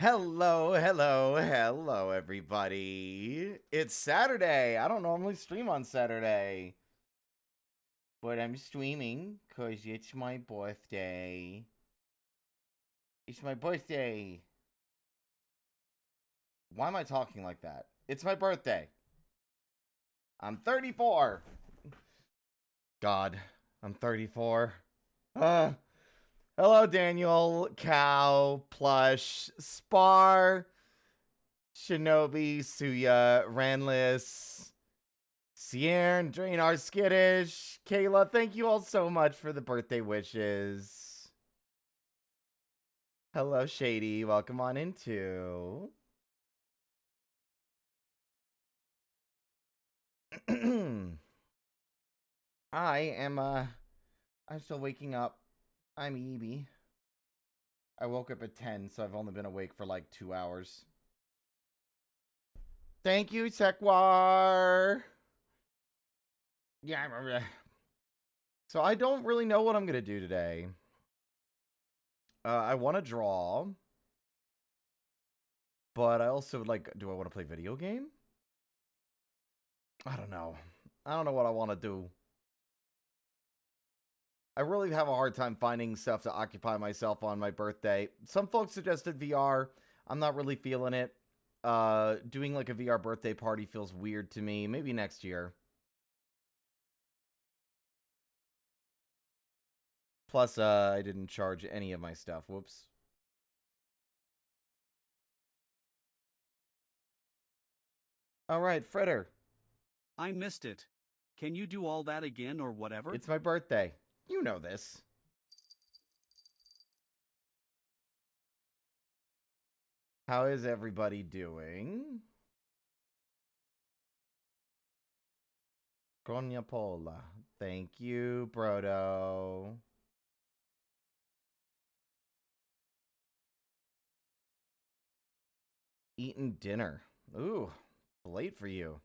Hello, hello, hello, everybody. It's Saturday. I don't normally stream on Saturday, but I'm streaming because it's my birthday. It's my birthday. Why am I talking like that? It's my birthday. I'm 34. God, I'm 34. Hello, Daniel, Cow, Plush, Spar, Shinobi, Suya, Ranlis, Cierne, Drainar, Skittish, Kayla, thank you all so much for the birthday wishes. Hello, Shady, welcome on in too. I'm still waking up. I'm Ebi. I woke up at 10, so I've only been awake for like 2 hours. Thank you, Sekwar. Yeah, I remember. So I don't really know what I'm going to do today. I want to draw. But I also do I want to play video game? I don't know. I don't know what I want to do. I really have a hard time finding stuff to occupy myself on my birthday. Some folks suggested VR. I'm not really feeling it. Doing like a VR birthday party feels weird to me. Maybe next year. Plus, I didn't charge any of my stuff. Whoops. All right, Fritter. I missed it. Can you do all that again or whatever? It's my birthday. You know this. How is everybody doing? Konya Pola. Thank you, Brodo. Eating dinner. Ooh, late for you.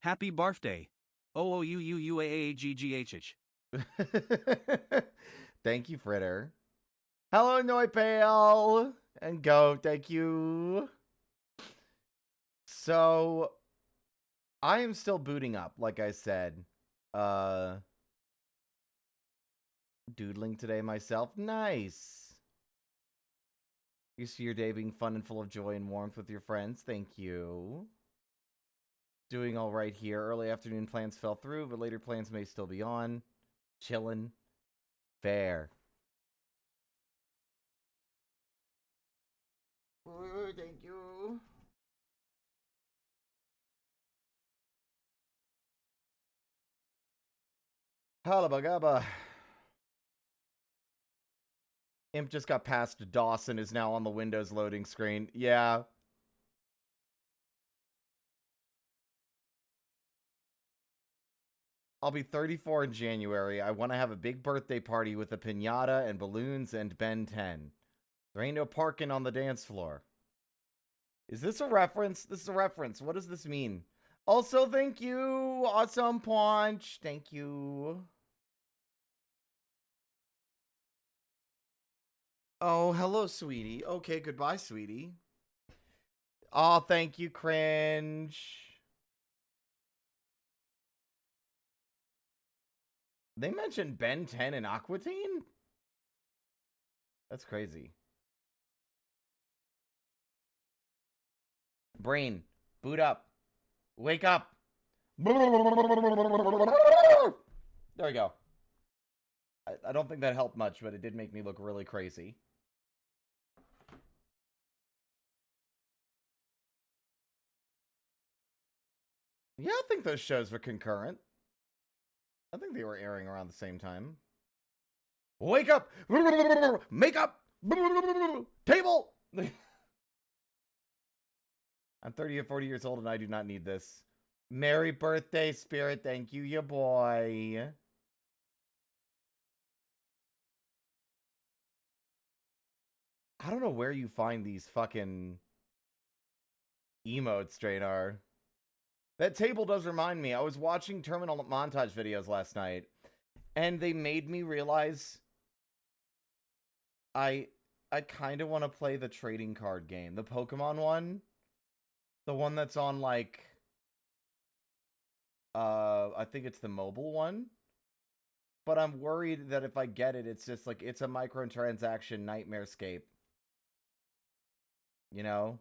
Happy birthday. OOUUUAAGGHH. Thank you, Fritter. Hello, Noipale and Go. Thank you. So, I am still booting up, like I said. Doodling today myself. Nice. You see your day being fun and full of joy and warmth with your friends. Thank you. Doing all right here. Early afternoon plans fell through, but later plans may still be on. Chillin'. Fair. Thank you. Halabagaba. Imp just got past DOS and is now on the Windows loading screen. Yeah. I'll be 34 in January. I want to have a big birthday party with a piñata and balloons and Ben 10. There ain't no parking on the dance floor. Is this a reference? This is a reference. What does this mean? Also, thank you. Awesome Punch. Thank you. Oh, hello, sweetie. Okay, goodbye, sweetie. Oh, thank you, Cringe. They mentioned Ben 10 and Aquatine? That's crazy. Brain, boot up. Wake up. There we go. I don't think that helped much, but it did make me look really crazy. Yeah, I think those shows were concurrent. I think they were airing around the same time. Wake up! Makeup! Table! I'm 30 or 40 years old and I do not need this. Merry birthday, Spirit. Thank you, ya boy. I don't know where you find these fucking emotes, Drainar. That table does remind me. I was watching terminal montage videos last night, and they made me realize I kind of want to play the trading card game, the Pokemon one, the one that's on like I think it's the mobile one. But I'm worried that if I get it, it's just like it's a microtransaction nightmarescape. You know?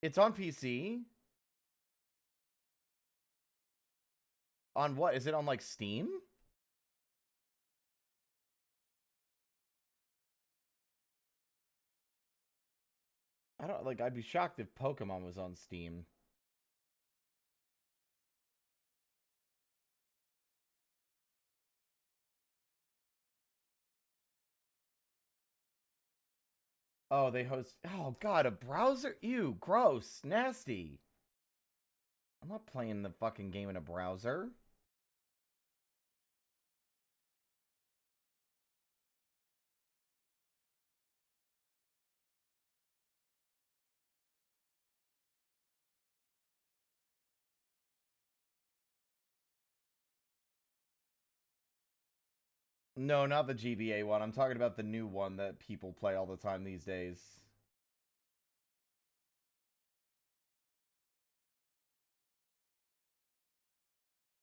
It's on PC. On what? Is it on like Steam? I don't like I'd be shocked if Pokemon was on Steam. Oh, they host oh god, a browser? Ew, gross, nasty. I'm not playing the fucking game in a browser. No, not the GBA one. I'm talking about the new one that people play all the time these days.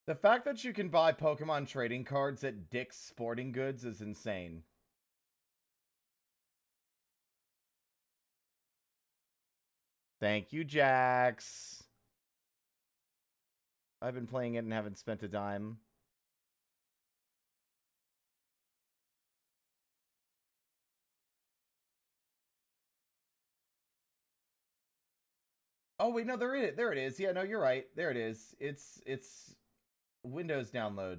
The fact that you can buy Pokemon trading cards at Dick's Sporting Goods is insane. Thank you, Jax. I've been playing it and haven't spent a dime. Oh wait, no, there it is. Yeah, no, you're right. There it is. It's Windows download.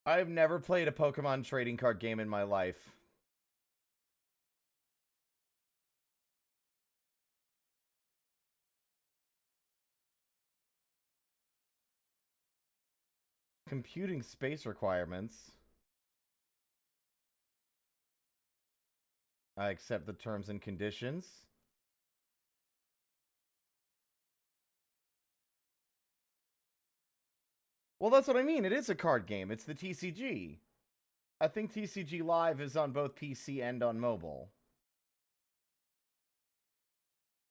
I've never played a Pokemon trading card game in my life. Computing space requirements. I accept the terms and conditions. Well, that's what I mean. It is a card game. It's the TCG. I think TCG Live is on both PC and on mobile.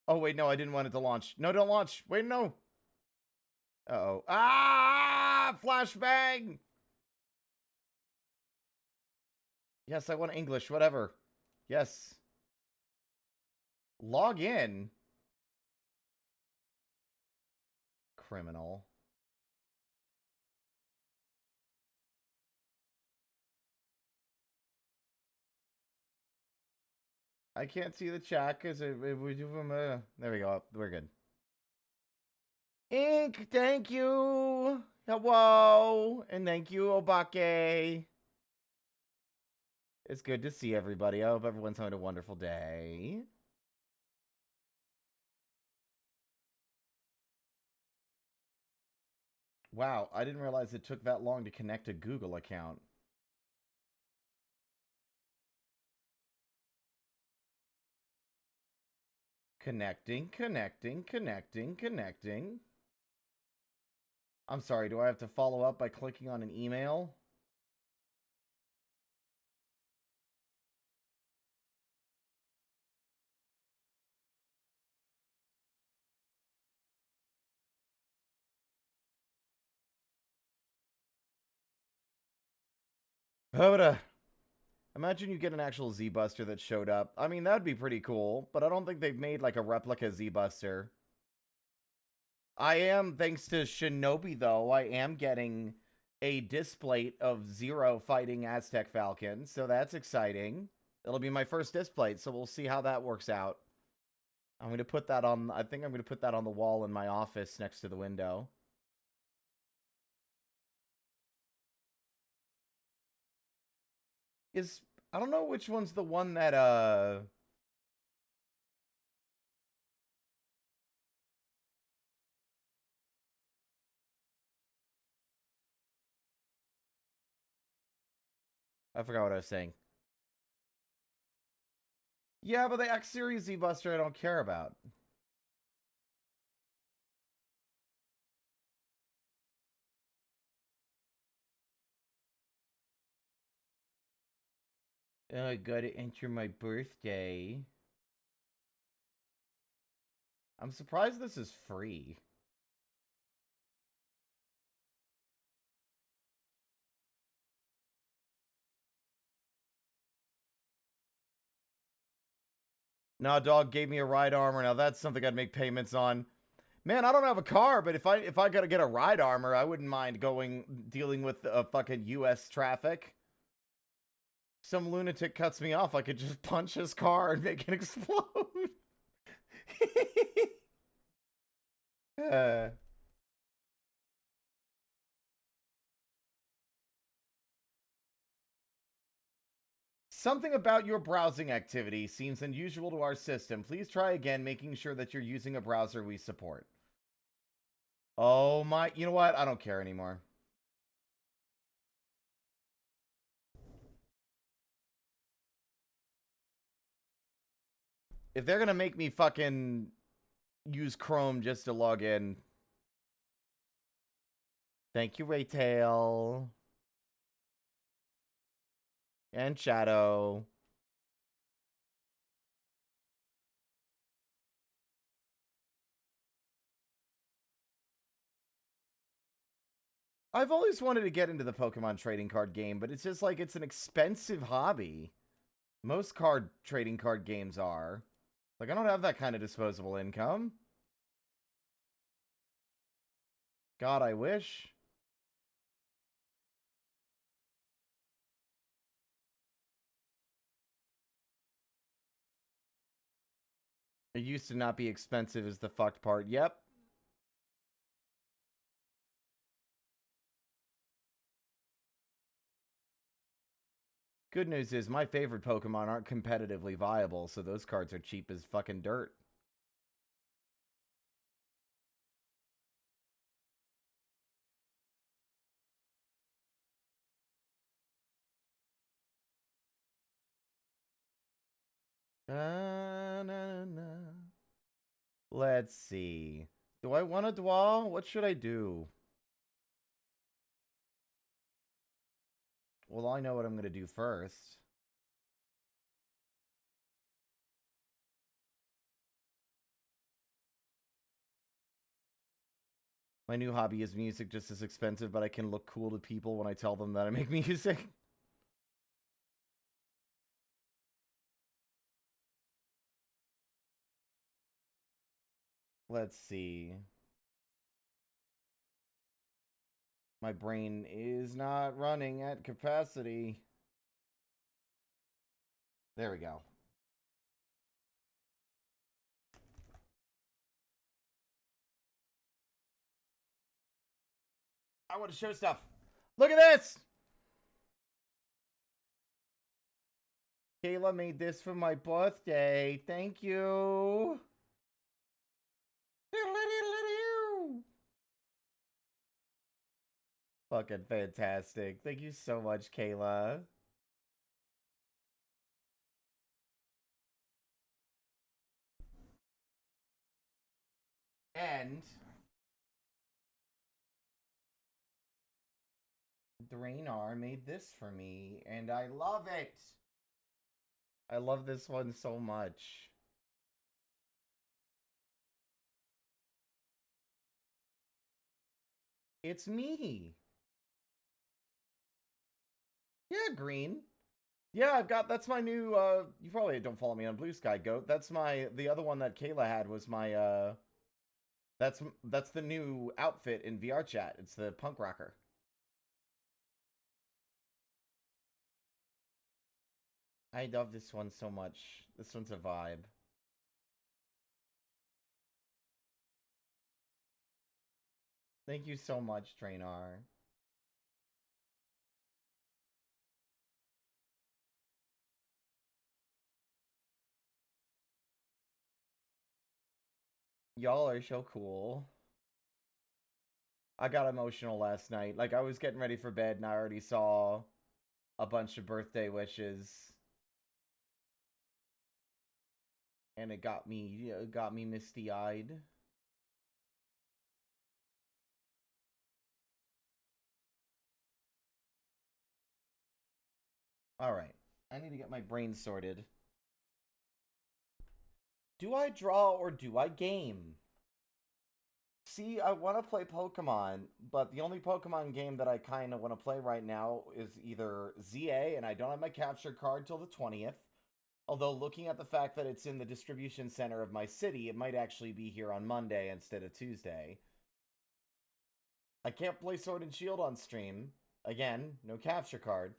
Oh, wait, no, I didn't want it to launch. No, don't launch. Wait, no. Uh-oh. Ah! Flashbang! Yes, I want English. Whatever. Yes. Log in. Criminal. I can't see the chat because there we go. We're good. Ink, thank you. Hello. And thank you, Obake. It's good to see everybody. I hope everyone's having a wonderful day. Wow, I didn't realize it took that long to connect a Google account. Connecting. I'm sorry, do I have to follow up by clicking on an email? Hoda. Imagine you get an actual Z-Buster that showed up. I mean, that'd be pretty cool, but I don't think they've made like a replica Z-Buster. I am, thanks to Shinobi though, I am getting a displate of Zero fighting Aztec Falcon, so that's exciting. It'll be my first displate, so we'll see how that works out. I'm going to put that on, I think I'm going to put that on the wall in my office next to the window. I don't know which one's the one that, I forgot what I was saying. Yeah, but the X Series Z-Buster I don't care about. Oh, I gotta enter my birthday. I'm surprised this is free. Nah, dog gave me a ride armor. Now that's something I'd make payments on. Man, I don't have a car, but if I gotta get a ride armor, I wouldn't mind dealing with fucking U.S. traffic. Some lunatic cuts me off, I could just punch his car and make it explode. uh. Something about your browsing activity seems unusual to our system. Please try again, making sure that you're using a browser we support. Oh my, you know what? I don't care anymore. If they're gonna make me fucking use Chrome just to log in. Thank you, Raytail. And Shadow. I've always wanted to get into the Pokemon trading card game, but it's just like it's an expensive hobby. Most trading card games are. Like, I don't have that kind of disposable income. God, I wish. It used to not be expensive is the fucked part. Yep. Good news is my favorite Pokemon aren't competitively viable, so those cards are cheap as fucking dirt. Let's see. Do I want to dwell? What should I do? Well, I know what I'm going to do first. My new hobby is music, just as expensive, but I can look cool to people when I tell them that I make music. Let's see. My brain is not running at capacity. There we go. I want to show stuff. Look at this! Kayla made this for my birthday. Thank you. Fucking fantastic. Thank you so much, Kayla. And Drainar made this for me, and I love it. I love this one so much. It's me. Yeah, green. Yeah, that's my new, you probably don't follow me on Blue Sky Goat. That's the other one that Kayla had was my, that's the new outfit in VR chat. It's the punk rocker. I love this one so much. This one's a vibe. Thank you so much, Drainar. Y'all are so cool. I got emotional last night. Like, I was getting ready for bed and I already saw a bunch of birthday wishes. And it got me misty-eyed. All right. I need to get my brain sorted. Do I draw or do I game? See, I want to play Pokemon, but the only Pokemon game that I kind of want to play right now is either ZA, and I don't have my capture card till the 20th. Although, looking at the fact that it's in the distribution center of my city, it might actually be here on Monday instead of Tuesday. I can't play Sword and Shield on stream. Again, no capture card.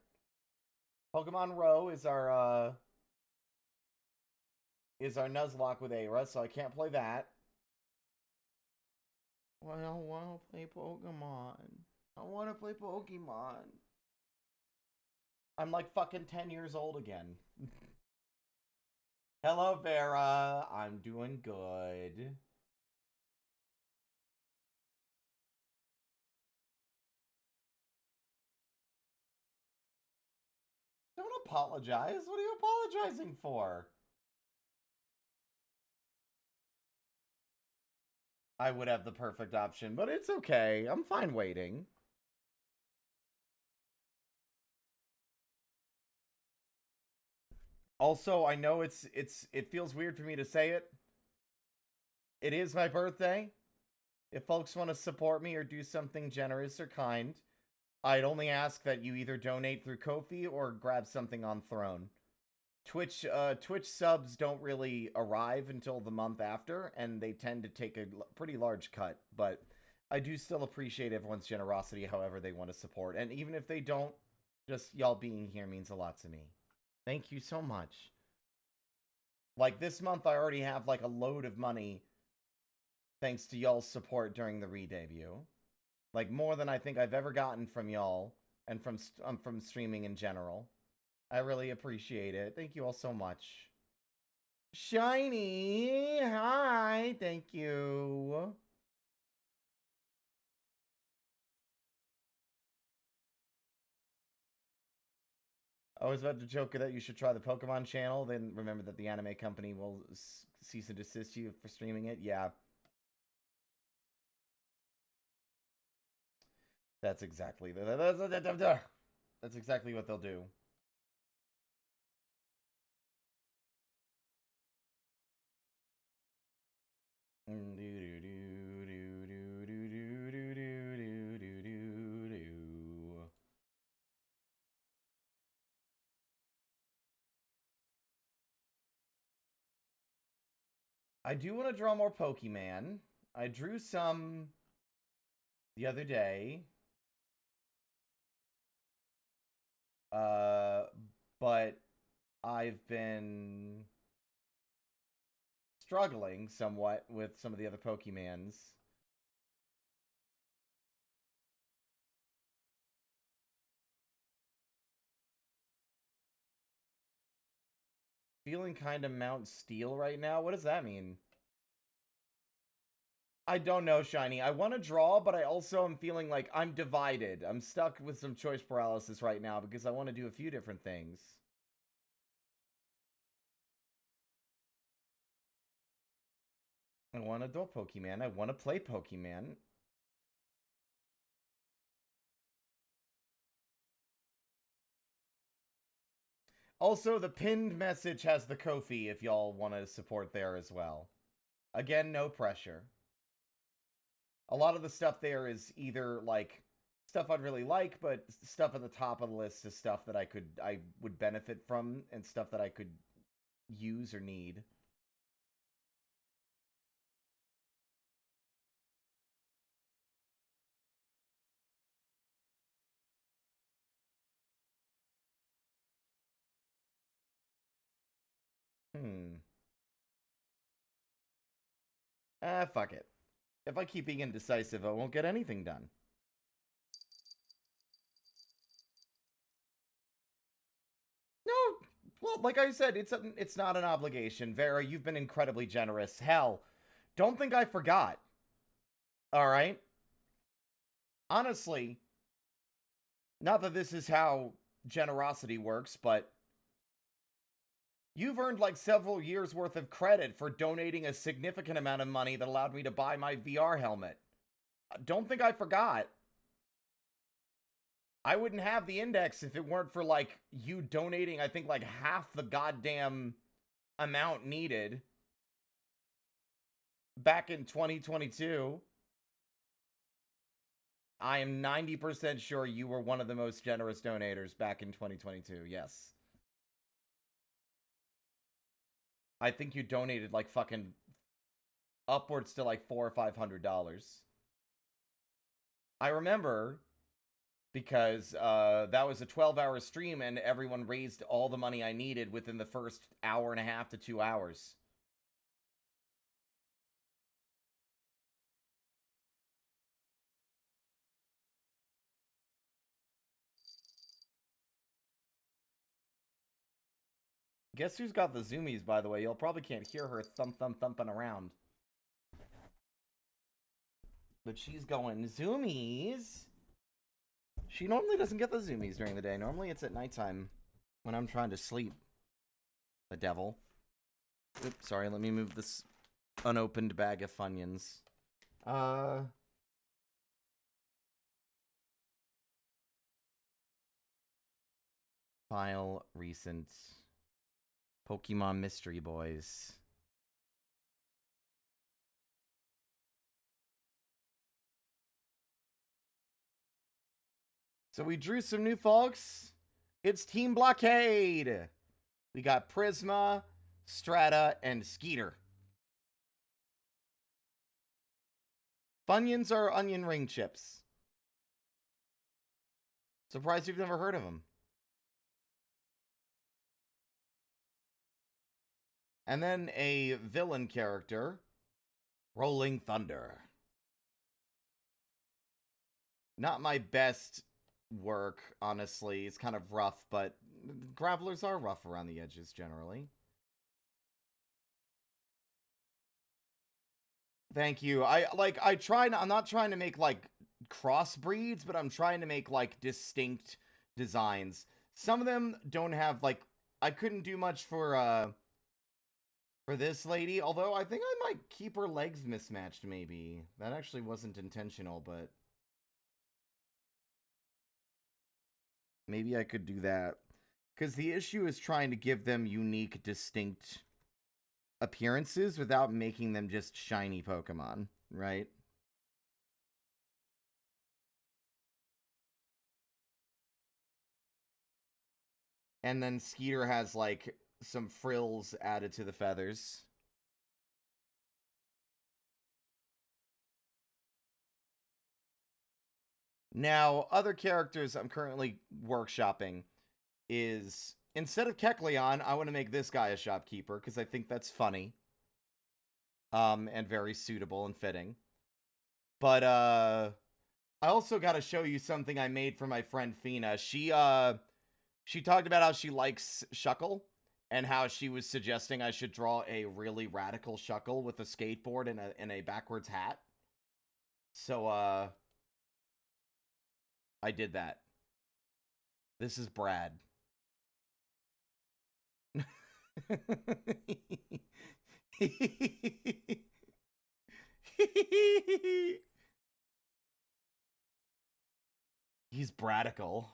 Pokemon Row is our Nuzlocke with Aira, so I can't play that. Well, I want to play Pokemon. I want to play Pokemon. I'm like fucking 10 years old again. Hello, Vera. I'm doing good. Don't apologize. What are you apologizing for? I would have the perfect option, but it's okay. I'm fine waiting. Also, I know it feels weird for me to say it. It is my birthday. If folks want to support me or do something generous or kind, I'd only ask that you either donate through Ko-fi or grab something on Throne. Twitch subs don't really arrive until the month after, and they tend to take a pretty large cut, but I do still appreciate everyone's generosity however they want to support. And even if they don't, just y'all being here means a lot to me. Thank you so much. Like, this month I already have, like, a load of money thanks to y'all's support during the re-debut. Like, more than I think I've ever gotten from y'all, and from streaming in general. I really appreciate it. Thank you all so much. Shiny! Hi! Thank you. I was about to joke that you should try the Pokemon channel, then remember that the anime company will cease and desist you for streaming it. Yeah. That's exactly that's exactly what they'll do. I do want to draw more Pokemon. I drew some the other day. But I've been struggling somewhat with some of the other Pokemons. Feeling kind of Mount Steel right now. What does that mean? I don't know, Shiny. I want to draw, but I also am feeling like I'm divided. I'm stuck with some choice paralysis right now because I want to do a few different things. I want to do Pokemon. I want to play Pokemon. Also, the pinned message has the Ko-fi if y'all want to support there as well. Again, no pressure. A lot of the stuff there is either like stuff I'd really like, but stuff at the top of the list is stuff that I would benefit from and stuff that I could use or need. Fuck it. If I keep being indecisive, I won't get anything done. No, well, like I said, it's not an obligation. Vera, you've been incredibly generous. Hell, don't think I forgot. All right? Honestly, not that this is how generosity works, but you've earned like several years worth of credit for donating a significant amount of money that allowed me to buy my VR helmet. Don't think I forgot. I wouldn't have the index if it weren't for, like, you donating, I think, like, half the goddamn amount needed back in 2022. I am 90% sure you were one of the most generous donators back in 2022. Yes. I think you donated like fucking upwards to like $400 or $500. I remember because that was a 12-hour stream and everyone raised all the money I needed within the first hour and a half to 2 hours. Guess who's got the zoomies, by the way? Y'all probably can't hear her thumping around. But she's going, zoomies. She normally doesn't get the zoomies during the day. Normally it's at nighttime when I'm trying to sleep. The devil. Oops, sorry, let me move this unopened bag of Funyuns. File recent Pokemon Mystery Boys. So we drew some new folks. It's Team Blockade. We got Prisma, Strata, and Skeeter. Funyuns are onion ring chips. Surprised you've never heard of them. And then a villain character, Rolling Thunder. Not my best work, honestly. It's kind of rough, but Gravelers are rough around the edges generally. Thank you. I'm not trying to make like crossbreeds, but I'm trying to make like distinct designs. Some of them don't have like, I couldn't do much for this lady, although I think I might keep her legs mismatched maybe. That actually wasn't intentional, but maybe I could do that. Because the issue is trying to give them unique, distinct appearances without making them just shiny Pokemon, right? And then Skeeter has, like, some frills added to the feathers. Now, other characters I'm currently workshopping is, instead of Kecleon, I want to make this guy a shopkeeper, because I think that's funny. And very suitable and fitting. But, I also got to show you something I made for my friend Fina. She talked about how she likes Shuckle, and how she was suggesting I should draw a really radical Shuckle with a skateboard and a backwards hat. So, I did that. This is Brad. He's Bradical.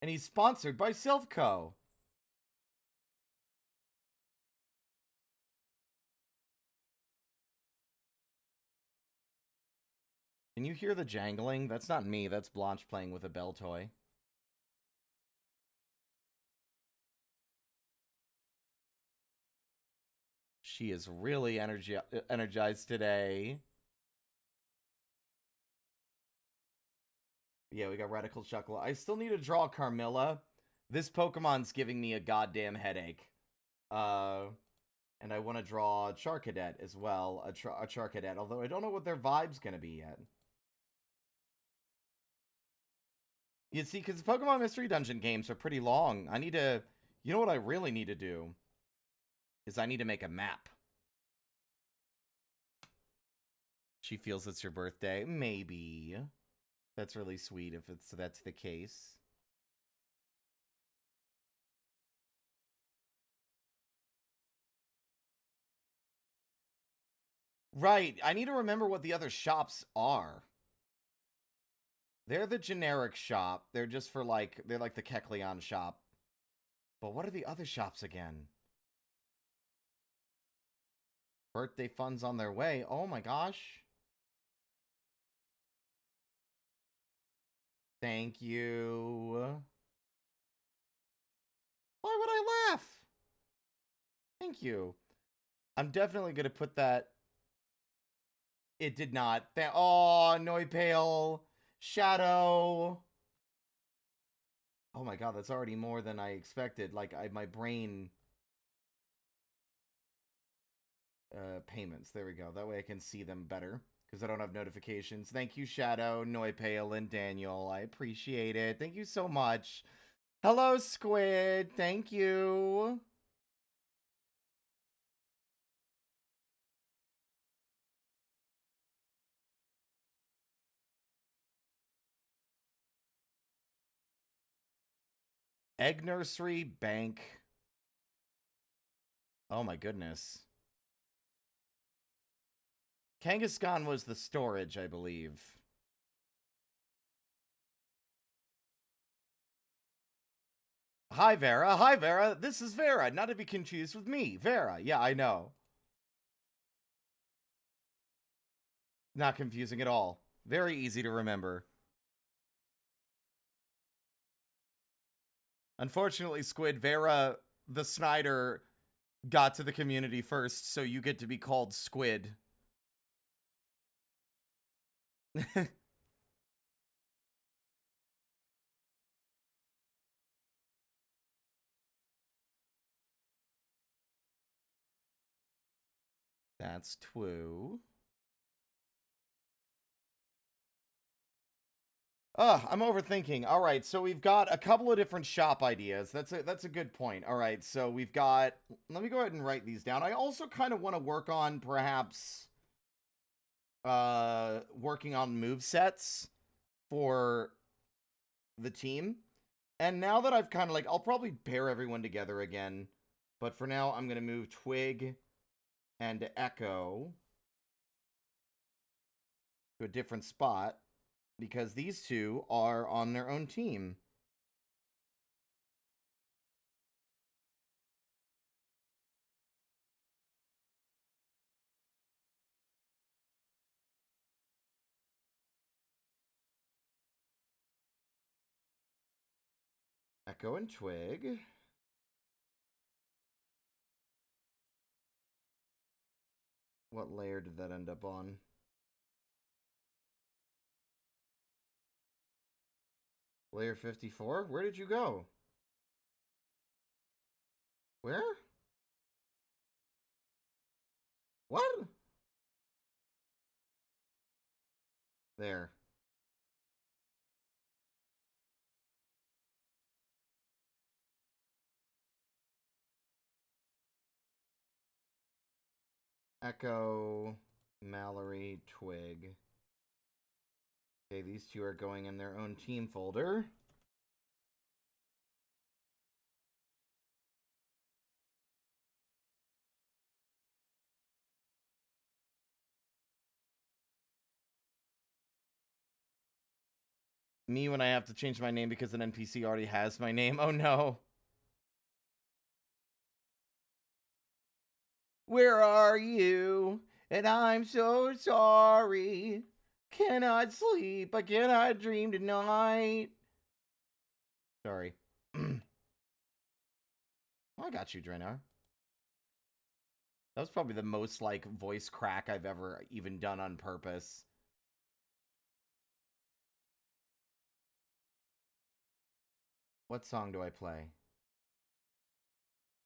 And he's sponsored by Silphco. Can you hear the jangling? That's not me, that's Blanche playing with a bell toy. She is really energized today. Yeah, we got Radical Shuckle. I still need to draw Carmilla. This Pokemon's giving me a goddamn headache. And I want to draw Charcadet as well. A Charcadet, although I don't know what their vibe's going to be yet. You see, because Pokemon Mystery Dungeon games are pretty long. I need to... You know what I really need to do? Is I need to make a map. She feels it's your birthday. Maybe. That's really sweet if that's the case. Right. I need to remember what the other shops are. They're the generic shop. They're just for like, they're like the Kecleon shop. But what are the other shops again? Birthday funds on their way. Oh my gosh. Thank you. Why would I laugh? Thank you. I'm definitely going to put that. It did not. Oh, Noipale. Shadow. Oh my god, that's already more than I expected. Like, my brain... payments. There we go. That way I can see them better. Because I don't have notifications. Thank you, Shadow, Noipale, and Daniel. I appreciate it. Thank you so much. Hello, Squid. Thank you. Egg Nursery, Bank. Oh my goodness. Kangaskhan was the storage, I believe. Hi, Vera. Hi, Vera. This is Vera. Not to be confused with me. Vera. Yeah, I know. Not confusing at all. Very easy to remember. Unfortunately, Squid, Vera the Snyder got to the community first, so you get to be called Squid. That's true. I'm overthinking. All right, so we've got a couple of different shop ideas. That's a good point. All right, so we've got... Let me go ahead and write these down. I also kind of want to work on, perhaps, working on movesets for the team. And now that I've kind of, like... I'll probably pair everyone together again. But for now, I'm going to move Twig and Echo to a different spot. Because these two are on their own team. Echo and Twig. What layer did that end up on? Layer 54? Where did you go? Where? What? There. Echo, Mallory, Twig. Okay, these two are going in their own team folder. Me when I have to change my name because an NPC already has my name. Oh no. Where are you? And I'm so sorry. Cannot sleep. I cannot dream tonight. Sorry. I got you, Drenar. That was probably the most, like, voice crack I've ever even done on purpose. What song do I play?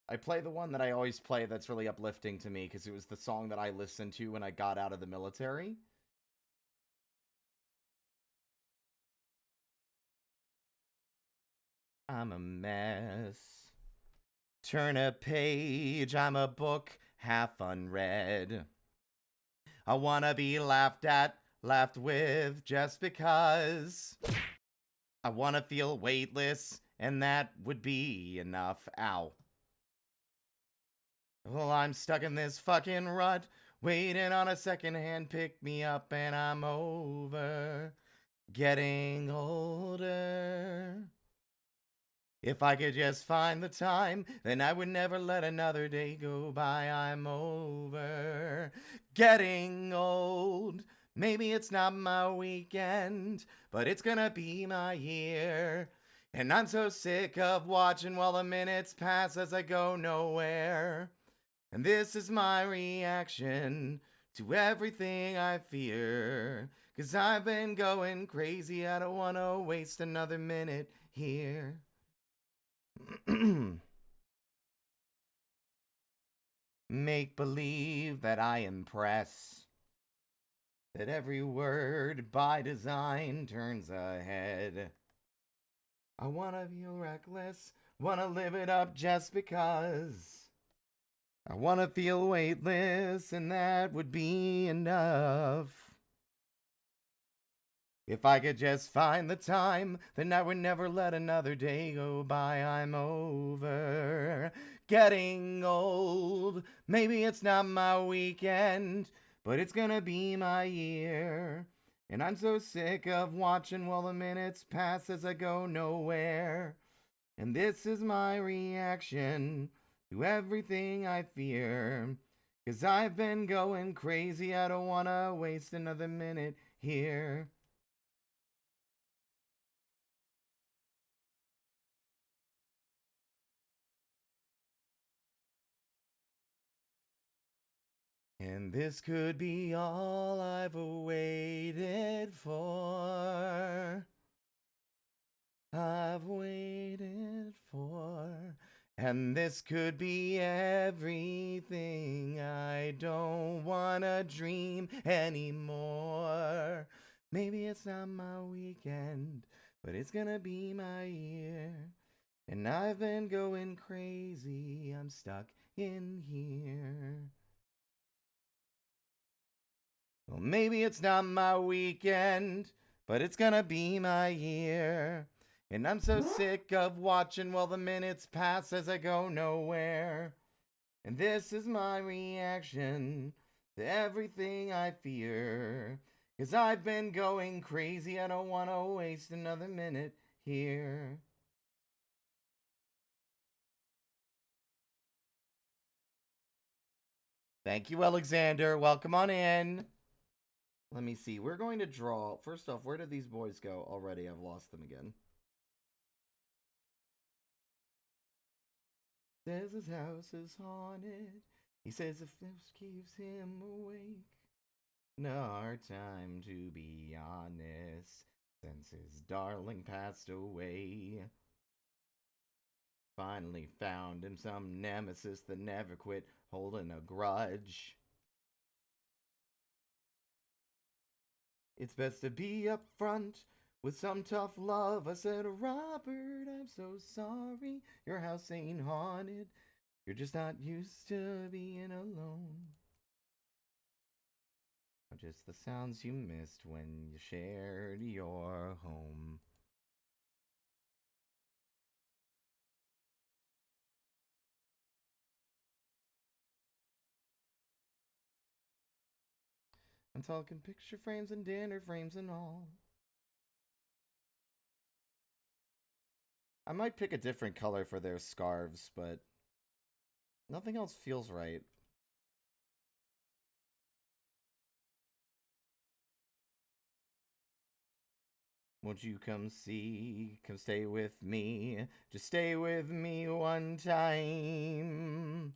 I play the one that I always play that's really uplifting to me, because it was the song that I listened to when I got out of the military. I'm a mess. Turn a page, I'm a book half unread. I wanna be laughed at, laughed with, just because. I wanna feel weightless, and that would be enough. Ow. Well, I'm stuck in this fucking rut, waiting on a second hand pick me up, and I'm over getting older. If I could just find the time, then I would never let another day go by. I'm over getting old. Maybe it's not my weekend, but it's gonna be my year. And I'm so sick of watching while the minutes pass as I go nowhere. And this is my reaction to everything I fear. 'Cause I've been going crazy, I don't wanna waste another minute here. Make believe that I impress, that every word by design turns ahead. I wanna feel reckless, wanna live it up just because. I wanna feel weightless, and that would be enough. If I could just find the time, then I would never let another day go by. I'm over getting old. Maybe it's not my weekend, but it's gonna be my year. And I'm so sick of watching while the minutes pass as I go nowhere. And this is my reaction to everything I fear. 'Cause I've been going crazy, I don't wanna waste another minute here. And this could be all I've waited for. I've waited for. And this could be everything. I don't wanna dream anymore. Maybe it's not my weekend, but it's gonna be my year. And I've been going crazy. I'm stuck in here. Well, maybe it's not my weekend, but it's gonna be my year. And I'm so sick of watching while the minutes pass as I go nowhere. And this is my reaction to everything I fear. 'Cause I've been going crazy, I don't wanna waste another minute here. Thank you, Alexander. Welcome on in. Let me see. We're going to draw. First off, where did these boys go already? I've lost them again. Says his house is haunted. He says if this keeps him awake. No hard time, to be honest, since his darling passed away. Finally found him some nemesis that never quit holding a grudge. It's best to be up front with some tough love. I said, Robert, I'm so sorry. Your house ain't haunted. You're just not used to being alone. Or just the sounds you missed when you shared your home. I'm talking picture frames and dinner frames and all. I might pick a different color for their scarves, but nothing else feels right. Won't you come see, come stay with me, just stay with me one time.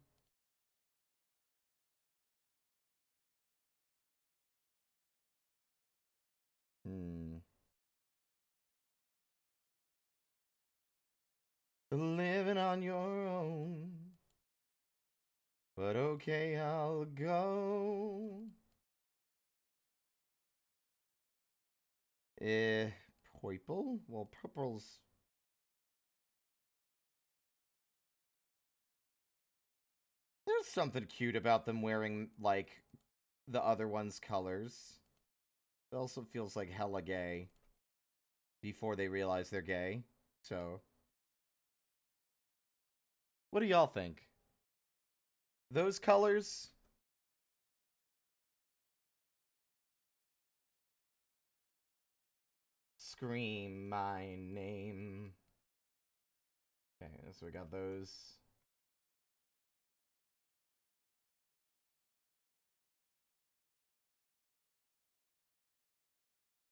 Living on your own. But okay, I'll go. Purple? Well, purple's... There's something cute about them wearing, like, the other one's colors. It also feels like hella gay. Before they realize they're gay. So... What do y'all think? Those colors? scream my name. Okay, so we got those.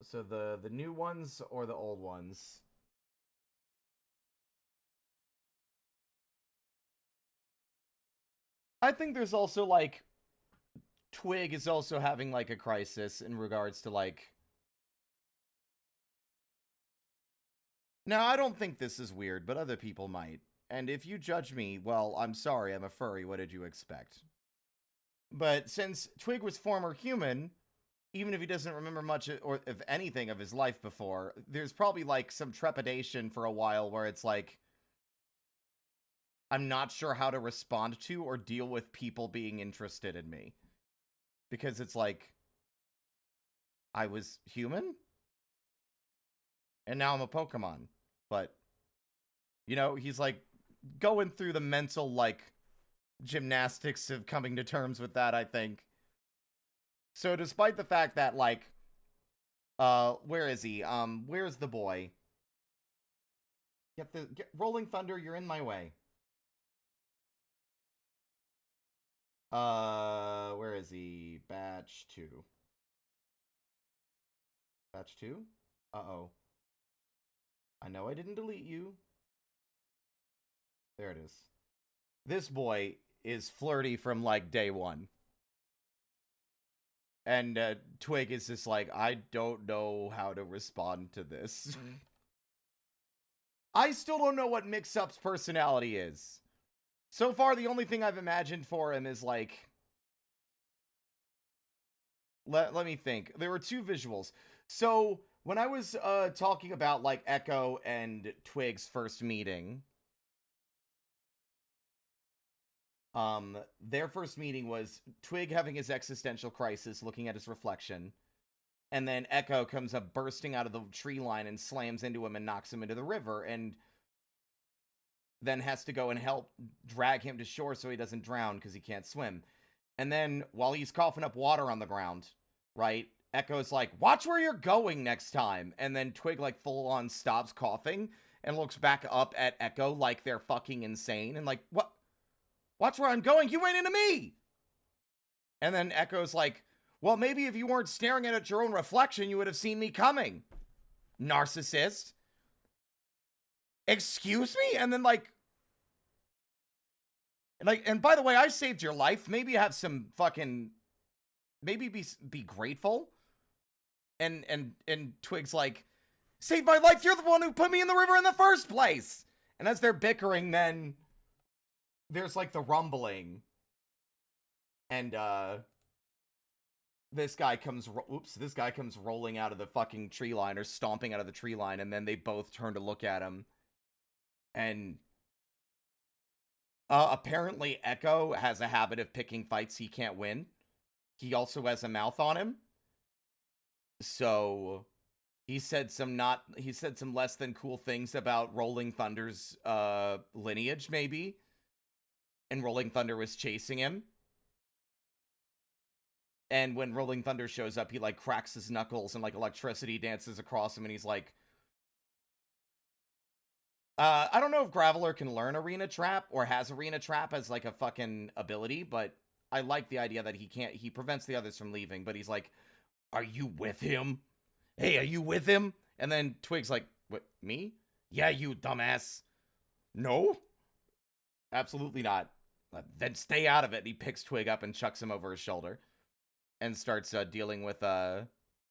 So the new ones or the old ones? I think there's also, like, Twig is also having, like, a crisis in regards to, like... Now, I don't think this is weird, but other people might. And if you judge me, well, I'm sorry, I'm a furry, what did you expect? But since Twig was former human, even if he doesn't remember much or if anything of his life before, there's probably, like, some trepidation for a while where it's like, I'm not sure how to respond to or deal with people being interested in me. Because it's like, I was human? And now I'm a Pokemon. But, you know, he's like going through the mental, like, gymnastics of coming to terms with that, I think. So despite the fact that, like, where is he? Where's the boy? Get Rolling Thunder, you're in my way. Where is he? Batch 2. Batch 2? Uh-oh. I know I didn't delete you. There it is. This boy is flirty from, like, day one. And Twig is just like, I don't know how to respond to this. I still don't know what Mix-Up's personality is. So far, the only thing I've imagined for him is, like... Let me think. There were two visuals. So, when I was talking about, like, Echo and Twig's first meeting... their first meeting was Twig having his existential crisis, looking at his reflection, and then Echo comes up bursting out of the tree line and slams into him and knocks him into the river, and then has to go and help drag him to shore so he doesn't drown because he can't swim. And then, while he's coughing up water on the ground, right, Echo's like, watch where you're going next time, and then Twig, like, full-on stops coughing and looks back up at Echo like they're fucking insane, and like, what? Watch where I'm going, you ran into me! And then Echo's like, well, maybe if you weren't staring at your own reflection, you would have seen me coming. Narcissist. Excuse me? And then, like, and by the way, I saved your life. Maybe have some fucking, maybe be grateful. And Twig's like, save my life, you're the one who put me in the river in the first place! And as they're bickering, then there's, like, the rumbling. And, this guy comes rolling out of the fucking tree line, or stomping out of the tree line, and then they both turn to look at him. And, apparently Echo has a habit of picking fights he can't win. He also has a mouth on him. So, he said some less than cool things about Rolling Thunder's, lineage, maybe. And Rolling Thunder was chasing him. And when Rolling Thunder shows up, he, like, cracks his knuckles and, like, electricity dances across him, and he's like... I don't know if Graveler can learn Arena Trap, or has Arena Trap as, like, a fucking ability, but I like the idea that he prevents the others from leaving, but he's like, are you with him? Hey, are you with him? And then Twig's like, what, me? Yeah, you dumbass. No? Absolutely not. Then stay out of it. And he picks Twig up and chucks him over his shoulder. And starts dealing with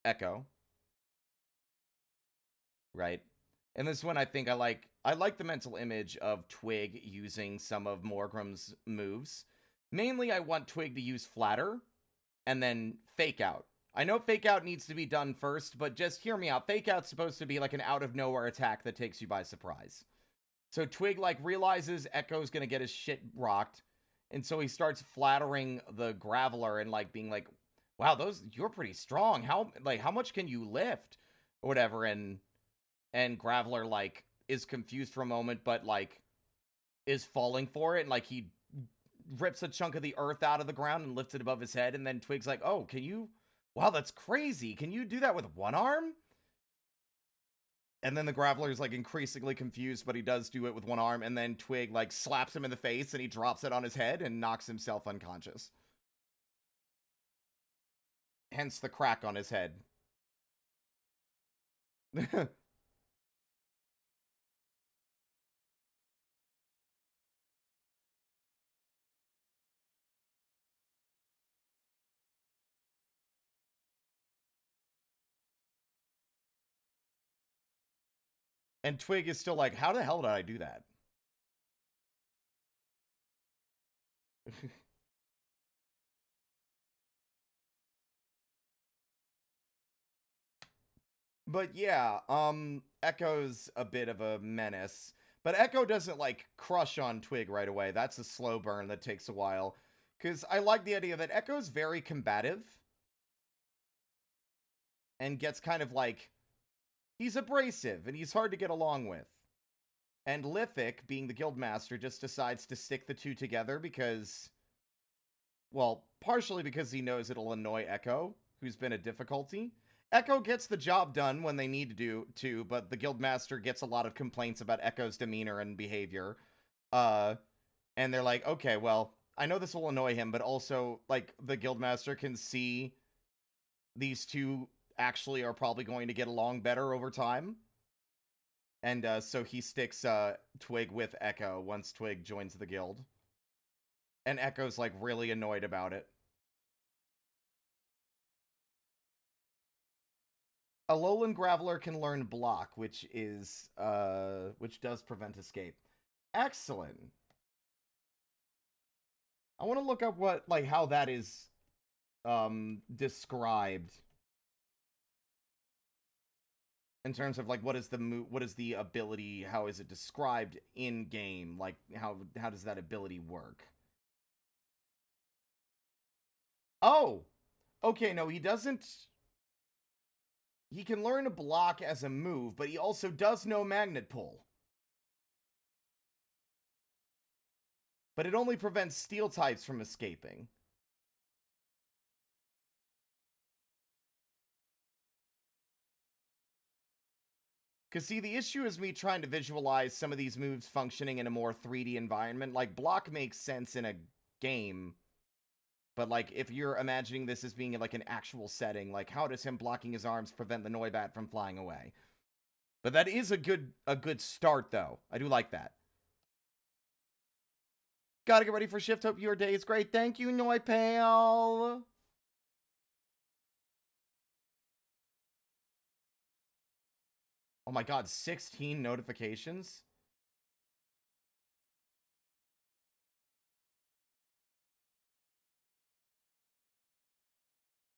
Echo. Right? And this one, I think I like the mental image of Twig using some of Morgrum's moves. Mainly, I want Twig to use Flatter, and then Fake Out. I know Fake Out needs to be done first, but just hear me out. Fake Out's supposed to be like an out-of-nowhere attack that takes you by surprise. So Twig, like, realizes Echo's gonna get his shit rocked, and so he starts flattering the Graveler and, like, being like, wow, you're pretty strong. How much can you lift? Or whatever, and Graveler, like, is confused for a moment, but, like, is falling for it, and, like, he rips a chunk of the earth out of the ground and lifts it above his head, and then Twig's like, oh, wow, that's crazy. Can you do that with one arm? And then the Graveler's like increasingly confused, but he does do it with one arm, and then Twig like slaps him in the face and he drops it on his head and knocks himself unconscious. Hence the crack on his head. And Twig is still like, how the hell did I do that? But yeah, Echo's a bit of a menace. But Echo doesn't like crush on Twig right away. That's a slow burn that takes a while. Because I like the idea that Echo's very combative. And gets kind of like, he's abrasive and he's hard to get along with. And Lithic, being the guildmaster, just decides to stick the two together because, well, partially because he knows it'll annoy Echo, who's been a difficulty. Echo gets the job done when they need to do to, but the guildmaster gets a lot of complaints about Echo's demeanor and behavior. And they're like, okay, well, I know this will annoy him, but also, like, the guildmaster can see these two actually are probably going to get along better over time. And so he sticks Twig with Echo once Twig joins the guild. And Echo's, like, really annoyed about it. A lowland Graveler can learn Block, which does prevent escape. Excellent. I want to look up what, like, how that is described in terms of like what is the ability, how is it described in game, like how does that ability work? Oh, okay, no, he doesn't. He can learn a Block as a move, but he also does know Magnet Pull. But it only prevents steel types from escaping. Because, see, the issue is me trying to visualize some of these moves functioning in a more 3D environment. Like, Block makes sense in a game, but, like, if you're imagining this as being, like, an actual setting, like, how does him blocking his arms prevent the Noibat from flying away? But that is a good start, though. I do like that. Gotta get ready for shift. Hope your day is great. Thank you, Noipale. Oh my god, 16 notifications?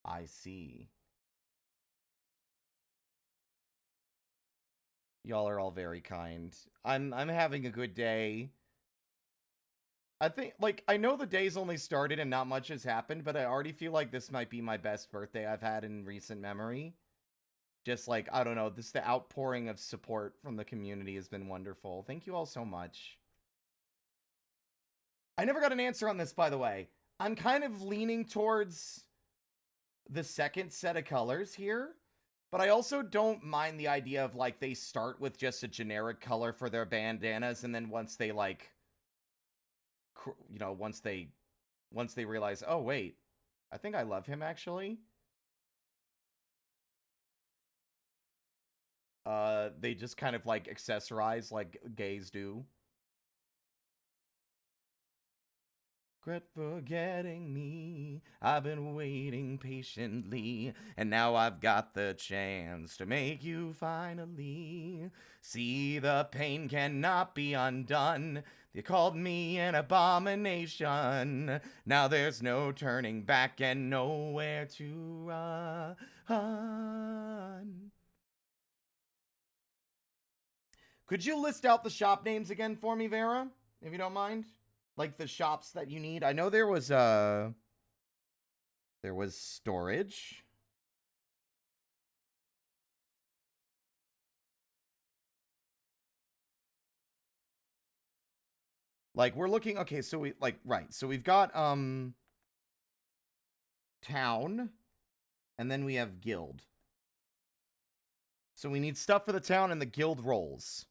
I see. Y'all are all very kind. I'm having a good day. I think, like, I know the day's only started and not much has happened, but I already feel like this might be my best birthday I've had in recent memory. Just, like, I don't know, the outpouring of support from the community has been wonderful. Thank you all so much. I never got an answer on this, by the way. I'm kind of leaning towards the second set of colors here, but I also don't mind the idea of, like, they start with just a generic color for their bandanas, and then once they, like, you know, once they realize, oh, wait, I think I love him, actually. They just kind of, like, accessorize like gays do. Quit forgetting me, I've been waiting patiently, and now I've got the chance to make you finally see the pain cannot be undone. They called me an abomination. Now there's no turning back and nowhere to run. Could you list out the shop names again for me, Vera, if you don't mind? Like the shops that you need. I know there was storage. Like we're looking, okay, so we like right. So we've got town, and then we have guild. So we need stuff for the town and the guild rolls.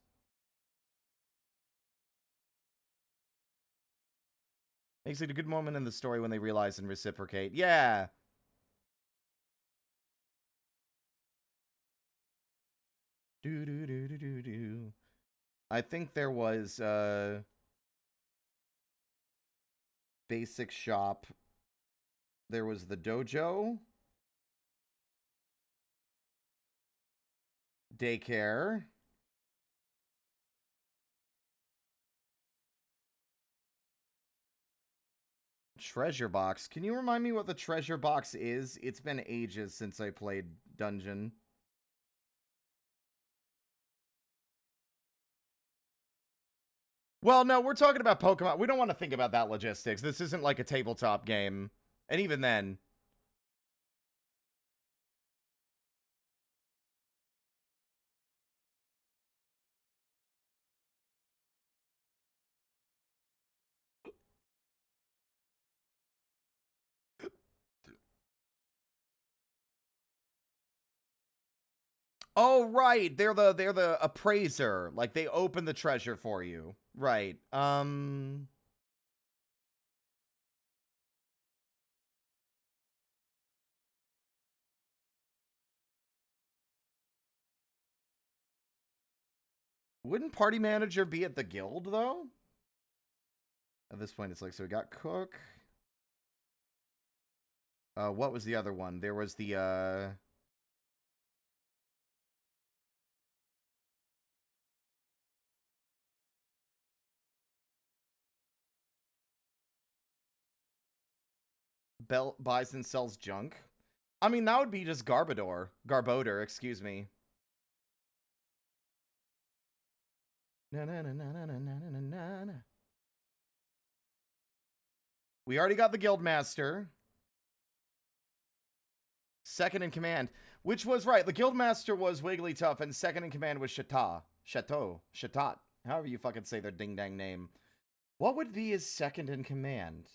Makes it a good moment in the story when they realize and reciprocate. Yeah. Do. I think there was basic shop. There was the dojo. Daycare. Treasure box. Can you remind me what the treasure box is? It's been ages since I played Dungeon. Well, no, we're talking about Pokemon. We don't want to think about that logistics. This isn't like a tabletop game. And even then... Oh, right. They're the appraiser. Like, they open the treasure for you. Right. Wouldn't party manager be at the guild, though? At this point, it's like, so we got cook. What was the other one? There was the, buys and sells junk. I mean, that would be just Garbodor, excuse me. Na na na na na na na na na. We already got the Guildmaster. Second in command, which was right. The Guildmaster was Wigglytuff, and second in command was Chatot. However you fucking say their ding dang name. What would be his second in command?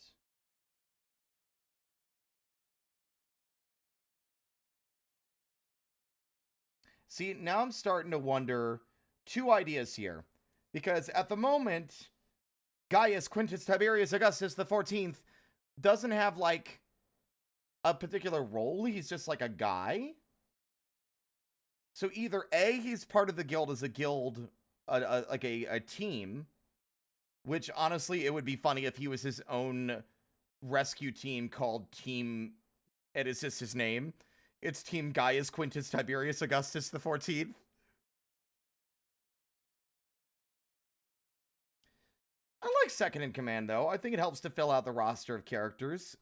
See, now I'm starting to wonder two ideas here. Because at the moment, Gaius Quintus Tiberius Augustus the 14th doesn't have, like, a particular role. He's just, like, a guy. So either A, he's part of the guild as a guild, like a team. Which, honestly, it would be funny if he was his own rescue team called Team... It is just his name. It's Team Gaius Quintus Tiberius Augustus the 14th. I like second in command, though. I think it helps to fill out the roster of characters.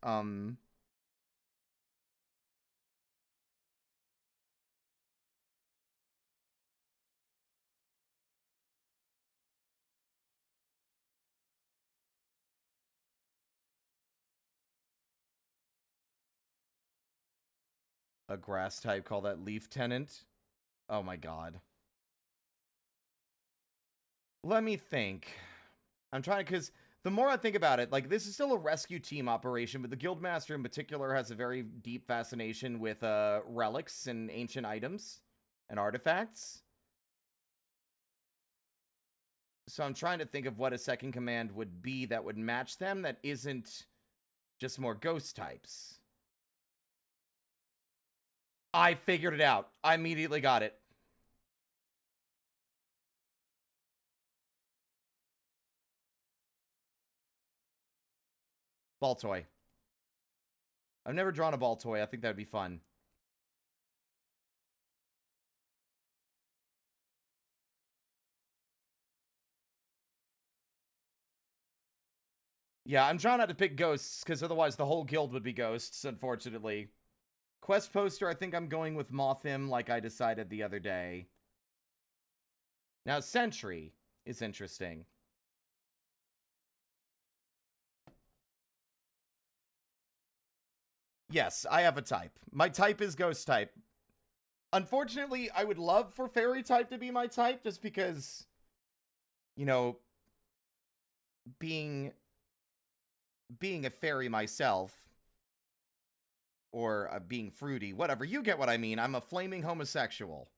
A grass type, call that Leaf Tenant. Oh my god. Let me think. I'm trying to, because the more I think about it, like, this is still a rescue team operation, but the Guildmaster in particular has a very deep fascination with relics and ancient items and artifacts. So I'm trying to think of what a second command would be that would match them that isn't just more ghost types. I figured it out. I immediately got it. Ball toy. I've never drawn a ball toy. I think that would be fun. Yeah, I'm trying not to pick ghosts, because otherwise the whole guild would be ghosts, unfortunately. Quest poster, I think I'm going with Mothim, like I decided the other day. Now, Sentry is interesting. Yes, I have a type. My type is ghost type. Unfortunately, I would love for fairy type to be my type, just because, you know, being a fairy myself, or being fruity, whatever, you get what I mean. I'm a flaming homosexual.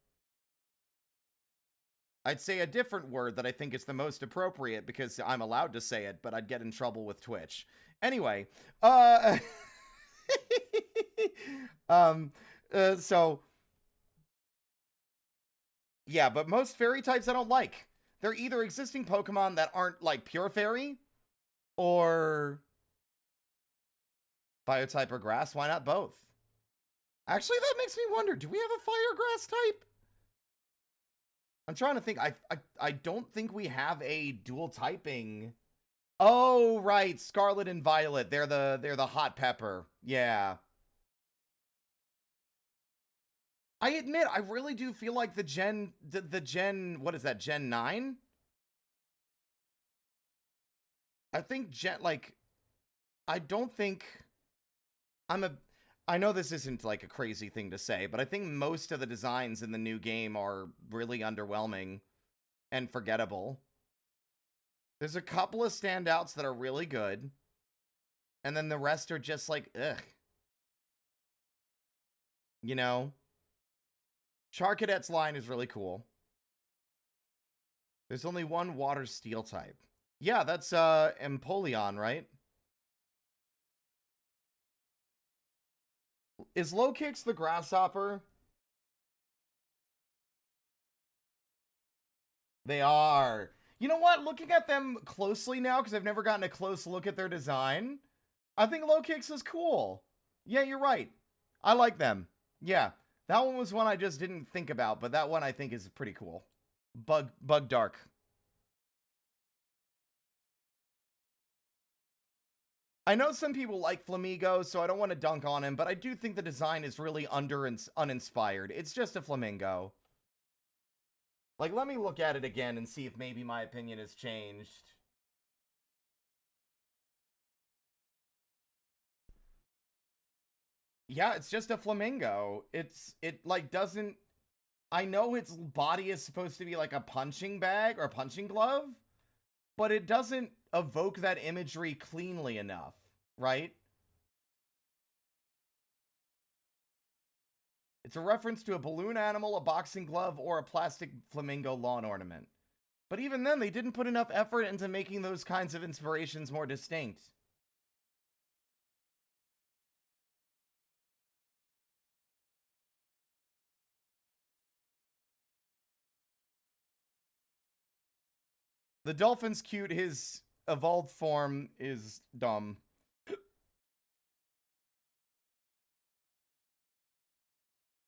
I'd say a different word that I think is the most appropriate because I'm allowed to say it, but I'd get in trouble with Twitch. Anyway, so yeah, but most fairy types I don't like. They're either existing Pokemon that aren't like pure fairy, or fire type or grass. Why not both? Actually, that makes me wonder, do we have a fire grass type? I'm trying to think. I don't think we have a dual typing. Oh, right, Scarlet and Violet. They're the hot pepper. Yeah. I admit, I really do feel like the Gen, what is that, Gen 9? I think I don't think, I know this isn't like a crazy thing to say, but I think most of the designs in the new game are really underwhelming and forgettable. There's a couple of standouts that are really good, and then the rest are just like, ugh. You know? Charcadet's line is really cool. There's only one water steel type. Yeah, that's Empoleon, right? Is Low Kicks the grasshopper? They are. You know what? Looking at them closely now, because I've never gotten a close look at their design, I think Low Kicks is cool. Yeah, you're right. I like them. Yeah, that one was one I just didn't think about, but that one I think is pretty cool. Bug Dark. I know some people like Flamingo, so I don't want to dunk on him, but I do think the design is really uninspired. It's just a flamingo. Like, let me look at it again and see if maybe my opinion has changed. Yeah, it's just a flamingo. It like doesn't, I know its body is supposed to be like a punching bag or a punching glove, but it doesn't evoke that imagery cleanly enough, right? It's a reference to a balloon animal, a boxing glove, or a plastic flamingo lawn ornament. But even then, they didn't put enough effort into making those kinds of inspirations more distinct. The dolphin's cute, his evolved form is dumb.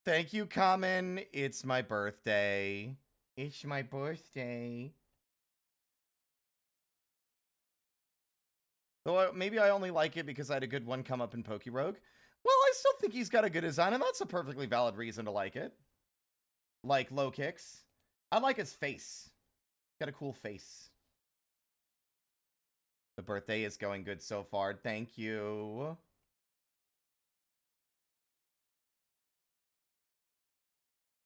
Thank you, Common. It's my birthday. It's my birthday. Though maybe I only like it because I had a good one come up in Pokerogue. Well, I still think he's got a good design, and that's a perfectly valid reason to like it. Like Low Kicks. I like his face. Got a cool face. The birthday is going good so far. Thank you.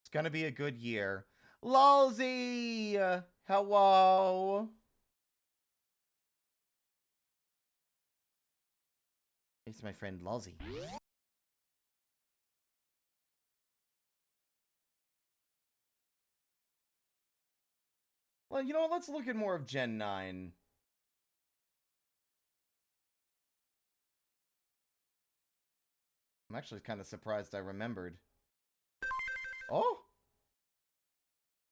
It's gonna be a good year. Lolzy! Hello! It's my friend Lolzy. Well, you know what? Let's look at more of Gen 9. I'm actually kind of surprised I remembered. Oh!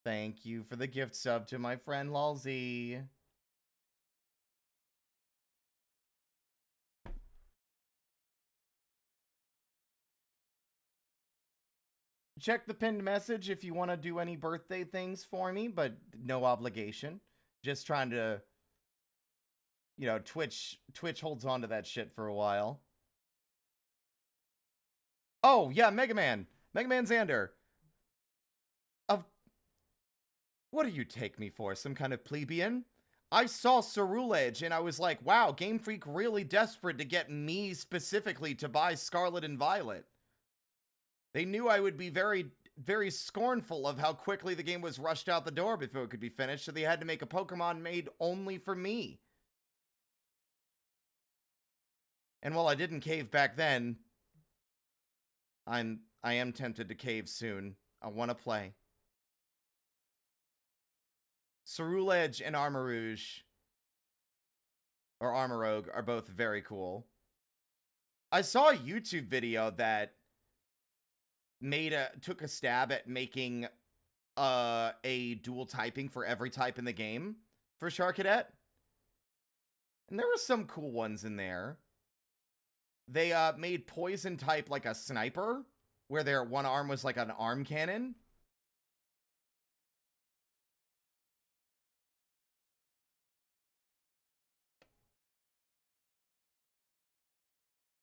Thank you for the gift sub to my friend Lolzy. Check the pinned message if you want to do any birthday things for me, but no obligation. Just trying to, you know, Twitch holds on to that shit for a while. Oh, yeah, Mega Man Xander. What do you take me for, some kind of plebeian? I saw Cerulege and I was like, wow, Game Freak really desperate to get me specifically to buy Scarlet and Violet. They knew I would be very, very scornful of how quickly the game was rushed out the door before it could be finished, so they had to make a Pokemon made only for me. And while I didn't cave back then, I am tempted to cave soon. I want to play. Ceruledge and Armarouge, or Armarogue, are both very cool. I saw a YouTube video that took a stab at making a dual typing for every type in the game for Charcadet. And there were some cool ones in there. They made poison type like a sniper, where their one arm was like an arm cannon.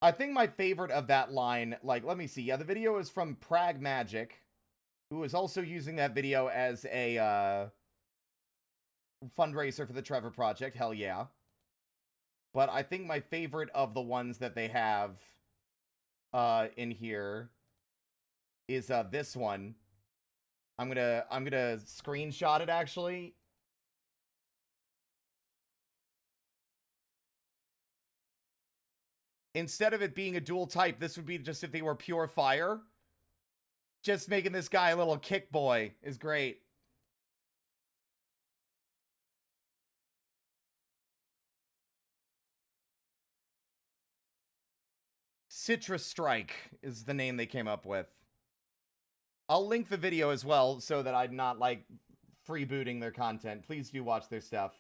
I think my favorite of that line, like, let me see. Yeah, the video is from Prag Magic, who is also using that video as a fundraiser for the Trevor Project. Hell yeah. But I think my favorite of the ones that they have in here is this one. I'm gonna screenshot it actually. Instead of it being a dual type, this would be just if they were pure fire. Just making this guy a little kick boy is great. Citrus Strike is the name they came up with. I'll link the video as well so that I'm not, like, freebooting their content. Please do watch their stuff.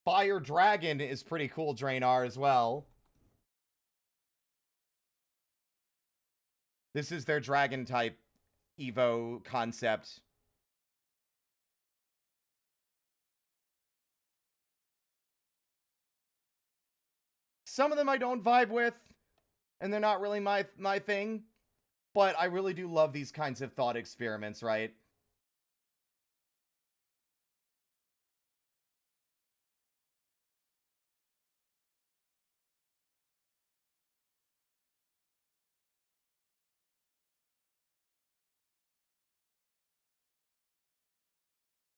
Fire Dragon is pretty cool, Draenor, as well. This is their dragon type Evo concept. Some of them I don't vibe with, and they're not really my thing, but I really do love these kinds of thought experiments, right?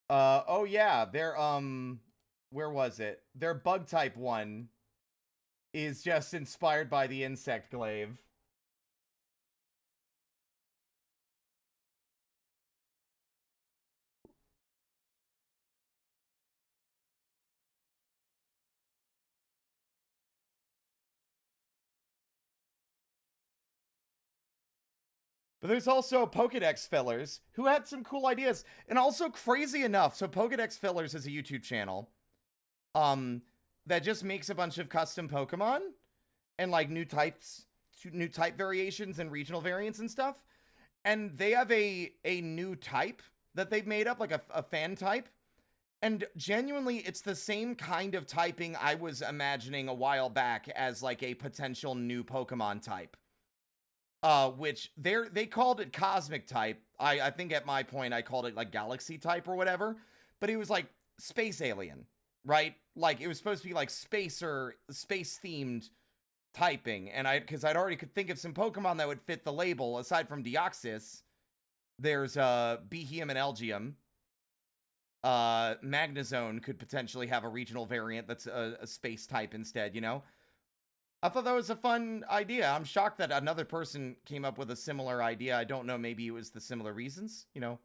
Oh yeah, their, where was it? Their bug type one is just inspired by the insect glaive. But there's also Pokedex Fillers, who had some cool ideas. And also, crazy enough, so Pokedex Fillers is a YouTube channel that just makes a bunch of custom Pokemon and, like, new type variations and regional variants and stuff. And they have a new type that they've made up, like a fan type. And genuinely, it's the same kind of typing I was imagining a while back as, like, a potential new Pokemon type. Which they called it Cosmic type. I think at my point I called it, like, Galaxy type or whatever. But it was, like, space alien, right? Like, it was supposed to be, like, space-themed typing. And because I'd already could think of some Pokemon that would fit the label. Aside from Deoxys, there's Behemoth and Elgium. Magnezone could potentially have a regional variant that's a space type instead, you know? I thought that was a fun idea. I'm shocked that another person came up with a similar idea. I don't know, maybe it was the similar reasons, you know?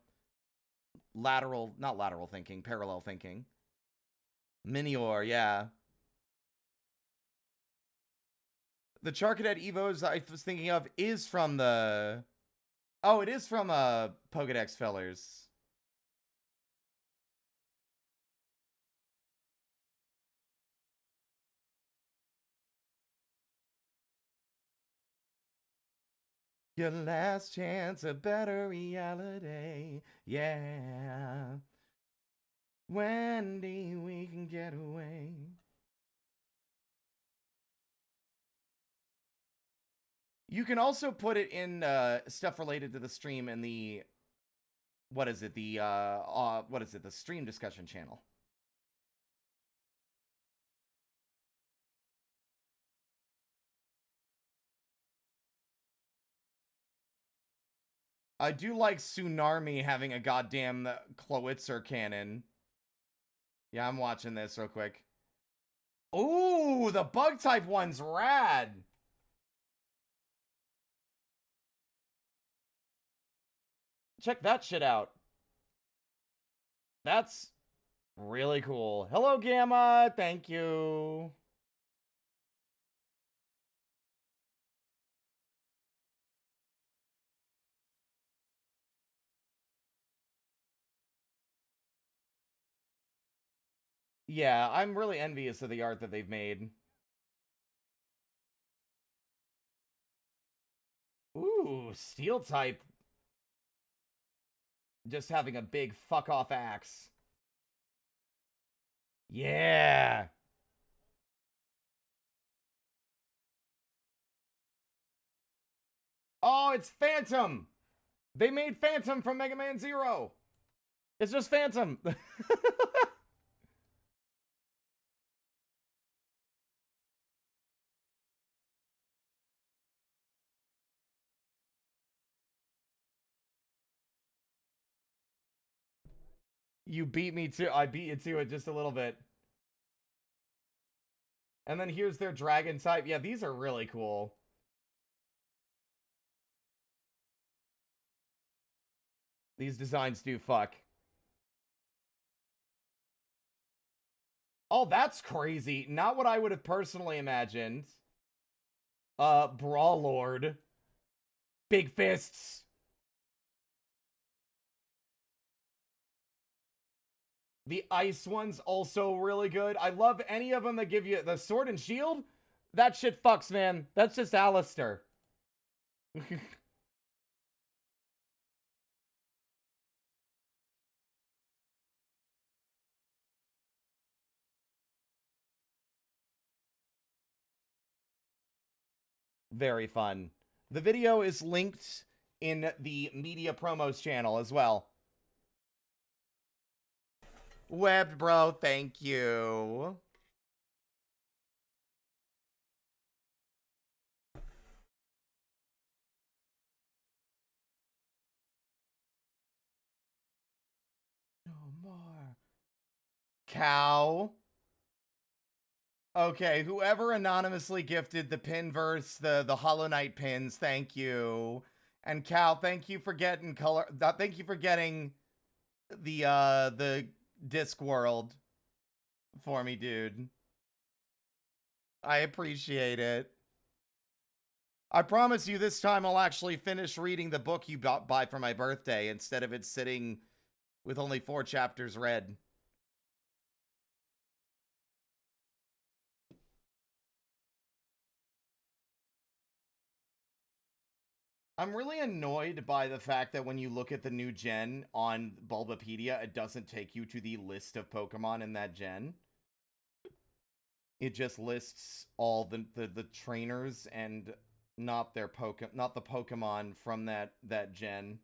Not lateral thinking, parallel thinking. Minior, yeah. The Charcadet Evos I was thinking of is from the... Oh, it is from Pokedex Fillers. Your last chance, a better reality. Yeah. Wendy, we can get away. You can also put it in stuff related to the stream in the... What is it? The the stream discussion channel. I do like Tsunami having a goddamn Clowitzer cannon. Yeah, I'm watching this real quick. Ooh, the bug type one's rad. Check that shit out. That's really cool. Hello, Gamma. Thank you. Yeah, I'm really envious of the art that they've made. Ooh, steel type. Just having a big fuck off axe. Yeah. Oh, it's Phantom. They made Phantom from Mega Man Zero. It's just Phantom. You beat me too. I beat you to it just a little bit. And then here's their dragon type. Yeah, these are really cool. These designs do fuck. Oh, that's crazy. Not what I would have personally imagined. Brawl Lord. Big fists. The ice one's also really good. I love any of them that give you the sword and shield. That shit fucks, man. That's just Alistair. Very fun. The video is linked in the media promos channel as well. Webbed, bro, thank you. No more. Cow. Okay, whoever anonymously gifted the Pinverse, the Hollow Knight pins, thank you. And Cal, thank you for getting color. Thank you for getting the Disc World for me, dude. I appreciate it. I promise you this time I'll actually finish reading the book you buy for my birthday instead of it sitting with only 4 chapters read. I'm really annoyed by the fact that when you look at the new gen on Bulbapedia, it doesn't take you to the list of Pokemon in that gen. It just lists all the trainers and not the Pokemon from that gen.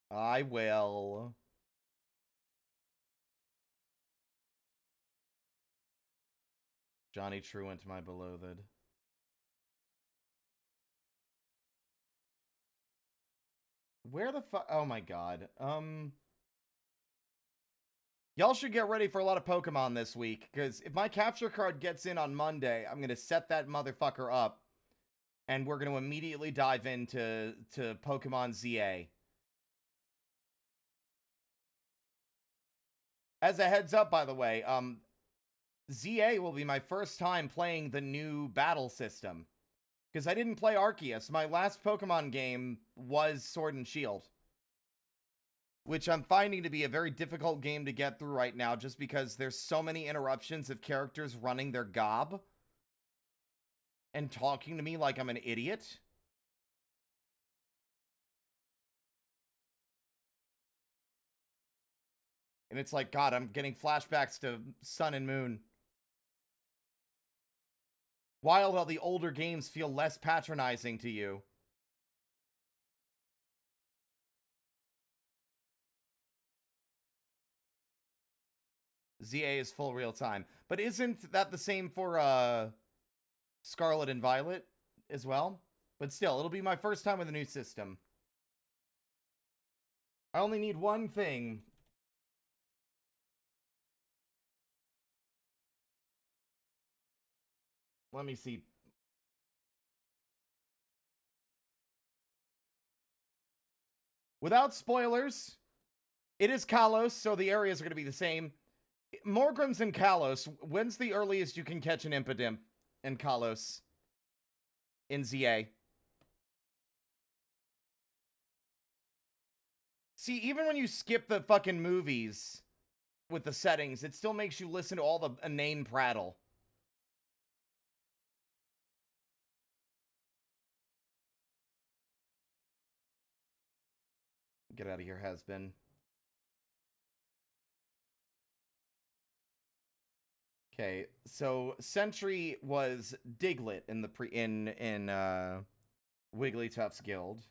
I will. Johnny Truant, my beloved. Where the fuck? Oh my god. Y'all should get ready for a lot of Pokemon this week, because if my capture card gets in on Monday, I'm going to set that motherfucker up, and we're going to immediately dive into Pokemon ZA. As a heads up, by the way, ZA will be my first time playing the new battle system, because I didn't play Arceus. My last Pokemon game was Sword and Shield, which I'm finding to be a very difficult game to get through right now just because there's so many interruptions of characters running their gob and talking to me like I'm an idiot. And it's like, God, I'm getting flashbacks to Sun and Moon. While the older games feel less patronizing to you. ZA is full real time. But isn't that the same for Scarlet and Violet as well? But still, it'll be my first time with a new system. I only need one thing. Let me see. Without spoilers, it is Kalos, so the areas are going to be the same. Morgrim's and Kalos. When's the earliest you can catch an Impidimp in Kalos? In ZA? See, even when you skip the fucking movies with the settings, it still makes you listen to all the inane prattle. Get out of here, has been. Okay, so Sentry was Diglett in the Wigglytuff's guild.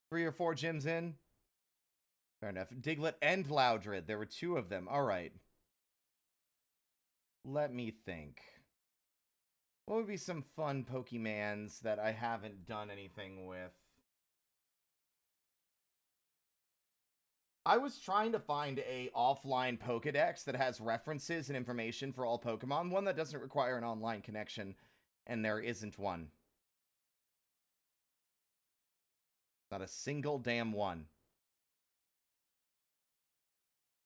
Three or four gyms in. Fair enough. Diglett and Loudred. There were two of them. All right. Let me think. What would be some fun Pokemans that I haven't done anything with? I was trying to find a offline Pokedex that has references and information for all Pokemon, one that doesn't require an online connection, and there isn't one. Not a single damn one.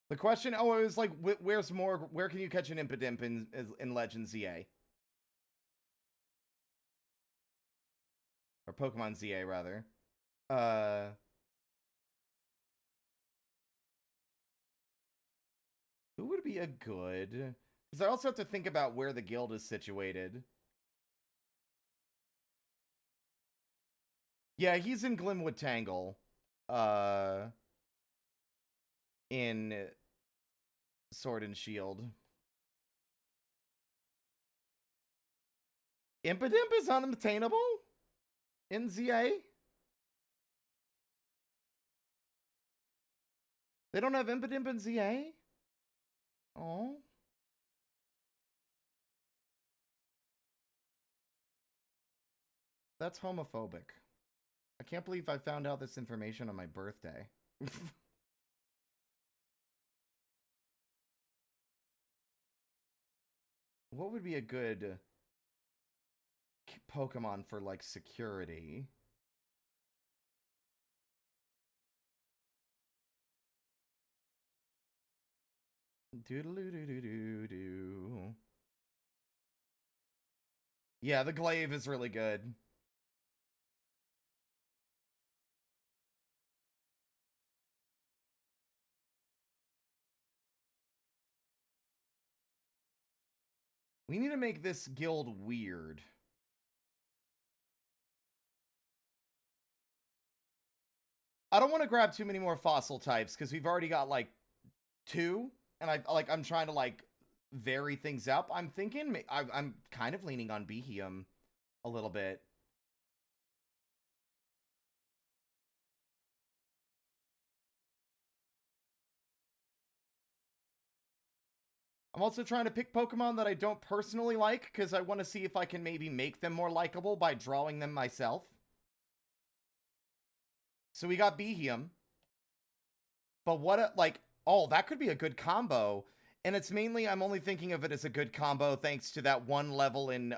The question, it was like, where can you catch an Impidimp in Legends ZA? Or Pokemon ZA, rather. Who would be a good... Because I also have to think about where the guild is situated. Yeah, he's in Glimwood Tangle. In Sword and Shield. Impidimp is unobtainable? In ZA? They don't have Impidimp in ZA? Oh. That's homophobic. I can't believe I found out this information on my birthday. What would be a good Pokemon for, like, security? Doodle-doo-doo-doo-doo. Yeah, the Glaive is really good. We need to make this guild weird. I don't want to grab too many more fossil types because we've already got like 2, and I'm trying to like vary things up. I'm thinking I'm kind of leaning on Beheum a little bit. I'm also trying to pick Pokemon that I don't personally like because I want to see if I can maybe make them more likable by drawing them myself. So we got Beheum. But what, oh, that could be a good combo. And it's mainly, I'm only thinking of it as a good combo thanks to that one level in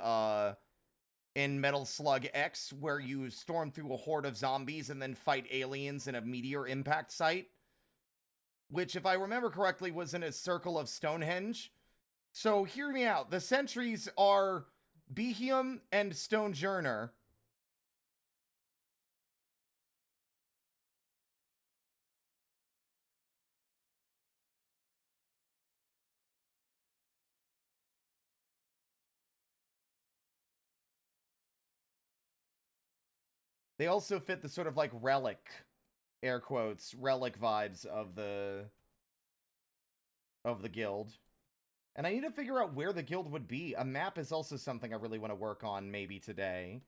Metal Slug X where you storm through a horde of zombies and then fight aliens in a meteor impact site. Which, if I remember correctly, was in a circle of Stonehenge. So, hear me out. The sentries are Beheum and Stonejourner. They also fit the sort of like relic, air quotes, relic vibes of the guild. And I need to figure out where the guild would be. A map is also something I really want to work on maybe today.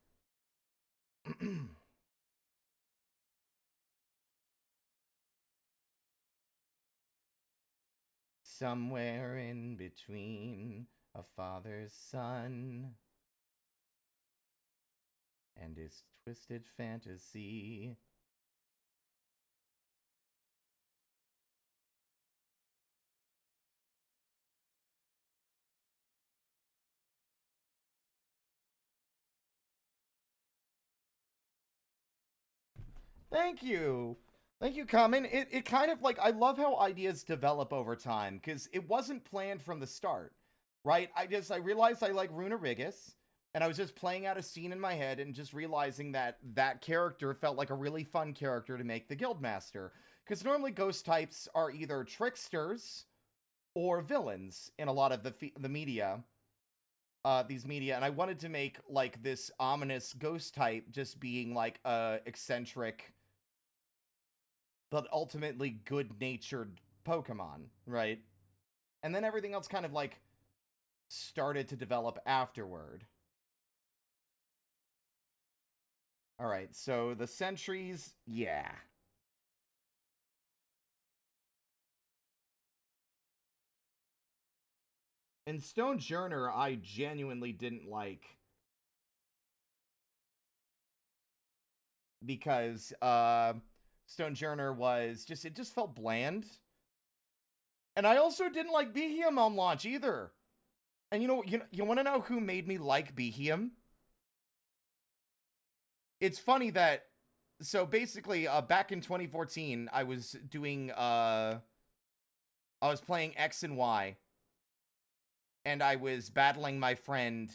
Somewhere in between a father's son and his twisted fantasy. Thank you. Thank you, Common. It kind of like, I love how ideas develop over time, because it wasn't planned from the start, right? I realized I like Runerigus, and I was just playing out a scene in my head and just realizing that that character felt like a really fun character to make the Guildmaster. Because normally ghost types are either tricksters or villains in a lot of the media. These media, and I wanted to make like this ominous ghost type just being like a eccentric but ultimately good-natured Pokemon, right? And then everything else kind of like started to develop afterward. All right, so the sentries, yeah. And Stonejourner, I genuinely didn't like because Stonejourner was just, it just felt bland. And I also didn't like Beheum on launch either. And you want to know who made me like Beheum? It's funny that, so basically, back in 2014, I was doing I was playing X and Y, and I was battling my friend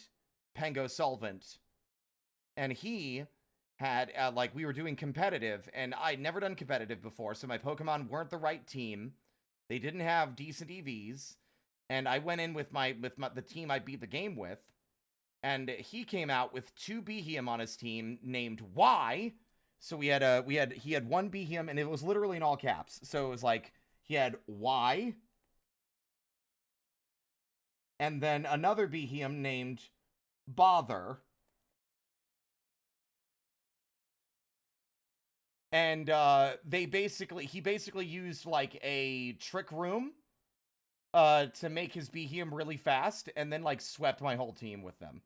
Pengo Solvent, and he had like, we were doing competitive, and I'd never done competitive before, so my Pokemon weren't the right team. They didn't have decent EVs, and I went in with the team I beat the game with, and he came out with 2 Beheum on his team named Y. So he had 1 Beheum, and it was literally in all caps. So it was like he had Y, and then another Beheum named Bother. And he basically used like a trick room to make his Beheum really fast, and then like swept my whole team with them.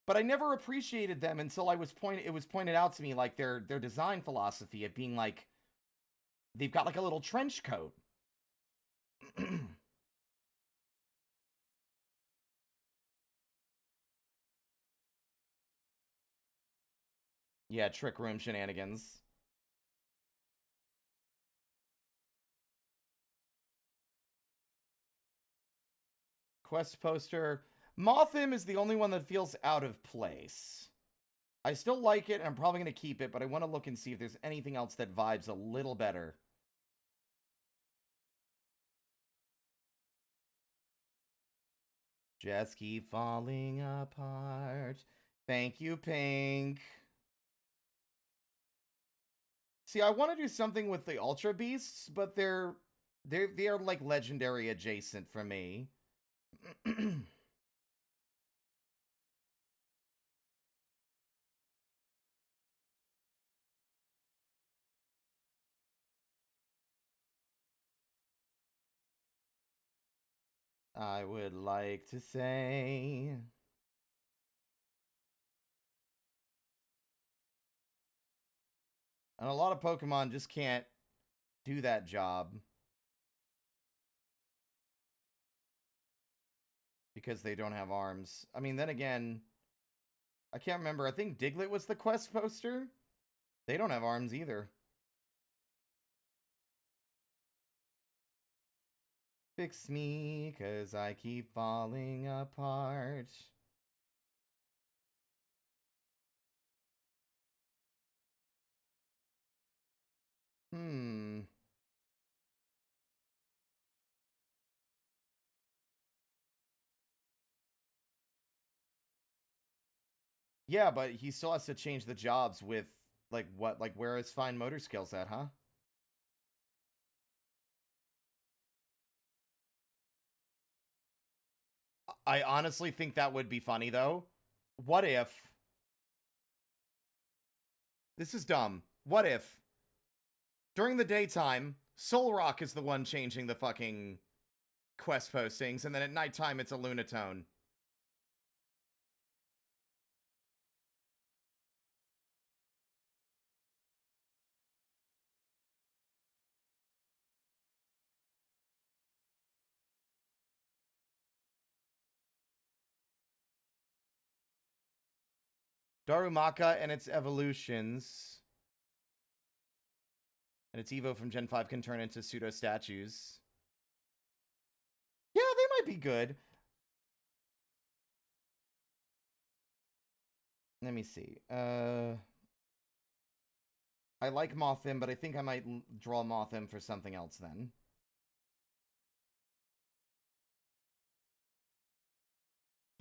But I never appreciated them until it was pointed out to me, like their design philosophy of being like, they've got like a little trench coat. Yeah, trick room shenanigans. Quest poster. Mothim is the only one that feels out of place. I still like it, and I'm probably going to keep it, but I want to look and see if there's anything else that vibes a little better. Just keep falling apart. Thank you, Pink. See, I want to do something with the Ultra Beasts, but they are like legendary adjacent for me. I would like to say, and a lot of Pokemon just can't do that job because they don't have arms. I mean, then again, I can't remember. I think Diglett was the quest poster. They don't have arms either. Fix me, 'cause I keep falling apart. Hmm. Yeah, but he still has to change the jobs with, like, what, like, where his fine motor skills at, huh? I honestly think that would be funny, though. What if... This is dumb. What if, during the daytime, Solrock is the one changing the fucking quest postings, and then at nighttime it's a Lunatone? Darumaka and its evolutions. And its Evo from Gen 5 can turn into pseudo-statues. Yeah, they might be good. Let me see. I like Mothim, but I think I might draw Mothim for something else then.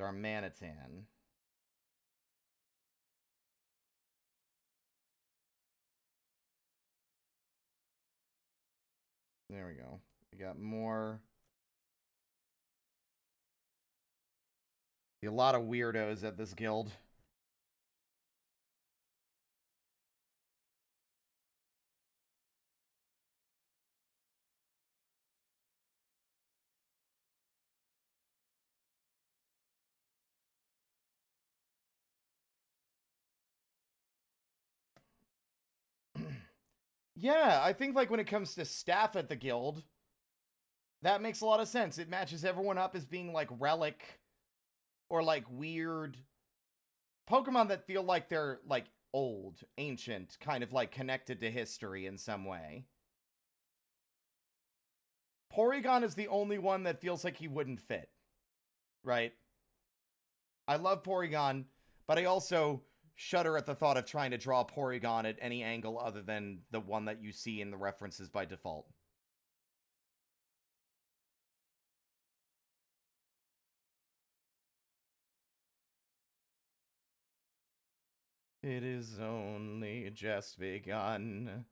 Darmanitan. There we go. We got more. A lot of weirdos at this guild. Yeah, I think like when it comes to staff at the guild, that makes a lot of sense. It matches everyone up as being like relic or like weird Pokemon that feel like they're like old, ancient, kind of like connected to history in some way. Porygon is the only one that feels like he wouldn't fit, right? I love Porygon, but I also shudder at the thought of trying to draw Porygon at any angle other than the one that you see in the references by default. It is only just begun.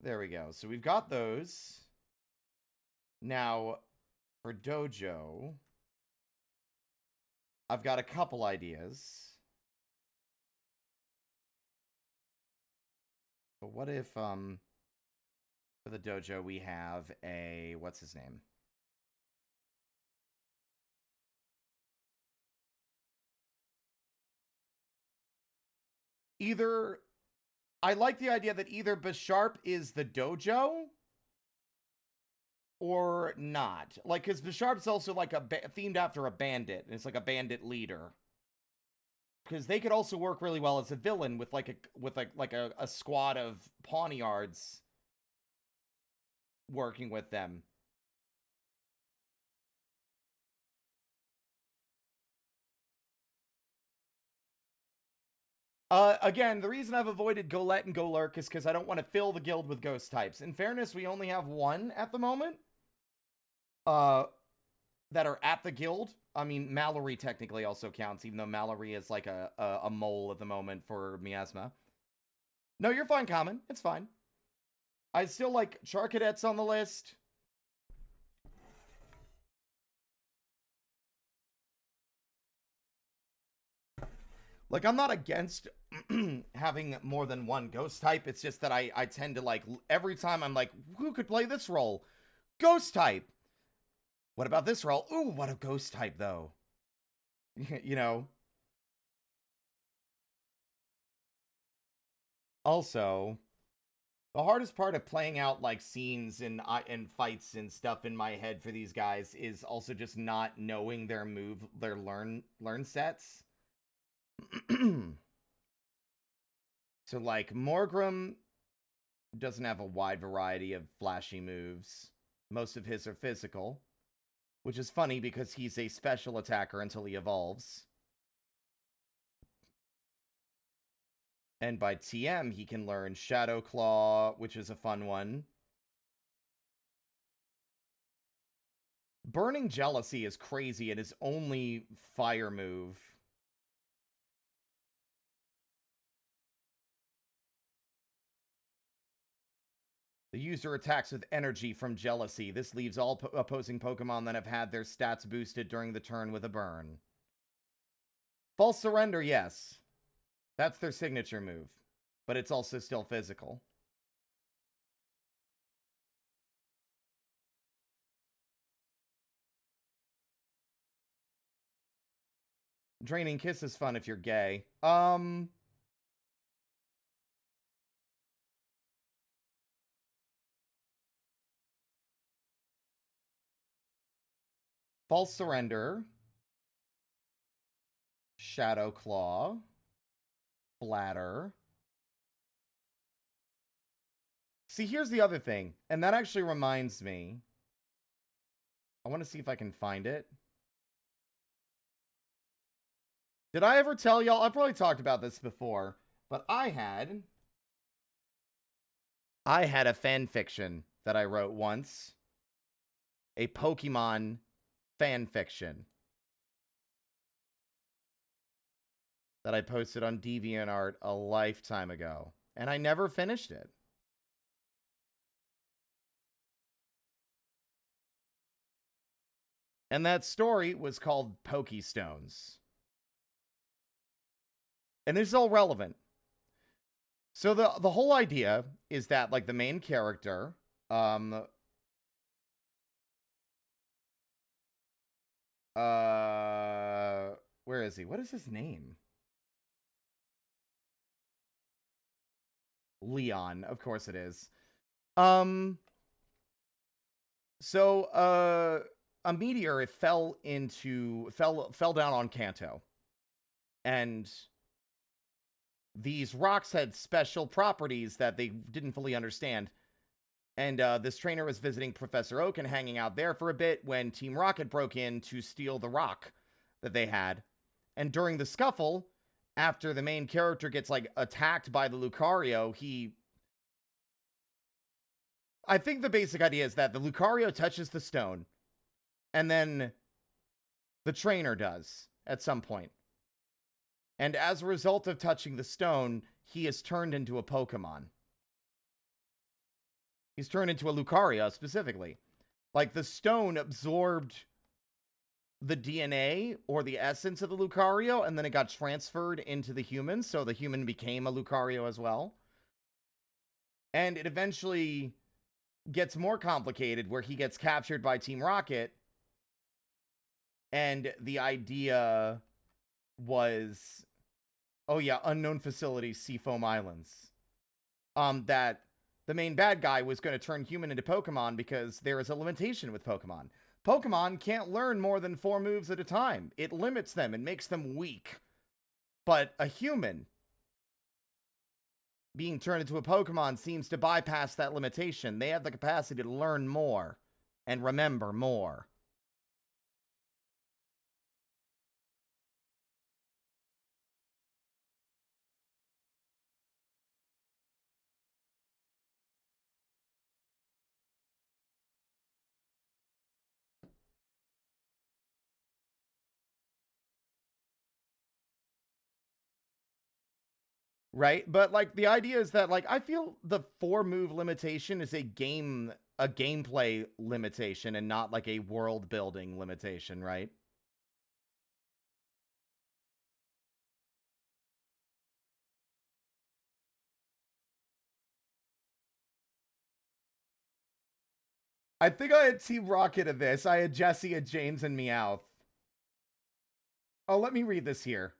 There we go. So we've got those. Now, for Dojo, I've got a couple ideas. But what if, for the Dojo, we have a, what's his name? Either, I like the idea that either Bisharp is the Dojo or not. Like, because Bisharp's also like themed after a bandit, and it's like a bandit leader. Because they could also work really well as a villain with like a squad of Pawniards working with them. Again, the reason I've avoided Golett and Golurk is because I don't want to fill the guild with ghost types. In fairness, we only have one at the moment. That are at the guild. I mean, Mallory technically also counts, even though Mallory is like a mole at the moment for Miasma. No, you're fine, Common. It's fine. I still like Charcadets on the list. Like, I'm not against having more than one ghost type. It's just that I tend to, like, every time I'm like, who could play this role? Ghost type. What about this role? Ooh, what a ghost type, though. You know? Also, the hardest part of playing out, like, scenes and fights and stuff in my head for these guys is also just not knowing their learn sets. So, like, Morgrem doesn't have a wide variety of flashy moves. Most of his are physical, which is funny because he's a special attacker until he evolves. And by TM, he can learn Shadow Claw, which is a fun one. Burning Jealousy is crazy and his only fire move. The user attacks with energy from jealousy. This leaves all opposing Pokemon that have had their stats boosted during the turn with a burn. False Surrender, yes. That's their signature move. But it's also still physical. Draining Kiss is fun if you're gay. False Surrender, Shadow Claw, Flatter. See, here's the other thing, and that actually reminds me. I want to see if I can find it. Did I ever tell y'all? I probably talked about this before, but I had a fan fiction that I wrote once. A Pokemon fan fiction that I posted on DeviantArt a lifetime ago, and I never finished it. And that story was called Pokestones. And this is all relevant. So the whole idea is that, like, the main character, where is he? What is his name? Leon, of course it is. So a meteor, it fell down on Kanto. And these rocks had special properties that they didn't fully understand. And this trainer was visiting Professor Oak and hanging out there for a bit when Team Rocket broke in to steal the rock that they had. And during the scuffle, after the main character gets, like, attacked by the Lucario, I think the basic idea is that the Lucario touches the stone, and then the trainer does at some point. And as a result of touching the stone, he is turned into a Pokemon. He's turned into a Lucario, specifically. Like, the stone absorbed the DNA or the essence of the Lucario, and then it got transferred into the human, so the human became a Lucario as well. And it eventually gets more complicated, where he gets captured by Team Rocket, and the idea was, oh yeah, unknown facilities, Seafoam Islands, that the main bad guy was going to turn human into Pokemon because there is a limitation with Pokemon. Pokemon can't learn more than 4 moves at a time. It limits them and makes them weak. But a human being turned into a Pokemon seems to bypass that limitation. They have the capacity to learn more and remember more. Right? But, like, the idea is that, like, I feel the 4-move limitation is a gameplay limitation and not, like, a world-building limitation, right? I think I had Team Rocket in this. I had Jesse and James and Meowth. Oh, let me read this here.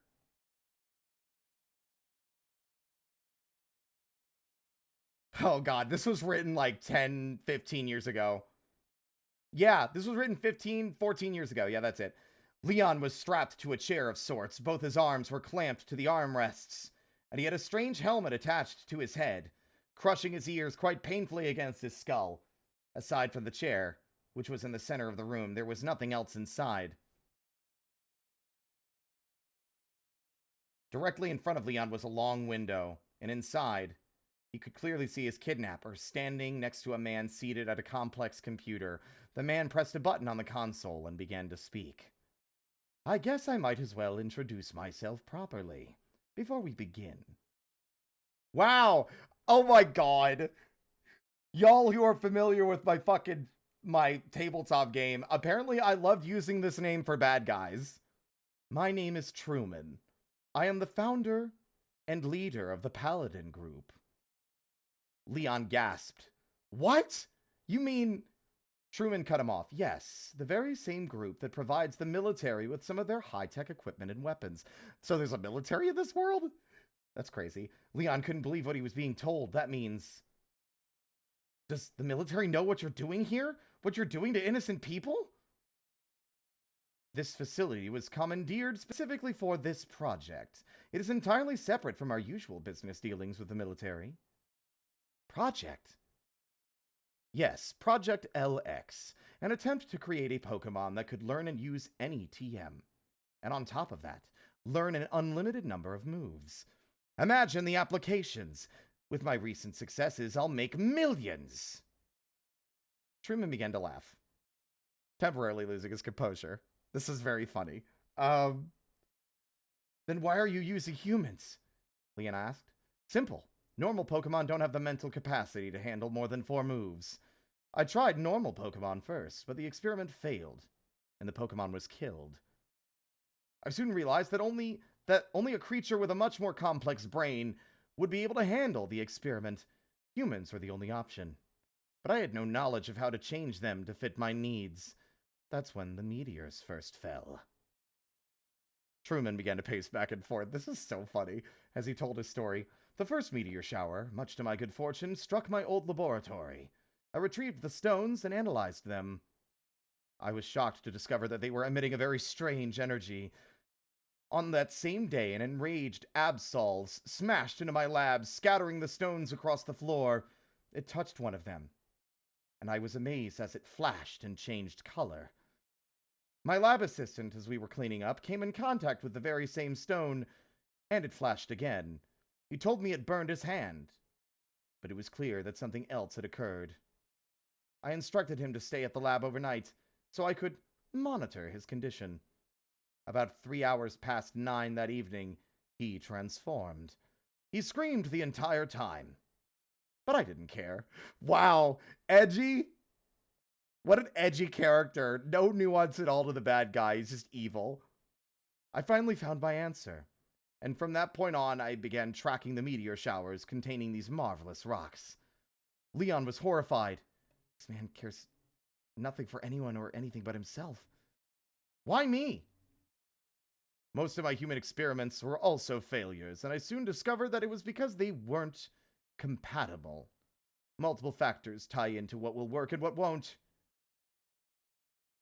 Oh god, this was written like 10, 15 years ago. Yeah, this was written 15, 14 years ago. Yeah, that's it. Leon was strapped to a chair of sorts. Both his arms were clamped to the armrests, and he had a strange helmet attached to his head, crushing his ears quite painfully against his skull. Aside from the chair, which was in the center of the room, there was nothing else inside. Directly in front of Leon was a long window, and inside, he could clearly see his kidnapper standing next to a man seated at a complex computer. The man pressed a button on the console and began to speak. I guess I might as well introduce myself properly before we begin. Wow! Oh my god! Y'all who are familiar with my tabletop game, apparently I loved using this name for bad guys. My name is Truman. I am the founder and leader of the Paladin Group. Leon gasped. What? You mean... Truman cut him off. Yes, the very same group that provides the military with some of their high-tech equipment and weapons. So there's a military in this world? That's crazy. Leon couldn't believe what he was being told. That means... Does the military know what you're doing here? What you're doing to innocent people? This facility was commandeered specifically for this project. It is entirely separate from our usual business dealings with the military. Project? Yes, Project LX, an attempt to create a Pokemon that could learn and use any TM. And on top of that, learn an unlimited number of moves. Imagine the applications. With my recent successes, I'll make millions. Truman began to laugh, temporarily losing his composure. This is very funny. Then why are you using humans? Leon asked. Simple. Normal Pokemon don't have the mental capacity to handle more than 4 moves. I tried normal Pokemon first, but the experiment failed, and the Pokemon was killed. I soon realized that only a creature with a much more complex brain would be able to handle the experiment. Humans were the only option. But I had no knowledge of how to change them to fit my needs. That's when the meteors first fell. Truman began to pace back and forth. This is so funny, as he told his story. The first meteor shower, much to my good fortune, struck my old laboratory. I retrieved the stones and analyzed them. I was shocked to discover that they were emitting a very strange energy. On that same day, an enraged Absols smashed into my lab, scattering the stones across the floor. It touched one of them, and I was amazed as it flashed and changed color. My lab assistant, as we were cleaning up, came in contact with the very same stone, and it flashed again. He told me it burned his hand, but it was clear that something else had occurred. I instructed him to stay at the lab overnight, so I could monitor his condition. About 3 hours past 9 that evening, he transformed. He screamed the entire time. But I didn't care. Wow, edgy? What an edgy character. No nuance at all to the bad guy. He's just evil. I finally found my answer. And from that point on, I began tracking the meteor showers containing these marvelous rocks. Leon was horrified. This man cares nothing for anyone or anything but himself. Why me? Most of my human experiments were also failures, and I soon discovered that it was because they weren't compatible. Multiple factors tie into what will work and what won't.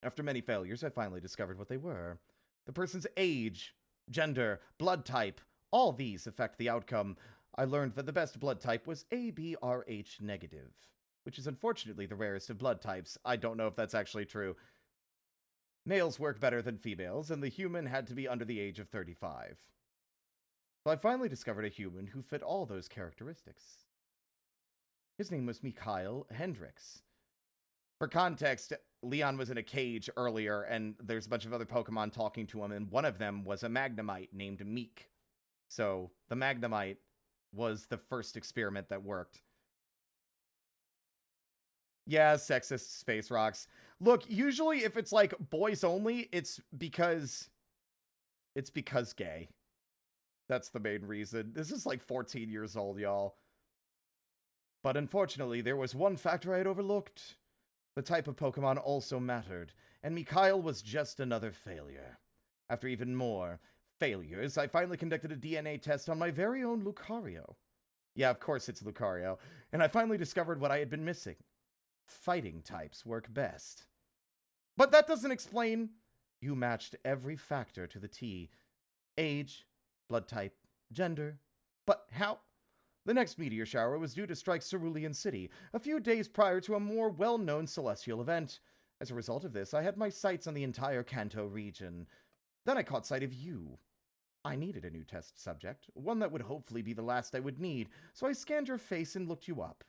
After many failures, I finally discovered what they were. The person's age, gender, blood type, all these affect the outcome. I learned that the best blood type was ABRH negative, which is unfortunately the rarest of blood types. I don't know if that's actually true. Males work better than females, and the human had to be under the age of 35. So I finally discovered a human who fit all those characteristics. His name was Mikhail Hendricks. For context, Leon was in a cage earlier, and there's a bunch of other Pokemon talking to him, and one of them was a Magnemite named Meek. So the Magnemite was the first experiment that worked. Yeah, sexist space rocks. Look, usually if it's like boys only, it's because gay. That's the main reason. This is like 14 years old, y'all. But unfortunately, there was one factor I had overlooked. The type of Pokemon also mattered, and Mikhail was just another failure. After even more failures, I finally conducted a DNA test on my very own Lucario. Yeah, of course it's Lucario. And I finally discovered what I had been missing. Fighting types work best. But that doesn't explain. You matched every factor to the T. Age, blood type, gender. But how? The next meteor shower was due to strike Cerulean City, a few days prior to a more well-known celestial event. As a result of this, I had my sights on the entire Kanto region. Then I caught sight of you. I needed a new test subject, one that would hopefully be the last I would need, so I scanned your face and looked you up.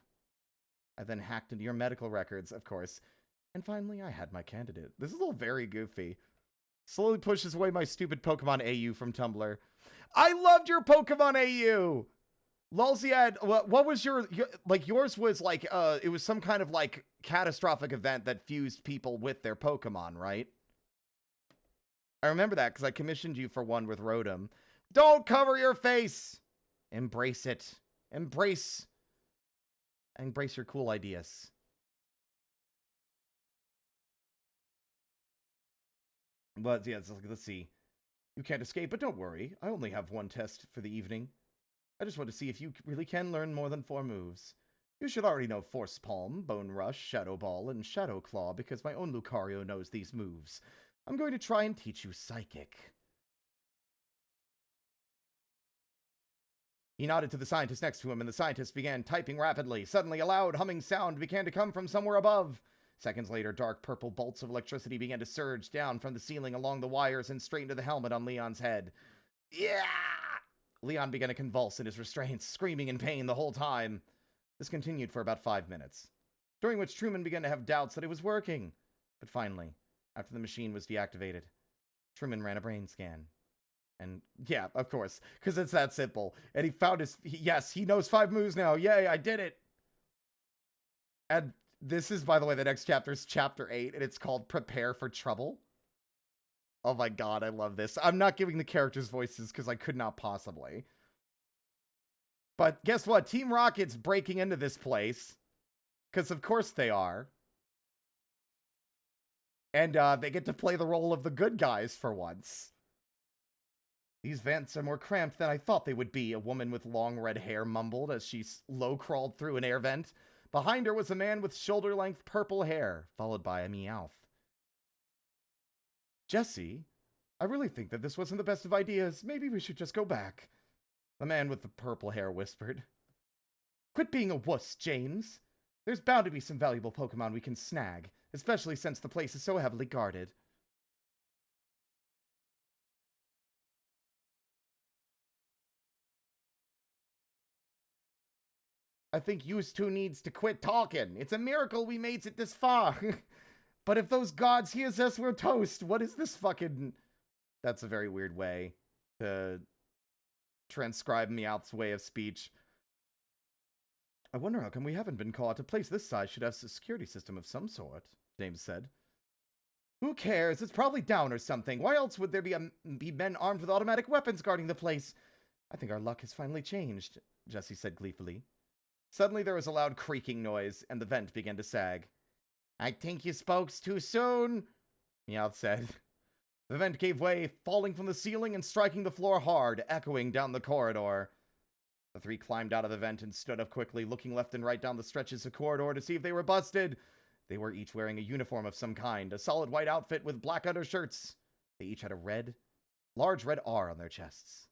I then hacked into your medical records, of course, and finally I had my candidate. This is all very goofy. Slowly pushes away my stupid Pokemon AU from Tumblr. I loved your Pokemon AU! Lulziad, what was your like, yours was like, it was some kind of like catastrophic event that fused people with their Pokemon, right? I remember that because I commissioned you for one with Rotom. Don't cover your face! Embrace it. Embrace your cool ideas. But yeah, let's see. You can't escape, but don't worry. I only have one test for the evening. I just want to see if you really can learn more than 4 moves. You should already know Force Palm, Bone Rush, Shadow Ball, and Shadow Claw because my own Lucario knows these moves. I'm going to try and teach you psychic. He nodded to the scientist next to him, and the scientist began typing rapidly. Suddenly, a loud humming sound began to come from somewhere above. Seconds later, dark purple bolts of electricity began to surge down from the ceiling along the wires and straight into the helmet on Leon's head. Yeah! Leon began to convulse in his restraints, screaming in pain the whole time. This continued for about 5 minutes, during which Truman began to have doubts that it was working. But finally, after the machine was deactivated, Truman ran a brain scan. And yeah, of course, because it's that simple. And he found yes, he knows 5 moves now. Yay, I did it. And this is, by the way, the next chapter is chapter 8, and it's called Prepare for Trouble. Oh my god, I love this. I'm not giving the characters voices because I could not possibly. But guess what? Team Rocket's breaking into this place. Because of course they are. And they get to play the role of the good guys for once. These vents are more cramped than I thought they would be, a woman with long red hair mumbled as she low-crawled through an air vent. Behind her was a man with shoulder-length purple hair, followed by a Meowth. Jesse, I really think that this wasn't the best of ideas. Maybe we should just go back. The man with the purple hair whispered. Quit being a wuss, James. There's bound to be some valuable Pokemon we can snag, especially since the place is so heavily guarded. I think yous two needs to quit talking. It's a miracle we made it this far. But if those gods hears us, we're toast. What is this fucking... That's a very weird way to transcribe Meowth's way of speech. I wonder how come we haven't been caught. A place this size should have a security system of some sort, James said. Who cares? It's probably down or something. Why else would there be men armed with automatic weapons guarding the place? I think our luck has finally changed, Jesse said gleefully. Suddenly there was a loud creaking noise, and the vent began to sag. I think you spoke too soon, Meowth said. The vent gave way, falling from the ceiling and striking the floor hard, echoing down the corridor. The three climbed out of the vent and stood up quickly, looking left and right down the stretches of corridor to see if they were busted. They were each wearing a uniform of some kind, a solid white outfit with black undershirts. They each had a large red R on their chests.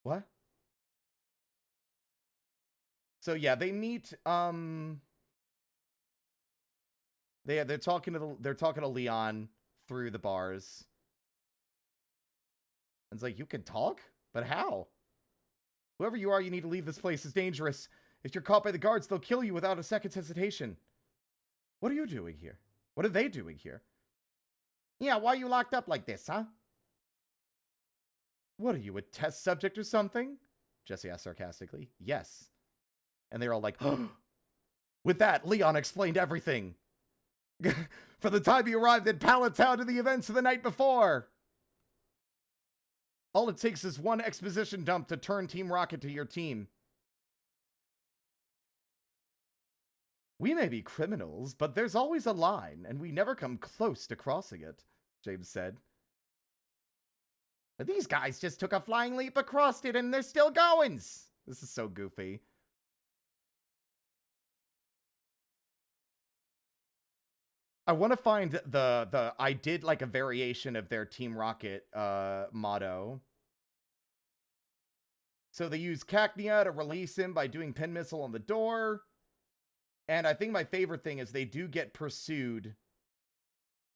What? So yeah, they meet, they're talking to Leon through the bars. And it's like, you can talk? But how? Whoever you are, you need to leave this place. It's dangerous. If you're caught by the guards, they'll kill you without a second's hesitation. What are you doing here? What are they doing here? Yeah, why are you locked up like this, huh? What are you, a test subject or something? Jesse asked sarcastically. Yes. And they're all like, oh. With that, Leon explained everything. For the time he arrived in Pallet Town to the events of the night before. All it takes is one exposition dump to turn Team Rocket to your team. We may be criminals, but there's always a line, and we never come close to crossing it, James said. But these guys just took a flying leap across it, and they're still going. This is so goofy. I want to find I did like a variation of their Team Rocket motto. So they use Cacnea to release him by doing Pin Missile on the door. And I think my favorite thing is they do get pursued.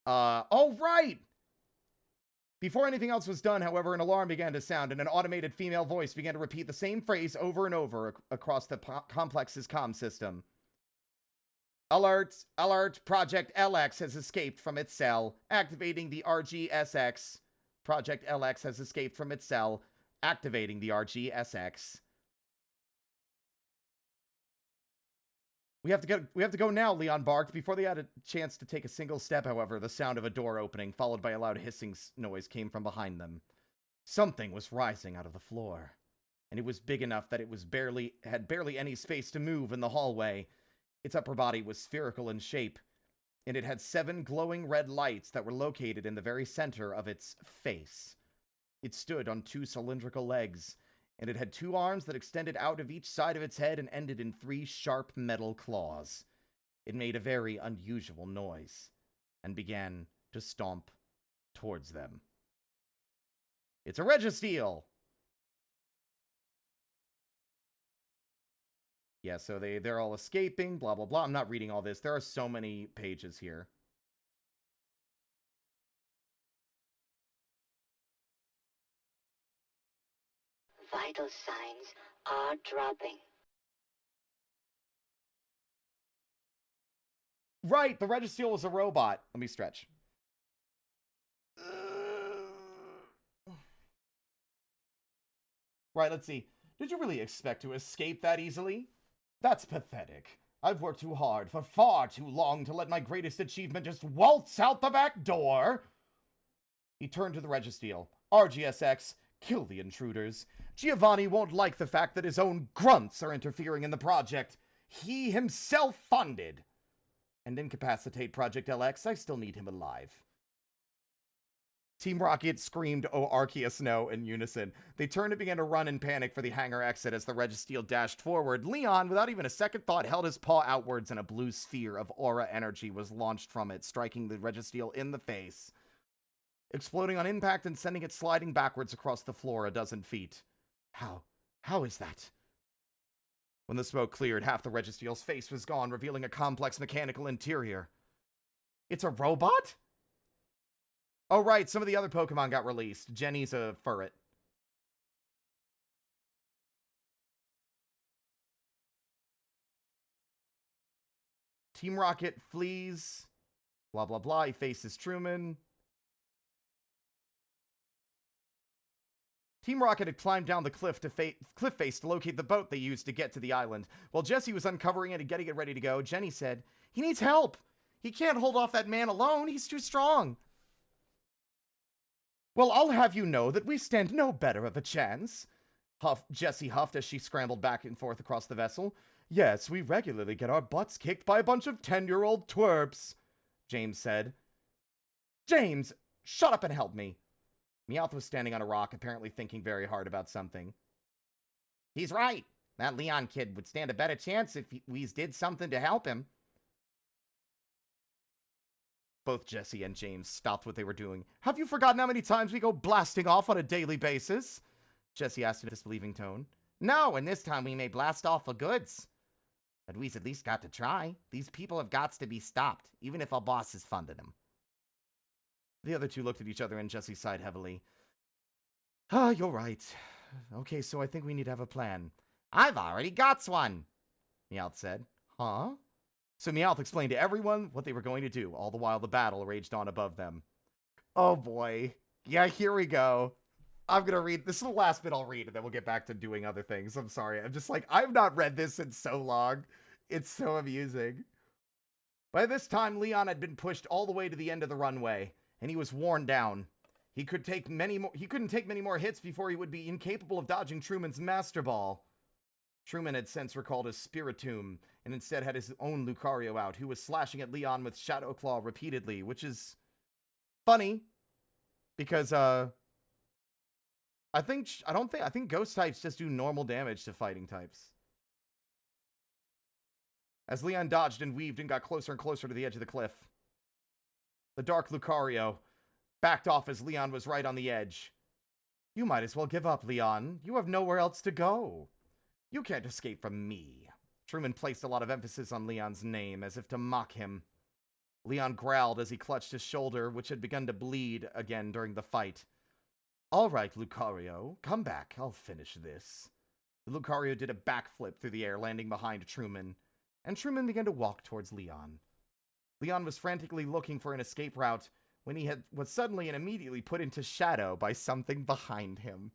Oh, right! Before anything else was done, however, an alarm began to sound, and an automated female voice began to repeat the same phrase over and over across the complex's comm system. Alert! Alert! Project LX has escaped from its cell, activating the RGSX. Project LX has escaped from its cell, activating the RGSX. We have to go now, Leon barked. Before they had a chance to take a single step, however, the sound of a door opening, followed by a loud hissing noise, came from behind them. Something was rising out of the floor, and it was big enough that it had barely any space to move in the hallway. Its upper body was spherical in shape, and it had 7 glowing red lights that were located in the very center of its face. It stood on 2 cylindrical legs, and it had 2 arms that extended out of each side of its head and ended in 3 sharp metal claws. It made a very unusual noise and began to stomp towards them. It's a Registeel! Yeah, so they're all escaping, blah, blah, blah. I'm not reading all this. There are so many pages here. Vital signs are dropping. Right, the Registeel was a robot. Let me stretch. Right, let's see. Did you really expect to escape that easily? That's pathetic. I've worked too hard for far too long to let my greatest achievement just waltz out the back door. He turned to the Registeel. RGSX, kill the intruders. Giovanni won't like the fact that his own grunts are interfering in the project he himself funded. And incapacitate Project LX, I still need him alive. Team Rocket screamed, "Oh, Arceus, no," in unison. They turned and began to run in panic for the hangar exit as the Registeel dashed forward. Leon, without even a second thought, held his paw outwards and a blue sphere of aura energy was launched from it, striking the Registeel in the face, exploding on impact and sending it sliding backwards across the floor a dozen feet. How is that? When the smoke cleared, half the Registeel's face was gone, revealing a complex mechanical interior. It's a robot? Oh, right, some of the other Pokemon got released. Jenny's a furret. Team Rocket flees. Blah, blah, blah. He faces Truman. Team Rocket had climbed down the cliff face to locate the boat they used to get to the island. While Jesse was uncovering it and getting it ready to go, Jenny said, "He needs help. He can't hold off that man alone. He's too strong." "Well, I'll have you know that we stand no better of a chance," Jessie huffed as she scrambled back and forth across the vessel. "Yes, we regularly get our butts kicked by a bunch of 10-year-old twerps," James said. "James, shut up and help me." Meowth was standing on a rock, apparently thinking very hard about something. "He's right. That Leon kid would stand a better chance if we did something to help him." Both Jesse and James stopped what they were doing. "Have you forgotten how many times we go blasting off on a daily basis?" Jesse asked in a disbelieving tone. "No, and this time we may blast off for goods. But we've at least got to try. These people have got to be stopped, even if our boss is funding them." The other two looked at each other and Jesse sighed heavily. "Ah, you're right. Okay, so I think we need to have a plan." "I've already got one," Meowth said. "Huh?" So Meowth explained to everyone what they were going to do, all the while the battle raged on above them. Oh boy. Yeah, here we go. I'm gonna read, this is the last bit I'll read, and then we'll get back to doing other things. I'm sorry, I'm just like, I've not read this in so long. It's so amusing. By this time, Leon had been pushed all the way to the end of the runway, and he was worn down. He couldn't take many more hits before he would be incapable of dodging Truman's Master Ball. Truman had since recalled his Spiritomb, and instead had his own Lucario out, who was slashing at Leon with Shadow Claw repeatedly, which is funny, because, I think ghost types just do normal damage to fighting types. As Leon dodged and weaved and got closer and closer to the edge of the cliff, the Dark Lucario backed off as Leon was right on the edge. "You might as well give up, Leon. You have nowhere else to go. You can't escape from me." Truman placed a lot of emphasis on Leon's name, as if to mock him. Leon growled as he clutched his shoulder, which had begun to bleed again during the fight. "All right, Lucario, come back. I'll finish this." The Lucario did a backflip through the air, landing behind Truman, and Truman began to walk towards Leon. Leon was frantically looking for an escape route when he was suddenly and immediately put into shadow by something behind him.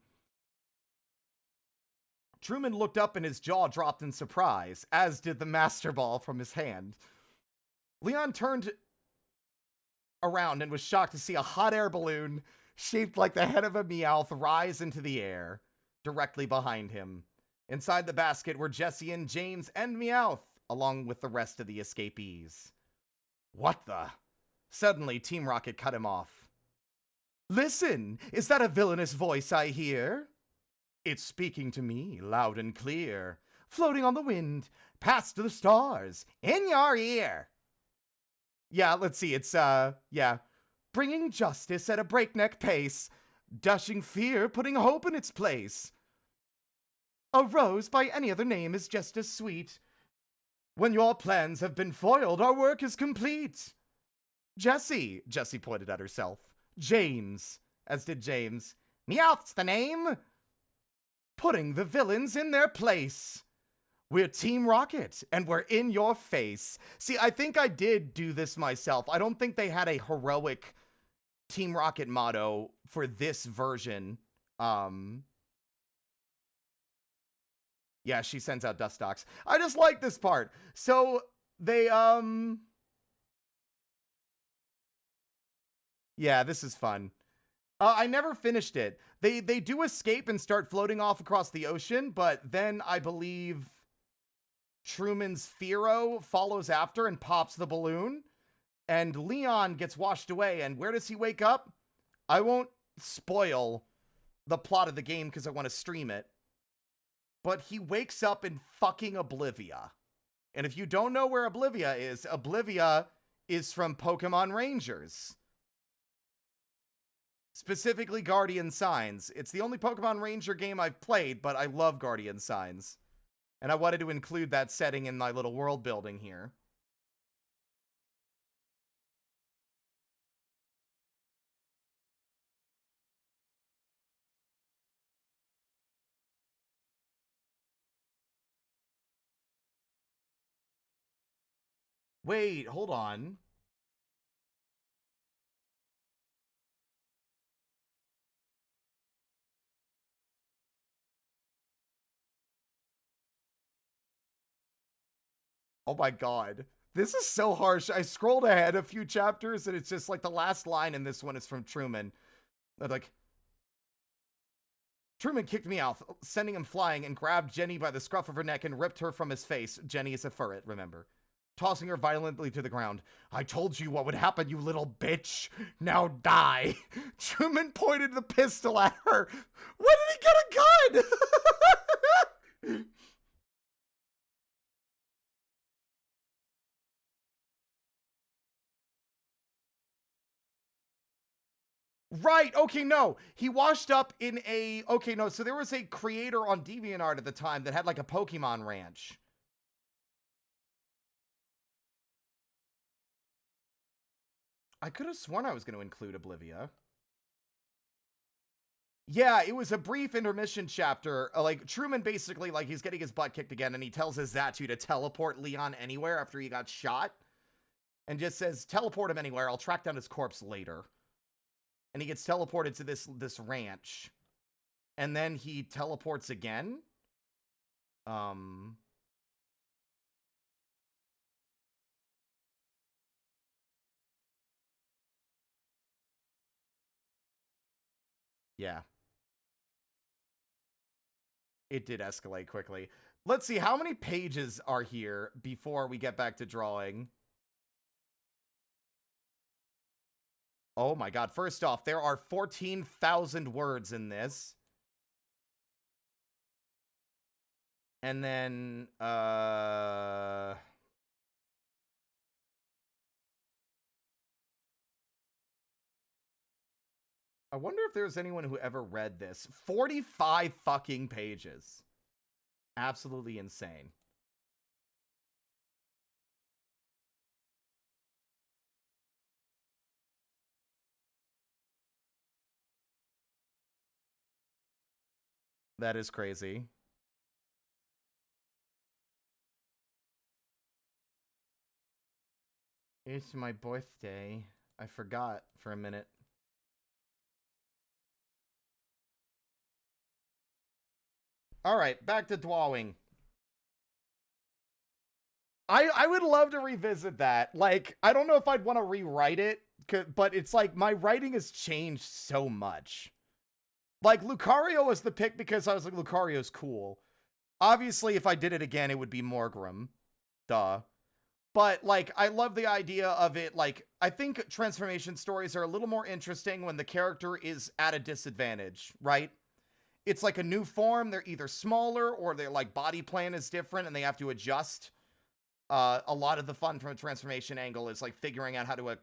Truman looked up and his jaw dropped in surprise, as did the Master Ball from his hand. Leon turned around and was shocked to see a hot air balloon shaped like the head of a Meowth rise into the air, directly behind him. Inside the basket were Jesse and James and Meowth, along with the rest of the escapees. "What the?" Suddenly, Team Rocket cut him off. "Listen, is that a villainous voice I hear?" "It's speaking to me, loud and clear. floating on the wind, past the stars, in your ear. Yeah, let's see, it's, bringing justice at a breakneck pace, dashing fear, putting hope in its place. A rose by any other name is just as sweet. When your plans have been foiled, our work is complete. Jessie pointed at herself. James, as did James. Meowth's the name. Putting the villains in their place. We're Team Rocket, and we're in your face. See, I think I did do this myself. I don't think they had a heroic Team Rocket motto for this version. Yeah, she sends out dust docs. I just like this part. So, they, yeah, this is fun. I never finished it. They do escape and start floating off across the ocean, but then I believe Truman's Firo follows after and pops the balloon, and Leon gets washed away, and where does he wake up? I won't spoil the plot of the game because I want to stream it, but he wakes up in fucking Oblivia. And if you don't know where Oblivia is from Pokemon Rangers. Specifically Guardian Signs. It's the only Pokemon Ranger game I've played, but I love Guardian Signs. And I wanted to include that setting in my little world building here. Wait, hold on. Oh my god. This is so harsh. I scrolled ahead a few chapters and it's just like the last line in this one is from Truman. They're like, Truman kicked me out, sending him flying, and grabbed Jenny by the scruff of her neck and ripped her from his face. Jenny is a furret, remember. Tossing her violently to the ground. I told you what would happen, you little bitch. Now die. Truman pointed the pistol at her. When did he get a gun? Right, okay, no. He washed up in a... Okay, no, so there was a creator on DeviantArt at the time that had like a Pokemon ranch. I could have sworn I was going to include Oblivia. Yeah, it was a brief intermission chapter. Like, Truman basically, like, he's getting his butt kicked again, and he tells his Zatu to teleport Leon anywhere after he got shot. And just says, teleport him anywhere, I'll track down his corpse later. And he gets teleported to this ranch. And then he teleports again. Yeah. It did escalate quickly. Let's see, how many pages are here before we get back to drawing? Oh my god, first off, there are 14,000 words in this. And then, I wonder if there's anyone who ever read this. 45 fucking pages. Absolutely insane. That is crazy. It's my birthday. I forgot for a minute. Alright, back to drawing. I would love to revisit that. Like, I don't know if I'd want to rewrite it, but it's like, my writing has changed so much. Like, Lucario was the pick because I was like, Lucario's cool. Obviously, if I did it again, it would be Morgrim. Duh. But, like, I love the idea of it. Like, I think transformation stories are a little more interesting when the character is at a disadvantage, right? it's like a new form. They're either smaller or their like body plan is different and they have to adjust. A lot of the fun from a transformation angle is like figuring out how to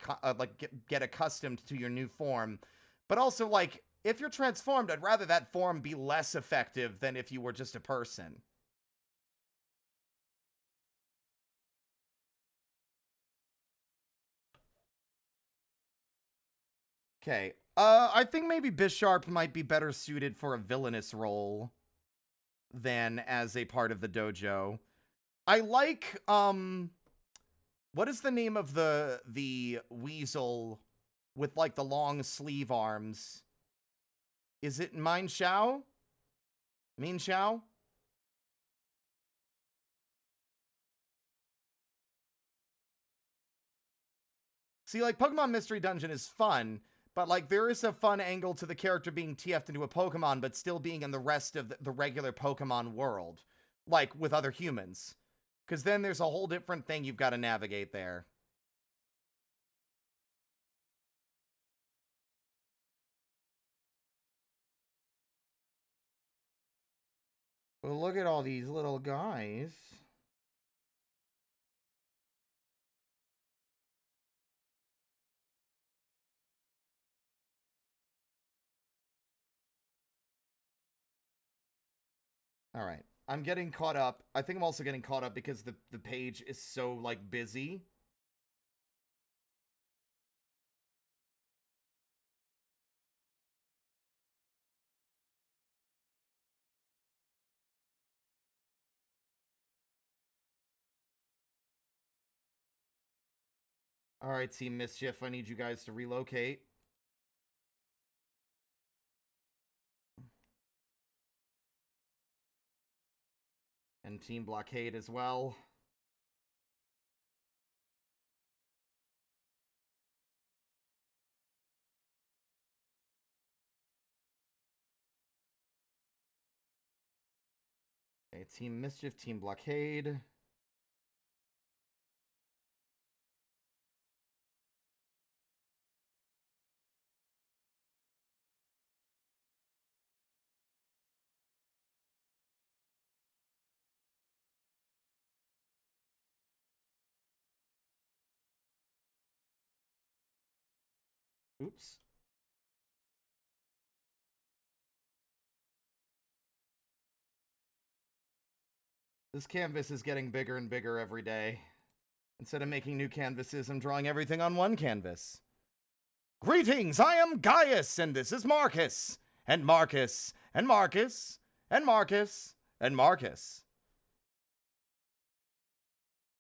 get accustomed to your new form. But also, like, if you're transformed, I'd rather that form be less effective than if you were just a person. Okay. I think maybe Bisharp might be better suited for a villainous role than as a part of the dojo. I like, what is the name of the weasel with, like, the long sleeve arms? Is it Min Xiao? Min Xiao? See, like, Pokemon Mystery Dungeon is fun, but, like, there is a fun angle to the character being TF'd into a Pokemon, but still being in the rest of the regular Pokemon world. Like, with other humans. Because then there's a whole different thing you've got to navigate there. Well, look at all these little guys. All right. I'm getting caught up. I think I'm also getting caught up because the page is so, like, busy. All right, Team Mischief, I need you guys to relocate. And Team Blockade as well. Okay, Team Mischief, Team Blockade. Oops. This canvas is getting bigger and bigger every day. Instead of making new canvases, I'm drawing everything on one canvas. Greetings, I am Gaius, and this is Marcus. And Marcus, and Marcus, and Marcus, and Marcus.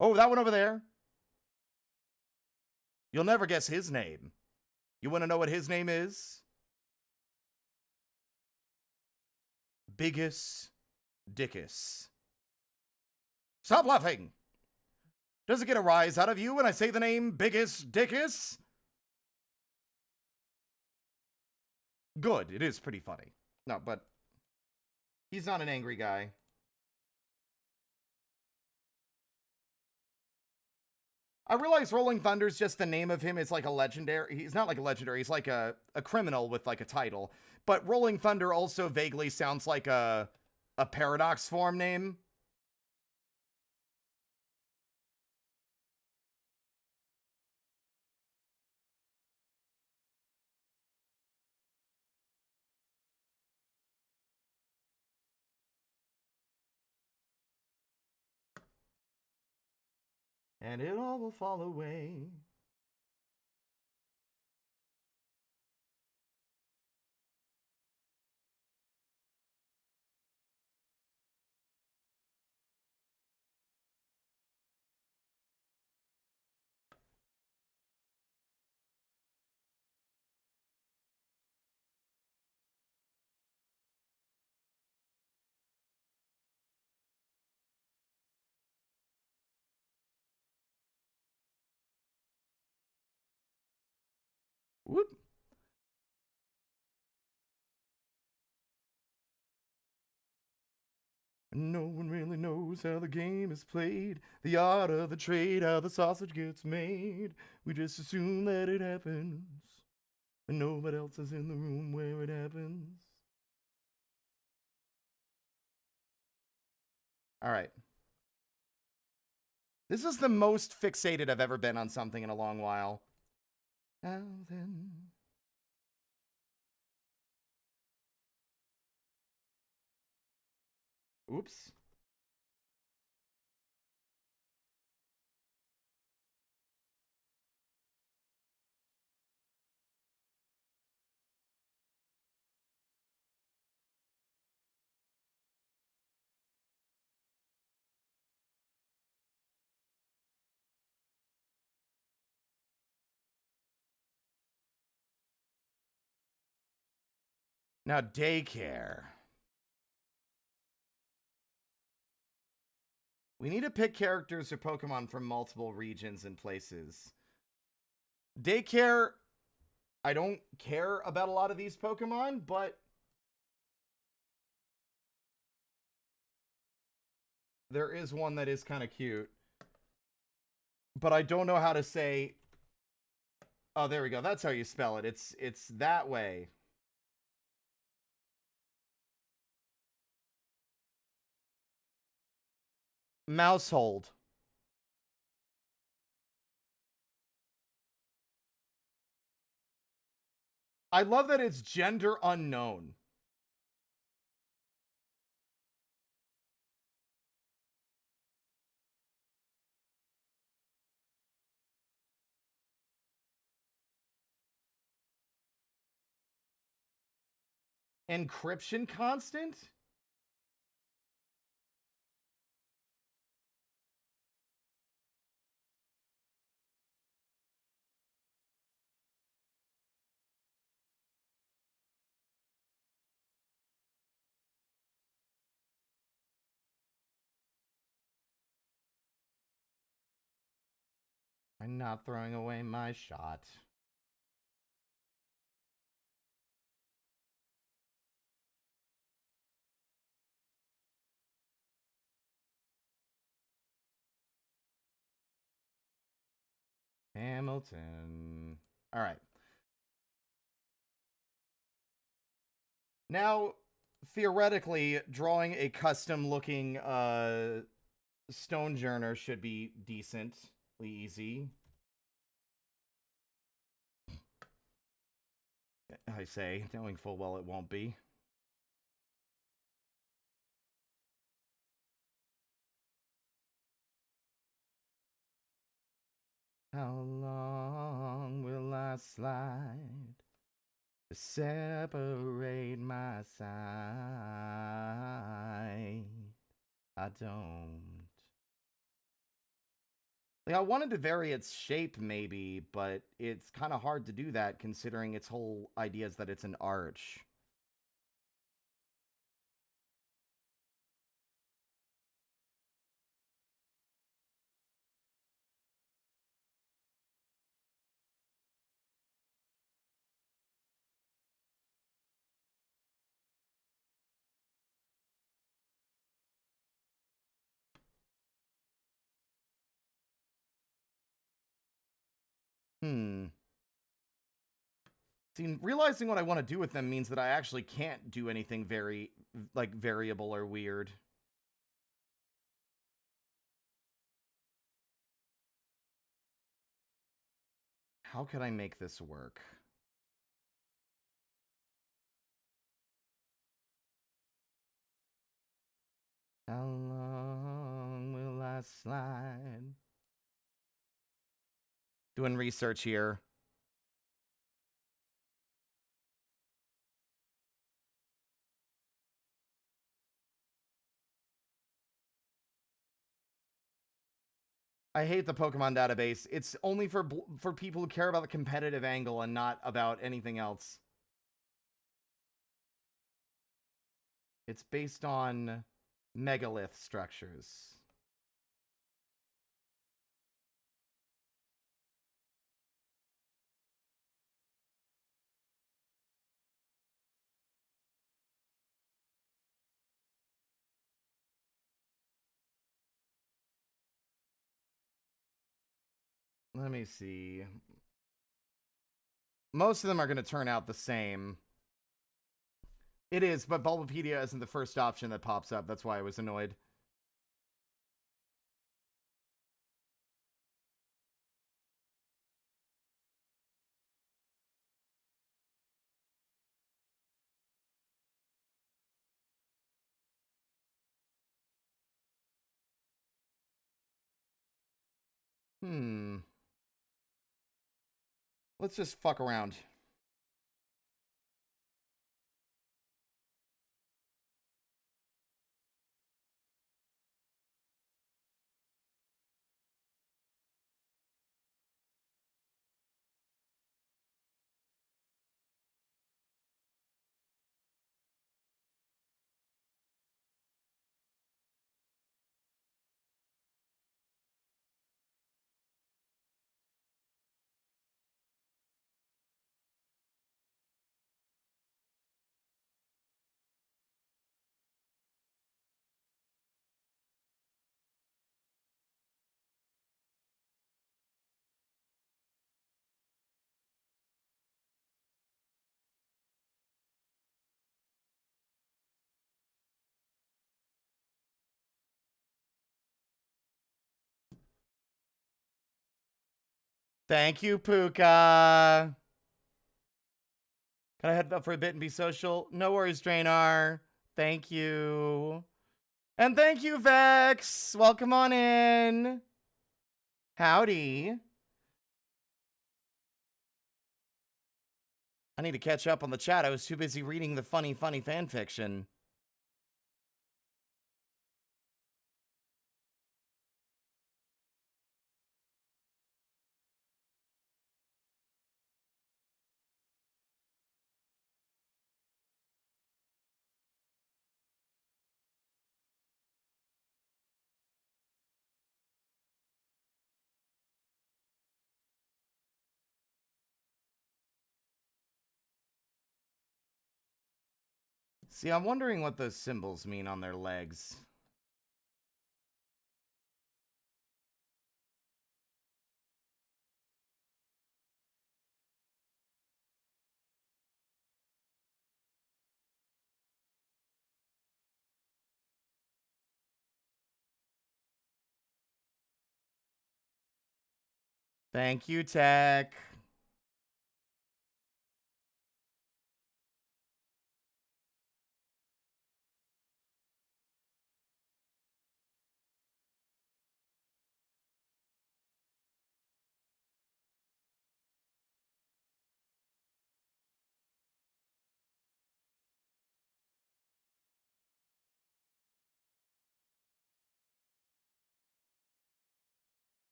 Oh, that one over there. You'll never guess his name. You want to know what his name is? Biggus Dickus. Stop laughing! Does it get a rise out of you when I say the name Biggus Dickus? Good, it is pretty funny. No, but he's not an angry guy. I realize Rolling Thunder's just the name of him. It's like a legendary. He's not like a legendary. He's like a criminal with like a title. But Rolling Thunder also vaguely sounds like a Paradox form name. And it all will fall away. Whoop. No one really knows how the game is played, the art of the trade, how the sausage gets made. We just assume that it happens, and nobody else is in the room where it happens. All right. This is the most fixated I've ever been on something in a long while. Now then. Oops. Now, daycare. We need to pick characters or Pokemon from multiple regions and places. Daycare, I don't care about a lot of these Pokemon, but there is one that is kind of cute. But I don't know how to say... Oh, there we go. That's how you spell it. It's that way. Mousehold. I love that it's gender unknown. Encryption constant? I'm not throwing away my shot. Hamilton. All right. Now, theoretically, drawing a custom-looking Stonejourner should be decently easy. I say, knowing full well it won't be. How long will I slide to separate my side? I don't. Like, I wanted to vary its shape, maybe, but it's kind of hard to do that, considering its whole idea is that it's an arch. See, realizing what I want to do with them means that I actually can't do anything very, like, variable or weird. How could I make this work? How long will I slide? Doing research here. I hate the Pokemon database. It's only for people who care about the competitive angle and not about anything else. It's based on megalith structures. Let me see. Most of them are going to turn out the same. It is, but Bulbapedia isn't the first option that pops up. That's why I was annoyed. Let's just fuck around. Thank you, Puka. Can I head up for a bit and be social? No worries, Drainar. Thank you. And thank you, Vex. Welcome on in. Howdy. I need to catch up on the chat. I was too busy reading the funny fan fiction. See, I'm wondering what those symbols mean on their legs. Thank you, Tech.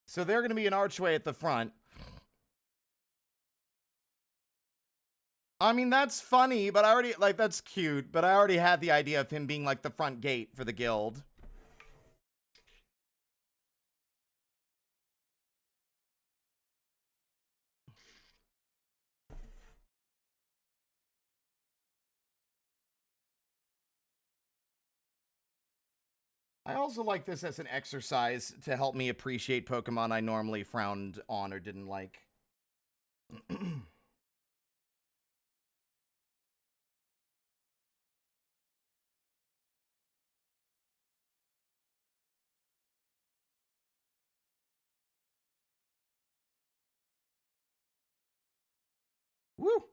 So they're going to be an archway at the front. I mean, that's funny, but I already, like, that's cute, but I already had the idea of him being, like, the front gate for the guild. I also like this as an exercise to help me appreciate Pokemon I normally frowned on or didn't like. Woo!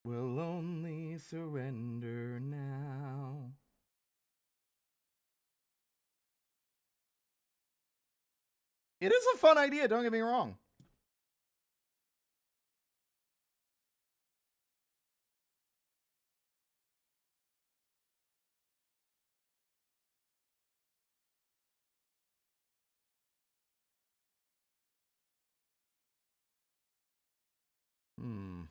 Will only surrender now. It is a fun idea, don't get me wrong. Hmm.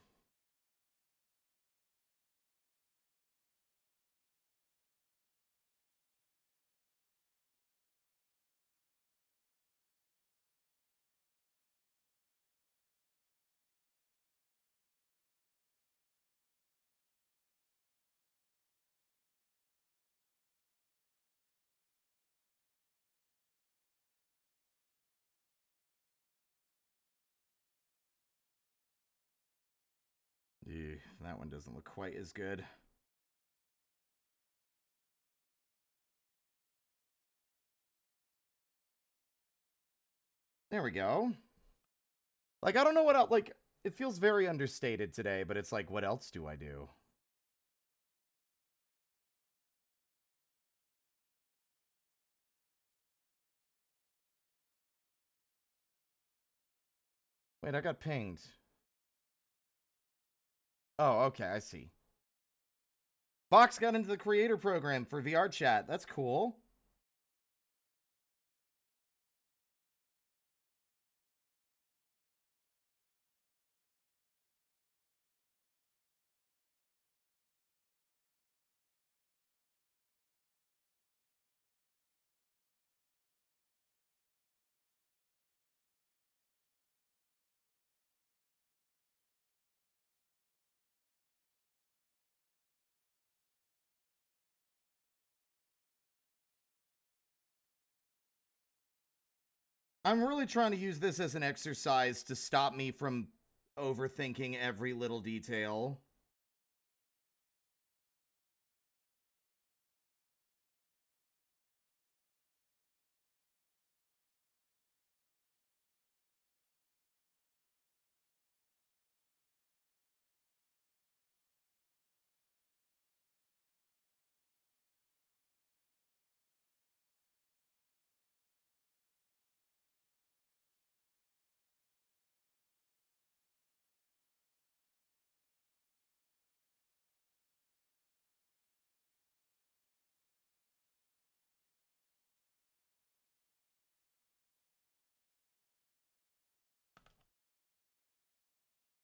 that one doesn't look quite as good. There we go. Like, I don't know what else, like, it feels very understated today, but it's like, what else do I do? Wait, I got pinged. Oh, okay, I see. Fox got into the creator program for VR chat. That's cool. I'm really trying to use this as an exercise to stop me from overthinking every little detail.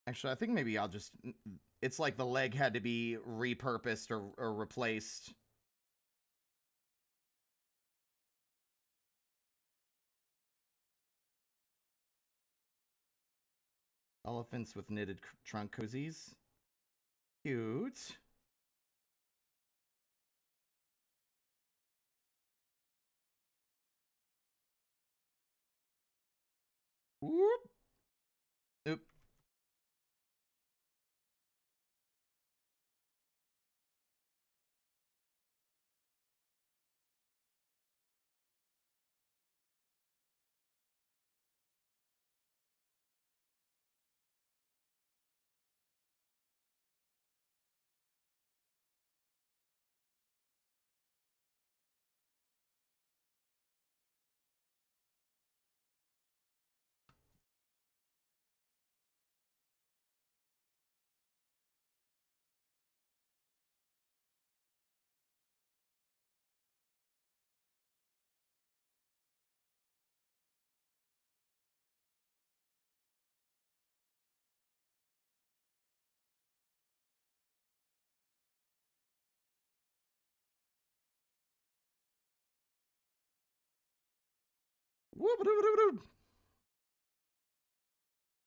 Actually, I think maybe I'll just... It's like the leg had to be repurposed or replaced. Elephants with knitted trunk cozies. Cute. Whoop. Oop. Whoop.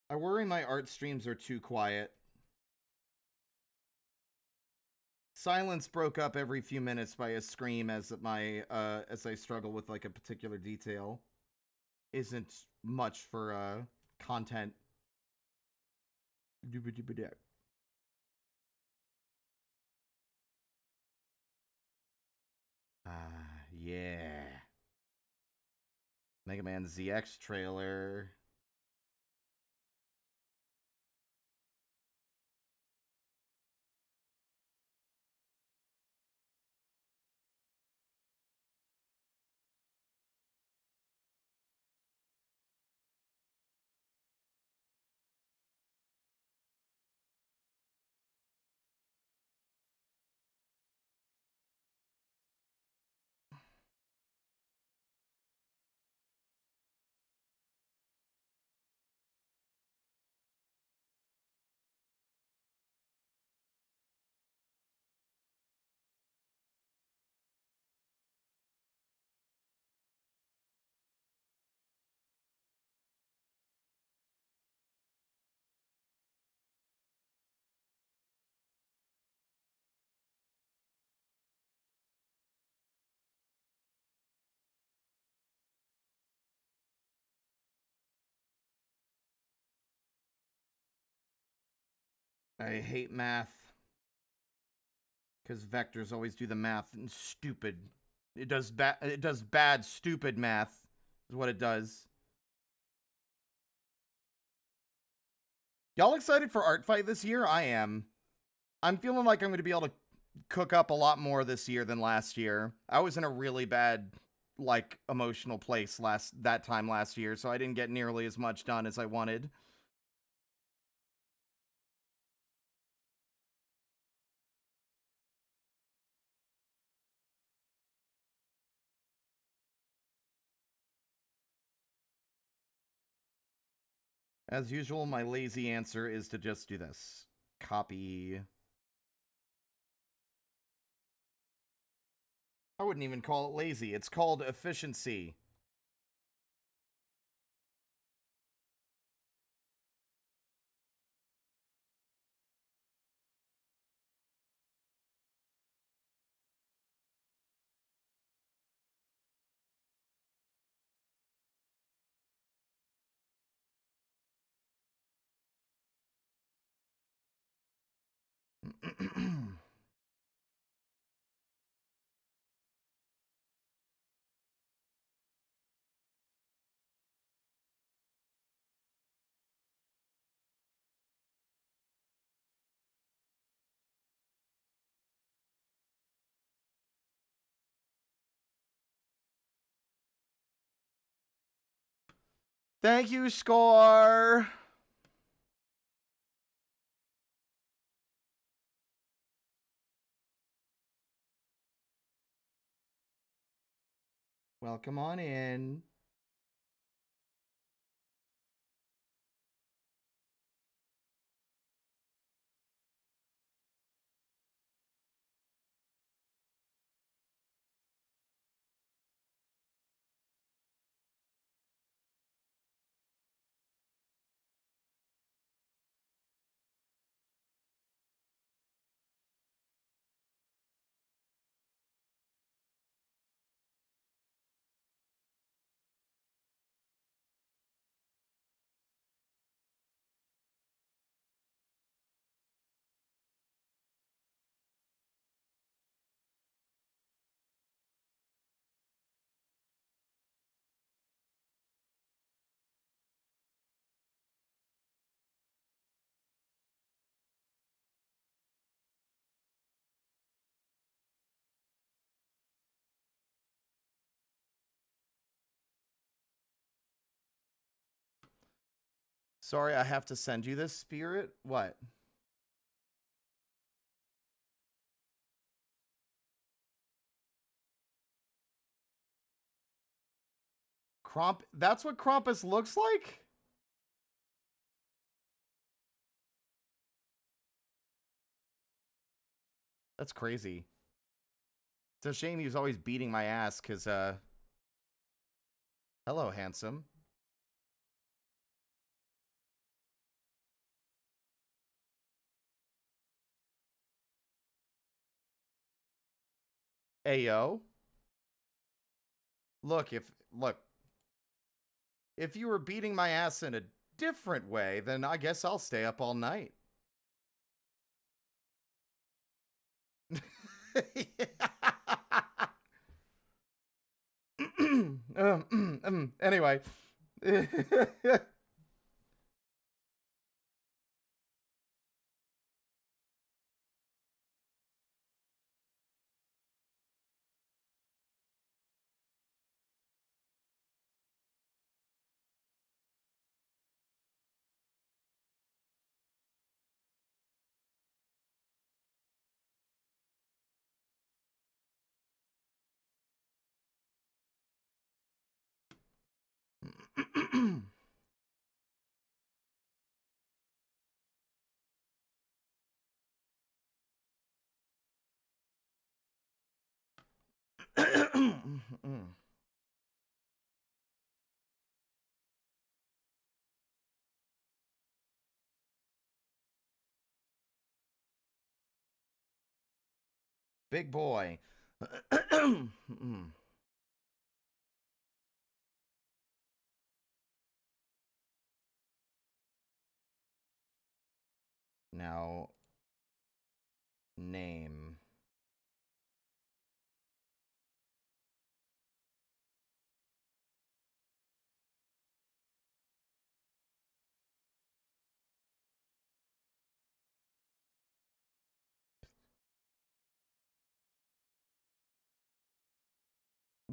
I worry my art streams are too quiet. Silence broke up every few minutes by a scream as as I struggle with like a particular detail. Isn't much for content. Yeah. Mega Man ZX trailer. I hate math. Because vectors always do the math and stupid. It does bad, stupid math is what it does. Y'all excited for Art Fight this year? I am. I'm feeling like I'm going to be able to cook up a lot more this year than last year. I was in a really bad, like, emotional place that time last year, so I didn't get nearly as much done as I wanted. As usual, my lazy answer is to just do this. Copy. I wouldn't even call it lazy. It's called efficiency. Thank you, Score! Welcome on in. Sorry, I have to send you this, Spirit. What? That's what Krampus looks like? That's crazy. It's a shame he was always beating my ass, because, hello, handsome. Ayo. Look, if you were beating my ass in a different way, then I guess I'll stay up all night. Anyway. Big boy. Now, name.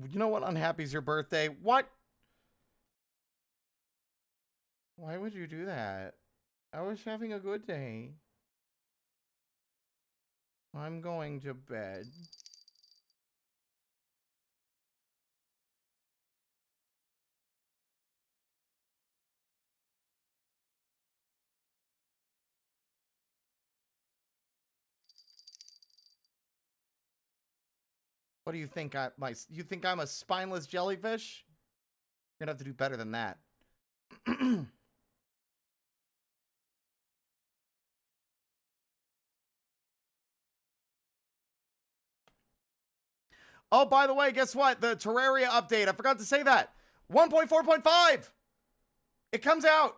You know what? Unhappy's your birthday. What? Why would you do that? I was having a good day. I'm going to bed. What do you think? You think I'm a spineless jellyfish? You're gonna have to do better than that. Oh, by the way, guess what? The Terraria update. I forgot to say that. 1.4.5. It comes out.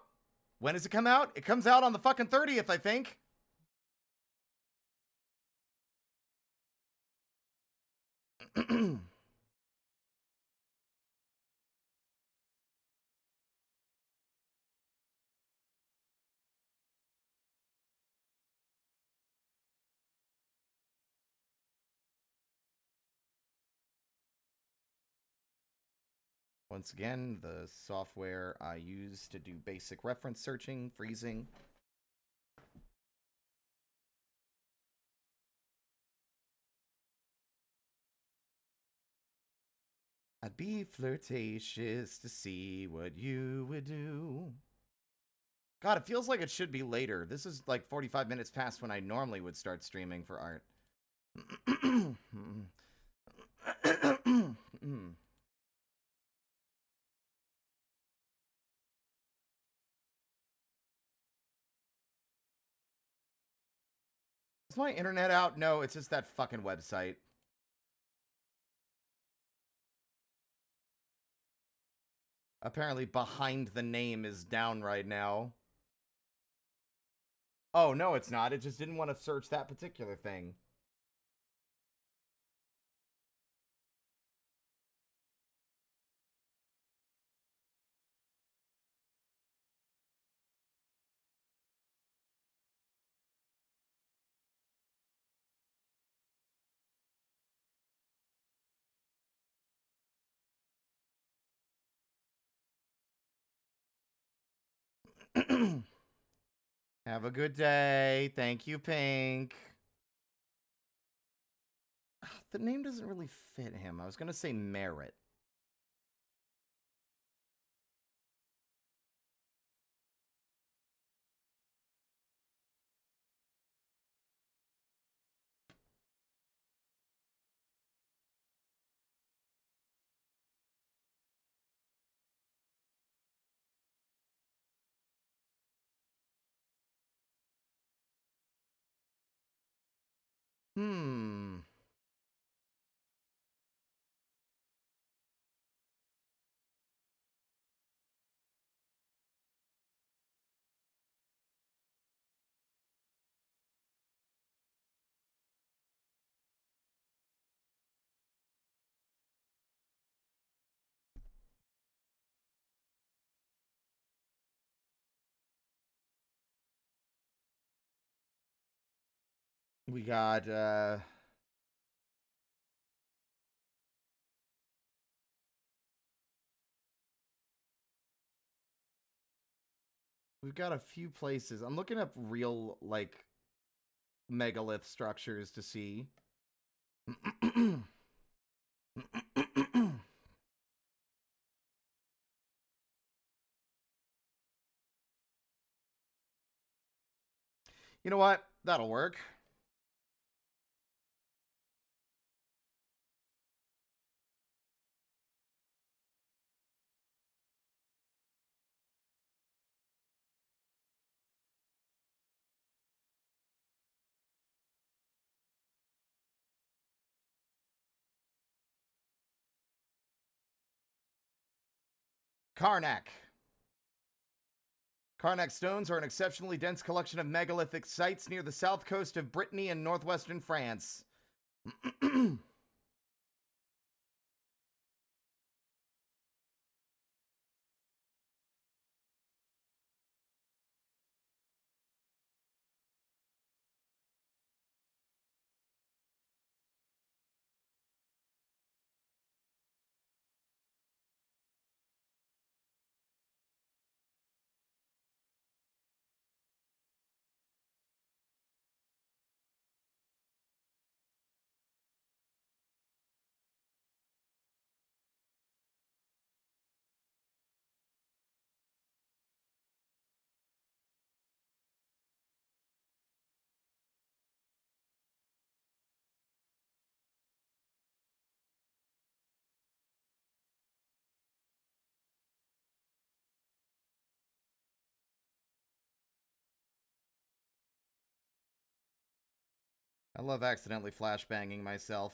When does it come out? It comes out on the fucking 30th, I think. Once again, the software I use to do basic reference searching, freezing. I'd be flirtatious to see what you would do. God, it feels like it should be later. This is like 45 minutes past when I normally would start streaming for art. Is my internet out? No, it's just that fucking website. Apparently behind the name is down right now. Oh, no, it's not. It just didn't want to search that particular thing. Have a good day. Thank you, Pink. The name doesn't really fit him. I was going to say Merit. Hmm. We got, we've got a few places. I'm looking up real, like, megalith structures to see. You know what? That'll work. Karnak. Karnak stones are an exceptionally dense collection of megalithic sites near the south coast of Brittany and northwestern France. I love accidentally flashbanging myself.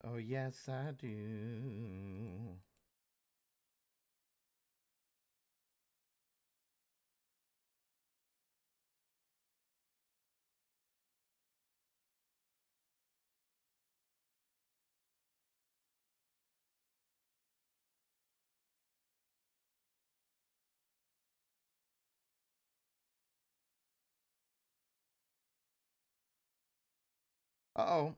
Oh, yes, I do. Uh-oh.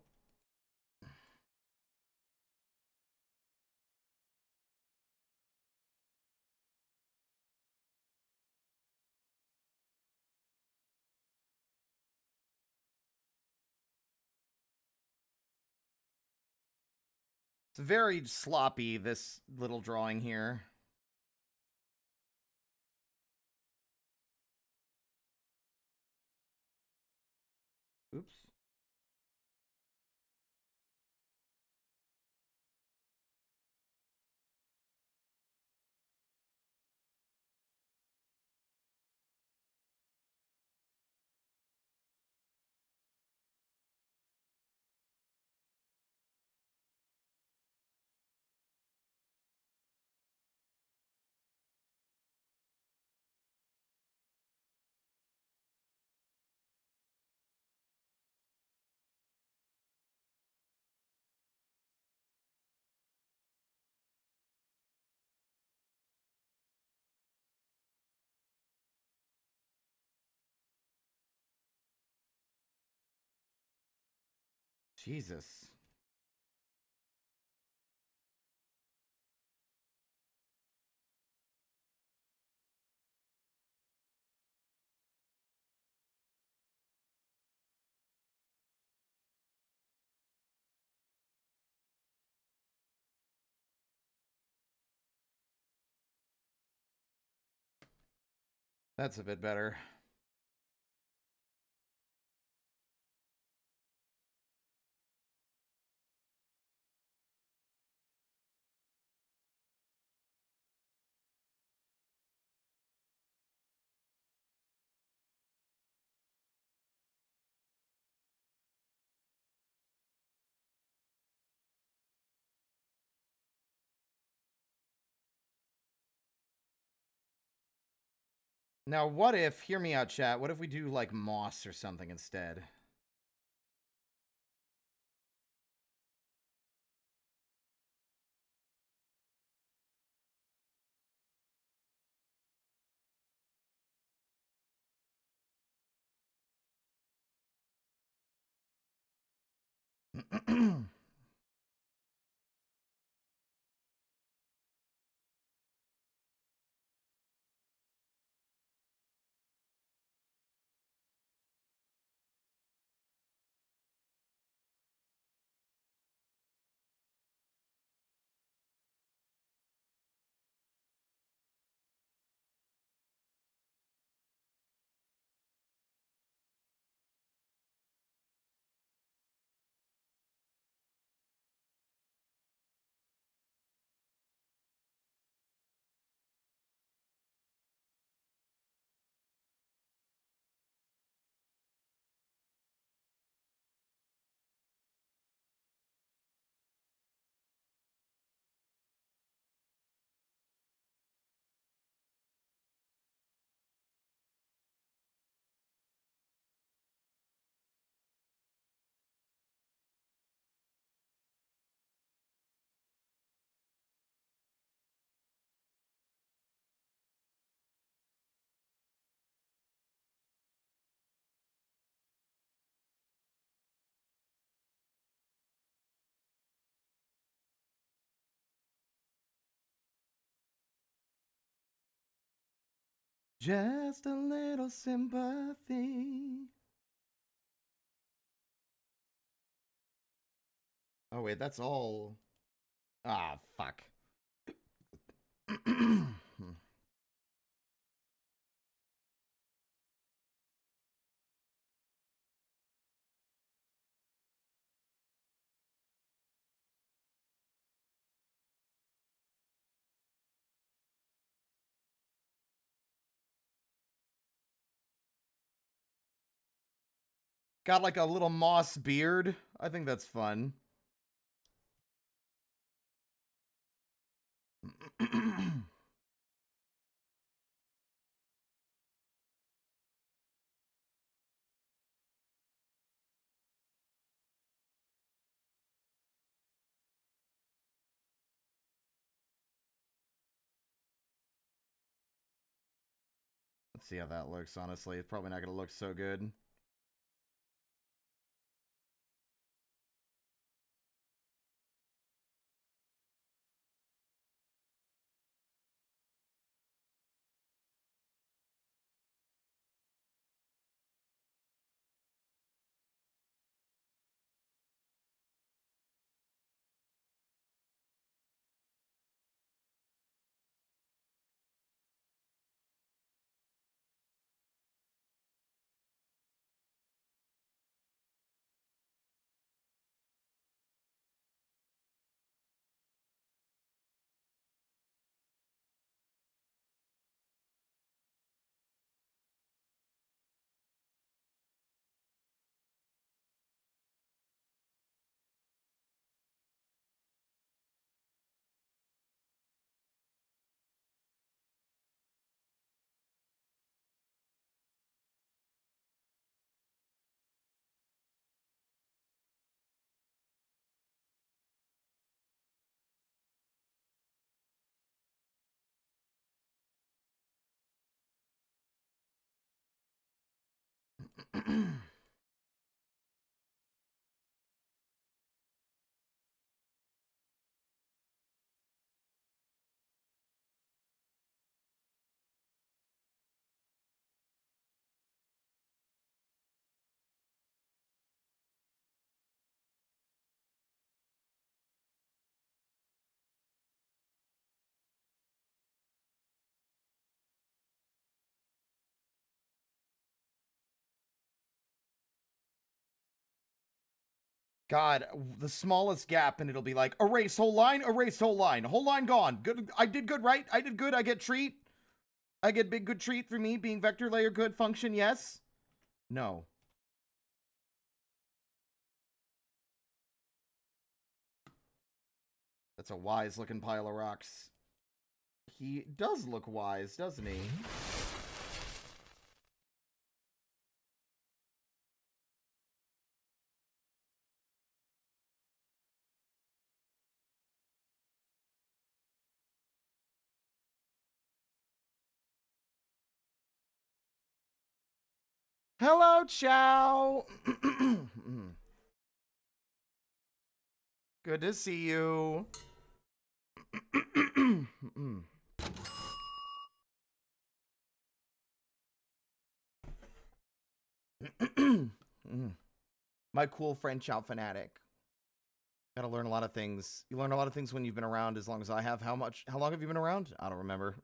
It's very sloppy, this little drawing here. Oops. Jesus. That's a bit better. Now, what if, hear me out, chat, what if we do, like, moss or something instead? Just a little sympathy. Oh, wait, that's all. Ah, fuck. Got like a little moss beard. I think that's fun. Let's see how that looks, honestly. It's probably not going to look so good. God, the smallest gap and it'll be like, erase whole line, whole line gone. Good, I did good, right? I did good, I get treat. I get big good treat for me being vector layer good function, yes? No. That's a wise looking pile of rocks. He does look wise, doesn't he? Hello, Chow. Good to see you. My cool friend Chow Fanatic. Gotta learn a lot of things. You learn a lot of things when you've been around as long as I have. How long have you been around? I don't remember.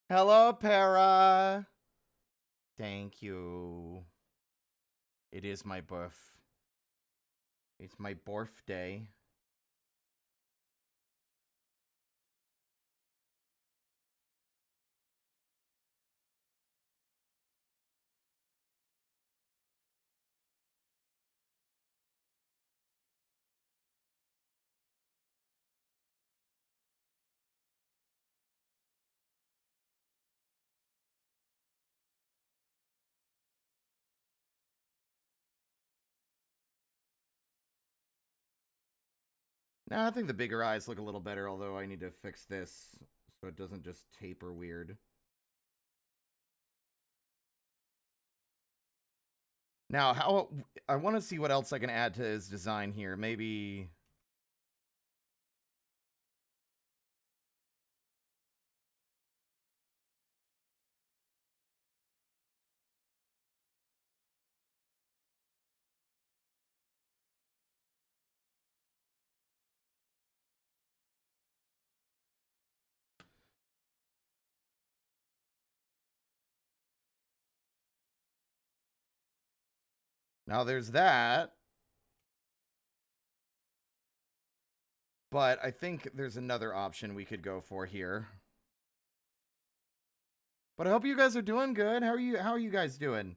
Hello, Para. Thank you. It is my birth. It's my birthday. Nah, I think the bigger eyes look a little better, although I need to fix this so it doesn't just taper weird. Now, how I want to see what else I can add to his design here. Maybe. Now there's that. But I think there's another option we could go for here. But I hope you guys are doing good. How are you guys doing?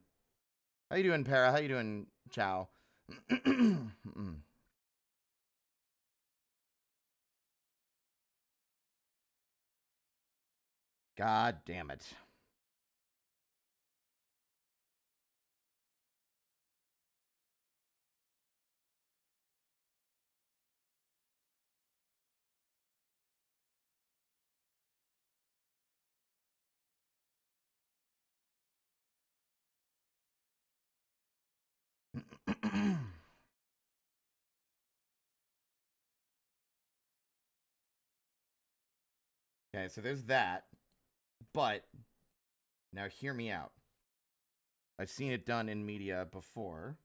How you doing, Para? How you doing, Chow? God damn it. Okay, so there's that. But now hear me out. I've seen it done in media before.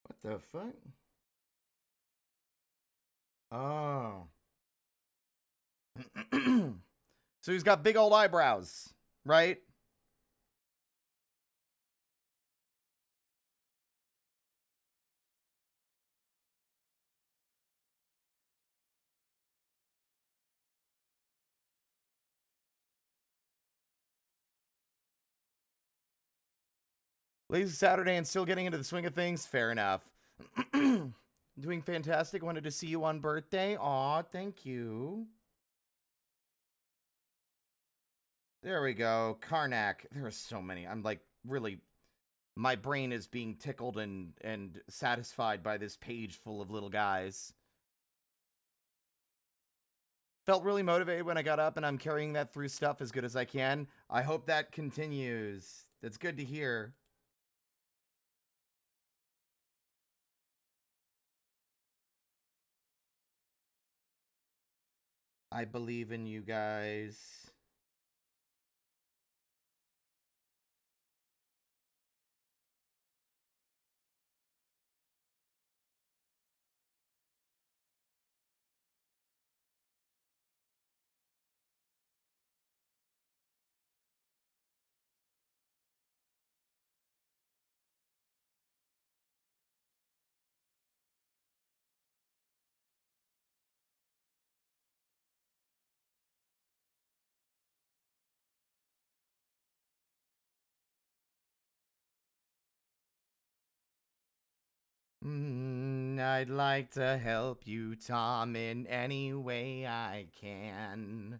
What the fuck? Oh. So he's got big old eyebrows, right? Lazy Saturday and still getting into the swing of things? Fair enough. Doing fantastic. Wanted to see you on birthday. Aw, thank you. There we go. Karnak. There are so many. I'm like, really, my brain is being tickled and satisfied by this page full of little guys. Felt really motivated when I got up, and I'm carrying that through stuff as good as I can. I hope that continues. That's good to hear. I believe in you guys. I'd like to help you, Tom, in any way I can.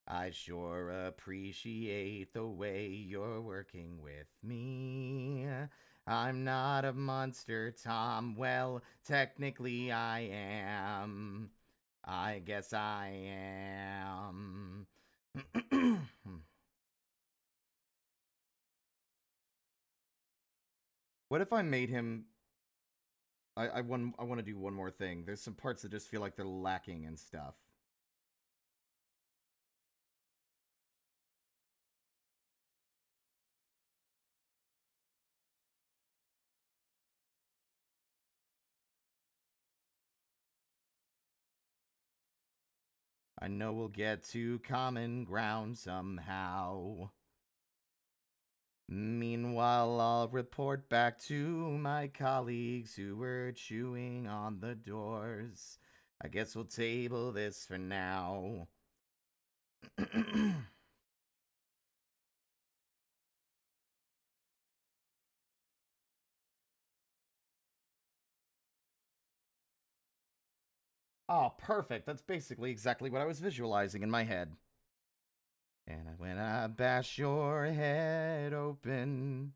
I sure appreciate the way you're working with me. I'm not a monster, Tom. Well, technically I am. I guess I am. What if I made him... I want to do one more thing. There's some parts that just feel like they're lacking and stuff. I know we'll get to common ground somehow. Meanwhile, I'll report back to my colleagues who were chewing on the doors. I guess we'll table this for now. Oh, perfect. That's basically exactly what I was visualizing in my head. And when I bash your head open.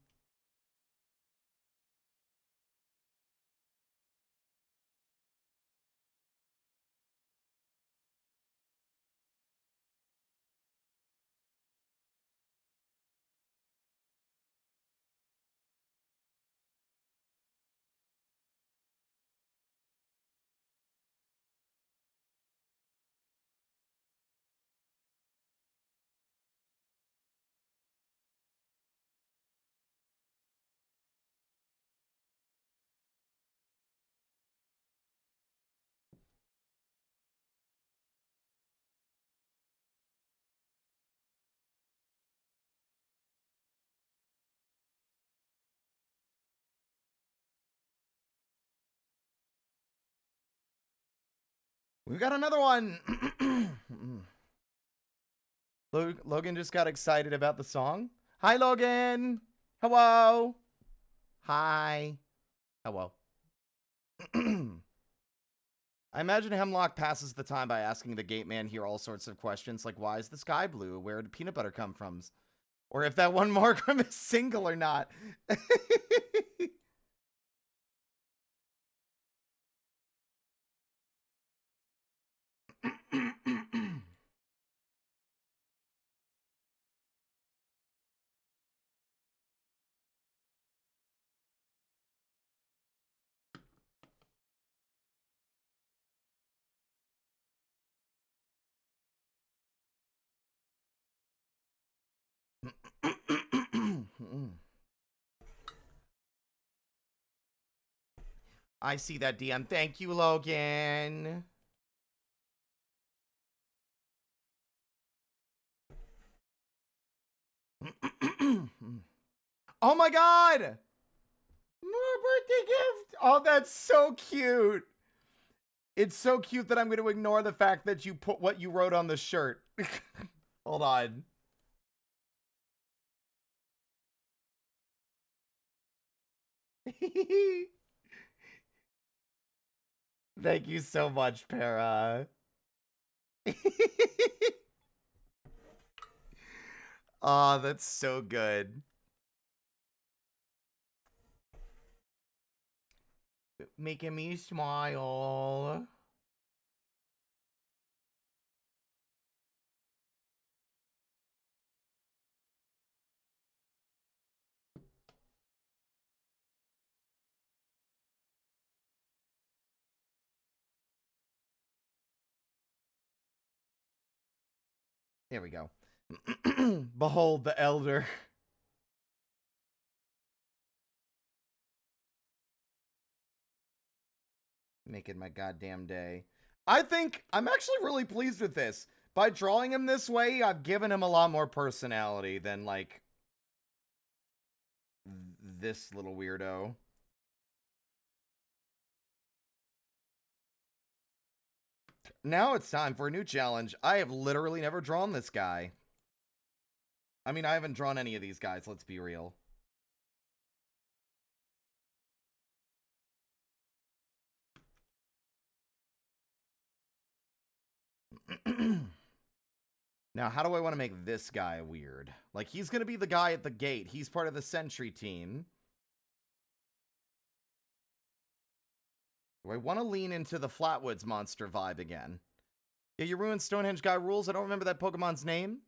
We've got another one. Logan just got excited about the song. Hi, Logan. Hello. Hi. Hello. I imagine Hemlock passes the time by asking the gate man here all sorts of questions like, why is the sky blue? Where did peanut butter come from? Or if that one Markram is single or not. I see that DM. Thank you, Logan. Oh my god! More birthday gift! Oh, that's so cute. It's so cute that I'm going to ignore the fact that you put what you wrote on the shirt. Hold on. Thank you so much, Para. Oh, that's so good. Making me smile. There we go. Behold the elder. Making my goddamn day. I think I'm actually really pleased with this. By drawing him this way, I've given him a lot more personality than, like, this little weirdo. Now it's time for a new challenge. I have literally never drawn this guy. I mean, I haven't drawn any of these guys, let's be real. Now, how do I want to make this guy weird? Like, he's going to be the guy at the gate. He's part of the sentry team. Do I want to lean into the Flatwoods monster vibe again? Yeah, you ruined Stonehenge guy rules. I don't remember that Pokemon's name.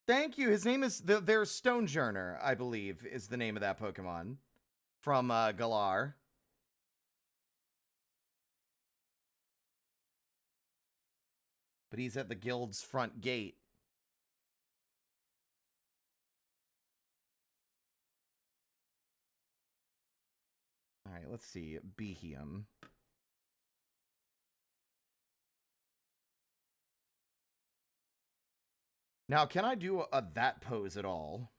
Thank you. His name is their Stonejourner, I believe, is the name of that Pokemon from Galar. But he's at the guild's front gate. All right, let's see. Behem. Now, can I do that pose at all?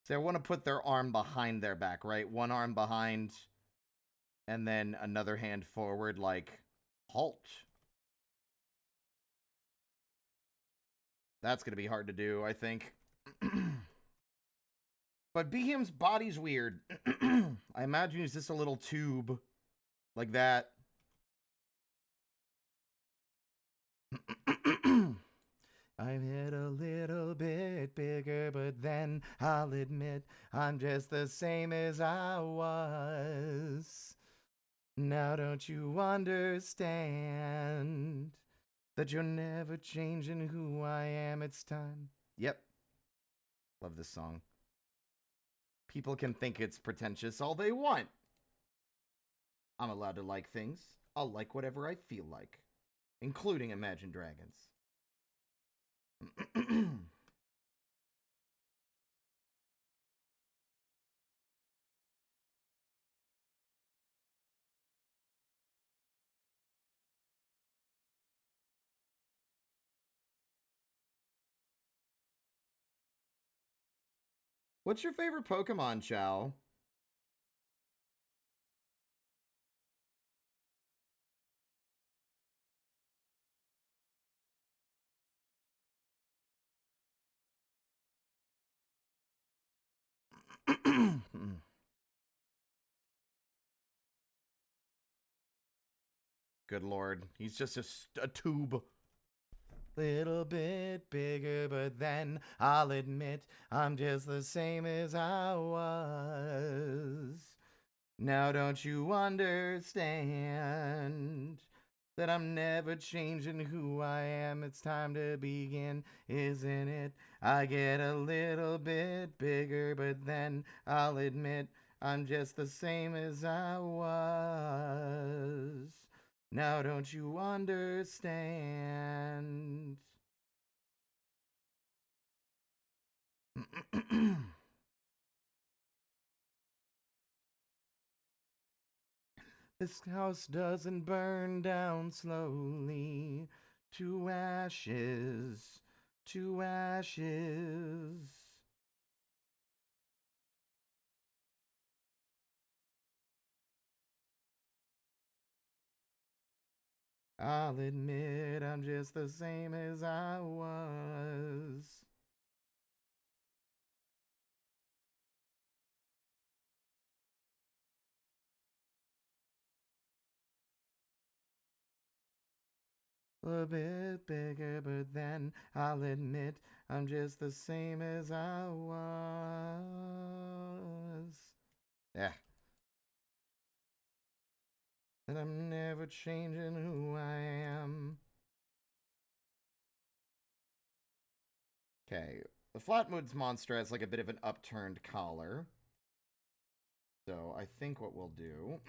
So I want to put their arm behind their back, right? One arm behind, and then another hand forward, like, halt. That's going to be hard to do, I think. But Behemoth's body's weird. I imagine he's just a little tube, like that. I've hit a little bit bigger, but then I'll admit I'm just the same as I was. Now don't you understand that you're never changing who I am? It's time. Yep. Love this song. People can think it's pretentious all they want. I'm allowed to like things. I'll like whatever I feel like, including Imagine Dragons. What's your favorite Pokemon, Chow? Good lord. He's just a tube. Little bit bigger, but then I'll admit I'm just the same as I was. Now don't you understand that I'm never changing who I am? It's time to begin, isn't it? I get a little bit bigger, but then I'll admit I'm just the same as I was. Now don't you understand? This house doesn't burn down slowly to ashes, to ashes. I'll admit I'm just the same as I was. A bit bigger, but then I'll admit I'm just the same as I was. Yeah. And I'm never changing who I am. Okay, the Flatwoods monster has like a bit of an upturned collar. So I think what we'll do...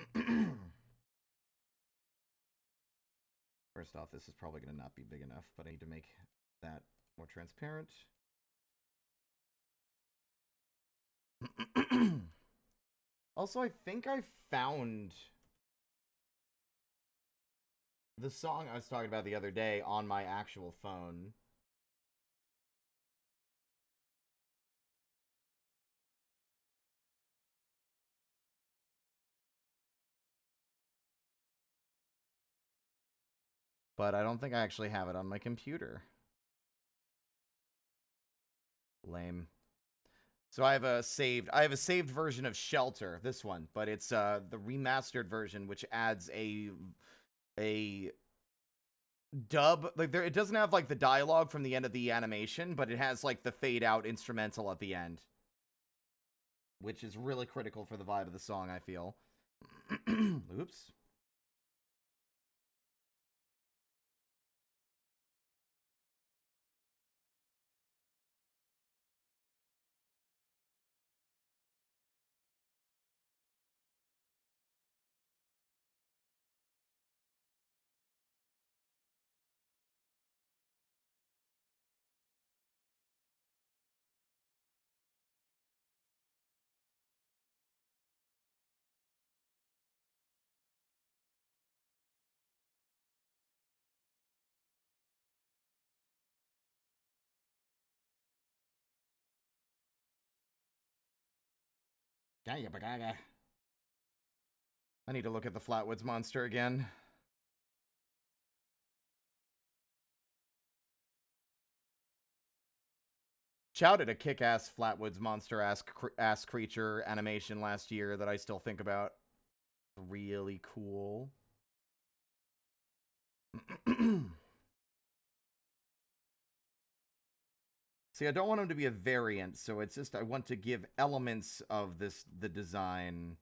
First off, this is probably going to not be big enough, but I need to make that more transparent. Also, I think I found the song I was talking about the other day on my actual phone. But I don't think I actually have it on my computer. Lame. So I have a saved version of Shelter, this one, but it's the remastered version, which adds a dub. Like it doesn't have like the dialogue from the end of the animation, but it has like the fade out instrumental at the end, which is really critical for the vibe of the song, I feel. Oops. I need to look at the Flatwoods monster again. Chow did a kick-ass Flatwoods monster-ass creature animation last year that I still think about. Really cool. See, I don't want him to be a variant, so it's just I want to give elements of the design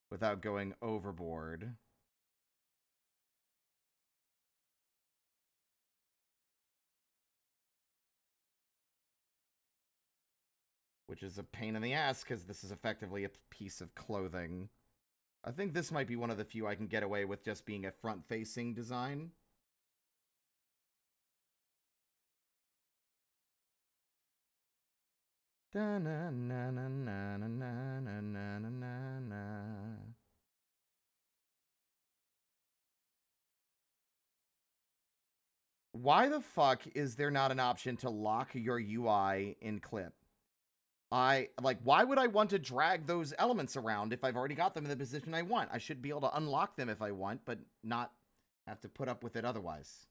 without going overboard. Which is a pain in the ass, because this is effectively a piece of clothing. I think this might be one of the few I can get away with just being a front-facing design. Why the fuck is there not an option to lock your UI in clip? Why would I want to drag those elements around if I've already got them in the position I want? I should be able to unlock them if I want, but not have to put up with it otherwise.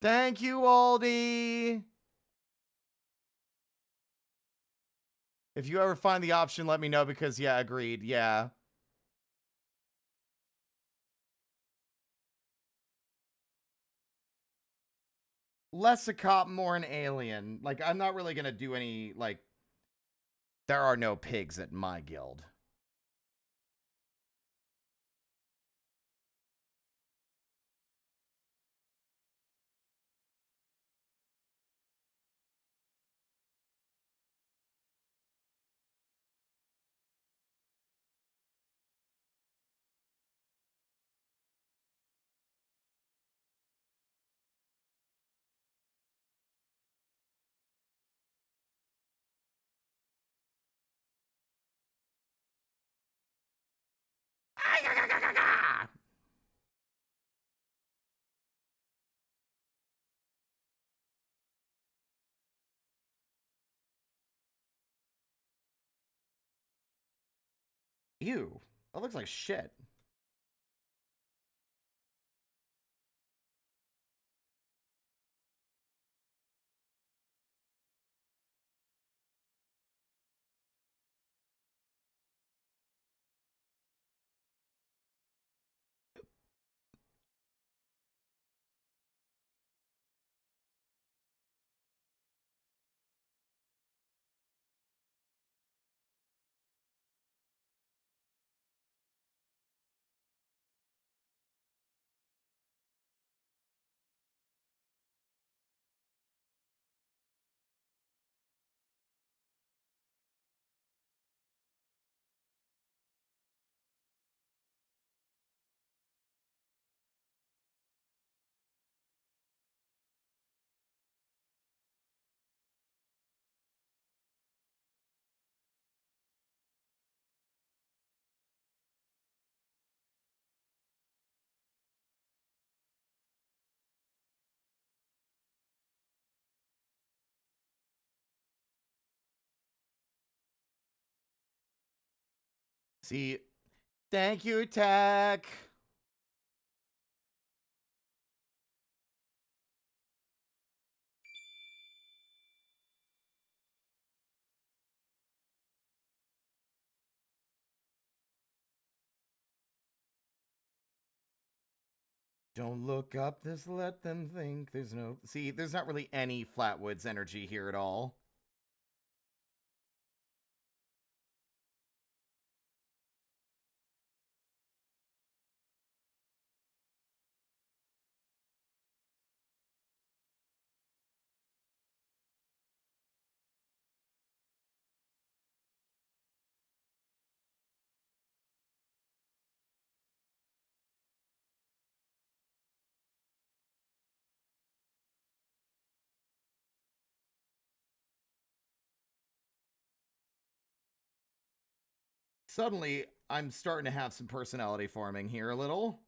Thank you, Aldi! If you ever find the option, let me know, because, yeah, agreed, yeah. Less a cop, more an alien. Like, I'm not really gonna do any, like... There are no pigs at my guild. Ew. That looks like shit. See, thank you, Tech. Don't look up, just let them think. There's no... See, there's not really any Flatwoods energy here at all. Suddenly, I'm starting to have some personality forming here a little.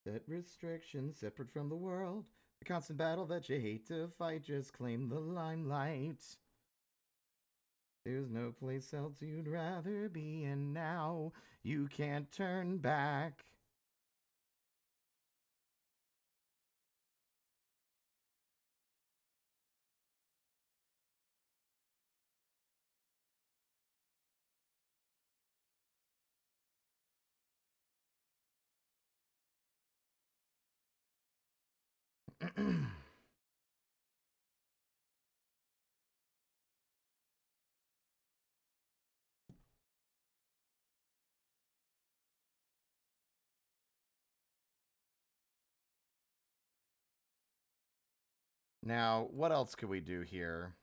Set restrictions separate from the world. The constant battle that you hate to fight, just claim the limelight. There's no place else you'd rather be in now. You can't turn back. Now, what else could we do here?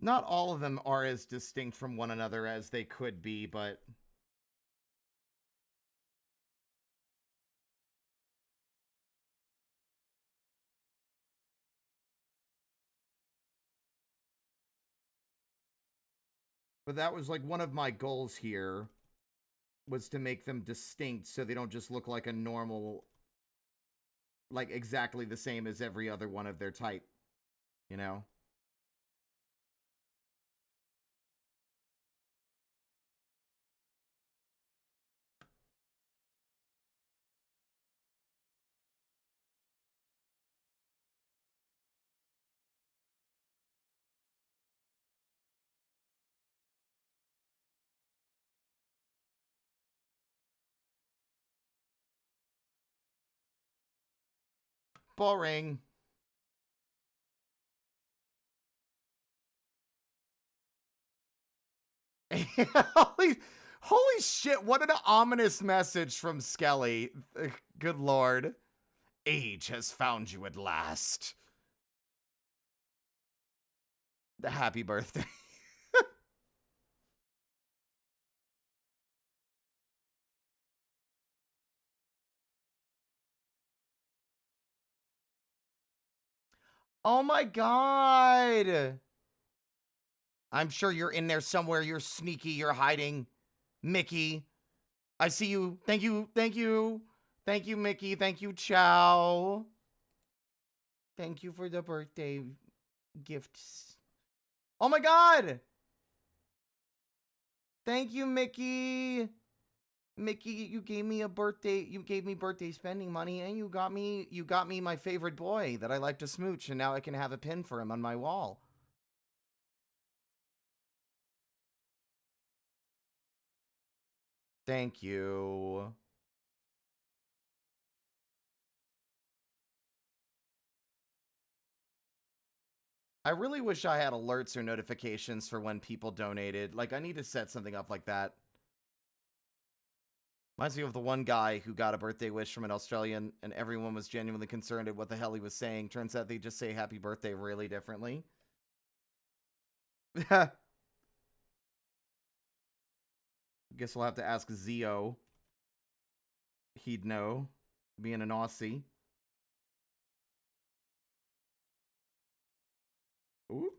Not all of them are as distinct from one another as they could be, but... But that was like one of my goals here, was to make them distinct so they don't just look like a normal, like exactly the same as every other one of their type, you know? Boring. Holy shit, what an ominous message from Skelly. Good lord. Age has found you at last. Happy birthday. Oh my god. I'm sure you're in there somewhere. You're sneaky. You're hiding. Mickey. I see you. Thank you. Thank you. Thank you, Mickey. Thank you, Chow. Thank you for the birthday gifts. Oh my god. Thank you, Mickey. Mickey, you gave me a birthday. You gave me birthday spending money, and you got me my favorite boy that I like to smooch, and now I can have a pin for him on my wall. Thank you. I really wish I had alerts or notifications for when people donated. Like, I need to set something up like that. Reminds me of the one guy who got a birthday wish from an Australian, and everyone was genuinely concerned at what the hell he was saying. Turns out they just say happy birthday really differently. Guess we'll have to ask Zio. He'd know, being an Aussie. Ooh.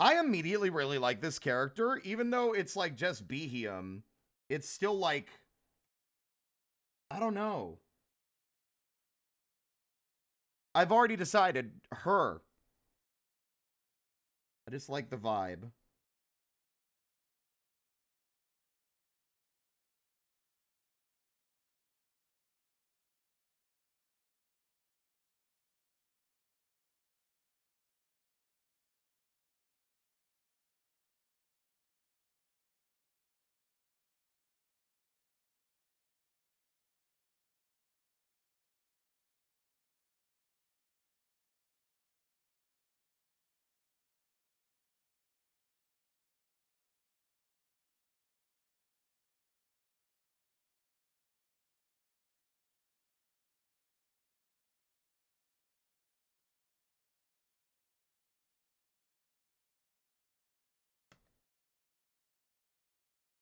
I immediately really like this character, even though it's like just Behem. It's still like, I don't know. I've already decided her. I just like the vibe.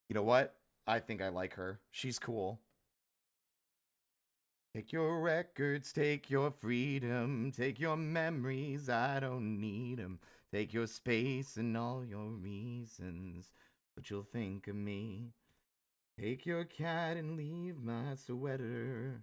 You know what? I think I like her. She's cool. Take your records, take your freedom, take your memories, I don't need them. Take your space and all your reasons, but you'll think of me. Take your cat and leave my sweater.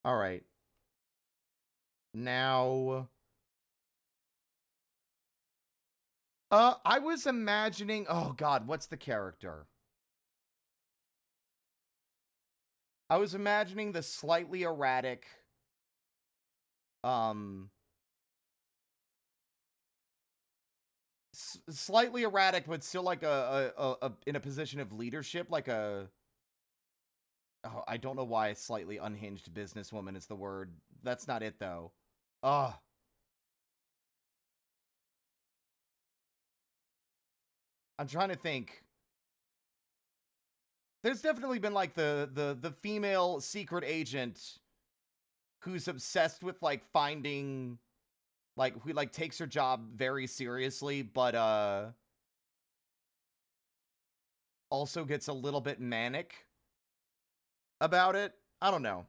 All right. Now, I was imagining, oh God, what's the character? I was imagining the slightly erratic, slightly erratic, but still like a in a position of leadership, like a, oh, I don't know why a slightly unhinged businesswoman is the word. That's not it though. Ugh. I'm trying to think. There's definitely been like the female secret agent who's obsessed with like finding, like, who like takes her job very seriously, but also gets a little bit manic about it. I don't know.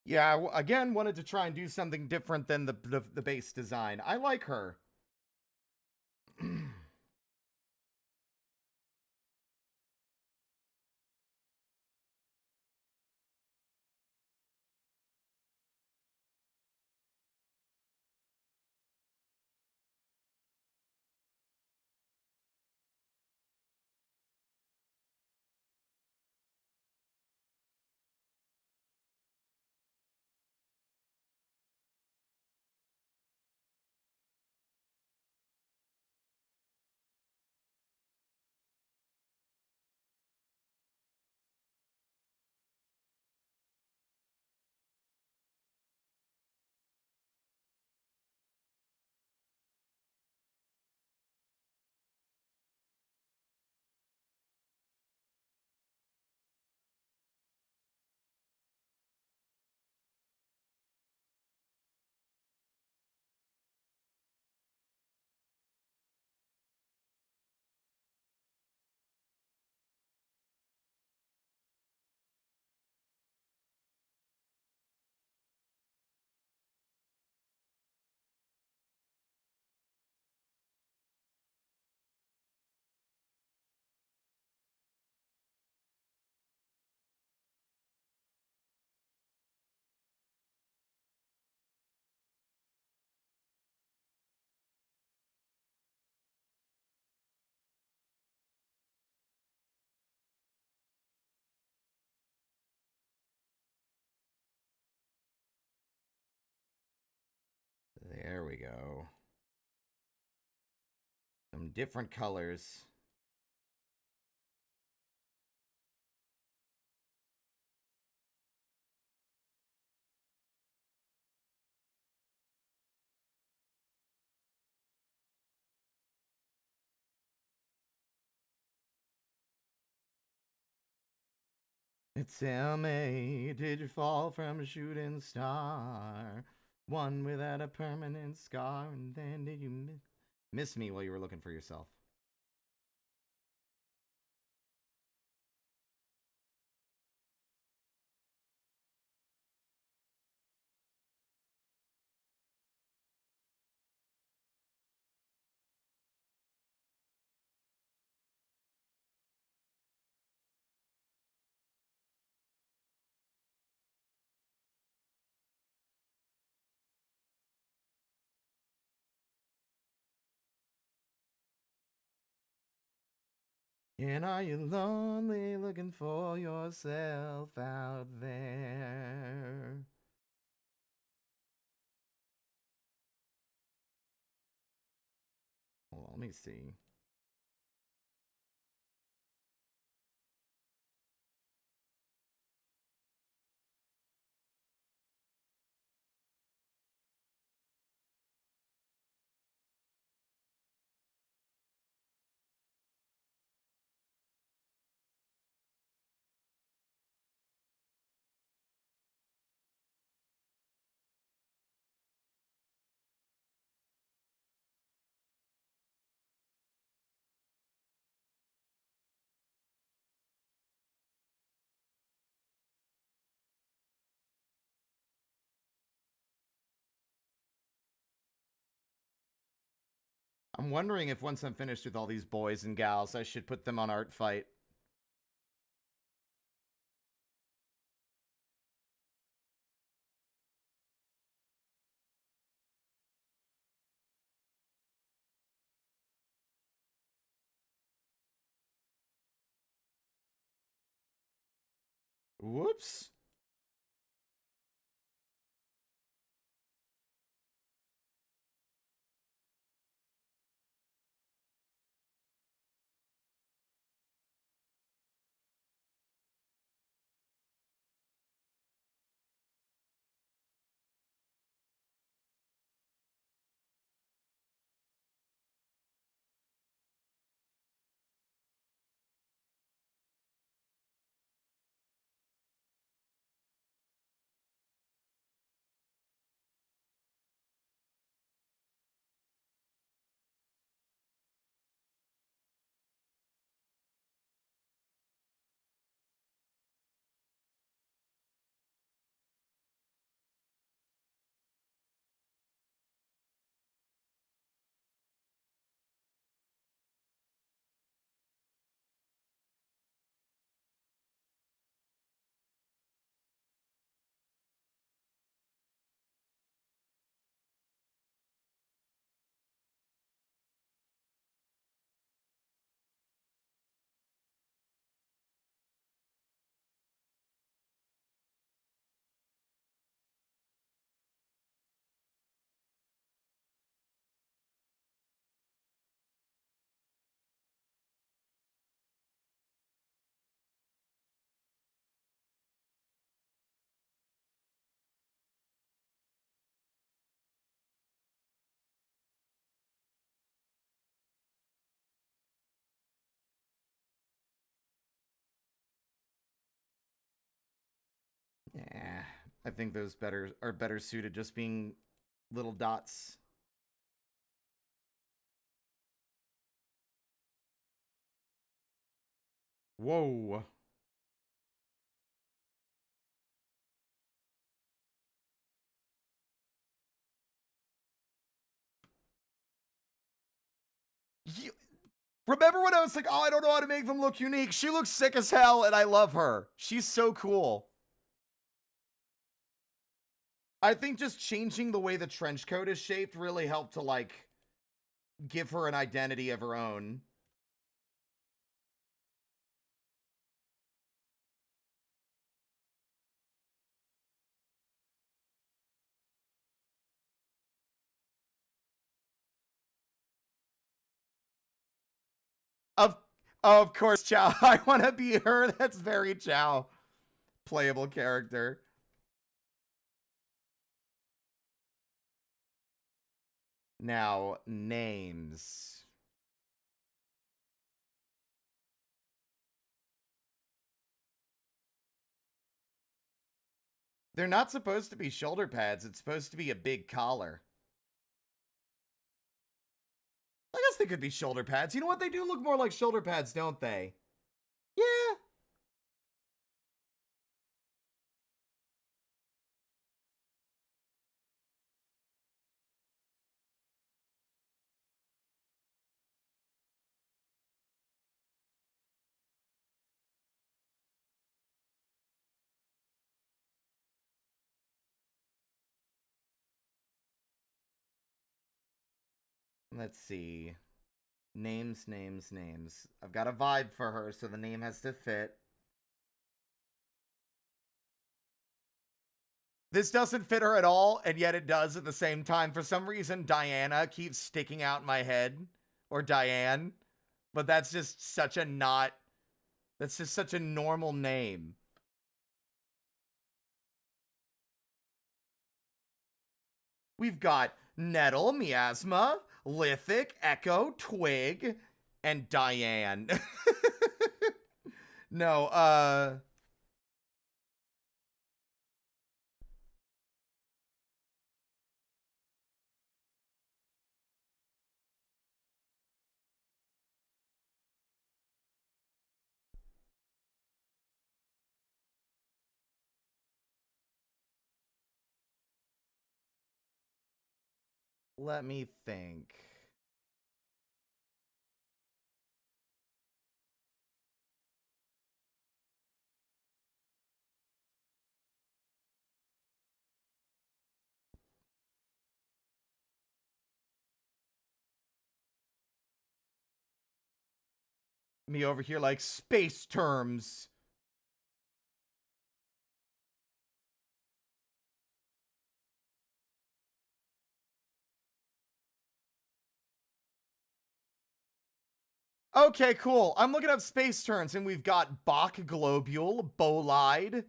Yeah, again, wanted to try and do something different than the base design. I like her. There we go. Some different colors. Tell me, did you fall from a shooting star? One without a permanent scar, and then did you miss me while you were looking for yourself? And are you lonely looking for yourself out there? Well, let me see. I'm wondering if once I'm finished with all these boys and gals, I should put them on Art Fight. Whoops. I think those are better suited just being little dots. Whoa. Remember when I was like, oh, I don't know how to make them look unique? She looks sick as hell, and I love her. She's so cool. I think just changing the way the trench coat is shaped really helped to, like, give her an identity of her own. Of course, Chow. I want to be her. That's very Chow. Playable character. Now, names. They're not supposed to be shoulder pads. It's supposed to be a big collar. I guess they could be shoulder pads. You know what? They do look more like shoulder pads, don't they? Yeah. Let's see. Names. I've got a vibe for her, so the name has to fit. This doesn't fit her at all, and yet it does at the same time. For some reason, Diana keeps sticking out in my head. Or Diane. But that's just such a not... That's just such a normal name. We've got Nettle, Miasma, Lithic, Echo, Twig, and Diane. No, let me think. Me over here like space terms. Okay, cool. I'm looking up space terms, and we've got Bach Globule, Bolide,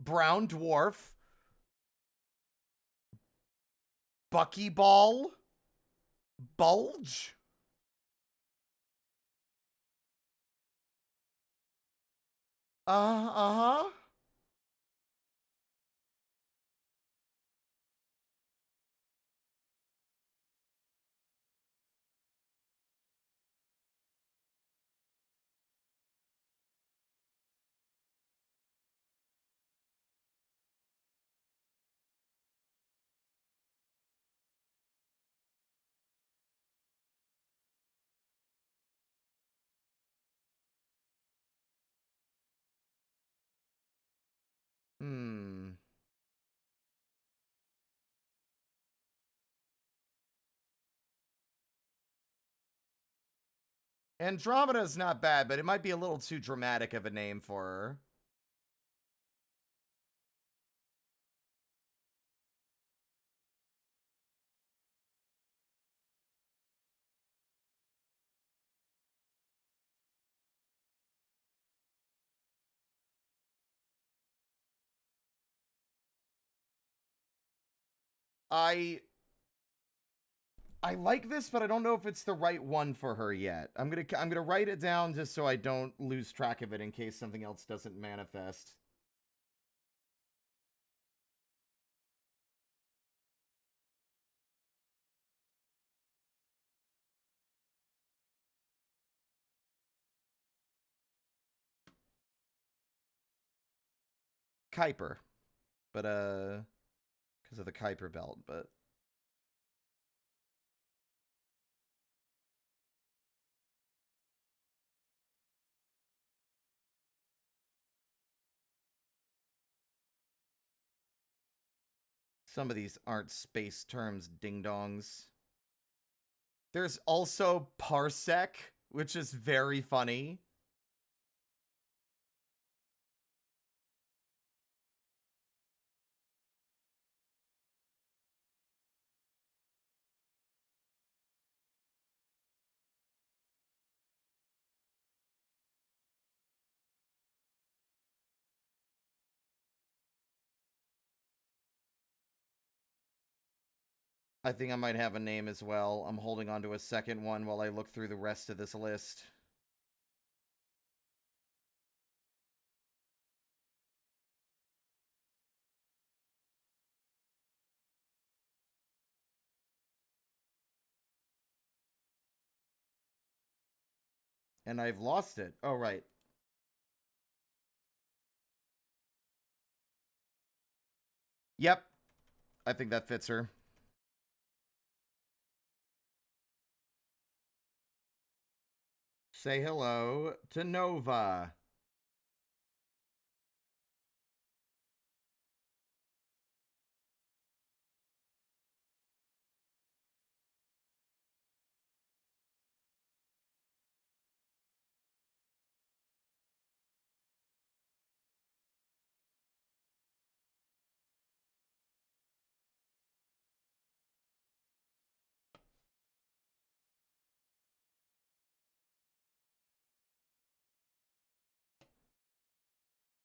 Brown Dwarf, Buckyball, Bulge. Uh-huh. Hmm. Andromeda's not bad, but it might be a little too dramatic of a name for her. I like this, but I don't know if it's the right one for her yet. I'm gonna write it down just so I don't lose track of it in case something else doesn't manifest. Kuiper. But, because of the Kuiper belt, but... Some of these aren't space terms, ding-dongs. There's also parsec, which is very funny. I think I might have a name as well. I'm holding on to a second one while I look through the rest of this list. And I've lost it. Oh, right. Yep. I think that fits her. Say hello to Nova.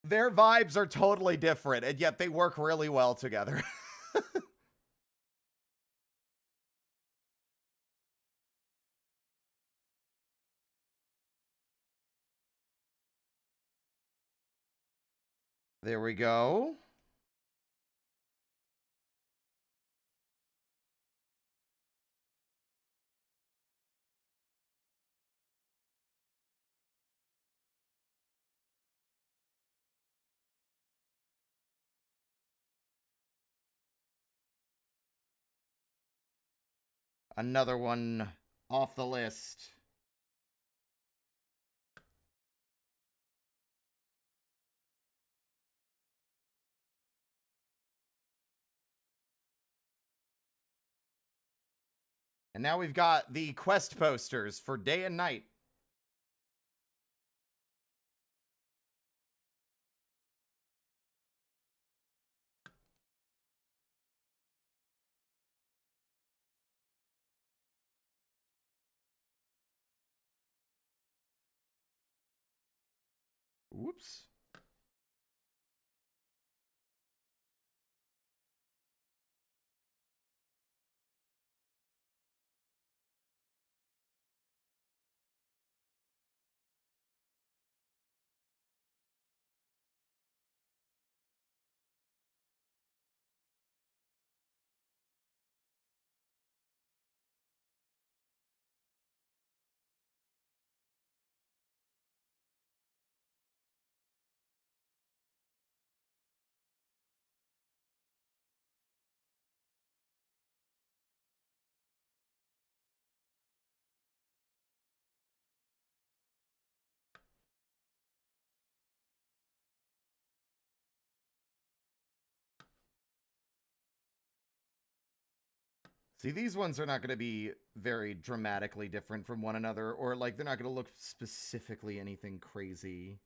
Their vibes are totally different, and yet they work really well together. There we go. Another one off the list. And now we've got the quest posters for day and night. Whoops. See, these ones are not going to be very dramatically different from one another, or like they're not going to look specifically anything crazy.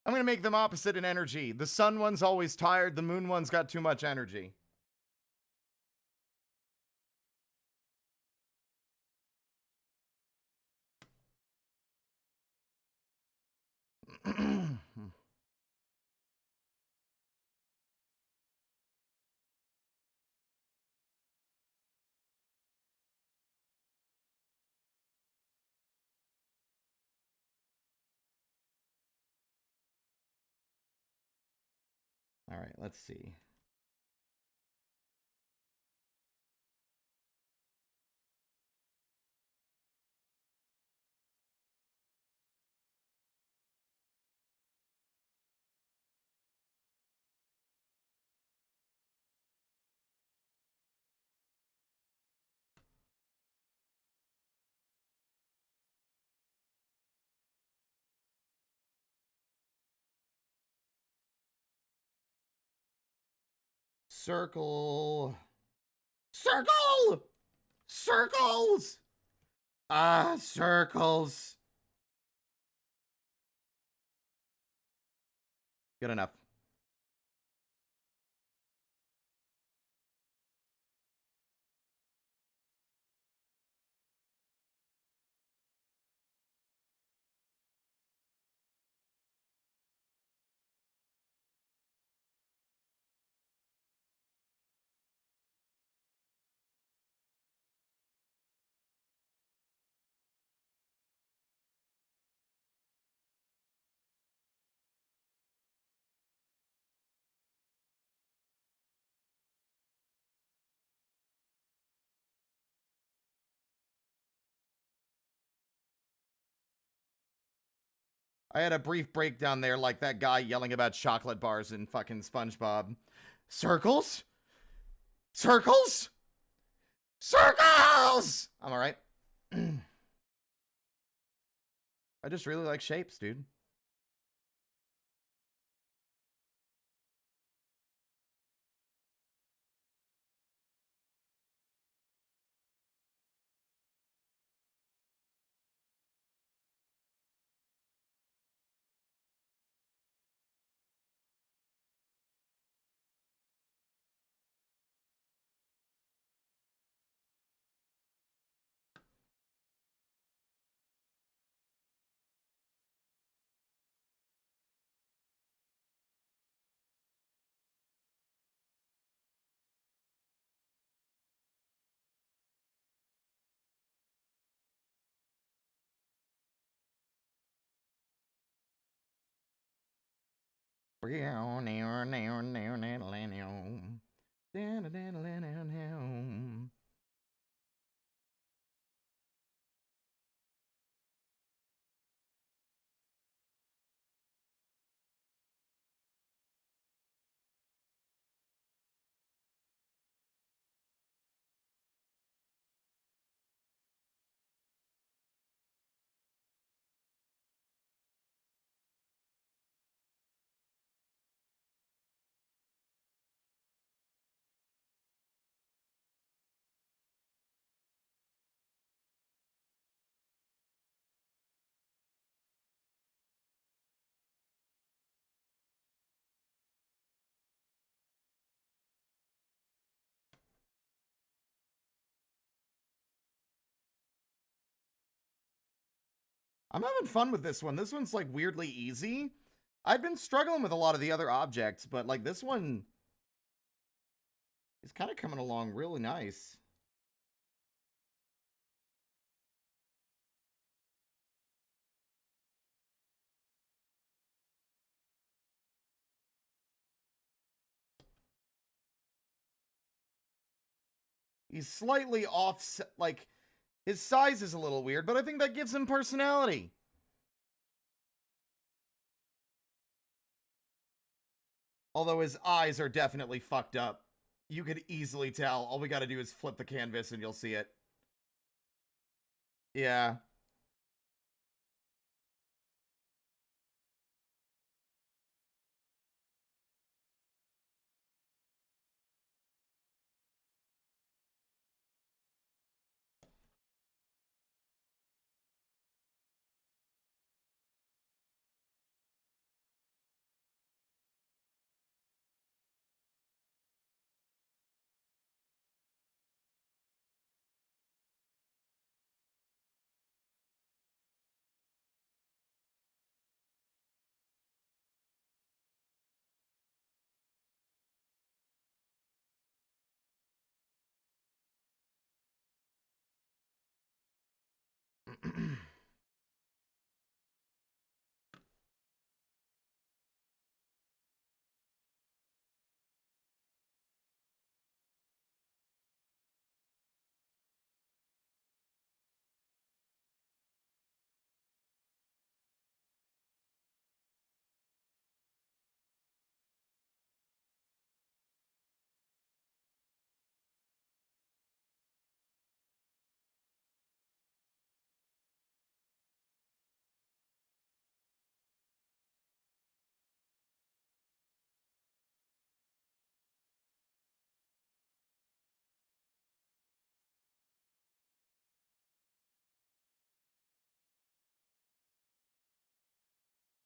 I'm going to make them opposite in energy. The sun one's always tired. The moon one's got too much energy. All right, let's see. Circle. Circle! Circles! Circles. Good enough. I had a brief breakdown there like that guy yelling about chocolate bars in fucking SpongeBob. Circles? Circles? Circles! I'm alright. I just really like shapes, dude. I'm having fun with this one. This one's like weirdly easy. I've been struggling with a lot of the other objects, but like this one is kind of coming along really nice. He's slightly off, like his size is a little weird, but I think that gives him personality. Although his eyes are definitely fucked up. You could easily tell. All we gotta do is flip the canvas and you'll see it. Yeah.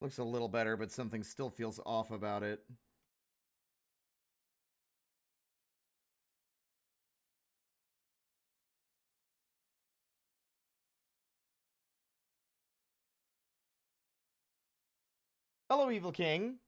Looks a little better, but something still feels off about it. Hello, Evil King.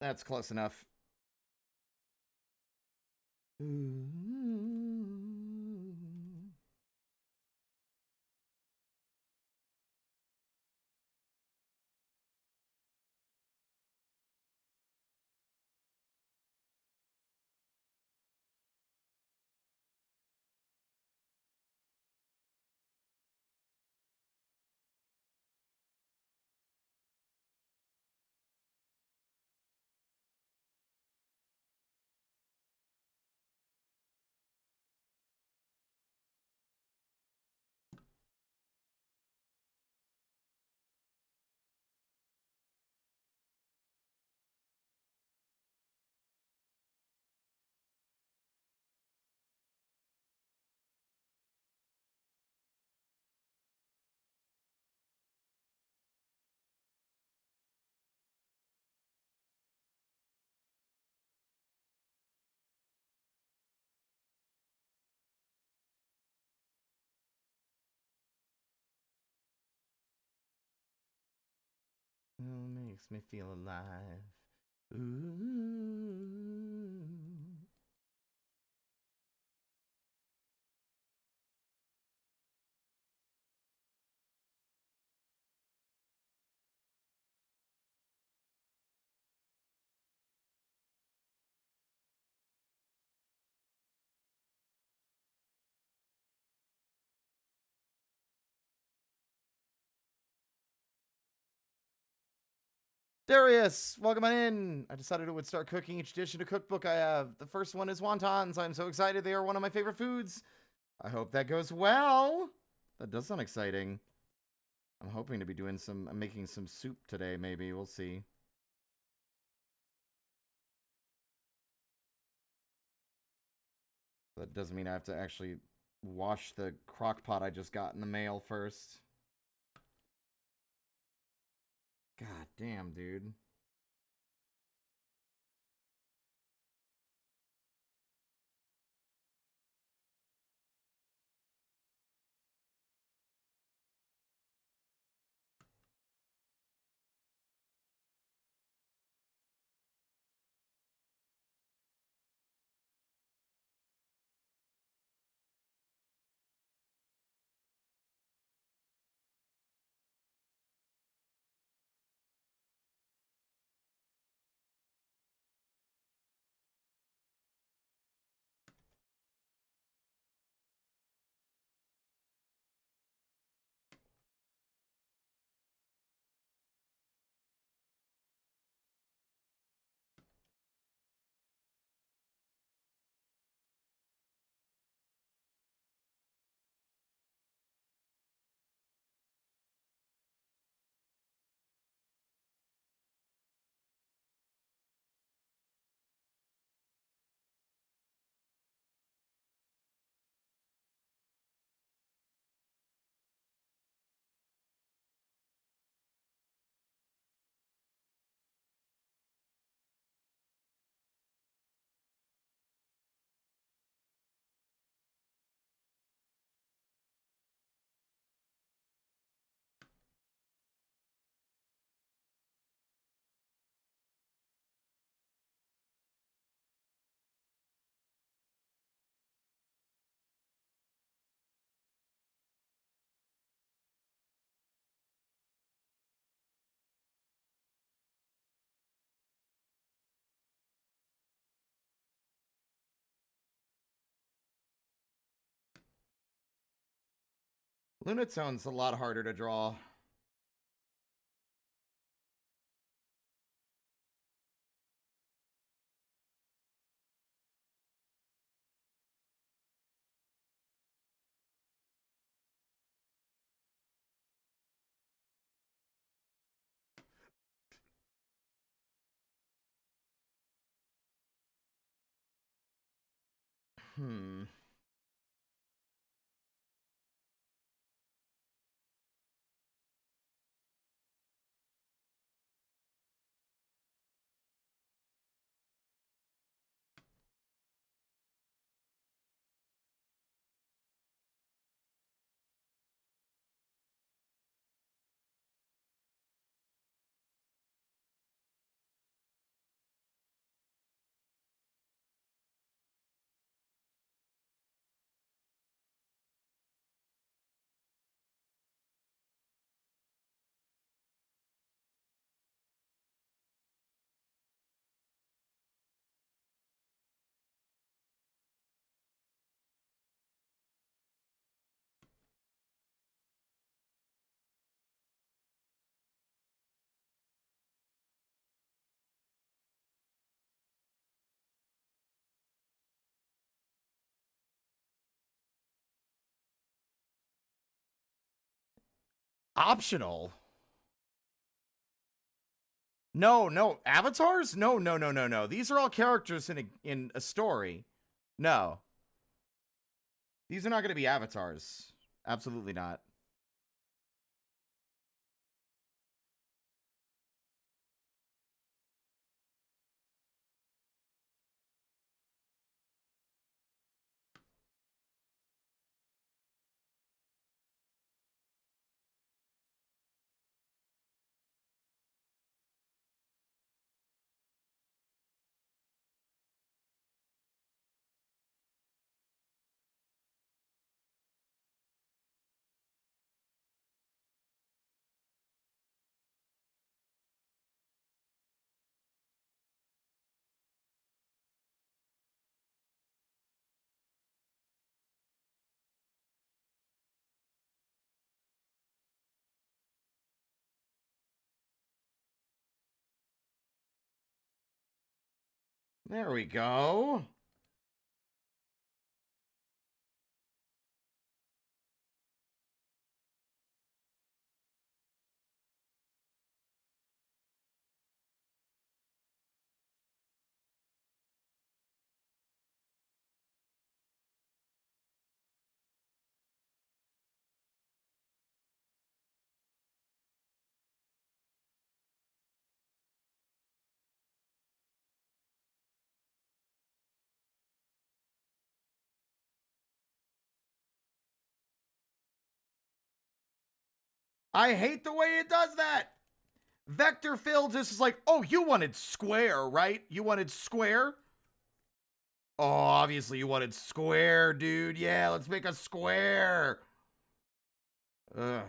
That's close enough. Makes me feel alive. Ooh. Darius, welcome on in. I decided I would start cooking each dish in a cookbook I have. The first one is wontons. I'm so excited. They are one of my favorite foods. I hope that goes well. That does sound exciting. I'm hoping to be doing I'm making some soup today, maybe. We'll see. That doesn't mean I have to actually wash the crock pot I just got in the mail first. God damn, dude. Lunatone's a lot harder to draw. Optional? No. Avatars? No. These are all characters in a story. No. These are not going to be avatars. Absolutely not. There we go. I hate the way it does that. Vector filled just is like, oh, you wanted square, right? You wanted square? Oh, obviously you wanted square, dude. Yeah, let's make a square. Ugh.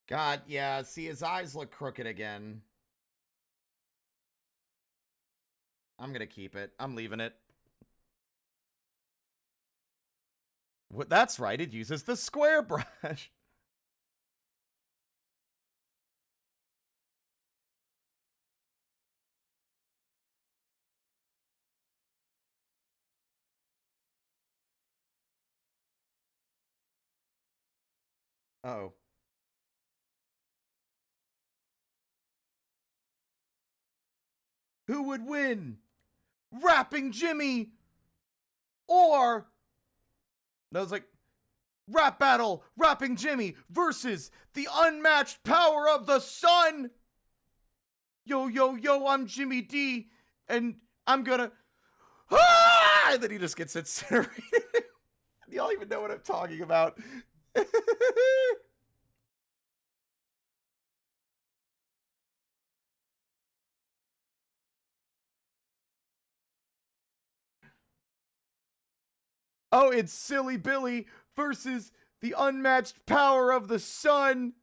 God, yeah, see, his eyes look crooked again. I'm gonna keep it. I'm leaving it. What? That's right, it uses the square brush. Uh-oh. Who would win? Rapping Jimmy or... No, it's like... Rap battle, Rapping Jimmy versus the unmatched power of the sun. Yo, yo, yo, I'm Jimmy D, and I'm gonna... Ah! And then he just gets incinerated. Y'all even know what I'm talking about. Oh, it's Silly Billy versus the unmatched power of the sun.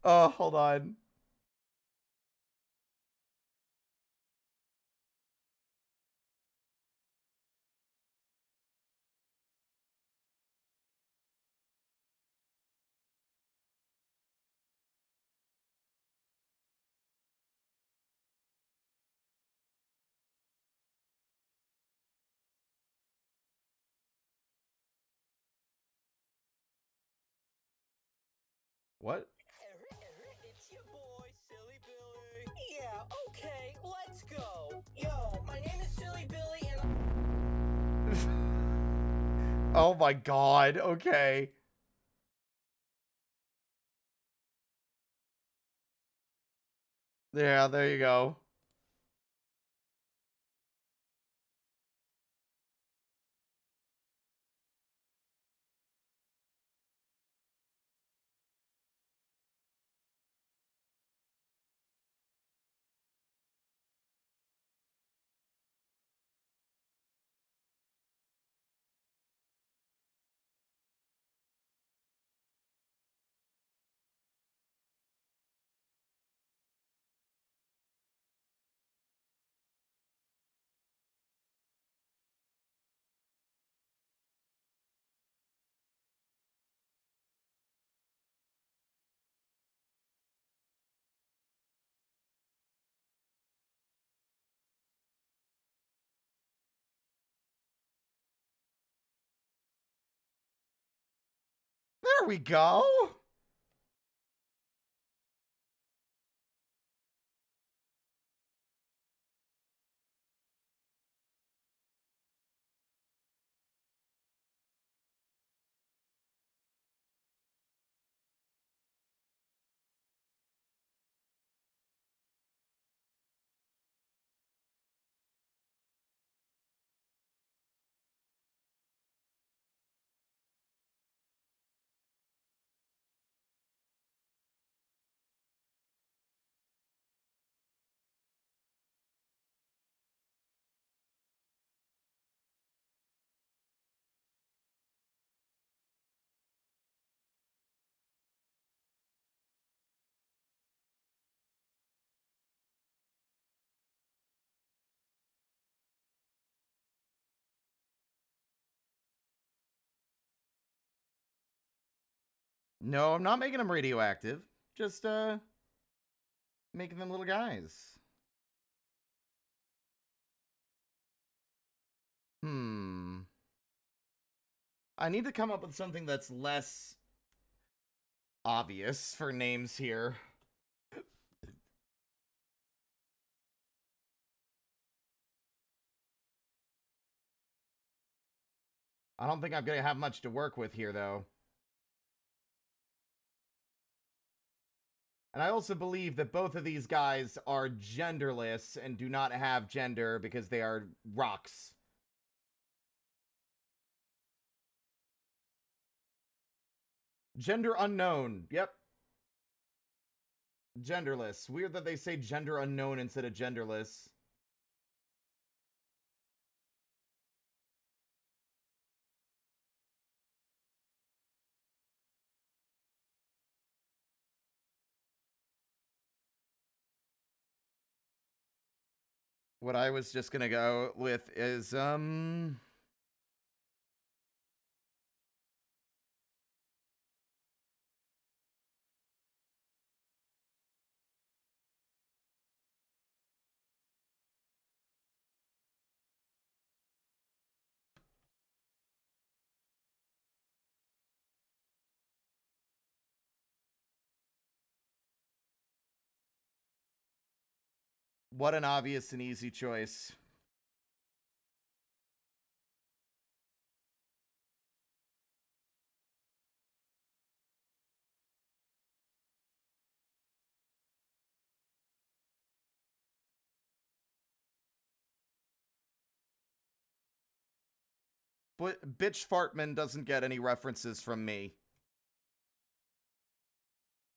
Oh, hold on. What? It's your boy, Silly Billy. Yeah, okay, let's go. Yo, my name is Silly Billy and Oh my god, okay. Yeah, there you go. There we go. No, I'm not making them radioactive. Just, making them little guys. I need to come up with something that's less obvious for names here. I don't think I'm going to have much to work with here, though. And I also believe that both of these guys are genderless and do not have gender because they are rocks. Gender unknown. Yep. Genderless. Weird that they say gender unknown instead of genderless. what I was just gonna go with is, what an obvious and easy choice. But Bitch Fartman doesn't get any references from me.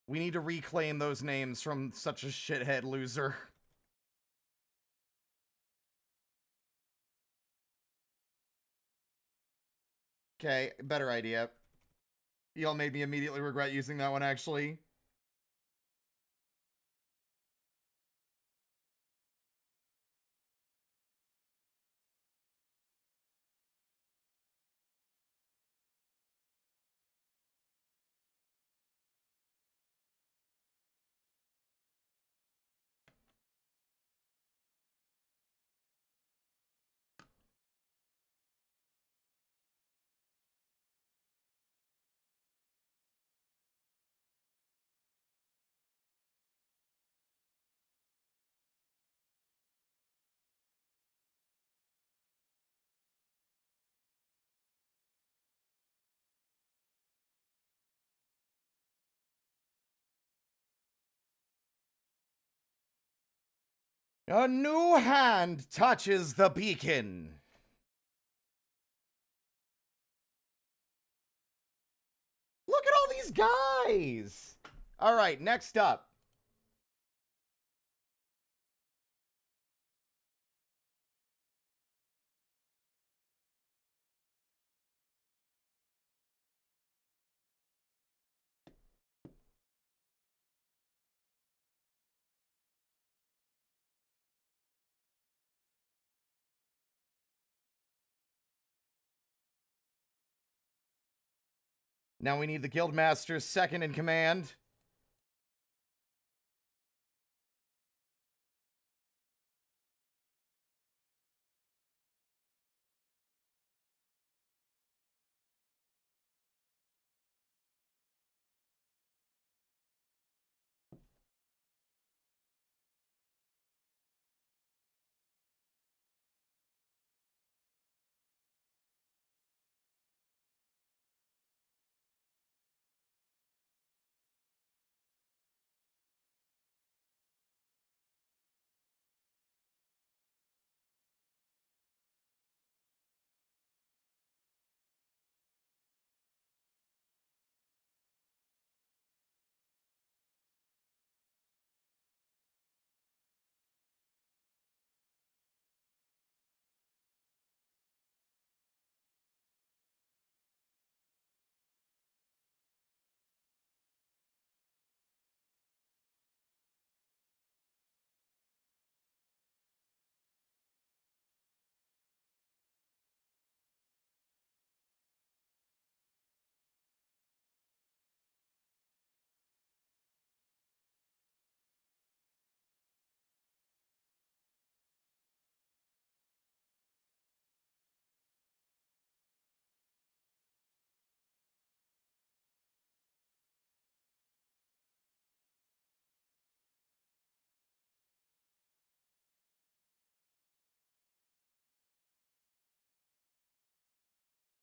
We need to reclaim those names from such a shithead loser. Okay, better idea. Y'all made me immediately regret using that one, actually. A new hand touches the beacon. Look at all these guys. All right, next up. Now we need the Guildmaster's second in command.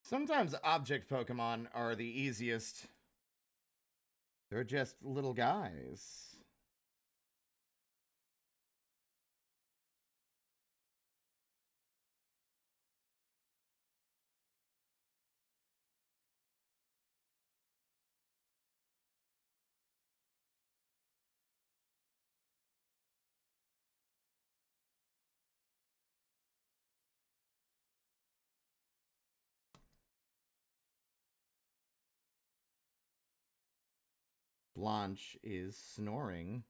Sometimes object Pokemon are the easiest. They're just little guys. Blanche is snoring.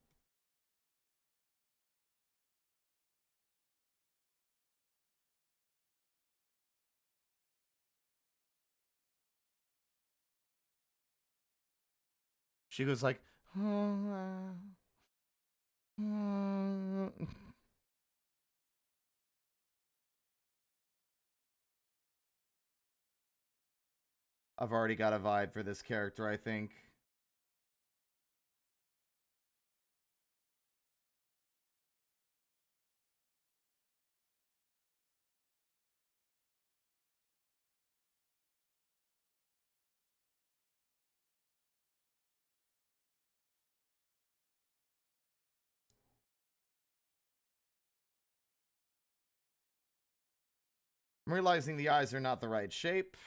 She goes like, I've already got a vibe for this character, I think. I'm realizing the eyes are not the right shape.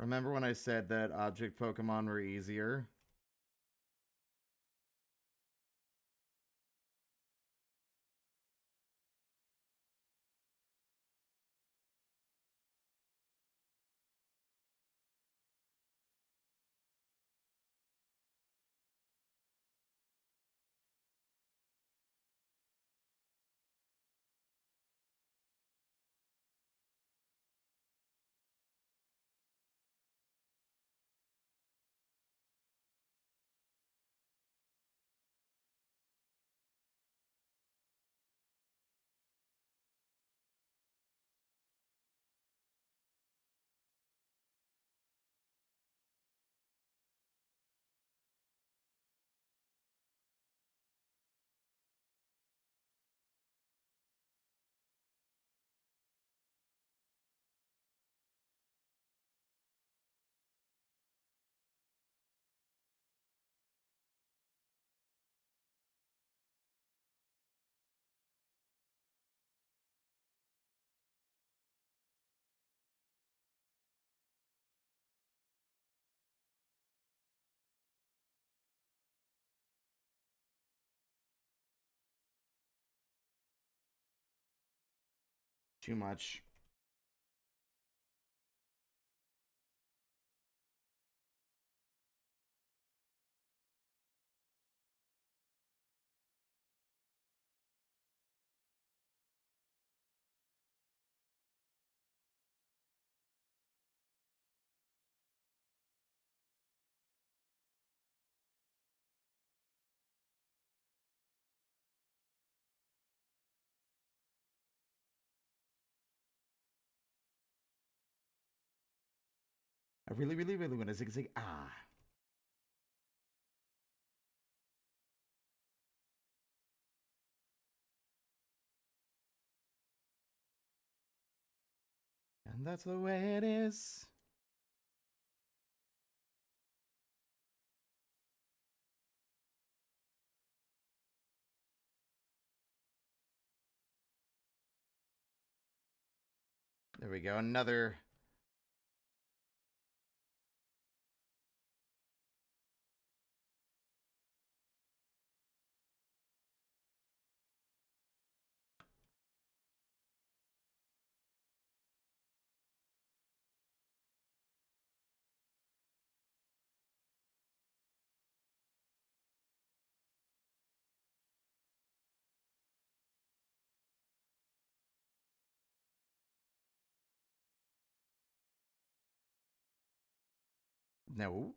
Remember when I said that object Pokemon were easier? Too much. I really, really, really want to zig zig. Ah. And that's the way it is. There we go. Another. No.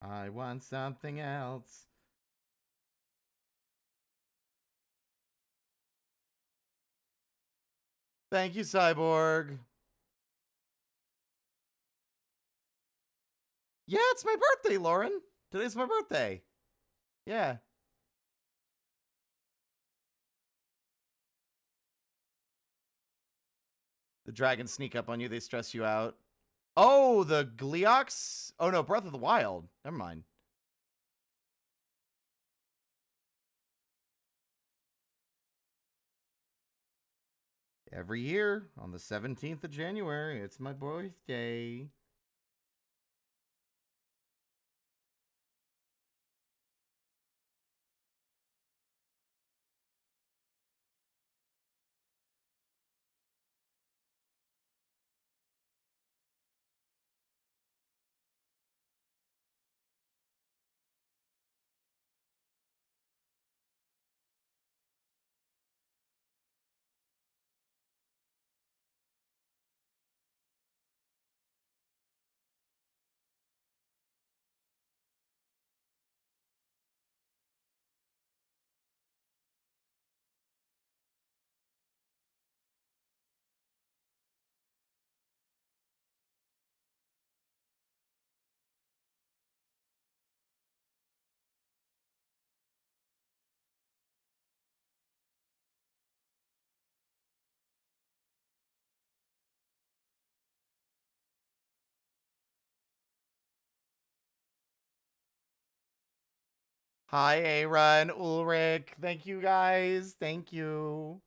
I want something else. Thank you, Cyborg. Yeah, it's my birthday, Lauren. Today's my birthday. Yeah. The dragons sneak up on you. They stress you out. Oh, the Gleox? Oh, no, Breath of the Wild. Never mind. Every year on the 17th of January, it's my birthday. Hi, Aaron, Ulrich. Thank you, guys. Thank you.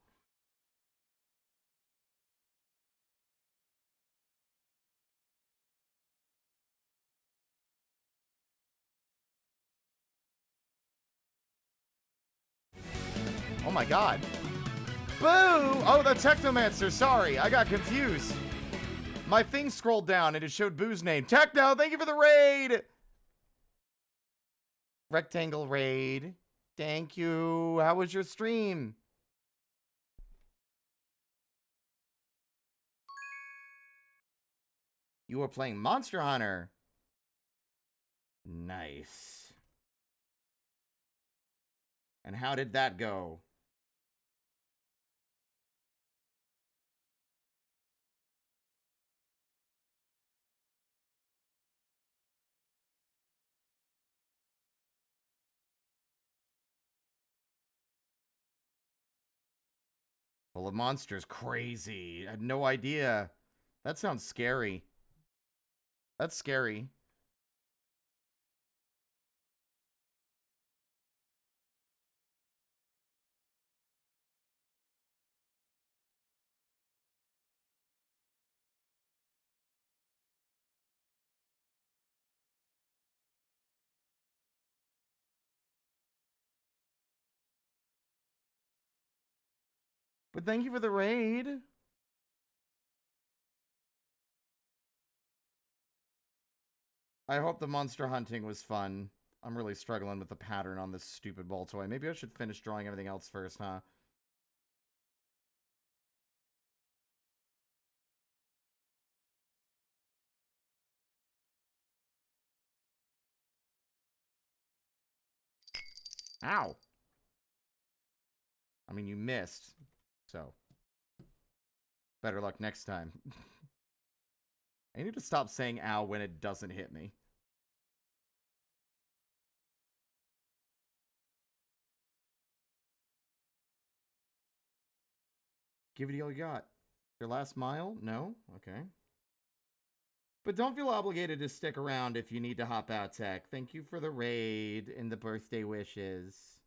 Oh my god. Boo! Oh, the Technomancer. Sorry, I got confused. My thing scrolled down and it showed Boo's name. Techno, thank you for the raid! Rectangle raid. Thank you. How was your stream? You were playing Monster Hunter. Nice. And how did that go? Full of monsters. Crazy. I had no idea. That sounds scary. That's scary. But thank you for the raid. I hope the monster hunting was fun. I'm really struggling with the pattern on this stupid ball toy. Maybe I should finish drawing everything else first, huh? Ow. I mean, you missed. So, better luck next time. I need to stop saying ow when it doesn't hit me. Give it all you got. Your last mile? No? Okay. But don't feel obligated to stick around if you need to hop out, Tech. Thank you for the raid and the birthday wishes.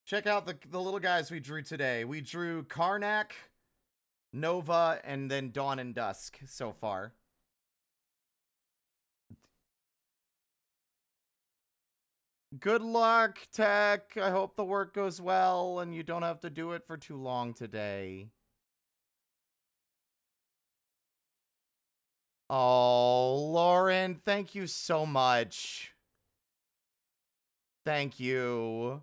Check out the little guys we drew today. We drew Karnak, Nova, and then Dawn and Dusk so far. Good luck, Tech. I hope the work goes well and you don't have to do it for too long today. Oh, Lauren, thank you so much. Thank you.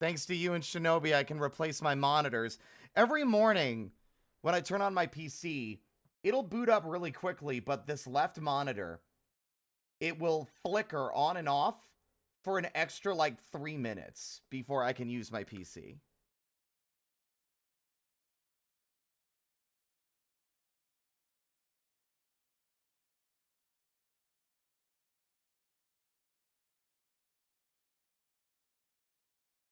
Thanks to you and Shinobi, I can replace my monitors. Every morning, when I turn on my PC, it'll boot up really quickly, but this left monitor, it will flicker on and off for an extra, like, 3 minutes before I can use my PC.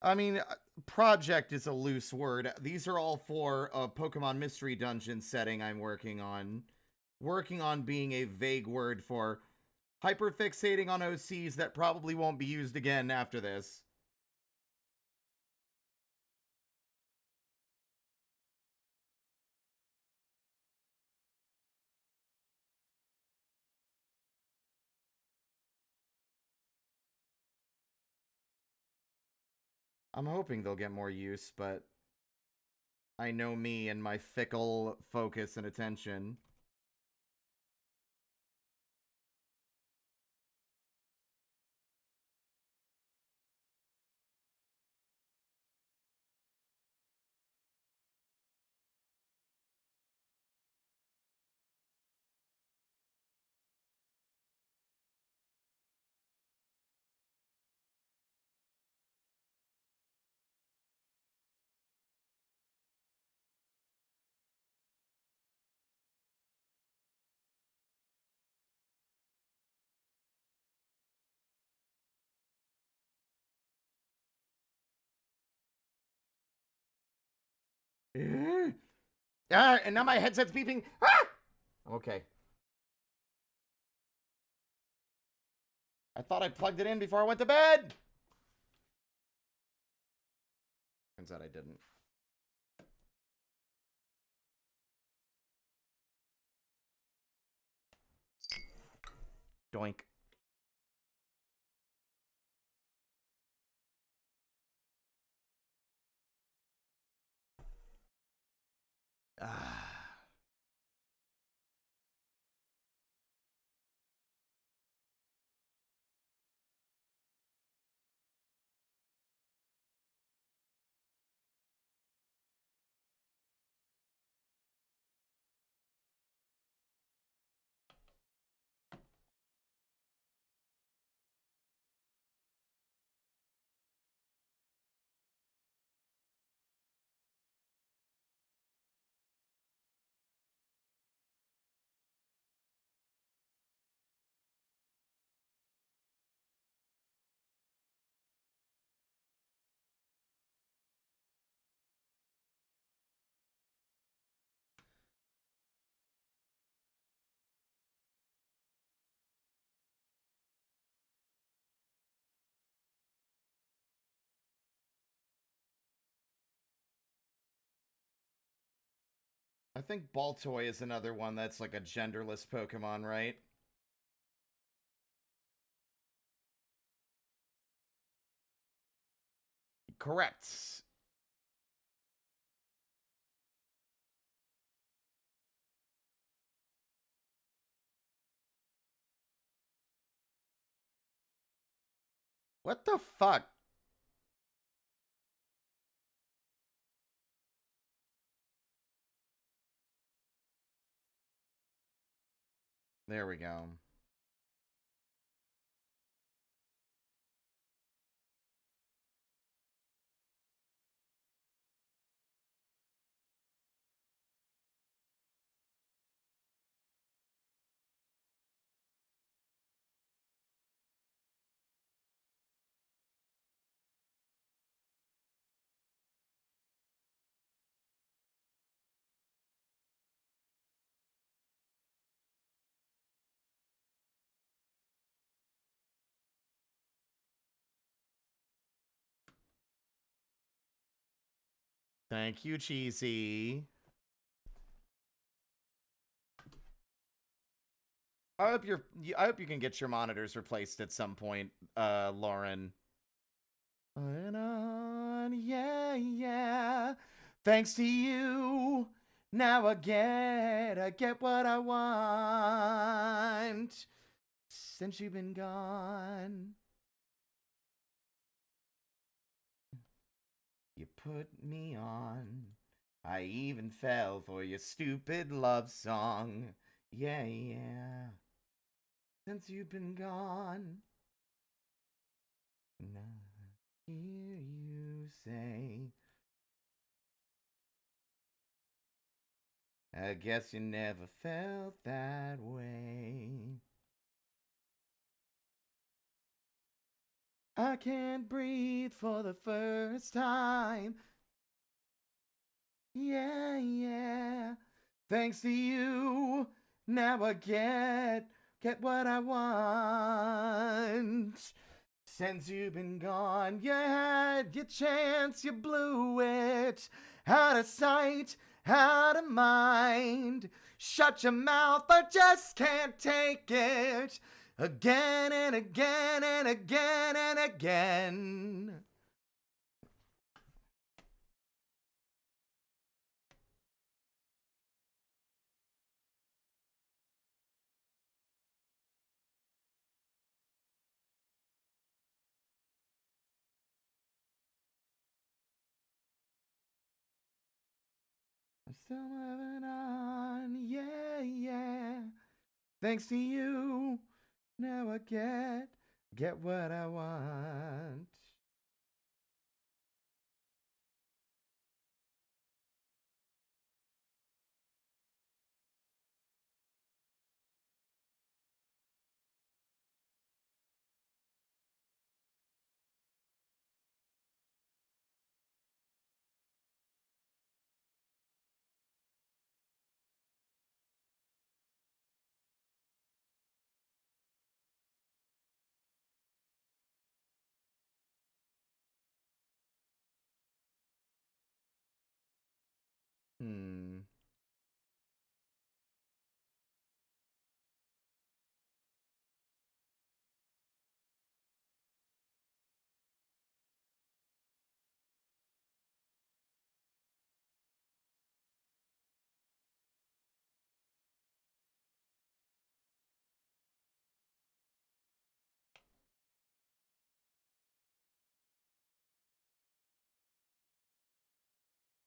I mean, project is a loose word. These are all for a Pokemon Mystery Dungeon setting I'm working on. Working on being a vague word for hyperfixating on OCs that probably won't be used again after this. I'm hoping they'll get more use, but I know me and my fickle focus and attention. And now my headset's beeping. Ah! Okay. I thought I plugged it in before I went to bed. Turns out I didn't. Doink. Ah. I think Baltoy is another one that's like a genderless Pokemon, right? Correct. What the fuck? There we go. Thank you, Cheesy. I hope you can get your monitors replaced at some point, Lauren. On and on, yeah, yeah. Thanks to you, now I get what I want. Since you've been gone, you put me on. I even fell for your stupid love song. Yeah, yeah. Since you've been gone, now I hear you say, I guess you never felt that way. I can't breathe for the first time. Yeah, yeah. Thanks to you, now I get what I want. Since you've been gone, you had your chance, you blew it. Out of sight, out of mind. Shut your mouth, I just can't take it. Again and again and again and again. I'm still moving on, yeah, yeah. Thanks to you, now I get what I want. Hmm.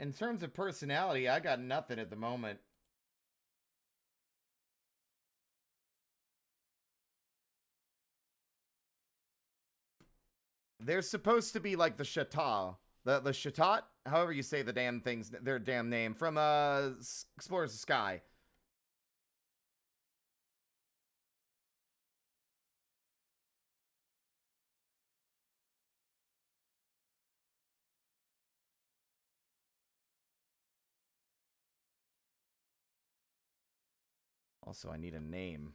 In terms of personality, I got nothing at the moment. They're supposed to be like the Chatat. The Chatat? However you say the damn things, their damn name. From Explorers of Sky. Also, I need a name.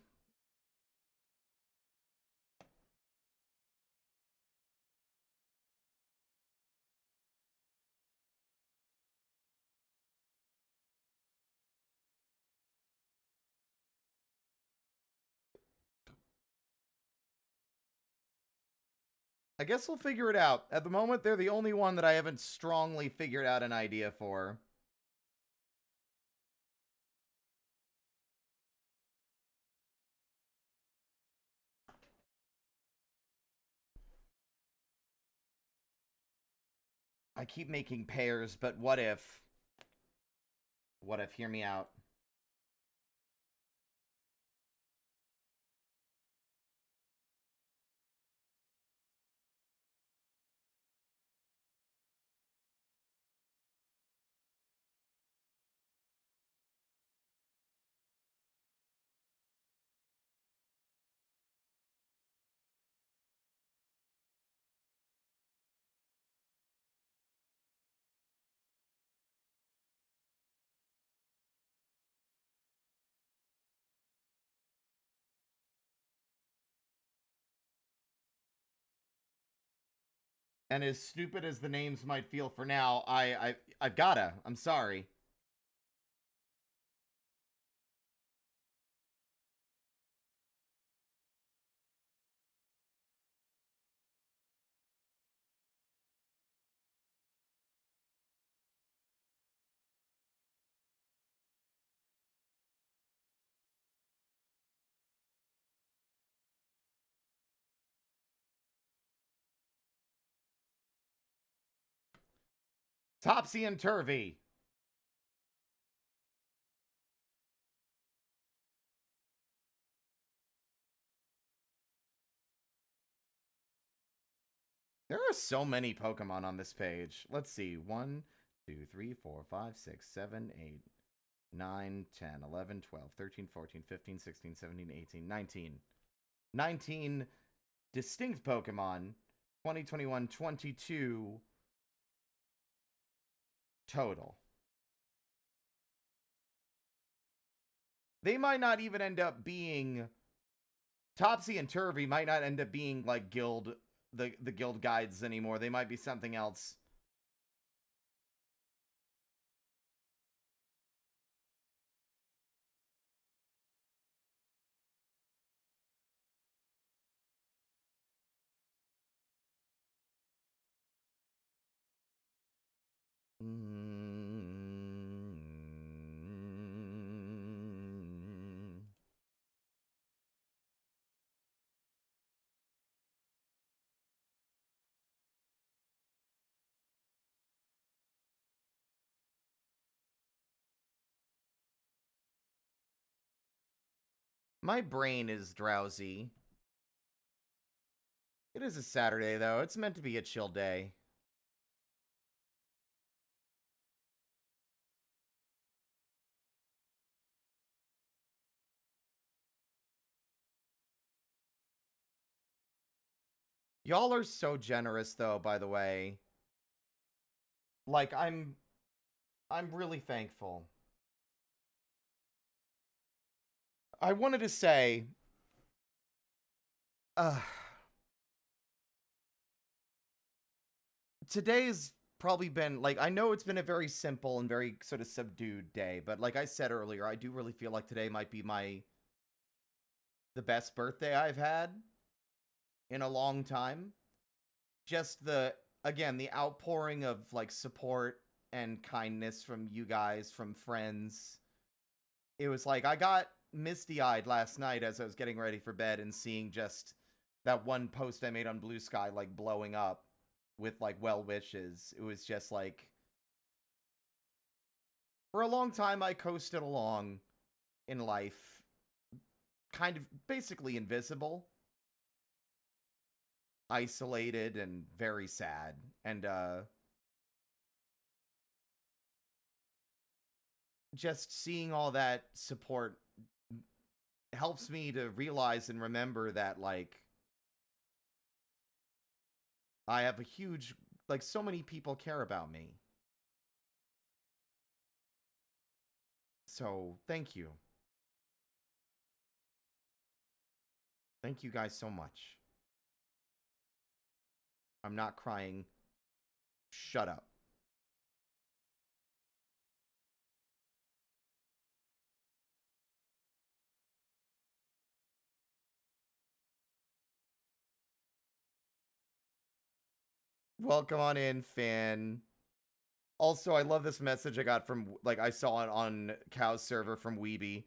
I guess we'll figure it out. At the moment, they're the only one that I haven't strongly figured out an idea for. I keep making pairs, but what if? What if? Hear me out. And as stupid as the names might feel for now, I've gotta. I'm sorry. Topsy and Turvy. There are so many Pokemon on this page. Let's see. 1, 2, 3, 4, 5, 6, 7, 8, 9, 10, 11, 12, 13, 14, 15, 16, 17, 18, 19. 19 distinct Pokemon. 2021, 22 total. They might not even end up being... Topsy and Turvy might not end up being like guild... the guild guides anymore. They might be something else. My brain is drowsy. It is a Saturday, though. It's meant to be a chill day. Y'all are so generous, though, by the way. Like, I'm really thankful. I wanted to say... today's probably been, like, I know it's been a very simple and very sort of subdued day, but like I said earlier, I do really feel like today might be the best birthday I've had in a long time. Just again, the outpouring of, like, support and kindness from you guys, from friends. It was like, I got misty-eyed last night as I was getting ready for bed and seeing just that one post I made on Blue Sky, like, blowing up with, like, well wishes. It was just like, for a long time I coasted along in life, kind of basically invisible, isolated, and very sad. And just seeing all that support helps me to realize and remember that, like, I have a huge, like, so many people care about me. So, thank you. Thank you guys so much. I'm not crying. Shut up. Welcome on in, Finn. Also, I love this message I got from, like, I saw it on Cow's server from Weeby.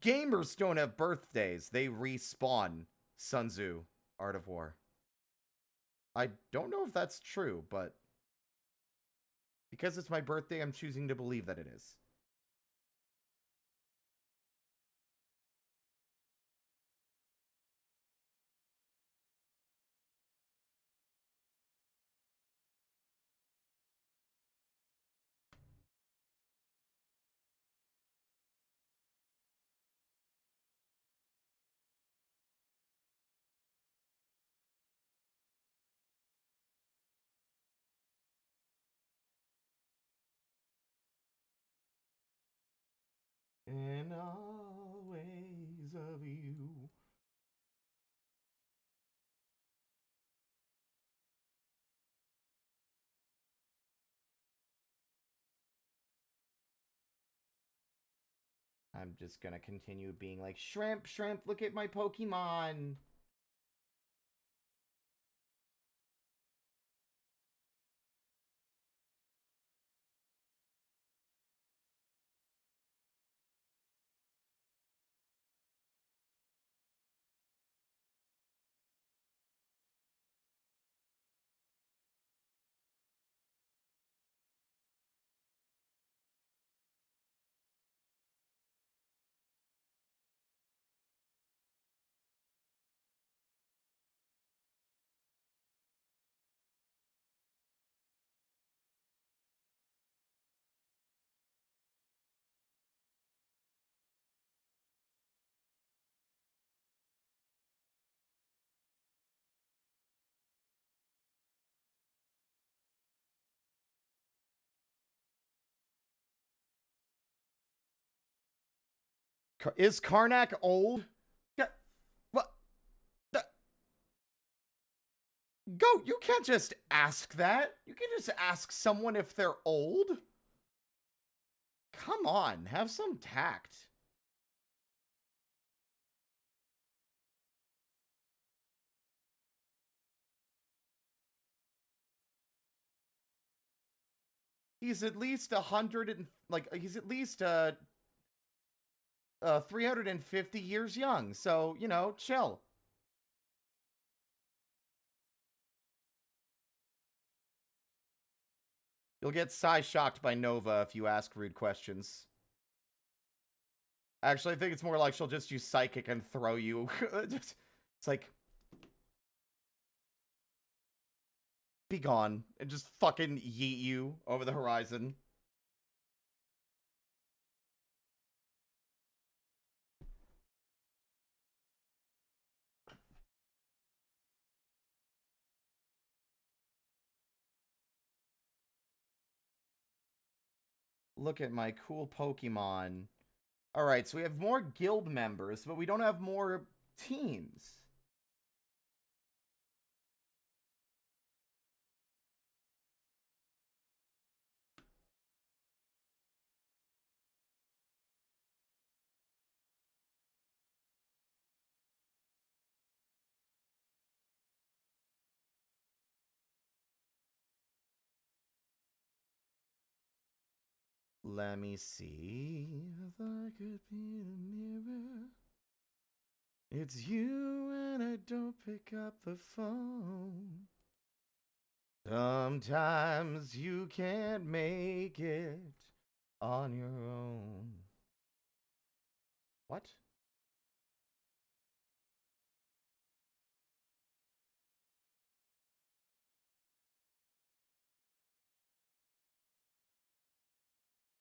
Gamers don't have birthdays. They respawn. Sun Tzu, Art of War. I don't know if that's true, but because it's my birthday, I'm choosing to believe that it is. I'm just gonna continue being like, shrimp, shrimp, look at my Pokemon. Is Karnak old? Yeah, what? Goat, you can't just ask that. You can just ask someone if they're old. Come on, have some tact. He's at least 100 and he's at least 350 years young. So, you know, chill. You'll get shocked by Nova if you ask rude questions. Actually, I think it's more like she'll just use Psychic and throw you. It's like, be gone, and just fucking yeet you over the horizon. Look at my cool Pokemon. Alright, so we have more guild members, but we don't have more teams. Let me see if I could be the mirror. It's you and I don't pick up the phone. Sometimes you can't make it on your own. What?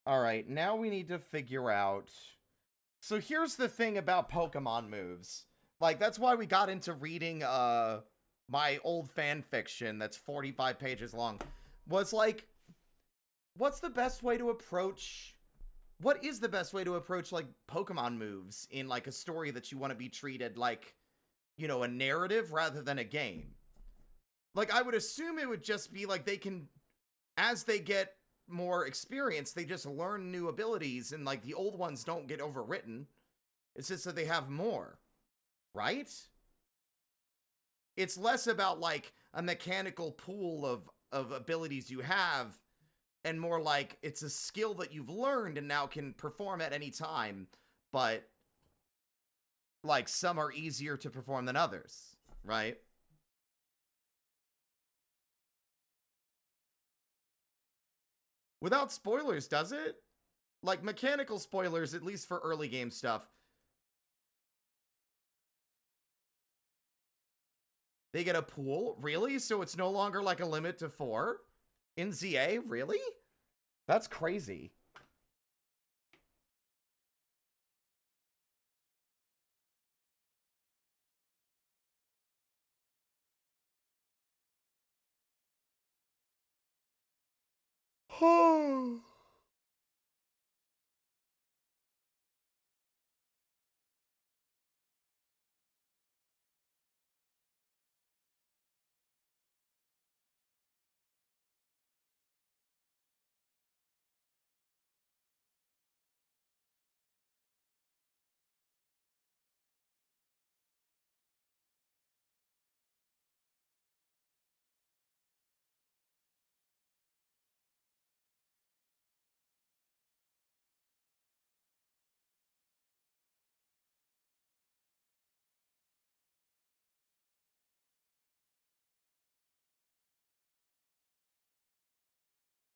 Alright, now we need to figure out... So here's the thing about Pokemon moves. Like, that's why we got into reading, my old fan fiction that's 45 pages long. Was like, what's the best way to approach... What is the best way to approach, like, Pokemon moves in, like, a story that you want to be treated like, you know, a narrative rather than a game? Like, I would assume it would just be, like, they can... As they get more experience, they just learn new abilities, and, like, the old ones don't get overwritten. It's just that they have more. Right? It's less about, like, a mechanical pool of abilities you have, and more like it's a skill that you've learned and now can perform at any time, but, like, some are easier to perform than others, right? Without spoilers, does it? Like, mechanical spoilers, at least for early game stuff. They get a pool? Really? So it's no longer like a limit to 4? In ZA? Really? That's crazy.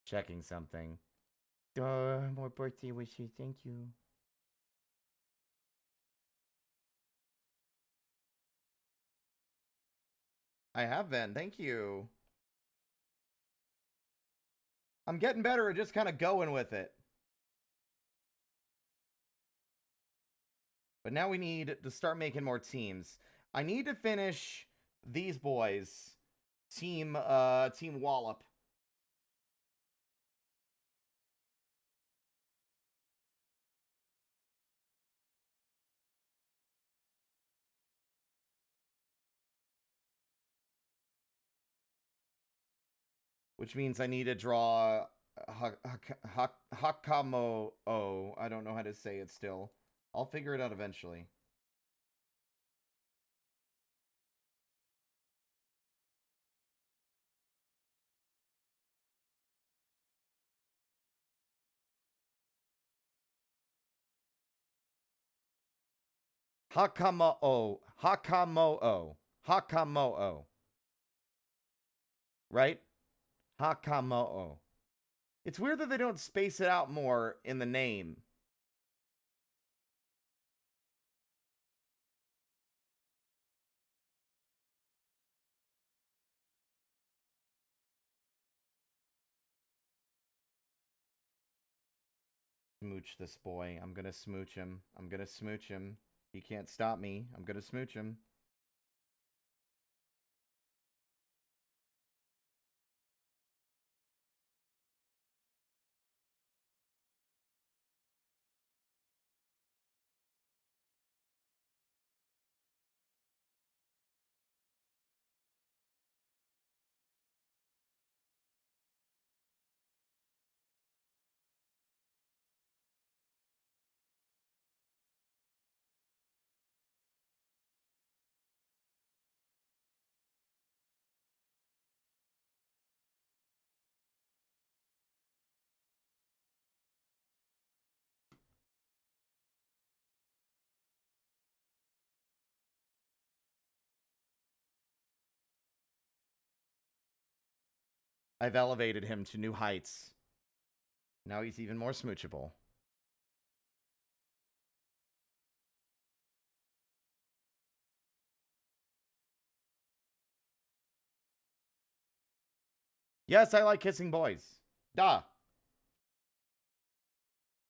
Checking something. More birthday wishes. Thank you. I have been. Thank you. I'm getting better at just kind of going with it. But now we need to start making more teams. I need to finish these boys. Team Wallop. Which means I need to draw Hakamo-o. I don't know how to say it still. I'll figure it out eventually. Hakamo-o. Hakamo-o. Hakamo-o. Right? Hakamo-o. It's weird that they don't space it out more in the name. Smooch this boy. I'm gonna smooch him. I'm gonna smooch him. He can't stop me. I'm gonna smooch him. I've elevated him to new heights. Now he's even more smoochable. Yes, I like kissing boys. Duh.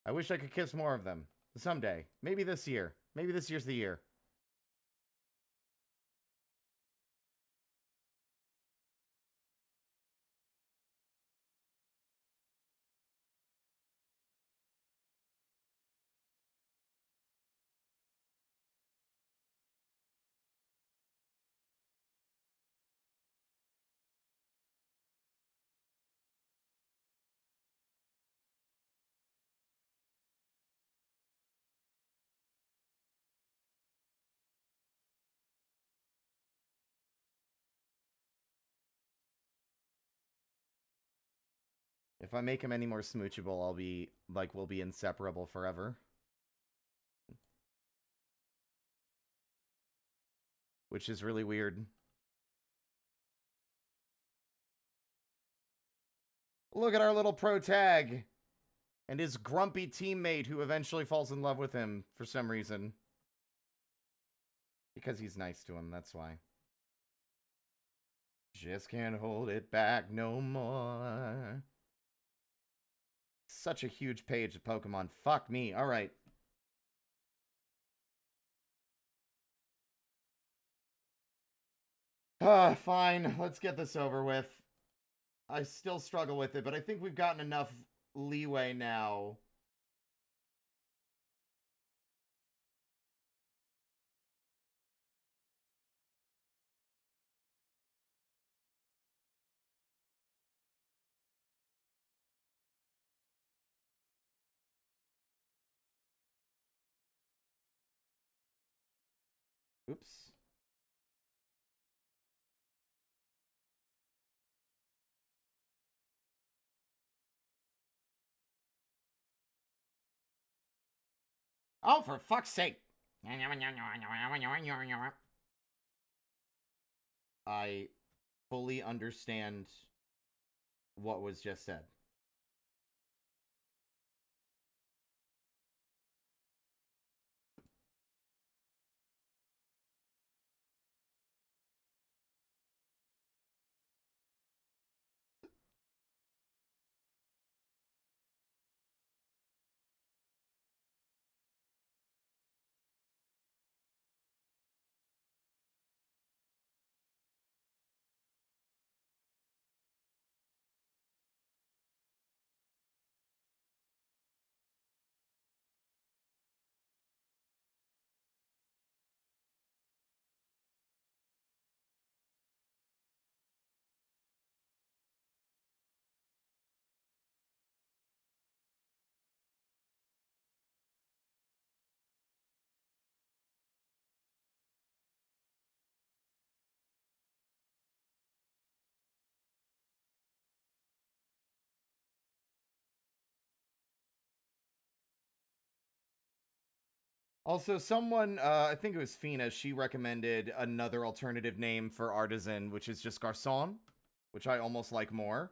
I wish I could kiss more of them. Someday. Maybe this year. Maybe this year's the year. If I make him any more smoochable, I'll be, like, we'll be inseparable forever. Which is really weird. Look at our little pro tag. And his grumpy teammate who eventually falls in love with him for some reason. Because he's nice to him, that's why. Just can't hold it back no more. Such a huge page of Pokemon. Fuck me. Alright. Fine. Let's get this over with. I still struggle with it, but I think we've gotten enough leeway now. Oops. Oh, for fuck's sake. I fully understand what was just said. Also, someone, I think it was Fina, she recommended another alternative name for artisan, which is just garçon, which I almost like more.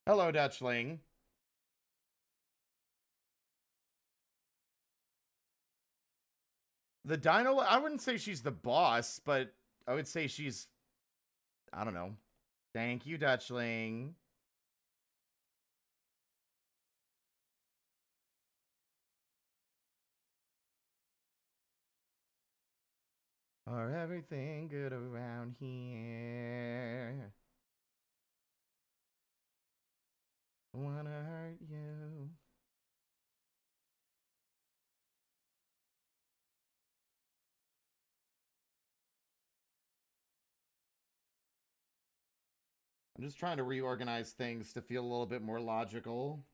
Hello, Dutchling. The Dino, I wouldn't say she's the boss, but I would say she's, I don't know. Thank you, Dutchling. Are everything good around here? Wanna hurt you? I'm just trying to reorganize things to feel a little bit more logical.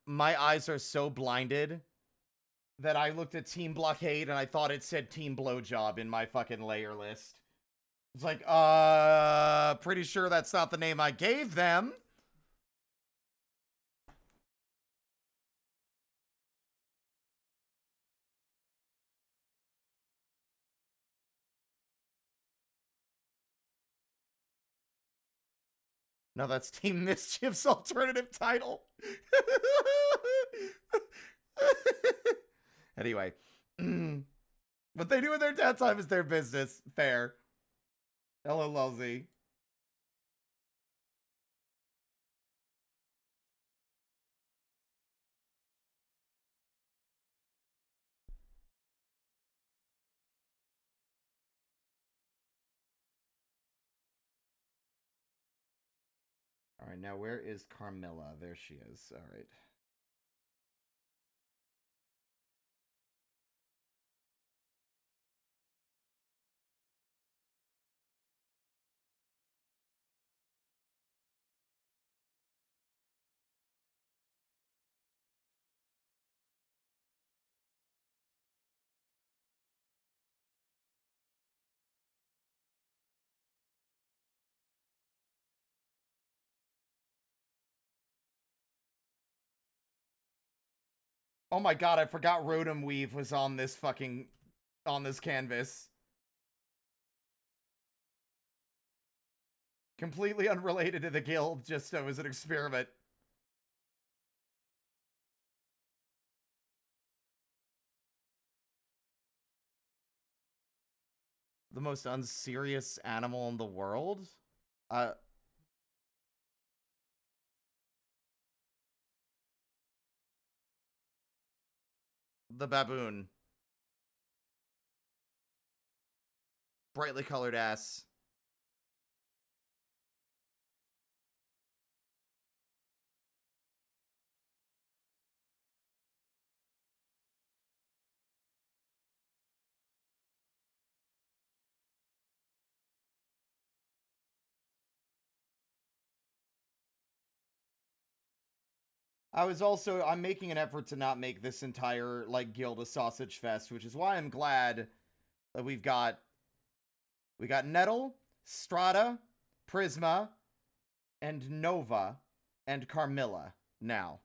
My eyes are so blinded that I looked at Team Blockade and I thought it said Team Blowjob in my fucking layer list. It's like, pretty sure that's not the name I gave them. No, that's Team Mischief's alternative title. Anyway. What they do in their downtime is their business. Fair. Hello, Lulzy. All right, now where is Carmilla? There she is. All right. Oh my god, I forgot Rotom Weave was on this canvas. Completely unrelated to the guild, just as an experiment. The most unserious animal in the world? the baboon. Brightly colored ass. I'm making an effort to not make this entire, like, guild a sausage fest, which is why I'm glad that we got Nettle, Strata, Prisma, and Nova, and Carmilla now.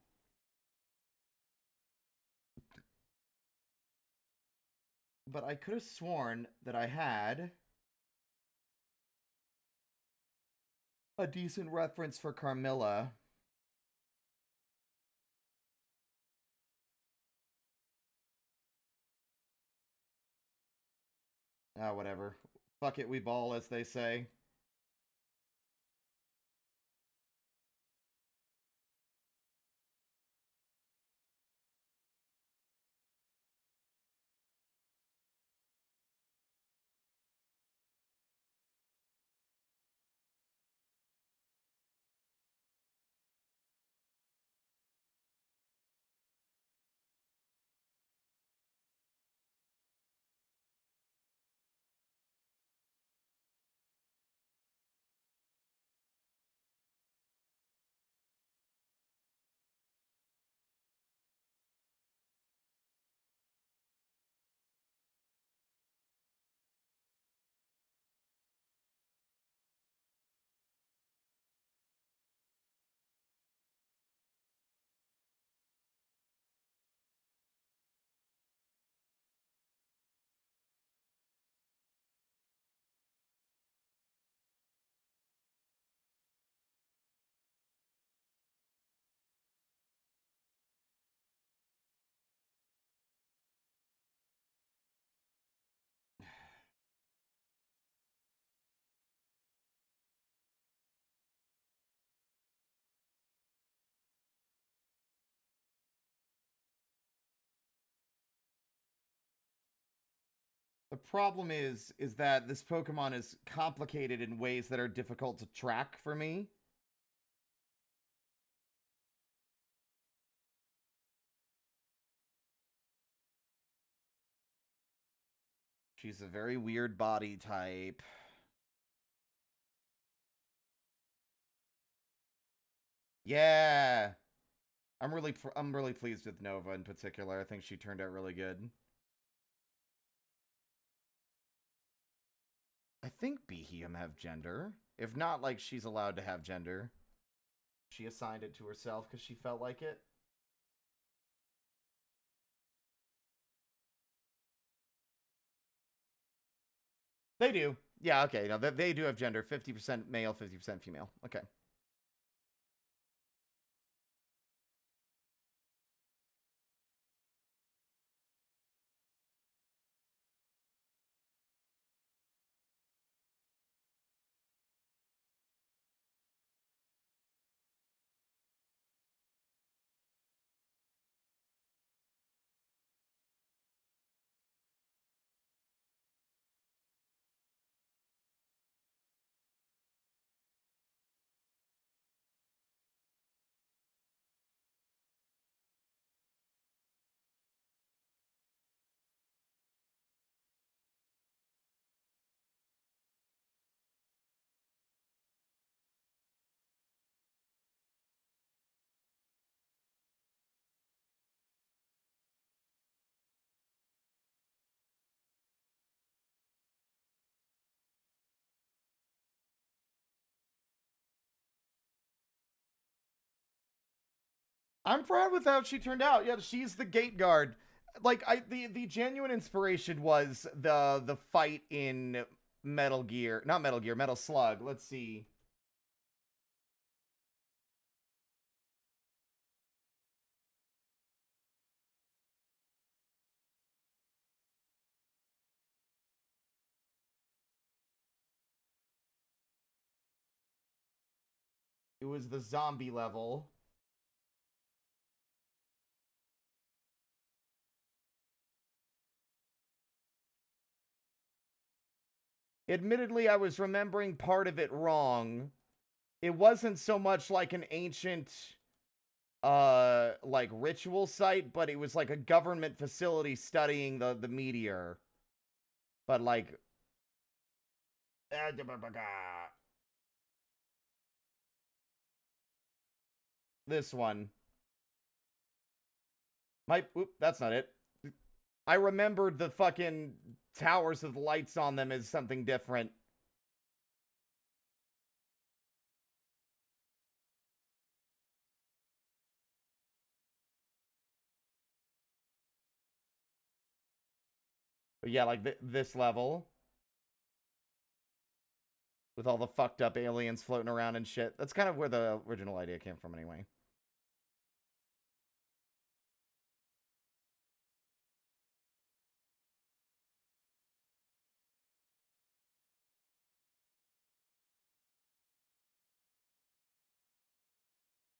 But I could have sworn that I had a decent reference for Carmilla. Ah, whatever. Fuck it, we ball, as they say. The problem is that this Pokemon is complicated in ways that are difficult to track for me. She's a very weird body type. Yeah. I'm really pleased with Nova in particular. I think she turned out really good. I think Behem have gender. If not, like, she's allowed to have gender. She assigned it to herself because she felt like it. They do. Yeah, okay. No, they do have gender. 50% male, 50% female. Okay. I'm proud with how she turned out. Yeah, she's the gate guard. Like, the genuine inspiration was the fight in Metal Gear, not Metal Gear, Metal Slug. Let's see. It was the zombie level. Admittedly, I was remembering part of it wrong. It wasn't so much like an ancient, like ritual site, but it was like a government facility studying the meteor. But like, this one. Oop, that's not it. I remembered the fucking towers with lights on them as something different. But yeah, like this level. With all the fucked up aliens floating around and shit. That's kind of where the original idea came from anyway.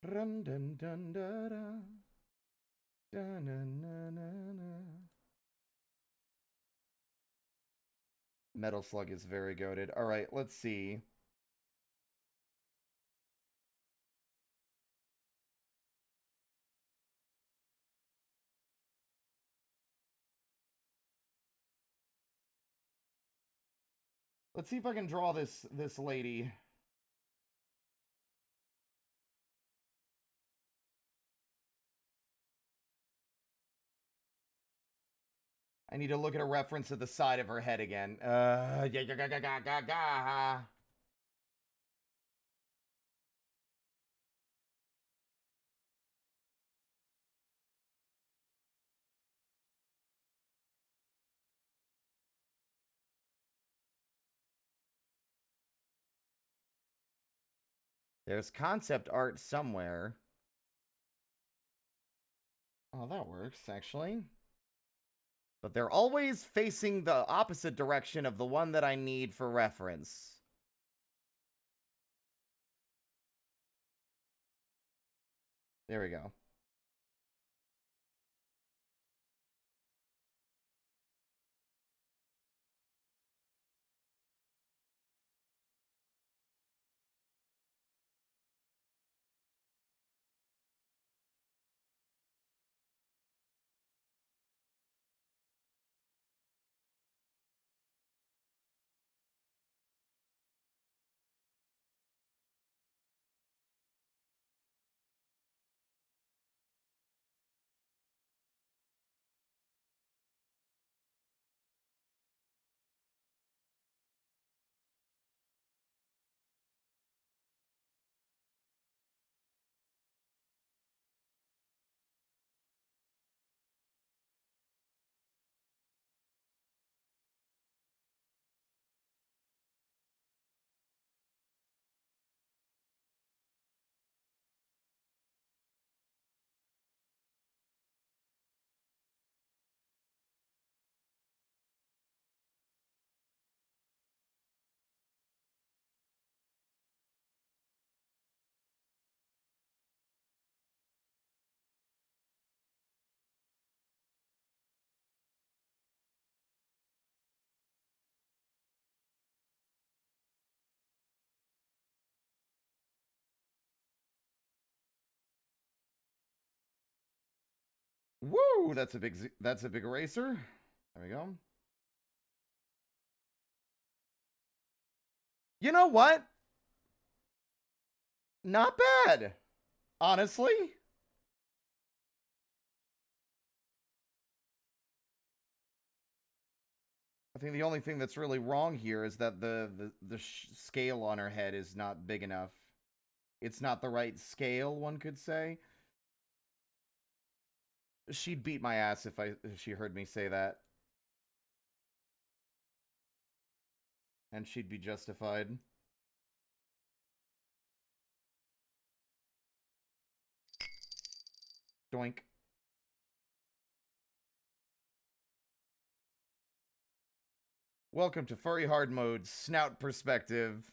Dun, dun, dun, dun, dun. Dun, dun, dun, dun, dun. Metal Slug is very goated. Alright, let's see. Let's see if I can draw this lady. I need to look at a reference at the side of her head again. There's concept art somewhere. Oh, that works, actually. But they're always facing the opposite direction of the one that I need for reference. There we go. Woo! That's a big eraser. There we go. You know what? Not bad. Honestly. I think the only thing that's really wrong here is that the scale on her head is not big enough. It's not the right scale, one could say. She'd beat my ass if she heard me say that. And she'd be justified. Doink. Welcome to Furry Hard Mode, Snout Perspective.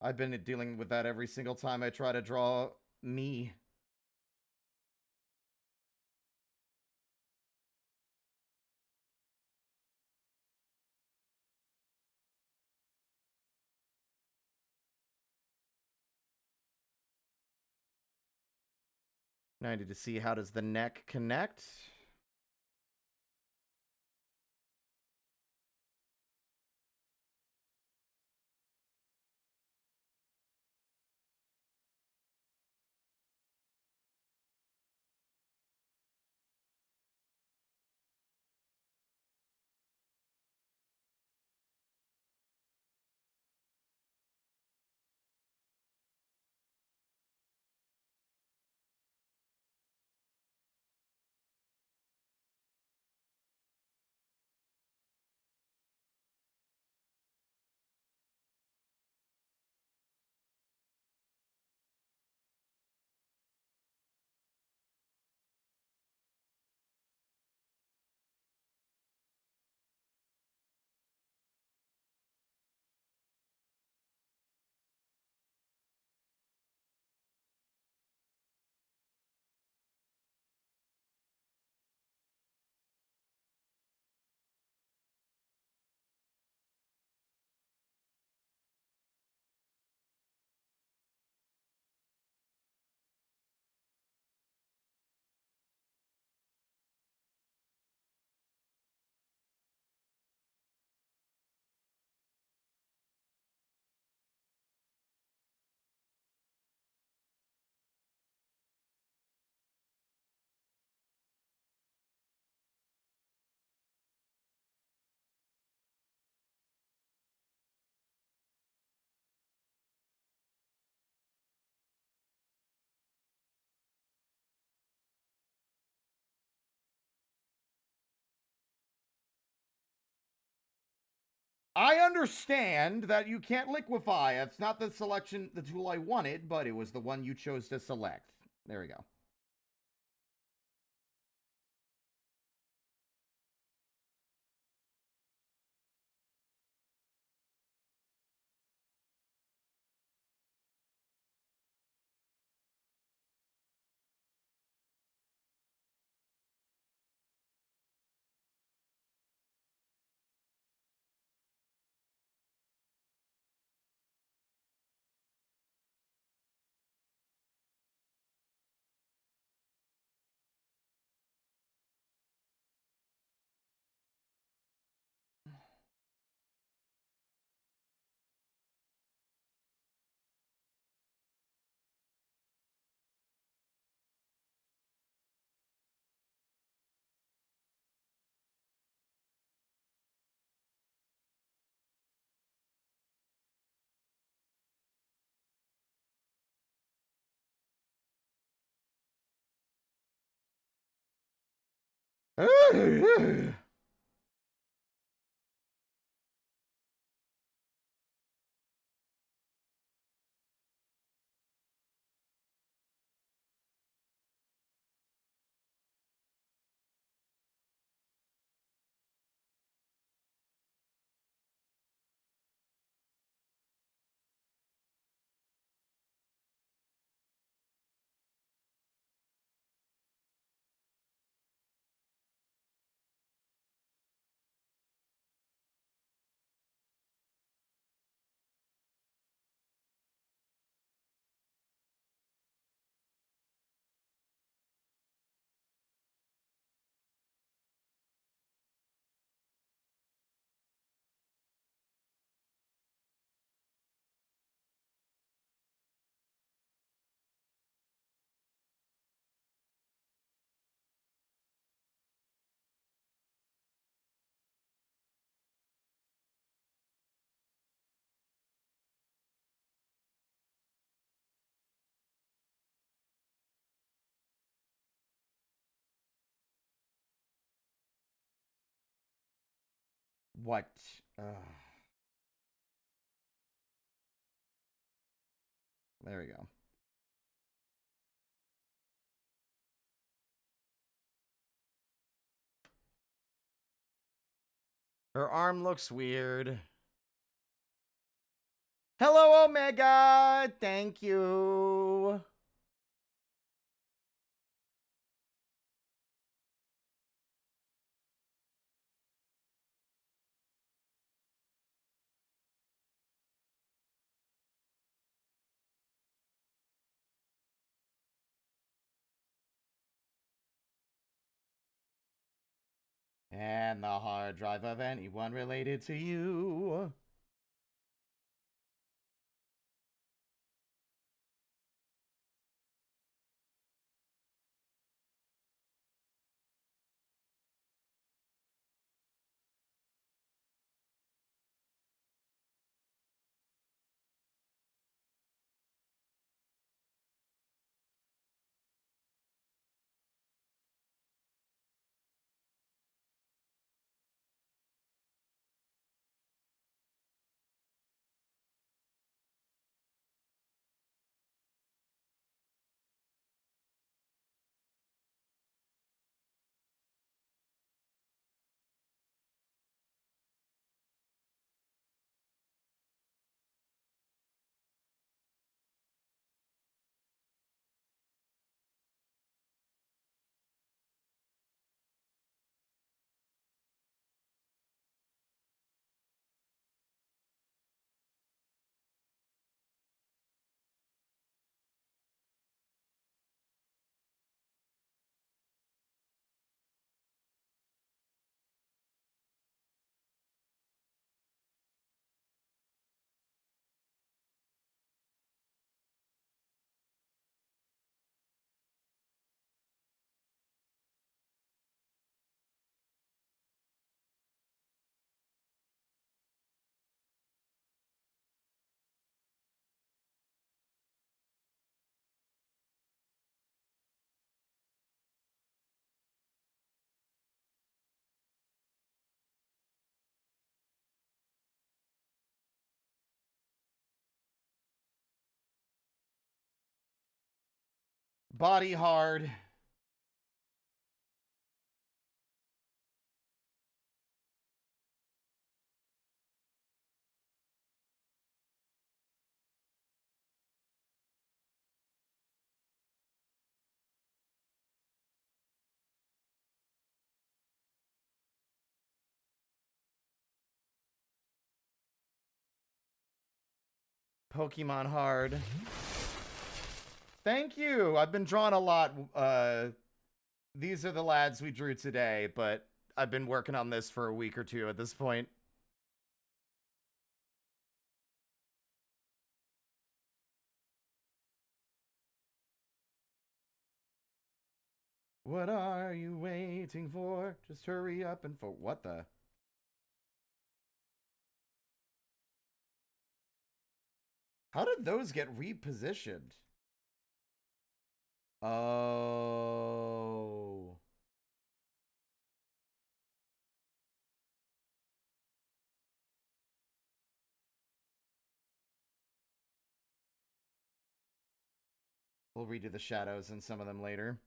I've been dealing with that every single time I try to draw me. Now I need to see, how does the neck connect? I understand that you can't liquefy. It's not the selection, the tool I wanted, but it was the one you chose to select. There we go. What? There we go. Her arm looks weird. Hello, Omega! Thank you. And the hard drive of anyone related to you. Body hard. Pokemon hard. Thank you. I've been drawn a lot. These are the lads we drew today, but I've been working on this for a week or two at this point. What are you waiting for? Just hurry up and for what the? How did those get repositioned? Oh. We'll redo the shadows in some of them later.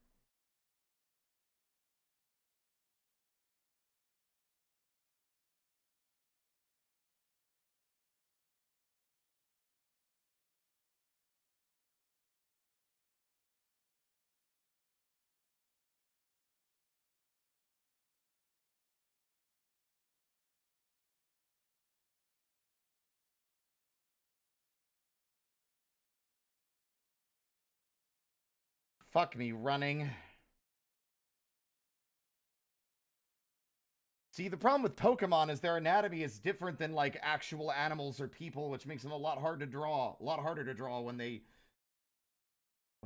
Fuck me running. See, the problem with Pokemon is their anatomy is different than like actual animals or people, which makes them a lot hard to draw. A lot harder to draw when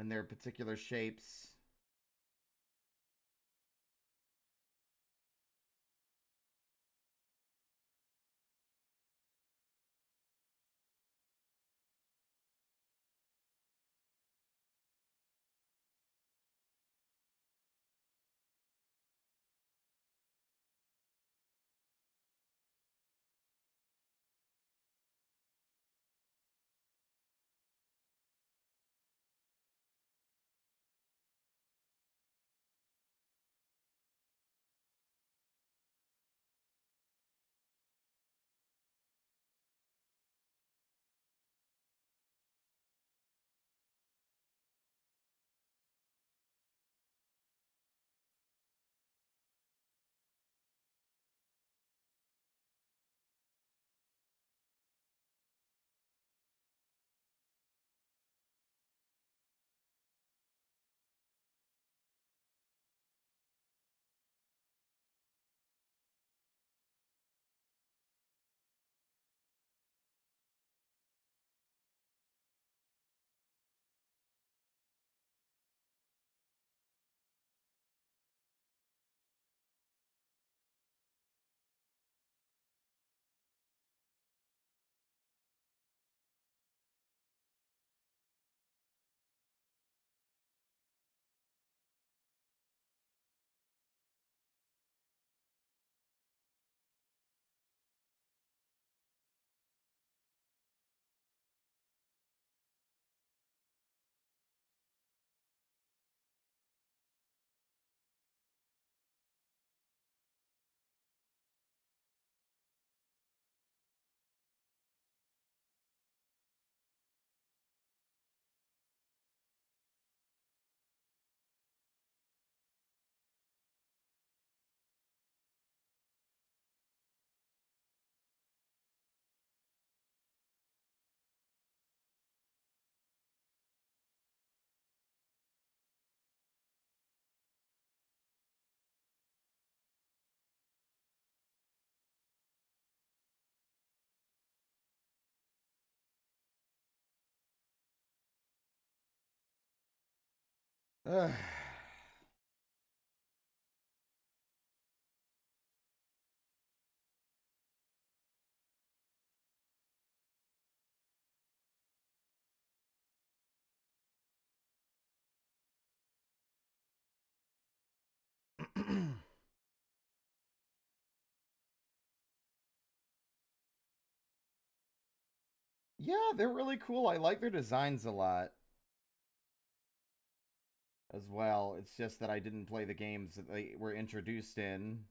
they're particular shapes. Ugh. Yeah, they're really cool. I like their designs a lot as well. It's just that I didn't play the games that they were introduced in.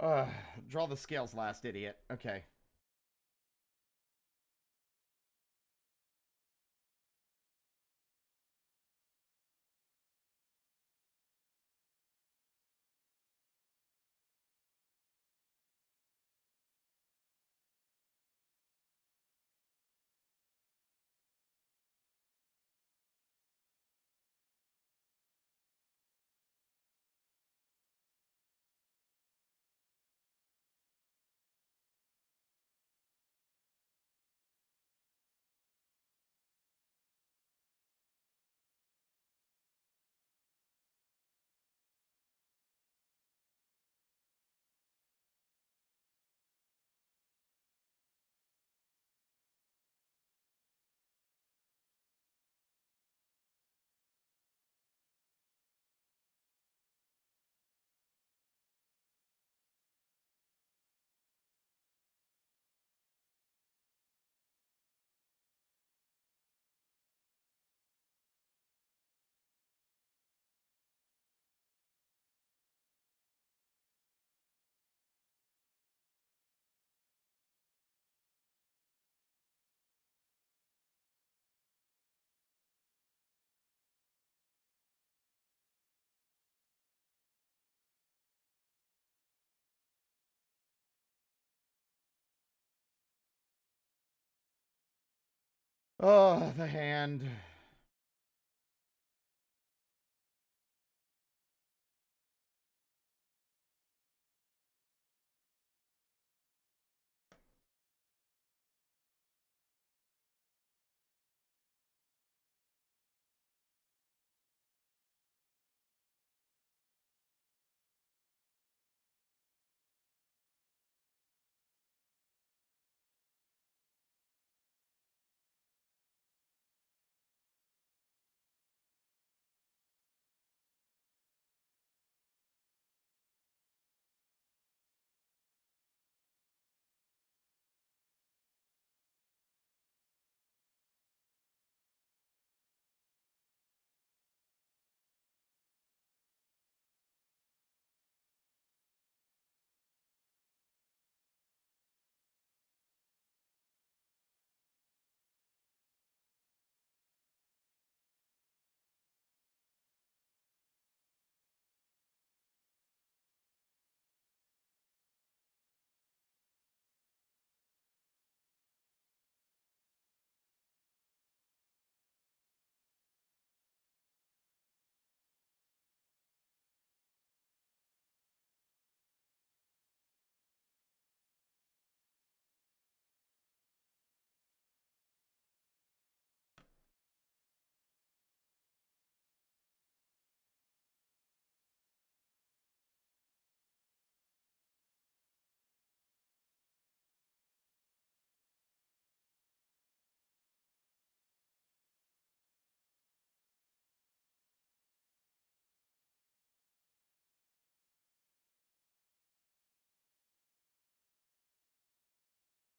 Ugh, draw the scales last, idiot. Okay. Oh, the hand.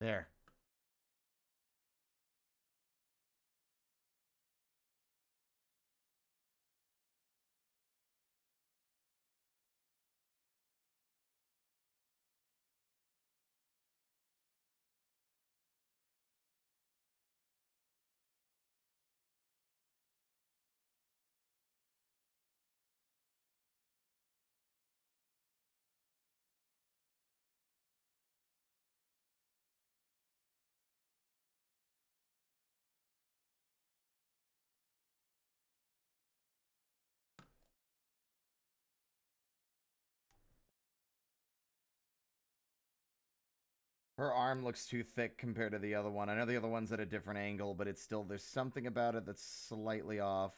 There. Her arm looks too thick compared to the other one. I know the other one's at a different angle, but it's still, there's something about it that's slightly off.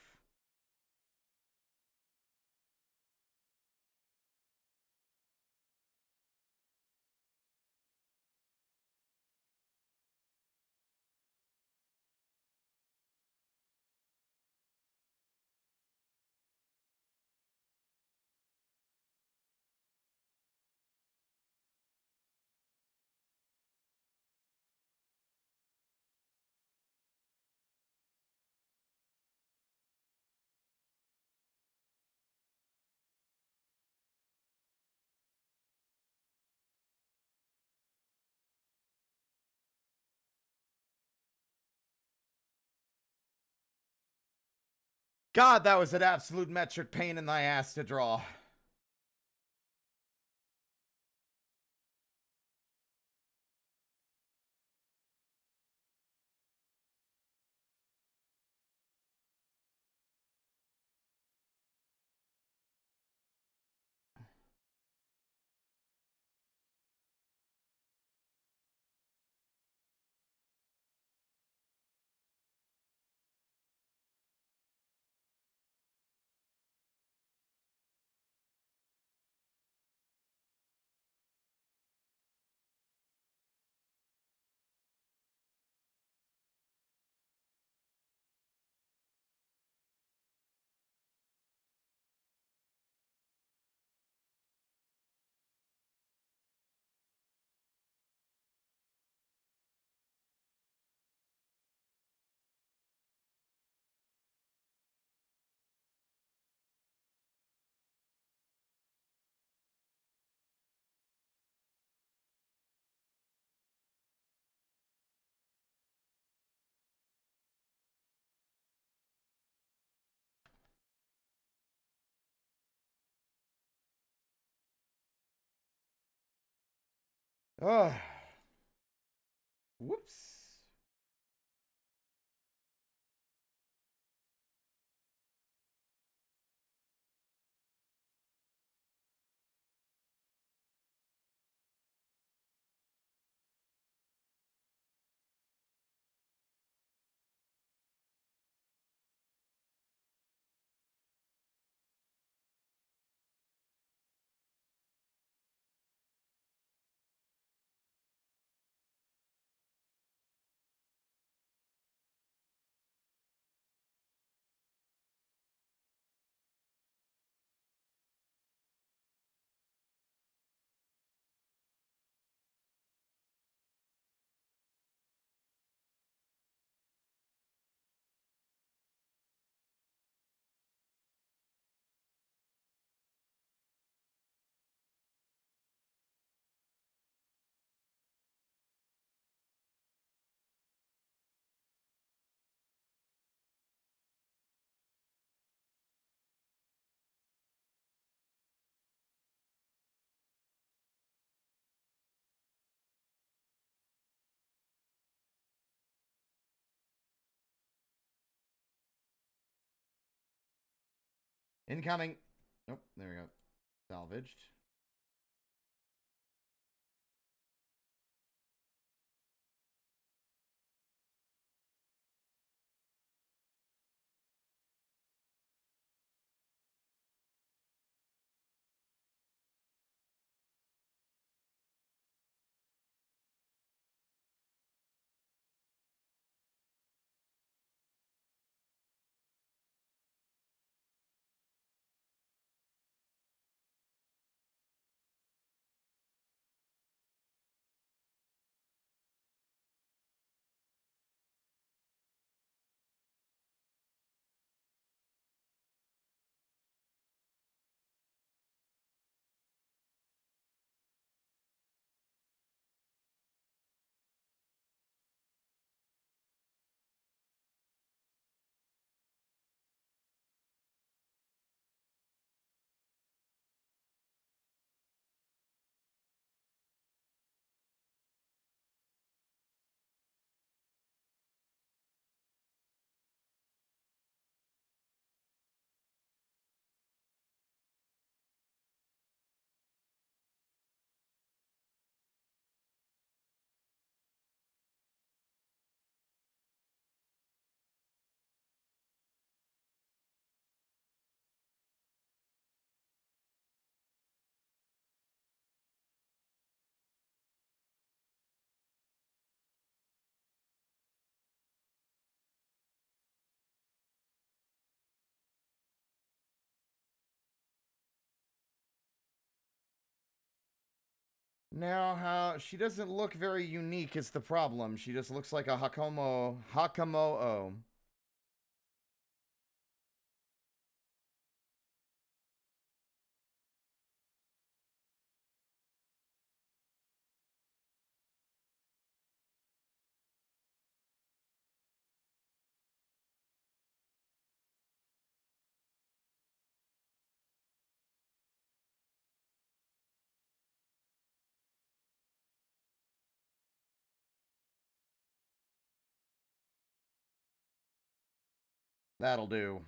God, that was an absolute metric pain in the ass to draw. Ugh. Whoops. Incoming. Nope, there we go. Salvaged. Now, how she doesn't look very unique is the problem. She just looks like a Hakamo'o. That'll do.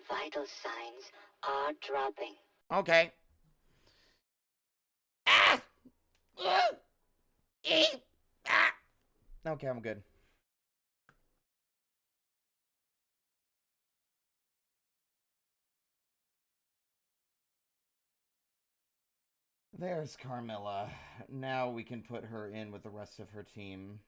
Vital signs are dropping. Okay. Ah! Ah! Okay, I'm good. There's Carmilla. Now we can put her in with the rest of her team.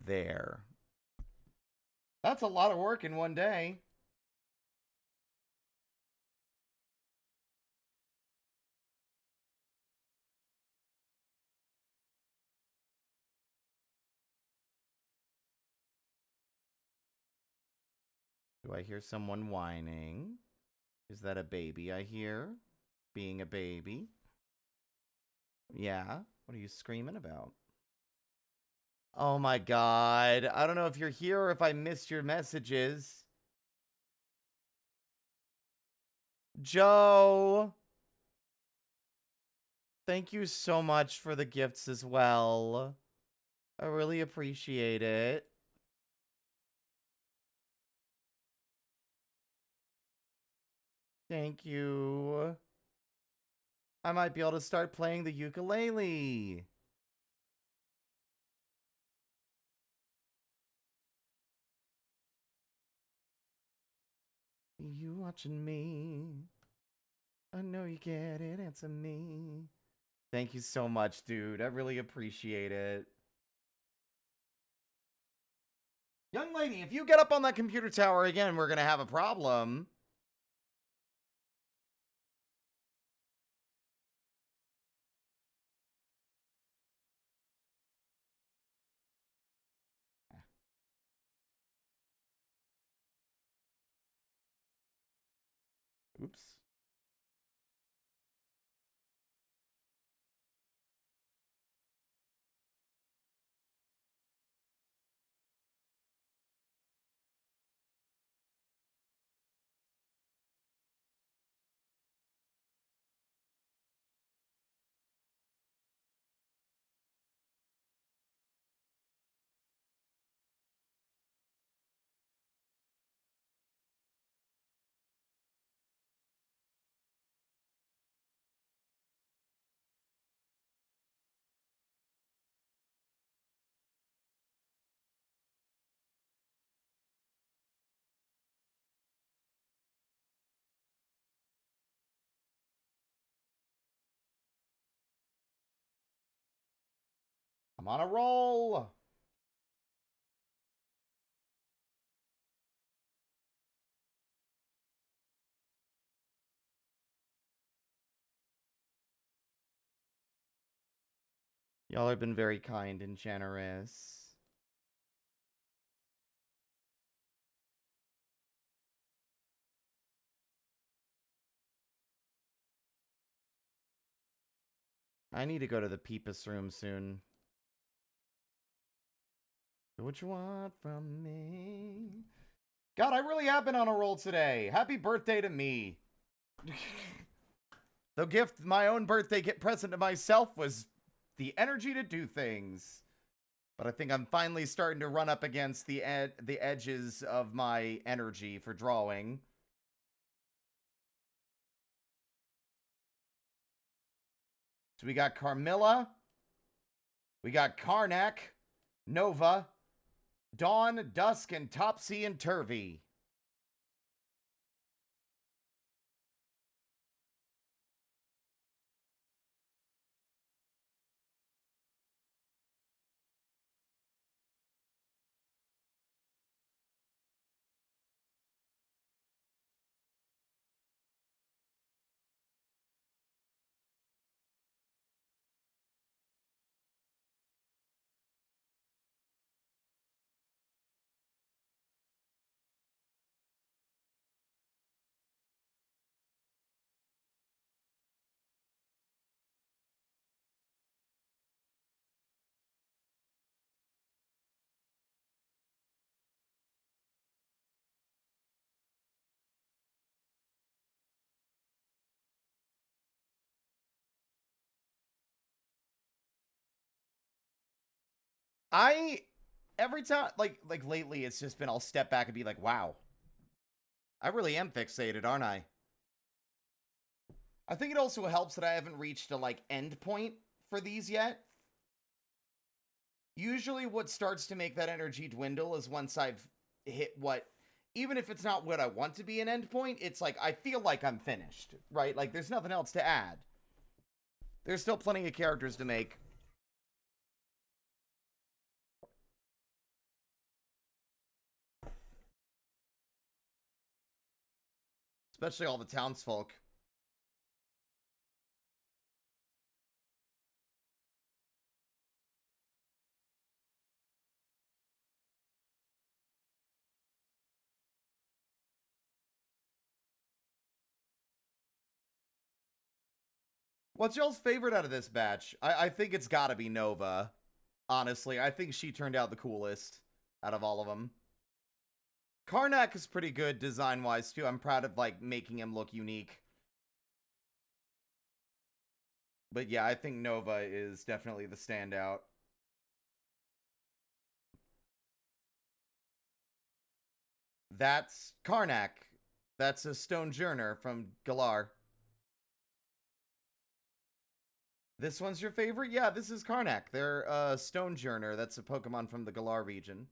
There. That's a lot of work in one day. Do I hear someone whining? Is that a baby I hear? Being a baby? Yeah? What are you screaming about? Oh my god. I don't know if you're here or if I missed your messages. Joe! Thank you so much for the gifts as well. I really appreciate it. Thank you. I might be able to start playing the ukulele. You watching me? I know you get it. Answer me. Thank you so much, dude. I really appreciate it. Young lady, if you get up on that computer tower again, we're gonna have a problem. Oops. I'm on a roll. Y'all have been very kind and generous. I need to go to the Peepus room soon. What you want from me? God, I really have been on a roll today. Happy birthday to me. The gift, my own birthday present to myself was the energy to do things. But I think I'm finally starting to run up against the edges of my energy for drawing. So we got Carmilla. We got Karnak, Nova, Dawn, Dusk, and Topsy and Turvy. Every time, like lately, it's just been, I'll step back and be like, wow. I really am fixated, aren't I? I think it also helps that I haven't reached a, end point for these yet. Usually what starts to make that energy dwindle is once I've hit what, even if it's not what I want to be an end point, it's like, I feel like I'm finished, right? Like, there's nothing else to add. There's still plenty of characters to make. Especially all the townsfolk. What's y'all's favorite out of this batch? I think it's gotta be Nova. Honestly, I think she turned out the coolest out of all of them. Karnak is pretty good design-wise, too. I'm proud of, making him look unique. But yeah, I think Nova is definitely the standout. That's Karnak. That's a Stone Journer from Galar. This one's your favorite? Yeah, this is Karnak. They're Stone Journer. That's a Pokemon from the Galar region.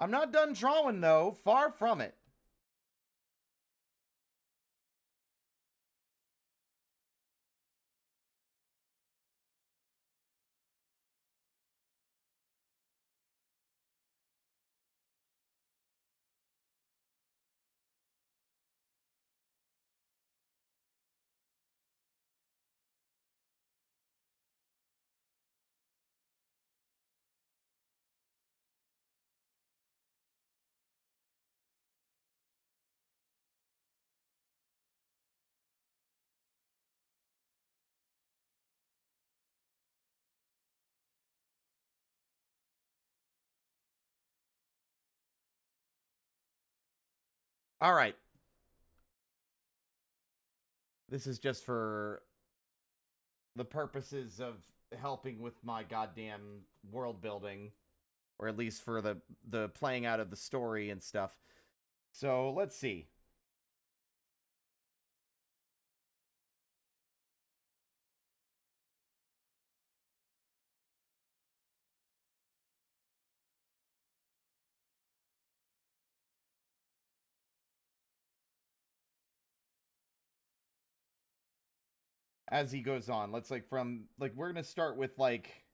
I'm not done drawing, though. Far from it. All right. This is just for the purposes of helping with my goddamn world building, or at least for the playing out of the story and stuff. So let's see. as he goes on. Let's like from like we're gonna start with like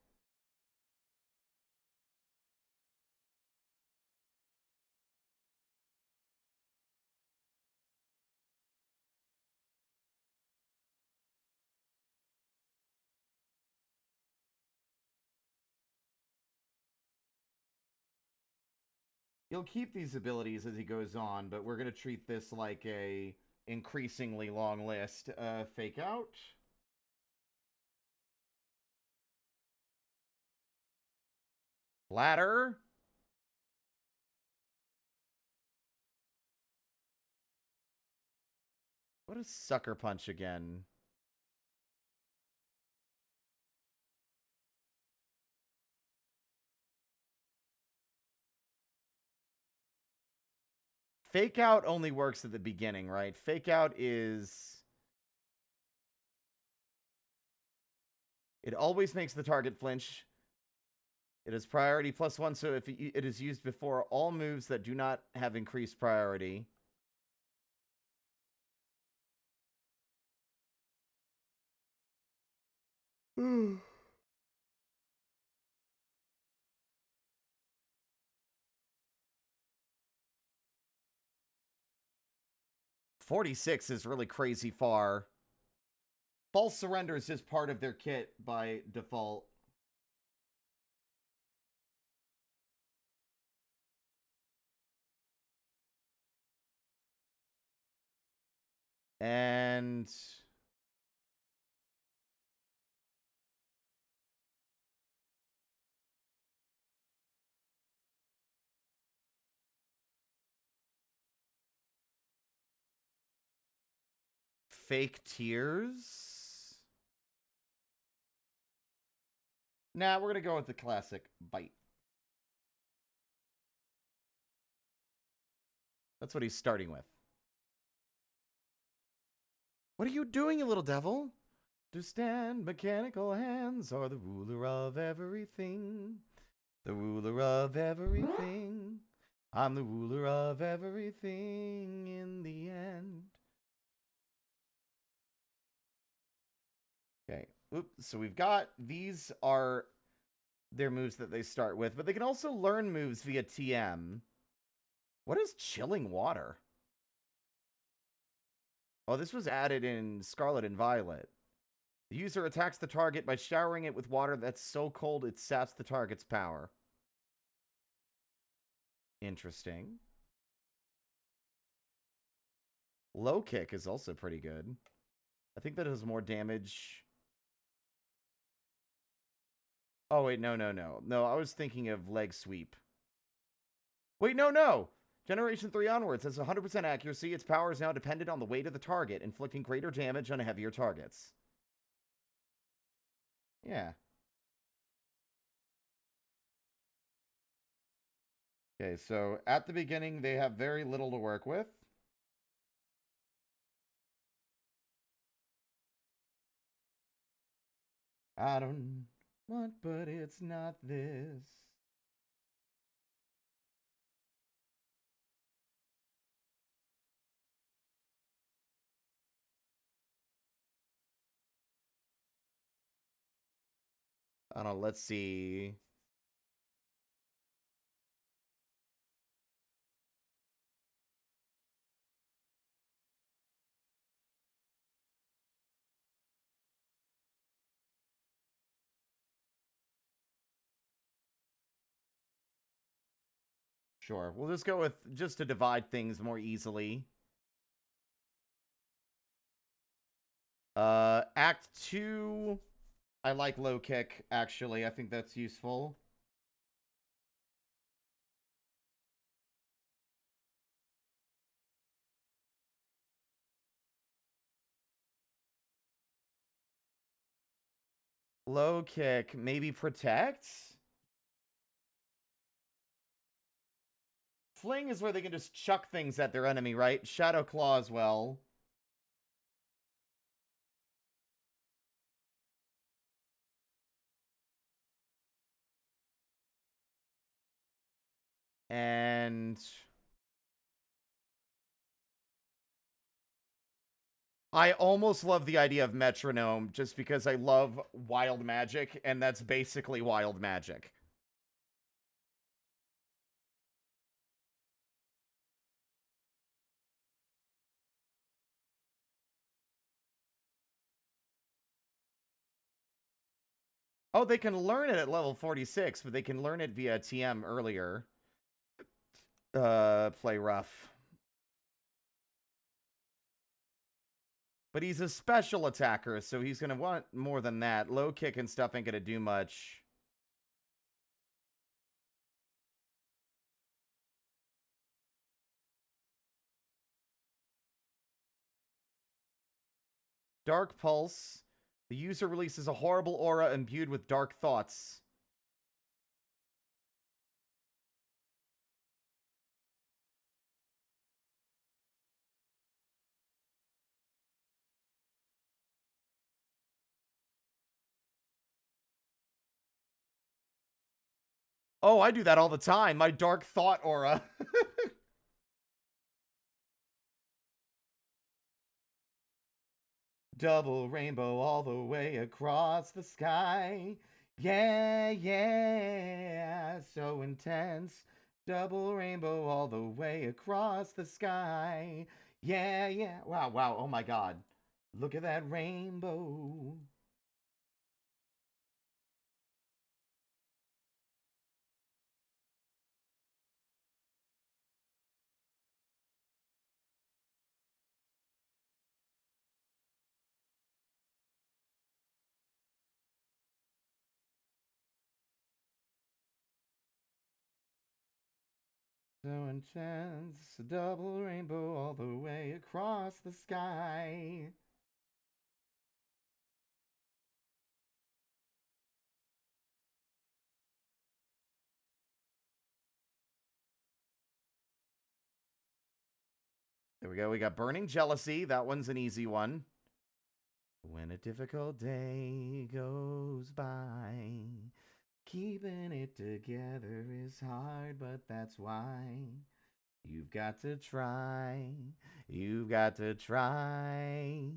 he'll keep these abilities as he goes on, but we're gonna treat this like a increasingly long list. Fake out. Ladder. What is Sucker Punch again? Fake out only works at the beginning, right? Fake out is... It always makes the target flinch. It is priority +1, so if it is used before all moves that do not have increased priority. 46 is really crazy far. False surrender is just part of their kit by default. And fake tears. Nah, we're gonna go with the classic bite. That's what he's starting with. What are you doing, you little devil? Understand, mechanical hands are the ruler of everything. The ruler of everything. I'm the ruler of everything in the end. Okay. Oops. So we've got, these are their moves that they start with, but they can also learn moves via TM. What is Chilling Water? Oh, this was added in Scarlet and Violet. The user attacks the target by showering it with water that's so cold it saps the target's power. Interesting. Low kick is also pretty good. I think that does more damage. Oh, wait, no. No, I was thinking of leg sweep. Wait, no! Generation 3 onwards has 100% accuracy. Its power is now dependent on the weight of the target, inflicting greater damage on heavier targets. Yeah. Okay, so at the beginning, they have very little to work with. I don't want, but it's not this. I don't know, let's see. Sure, we'll just go with, just to divide things more easily. Act 2, I like low kick, actually. I think that's useful. Low kick, maybe protect? Fling is where they can just chuck things at their enemy, right? Shadow Claw as well. And I almost love the idea of metronome just because I love wild magic, and that's basically wild magic. Oh, they can learn it at level 46, but they can learn it via TM earlier. Play rough. But he's a special attacker, so he's going to want more than that. Low kick and stuff ain't going to do much. Dark Pulse. The user releases a horrible aura imbued with dark thoughts. Oh, I do that all the time. My dark thought aura. Double rainbow all the way across the sky. Yeah, yeah, so intense. Double rainbow all the way across the sky. Yeah, yeah. Wow, wow. Oh my god. Look at that rainbow. So intense, double rainbow all the way across the sky. There we go. We got Burning Jealousy. That one's an easy one. When a difficult day goes by, keeping it together is hard, but that's why you've got to try. You've got to try.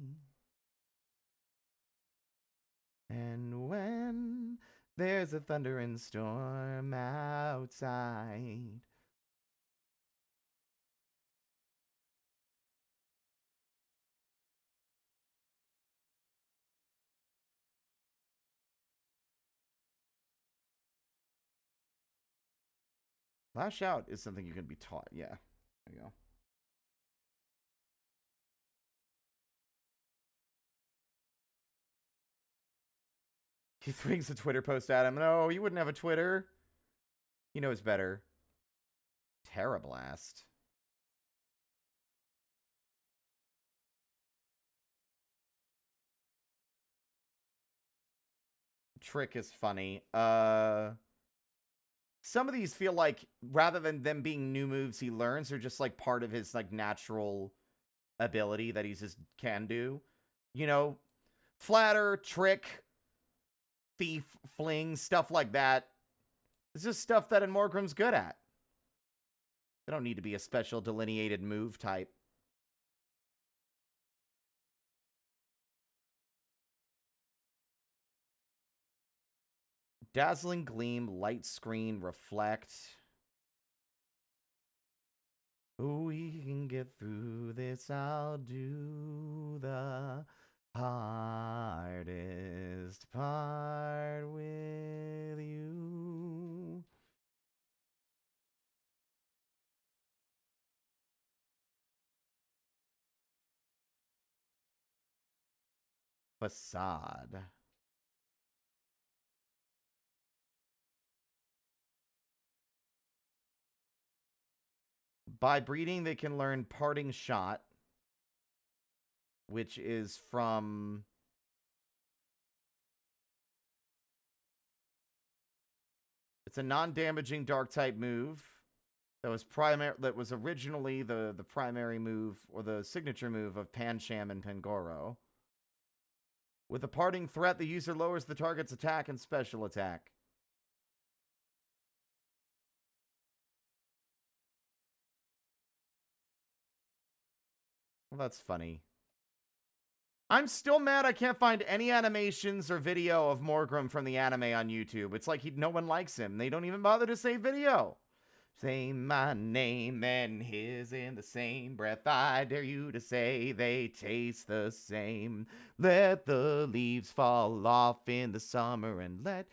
And when there's a thunder and storm outside, lash out is something you can be taught. Yeah. There you go. He thinks a Twitter post at him. No, you wouldn't have a Twitter. He knows better. Terra Blast. Trick is funny. Some of these feel like, rather than them being new moves he learns, they're just like part of his like natural ability that he just can do. You know, flatter, trick, thief, fling, stuff like that. It's just stuff that Morgrim's good at. They don't need to be a special delineated move type. Dazzling Gleam, Light Screen, Reflect. We can get through this. I'll do the hardest part with you. Facade. By breeding, they can learn Parting Shot, which is from... It's a non-damaging dark-type move that was originally the primary move, or the signature move of Pancham and Pangoro. With a Parting Threat, the user lowers the target's attack and special attack. Well, that's funny. I'm still mad I can't find any animations or video of Morgrim from the anime on YouTube. It's like no one likes him. They don't even bother to say video. Say my name and his in the same breath. I dare you to say they taste the same. Let the leaves fall off in the summer and let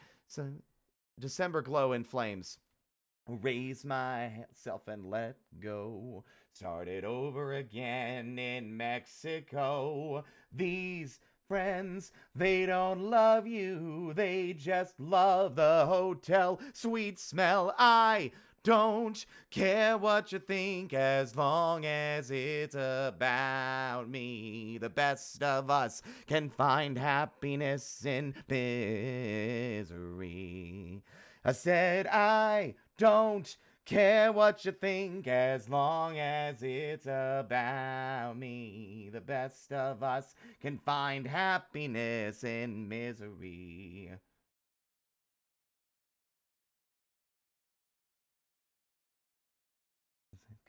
December glow in flames. Raise myself and let go. Start it over again in Mexico. These friends, they don't love you. They just love the hotel sweet smell. I don't care what you think as long as it's about me. The best of us can find happiness in misery. I said I don't care what you think as long as it's about me. The best of us can find happiness in misery.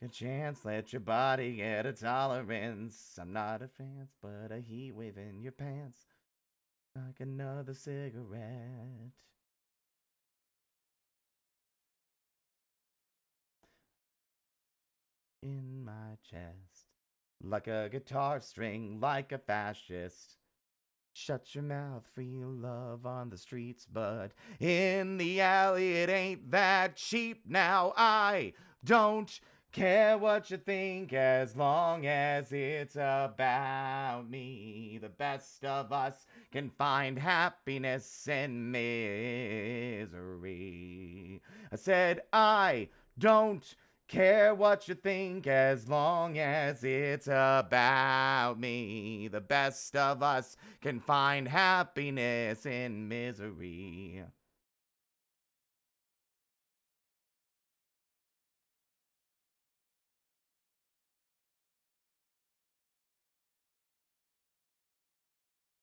Take a chance, let your body get a tolerance. I'm not a fan, but a heat wave in your pants. Like another cigarette. In my chest, like a guitar string, like a fascist. Shut your mouth, free love on the streets, but in the alley it ain't that cheap. Now I don't care what you think as long as it's about me. The best of us can find happiness in misery. I said I don't care what you think as long as it's about me. The best of us can find happiness in misery.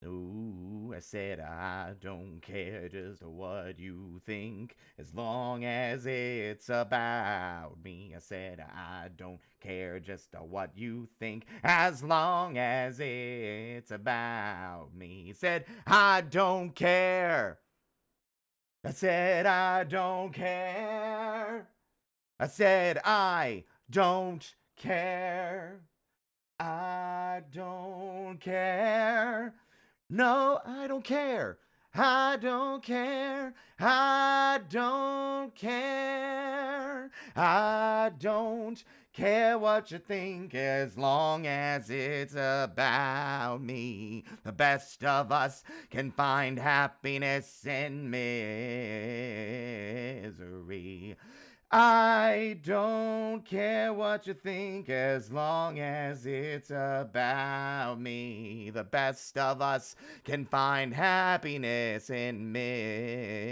Ooh, I said I don't care just what you think as long as it's about me. I said I don't care just what you think as long as it's about me. I said I don't care. I said I don't care. I said I don't care. I don't care. No, I don't care. I don't care. I don't care. I don't care what you think as long as it's about me. The best of us can find happiness in misery. I don't care what you think as long as it's about me. The best of us can find happiness in misery.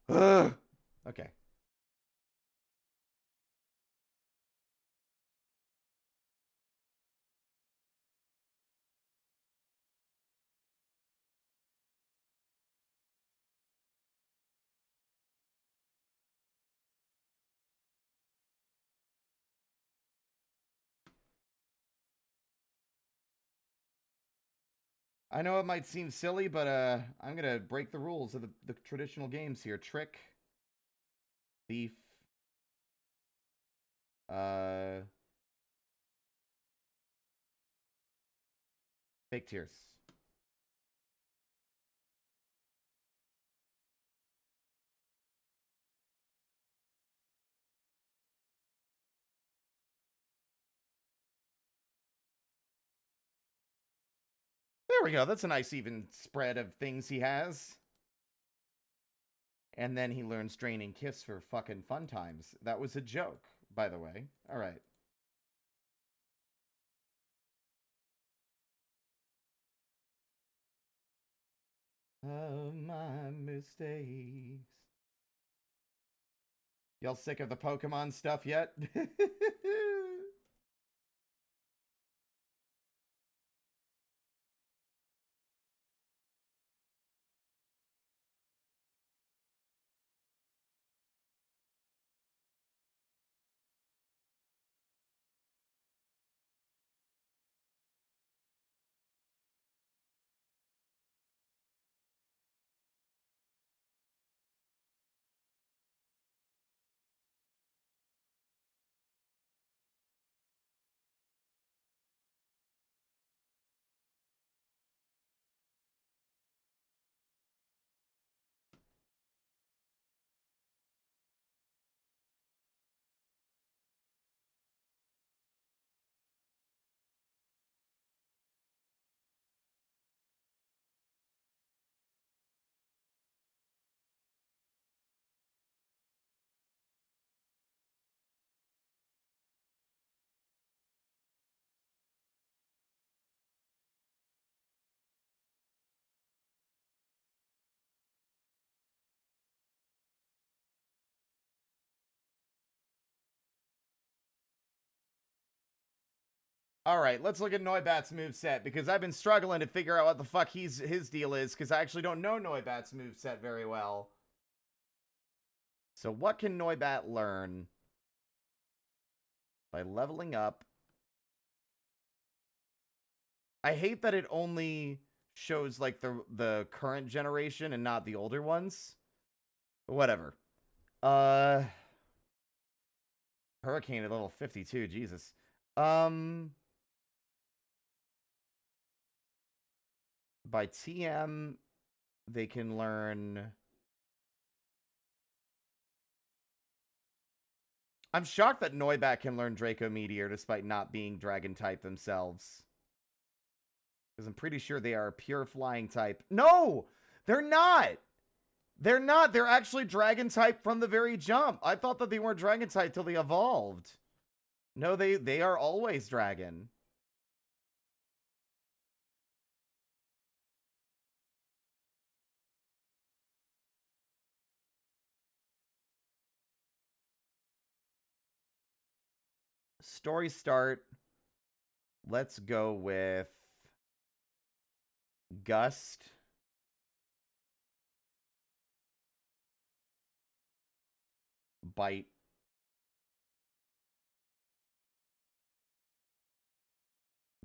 Ugh. Okay. I know it might seem silly, but I'm gonna break the rules of the traditional games here. Trick, thief, uh, fake tears. There we go. That's a nice even spread of things he has. And then he learns draining kiss for fucking fun times. That was a joke, by the way. All right. Of my mistakes. Y'all sick of the Pokemon stuff yet? All right, let's look at Noibat's moveset, because I've been struggling to figure out what the fuck his deal is, because I actually don't know Noibat's moveset very well. So what can Noibat learn by leveling up? I hate that it only shows like the current generation and not the older ones. But whatever. Hurricane at level 52, Jesus. By TM, they can learn... I'm shocked that Noibat can learn Draco Meteor despite not being Dragon type themselves. Because I'm pretty sure they are a pure flying type. No! They're not! They're not! They're actually Dragon type from the very jump. I thought that they weren't Dragon type till they evolved. No, they are always Dragon. Story start. Let's go with Gust. Bite.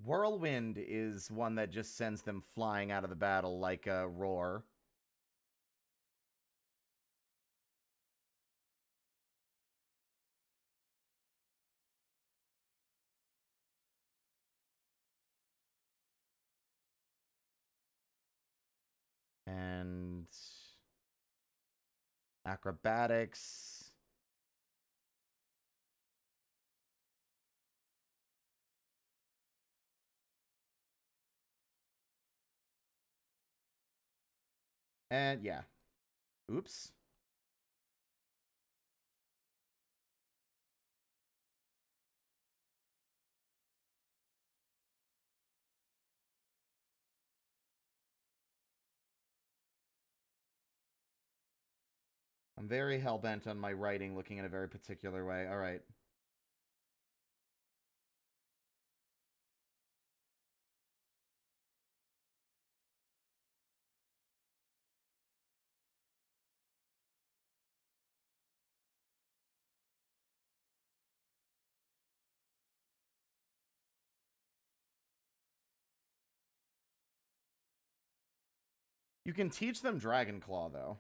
Whirlwind is one that just sends them flying out of the battle like a roar. And acrobatics. And yeah. Oops. I'm very hell-bent on my writing looking in a very particular way. All right. You can teach them Dragon Claw, though.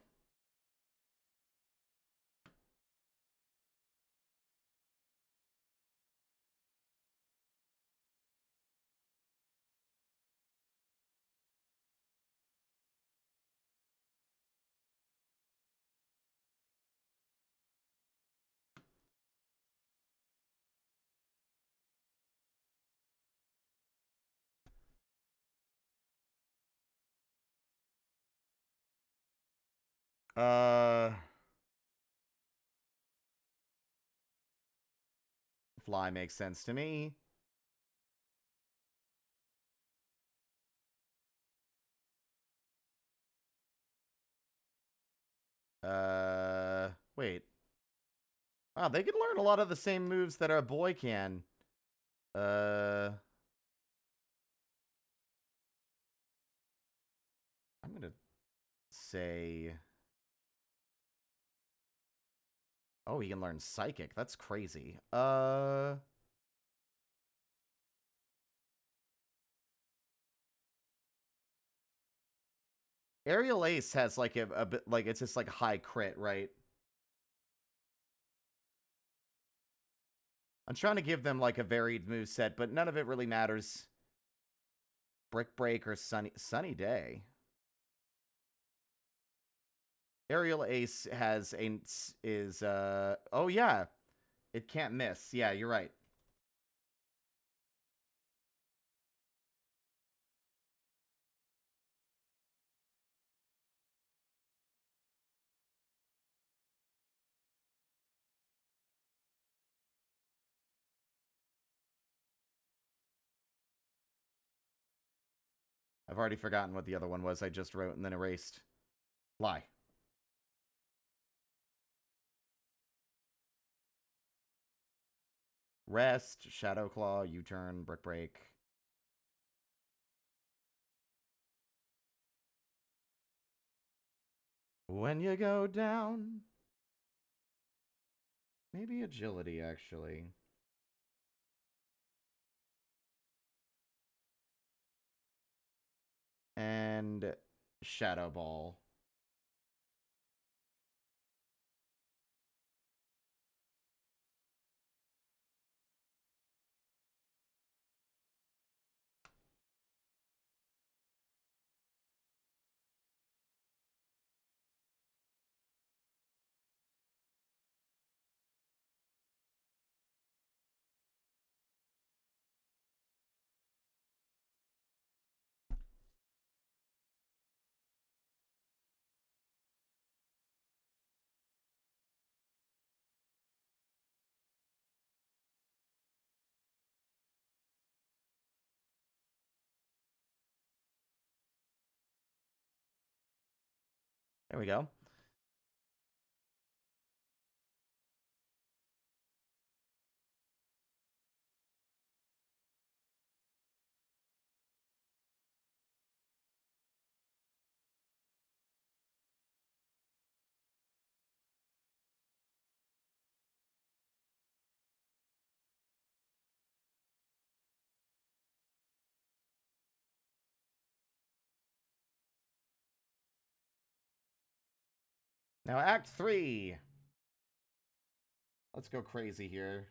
Fly makes sense to me. Wait. Wow, they can learn a lot of the same moves that a boy can. I'm gonna say... Oh, he can learn Psychic. That's crazy. Aerial Ace has like a bit like it's just like high crit, right? I'm trying to give them like a varied move set, but none of it really matters. Brick Break or Sunny Day. Aerial Ace has oh yeah. It can't miss. Yeah, you're right. I've already forgotten what the other one was I just wrote and then erased. Fly. Rest, Shadow Claw, U-turn, Brick Break. When you go down. Maybe agility, actually. And Shadow Ball. There we go. Now, Act 3. Let's go crazy here.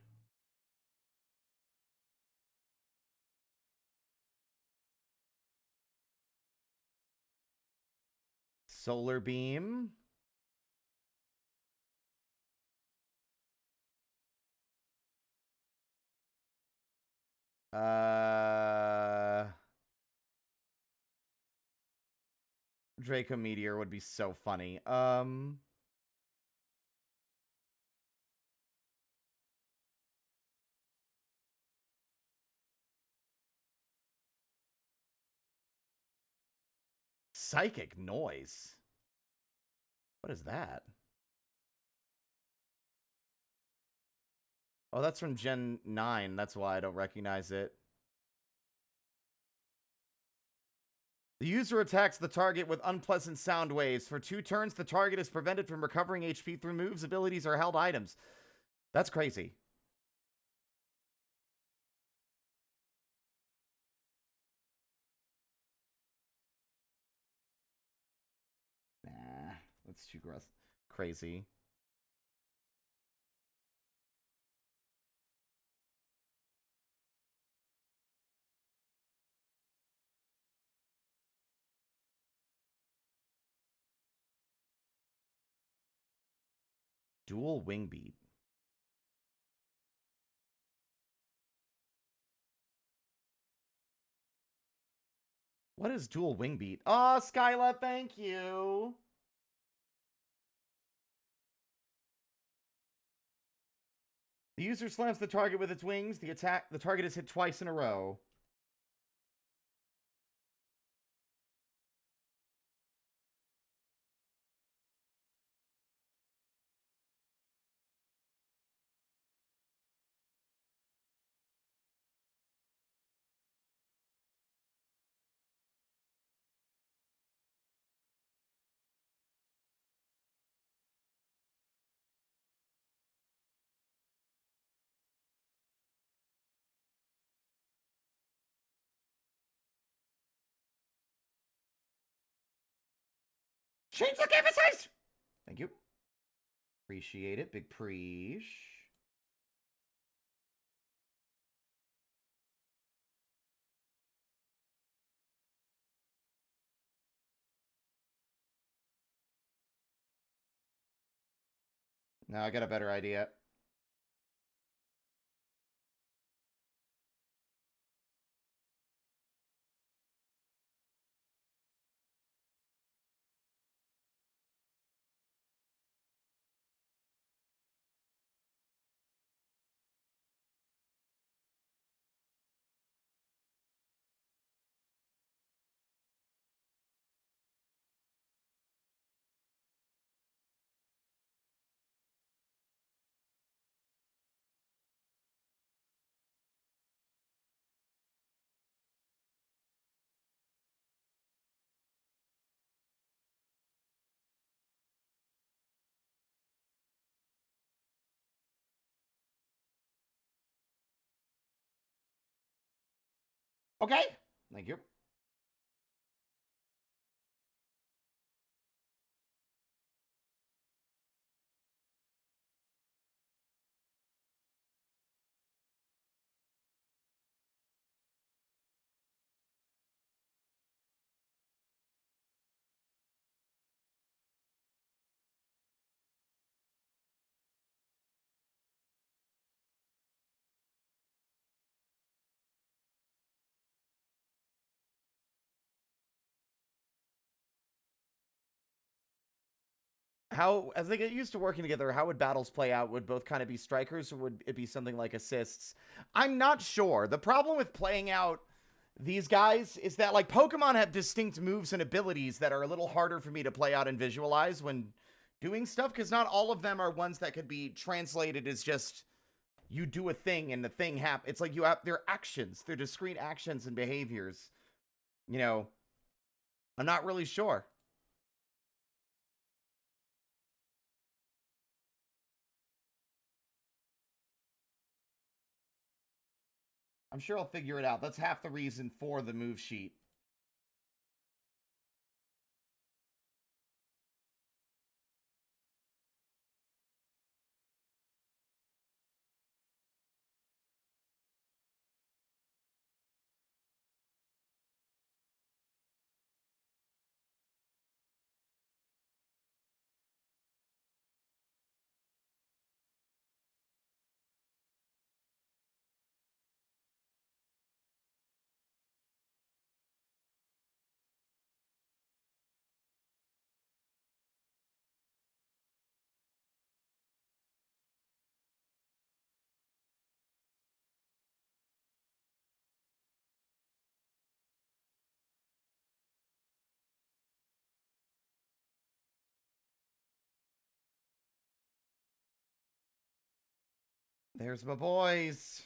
Solar Beam. Draco Meteor would be so funny. Psychic Noise. What is that? Oh, that's from Gen 9. That's why I don't recognize it. The user attacks the target with unpleasant sound waves. For 2 turns, the target is prevented from recovering HP through moves, abilities, or held items. That's crazy. Nah, that's too gross. Crazy. Dual Wing Beat. What is Dual Wing Beat? Oh, Skyla, thank you. The user slams the target with its wings. The target is hit twice in a row. Change the canvases! Thank you. Appreciate it. Big preach. Now I got a better idea. Okay. Thank you. How, as they get used to working together, how would battles play out? Would both kind of be strikers, or would it be something like assists? I'm not sure. The problem with playing out these guys is that, like, Pokemon have distinct moves and abilities that are a little harder for me to play out and visualize when doing stuff, because not all of them are ones that could be translated as just you do a thing and the thing happens. It's like you have their actions, their discrete actions and behaviors. You know, I'm not really sure. I'm sure I'll figure it out. That's half the reason for the move sheet. There's my boys.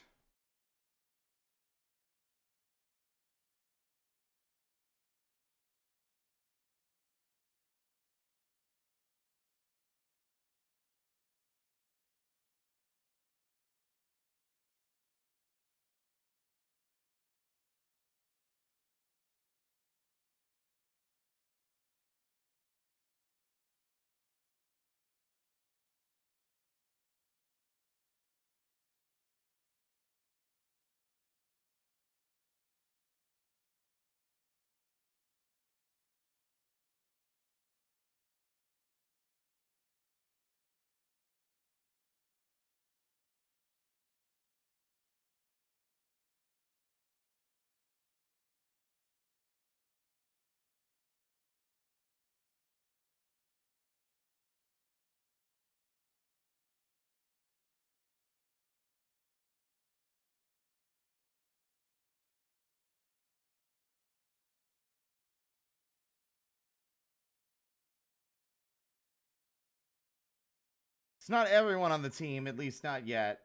It's not everyone on the team, at least not yet.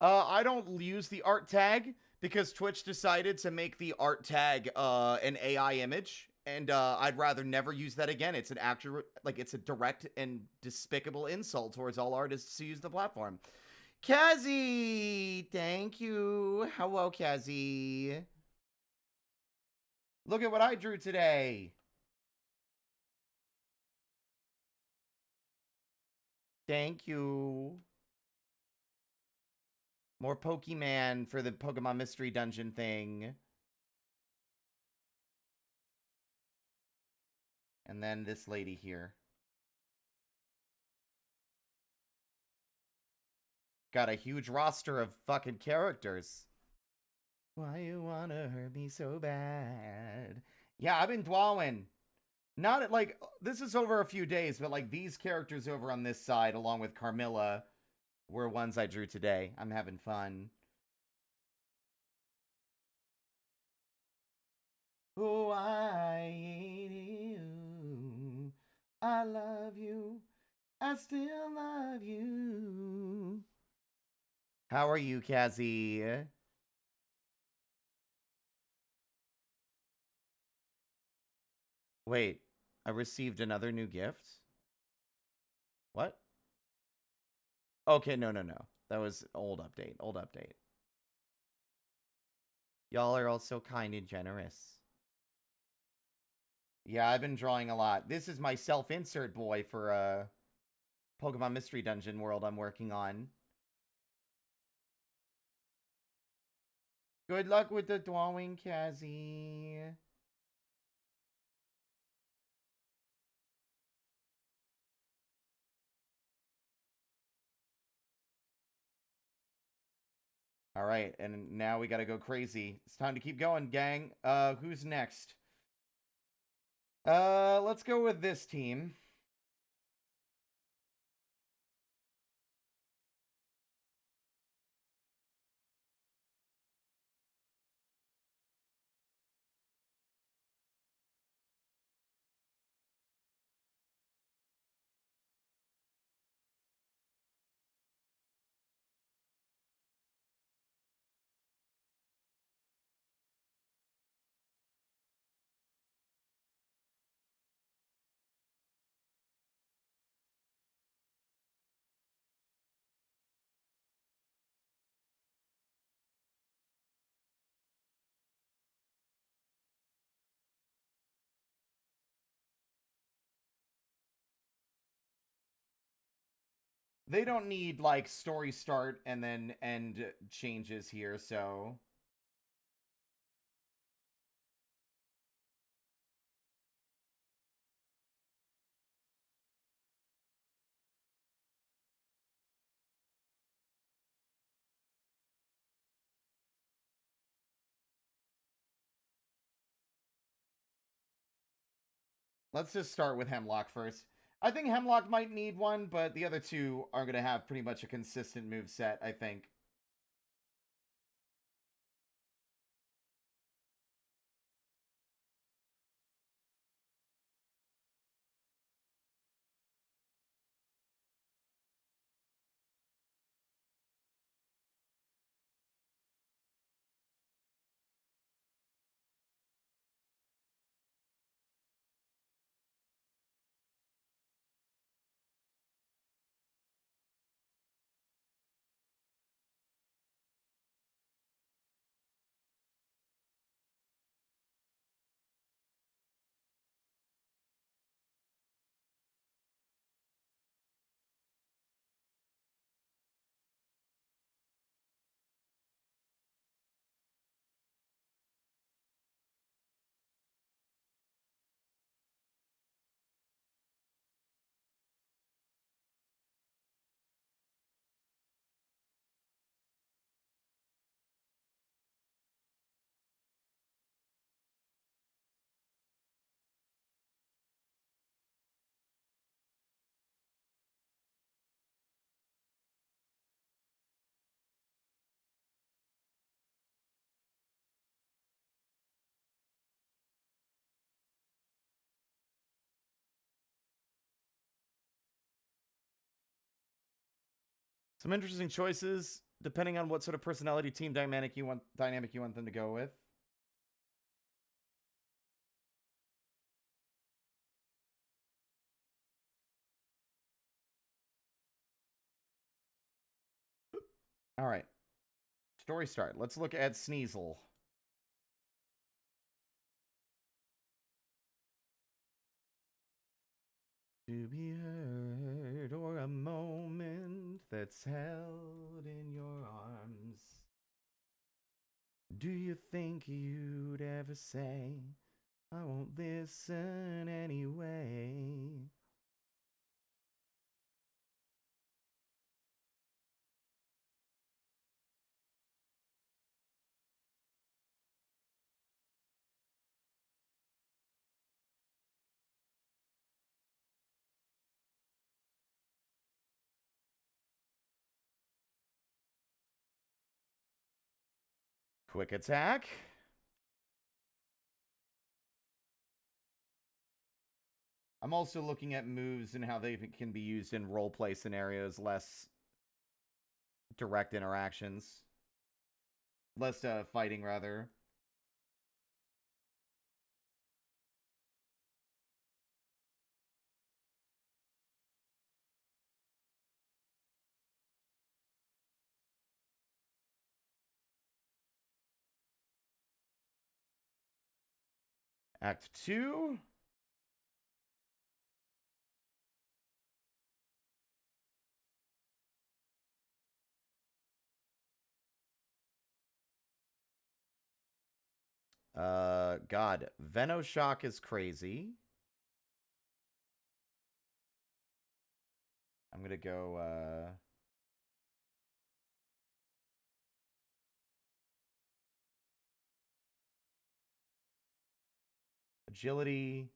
I don't use the art tag because Twitch decided to make the art tag an AI image, and I'd rather never use that again. It's an actual, like, it's a direct and despicable insult towards all artists who use the platform. Kazzy, thank you. Hello, Kazzy. Look at what I drew today. Thank you. More Pokemon for the Pokemon Mystery Dungeon thing. And then this lady here. Got a huge roster of fucking characters. Why you wanna hurt me so bad? Yeah, I've been dwelling. Not like, this is over a few days, but like these characters over on this side, along with Carmilla, were ones I drew today. I'm having fun. Oh, I hate you. I love you. I still love you. How are you, Kazzy? Wait, I received another new gift? What? Okay, no. That was old update. Y'all are all so kind and generous. Yeah, I've been drawing a lot. This is my self-insert boy for Pokemon Mystery Dungeon world I'm working on. Good luck with the drawing, Cassie. All right, and now we gotta go crazy. It's time to keep going, gang. Who's next? Let's go with this team. They don't need, like, story start and then end changes here, so... Let's just start with Hemlock first. I think Hemlock might need one, but the other two are going to have pretty much a consistent move set, I think. Some interesting choices, depending on what sort of personality team dynamic you want them to go with. All right. Story start. Let's look at Sneasel. To be heard, or a moment that's held in your arms. Do you think you'd ever say, I won't listen anyway? Quick attack. I'm also looking at moves and how they can be used in roleplay scenarios, less direct interactions. Less fighting, rather. Act 2. God, Venoshock is crazy. I'm gonna go, Agility,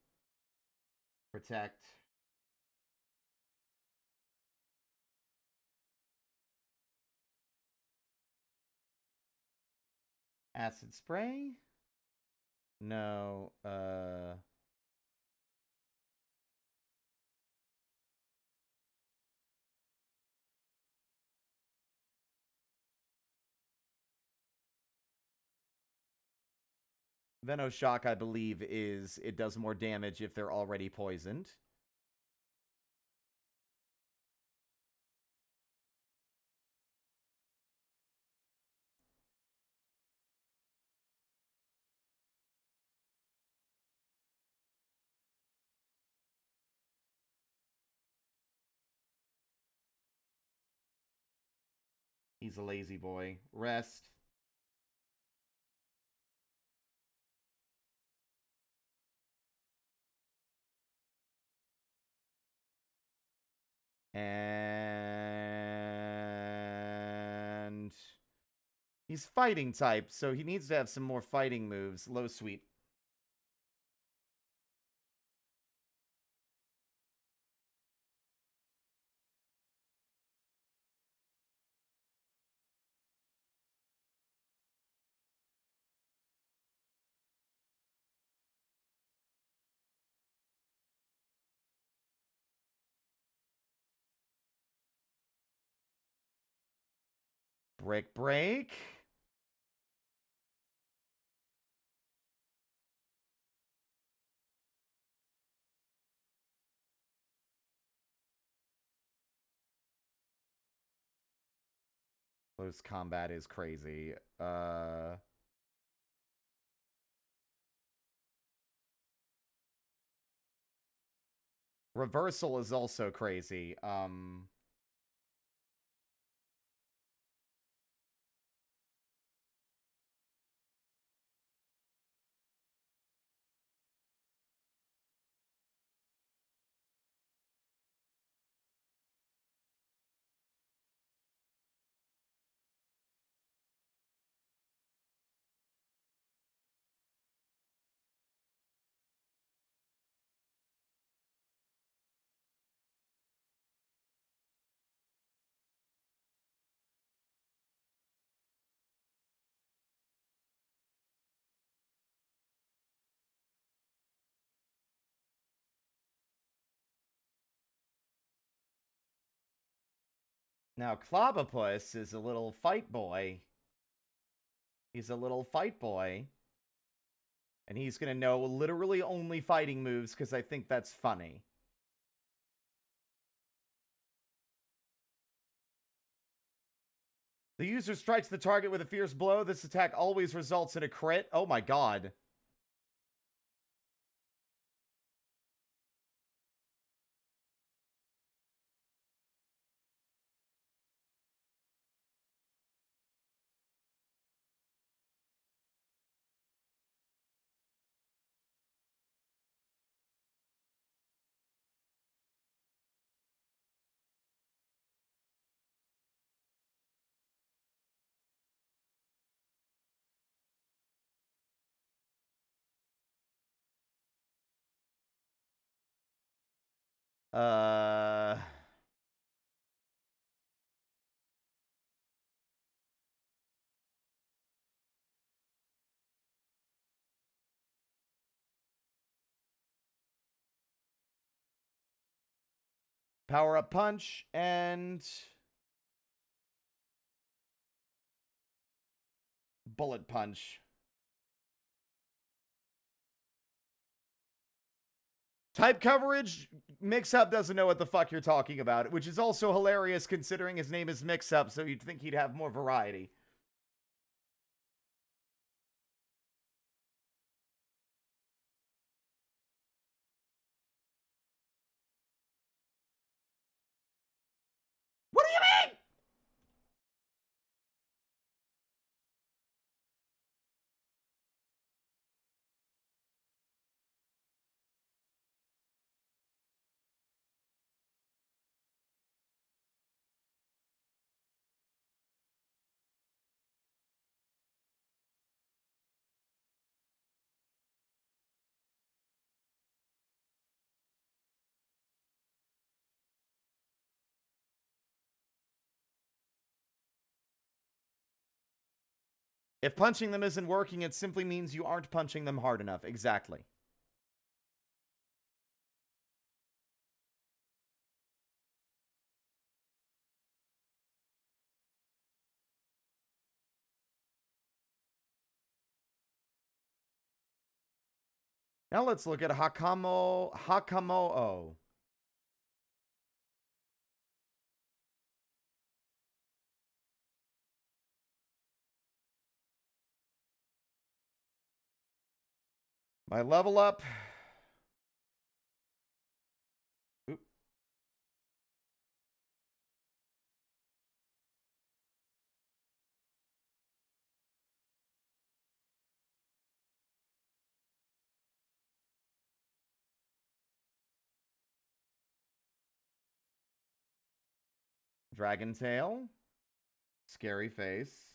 Protect. Acid Spray? No, Venoshock, I believe, it does more damage if they're already poisoned. He's a lazy boy. Rest. And he's fighting type, so he needs to have some more fighting moves. Low sweep. Break. Close combat is crazy. Reversal is also crazy. Now, Clobopus is a little fight boy. He's a little fight boy. And he's going to know literally only fighting moves because I think that's funny. The user strikes the target with a fierce blow. This attack always results in a crit. Oh my god. Power up punch and bullet punch. Type coverage, Mix-Up doesn't know what the fuck you're talking about, which is also hilarious considering his name is Mix-Up, so you'd think he'd have more variety. If punching them isn't working, it simply means you aren't punching them hard enough. Exactly. Now let's look at Hakamo'o. My level up. Oop. Dragon tail. Scary face.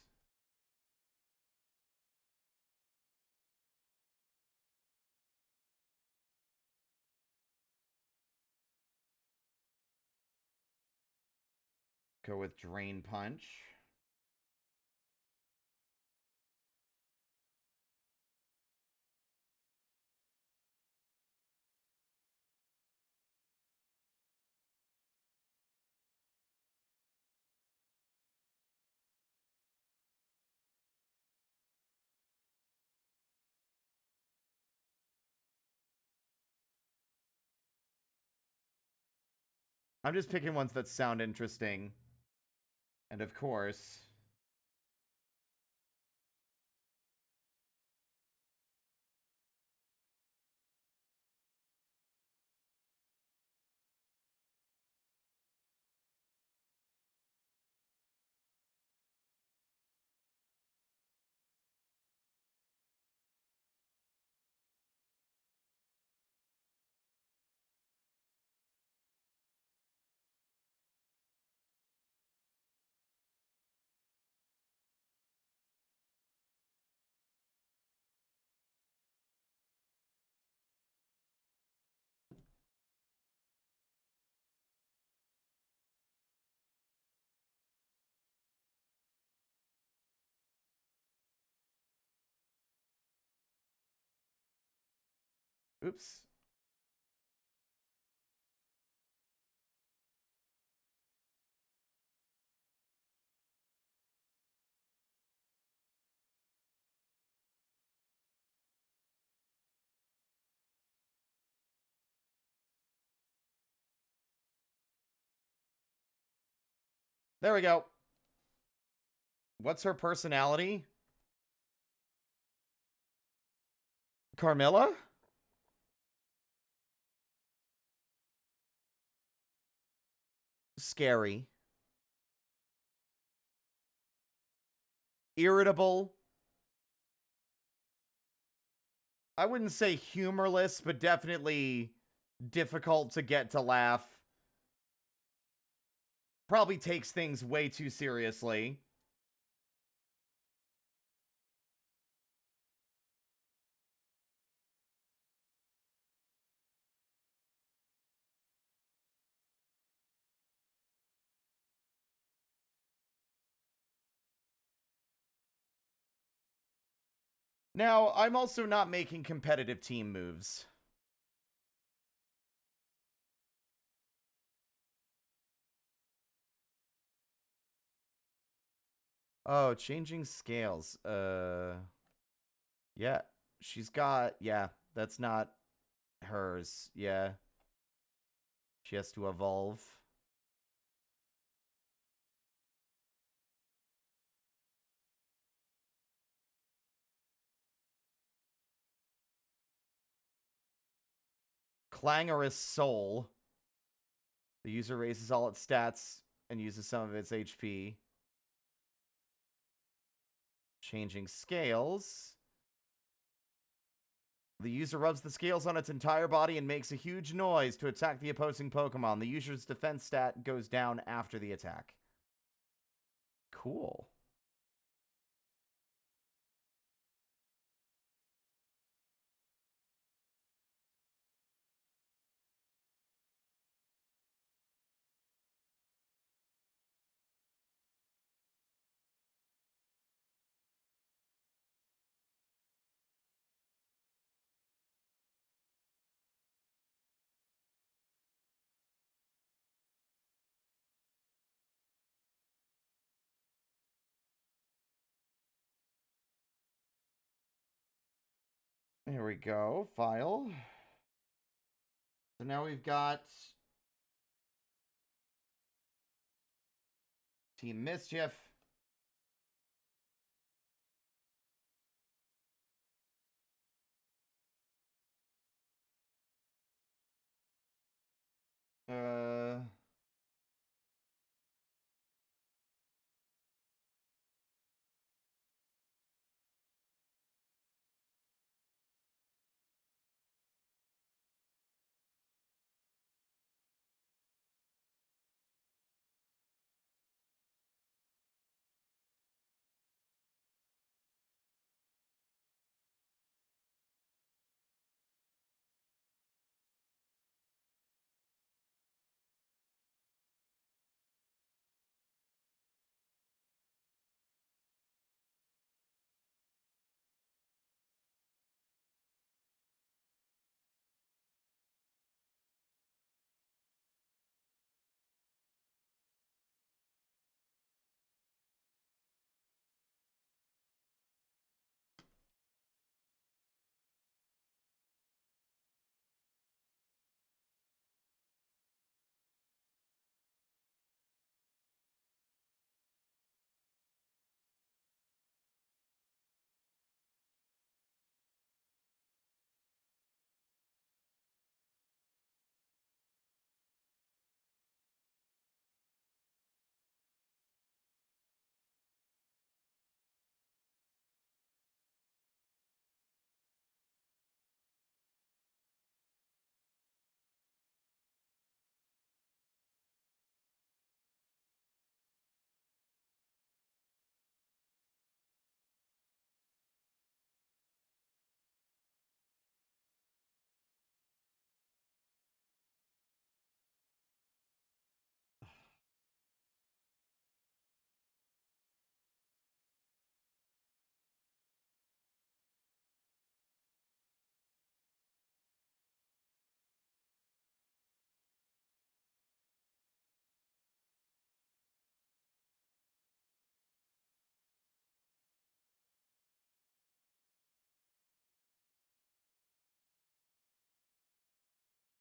Go with Drain Punch. I'm just picking ones that sound interesting. And of course... Oops. There we go. What's her personality? Carmilla? Scary. Irritable. I wouldn't say humorless, but definitely difficult to get to laugh. Probably takes things way too seriously. Now, I'm also not making competitive team moves. Oh, changing scales. Yeah, she's got... Yeah, that's not hers. Yeah. She has to evolve. Clangorous Soul. The user raises all its stats and uses some of its HP. Changing scales. The user rubs the scales on its entire body and makes a huge noise to attack the opposing Pokemon. The user's defense stat goes down after the attack. Cool. Here we go. File. So now we've got Team Mischief.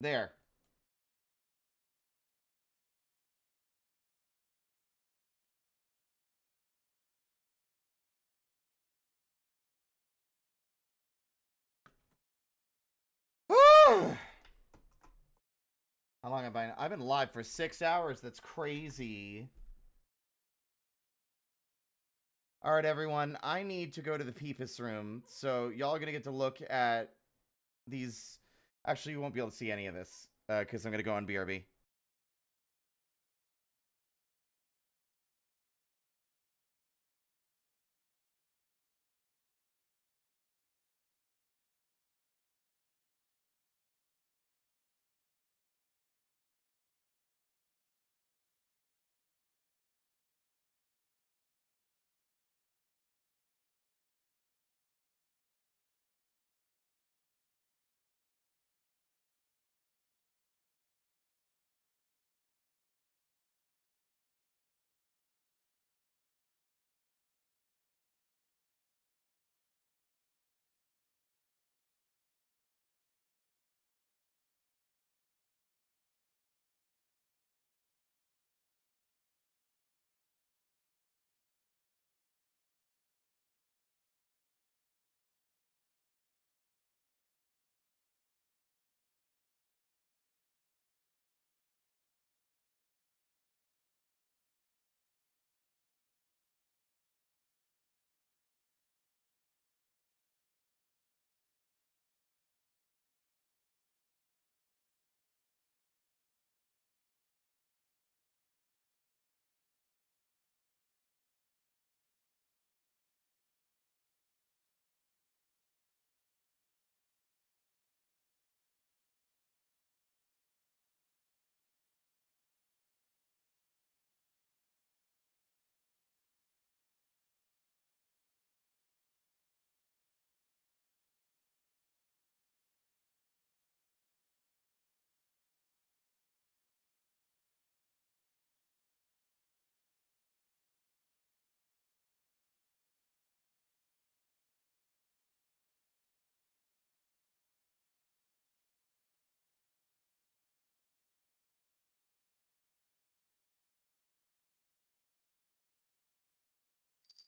There. How long have I been? I've been live for 6 hours. That's crazy. All right, everyone. I need to go to the Peepus room. So y'all are going to get to look at these. Actually, you won't be able to see any of this because I'm going to go on BRB.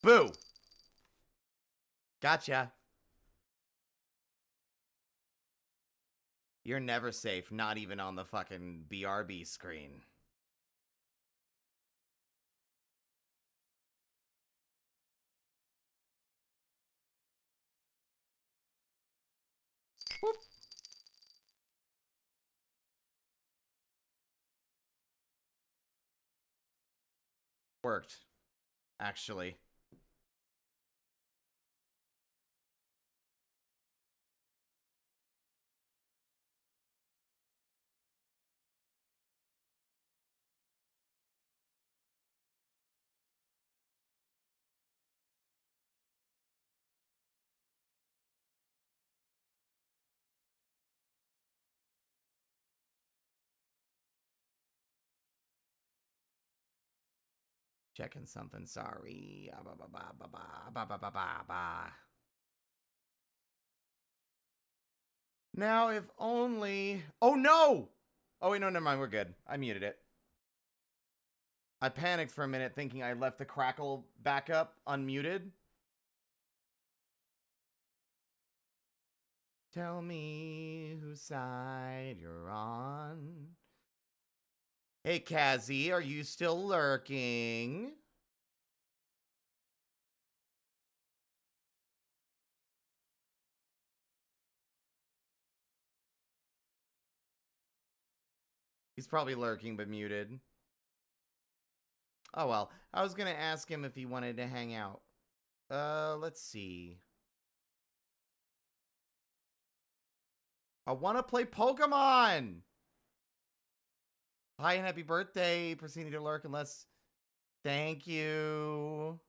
Boo! Gotcha. You're never safe, not even on the fucking BRB screen. Whoop. Worked, actually. Checking something, sorry. Now, if only... Oh, no! Oh, wait, no, never mind. We're good. I muted it. I panicked for a minute thinking I left the crackle backup unmuted. Tell me whose side you're on. Hey, Kazzy, are you still lurking? He's probably lurking, but muted. Oh, well. I was going to ask him if he wanted to hang out. Let's see. I want to play Pokemon! Hi and happy birthday. Proceeding to lurk unless... Thank you.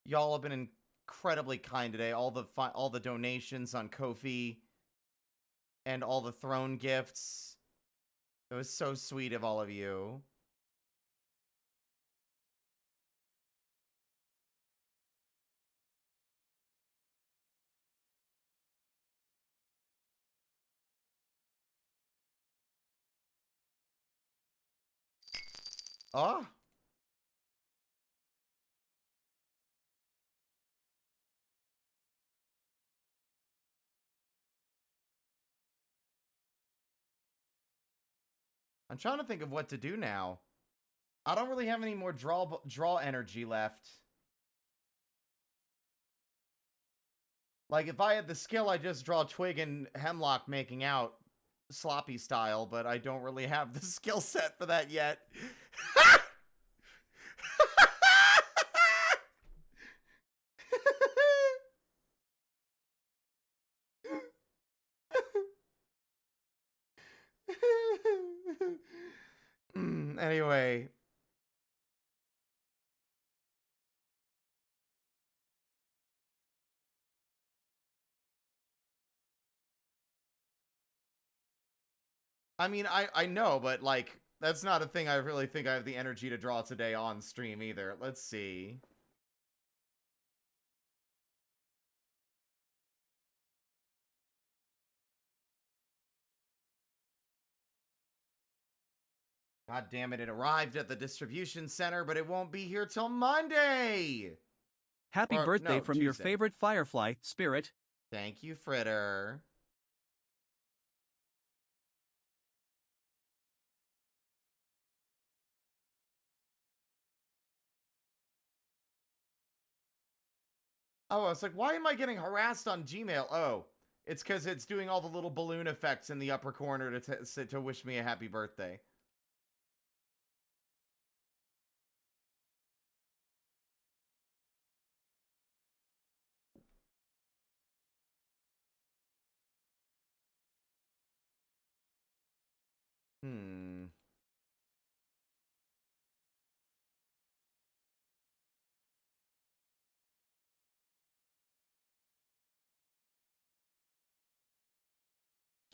Y'all have been incredibly kind today. All the donations on Ko-fi and all the throne gifts. It was so sweet of all of you. Oh. I'm trying to think of what to do now. I don't really have any more draw energy left. Like, if I had the skill, I'd just draw Twig and Hemlock making out sloppy style, but I don't really have the skill set for that yet. Anyway. I mean, I know, but, like, that's not a thing I really think I have the energy to draw today on stream either. Let's see. God damn it, it arrived at the distribution center, but it won't be here till Monday! Happy birthday from your favorite Firefly, Spirit. Thank you, Fritter. Oh, I was like, why am I getting harassed on Gmail? Oh, it's because it's doing all the little balloon effects in the upper corner to wish me a happy birthday.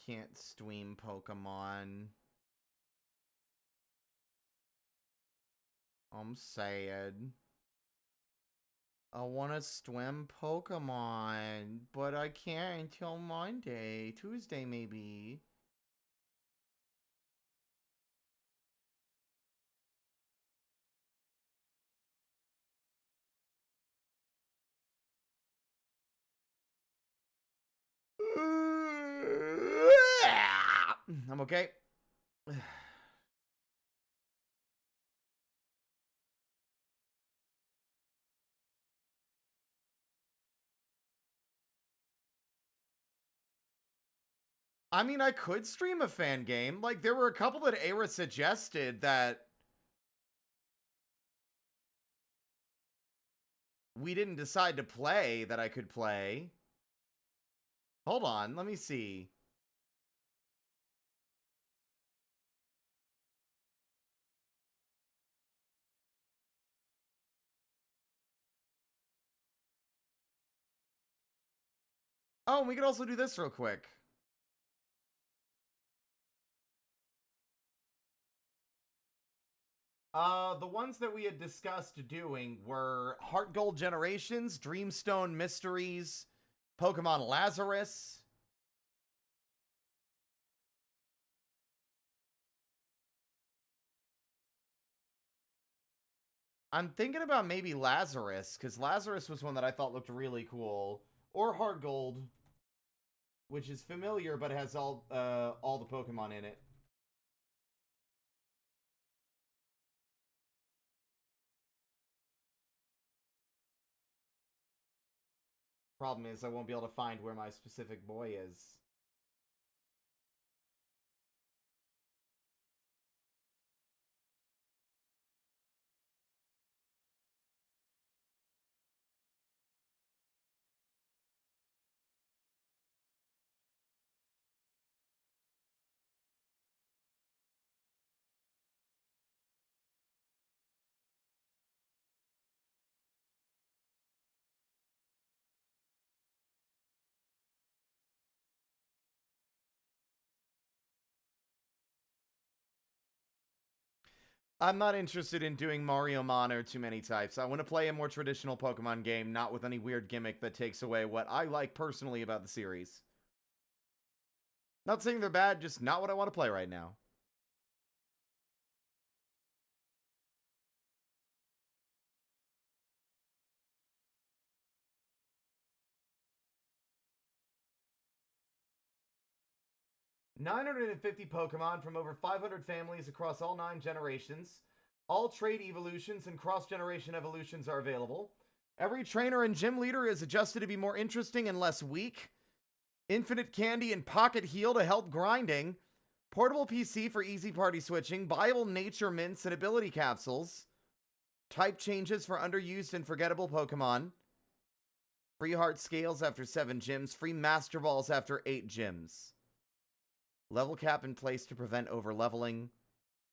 Can't stream Pokemon. I'm sad. I want to swim Pokemon, but I can't until Monday. Tuesday, maybe. I'm okay. I mean, I could stream a fan game. Like, there were a couple that Era suggested that we didn't decide to play that I could play. Hold on, let me see. Oh, we could also do this real quick. The ones that we had discussed doing were HeartGold Generations, Dreamstone Mysteries, Pokemon Lazarus. I'm thinking about maybe Lazarus, because Lazarus was one that I thought looked really cool. Or HeartGold, which is familiar but has all the Pokemon in it. Problem is, I won't be able to find where my specific boy is. I'm not interested in doing Mario Mon or too many types. I want to play a more traditional Pokemon game, not with any weird gimmick that takes away what I like personally about the series. Not saying they're bad, just not what I want to play right now. $950 Pokemon from over 500 families across all 9 generations. All trait evolutions and cross-generation evolutions are available. Every trainer and gym leader is adjusted to be more interesting and less weak. Infinite candy and pocket heal to help grinding. Portable PC for easy party switching. Buyable nature mints and ability capsules. Type changes for underused and forgettable Pokemon. Free heart scales after 7 gyms. Free master balls after 8 gyms. Level cap in place to prevent over-leveling.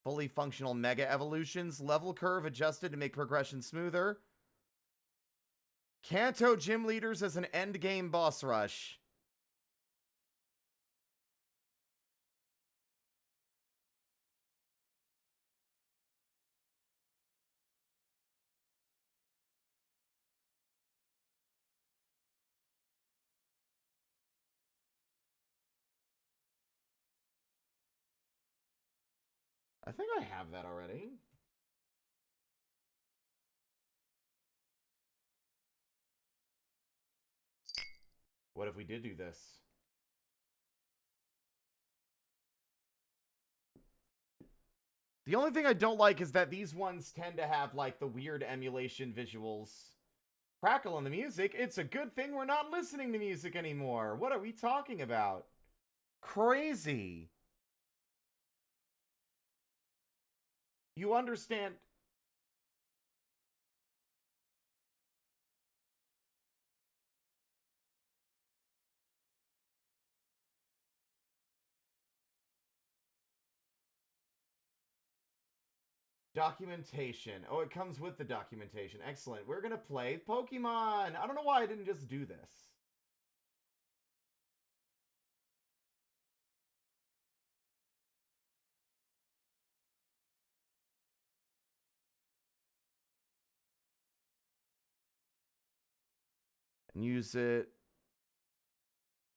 Fully functional mega evolutions. Level curve adjusted to make progression smoother. Kanto gym leaders as an endgame boss rush. I think I have that already. What if we did do this? The only thing I don't like is that these ones tend to have, like, the weird emulation visuals. Crackle in the music? It's a good thing we're not listening to music anymore. What are we talking about? Crazy. You understand... Documentation. Oh, it comes with the documentation. Excellent. We're gonna play Pokemon. I don't know why I didn't just do this. And use it.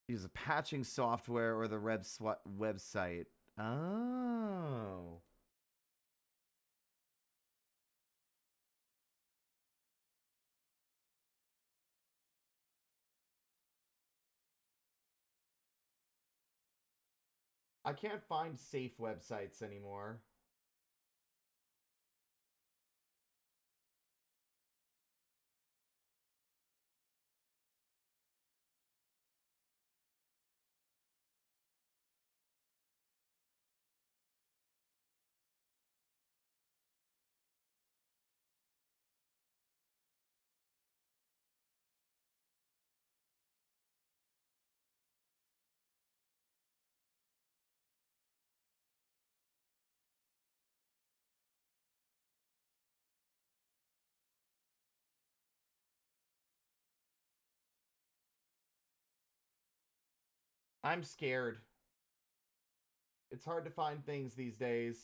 Use the patching software or the website. Oh. I can't find safe websites anymore. I'm scared. It's hard to find things these days.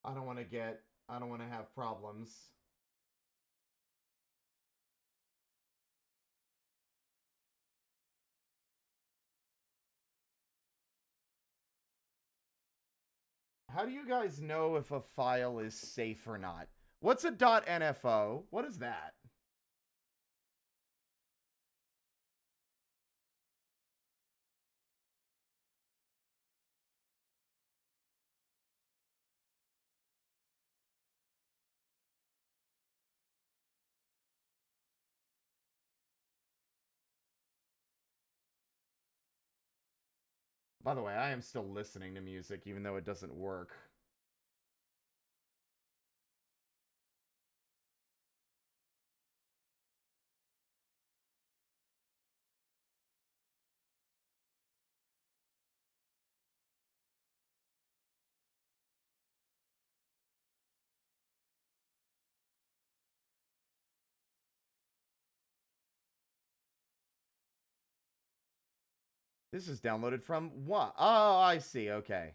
I don't want to have problems. How do you guys know if a file is safe or not? What's a .nfo? What is that? By the way, I am still listening to music even though it doesn't work. This is downloaded from what? Oh, I see. Okay.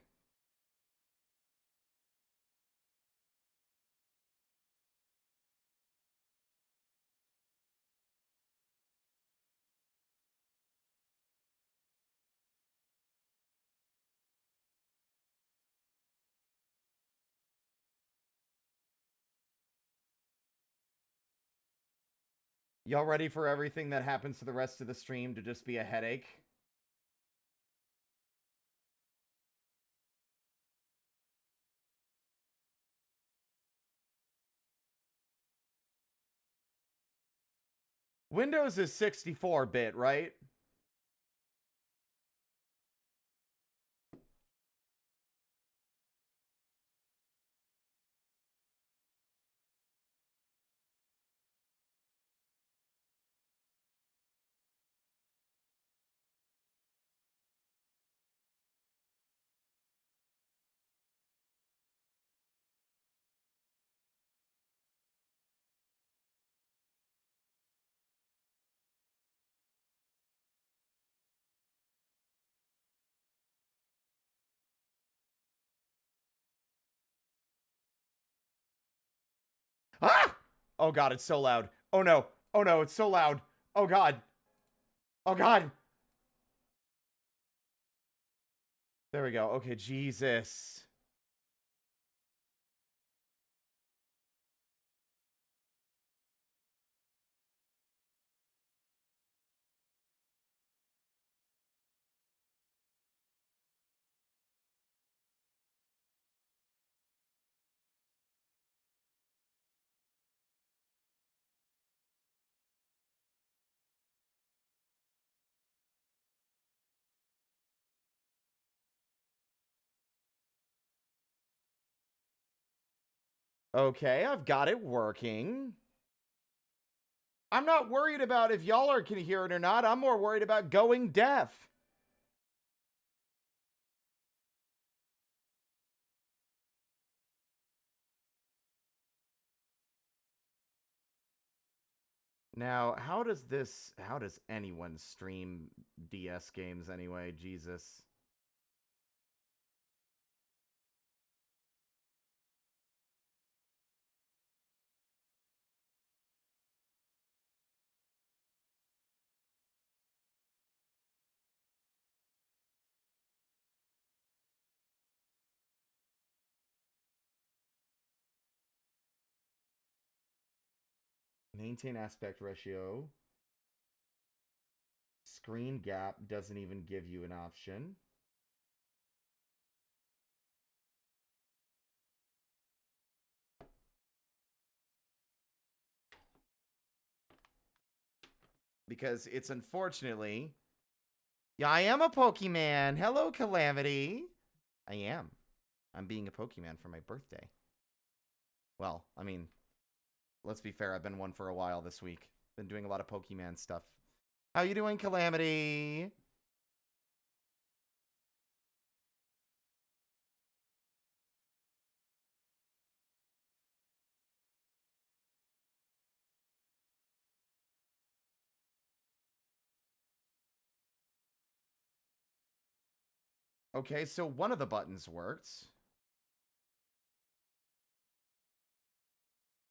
Y'all ready for everything that happens to the rest of the stream to just be a headache? Windows is 64-bit, right? Ah! Oh god, it's so loud. Oh no. Oh no, it's so loud. Oh god. Oh god. There we go. Okay, Jesus. Okay, I've got it working. I'm not worried about if y'all can hear it or not. I'm more worried about going deaf. Now, how does anyone stream DS games anyway? Jesus. Maintain aspect ratio. Screen gap doesn't even give you an option. Because it's unfortunately... Yeah, I am a Pokemon. Hello, Calamity. I am. I'm being a Pokemon for my birthday. Well, I mean, let's be fair. I've been one for a while this week. Been doing a lot of Pokemon stuff. How you doing, Calamity? Okay, so one of the buttons worked.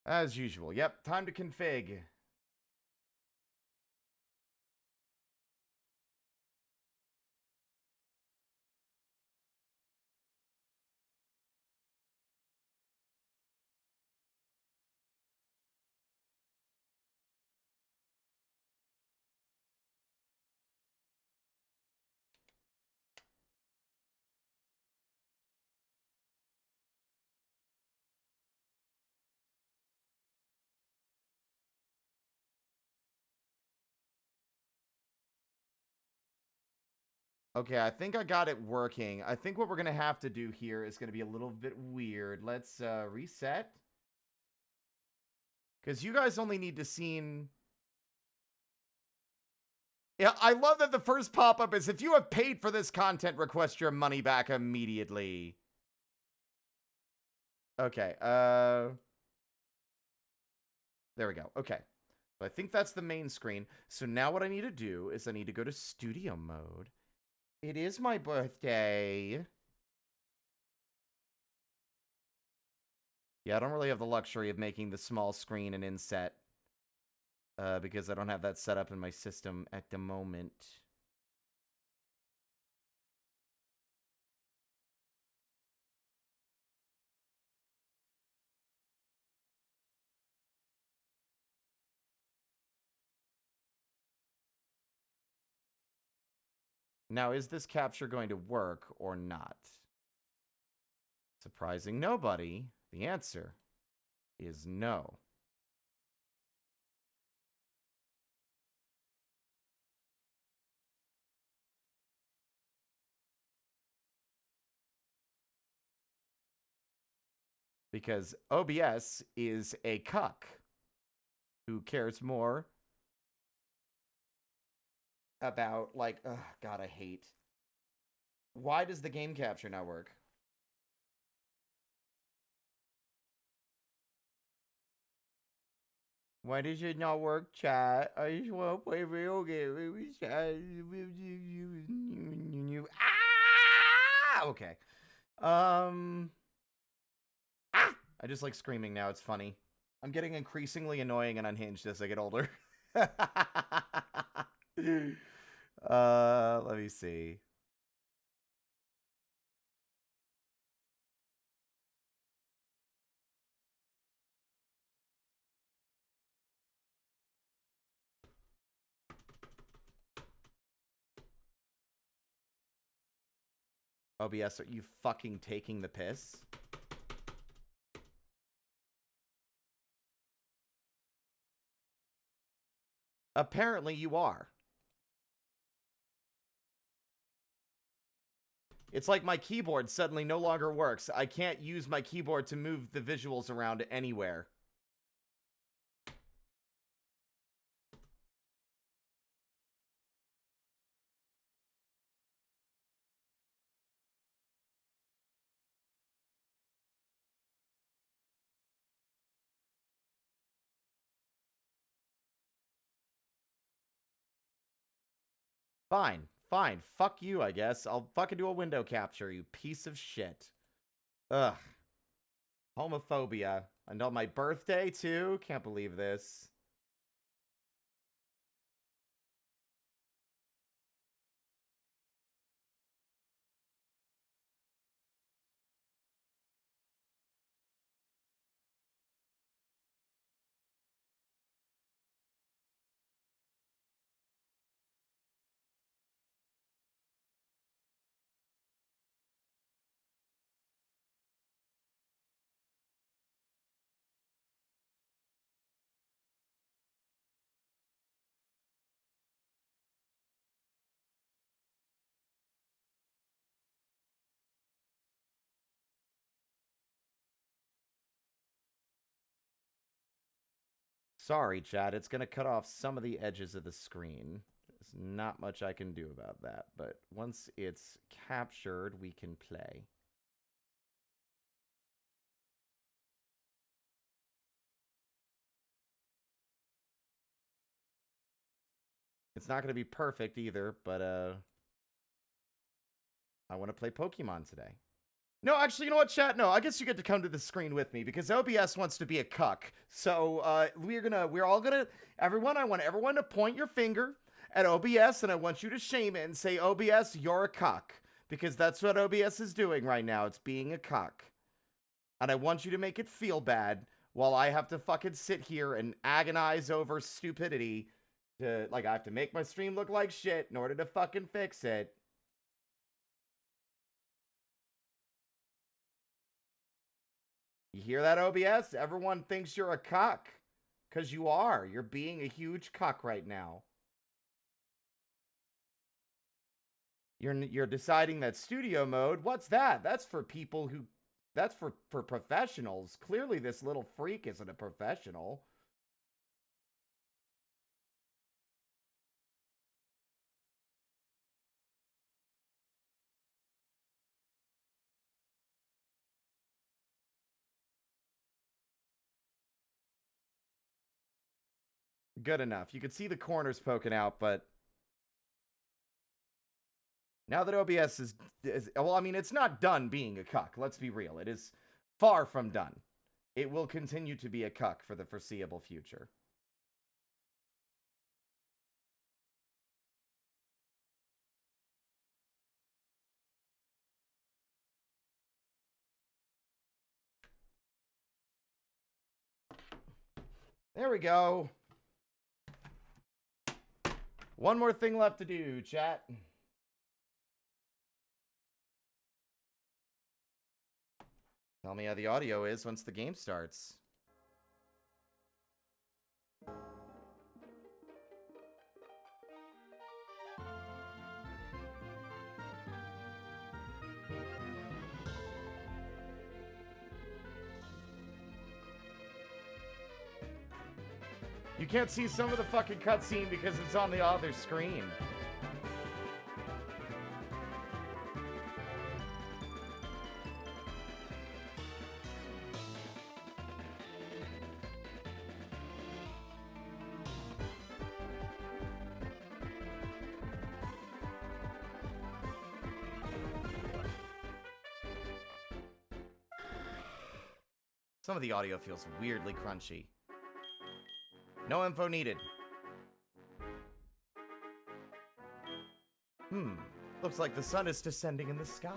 As usual. Yep, time to config. Okay, I think I got it working. I think what we're going to have to do here is going to be a little bit weird. Let's reset. Because you guys only need to see... Yeah, I love that the first pop-up is, if you have paid for this content, request your money back immediately. Okay, there we go. Okay. So I think that's the main screen. So now what I need to do is I need to go to studio mode. It is my birthday. Yeah, I don't really have the luxury of making the small screen an inset. Because I don't have that set up in my system at the moment. Now, is this capture going to work or not? Surprising nobody, the answer is no. Because OBS is a cuck who cares more about, like, ugh, God, I hate. Why does the game capture not work? Why does it not work, chat? I just want to play video games. Ah! Okay. Ah! I just like screaming now. It's funny. I'm getting increasingly annoying and unhinged as I get older. Let me see. OBS, are you fucking taking the piss? Apparently you are. It's like my keyboard suddenly no longer works. I can't use my keyboard to move the visuals around anywhere. Fine. Fine. Fuck you, I guess. I'll fucking do a window capture, you piece of shit. Ugh. Homophobia. And on my birthday, too? Can't believe this. Sorry, chat. It's going to cut off some of the edges of the screen. There's not much I can do about that. But once it's captured, we can play. It's not going to be perfect either, but I want to play Pokemon today. No, actually, you know what, chat? No, I guess you get to come to the screen with me because OBS wants to be a cuck. So everyone, I want everyone to point your finger at OBS and I want you to shame it and say, OBS, you're a cuck. Because that's what OBS is doing right now. It's being a cuck. And I want you to make it feel bad while I have to fucking sit here and agonize over stupidity. I have to make my stream look like shit in order to fucking fix it. You hear that, OBS? Everyone thinks you're a cuck. Because you are. You're being a huge cuck right now. You're deciding that studio mode. What's that? That's for people who... That's for professionals. Clearly this little freak isn't a professional. Good enough. You can see the corners poking out, but now that OBS is well, I mean, it's not done being a cuck. Let's be real. It is far from done. It will continue to be a cuck for the foreseeable future. There we go. One more thing left to do, chat. Tell me how the audio is once the game starts. You can't see some of the fucking cutscene because it's on the other screen. Some of the audio feels weirdly crunchy. No info needed. Looks like the sun is descending in the sky.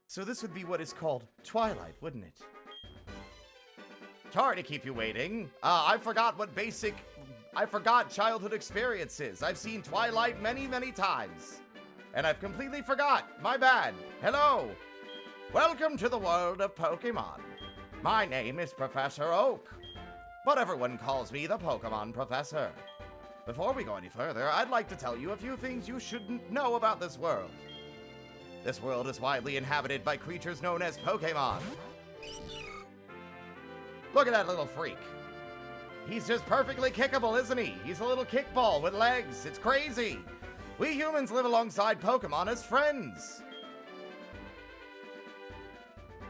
So this would be what is called twilight, wouldn't it? Sorry to keep you waiting. I forgot childhood experiences. I've seen Twilight many, many times. And I've completely forgot. My bad. Hello. Welcome to the world of Pokemon. My name is Professor Oak, but everyone calls me the Pokemon Professor. Before we go any further, I'd like to tell you a few things you shouldn't know about this world. This world is widely inhabited by creatures known as Pokemon. Look at that little freak. He's just perfectly kickable, isn't he? He's a little kickball with legs. It's crazy. We humans live alongside Pokemon as friends.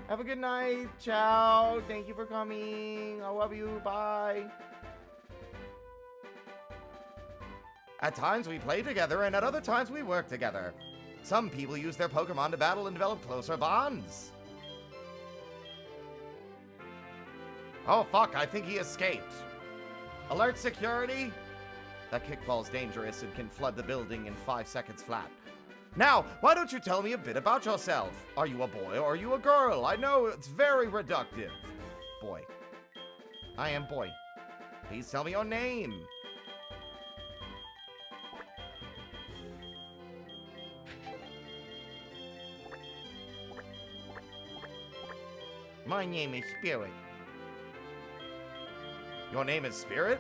Have a good night. Ciao. Thank you for coming. I love you. Bye. At times we play together, and at other times we work together. Some people use their Pokemon to battle and develop closer bonds. Oh, fuck. I think he escaped. Alert security. That kickball's dangerous and can flood the building in 5 seconds flat. Now, why don't you tell me a bit about yourself? Are you a boy or are you a girl? I know it's very reductive. Boy. I am boy. Please tell me your name. My name is Spirit. Your name is Spirit?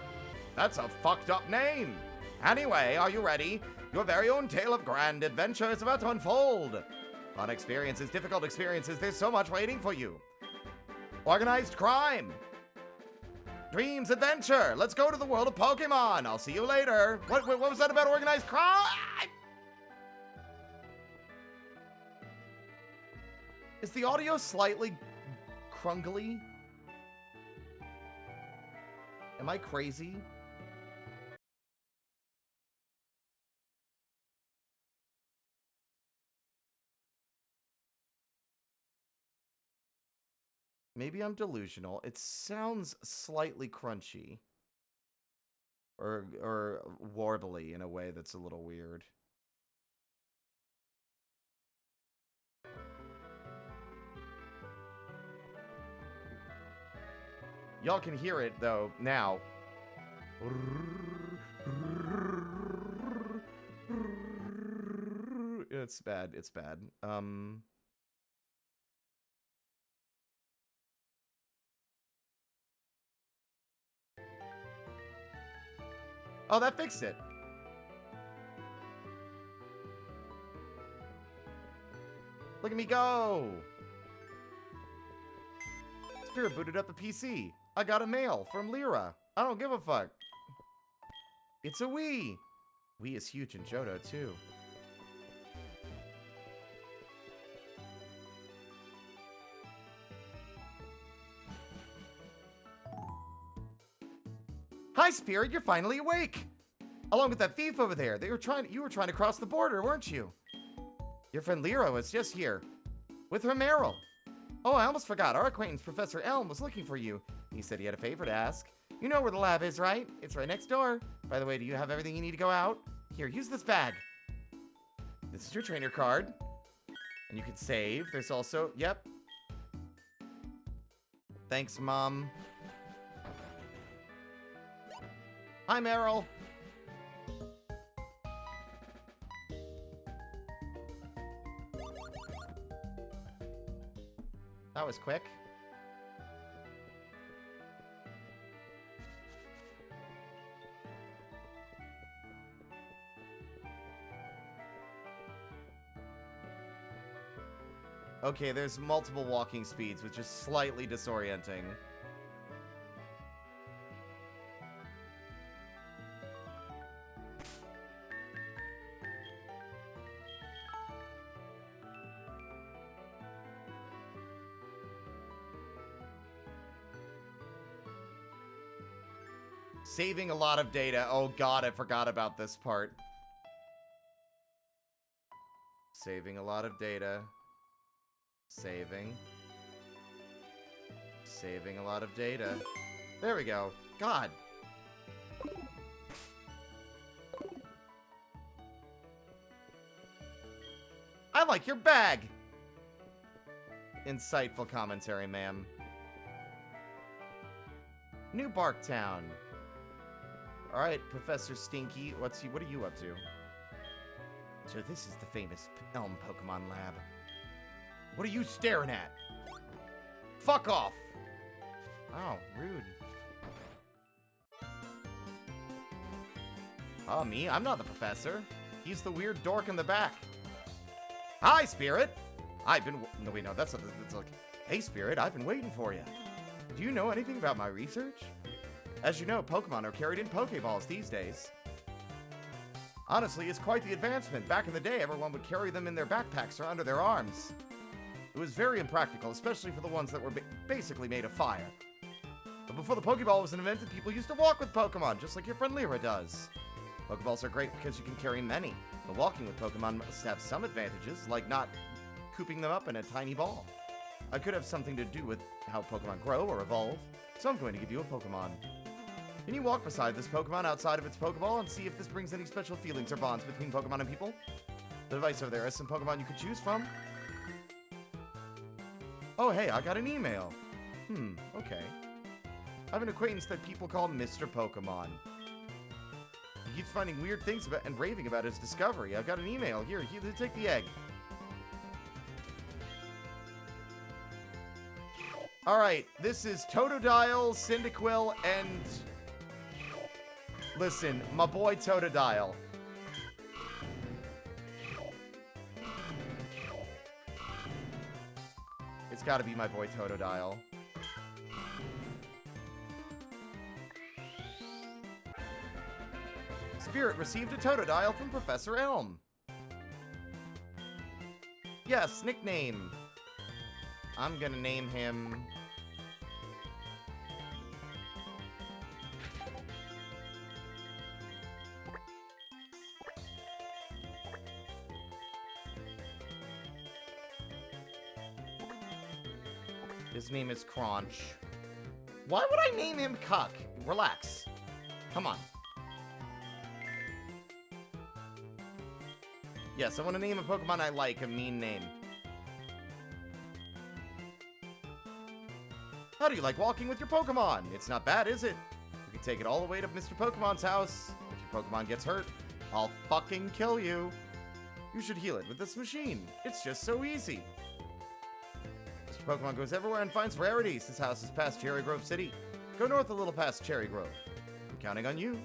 That's a fucked up name. Anyway, are you ready? Your very own tale of grand adventure is about to unfold. Fun experiences, difficult experiences, there's so much waiting for you. Organized crime. Dreams, adventure. Let's go to the world of Pokemon. I'll see you later. What was that about organized crime? Is the audio slightly crungly? Am I crazy? Maybe I'm delusional. It sounds slightly crunchy. Or warbly in a way that's a little weird. Y'all can hear it, though, now. It's bad. It's bad. Oh, that fixed it. Look at me go. Spirit booted up the PC. I got a mail from Lyra. I don't give a fuck. It's a Wii. Wii is huge in Johto, too. Hi, Spirit, you're finally awake. Along with that thief over there. You were trying to cross the border, weren't you? Your friend Lyra was just here. With her Meryl. Oh, I almost forgot. Our acquaintance, Professor Elm, was looking for you. He said he had a favor to ask. You know where the lab is, right? It's right next door. By the way, do you have everything you need to go out? Here, use this bag. This is your trainer card. And you can save. There's also... Yep. Thanks, Mom. Hi, Meryl. That was quick. Okay, there's multiple walking speeds, which is slightly disorienting. Saving a lot of data. Oh god, I forgot about this part. Saving a lot of data. Saving. Saving a lot of data. There we go. God. I like your bag. Insightful commentary, ma'am. New Barktown. Alright, Professor Stinky, what are you up to? So this is the famous Elm Pokemon Lab. What are you staring at? Fuck off! Oh, rude. Oh, me? I'm not the professor. He's the weird dork in the back. Hi, Spirit! No, wait, no, that's like... Hey, Spirit, I've been waiting for you. Do you know anything about my research? As you know, Pokemon are carried in Pokeballs these days. Honestly, it's quite the advancement. Back in the day, everyone would carry them in their backpacks or under their arms. It was very impractical, especially for the ones that were basically made of fire. But before the Pokeball was invented, people used to walk with Pokemon, just like your friend Lyra does. Pokeballs are great because you can carry many, but walking with Pokemon must have some advantages, like not cooping them up in a tiny ball. I could have something to do with how Pokemon grow or evolve, so I'm going to give you a Pokemon. Can you walk beside this Pokemon outside of its Pokeball and see if this brings any special feelings or bonds between Pokemon and people? The device over there has some Pokemon you could choose from. Oh, hey, I got an email. Okay. I have an acquaintance that people call Mr. Pokemon. He keeps finding weird things about and raving about his discovery. I've got an email. Here, take the egg. Alright, this is Totodile, Cyndaquil, and... Listen, my boy Totodile. It's gotta be my boy Totodile. Spirit received a Totodile from Professor Elm. Yes, nickname. I'm gonna name him... His name is Crunch. Why would I name him Cuck? Relax. Come on. Yes, I want to name a Pokemon I like a mean name. How do you like walking with your Pokemon? It's not bad, is it? You can take it all the way to Mr. Pokemon's house. If your Pokemon gets hurt, I'll fucking kill you. You should heal it with this machine. It's just so easy. Mr. Pokemon goes everywhere and finds rarities. His house is past Cherry Grove City. Go north a little past Cherry Grove. I'm counting on you.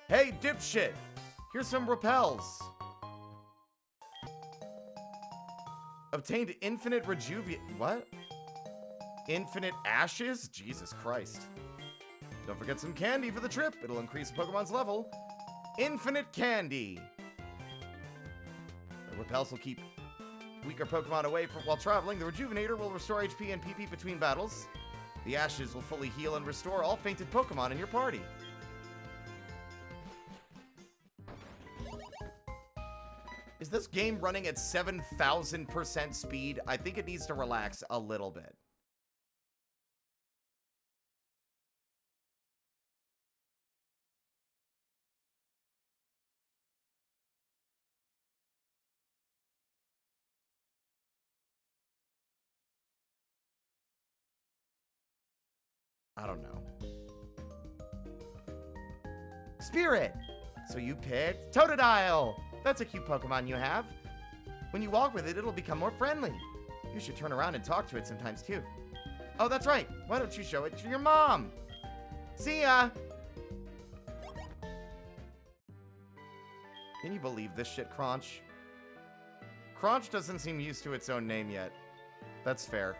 Hey, dipshit! Here's some repels. Obtained infinite What? Infinite ashes? Jesus Christ. Don't forget some candy for the trip. It'll increase the Pokemon's level. Infinite candy. The repels will keep weaker Pokemon away while traveling. The Rejuvenator will restore HP and PP between battles. The ashes will fully heal and restore all fainted Pokemon in your party. Is this game running at 7,000% speed? I think it needs to relax a little bit. I don't know. Spirit! So you picked Totodile! That's a cute Pokemon you have. When you walk with it, it'll become more friendly. You should turn around and talk to it sometimes, too. Oh, that's right. Why don't you show it to your mom? See ya! Can you believe this shit, Crunch? Crunch doesn't seem used to its own name yet. That's fair.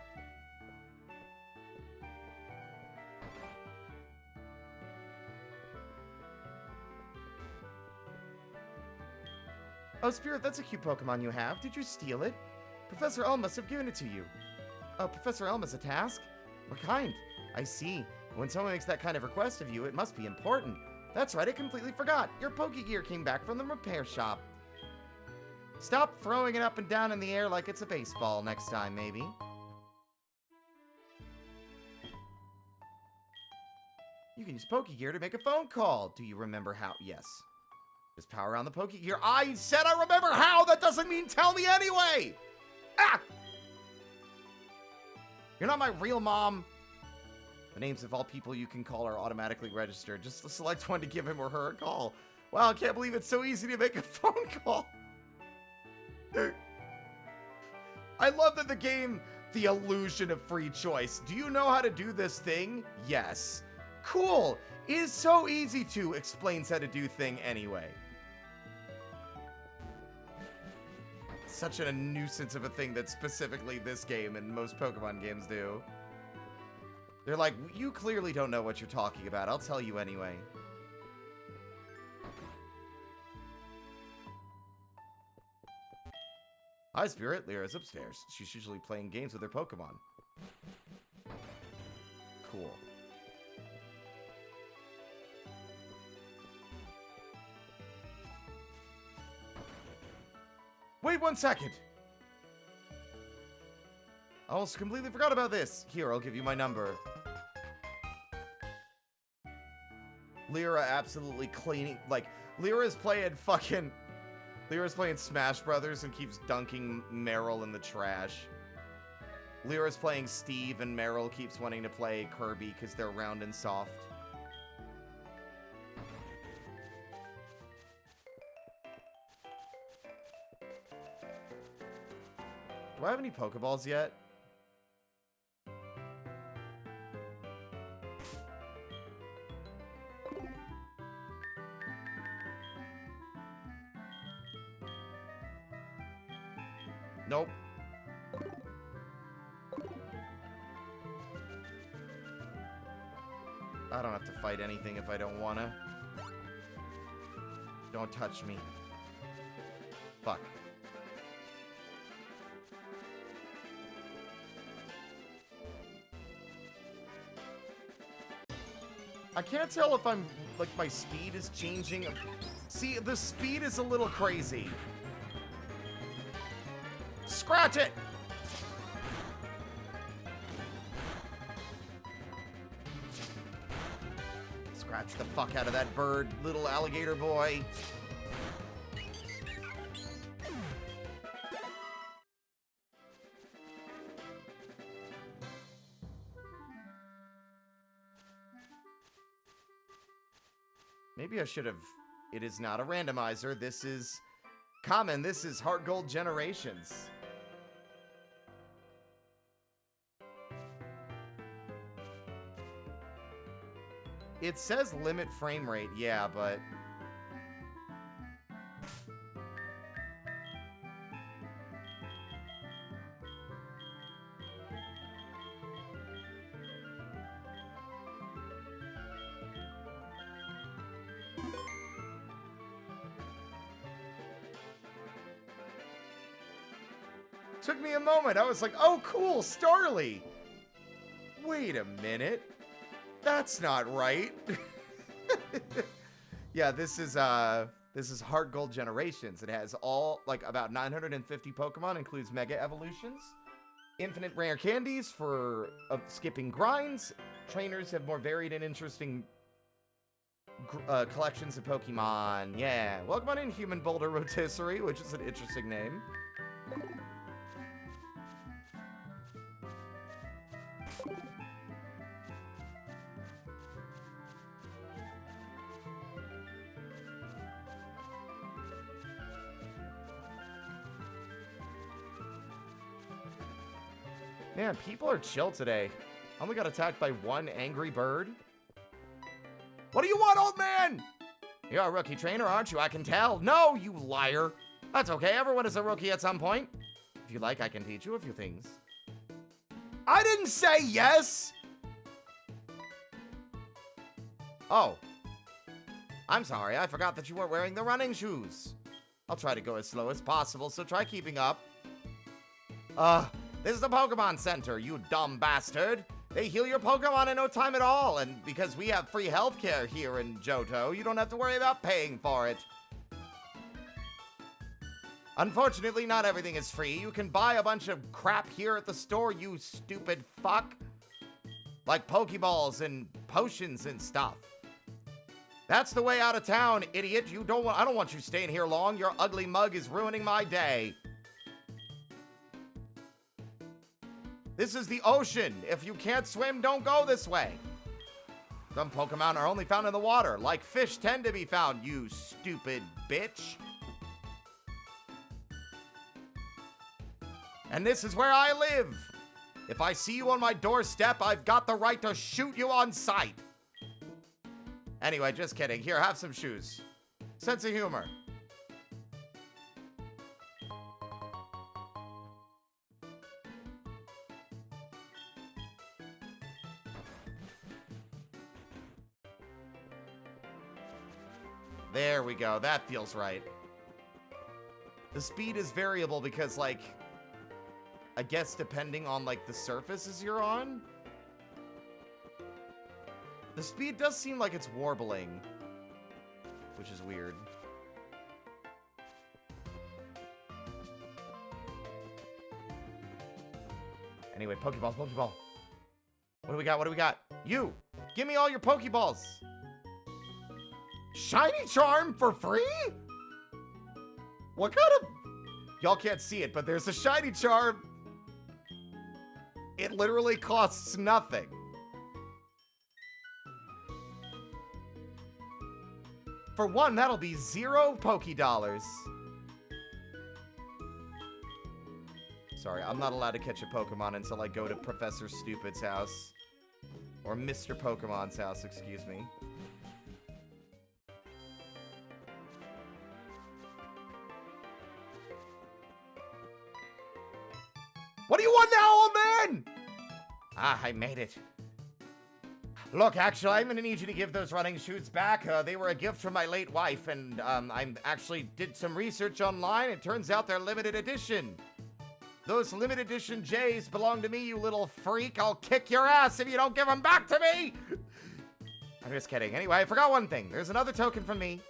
Oh, Spirit, that's a cute Pokemon you have. Did you steal it? Professor Elm must have given it to you. Oh, Professor Elm is a task? What kind? I see. When someone makes that kind of request of you, it must be important. That's right, I completely forgot. Your Pokegear came back from the repair shop. Stop throwing it up and down in the air like it's a baseball next time, maybe. You can use Pokegear to make a phone call. Do you remember how? Yes. Just power on the Pokegear. I said I remember how! That doesn't mean tell me anyway! Ah! You're not my real mom. The names of all people you can call are automatically registered. Just select one to give him or her a call. Wow, I can't believe it's so easy to make a phone call. I love that the game, the illusion of free choice. Do you know how to do this thing? Yes. Cool. It is so easy to explains how to do thing anyway. Such a nuisance of a thing that specifically this game and most Pokemon games do. They're like, you clearly don't know what you're talking about. I'll tell you anyway. Hi, Spirit. Lyra's upstairs. She's usually playing games with her Pokemon. Cool. Wait 1 second! I almost completely forgot about this. Here, I'll give you my number. Lyra absolutely cleaning... Like, Lyra's playing Smash Brothers and keeps dunking Meryl in the trash. Lyra's playing Steve and Meryl keeps wanting to play Kirby because they're round and soft. Do I have any Pokeballs yet? Nope. I don't have to fight anything if I don't wanna. Don't touch me. Fuck. I can't tell if I'm, like, my speed is changing. See, the speed is a little crazy. Scratch it! Scratch the fuck out of that bird, little alligator boy. Maybe I should have... It is not a randomizer. This is common. This is HeartGold Generations. It says limit frame rate, yeah, but... Took me a moment. I was like, oh, cool, Starly. Wait a minute. That's not right. Yeah, this is HeartGold Generations. It has all, like, about 950 Pokemon, includes Mega Evolutions, infinite rare candies for skipping grinds. Trainers have more varied and interesting collections of Pokemon. Yeah, welcome on in, Human Boulder Rotisserie, which is an interesting name. Man, people are chill today. I only got attacked by one angry bird. What do you want, old man? You're a rookie trainer, aren't you? I can tell. No, you liar. That's okay. Everyone is a rookie at some point. If you like, I can teach you a few things. I didn't say yes. Oh. I'm sorry. I forgot that you weren't wearing the running shoes. I'll try to go as slow as possible, so try keeping up. This is the Pokemon Center, you dumb bastard. They heal your Pokemon in no time at all, and because we have free healthcare here in Johto, you don't have to worry about paying for it. Unfortunately, not everything is free. You can buy a bunch of crap here at the store, you stupid fuck. Like Pokeballs and potions and stuff. That's the way out of town, idiot. I don't want you staying here long. Your ugly mug is ruining my day. This is the ocean. If you can't swim, don't go this way. Some Pokemon are only found in the water, like fish tend to be found, you stupid bitch. And this is where I live. If I see you on my doorstep, I've got the right to shoot you on sight. Anyway, just kidding. Here, have some shoes. Sense of humor. There we go. That feels right. The speed is variable because, like, I guess depending on, like, the surfaces you're on. The speed does seem like it's warbling, which is weird. Anyway, Pokeball, Pokeball. What do we got? What do we got? You! Give me all your Pokeballs! Shiny Charm for free? What kind of... Y'all can't see it, but there's a Shiny Charm. It literally costs nothing. For one, that'll be 0 Pokédollars. Sorry, I'm not allowed to catch a Pokemon until I go to Professor Stupid's house. Or Mr. Pokemon's house, excuse me. What do you want now, old man? Ah, I made it. Look, actually, I'm gonna need you to give those running shoes back. They were a gift from my late wife, and I actually did some research online. It turns out they're limited edition. Those limited edition J's belong to me, you little freak. I'll kick your ass if you don't give them back to me. I'm just kidding. Anyway, I forgot one thing. There's another token from me.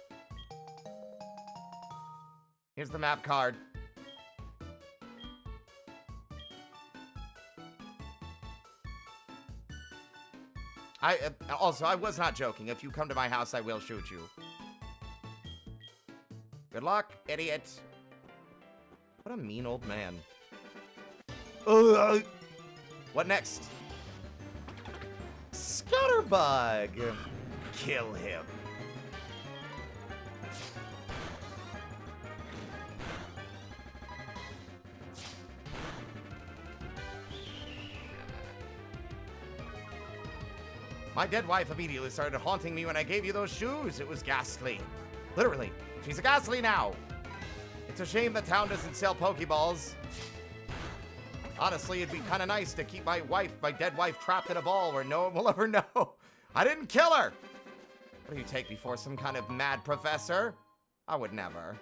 Here's the map card. Also, I was not joking. If you come to my house, I will shoot you. Good luck, idiot. What a mean old man. What next? Scatterbug. Kill him. My dead wife immediately started haunting me when I gave you those shoes. It was ghastly. Literally. She's a ghastly now. It's a shame the town doesn't sell Pokeballs. Honestly, it'd be kind of nice to keep my dead wife, trapped in a ball where no one will ever know. I didn't kill her. What do you take me for, some kind of mad professor? I would never.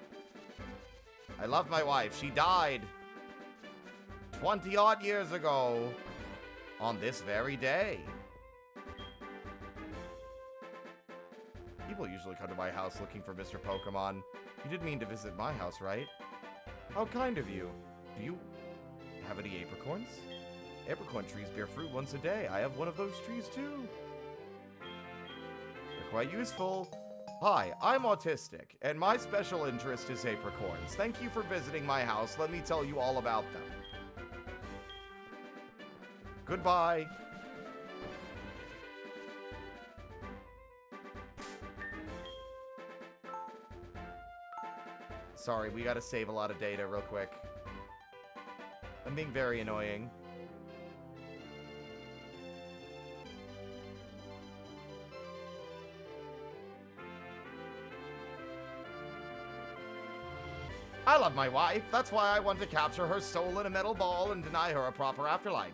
I love my wife. She died 20-odd years ago on this very day. People usually come to my house looking for Mr. Pokemon. You didn't mean to visit my house, right? How kind of you. Do you have any apricorns? Apricorn trees bear fruit once a day. I have one of those trees too. They're quite useful. Hi, I'm autistic, and my special interest is apricorns. Thank you for visiting my house. Let me tell you all about them. Goodbye. Sorry, we gotta save a lot of data real quick. I'm being very annoying. I love my wife. That's why I want to capture her soul in a metal ball and deny her a proper afterlife.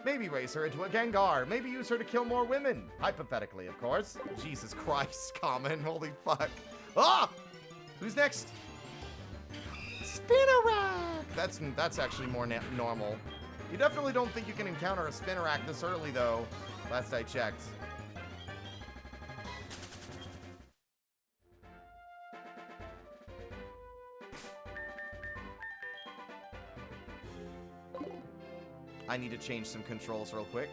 Maybe raise her into a Gengar. Maybe use her to kill more women. Hypothetically, of course. Jesus Christ, Common. Holy fuck. Ah! Who's next? Spinarak! That's actually more normal. You definitely don't think you can encounter a Spinarak this early, though. Last I checked. I need to change some controls real quick.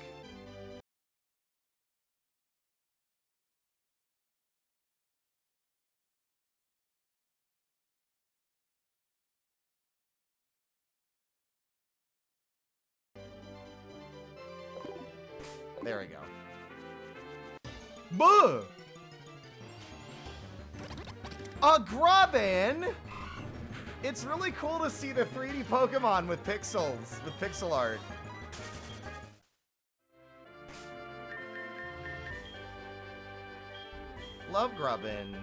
There we go. Buh! A Grubbin! It's really cool to see the 3D Pokemon with pixels, with pixel art. Love Grubbin.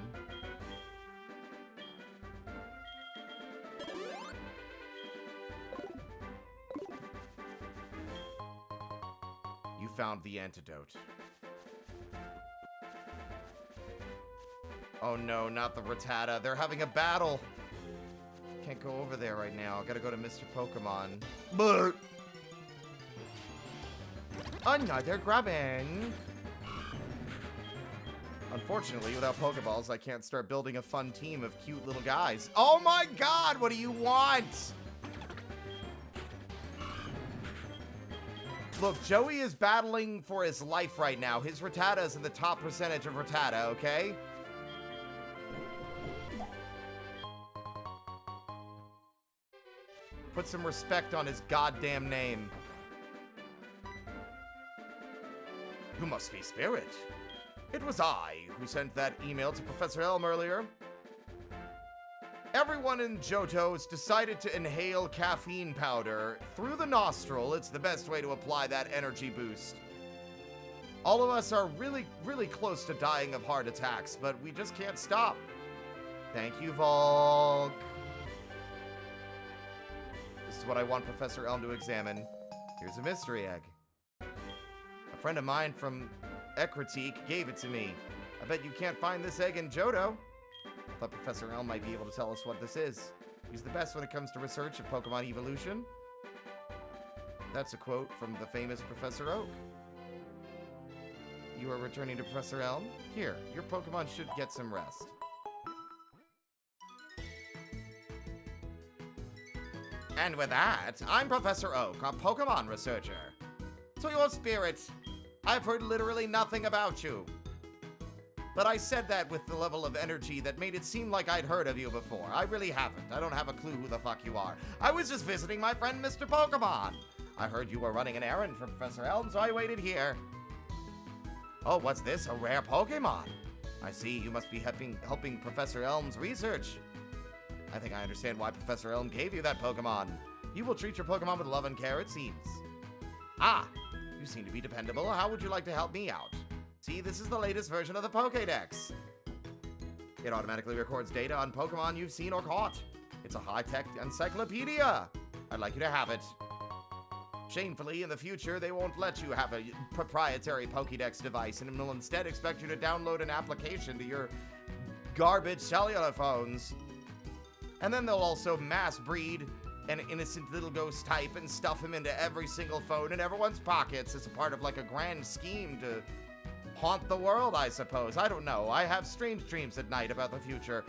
You found the antidote. Oh no, not the Rattata. They're having a battle. Can't go over there right now. Gotta go to Mr. Pokemon. But another Grubbin. Unfortunately, without Pokeballs, I can't start building a fun team of cute little guys. Oh my god, what do you want? Look, Joey is battling for his life right now. His Rattata is in the top percentage of Rattata, okay? Put some respect on his goddamn name. You must be Spirit. It was I who sent that email to Professor Elm earlier. Everyone in Johto's decided to inhale caffeine powder through the nostril. It's the best way to apply that energy boost. All of us are really, really close to dying of heart attacks, but we just can't stop. Thank you, Volk. This is what I want Professor Elm to examine. Here's a mystery egg. A friend of mine from Ekritique gave it to me. I bet you can't find this egg in Johto. I thought Professor Elm might be able to tell us what this is. He's the best when it comes to research of Pokemon evolution. That's a quote from the famous Professor Oak. You are returning to Professor Elm? Here, your Pokemon should get some rest. And with that, I'm Professor Oak, a Pokemon researcher. To your spirit, I've heard literally nothing about you. But I said that with the level of energy that made it seem like I'd heard of you before. I really haven't. I don't have a clue who the fuck you are. I was just visiting my friend Mr. Pokemon. I heard you were running an errand for Professor Elm, so I waited here. Oh, what's this? A rare Pokemon? I see, you must be helping Professor Elm's research. I think I understand why Professor Elm gave you that Pokemon. You will treat your Pokemon with love and care, it seems. Ah, you seem to be dependable. How would you like to help me out? See, this is the latest version of the Pokédex. It automatically records data on Pokemon you've seen or caught. It's a high-tech encyclopedia. I'd like you to have it. Shamefully, in the future, they won't let you have a proprietary Pokédex device and will instead expect you to download an application to your garbage cellular phones. And then they'll also mass breed an innocent little ghost type and stuff him into every single phone in everyone's pockets as a part of like a grand scheme to haunt the world, I suppose. I don't know. I have strange dreams at night about the future.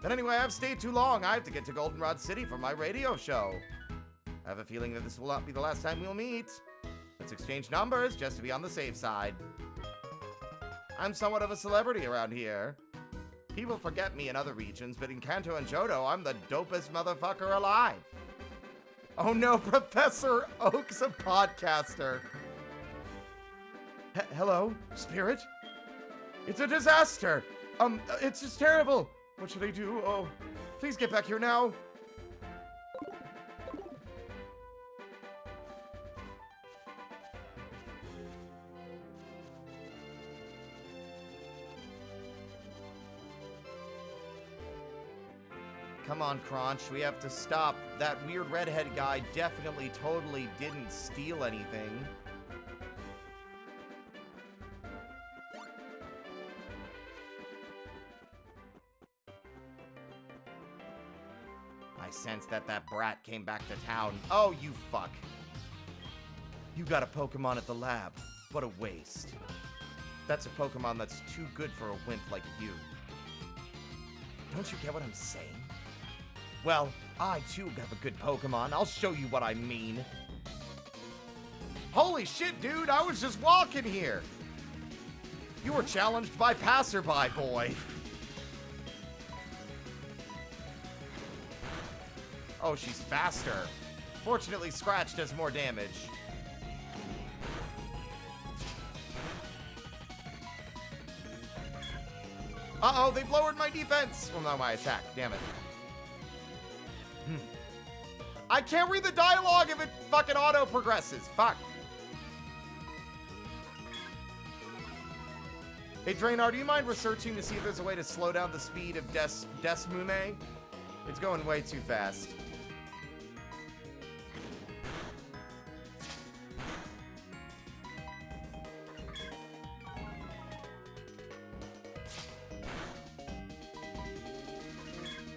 But anyway, I've stayed too long. I have to get to Goldenrod City for my radio show. I have a feeling that this will not be the last time we'll meet. Let's exchange numbers just to be on the safe side. I'm somewhat of a celebrity around here. People forget me in other regions, but in Kanto and Johto, I'm the dopest motherfucker alive. Oh no, Professor Oak's a podcaster. Hello, Spirit? It's a disaster! It's just terrible! What should I do? Oh, please get back here now! Come on, Crunch, we have to stop. That weird redhead guy definitely totally didn't steal anything. I sense that brat came back to town. Oh, you fuck. You got a Pokemon at the lab. What a waste. That's a Pokemon that's too good for a wimp like you. Don't you get what I'm saying? Well, I too have a good Pokemon. I'll show you what I mean. Holy shit, dude, I was just walking here. You were challenged by Passerby Boy. Oh, she's faster. Fortunately, Scratch does more damage. Uh-oh, they've lowered my defense. Well, not my attack, damn it. I can't read the dialogue if it fucking auto-progresses. Fuck. Hey, Draenor, do you mind researching to see if there's a way to slow down the speed of Desmume? It's going way too fast.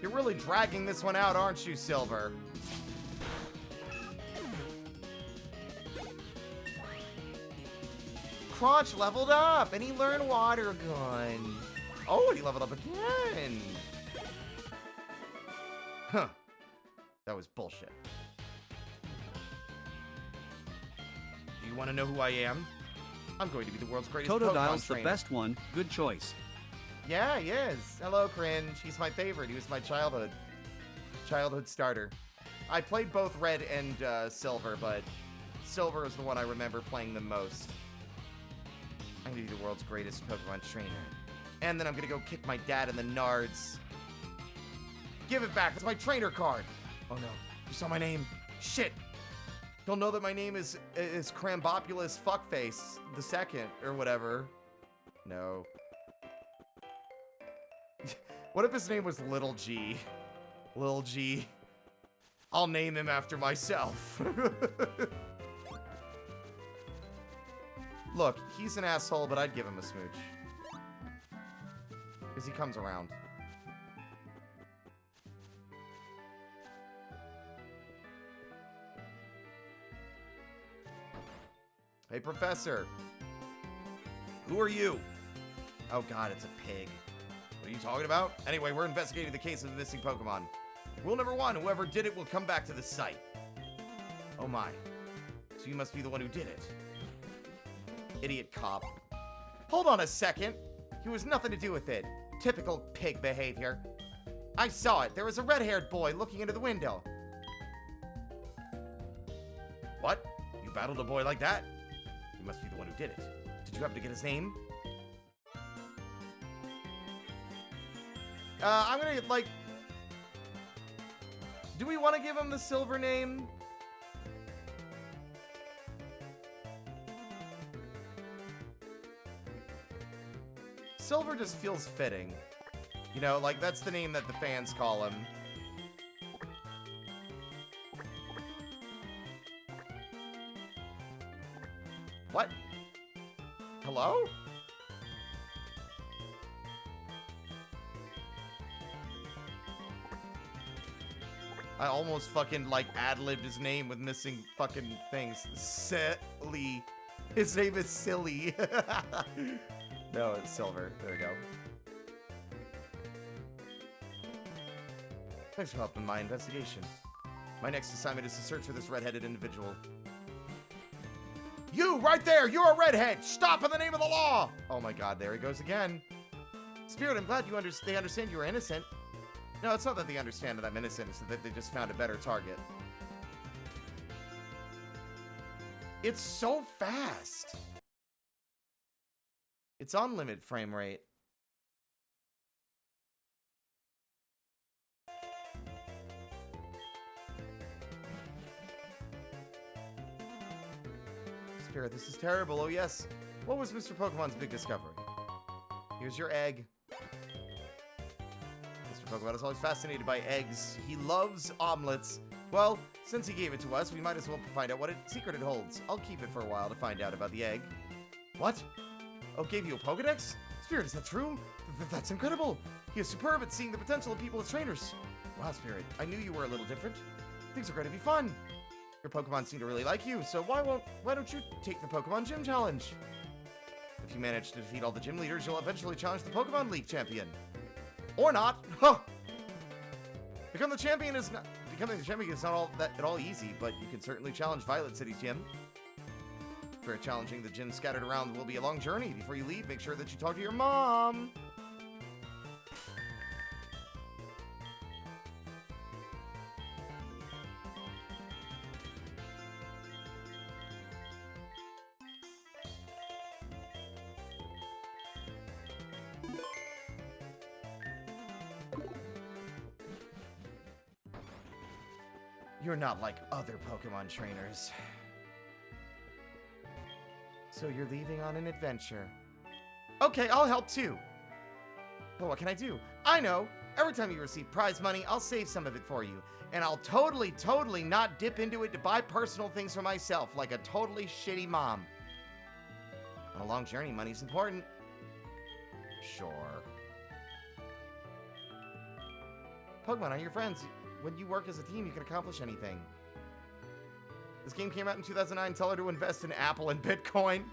You're really dragging this one out, aren't you, Silver? Crunch leveled up, and he learned Water Gun. Oh, and he leveled up again. Huh. That was bullshit. Do you want to know who I am? I'm going to be the world's greatest Pokemon Totodile's the trainer. best one. Good choice. Yeah, he is. Hello, Cringe. He's my favorite. He was my childhood starter. I played both Red and Silver, but Silver is the one I remember playing the most. I'm gonna be the world's greatest Pokemon trainer. And then I'm gonna go kick my dad in the nards. Give it back. It's my trainer card. Oh no. You saw my name. Shit. He'll know that my name is Crambopulous Fuckface the second or whatever. No. What if his name was Little G? Lil G. I'll name him after myself. Look, he's an asshole, but I'd give him a smooch. Because he comes around. Hey, Professor. Who are you? Oh, God, it's a pig. What are you talking about? Anyway, we're investigating the case of the missing Pokemon. Rule number 1, whoever did it will come back to the site. Oh, my. So you must be the one who did it. Idiot cop. Hold on a second. He was nothing to do with it. Typical pig behavior. I saw it. There was a red-haired boy looking into the window. What? You battled a boy like that? You must be the one who did it. Did you happen to get his name? I'm gonna get, like... Do we want to give him the silver name? Silver just feels fitting. You know, like, that's the name that the fans call him. What? Hello? I almost fucking, like, ad-libbed his name with missing fucking things. Silly. His name is Silly. No, it's Silver. There we go. Thanks for helping my investigation. My next assignment is to search for this redheaded individual. You, right there! You're a redhead! Stop in the name of the law! Oh my god, there he goes again. Spirit, I'm glad they understand you are innocent. No, it's not that they understand that I'm innocent, it's that they just found a better target. It's so fast! It's on limit frame rate. Spirit, this is terrible. Oh, yes. What was Mr. Pokemon's big discovery? Here's your egg. Mr. Pokemon is always fascinated by eggs. He loves omelets. Well, since he gave it to us, we might as well find out what secret it holds. I'll keep it for a while to find out about the egg. What? Oh, gave you a Pokedex? Spirit, is that true? That's incredible. He is superb at seeing the potential of people as trainers. Wow, Spirit, I knew you were a little different. Things are going to be fun. Your Pokemon seem to really like you, so why don't you take the Pokemon Gym Challenge? If you manage to defeat all the gym leaders, you'll eventually challenge the Pokemon League champion. Or not. Huh. Becoming the champion is not at all easy, but you can certainly challenge Violet City's gym. For challenging the gyms scattered around will be a long journey. Before you leave, make sure that you talk to your mom. You're not like other Pokemon trainers. So you're leaving on an adventure. Okay, I'll help too. But what can I do? I know. Every time you receive prize money, I'll save some of it for you. And I'll totally not dip into it to buy personal things for myself, like a totally shitty mom. On a long journey, money's important. Sure. Pokemon are your friends. When you work as a team, you can accomplish anything. This game came out in 2009. Tell her to invest in Apple and Bitcoin.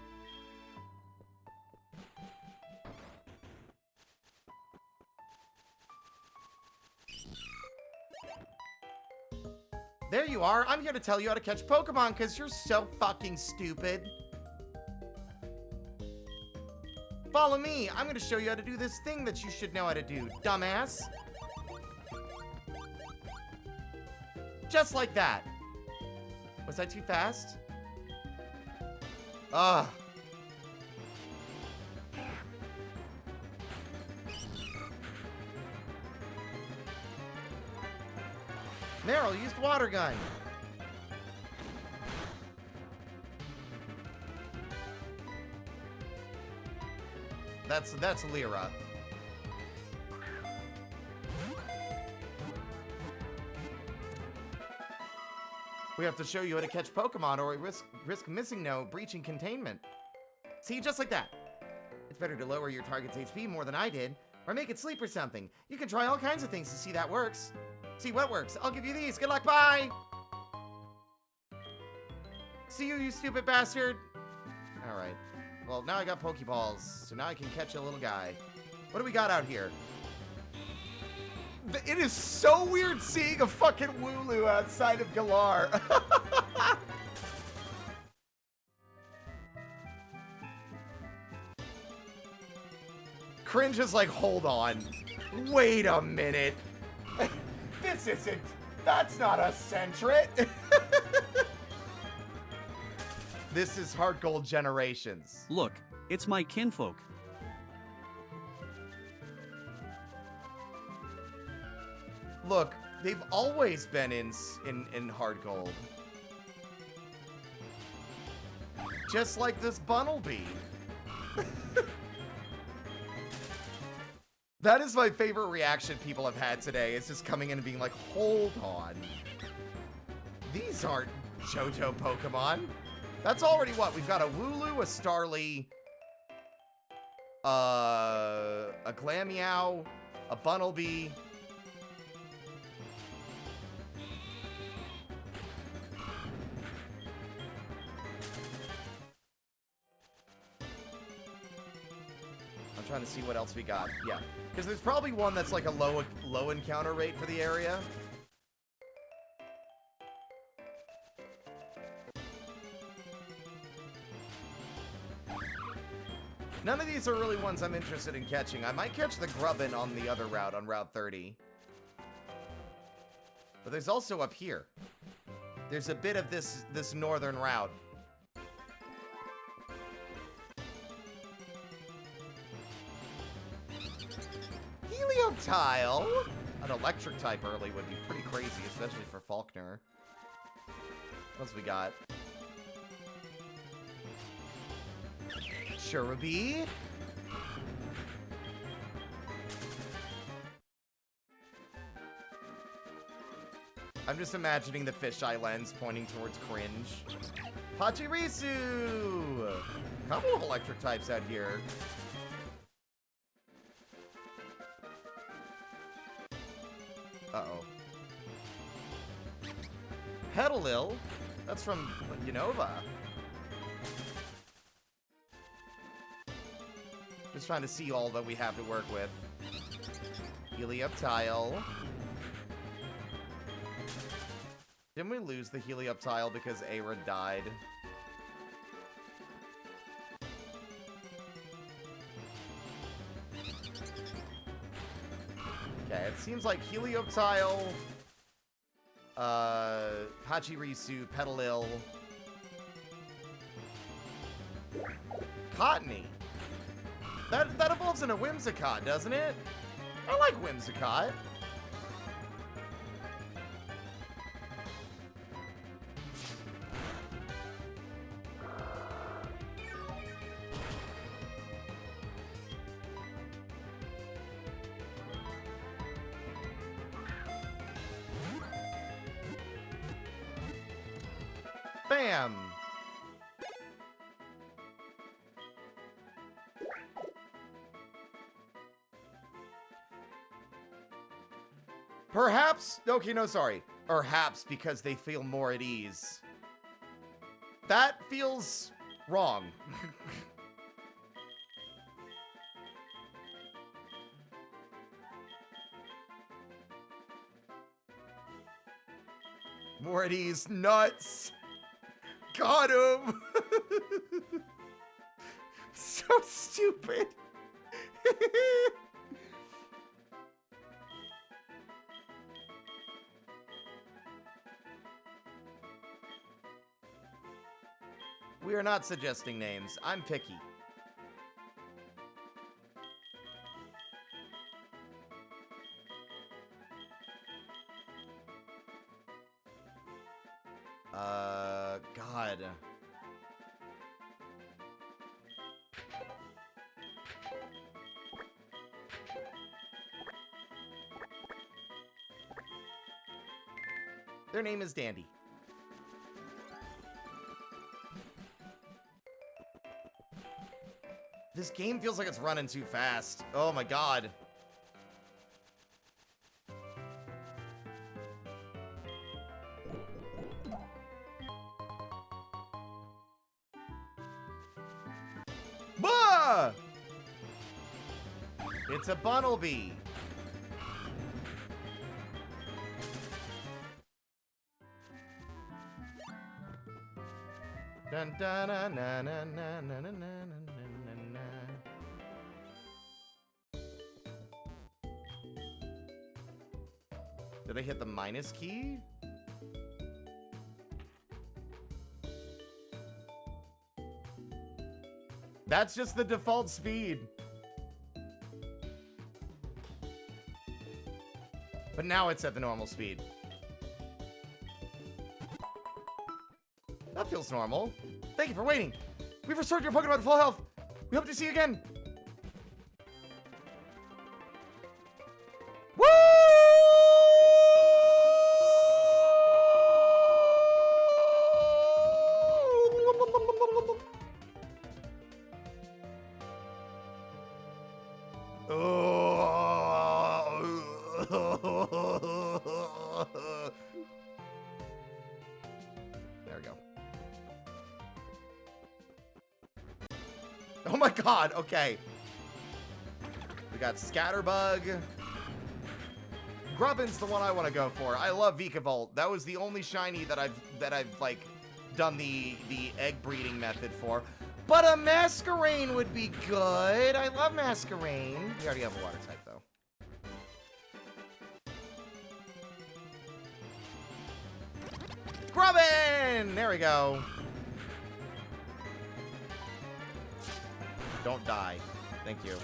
There you are. I'm here to tell you how to catch Pokemon because you're so fucking stupid. Follow me. I'm going to show you how to do this thing that you should know how to do, dumbass. Just like that. Was I too fast? Ugh. Meryl used water gun. That's Lyra. We have to show you how to catch Pokemon or we risk missing no breaching containment. See, just like that. It's better to lower your target's HP more than I did, or make it sleep or something. You can try all kinds of things to see that works. See what works. I'll give you these. Good luck, bye! See you, you stupid bastard! Alright. Well, now I got Pokeballs, so now I can catch a little guy. What do we got out here? It is so weird seeing a fucking Wooloo outside of Galar. Cringe is like, hold on. Wait a minute. This isn't... That's not a Sentret. This is HeartGold Generations. Look, it's my kinfolk. Look, they've always been in HeartGold. Just like this Bunnelby. That is my favorite reaction people have had today. It's just coming in and being like, hold on. These aren't Johto Pokemon. That's already what? We've got a Wooloo, a Starly, a Glameow, a Bunnelby. I'm trying to see what else we got. Yeah, because there's probably one that's like a low encounter rate for the area. None of these are really ones I'm interested in catching. I might catch the Grubbin on the other route, on Route 30. But there's also up here. There's a bit of this northern route. Helioptile! An electric type early would be pretty crazy, especially for Faulkner. What else we got? Cherubi. I'm just imagining the fisheye lens pointing towards Cringe. Pachirisu! Couple of electric types out here. Uh-oh. Petalil? That's from Unova. Just trying to see all that we have to work with. Helioptile. Didn't we lose the Helioptile because Aira died? Okay, it seems like Helioptile, Pachirisu, Petalil, Cottony. That evolves into Whimsicott, doesn't it? I like Whimsicott. Bam! Perhaps, okay, no, sorry. Perhaps because they feel more at ease. That feels wrong. More at ease, nuts. Got him. So stupid. We are not suggesting names. I'm picky. God. Their name is Dandy. This game feels like it's running too fast. Oh my god. Bah! It's a Bunnelby. Dun, dun, na, na, na, na, na, na, na, na. Did I hit the minus key? That's just the default speed. But now it's at the normal speed. That feels normal. Thank you for waiting. We've restored your Pokemon to full health. We hope to see you again. Woo! There we go. Oh my god, okay. We got Scatterbug. Grubbin's the one I want to go for. I love Vikavolt. That was the only shiny that I've like done the egg breeding method for. But a Masquerain would be good. I love Masquerain. We already have a water type though. Grubbin! There we go. Don't die. Thank you.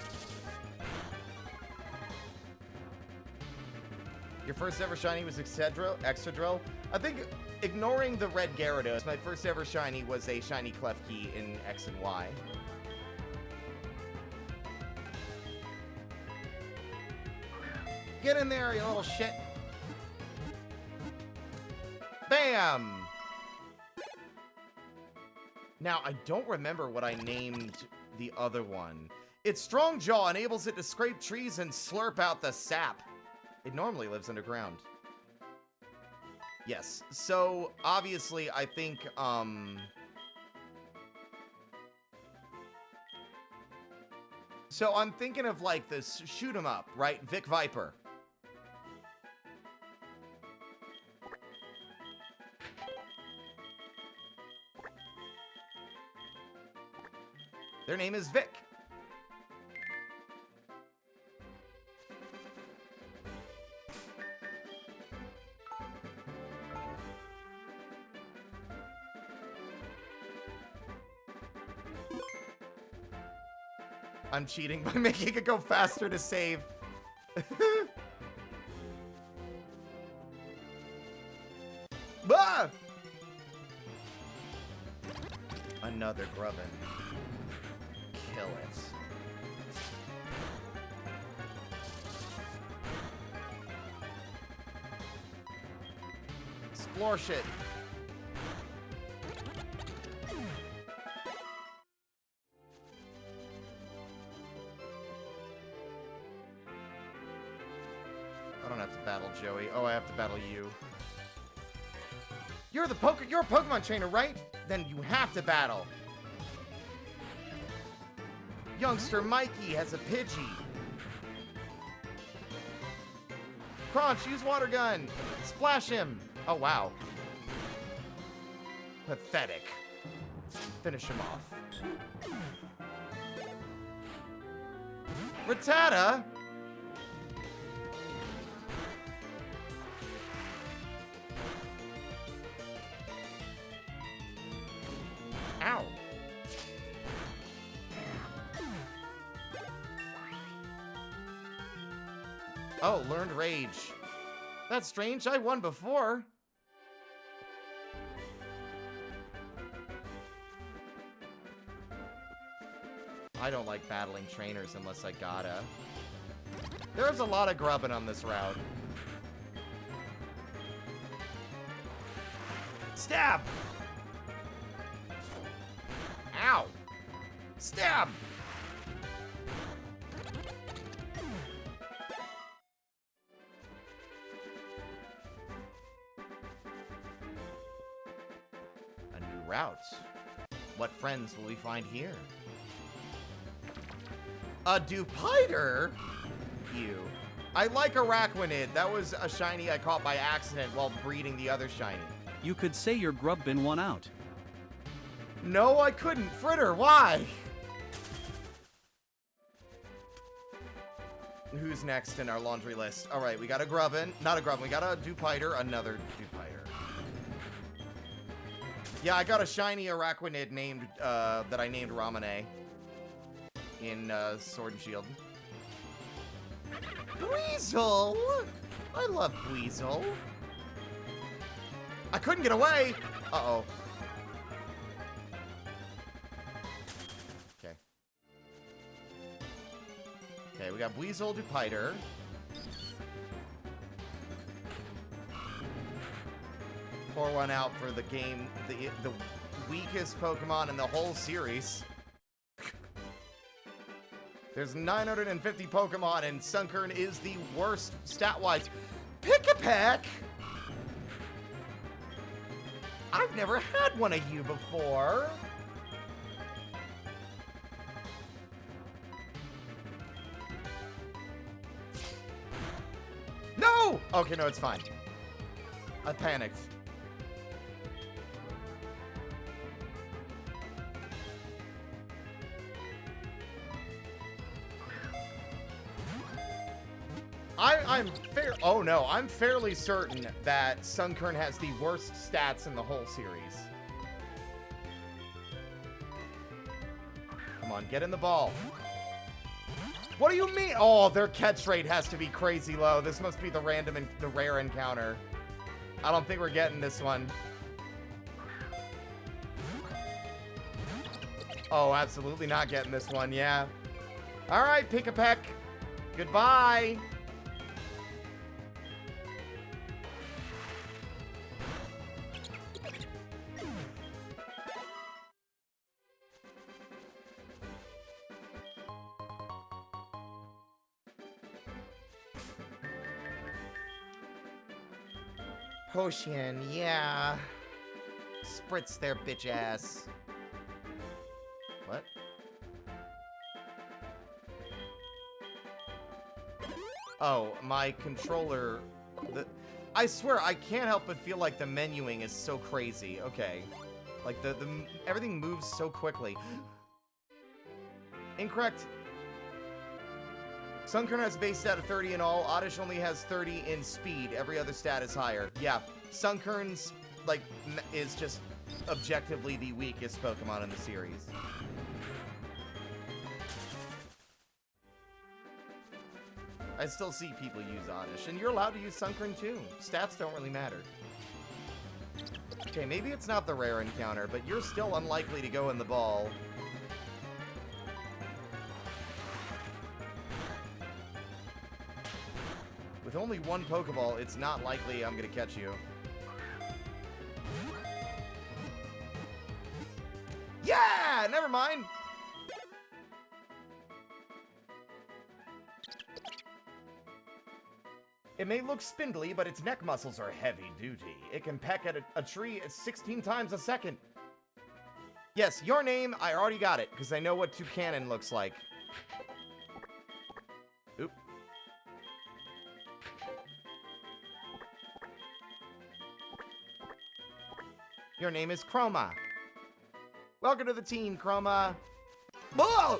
Your first ever shiny was Excadrill. I think, ignoring the red Gyarados, my first ever shiny was a shiny Klefki in X and Y. Get in there, you little shit. Bam! Now, I don't remember what I named the other one. Its strong jaw enables it to scrape trees and slurp out the sap. It normally lives underground. Yes, so obviously I think, so I'm thinking of like this shoot 'em up, right? Vic Viper. Their name is Vic. I'm cheating by making it go faster to save. Ah! Another Grubbin. Kill it. Explore shit. I don't have to battle Joey. Oh, I have to battle you. You're a Pokemon trainer, right? Then you have to battle. Youngster Mikey has a Pidgey. Crunch, use water gun. Splash him. Oh, wow. Pathetic. Finish him off. Rattata? Ow. Oh, learned Rage. That's strange. I won before. I don't like battling trainers unless I gotta. There's a lot of grubbing on this route. Stab! Ow! Stab! route. What friends will we find here? A Dupiter? Ew. I like Araquanid. That was a shiny I caught by accident while breeding the other shiny. You could say your grub bin won out. No, I couldn't. Fritter, why? Who's next in our laundry list? All right, we got a Grubbin. Not a Grubbin. We got a Dupiter. Another Dupiter. Yeah, I got a shiny Araquanid named, that I named Ramune in, Sword and Shield. Weasel! I love Weasel. I couldn't get away! Uh-oh. Okay. Okay, we got Weasel, Dupiter. Pour one out for the game, the weakest Pokemon in the whole series. There's 950 Pokemon, and Sunkern is the worst stat-wise. Pick-a-peck! I've never had one of you before. No! Okay, no, it's fine. I panicked. I'm fairly certain that Sunkern has the worst stats in the whole series. Come on, get in the ball. What do you mean? Oh, their catch rate has to be crazy low. This must be the rare encounter. I don't think we're getting this one. Oh, absolutely not getting this one, yeah. All right, Pick-a-peck. Goodbye. Potion, yeah. Spritz their bitch ass. What? Oh, my controller... I swear, I can't help but feel like the menuing is so crazy. Okay. Like, everything moves so quickly. Incorrect. Sunkern has base stat of 30 in all. Oddish only has 30 in speed. Every other stat is higher. Yeah, Sunkern's, like, is just objectively the weakest Pokemon in the series. I still see people use Oddish, and you're allowed to use Sunkern too. Stats don't really matter. Okay, maybe it's not the rare encounter, but you're still unlikely to go in the ball. With only one Pokeball, it's not likely I'm gonna catch you. Yeah! Never mind! It may look spindly, but its neck muscles are heavy duty. It can peck at a tree 16 times a second. Yes, your name, I already got it, because I know what Toucanon looks like. Oop. Your name is Chroma. Welcome to the team, Chroma. Whoa!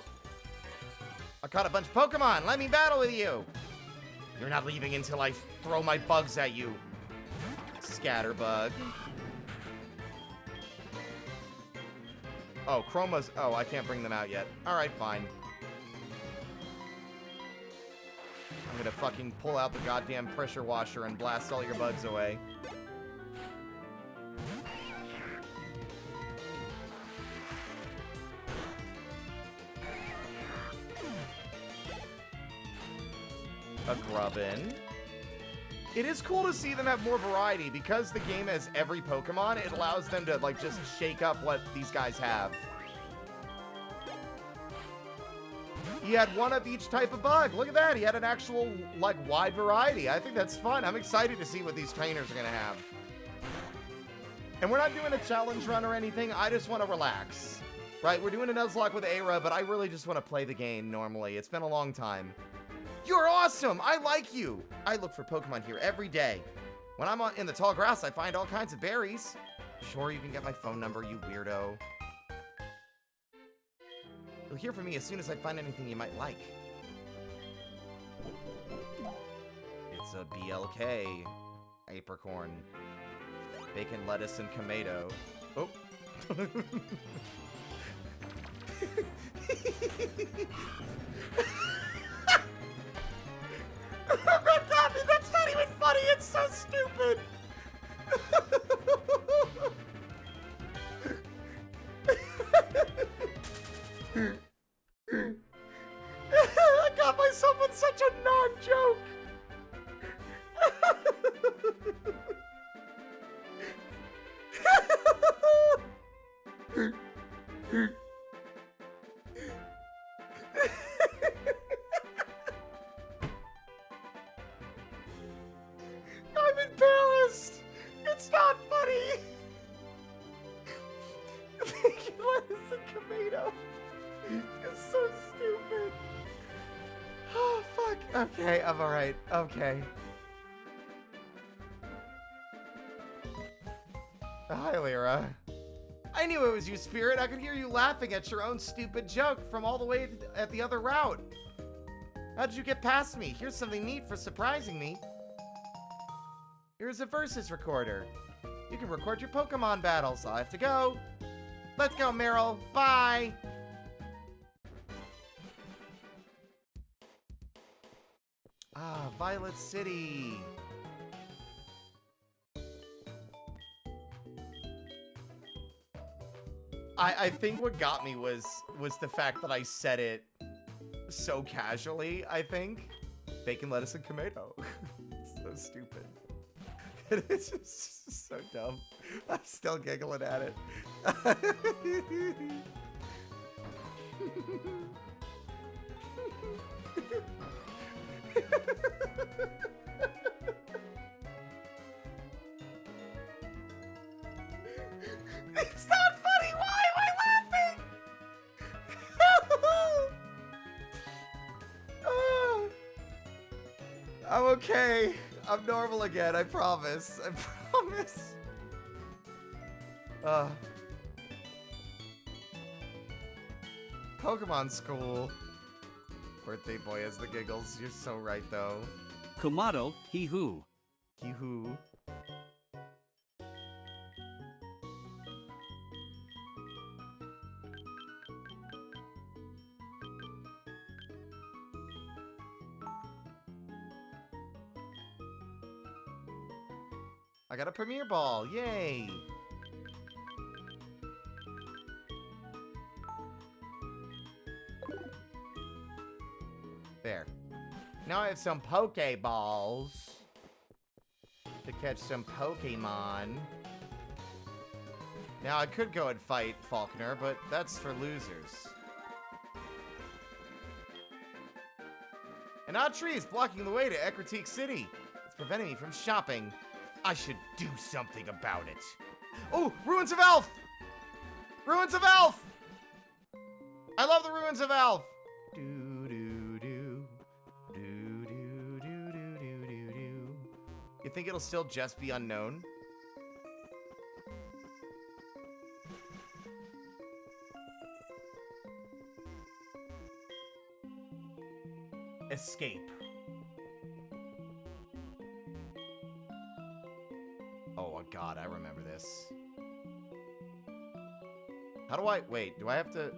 I caught a bunch of Pokemon. Let me battle with you. You're not leaving until I throw my bugs at you. Scatterbug. Oh, Chroma's... Oh, I can't bring them out yet. Alright, fine. I'm gonna fucking pull out the goddamn pressure washer and blast all your bugs away. A Grubbin. It is cool to see them have more variety. Because the game has every Pokemon, it allows them to, like, just shake up what these guys have. He had one of each type of bug. Look at that. He had an actual, like, wide variety. I think that's fun. I'm excited to see what these trainers are going to have. And we're not doing a challenge run or anything. I just want to relax. Right, we're doing a Nuzlocke with Aira, but I really just want to play the game normally. It's been a long time. You're awesome! I like you! I look for Pokemon here every day. When I'm in the tall grass, I find all kinds of berries. Sure, you can get my phone number, you weirdo. You'll hear from me as soon as I find anything you might like. It's a BLK. Apricorn. Bacon, lettuce, and tomato. Oh. That's not even funny, it's so stupid! I got myself in such a non-joke! I'm embarrassed! It's not funny! Bacon, lettuce, and tomato. It's so stupid. Oh, fuck. Okay, I'm alright. Okay. Hi, Lyra. I knew it was you, Spirit. I could hear you laughing at your own stupid joke from all the way at the other route. How did you get past me? Here's something neat for surprising me. Here's a versus recorder. You can record your Pokemon battles. I have to go. Let's go, Meryl. Bye. Ah, Violet City. I think what got me was the fact that I said it so casually, I think. Bacon, lettuce, and tomato. It's so stupid. It's just so dumb. I'm still giggling at it. It's not funny! Why am I laughing? Oh. I'm okay. I'm normal again, I promise. I promise. Pokemon school. Birthday boy has the giggles. You're so right, though. Kumato, he who. He who. I got a Premier Ball. Yay. There. Now I have some Pokeballs to catch some Pokemon. Now I could go and fight Falconer, but that's for losers. An odd tree is blocking the way to Ecruteak City. It's preventing me from shopping. I should do something about it. Oh, Ruins of Elf! Ruins of Elf! I love the Ruins of Elf! You think it'll still just be unknown? Escape. Oh, God, I remember this. How do I... Wait, do I have to...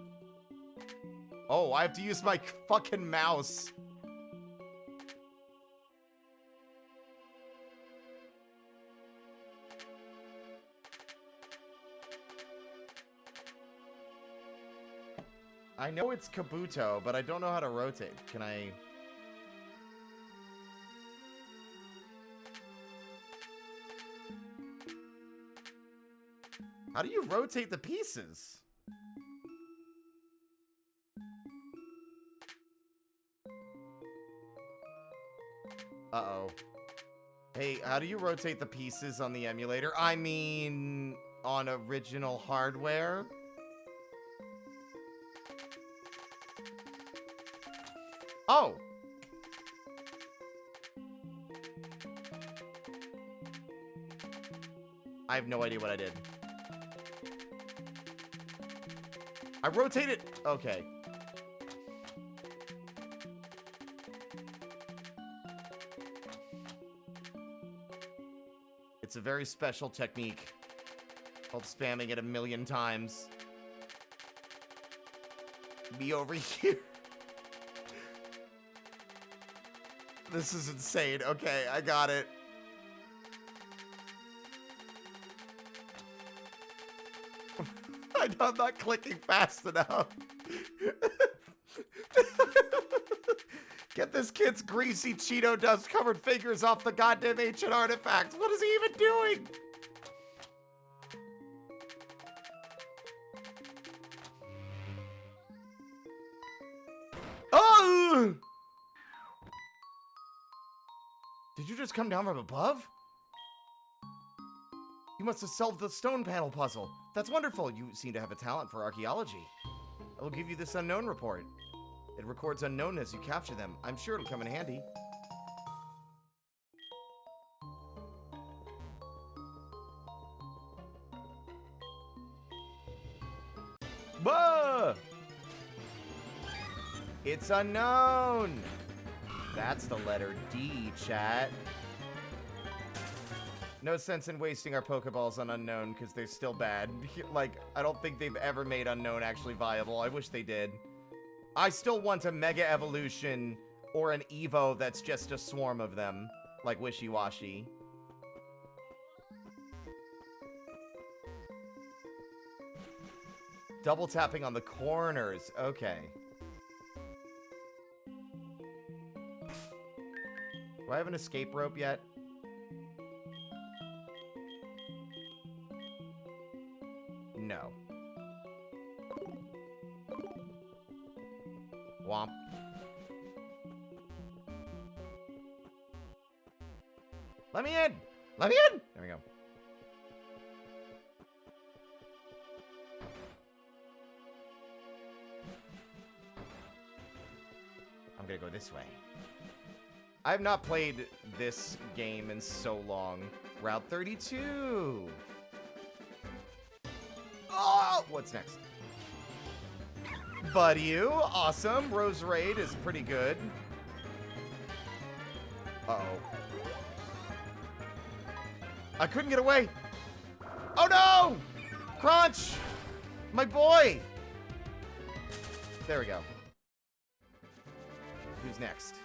Oh, I have to use my fucking mouse. I know it's Kabuto, but I don't know how to rotate. Can I... How do you rotate the pieces? Uh-oh. Hey, how do you rotate the pieces on the emulator? I mean, on original hardware. Oh! I have no idea what I did. I rotated. Okay. It's a very special technique called spamming it 1,000,000 times. Me over here. This is insane. Okay, I got it. I'm not clicking fast enough. Get this kid's greasy Cheeto dust covered fingers off the goddamn ancient artifacts. What is he even doing? Oh! Did you just come down from above? You must have solved the stone panel puzzle. That's wonderful. You seem to have a talent for archaeology. I will give you this unknown report. It records unknown as you capture them. I'm sure it'll come in handy. Whoa! It's unknown. That's the letter D, chat. No sense in wasting our Pokeballs on Unknown, because they're still bad. Like, I don't think they've ever made Unknown actually viable. I wish they did. I still want a Mega Evolution or an Evo that's just a swarm of them. Like Wishy-Washy. Double tapping on the corners. Okay. Do I have an escape rope yet? No. Womp. Let me in! Let me in! There we go. I'm gonna go this way. I have not played this game in so long. Route 32! Oh! What's next? Buddy-oo. Awesome. Rose Raid is pretty good. Uh-oh. I couldn't get away! Oh no! Crunch! My boy! There we go. Who's next?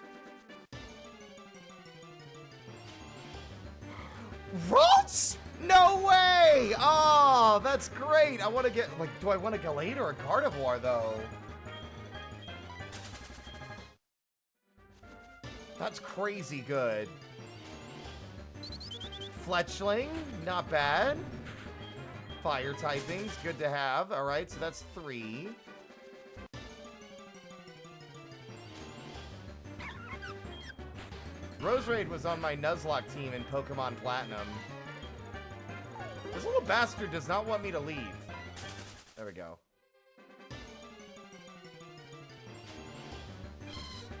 Roots? No way! Oh, that's great. I want to get, like, do I want a Gallade or a Gardevoir, though? That's crazy good. Fletchling, not bad. Fire typings, good to have. All right, so that's 3. Roserade was on my Nuzlocke team in Pokemon Platinum. This little bastard does not want me to leave. There we go.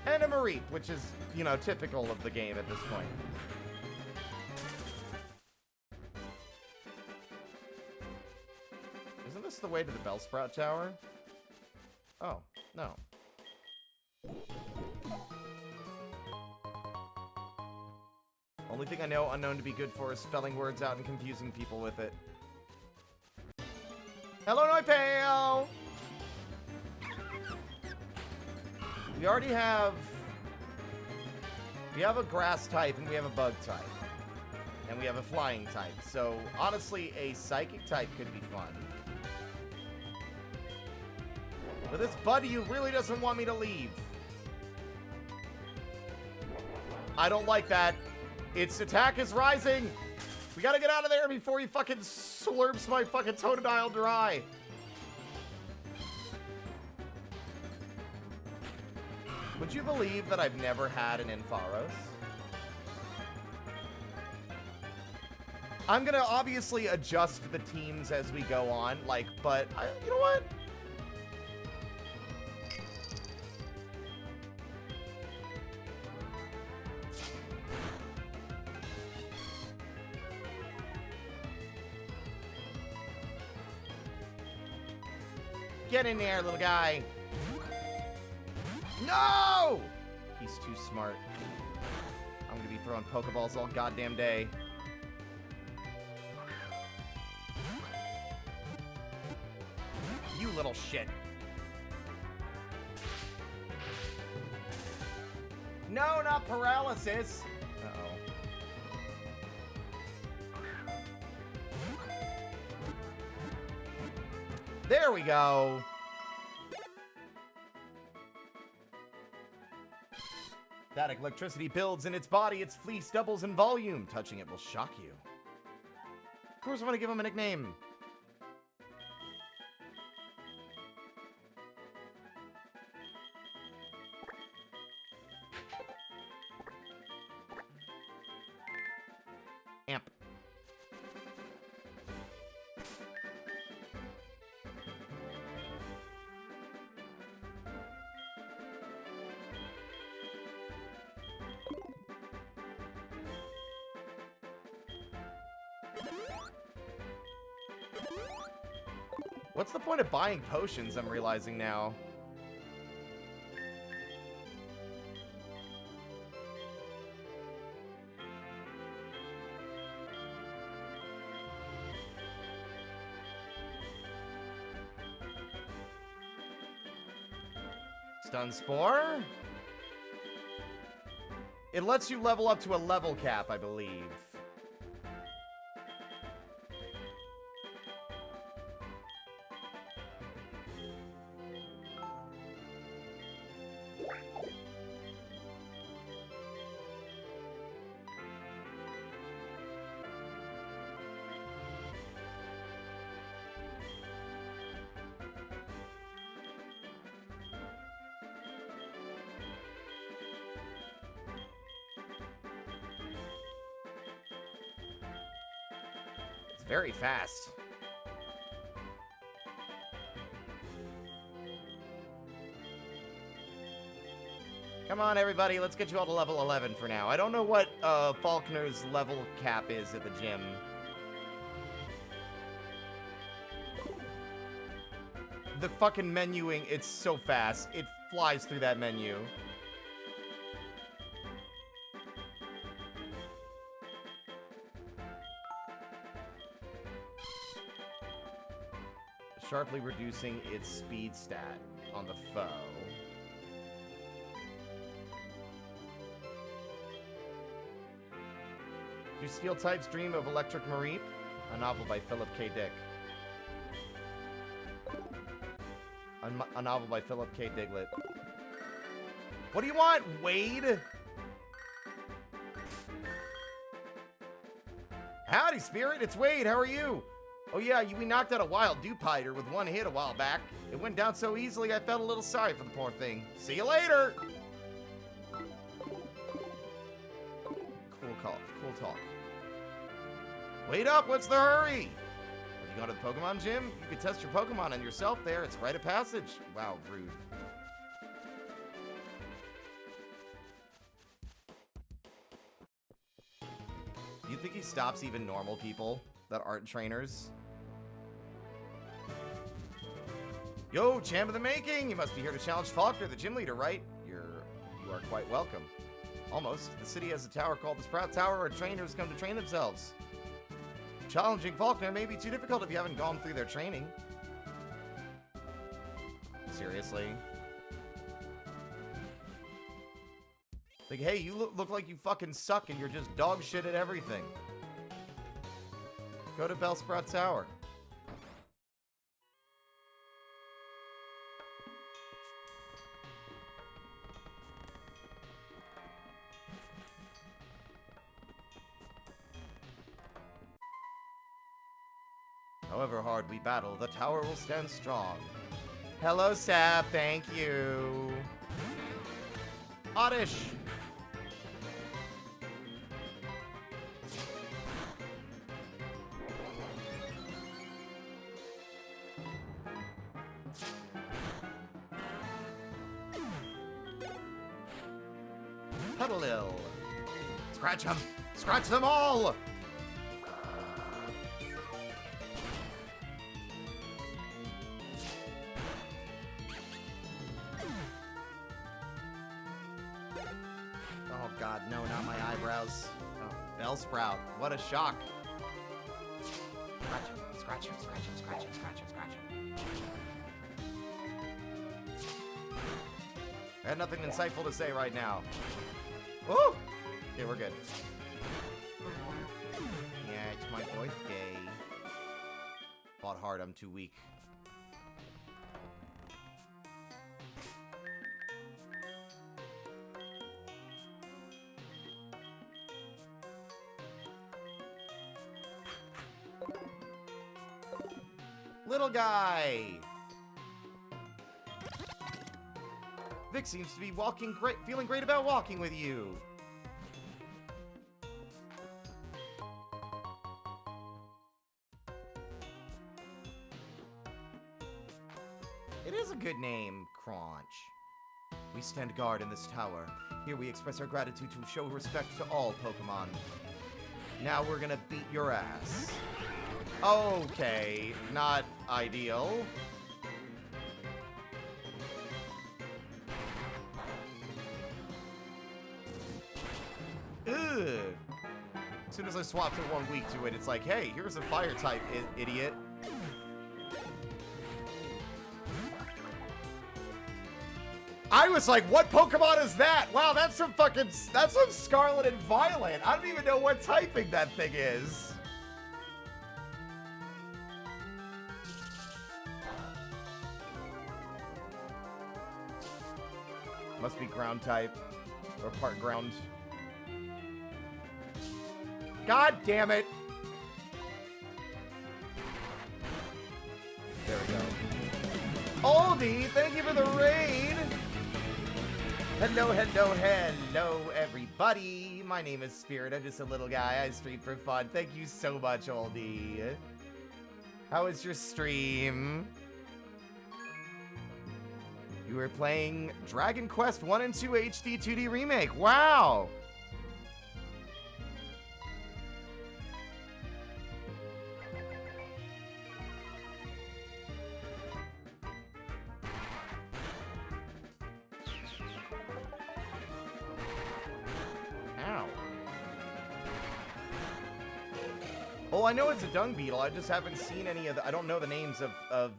And a Mareep, which is, you know, typical of the game at this point. Isn't this the way to the Bellsprout Tower? Oh, no. Only thing I know Unknown to be good for is spelling words out and confusing people with it. Hello, Noipeo! We already have... We have a grass type and we have a bug type. And we have a flying type. So, honestly, a psychic type could be fun. But this buddy really doesn't want me to leave. I don't like that. Its attack is rising! We gotta get out of there before he fucking slurps my fucking Totodile dry! Would you believe that I've never had an Ampharos? I'm gonna obviously adjust the teams as we go on, like, but you know what? Get in there, little guy. No! He's too smart. I'm gonna be throwing Pokeballs all goddamn day. You little shit. No, not paralysis. Uh-oh. There we go. Static electricity builds in its body. Its fleece doubles in volume. Touching it will shock you. Of course, I want to give him a nickname. Amp. What's the point of buying potions, I'm realizing now? Stun Spore? It lets you level up to a level cap, I believe. Very fast. Come on, everybody. Let's get you all to level 11 for now. I don't know what Faulkner's level cap is at the gym. The fucking menuing, it's so fast. It flies through that menu. Sharply reducing its speed stat on the foe. Do steel types dream of Electric Mareep? A novel by Philip K. Dick. A novel by Philip K. Diglett. What do you want, Wade? Howdy, Spirit. It's Wade. How are you? Oh yeah, we knocked out a wild Dupiter with one hit a while back. It went down so easily I felt a little sorry for the poor thing. See you later! Cool call. Cool talk. Wait up, what's the hurry? Have you gone to the Pokemon gym? You can test your Pokemon on yourself there. It's rite of passage. Wow, rude. Do you think he stops even normal people that aren't trainers? Yo, champ of the making! You must be here to challenge Faulkner, the gym leader, right? You are quite welcome. Almost. The city has a tower called the Sprout Tower where trainers come to train themselves. Challenging Faulkner may be too difficult if you haven't gone through their training. Seriously? Like, hey, you look like you fucking suck and you're just dog shit at everything. Go to Bellsprout Tower. However hard we battle, the tower will stand strong. Hello, Sap. Thank you. Oddish. Puddle. Scratch them! Scratch them all! Oh god, no, not my eyebrows. Oh, Bellsprout, what a shock. Scratch him, scratch him, scratch him, scratch him, scratch him, scratch him. I had nothing insightful to say right now. Woo! Okay, we're good. Yeah, it's my birthday. Fought hard, I'm too weak. Little guy! Vic seems to be feeling great about walking with you. It is a good name, Crunch. We stand guard in this tower. Here we express our gratitude to show respect to all Pokemon. Now we're gonna beat your ass. Okay, not ideal. Ugh. As soon as I swapped it 1 week to it, it's like, hey, here's a fire type, idiot. I was like, what Pokemon is that? Wow, that's some Scarlet and Violet. I don't even know what typing that thing is. Must be ground type, or part ground. God damn it! There we go. Oldie, thank you for the raid! Hello, hello, hello, everybody! My name is Spirit, I'm just a little guy, I stream for fun. Thank you so much, Oldie. How was your stream? You were playing Dragon Quest 1 and 2 HD 2D Remake. Wow! Ow. Oh, I know it's a dung beetle. I just haven't seen any of the... I don't know the names of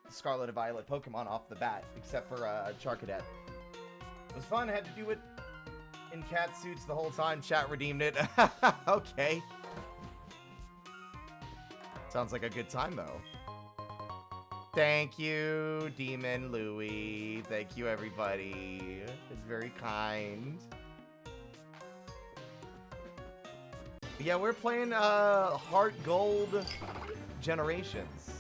Scarlet and Violet Pokemon off the bat, except for Charcadet. It was fun. I had to do it in cat suits the whole time. Chat redeemed it. Okay. Sounds like a good time, though. Thank you, Demon Louie. Thank you, everybody. It's very kind. Yeah, we're playing HeartGold Generations.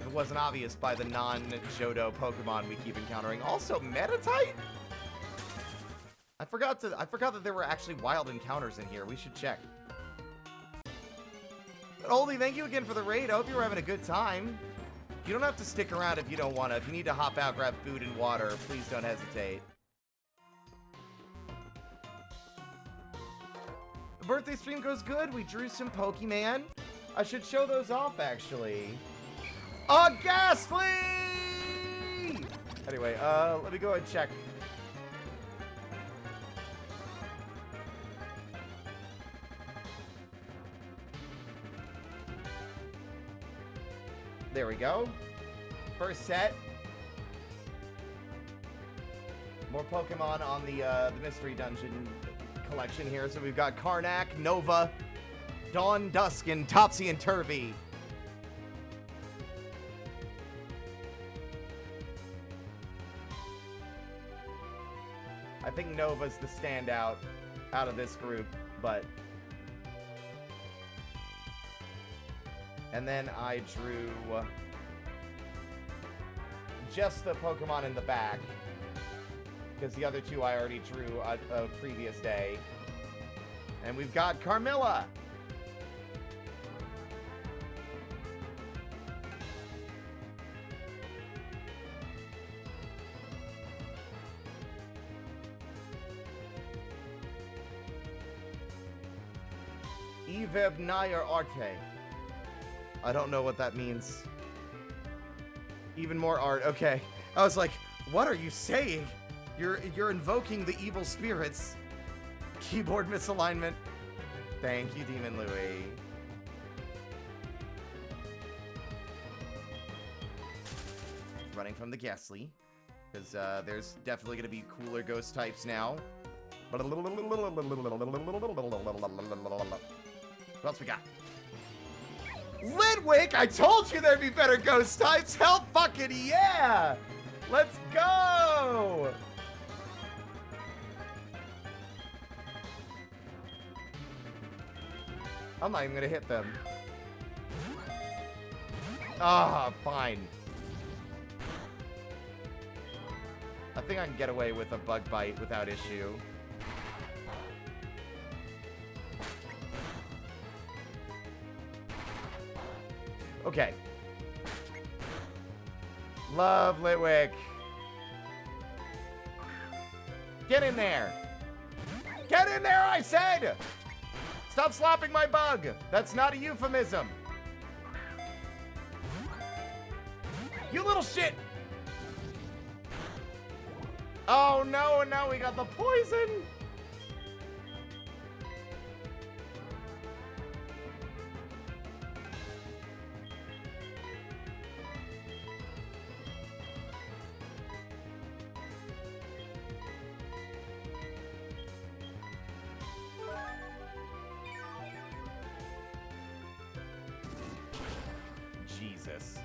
It wasn't obvious by the non-Johto Pokemon we keep encountering. Also, Metatite? I forgot that there were actually wild encounters in here. We should check. But Oldie, thank you again for the raid. I hope you were having a good time. You don't have to stick around if you don't want to. If you need to hop out, grab food and water, please don't hesitate. The birthday stream goes good. We drew some Pokemon. I should show those off, actually. Ghastly! Anyway, let me go ahead and check. There we go. First set. More Pokemon on the Mystery Dungeon collection here. So we've got Karnak, Nova, Dawn, Dusk, and Topsy and Turvy. I think Nova's the standout out of this group, but... And then I drew just the Pokemon in the back, because the other two I already drew a previous day. And we've got Carmilla. Ivebnaya arte. I don't know what that means. Even more art. Okay. I was like, what are you saying? You're invoking the evil spirits. Keyboard misalignment. Thank you, Demon Louie. Running from the Ghastly. Because there's definitely going to be cooler ghost types now. What else we got? Lidwick! I told you there'd be better ghost types! Hell fucking yeah! Let's go! I'm not even gonna hit them. Ah, fine. I think I can get away with a bug bite without issue. Okay. Love Litwick. Get in there. Get in there, I said! Stop slapping my bug. That's not a euphemism. You little shit. Oh no, and now we got the poison. Jesus.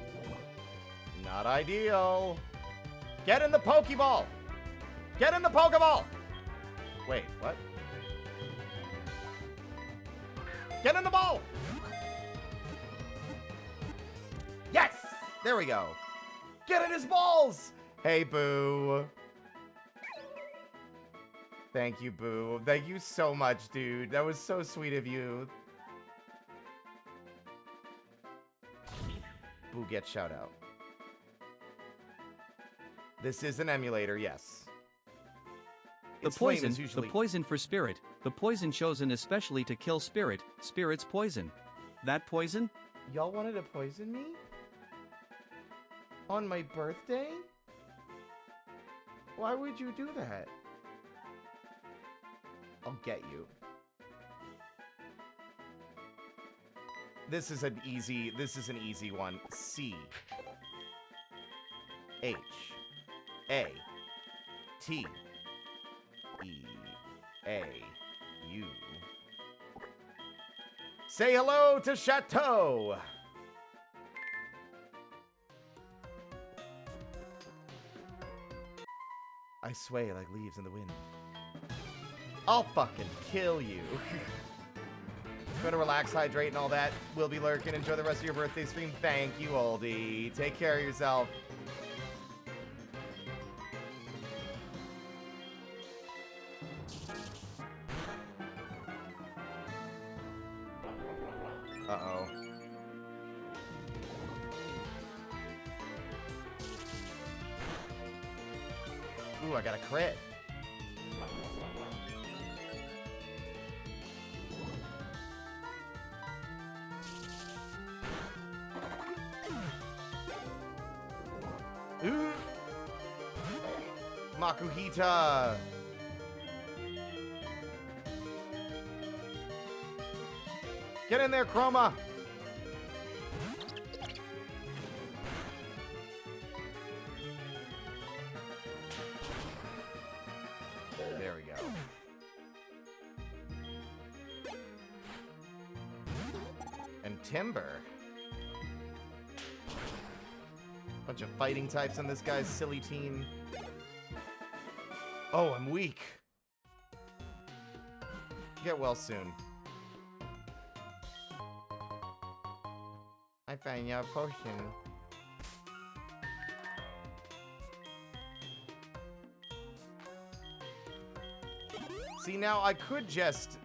Not ideal. Get in the Pokeball. Get in the Pokeball! Wait, what? Get in the ball! Yes! There we go. Get in his balls! Hey, Boo. Thank you, Boo. Thank you so much, dude. That was so sweet of you. Boo gets shout out. This is an emulator, yes. The poison for spirit, the poison chosen especially to kill spirit's poison. That poison? Y'all wanted to poison me? On my birthday? Why would you do that? I'll get you. This is an easy one. C H A T E-A-U. Say hello to Chateau! I sway like leaves in the wind. I'll fucking kill you. Gonna relax, hydrate, and all that. We'll be lurking. Enjoy the rest of your birthday stream. Thank you, Oldie. Take care of yourself. Uh-oh. Ooh, I got a crit. Ooh. Makuhita. Get in there, Chroma! There we go. And Timber. Bunch of fighting types on this guy's silly team. Oh, I'm weak. Get well soon. I found you a potion. See, now I could just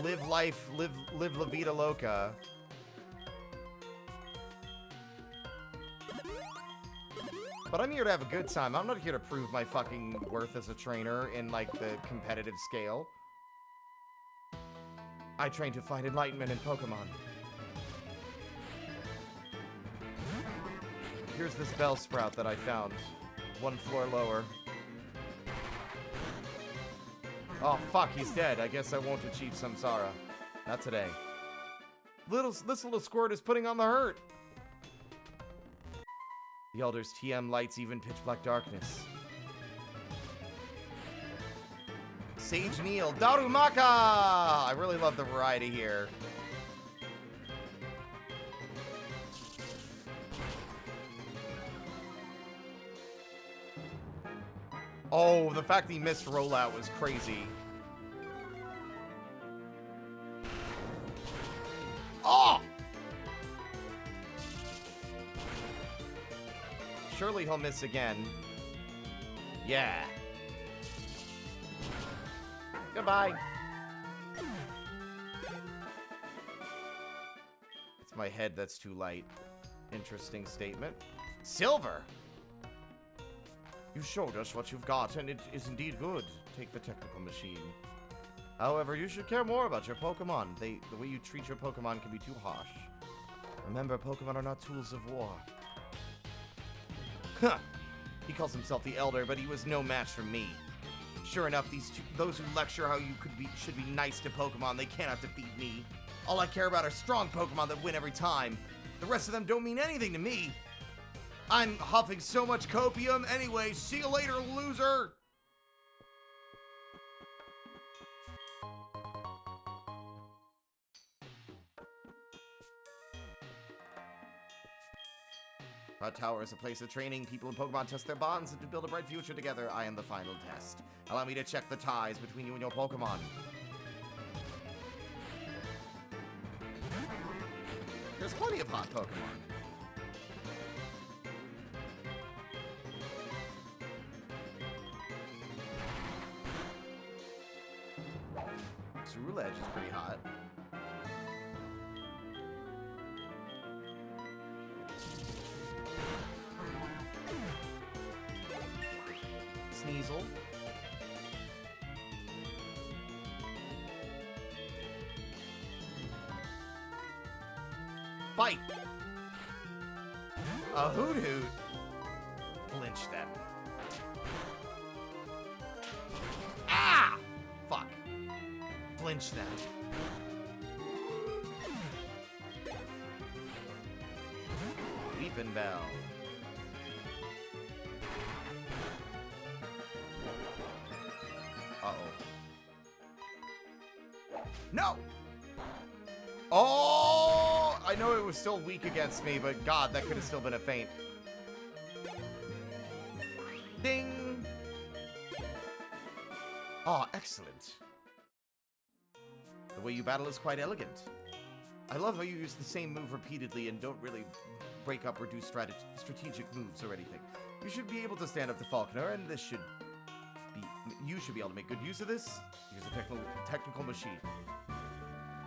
live life, live La Vida Loca. But I'm here to have a good time. I'm not here to prove my fucking worth as a trainer in, like, the competitive scale. I train to find enlightenment in Pokemon. Here's this Bellsprout that I found. 1 floor lower. Oh, fuck, he's dead. I guess I won't achieve Samsara. Not today. This little squirt is putting on the hurt. The Elder's TM lights even pitch black darkness. Sage Neil, Darumaka! I really love the variety here. Oh, the fact that he missed rollout was crazy. Oh! Surely he'll miss again. Yeah. Goodbye. It's my head that's too light. Interesting statement. Silver! You showed us what you've got, and it is indeed good. Take the technical machine. However, you should care more about your Pokemon. The way you treat your Pokemon can be too harsh. Remember, Pokemon are not tools of war. Huh! He calls himself the Elder, but he was no match for me. Sure enough, those who lecture how you should be nice to Pokemon, they cannot defeat me. All I care about are strong Pokemon that win every time. The rest of them don't mean anything to me. I'm huffing so much copium anyway. See you later, loser! Our tower is a place of training. People in Pokemon test their bonds and to build a bright future together. I am the final test. Allow me to check the ties between you and your Pokemon. There's plenty of hot Pokemon. Ceruledge is pretty hot. Sneasel. Fight! A Hoot Hoot. Flinch them. Ah! Fuck. Flinch them. Weepin' Bell. Uh-oh. No! Oh! I know it was still weak against me, but God, that could have still been a feint. Ding! Oh, excellent. The way you battle is quite elegant. I love how you use the same move repeatedly and don't really break up or do strategic moves or anything. You should be able to stand up to Falconer, and this should be... You should be able to make good use of this. Here's a technical machine.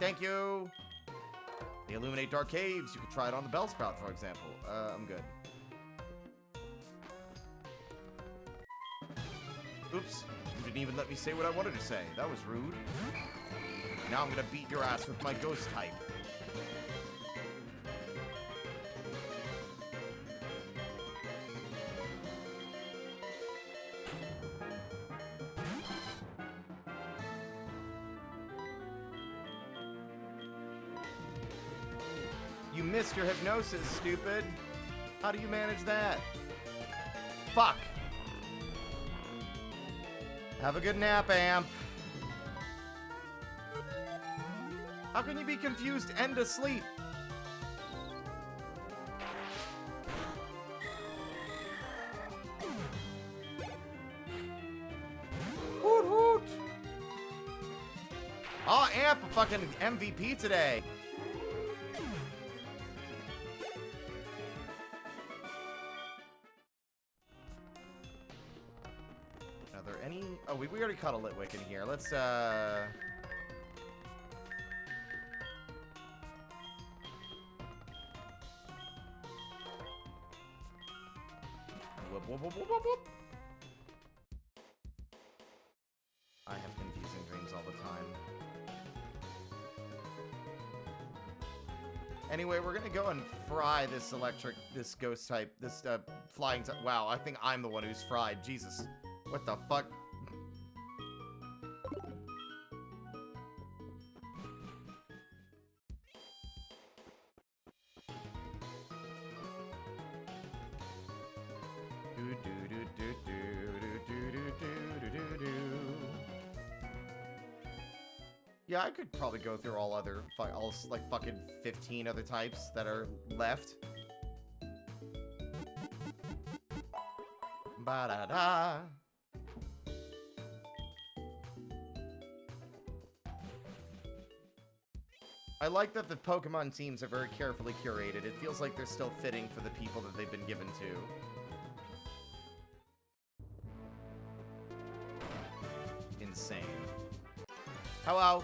Thank you! They illuminate dark caves. You could try it on the Bellsprout, for example. I'm good. Oops. You didn't even let me say what I wanted to say. That was rude. Now I'm gonna beat your ass with my ghost type. You missed your hypnosis, stupid. How do you manage that? Fuck. Have a good nap, Amp. How can you be confused and asleep? Hoot hoot. Oh, Amp, a fucking MVP today. Are there any... Oh, we already caught a Litwick in here. Let's, Whoop, whoop, whoop, whoop, whoop, whoop. I have confusing dreams all the time. Anyway, we're gonna go and fry this ghost type, this flying type. Wow, I think I'm the one who's fried. Jesus. What the fuck? Yeah, I could probably go through all like fucking 15 other types that are left. Ba-da-da. I like that the Pokemon teams are very carefully curated. It feels like they're still fitting for the people that they've been given to. Insane. Hello?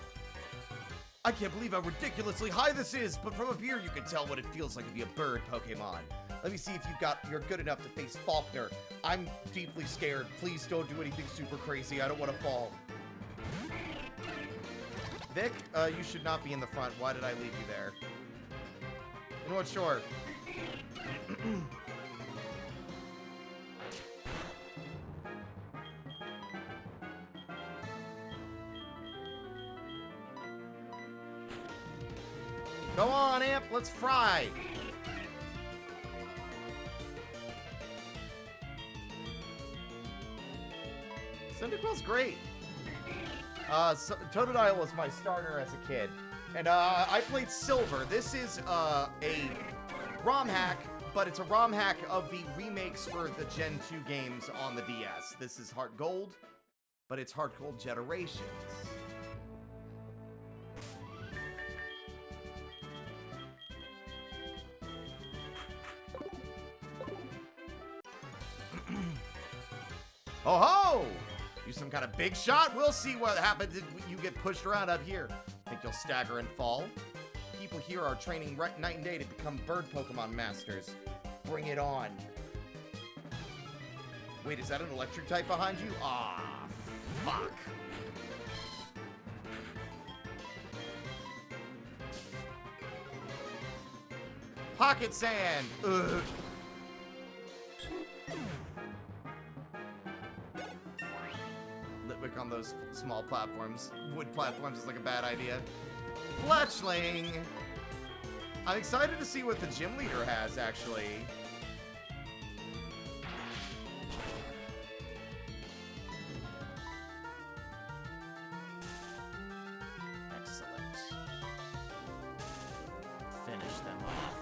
I can't believe how ridiculously high this is, but from up here you can tell what it feels like to be a bird Pokemon. Let me see if you're good enough to face Faulkner. I'm deeply scared. Please don't do anything super crazy. I don't want to fall. Vic, you should not be in the front. Why did I leave you there? You know what, sure. Go on, Amp, let's fry! Cyndaquil's great. Totodile was my starter as a kid. And I played Silver. This is a ROM hack, but it's a ROM hack of the remakes for the Gen 2 games on the DS. This is HeartGold, but it's HeartGold Generations. Oh ho! You some kind of big shot? We'll see what happens if you get pushed around up here. Think you'll stagger and fall? People here are training night and day to become bird Pokemon masters. Bring it on. Wait, is that an electric type behind you? Ah, fuck. Pocket sand! Ugh. Litwick on those small platforms. Wood platforms is like a bad idea. Fletchling! I'm excited to see what the gym leader has, actually. Excellent. Finish them off.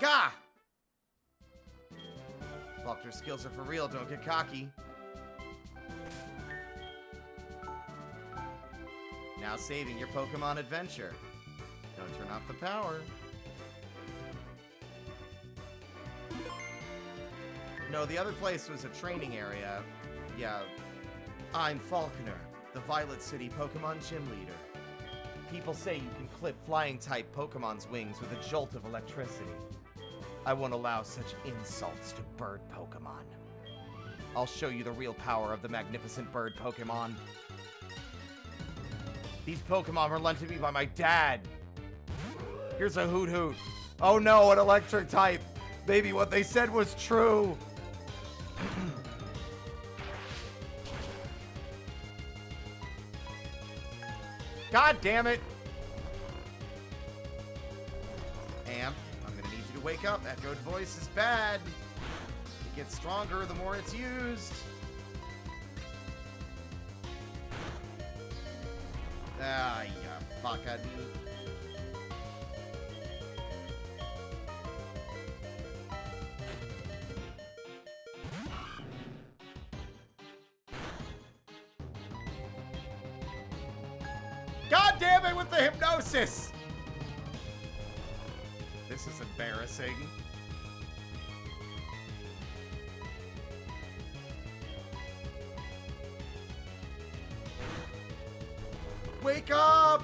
Gah! Faulkner's skills are for real, don't get cocky. Now saving your Pokemon adventure. Don't turn off the power. No, the other place was a training area. Yeah. I'm Faulkner, the Violet City Pokemon Gym Leader. People say you can clip flying-type Pokemon's wings with a jolt of electricity. I won't allow such insults to bird Pokemon. I'll show you the real power of the magnificent bird Pokemon. These Pokemon were lent to me by my dad. Here's a Hoot Hoot. Oh no, an electric type. Maybe what they said was true. God damn it. Amp, I'm gonna need you to wake up. Echoed voice is bad. It gets stronger the more it's used. Ah, you fucking... God damn it with the hypnosis! This is embarrassing. Wake up!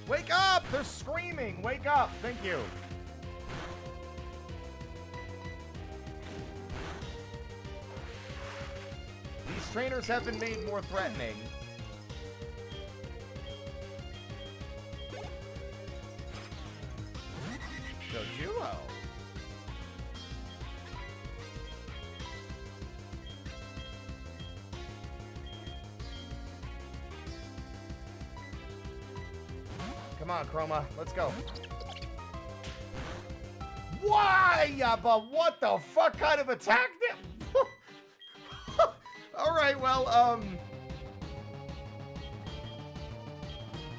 Wake up! They're screaming! Wake up! Thank you. These trainers have been made more threatening. ammo. Come on, Chroma. Let's go. Why? Yeah, but what the fuck kind of attack? All right, well,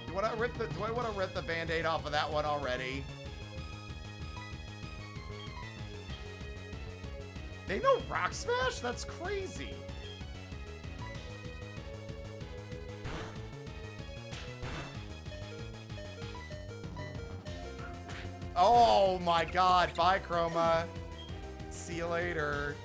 do I want to rip the Band-Aid off of that one already? They know Rock Smash? That's crazy. Oh my god, bye Chroma. See you later.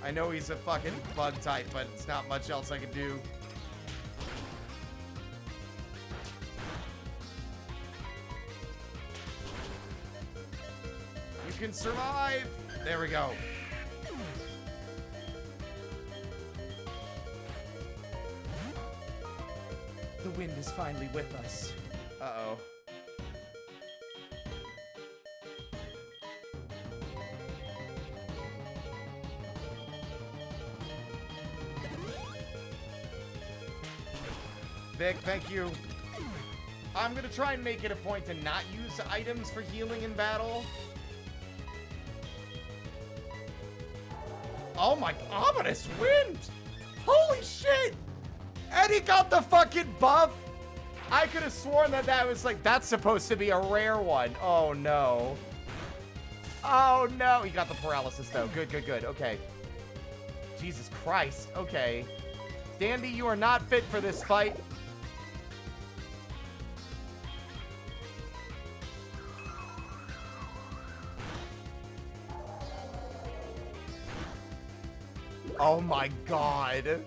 I know he's a fucking bug type, but it's not much else I can do. You can survive! There we go. The wind is finally with us. Uh-oh. Vic, thank you. I'm gonna try and make it a point to not use items for healing in battle. Oh my, ominous wind! Holy shit! And he got the fucking buff! I could have sworn that that was like, that's supposed to be a rare one. Oh no. Oh no, he got the paralysis though. Good, good, good, okay. Jesus Christ, okay. Dandy, you are not fit for this fight. Oh my god.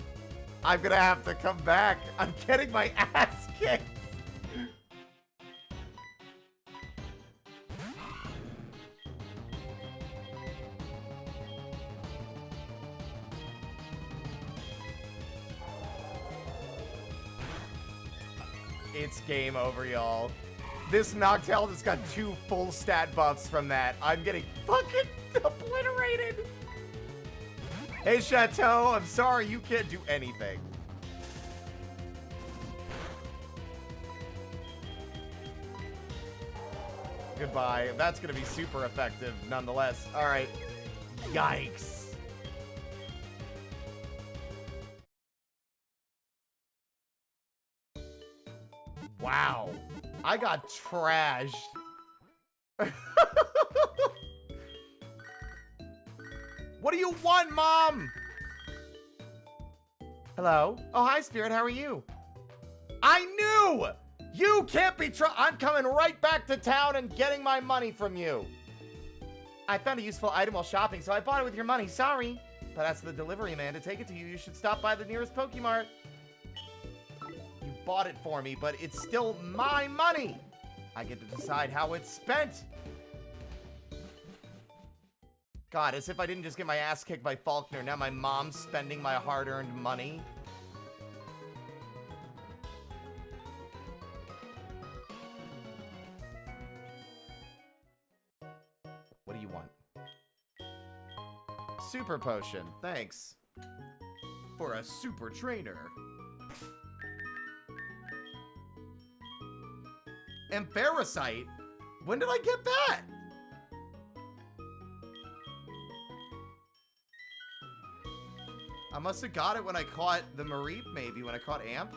I'm gonna have to come back. I'm getting my ass kicked. It's game over, y'all. This Noctowl just got 2 full stat buffs from that. I'm getting fucking obliterated. Hey, Chateau, I'm sorry, you can't do anything. Goodbye. That's gonna be super effective, nonetheless. All right. Yikes. Wow. I got trashed. What do you want, Mom? Hello? Oh, hi, Spirit. How are you? I knew! You can't be I'm coming right back to town and getting my money from you. I found a useful item while shopping, so I bought it with your money. Sorry. But ask the delivery man to take it to you. You should stop by the nearest Pokemart. You bought it for me, but it's still my money. I get to decide how it's spent. God, as if I didn't just get my ass kicked by Faulkner. Now my mom's spending my hard-earned money. What do you want? Super potion. Thanks. For a super trainer. Ampharasite? When did I get that? I must have got it when I caught the Mareep, maybe, when I caught Amp.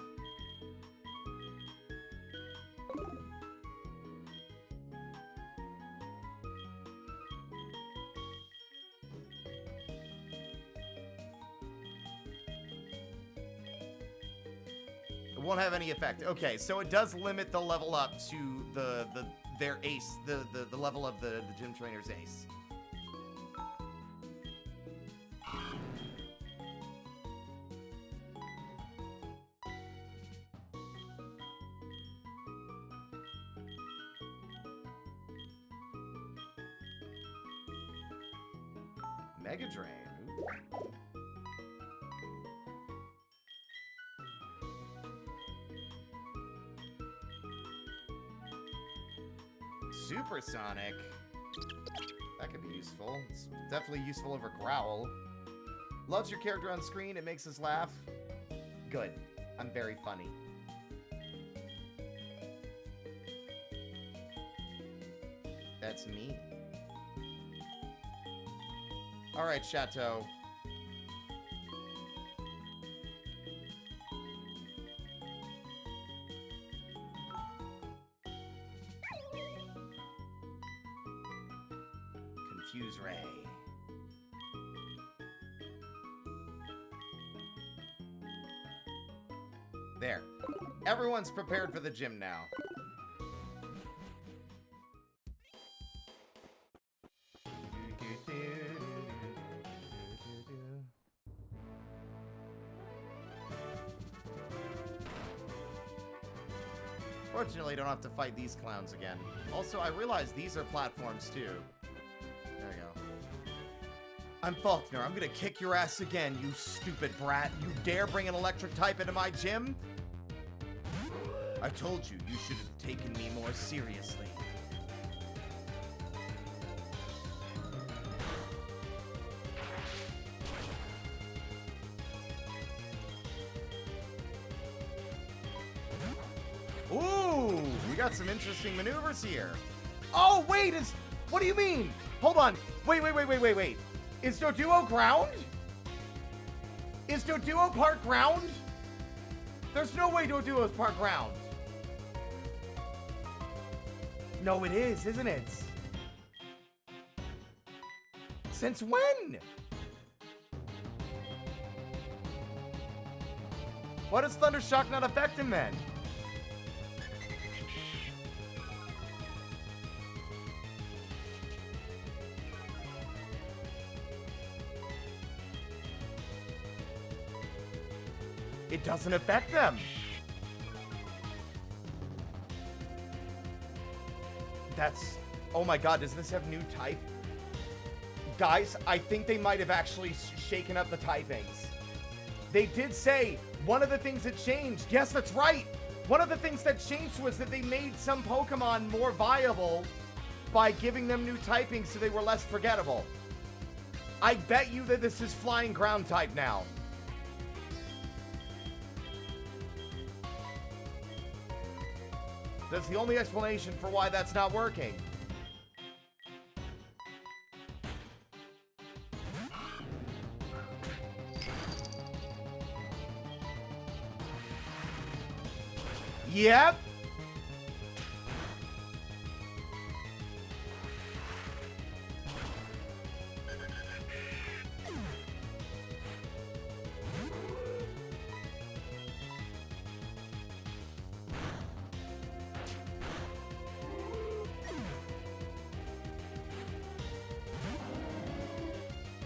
It won't have any effect. Okay, so it does limit the level up to their ace, the level of the gym trainer's ace. Mega Drain. Ooh. Supersonic. That could be useful. It's definitely useful over Growl. Loves your character on screen. It makes us laugh. Good. I'm very funny. That's me. Alright, Chateau. Confuse Ray. There. Everyone's prepared for the gym now. Fortunately, I don't have to fight these clowns again. Also, I realize these are platforms too. There we go. I'm Faulkner. I'm gonna kick your ass again, you stupid brat. You dare bring an electric type into my gym? I told you, you should have taken me more seriously. Ooh, we got some interesting maneuvers here. Oh, wait, what do you mean? Hold on. Wait. Is Doduo ground? Is Doduo part ground? There's no way Doduo's part ground. No, it is, isn't it? Since when? Why does Thundershock not affect him then? It doesn't affect them. That's... Oh my god, does this have new type? Guys, I think they might have actually shaken up the typings. They did say one of the things that changed. Yes, that's right. One of the things that changed was that they made some Pokemon more viable by giving them new typings so they were less forgettable. I bet you that this is flying ground type now. That's the only explanation for why that's not working. Yep.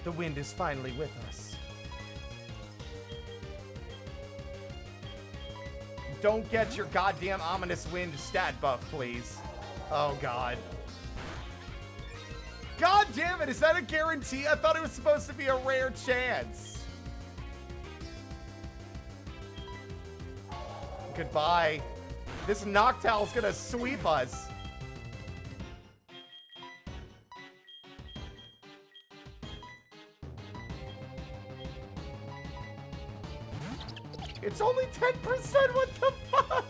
The wind is finally with us. Don't get your goddamn ominous wind stat buff, please. Oh, God. God damn it, is that a guarantee? I thought it was supposed to be a rare chance. Goodbye. This Noctowl's gonna sweep us. It's only 10%, what the fuck?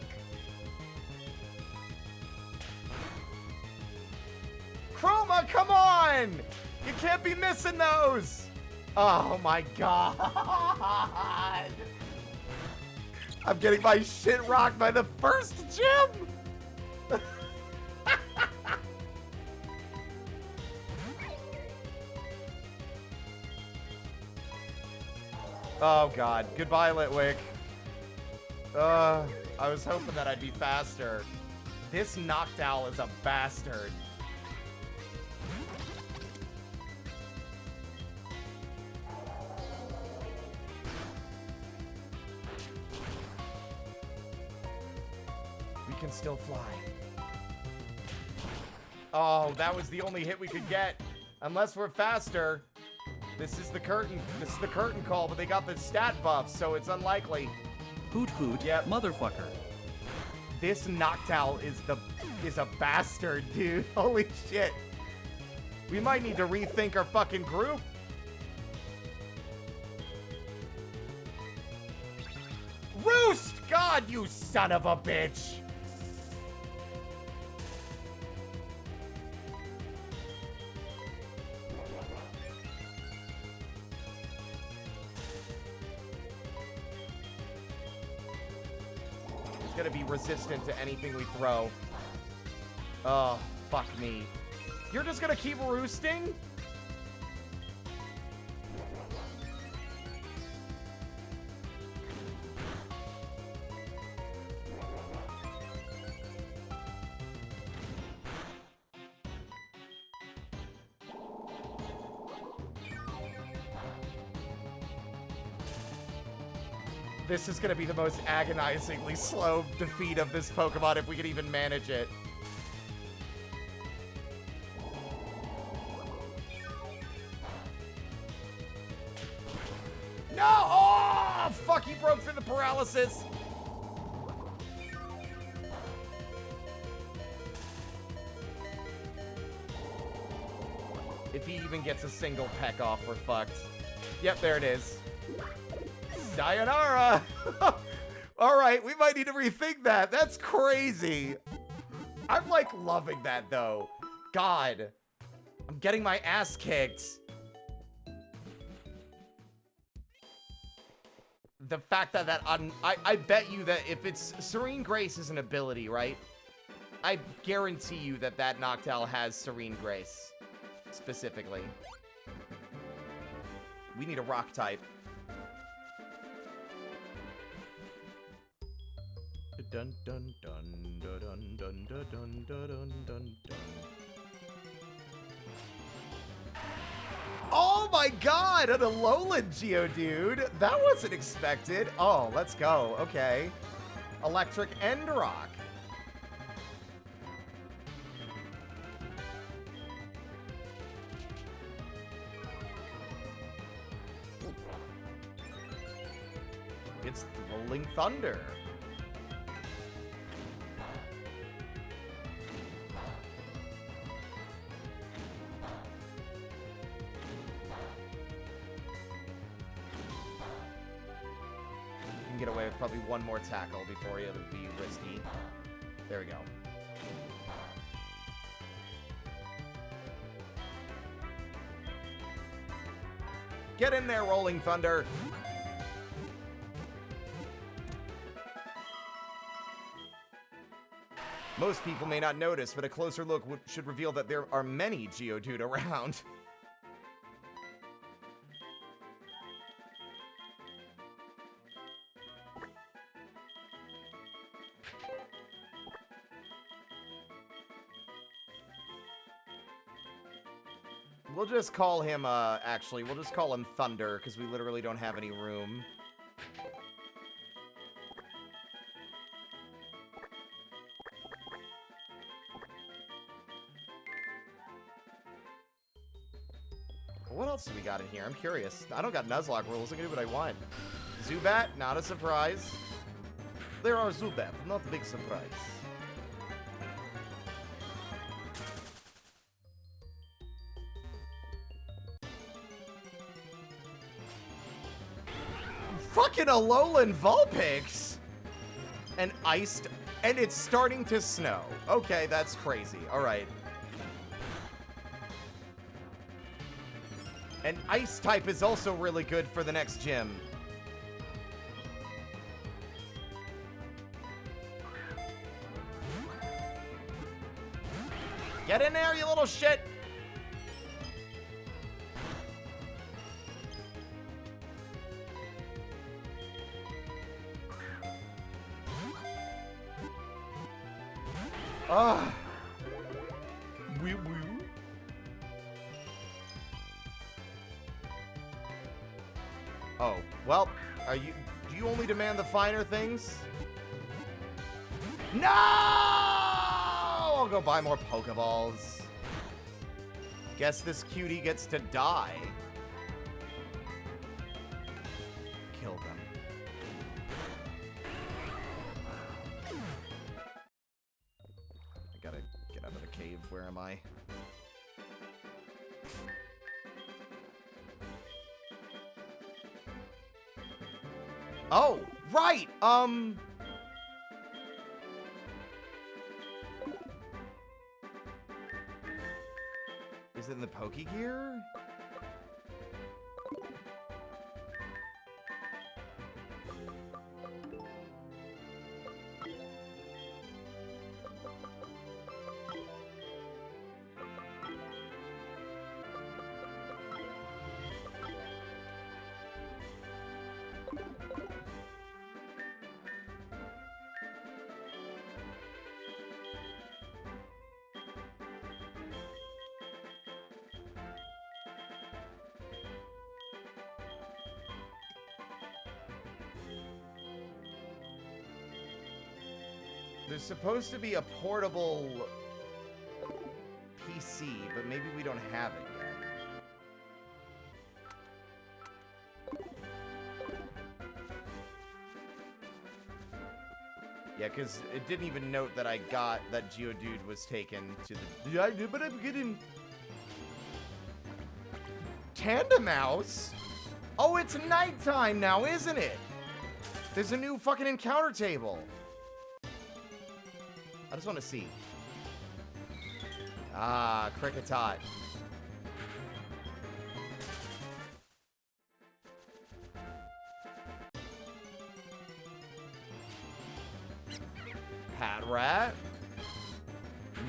Chroma, come on! You can't be missing those! Oh my god! I'm getting my shit rocked by the first gym! Oh god, goodbye Litwick. I was hoping that I'd be faster. This Noctowl is a bastard. We can still fly. Oh, that was the only hit we could get. Unless we're faster. This is the curtain call, but they got the stat buff, so it's unlikely. Hoot hoot, Yep. motherfucker. This Noctowl is a bastard, dude. Holy shit. We might need to rethink our fucking group. Roost! God, you son of a bitch! He's gonna be resistant to anything we throw. Oh, fuck me. You're just gonna keep roosting? This is gonna be the most agonizingly slow defeat of this Pokemon if we can even manage it. No! Oh, fuck, he broke through the paralysis. If he even gets a single peck off, we're fucked. Yep, there it is. Sayonara! Alright, we might need to rethink that. That's crazy. I'm, like, loving that, though. God. I'm getting my ass kicked. The fact that I bet you that if it's Serene Grace is an ability, right? I guarantee you that Noctowl has Serene Grace. Specifically. We need a rock type. Dun dun dun dun dun dun dun dun dun dun dun. Oh my god, an Alolan Geodude! That wasn't expected. Oh, let's go. Okay. Electric and Rock. It's Rolling Thunder. Get away with probably one more tackle before it would be risky. There we go. Get in there, Rolling Thunder. Most people may not notice, but a closer look should reveal that there are many Geodude around. We'll just call him, actually, we'll just call him Thunder, because we literally don't have any room. What else do we got in here? I'm curious. I don't got Nuzlocke rules. I can do what I want. Zubat, not a surprise. There are Zubat, not a big surprise. Fucking Alolan Vulpix! And iced, and it's starting to snow. Okay, that's crazy. Alright. And Ice type is also really good for the next gym. Get in there, you little shit! Ah. Wee wee. Oh, well, do you only demand the finer things? No! I'll go buy more Pokeballs. Guess this cutie gets to die. Kill them. Where am I? Oh, right! Is it in the Pokegear? There's supposed to be a portable PC, but maybe we don't have it yet. Yeah, because it didn't even note that I got that Geodude was taken to the... Yeah, but I'm getting... Tandem Mouse? Oh, it's nighttime now, isn't it? There's a new fucking encounter table. I just want to see. Ah, Cricketot. Patrat.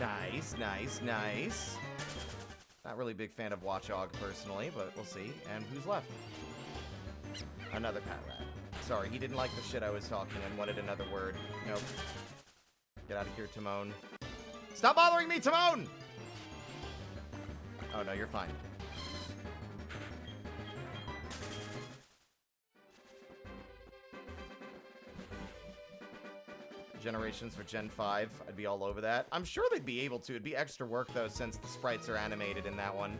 Nice, nice, nice. Not really a big fan of Watchog personally, but we'll see. And who's left? Another Patrat. Sorry, he didn't like the shit I was talking and wanted another word. Nope. Get out of here, Timon. Stop bothering me, Timon! Oh, no, you're fine. Generations for Gen 5. I'd be all over that. I'm sure they'd be able to. It'd be extra work, though, since the sprites are animated in that one.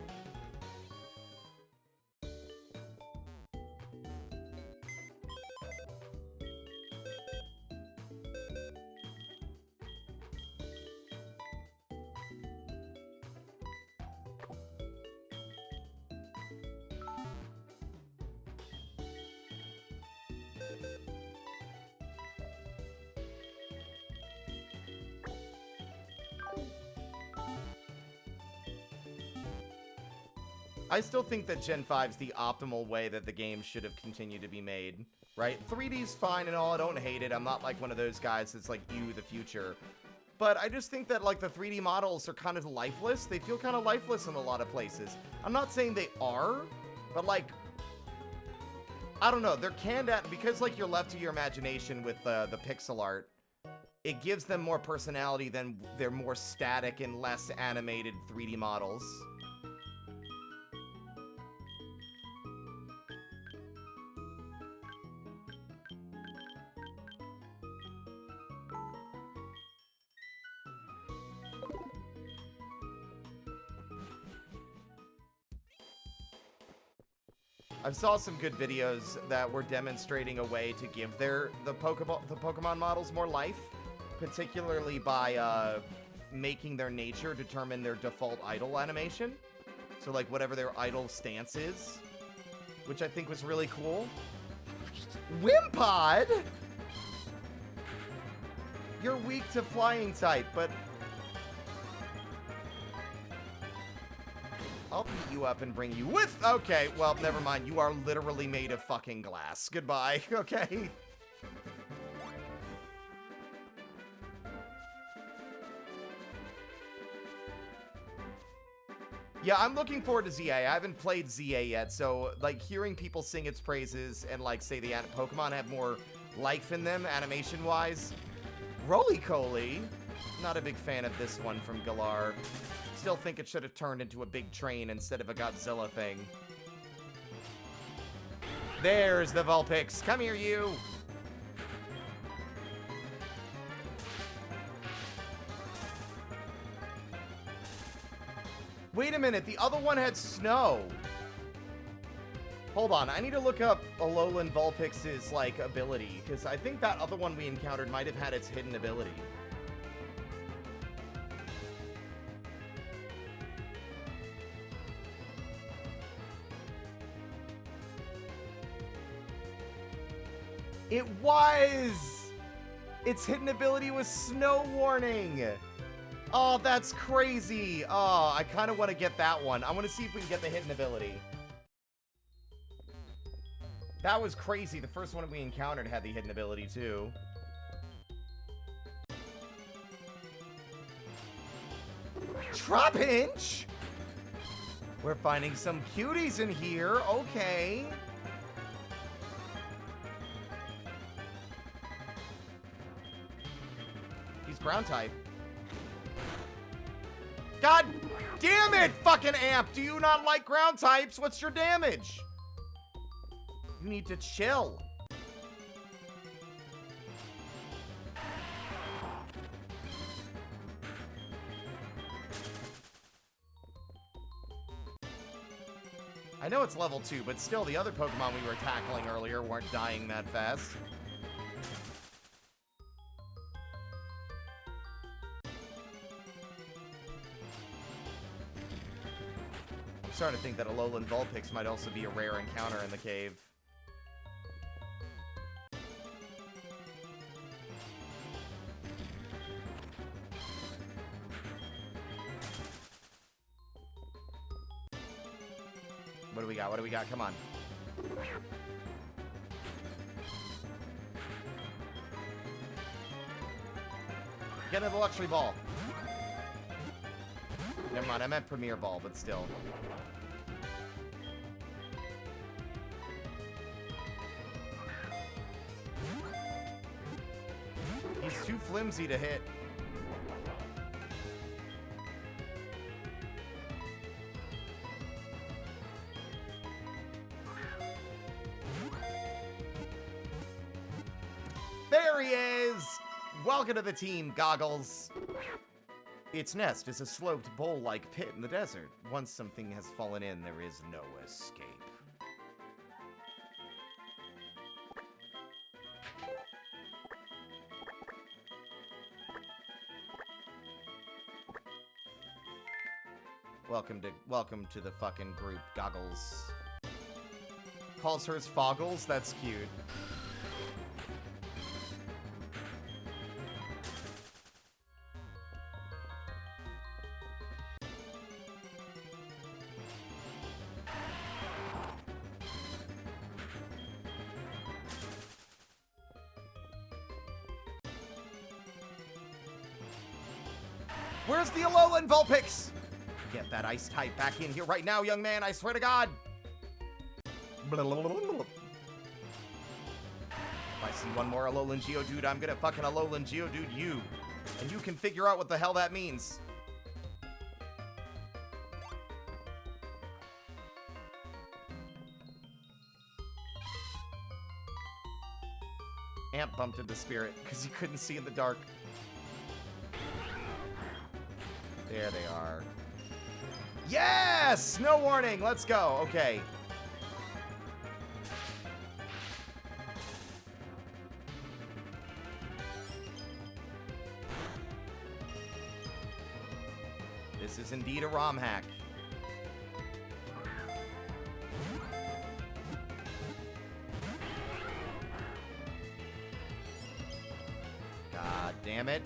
I still think that Gen 5's the optimal way that the game should have continued to be made, right? 3D's fine and all, I don't hate it. I'm not like one of those guys that's like, the future. But I just think that like the 3D models are kind of lifeless. They feel kind of lifeless in a lot of places. I'm not saying they are, but like, I don't know. They're canned at, because like you're left to your imagination with the pixel art, it gives them more personality than their more static and less animated 3D models. I saw some good videos that were demonstrating a way to give the Pokemon models more life, particularly by making their nature determine their default idle animation. So like whatever their idle stance is, which I think was really cool. Wimpod? You're weak to flying type, but I'll beat you up and bring you with... Okay, well, never mind. You are literally made of fucking glass. Goodbye, okay? Yeah, I'm looking forward to ZA. I haven't played ZA yet, so, like, hearing people sing its praises and, like, say the Pokemon have more life in them, animation-wise. Roly-Coly. Not a big fan of this one from Galar. Still think it should have turned into a big train instead of a Godzilla thing. There's the Vulpix. Come here, you. Wait a minute, the other one had snow. Hold on, I need to look up Alolan Vulpix's, like, ability, because I think that other one we encountered might have had its hidden ability. It was! Its hidden ability was Snow Warning! Oh, that's crazy! Oh, I kind of want to get that one. I want to see if we can get the hidden ability. That was crazy. The first one we encountered had the hidden ability, too. Trapinch? We're finding some cuties in here. Okay. He's ground type. God damn it, fucking Amp! Do you not like ground types? What's your damage? You need to chill. I know it's level 2, but still, the other Pokemon we were tackling earlier weren't dying that fast. I'm starting to think that Alolan Vulpix might also be a rare encounter in the cave. What do we got? What do we got? Come on. Get into the Luxury Ball. Never mind, I meant Premier Ball, but still. He's too flimsy to hit. There he is! Welcome to the team, Goggles. Its nest is a sloped bowl-like pit in the desert. Once something has fallen in, there is no escape. Welcome to the fucking group, Goggles. Calls hers Foggles? That's cute. Where's the Alolan Vulpix? Get that ice type back in here right now, young man, I swear to God. If I see one more Alolan Geodude, I'm gonna fucking Alolan Geodude you. And you can figure out what the hell that means. Amp bumped into Spirit because he couldn't see in the dark. There they are. Yes! Snow Warning! Let's go. Okay. This is indeed a ROM hack. God damn it.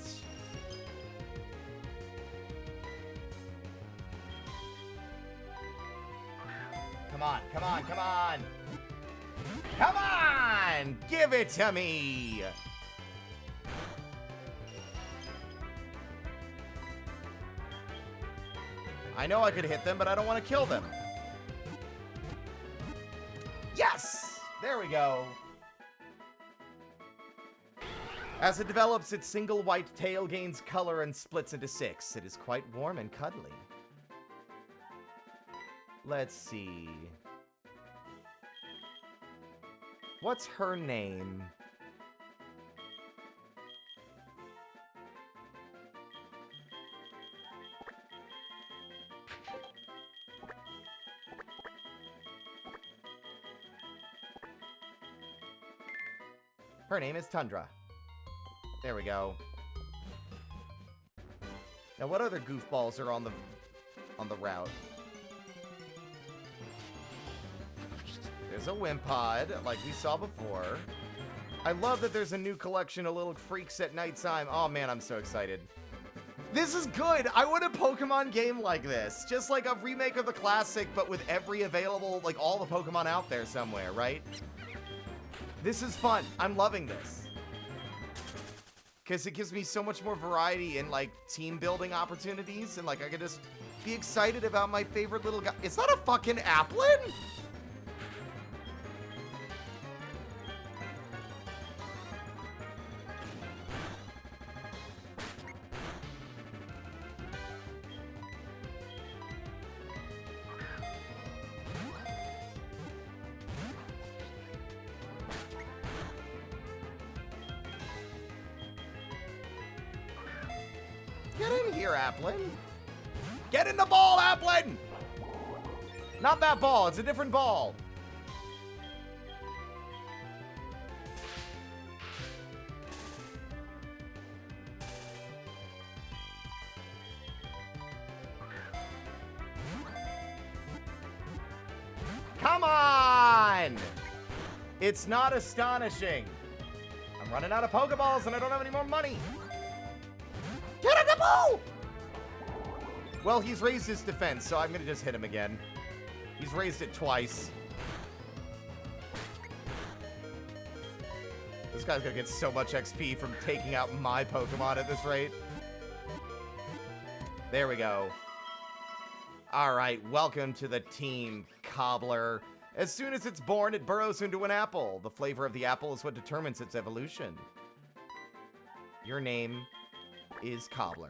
Come on, come on, come on! Come on! Give it to me! I know I could hit them, but I don't want to kill them. Yes! There we go. As it develops, its single white tail gains color and splits into 6. It is quite warm and cuddly. Let's see. What's her name? Her name is Tundra. There we go. Now, what other goofballs are on the route? There's a Wimpod, like we saw before. I love that there's a new collection of little freaks at nighttime. Oh man, I'm so excited. This is good. I want a Pokemon game like this. Just like a remake of the classic, but with every available, like all the Pokemon out there somewhere, right? This is fun. I'm loving this. Because it gives me so much more variety and like team building opportunities. And like I can just be excited about my favorite little guy. Is that a fucking Applin? Get in here, Applin. Get in the ball, Applin! Not that ball, it's a different ball. Come on! It's not astonishing. I'm running out of Pokeballs and I don't have any more money. Get in the ball! Well, he's raised his defense, so I'm gonna just hit him again. He's raised it twice. This guy's gonna get so much XP from taking out my Pokemon at this rate. There we go. Alright, welcome to the team, Cobbler. As soon as it's born, it burrows into an apple. The flavor of the apple is what determines its evolution. Your name is Cobbler.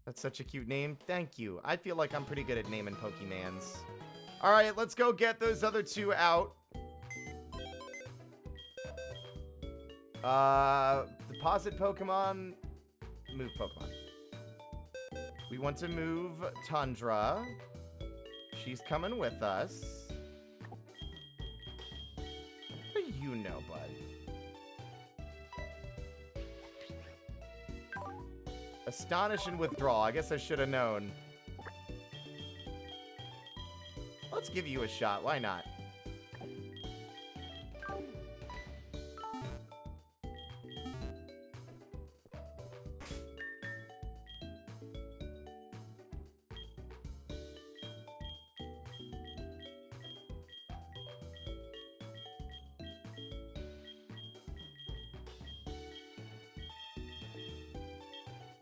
That's such a cute name. Thank you. I feel like I'm pretty good at naming Pokemans. All right, let's go get those other two out. Deposit Pokemon. Move Pokemon. We want to move Tundra. She's coming with us. What do you know, bud? Astonish and withdraw. I guess I should have known. Let's give you a shot. Why not?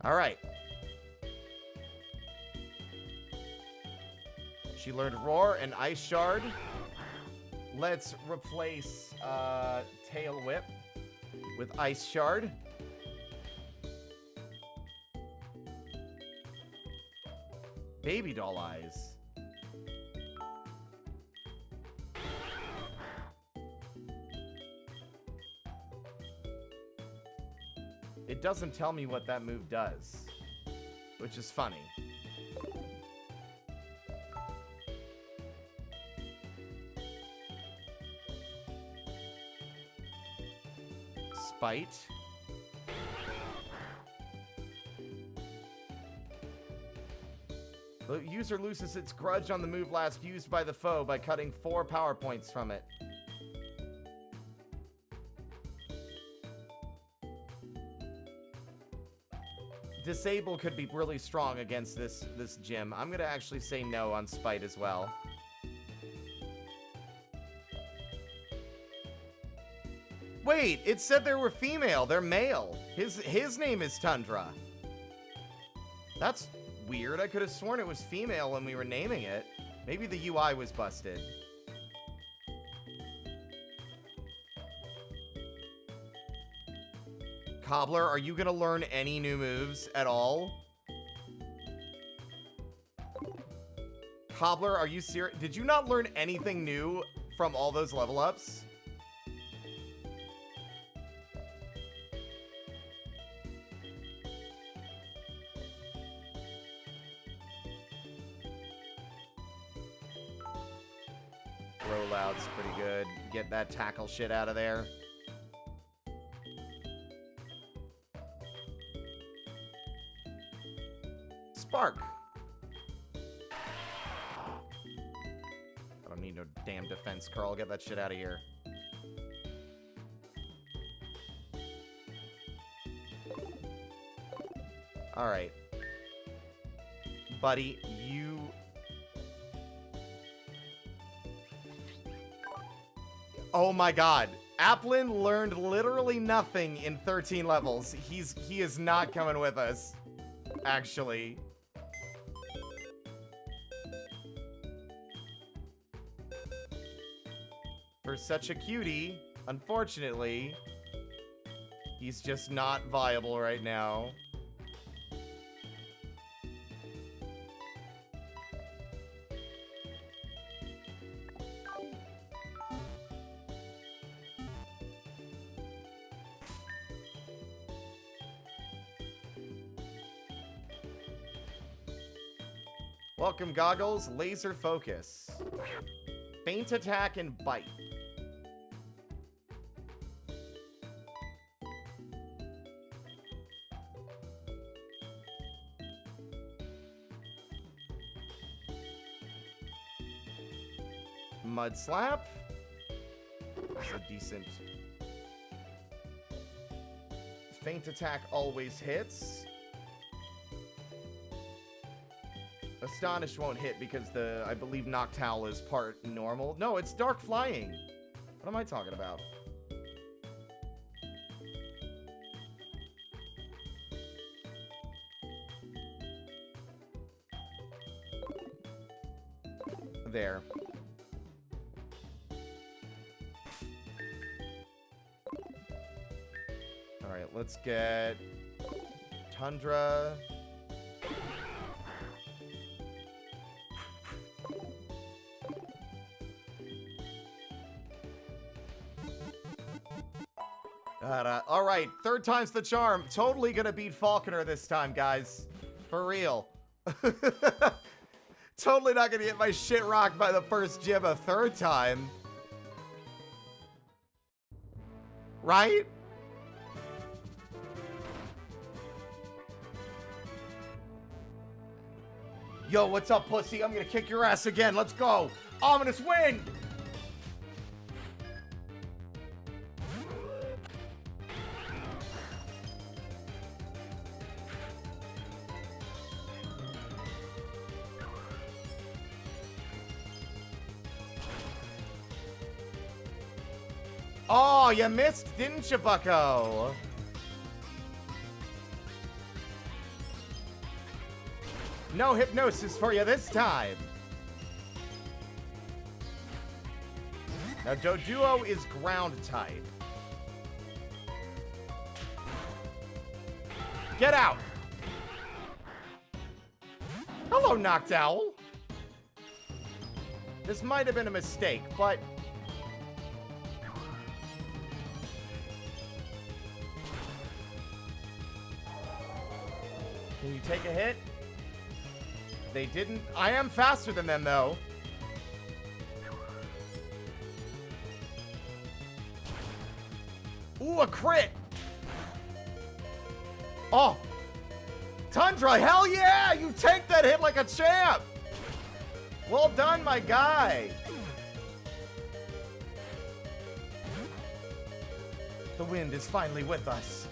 All right. She learned Roar and Ice Shard. Let's replace Tail Whip with Ice Shard. Baby doll eyes. It doesn't tell me what that move does, which is funny. Spite. The user loses its grudge on the move last used by the foe by cutting 4 power points from it. Disable could be really strong against this gym. I'm gonna actually say no on Spite as well. Wait, it said they were female. They're male. His name is Tundra. That's weird. I could have sworn it was female when we were naming it. Maybe the UI was busted. Cobbler, are you gonna learn any new moves at all? Cobbler, are you serious? Did you not learn anything new from all those level ups? Rollout's pretty good. Get that tackle shit out of there. dark. I don't need no damn defense curl. Get that shit out of here. Alright. Buddy, you... Oh my god. Applin learned literally nothing in 13 levels. He is not coming with us. Actually. For such a cutie, unfortunately, he's just not viable right now. Welcome, Goggles. Laser Focus. Feint Attack and Bite. Mud Slap. That's a decent... Feint Attack always hits. Astonish won't hit because I believe Noctowl is part normal. No, it's Dark Flying. What am I talking about? There. Alright, let's get... Tundra... Alright, third time's the charm. Totally gonna beat Falconer this time, guys. For real. Totally not gonna get my shit rocked by the first gym a third time. Right? Yo, what's up, pussy? I'm gonna kick your ass again. Let's go. Ominous Wind! Oh, you missed, didn't you, bucko? No hypnosis for you this time. Now, Doduo is ground type. Get out! Hello, Noctowl. This might have been a mistake, but... Can you take a hit? They didn't. I am faster than them, though. Ooh, a crit! Oh! Tundra, hell yeah! You take that hit like a champ! Well done, my guy! The wind is finally with us.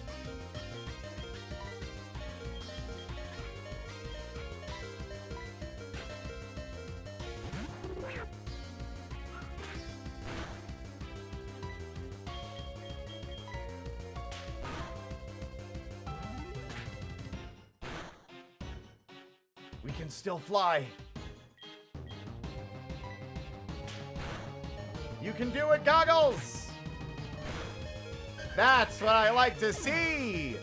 We can still fly. You can do it, Goggles! That's what I like to see!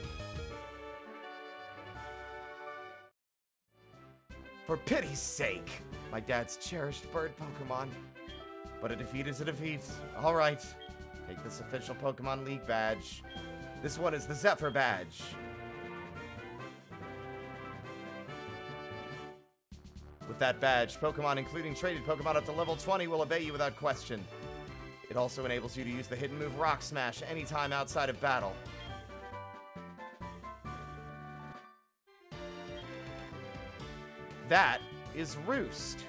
For pity's sake, my dad's cherished bird Pokemon. But a defeat is a defeat. Alright, take this official Pokemon League badge. This one is the Zephyr badge. With that badge, Pokemon, including traded Pokemon up to level 20, will obey you without question. It also enables you to use the hidden move Rock Smash anytime outside of battle. That is Roost.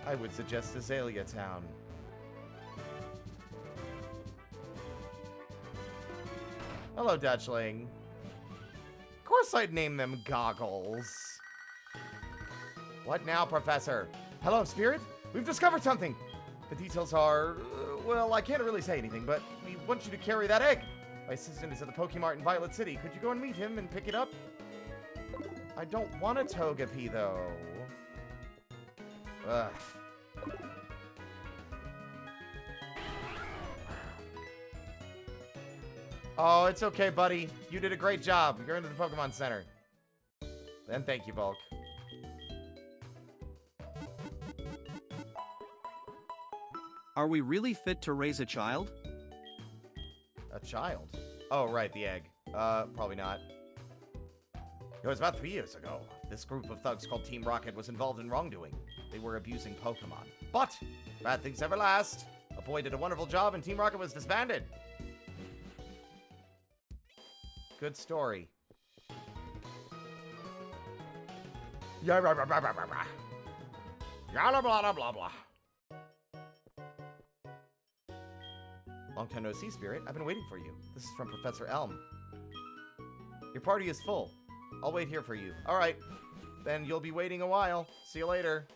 I would suggest Azalea Town. Hello, Dutchling. Of course I'd name them Goggles. What now, Professor? Hello, Spirit? We've discovered something. The details are, well, I can't really say anything, but we want you to carry that egg. My assistant is at the Pokemart in Violet City. Could you go and meet him and pick it up? I don't want a Togepi, though. Ugh. Oh, it's okay, buddy. You did a great job. You're into the Pokemon Center. And thank you, Volk. Are we really fit to raise a child? A child? Oh, right, the egg. Probably not. It was about 3 years ago. This group of thugs called Team Rocket was involved in wrongdoing. They were abusing Pokemon. But, bad things never last. A boy did a wonderful job and Team Rocket was disbanded. Good story. Yeah, blah, blah, blah, blah, blah. Yalla, blah, blah, blah, blah. Long time no see, Spirit. I've been waiting for you. This is from Professor Elm. Your party is full. I'll wait here for you. All right. Then you'll be waiting a while. See you later.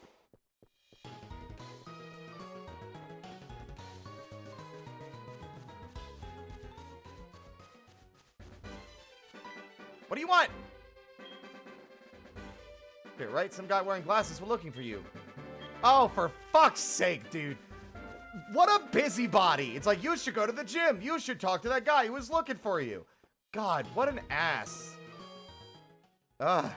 What do you want? Here, right? Some guy wearing glasses was looking for you. Oh, for fuck's sake, dude. What a busybody. It's like, you should go to the gym. You should talk to that guy who was looking for you. God, what an ass. Ugh.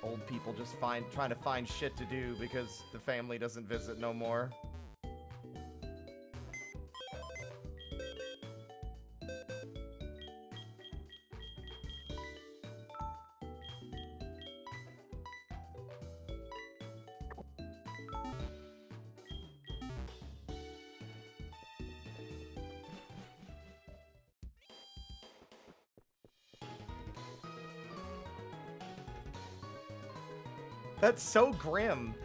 Old people just trying to find shit to do because the family doesn't visit no more. That's so grim.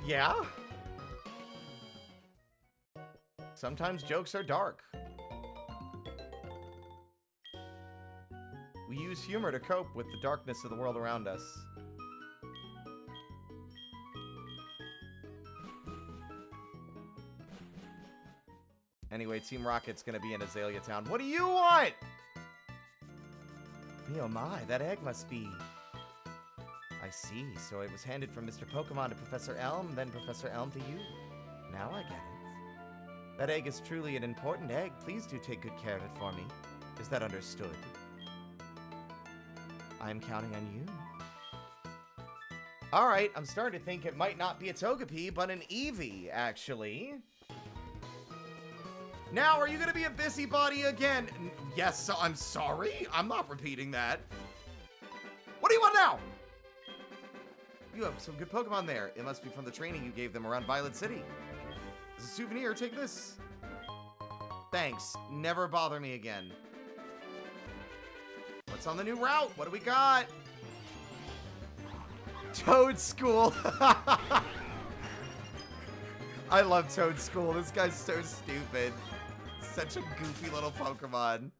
Yeah? Sometimes jokes are dark. We use humor to cope with the darkness of the world around us. Anyway, Team Rocket's gonna be in Azalea Town. What do you want? Me oh my, that egg must be... I see, so it was handed from Mr. Pokemon to Professor Elm, then Professor Elm to you. Now I get it. That egg is truly an important egg. Please do take good care of it for me. Is that understood? I'm counting on you. Alright, I'm starting to think it might not be a Togepi, but an Eevee, actually. Now, are you gonna be a busybody again? Yes, I'm sorry. I'm not repeating that. What do you want now? You have some good Pokemon there. It must be from the training you gave them around Violet City. As a souvenir, take this. Thanks. Never bother me again. What's on the new route? What do we got? Toad School. I love Toad School. This guy's so stupid. Such a goofy little Pokemon.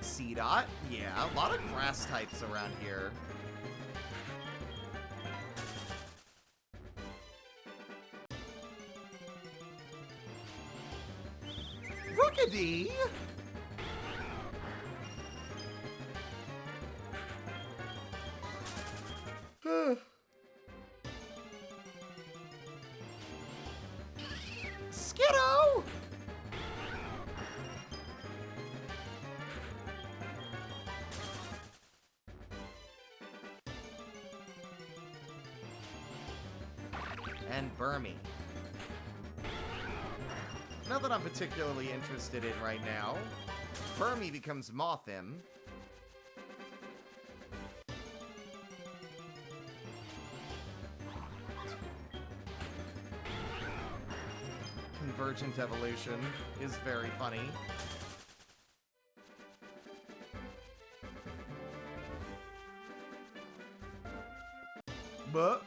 Seedot? Yeah, a lot of grass types around here. Rookidee? Skiddo! And Burmy. Not that I'm particularly interested in right now. Burmy becomes Mothim. Divergent evolution is very funny. But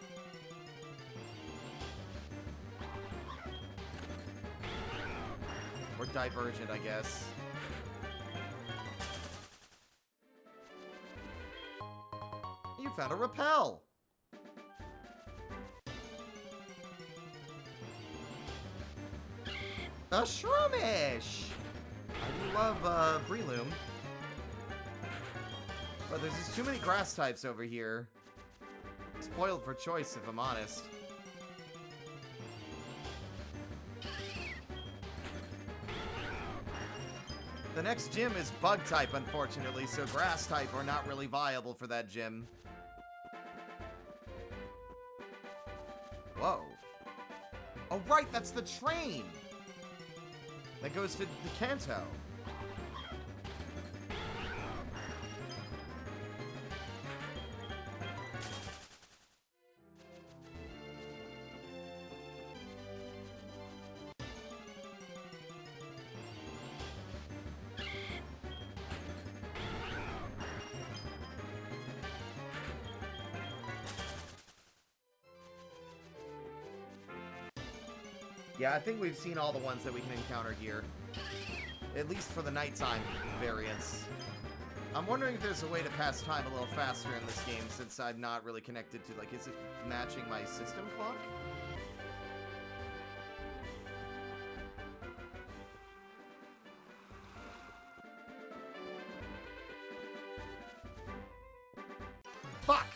or Divergent, I guess. You found a repel! A Shroomish! I do love, Breloom. But there's just too many grass types over here. Spoiled for choice, if I'm honest. The next gym is bug type, unfortunately, so grass type are not really viable for that gym. Whoa. Oh, right, that's the train! That goes to the Kanto. Yeah, I think we've seen all the ones that we can encounter here. At least for the nighttime variants. I'm wondering if there's a way to pass time a little faster in this game, since I'm not really connected to, like, is it matching my system clock? Fuck!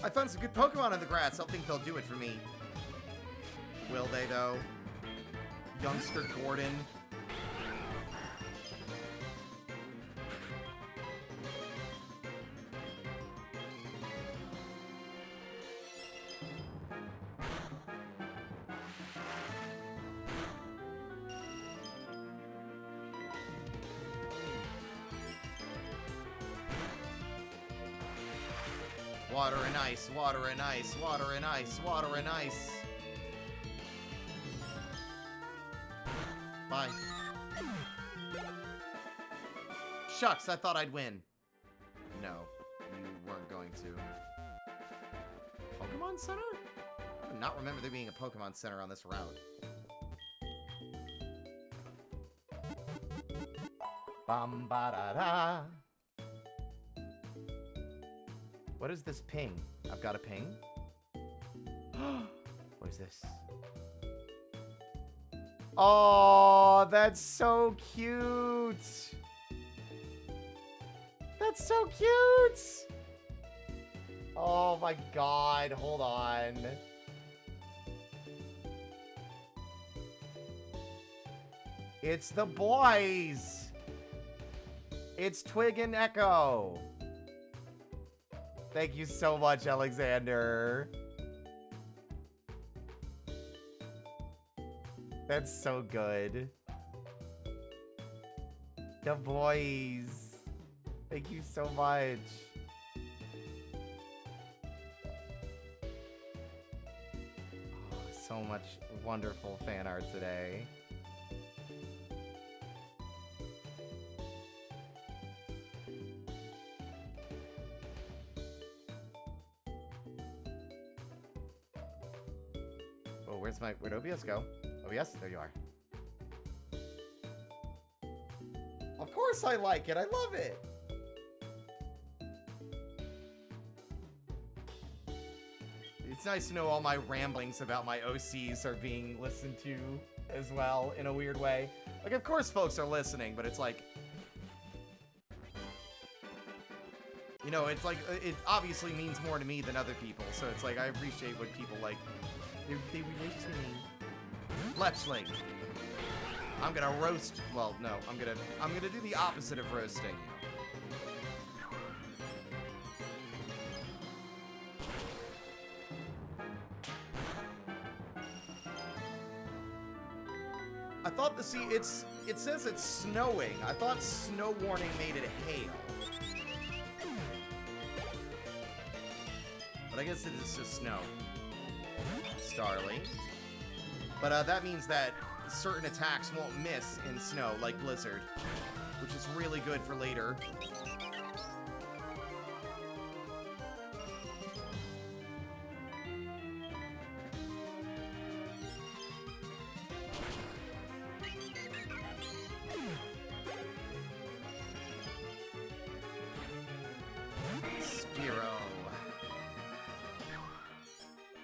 I found some good Pokemon in the grass. I don't think they'll do it for me. Will they, though? Youngster Gordon. Water and ice, water and ice, water and ice, water and ice. Bye. Shucks, I thought I'd win. No, you weren't going to. Pokemon Center? I do not remember there being a Pokemon Center on this route. Bum ba da da. What is this ping? I've got a ping. What is this? Oh, that's so cute. That's so cute. Oh my god, hold on. It's the boys. It's Twig and Echo. Thank you so much, Alexander. That's so good. The boys. Thank you so much. Oh, so much wonderful fan art today. Oh, where'd OBS go? OBS, there you are. Of course I like it. I love it. It's nice to know all my ramblings about my OCs are being listened to as well in a weird way. Like, of course folks are listening, but it's like, you know, it's like, it obviously means more to me than other people. So it's like, I appreciate when people like, they relate to me. Fletchling. I'm gonna roast, well, no, I'm gonna do the opposite of roasting. I thought it says it's snowing. I thought snow warning made it hail. But I guess it is just snow. Starly. But that means that certain attacks won't miss in snow, like Blizzard, which is really good for later.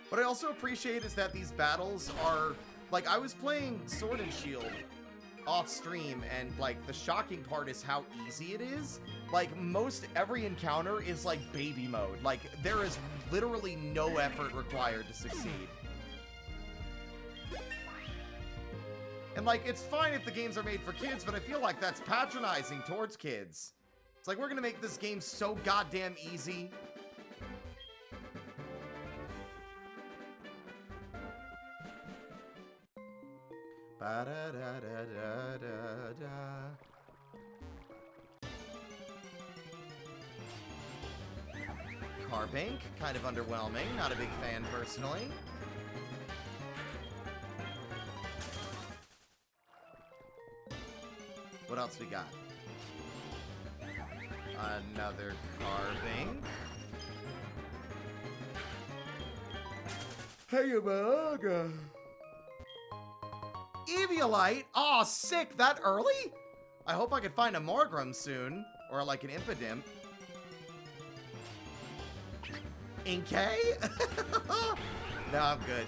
What I also appreciate is that these battles are, like, I was playing Sword and Shield off stream, and, like, the shocking part is how easy it is. Like, most every encounter is, like, baby mode. Like, there is literally no effort required to succeed. And, like, it's fine if the games are made for kids, but I feel like that's patronizing towards kids. It's like, we're gonna make this game so goddamn easy. Carbank, kind of underwhelming. Not a big fan, personally. What else we got? Another Carbank. Hey, Amaga. Eviolite? Aw, sick, that early? I hope I can find a Morgrim soon. Or like an Impidimp. Inkay? No, I'm good.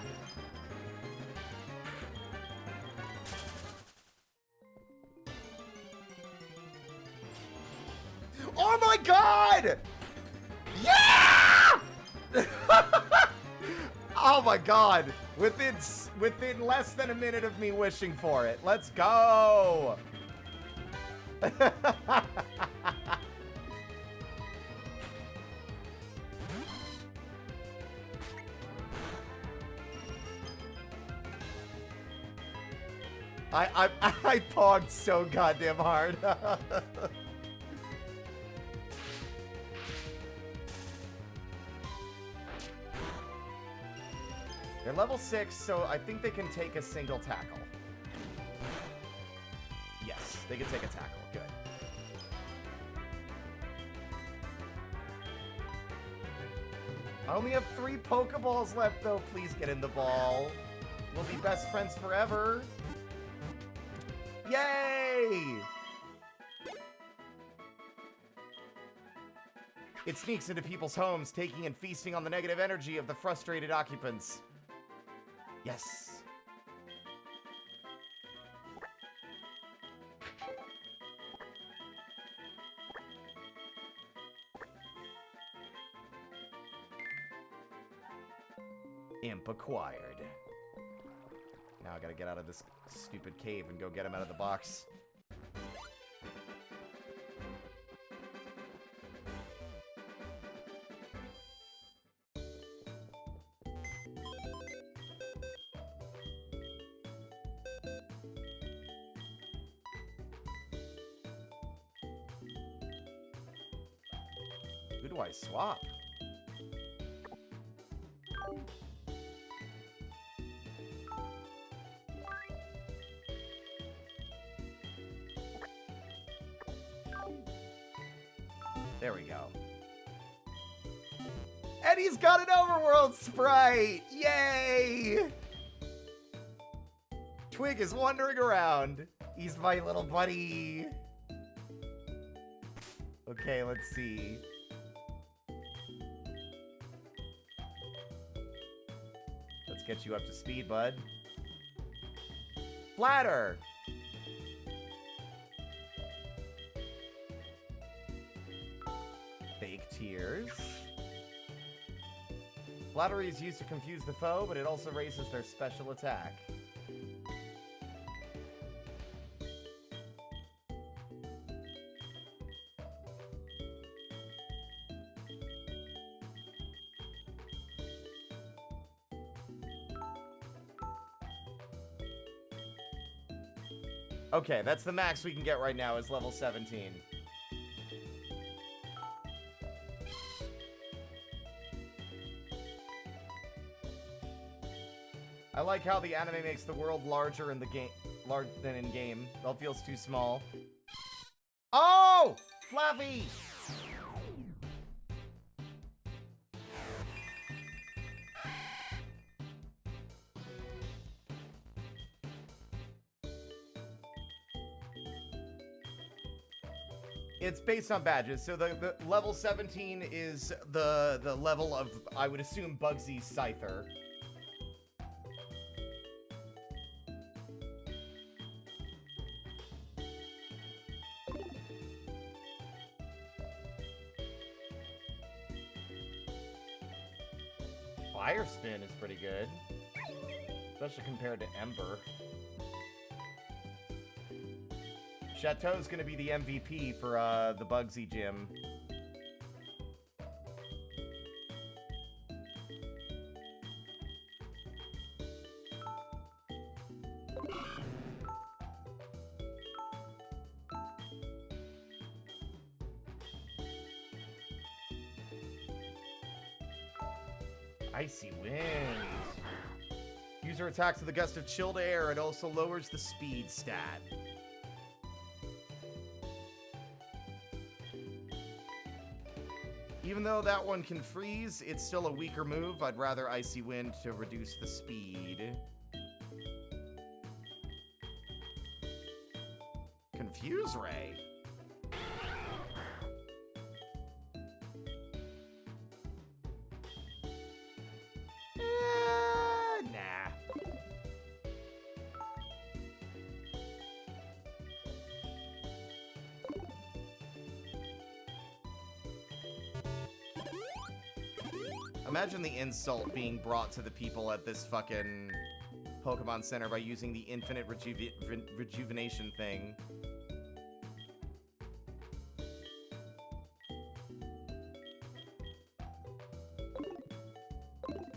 Oh my god! Yeah! Oh my god! Within less than a minute of me wishing for it. Let's go! I pogged so goddamn hard. They're level 6, so I think they can take a single tackle. Yes, they can take a tackle. Good. I only have 3 Pokeballs left, though. Please get in the ball. We'll be best friends forever. Yay! It sneaks into people's homes, taking and feasting on the negative energy of the frustrated occupants. Yes. Imp acquired. Now I gotta get out of this stupid cave and go get him out of the box. Who do I swap? There we go. And he's got an overworld sprite! Yay! Twig is wandering around. He's my little buddy. Okay, let's see. Let's get you up to speed, bud. Flatter! Fake tears. Flattery is used to confuse the foe, but it also raises their special attack. Okay, that's the max we can get right now is level 17. I like how the anime makes the world larger in the game, than in game. It all feels too small. Oh! Fluffy! It's based on badges, so the level 17 is the level of, I would assume, Bugsy's Scyther. Fire Spin is pretty good, especially compared to Ember. Chateau's gonna be the MVP for the Bugsy gym. Icy Wind. User attacks with a gust of chilled air. It also lowers the speed stat. Even though that one can freeze, it's still a weaker move. I'd rather Icy Wind to reduce the speed. Confuse Ray. Nah. Imagine the insult being brought to the people at this fucking Pokemon Center by using the infinite rejuvenation thing.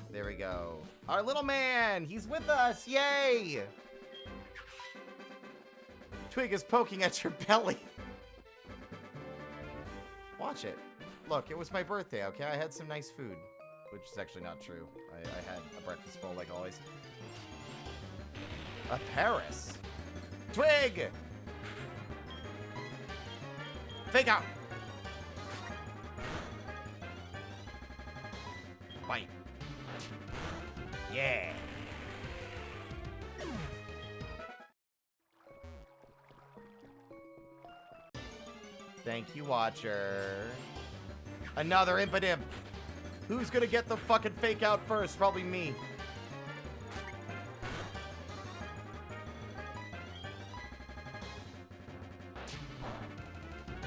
There we go. Our little man! He's with us! Yay! Twig is poking at your belly. Watch it. Look, it was my birthday, okay? I had some nice food. Which is actually not true. I had a breakfast bowl like always. A Paris. Twig! Fake out! Bite. Yeah! Thank you, Watcher. Another Impidimp. Who's gonna get the fucking fake out first? Probably me.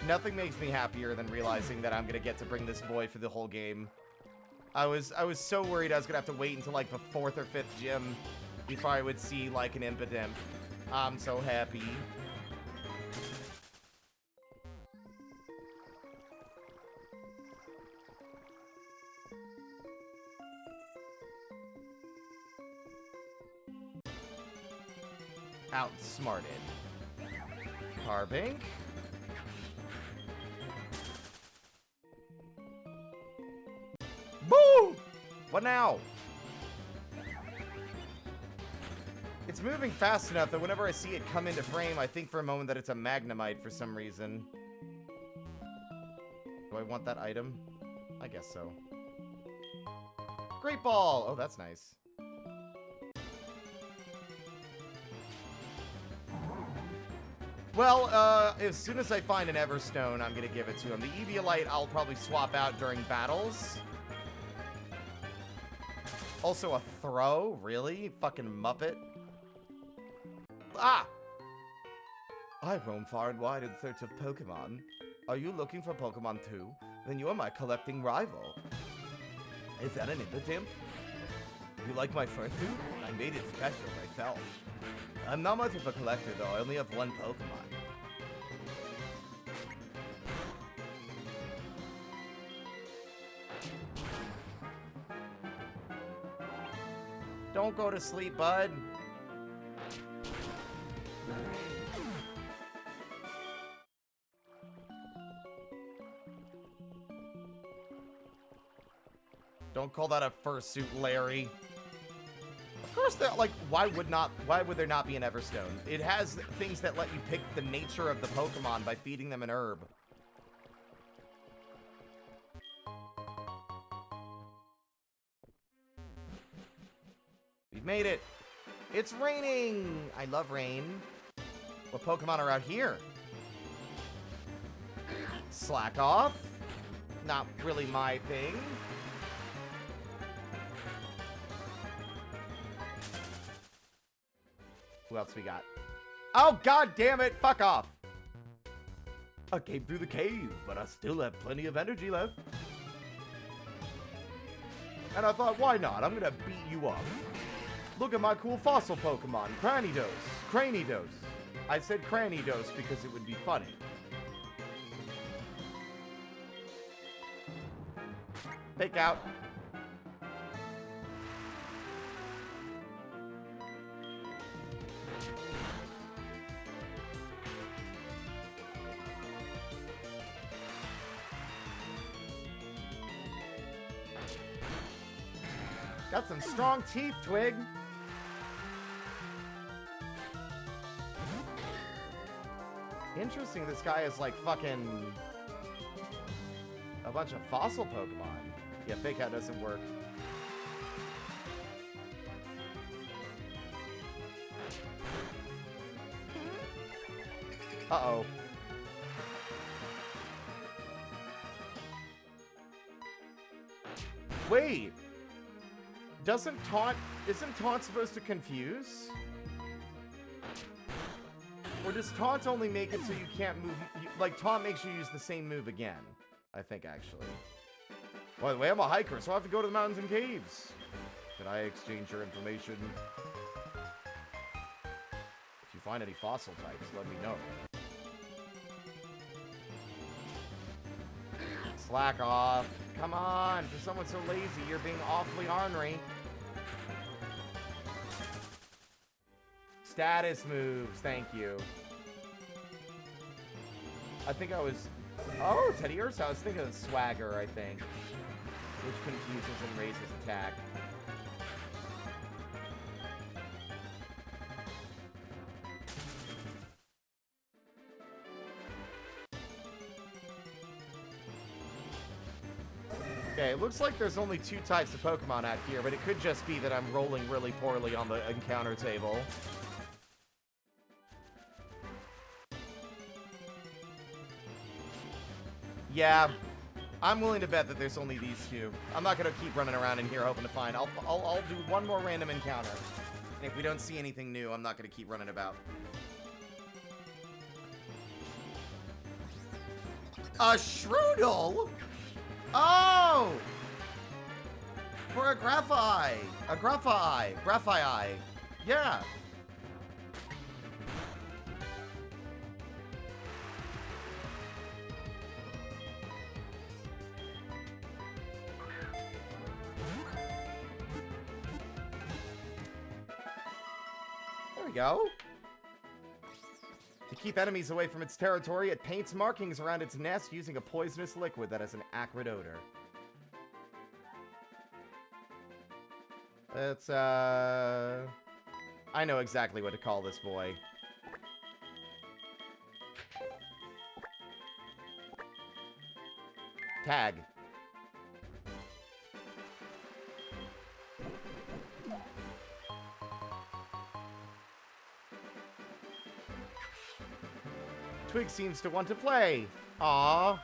Nothing makes me happier than realizing that I'm gonna get to bring this boy for the whole game. I was so worried I was gonna have to wait until like the 4th or 5th gym before I would see like an Impidimp. I'm so happy. Outsmarted. Carbink. Boo! What now? It's moving fast enough that whenever I see it come into frame, I think for a moment that it's a Magnemite for some reason. Do I want that item? I guess so. Great Ball! Oh, that's nice. Well, as soon as I find an Everstone, I'm gonna give it to him. The Eviolite I'll probably swap out during battles. Also a Throw? Really? Fucking Muppet. Ah! I roam far and wide in search of Pokemon. Are you looking for Pokemon too? Then you are my collecting rival. Is that an Impidimp? You like my fursuit? I made it special myself. I'm not much of a collector though, I only have one Pokemon. Don't go to sleep, bud. Don't call that a fursuit, Larry. Of course, like, why would there not be an Everstone? It has things that let you pick the nature of the Pokemon by feeding them an herb. We've made it. It's raining. I love rain. What Pokemon are out here? Slack off. Not really my thing. Who else we got? Oh, god damn it! Fuck off! I came through the cave, but I still have plenty of energy left. And I thought, why not? I'm gonna beat you up. Look at my cool fossil Pokemon, Cranidos. Cranidos. I said Cranidos because it would be funny. Fake out. Got some strong teeth, Twig. Interesting, this guy is like fucking a bunch of fossil Pokemon. Yeah, fake out doesn't work. Uh-oh. Wait. Isn't taunt supposed to confuse? Or does taunt only make it so you can't move? Like, taunt makes you use the same move again. I think, actually. By the way, I'm a hiker, so I have to go to the mountains and caves. Can I exchange your information? If you find any fossil types, let me know. Slack off. Come on, for someone so lazy, you're being awfully ornery. Status moves, thank you. I think I was... Oh, Teddy Ursa, I was thinking of Swagger, I think. Which confuses and raises attack. Okay, it looks like there's only 2 types of Pokemon out here, but it could just be that I'm rolling really poorly on the encounter table. Yeah, I'm willing to bet that there's only these 2. I'm not gonna keep running around in here hoping to find. I'll do one more random encounter. And if we don't see anything new, I'm not gonna keep running about. A Shroodle? Oh! For a Graphite. A Graphite. Graphite. Yeah. There we go. To keep enemies away from its territory, it paints markings around its nest using a poisonous liquid that has an acrid odor. It's, I know exactly what to call this boy. Tag. Twig seems to want to play. Aww.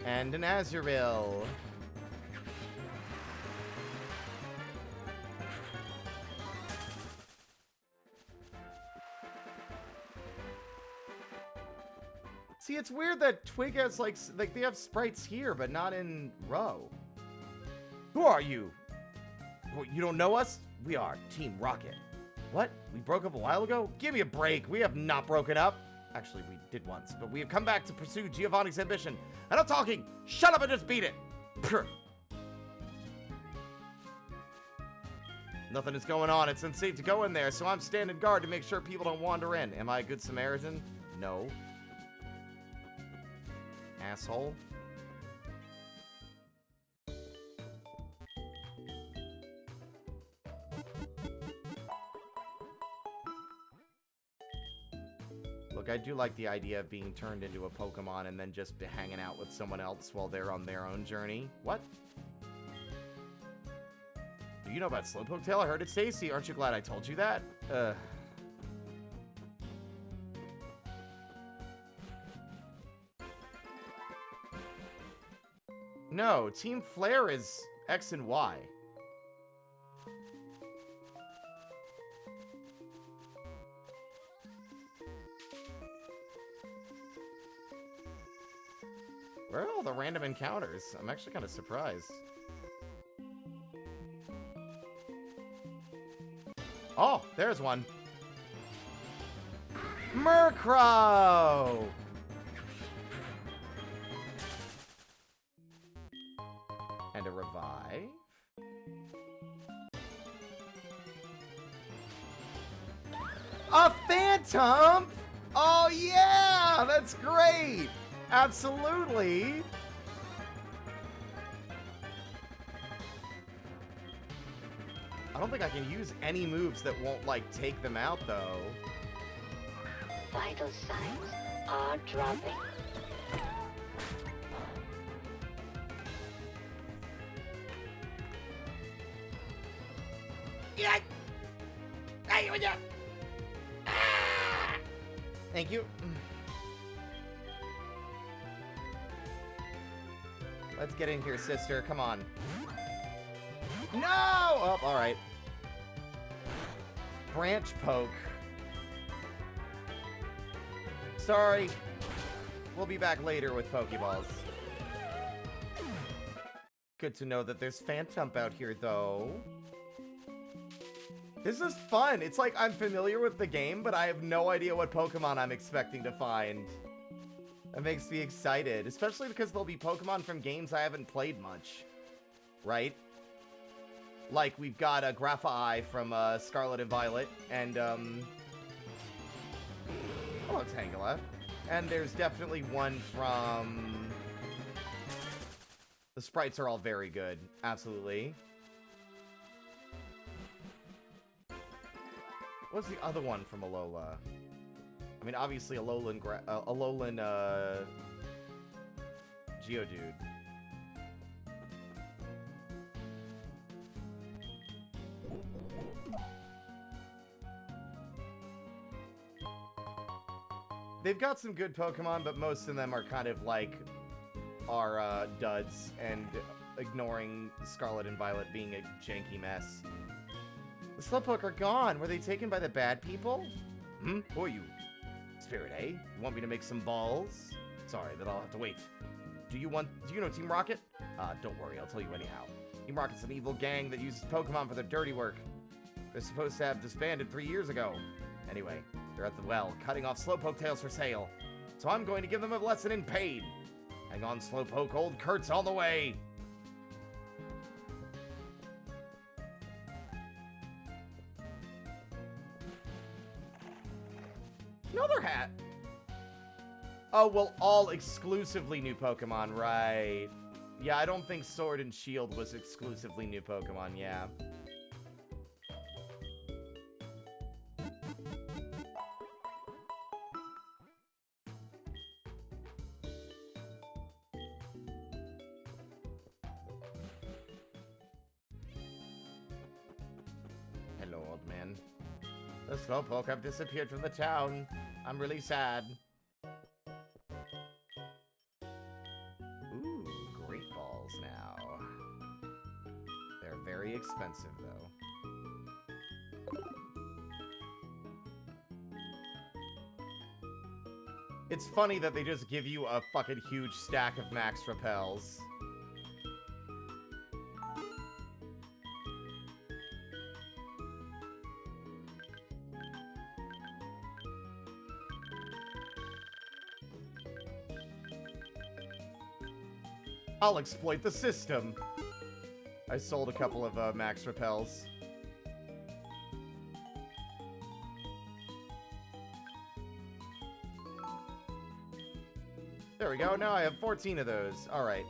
And an Azurill. See, it's weird that Twig has, like they have sprites here, but not in Row. Who are you? What, you don't know us? We are Team Rocket. What? We broke up a while ago? Give me a break. We have not broken up. Actually, we did once, but we have come back to pursue Giovanni's ambition. And I'm talking. Shut up and just beat it. Purr. Nothing is going on. It's unsafe to go in there, so I'm standing guard to make sure people don't wander in. Am I a good Samaritan? No. Asshole. Look, I do like the idea of being turned into a Pokemon and then just hanging out with someone else while they're on their own journey. What? Do you know about Slowpoke Tail? I heard it's tasty. Aren't you glad I told you that? No, Team Flare is X and Y. Where are all the random encounters? I'm actually kind of surprised. Oh, there's one. Murkrow! And a revive. A Phantom! Oh yeah! That's great! Absolutely! I don't think I can use any moves that won't, like, take them out, though. Vital signs are dropping. Yeah! Hey, you ah! Thank you. Let's get in here, sister. Come on. No! Oh, alright. Branch poke. Sorry. We'll be back later with Pokeballs. Good to know that there's Phantump out here, though. This is fun. It's like I'm familiar with the game, but I have no idea what Pokemon I'm expecting to find. That makes me excited, especially because there'll be Pokemon from games I haven't played much. Right? Like, we've got a Grappa-Eye from Scarlet and Violet, and, hello, Tangela. And there's definitely one from... The sprites are all very good. Absolutely. What's the other one from Alola? I mean, obviously, Alolan Geodude. They've got some good Pokemon, but most of them are kind of like duds, and ignoring Scarlet and Violet being a janky mess. The Slowpoke are gone. Were they taken by the bad people? Hmm? Who are you? Spirit, eh? You want me to make some balls? Sorry, that I'll have to wait. Do you know Team Rocket? Don't worry, I'll tell you anyhow. Team Rocket's an evil gang that uses Pokemon for their dirty work. They're supposed to have disbanded 3 years ago. Anyway, they're at the well, cutting off Slowpoke tails for sale. So I'm going to give them a lesson in pain. Hang on, Slowpoke, old Kurt's on the way. Another hat. Oh, well, all exclusively new Pokemon, right. Yeah, I don't think Sword and Shield was exclusively new Pokemon, yeah. Hello, old man. The Slowpoke have disappeared from the town. I'm really sad. Ooh, great balls now. They're very expensive, though. It's funny that they just give you a fucking huge stack of max repels. I'll exploit the system. I sold a couple of max repels. There we go. Now I have 14 of those. All right.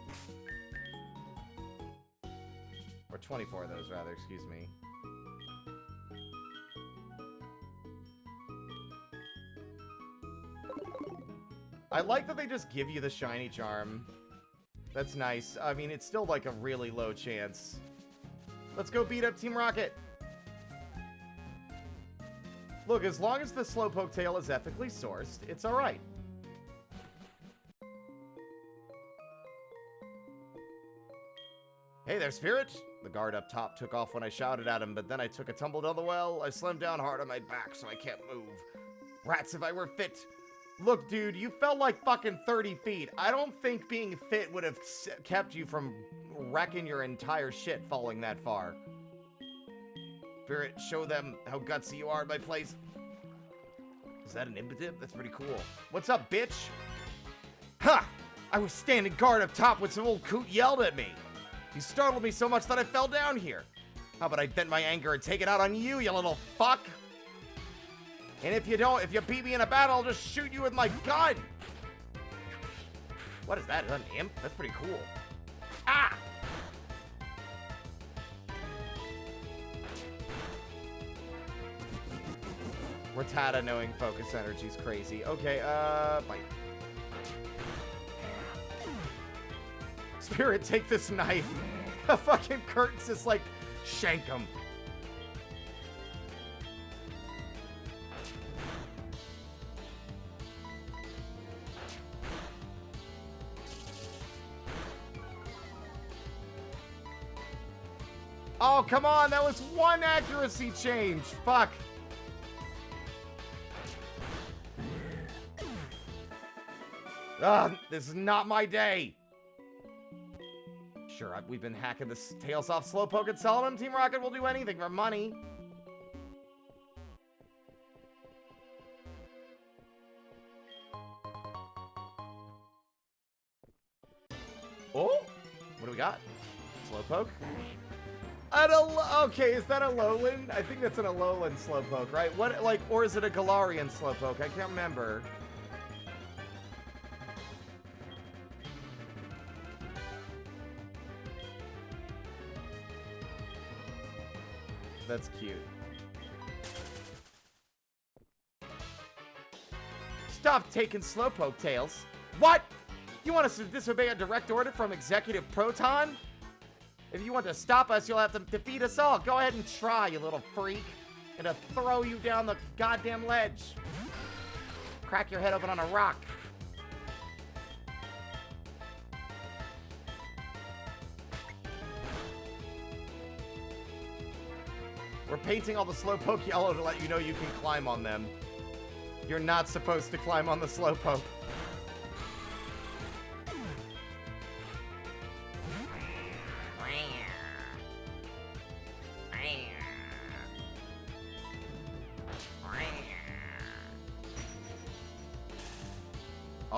Or 24 of those, rather. Excuse me. I like that they just give you the shiny charm. That's nice. I mean, it's still like a really low chance. Let's go beat up Team Rocket. Look, as long as the Slowpoke tail is ethically sourced, it's alright. Hey there, Spirit! The guard up top took off when I shouted at him, but then I took a tumble down the well. I slammed down hard on my back, so I can't move. Rats, if I were fit. Look, dude, you fell like fucking 30 feet. I don't think being fit would have kept you from wrecking your entire shit falling that far. Spirit, show them how gutsy you are in my place. Is that an impotent? That's pretty cool. What's up, bitch? Ha! I was standing guard up top when some old coot yelled at me. He startled me so much that I fell down here. How about I vent my anger and take it out on you, you little fuck? And if you beat me in a battle, I'll just shoot you with my gun. What is that? Is that an imp? That's pretty cool. Ah! Rattata knowing focus energy is crazy. Okay, bite. Spirit, take this knife. A fucking Curtin's just like, shank him. Oh, come on. That was one accuracy change. Fuck. This is not my day. Sure, we've been hacking the tails off Slowpoke and selling them. Team Rocket will do anything for money. Oh, what do we got? Slowpoke? Okay, is that a Alolan? I think that's an Alolan Slowpoke, right? What, like, or is it a Galarian Slowpoke? I can't remember. That's cute. Stop taking Slowpoke tails. What? You want us to disobey a direct order from Executive Proton? If you want to stop us, you'll have to defeat us all. Go ahead and try, you little freak. And to throw you down the goddamn ledge. Crack your head open on a rock. We're painting all the Slowpoke yellow to let you know you can climb on them. You're not supposed to climb on the Slowpoke.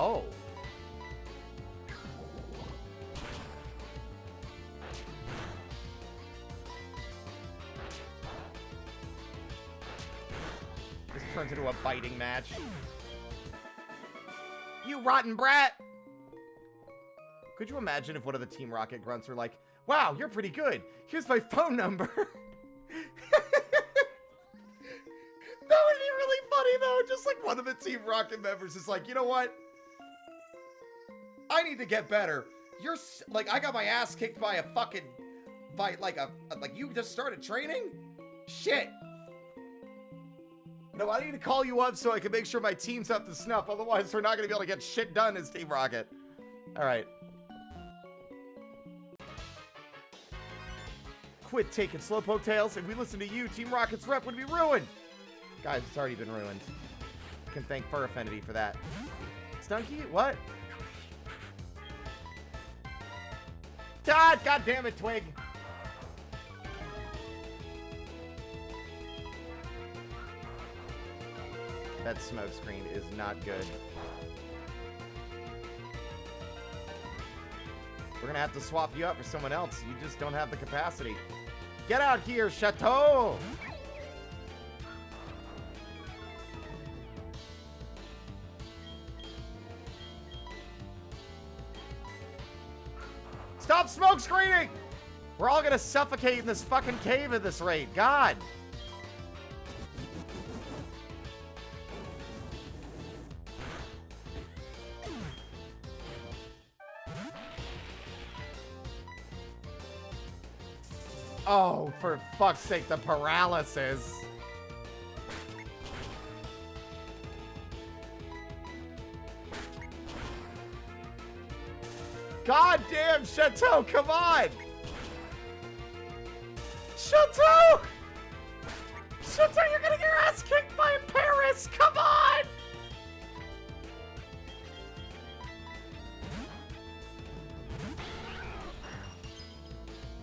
Oh. This turns into a biting match. You rotten brat! Could you imagine if one of the Team Rocket grunts were like, wow, you're pretty good. Here's my phone number. That would be really funny, though. Just like one of the Team Rocket members is like, you know what? I need to get better. You're like, I got my ass kicked by a fucking, like you just started training? Shit. No, I need to call you up so I can make sure my team's up to snuff. Otherwise, we're not going to be able to get shit done as Team Rocket. All right. Quit taking Slowpoke tails. If we listen to you, Team Rocket's rep would be ruined. Guys, it's already been ruined. Can thank Fur Affinity for that. Stunky? What? God damn it, Twig. That smoke screen is not good. We're gonna have to swap you out for someone else. You just don't have the capacity. Get out here, Chateau! Stop smoke screening! We're all gonna suffocate in this fucking cave at this rate. God. Oh, for fuck's sake, the paralysis. God damn, Chateau, come on! Chateau! Chateau, you're gonna get your ass kicked by Paris! Come on!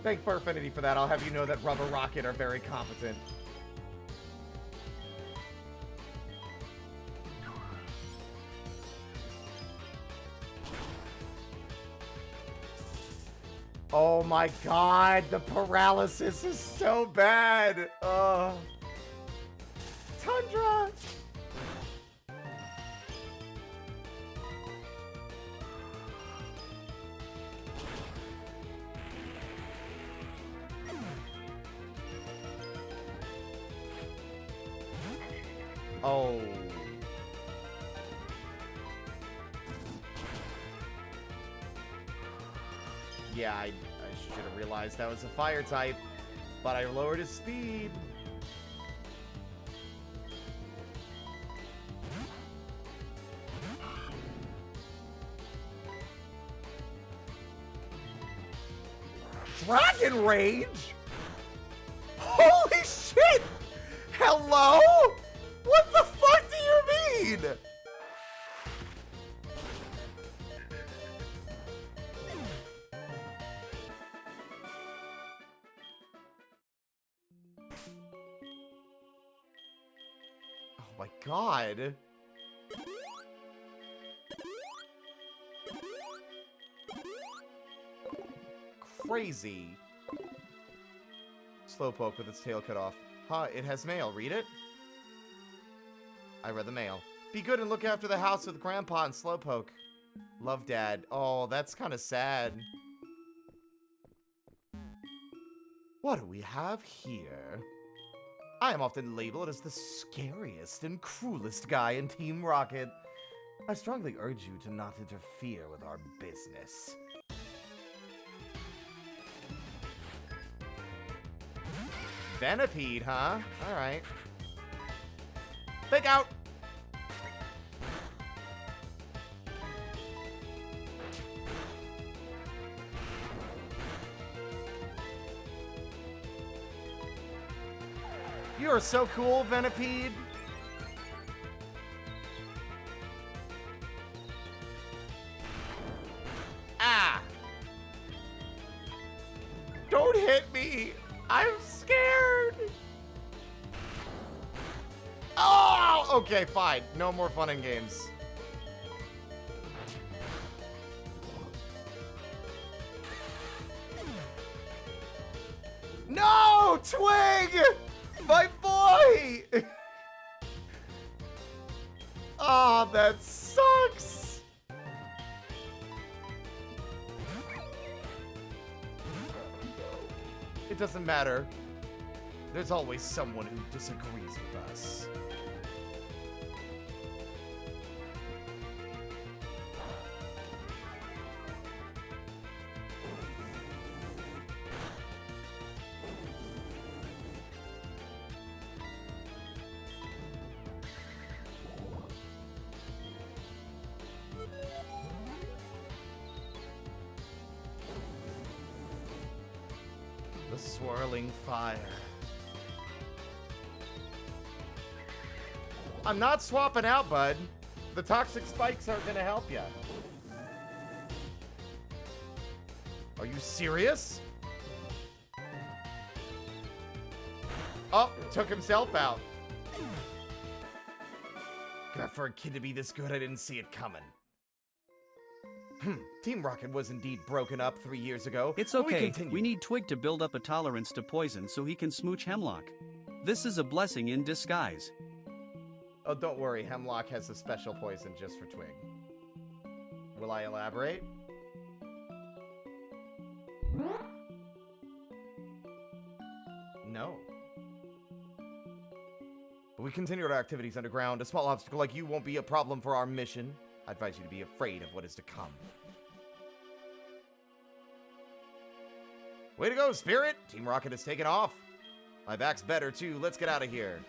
Thank Furfinity for that. I'll have you know that Rubber Rocket are very competent. Oh my god, the paralysis is so bad. Tundra. Oh. Yeah, I should have realized that was a fire type, but I lowered his speed. Dragon Rage? Holy shit! Hello? What the fuck do you mean? Oh my god. Crazy. Slowpoke with its tail cut off. Huh, it has mail. Read it? I read the mail. Be good and look after the house with Grandpa and Slowpoke. Love, Dad. Oh, that's kind of sad. What do we have here? I am often labeled as the scariest and cruelest guy in Team Rocket. I strongly urge you to not interfere with our business. Venipede, huh? Alright. Fake out! You are so cool, Venipede. Ah! Don't hit me! I'm scared! Oh! Okay, fine. No more fun and games. No! Twig! My boy! Oh, that sucks! It doesn't matter. There's always someone who disagrees with us. The swirling fire. I'm not swapping out, bud. The toxic spikes aren't gonna help you. Are you serious? Oh, took himself out. God, for a kid to be this good, I didn't see it coming. Team Rocket was indeed broken up 3 years ago. It's okay. We need Twig to build up a tolerance to poison so he can smooch Hemlock. This is a blessing in disguise. Oh, don't worry. Hemlock has a special poison just for Twig. Will I elaborate? No. But we continue our activities underground. A small obstacle like you won't be a problem for our mission. I advise you to be afraid of what is to come. Way to go, Spirit! Team Rocket has taken off. My back's better, too. Let's get out of here.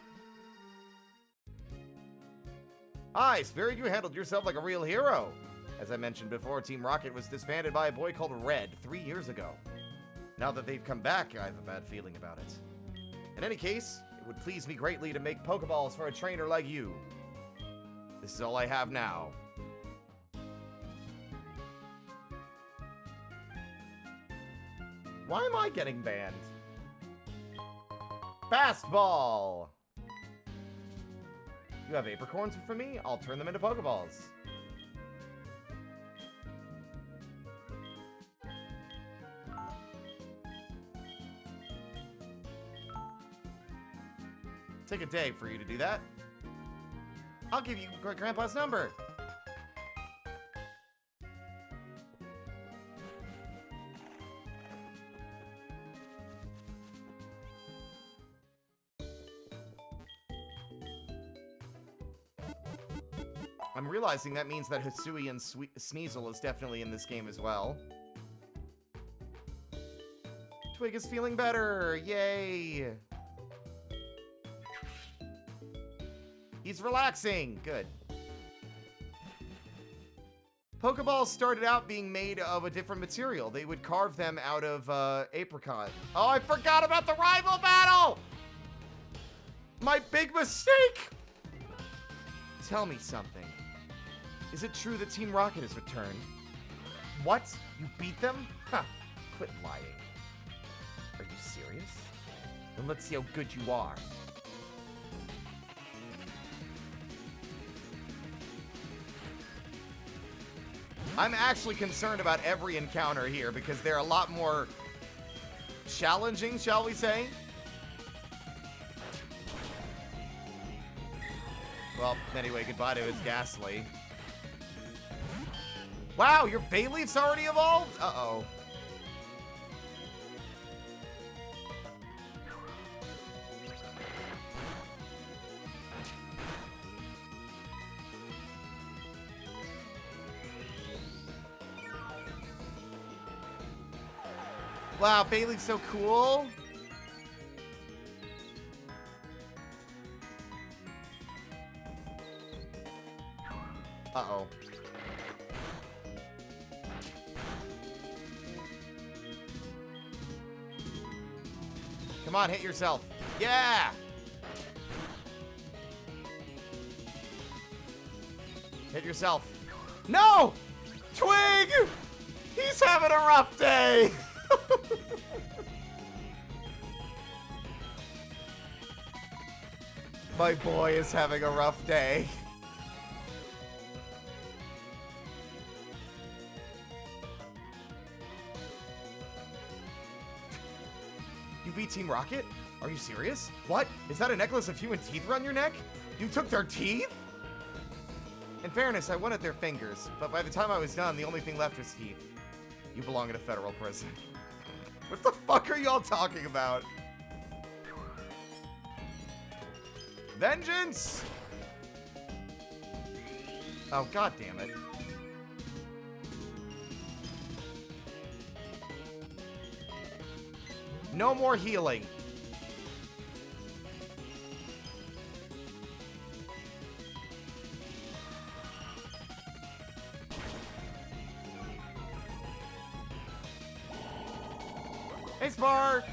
Hi, Spirit. You handled yourself like a real hero. As I mentioned before, Team Rocket was disbanded by a boy called Red 3 years ago. Now that they've come back, I have a bad feeling about it. In any case, it would please me greatly to make Pokeballs for a trainer like you. This is all I have now. Why am I getting banned? Fastball! You have apricorns for me? I'll turn them into Pokeballs. Take a day for you to do that. I'll give you Grandpa's number. I'm realizing that means that Hisui and Sneasel is definitely in this game as well. Twig is feeling better! Yay! He's relaxing! Good. Pokeballs started out being made of a different material. They would carve them out of apricot. Oh, I forgot about the rival battle! My big mistake! Tell me something. Is it true that Team Rocket has returned? What? You beat them? Ha! Quit lying. Are you serious? Then let's see how good you are. I'm actually concerned about every encounter here because they're a lot more challenging, shall we say? Well, anyway, goodbye to his Ghastly. Wow, your Bayleaf's already evolved? Uh-oh. Wow, Bayleaf's so cool. Uh-oh. Come on, hit yourself. Yeah! Hit yourself. No! Twig! He's having a rough day! My boy is having a rough day. You beat Team Rocket? Are you serious? What? Is that a necklace of human teeth around your neck? You took their teeth? In fairness, I wanted their fingers, but by the time I was done, the only thing left was teeth. You belong in a federal prison. What the fuck are y'all talking about? Vengeance! Oh, god damn it. No more healing. Hey, Spark!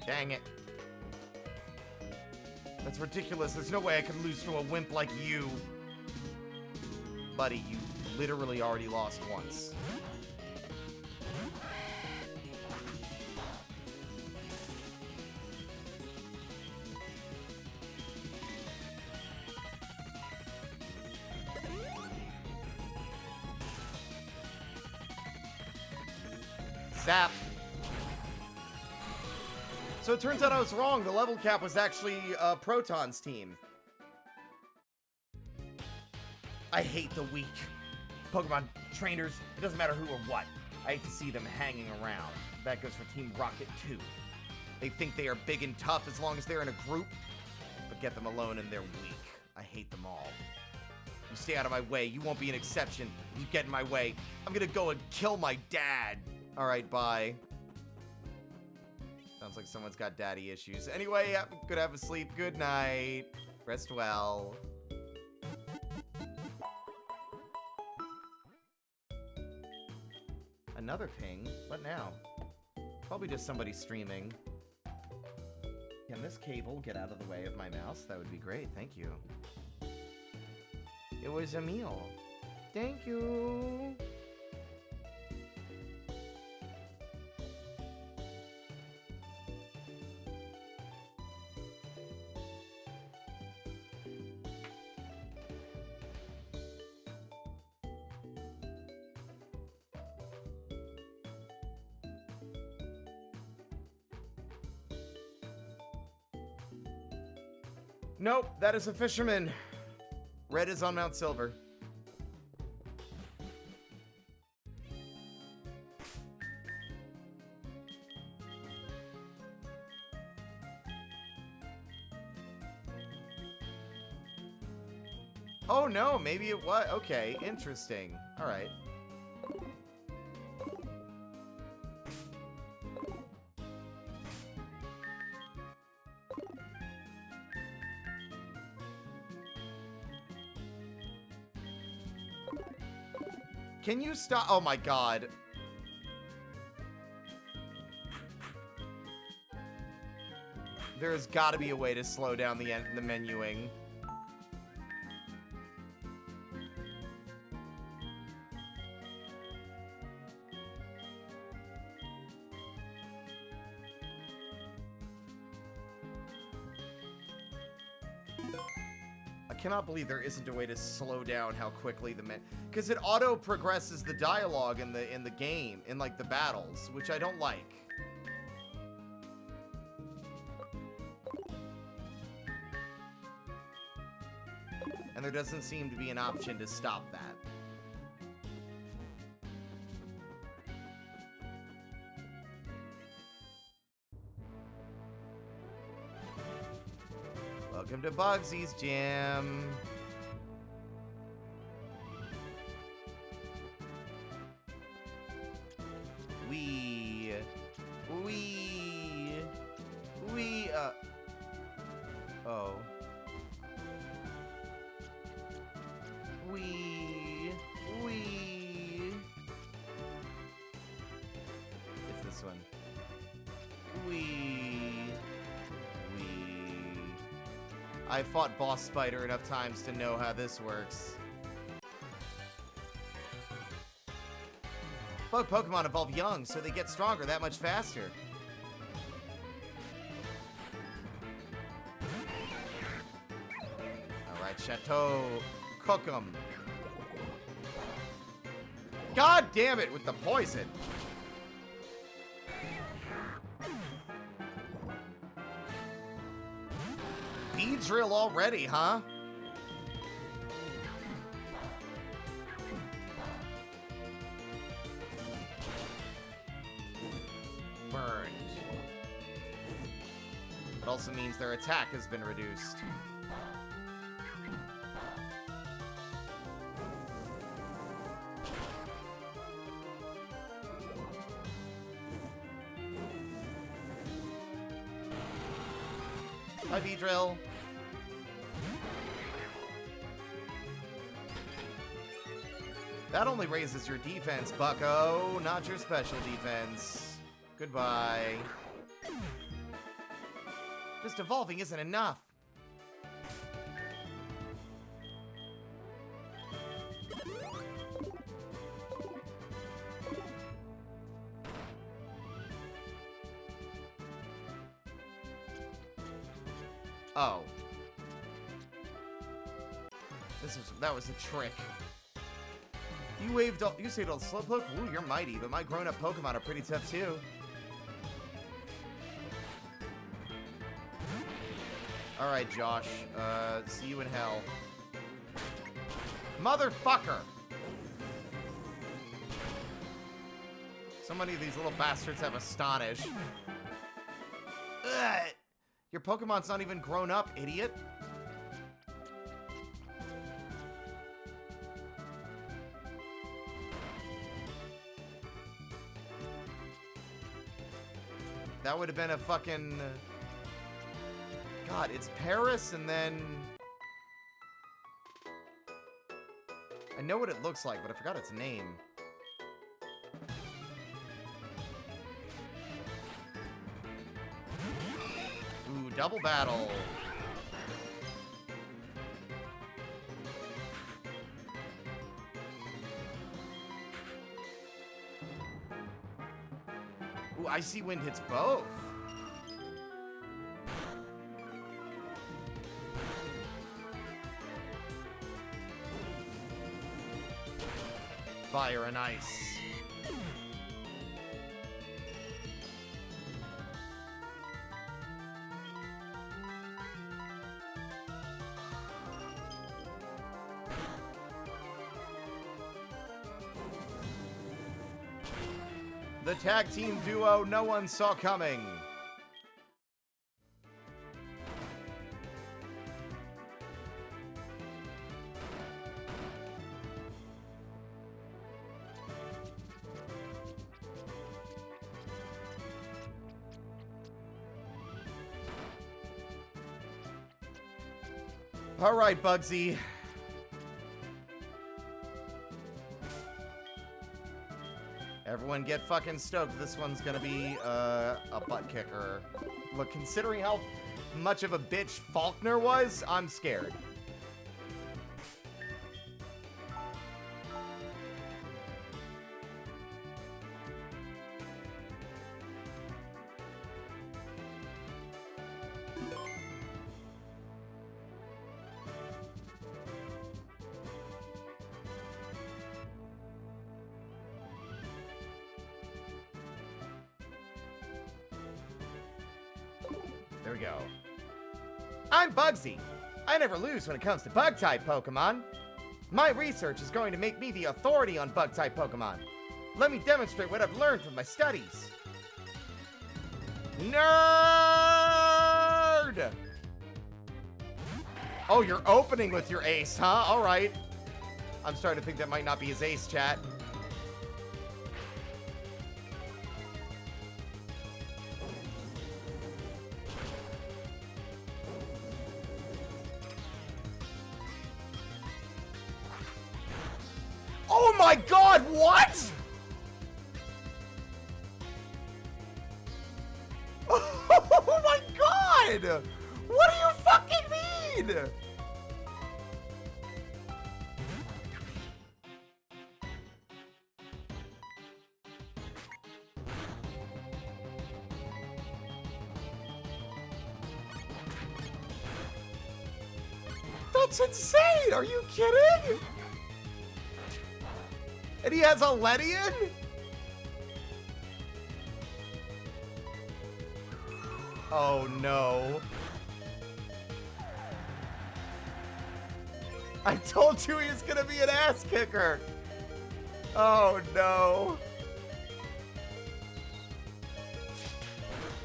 Dang it. That's ridiculous. There's no way I could lose to a wimp like you. Buddy, you literally already lost once. Zap. So it turns out I was wrong. The level cap was actually Proton's team. I hate the weak Pokemon trainers. It doesn't matter who or what. I hate to see them hanging around. That goes for Team Rocket too. They think they are big and tough as long as they're in a group, but get them alone and they're weak. I hate them all. You stay out of my way. You won't be an exception. You get in my way, I'm gonna go and kill my dad. All right, bye. Sounds like someone's got daddy issues. Anyway, good have a sleep. Good night. Rest well. Another ping? What now? Probably just somebody streaming. Can this cable get out of the way of my mouse? That would be great. Thank you. It was a meal. Thank you. Nope, that is a fisherman. Red is on Mount Silver. Oh no, maybe it was. Okay, interesting. All right. Can you stop? Oh my god. There's got to be a way to slow down the menuing. I cannot believe there isn't a way to slow down how quickly the because it auto progresses the dialogue in the game, in like the battles, which I don't like. And there doesn't seem to be an option to stop that. Welcome to Bugsy's gym. Oh. It's this one. I fought Boss Spider enough times to know how this works. Bug Pokemon evolve young, so they get stronger that much faster. Alright, Chateau. Cook 'em. God damn it with the poison. Drill already, huh? Burned. It also means their attack has been reduced. Hi, V-Drill. That only raises your defense, bucko, not your special defense. Goodbye. Just evolving isn't enough. Oh. That was a trick. You saved all the Slowpoke? Ooh, you're mighty, but my grown-up Pokemon are pretty tough too. Alright, Josh. See you in hell. Motherfucker! So many of these little bastards have Astonish. Ugh! Your Pokemon's not even grown up, idiot. That would have been a fucking... God, it's Paris and then... I know what it looks like, but I forgot its name. Ooh, double battle. Ooh, Icy Wind hits both. Fire and ice. The tag team duo no one saw coming. All right, Bugsy. Everyone get fucking stoked. This one's gonna be a butt kicker. Look, considering how much of a bitch Faulkner was, I'm scared. There we go. I'm Bugsy. I never lose when it comes to Bug-type Pokemon. My research is going to make me the authority on Bug-type Pokemon. Let me demonstrate what I've learned from my studies. Nerd! Oh, you're opening with your ace, huh? All right. I'm starting to think that might not be his ace, chat. Oh my god, what? Oh my god! What do you fucking mean? That's insane! Are you kidding? And he has a Ledian? Oh no. I told you he was gonna be an ass kicker. Oh no.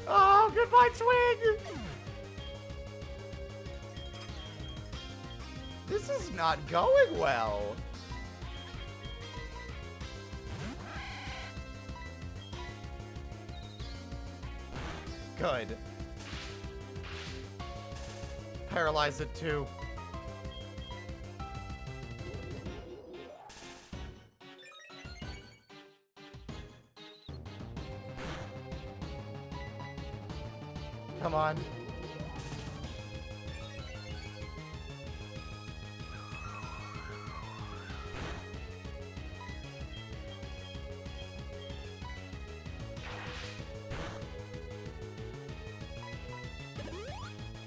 Oh, goodbye, Twig. This is not going well. Good. Paralyze it too. Come on.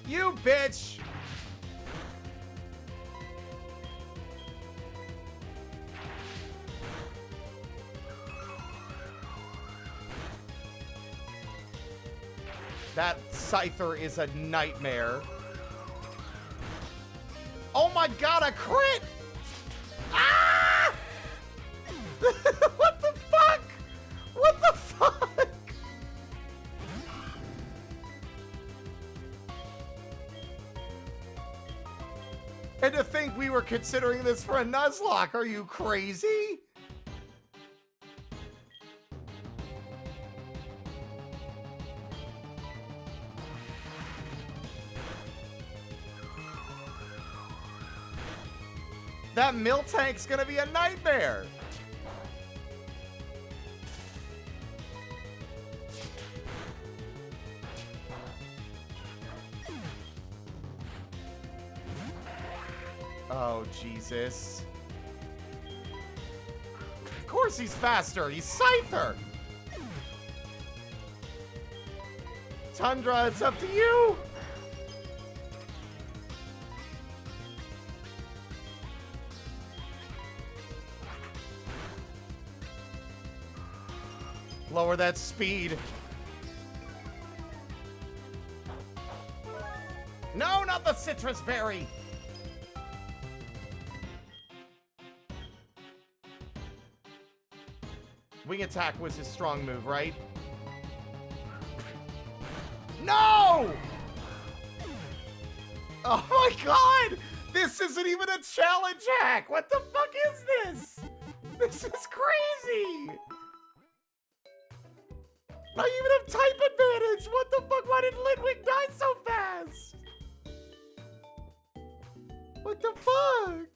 You bitch! That Scyther is a nightmare. Oh my god, a crit! Ah! What the fuck? What the fuck? And to think we were considering this for a Nuzlocke, are you crazy? That Miltank's gonna be a nightmare. Oh, Jesus. Of course he's faster. He's Scyther. Tundra, it's up to you. Lower that speed. No, not the citrus berry. Wing attack was his strong move, right? No! Oh my god! This isn't even a challenge hack! What the fuck is this? This is crazy! I even have type advantage! What the fuck? Why did Litwick die so fast? What the fuck?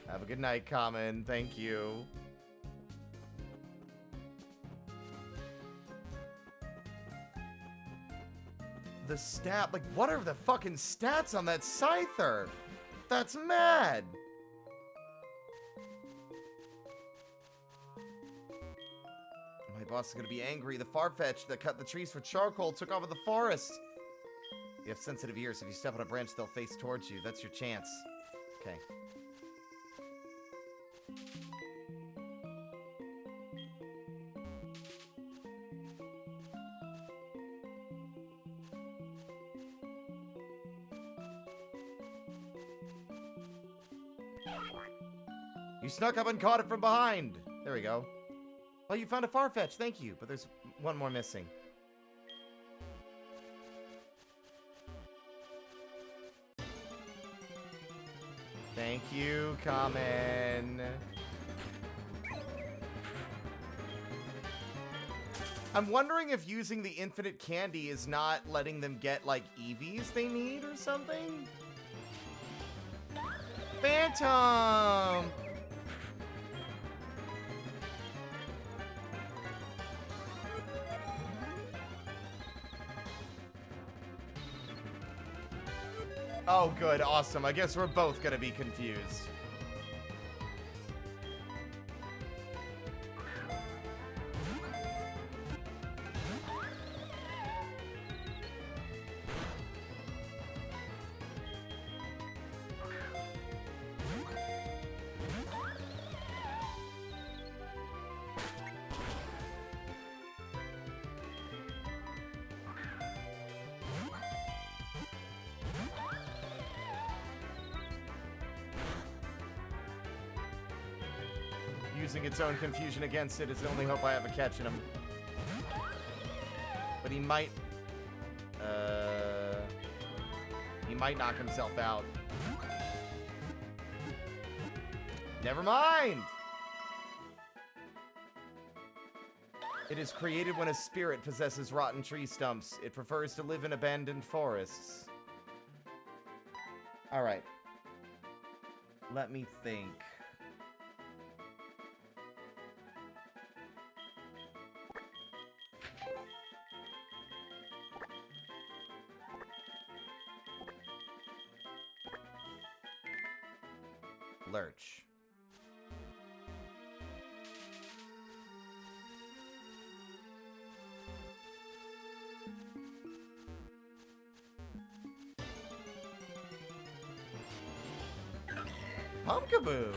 Have a good night, Common. Thank you. The stat, like, what are the fucking stats on that Scyther? That's mad. My boss is gonna be angry. The Farfetch that cut the trees for charcoal took over the forest. You have sensitive ears. If you step on a branch, they'll face towards you. That's your chance. Okay. You snuck up and caught it from behind. There we go. Well, you found a Farfetch. Thank you. But there's one more missing. Thank you, Common. I'm wondering if using the infinite candy is not letting them get, like, EVs they need or something? Phantom! Oh, good. Awesome. I guess we're both gonna be confused. Using its own confusion against it is the only hope I have of catching him. But he might knock himself out. Never mind! It is created when a spirit possesses rotten tree stumps. It prefers to live in abandoned forests. Alright. Let me think. Lurch. Pumpkaboo?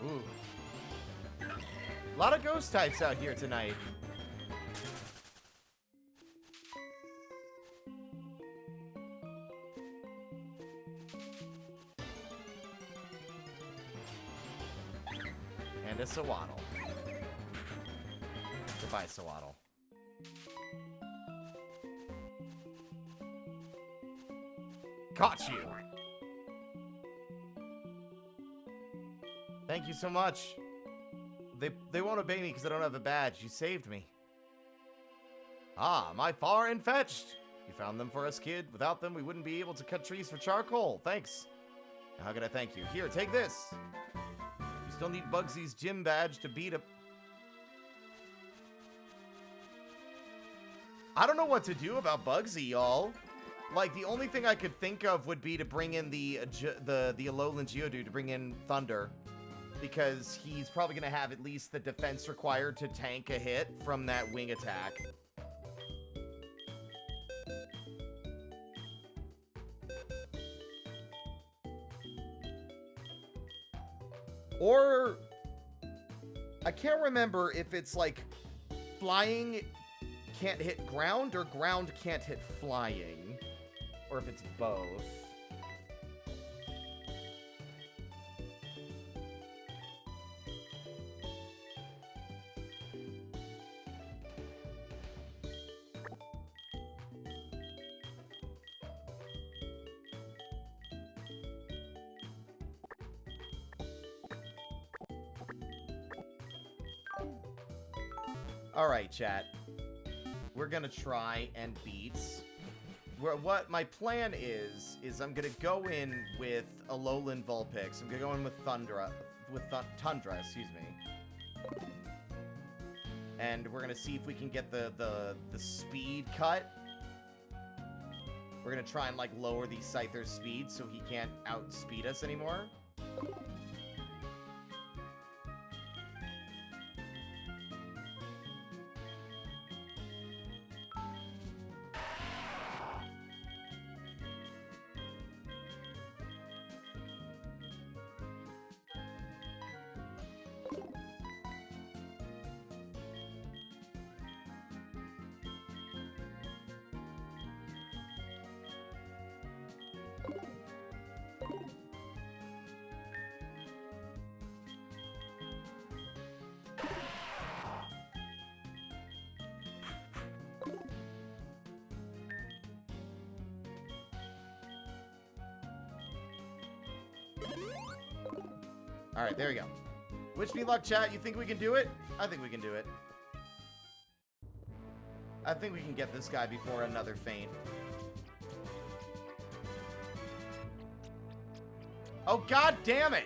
Ooh. A lot of ghost types out here tonight. And a Sawaddle. Goodbye, Sawaddle. Caught you! Thank you so much. They won't obey me because I don't have a badge. You saved me. Ah, my far and fetched. You found them for us, kid. Without them, we wouldn't be able to cut trees for charcoal. Thanks. Now, how can I thank you? Here, take this. You still need Bugsy's gym badge to beat a... I don't know what to do about Bugsy, y'all. Like, the only thing I could think of would be to bring in the Alolan Geodude, to bring in Thunder. Because he's probably going to have at least the defense required to tank a hit from that wing attack. Or, I can't remember if it's like flying can't hit ground or ground can't hit flying. Or if it's both. Alright, chat. We're gonna try and beat... What my plan is I'm gonna go in with Alolan Vulpix. I'm gonna go in with Tundra, excuse me. And we're gonna see if we can get the speed cut. We're gonna try and, like, lower the Scyther's speed so he can't outspeed us anymore. Alright, there we go. Wish me luck, chat. You think we can do it? I think we can do it. I think we can get this guy before another feint. Oh, god damn it!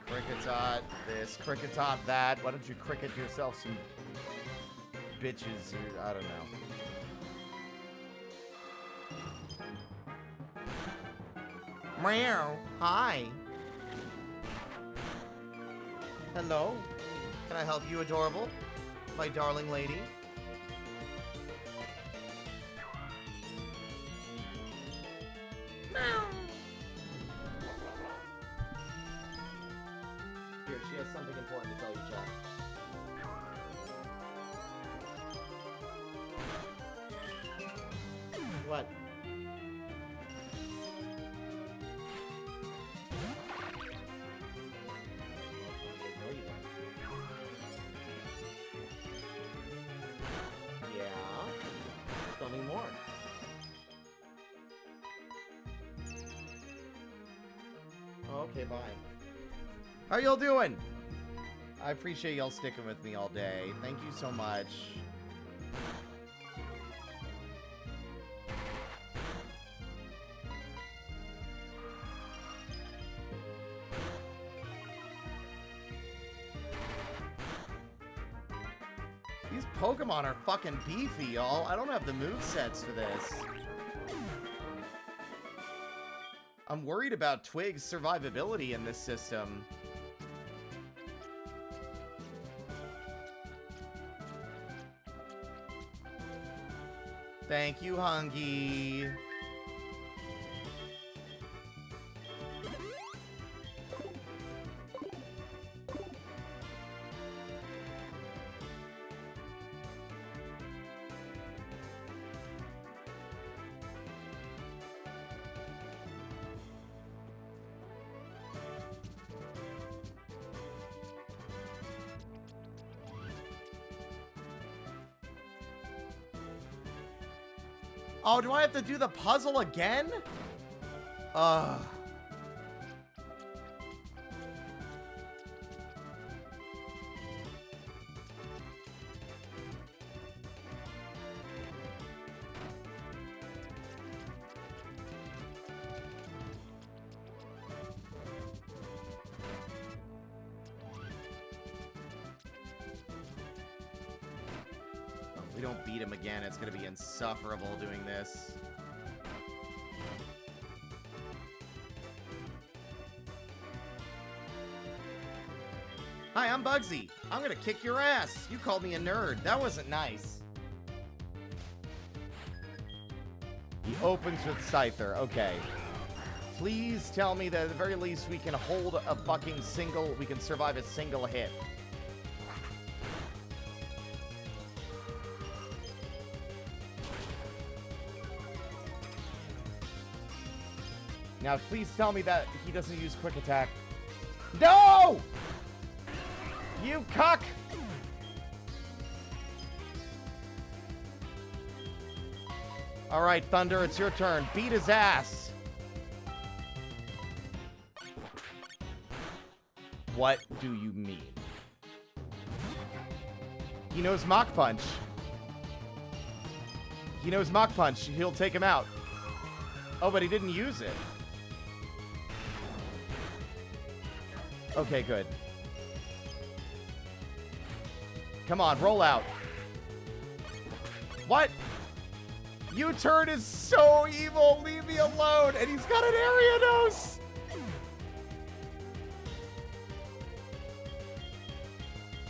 Cricketot this, Cricketot that. Why don't you cricket yourself some bitches or I don't know. Meow. Hi. Hello. Can I help you, adorable? My darling lady. Here, she has something important to tell you, chat. What? Yeah? Tell me more. Okay, bye. How y'all doing? I appreciate y'all sticking with me all day. Thank you so much. Pokemon are fucking beefy, y'all. I don't have the movesets for this. I'm worried about Twig's survivability in this system. Thank you, Hungy. Oh, do I have to do the puzzle again? Ugh. If we don't beat him again, it's gonna be insufferable doing this. Hi, I'm Bugsy. I'm gonna kick your ass. You called me a nerd. That wasn't nice. He opens with Scyther. Okay. Please tell me that at the very least we can hold a fucking single... We can survive a single hit. Now, please tell me that he doesn't use quick attack. No! You cuck! Alright, Thunder, it's your turn. Beat his ass! What do you mean? He knows Mach Punch. He knows Mach Punch. He'll take him out. Oh, but he didn't use it. Okay, good. Come on, roll out. What? U-turn is so evil. Leave me alone. And he's got an Ariados.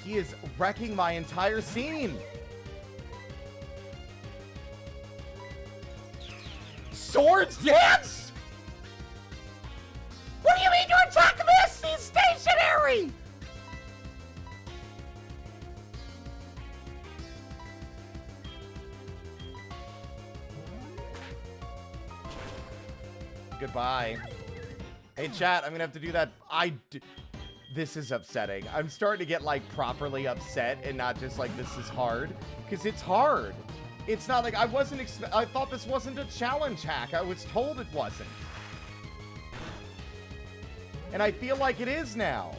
He is wrecking my entire scene. Swords Dance? What do you mean you attack this? He's stationary. Goodbye. Hey, chat, I'm gonna have to do that. This is upsetting. I'm starting to get, like, properly upset and not just, like, this is hard. Because it's hard. It's not like I thought this wasn't a challenge hack. I was told it wasn't. And I feel like it is now.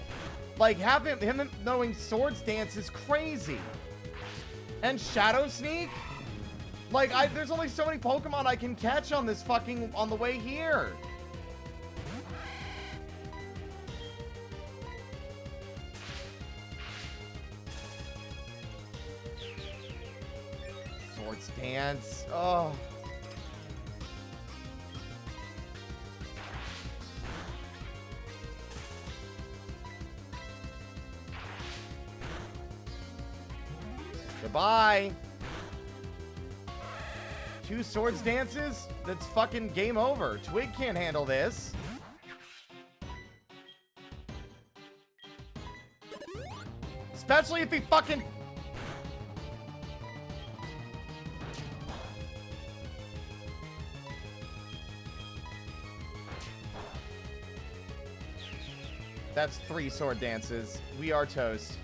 Like, him knowing Swords Dance is crazy. And Shadow Sneak? Like, there's only so many Pokemon I can catch on this fucking, on the way here. Swords Dance, oh. Goodbye. 2 Swords Dances? That's fucking game over. Twig can't handle this. Especially if he fucking... That's 3 Sword Dances. We are toast.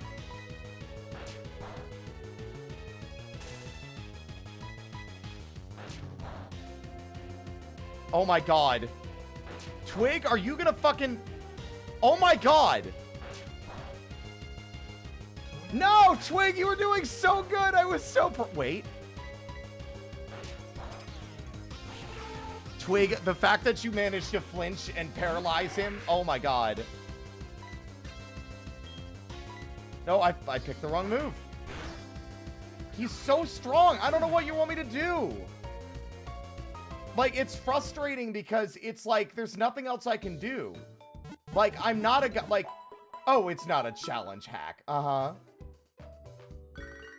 Oh my god. Twig, are you gonna fucking... Oh my god. No, Twig, you were doing so good. I was so... Wait. Twig, the fact that you managed to flinch and paralyze him. Oh my god. No, I picked the wrong move. He's so strong. I don't know what you want me to do. Like, it's frustrating because it's like, there's nothing else I can do. Like, I'm not a guy, like, oh, it's not a challenge hack. Uh-huh.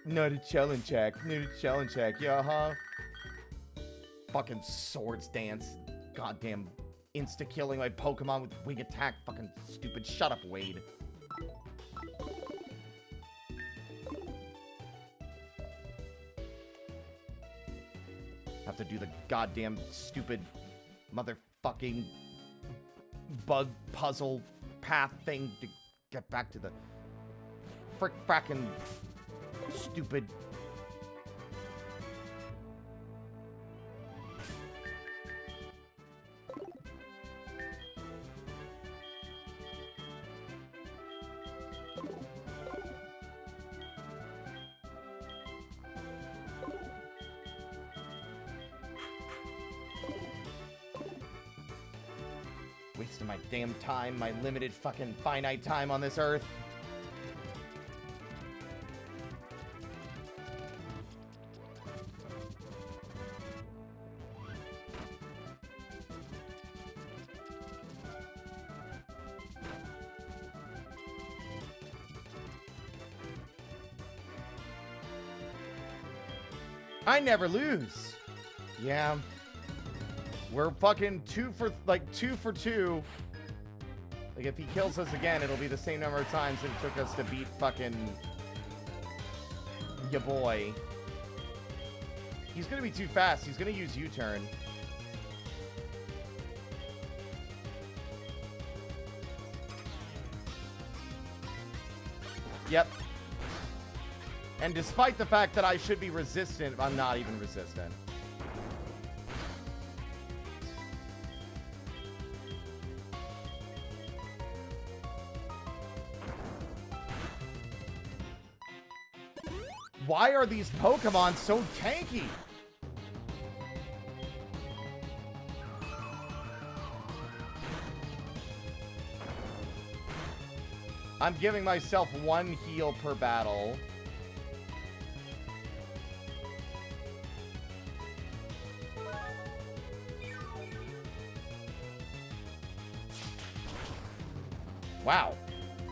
Not a challenge hack. Not a challenge hack. Yeah, uh-huh. Fucking swords dance. Goddamn insta-killing my Pokemon with wing attack. Fucking stupid. Shut up, Wade. Have to do the goddamn stupid motherfucking bug puzzle path thing to get back to the frackin' stupid. Wasting my damn time, my limited fucking finite time on this earth. I never lose. Yeah. We're fucking two for two. Like, if he kills us again, it'll be the same number of times it took us to beat fucking ya boy. He's gonna be too fast. He's gonna use U-turn. Yep. And despite the fact that I should be resistant, I'm not even resistant. Why are these Pokemon so tanky? I'm giving myself 1 heal per battle. Wow.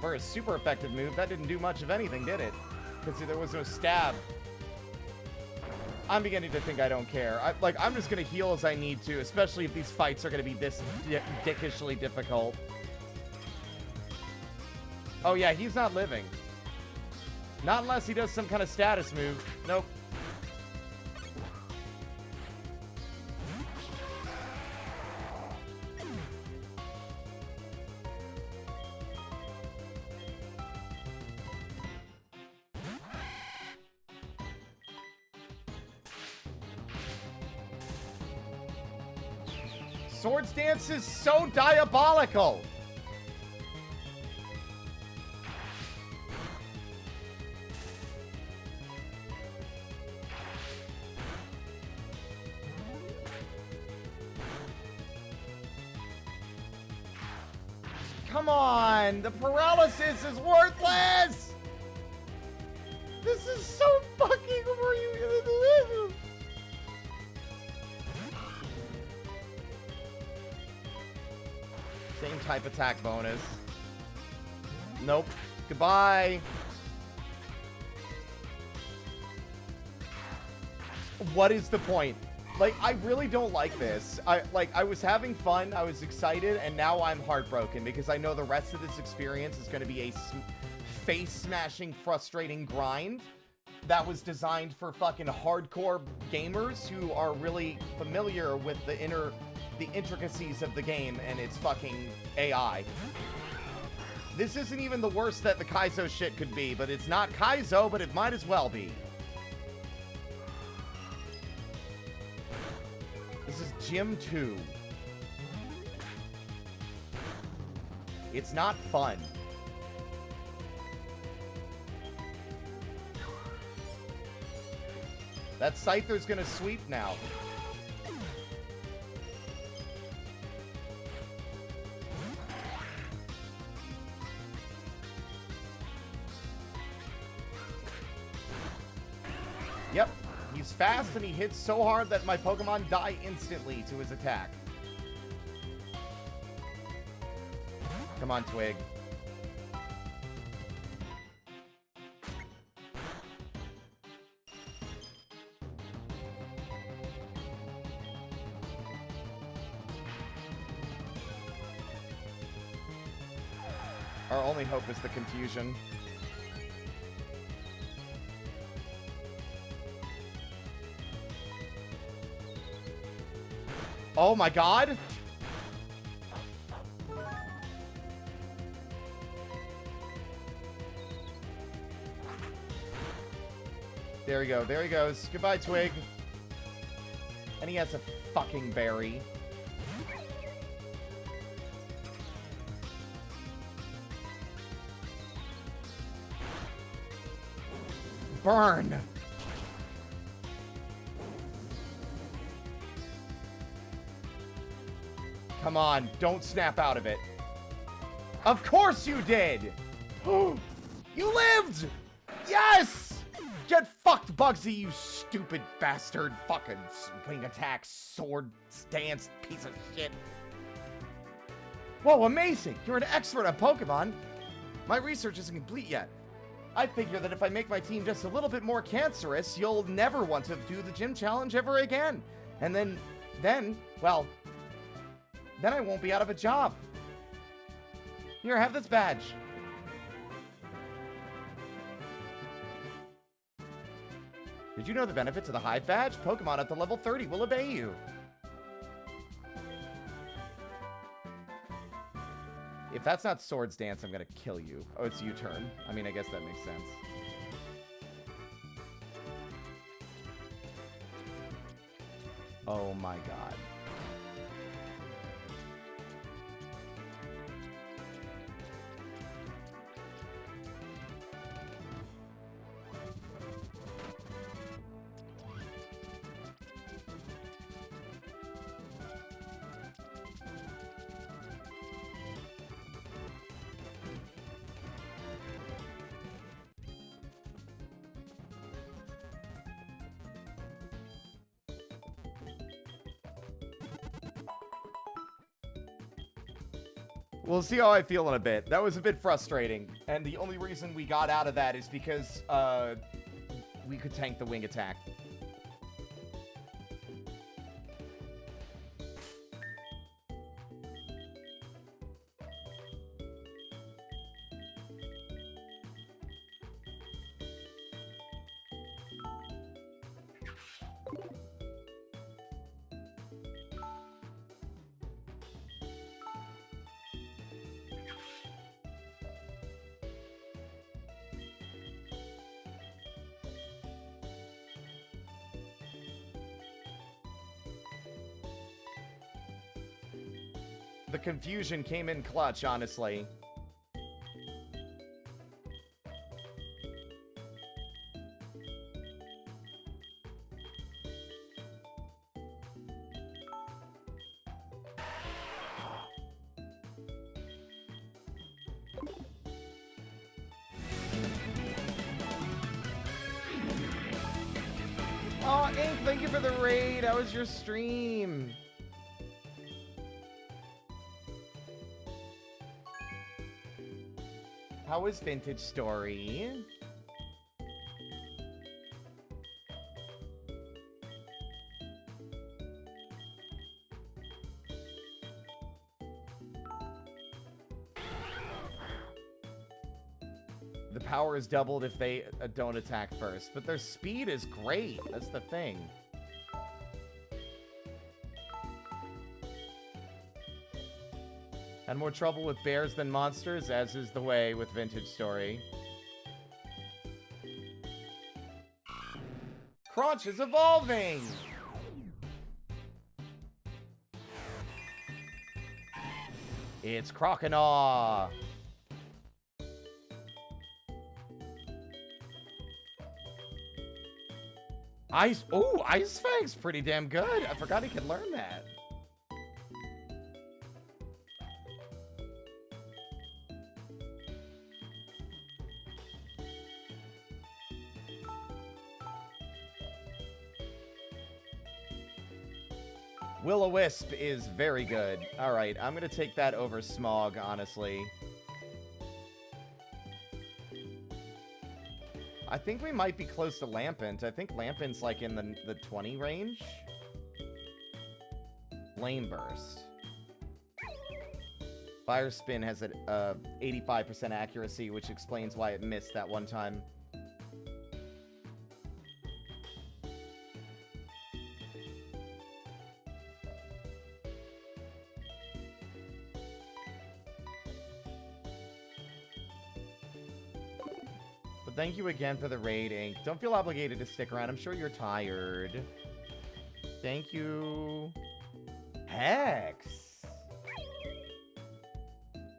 For a super effective move, that didn't do much of anything, did it? Because there was no stab. I'm beginning to think I don't care. I'm just going to heal as I need to, especially if these fights are going to be this dickishly difficult. Oh, yeah, he's not living. Not unless he does some kind of status move. Nope. Swords Dance is so diabolical. Come on, the paralysis is worthless. This is so fucking you. Same type attack bonus. Nope. Goodbye. What is the point? Like, I really don't like this. I was having fun, I was excited, and now I'm heartbroken because I know the rest of this experience is going to be a face-smashing, frustrating grind that was designed for fucking hardcore gamers who are really familiar with the intricacies of the game and its fucking AI. This isn't even the worst that the Kaizo shit could be, but it's not Kaizo, but it might as well be. This is Gym 2. It's not fun. That Scyther's gonna sweep now. Yep, he's fast and he hits so hard that my Pokemon die instantly to his attack. Come on, Twig. Our only hope is the confusion. Oh my god! There we go. There he goes. Goodbye, Twig. And he has a fucking berry. Burn! Come on, don't snap out of it. Of course you did! You lived! Yes! Get fucked, Bugsy, you stupid bastard. Fucking wing attack, sword stance, piece of shit. Whoa, amazing! You're an expert on Pokemon. My research isn't complete yet. I figure that if I make my team just a little bit more cancerous, you'll never want to do the gym challenge ever again. And then, well, then I won't be out of a job. Here, have this badge. Did you know the benefits of the Hive badge? Pokemon at the level 30 will obey you. If that's not Swords Dance, I'm gonna kill you. Oh, it's U-turn. I mean, I guess that makes sense. Oh my god. We'll see how I feel in a bit. That was a bit frustrating. And the only reason we got out of that is because we could tank the wing attack. The confusion came in clutch, honestly. Oh, Ink, thank you for the raid. How was your stream? How was Vintage Story? The power is doubled if they don't attack first, but their speed is great. That's the thing. Had more trouble with bears than monsters, as is the way with Vintage Story. Crunch is evolving! It's Croconaw! Ice... Ooh, Ice Fang's pretty damn good. I forgot he could learn that. Will-O-Wisp is very good. Alright, I'm gonna take that over Smog, honestly. I think we might be close to Lampent. I think Lampent's like in the 20 range. Flame Burst. Fire Spin has an 85% accuracy, which explains why it missed that one time. But thank you again for the raid, Ink. Don't feel obligated to stick around. I'm sure you're tired. Thank you. Hex.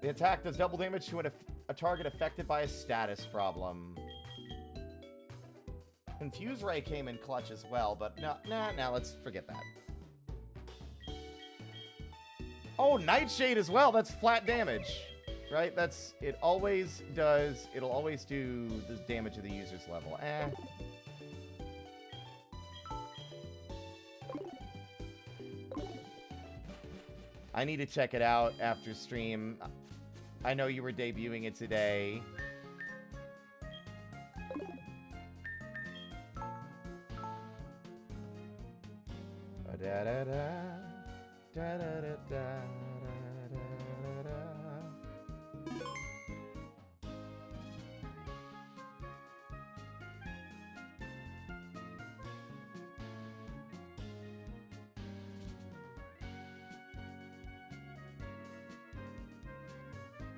The attack does double damage to a target affected by a status problem. Confuse Ray came in clutch as well, but no, let's forget that. Oh, Nightshade as well. That's flat damage, right? It always does. It'll always do the damage of the user's level. I need to check it out after stream. I know you were debuting it today.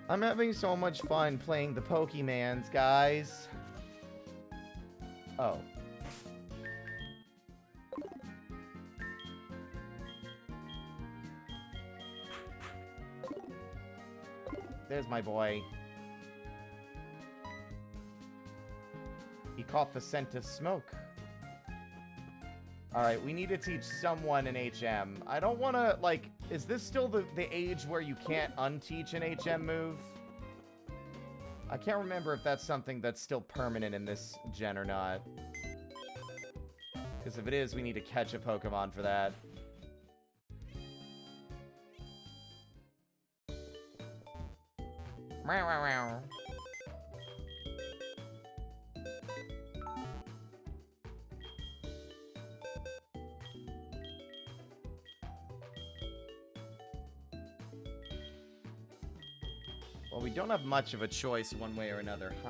I'm having so much fun playing the Pokemans, guys. Oh. There's my boy. He caught the scent of smoke. Alright, we need to teach someone an HM. I don't want to, like... Is this still the age where you can't unteach an HM move? I can't remember if that's something that's still permanent in this gen or not. Because if it is, we need to catch a Pokemon for that. Meow, meow, meow. Well, we don't have much of a choice one way or another, huh?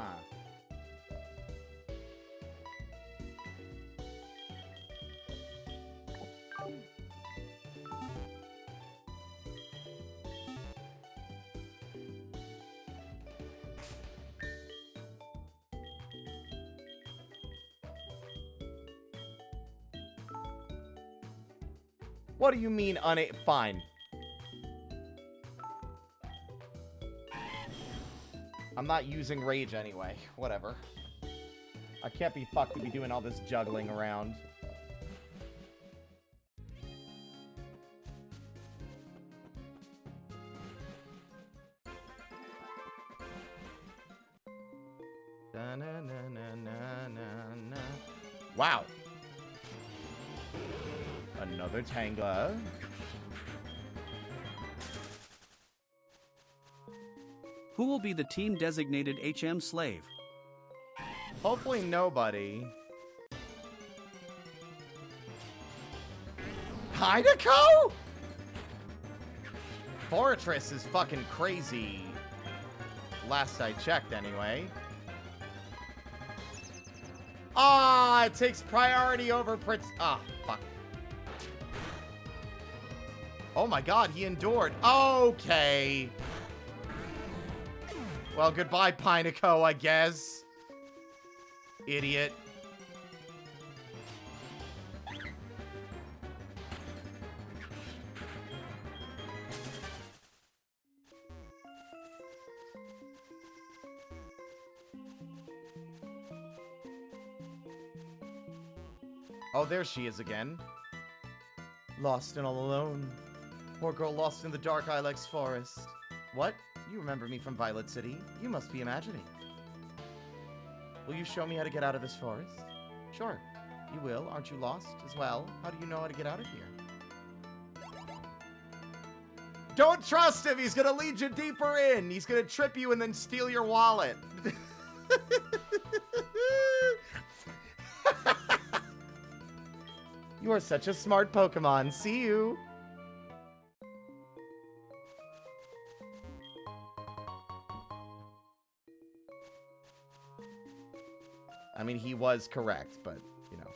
What do you mean fine. I'm not using Rage anyway. Whatever. I can't be fucked to be doing all this juggling around. Wow. Another Tangela. Who will be the team-designated HM slave? Hopefully nobody. Hideko? Fortress is fucking crazy. Last I checked, anyway. Ah, it takes priority over ah, fuck. Oh my god, he endured. Okay. Well, goodbye, Pineco, I guess. Idiot. Oh, there she is again. Lost and all alone. Poor girl lost in the dark Ilex forest. What? You remember me from Violet City? You must be imagining. Will you show me how to get out of this forest? Sure, you will. Aren't you lost as well? How do you know how to get out of here? Don't trust him. He's going to lead you deeper in. He's going to trip you and then steal your wallet. You are such a smart Pokemon. See you. I mean, he was correct, but, you know.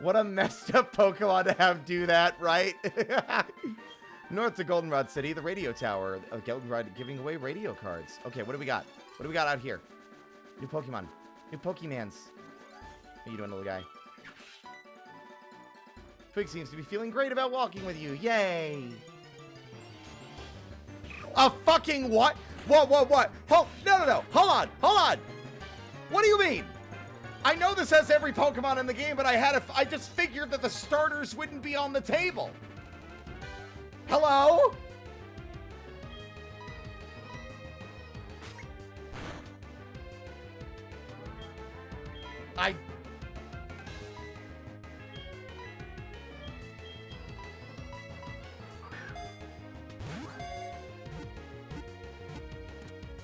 What a messed up Pokemon to have do that, right? North to Goldenrod City, the radio tower of Goldenrod giving away radio cards. Okay, what do we got? What do we got out here? New Pokemon. New Pokemans. How you doing, little guy? Twig seems to be feeling great about walking with you. Yay! A fucking what? What? No. Hold on. What do you mean? I know this has every Pokemon in the game, but I just figured that the starters wouldn't be on the table. Hello?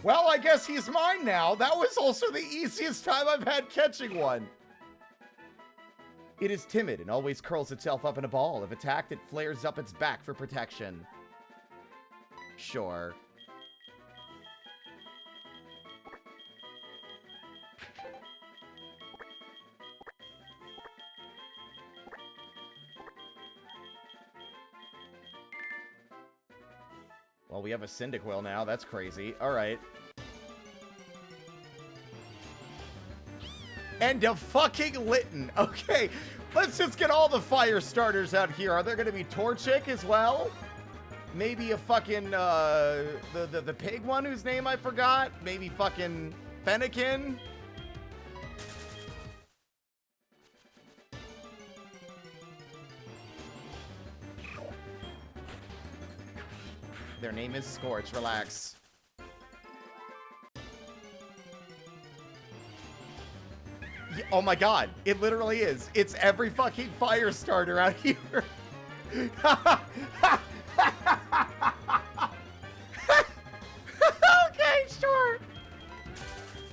Well, I guess he's mine now. That was also the easiest time I've had catching one. It is timid and always curls itself up in a ball. If attacked, it flares up its back for protection. Sure. Well, we have a Cyndaquil now. That's crazy. All right. And a fucking Litten. Okay, let's just get all the fire starters out here. Are there going to be Torchic as well? Maybe a fucking, the pig one whose name I forgot? Maybe fucking Fennekin? Their name is Scorch. Relax. Yeah, oh my god. It literally is. It's every fucking fire starter out here. Okay, sure.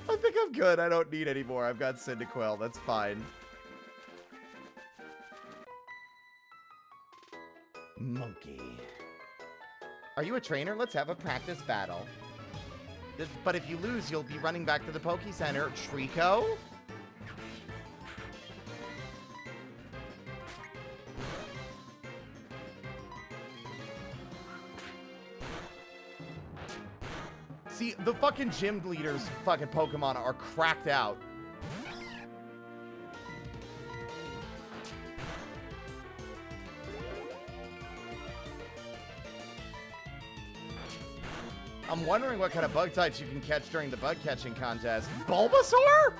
I think I'm good. I don't need any more. I've got Cyndaquil. That's fine. Monkey. Are you a trainer? Let's have a practice battle. But if you lose, you'll be running back to the Poke Center. Trico? See, the fucking gym leaders' fucking Pokemon are cracked out. I'm wondering what kind of bug types you can catch during the bug catching contest. Bulbasaur?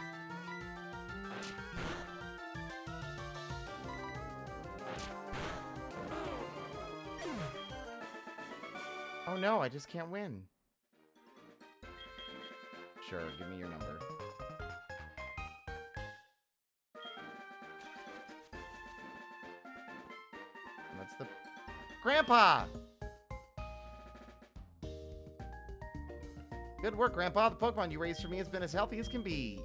Oh no, I just can't win. Sure, give me your number. And that's the... Grandpa! Good work, Grandpa. The Pokemon you raised for me has been as healthy as can be.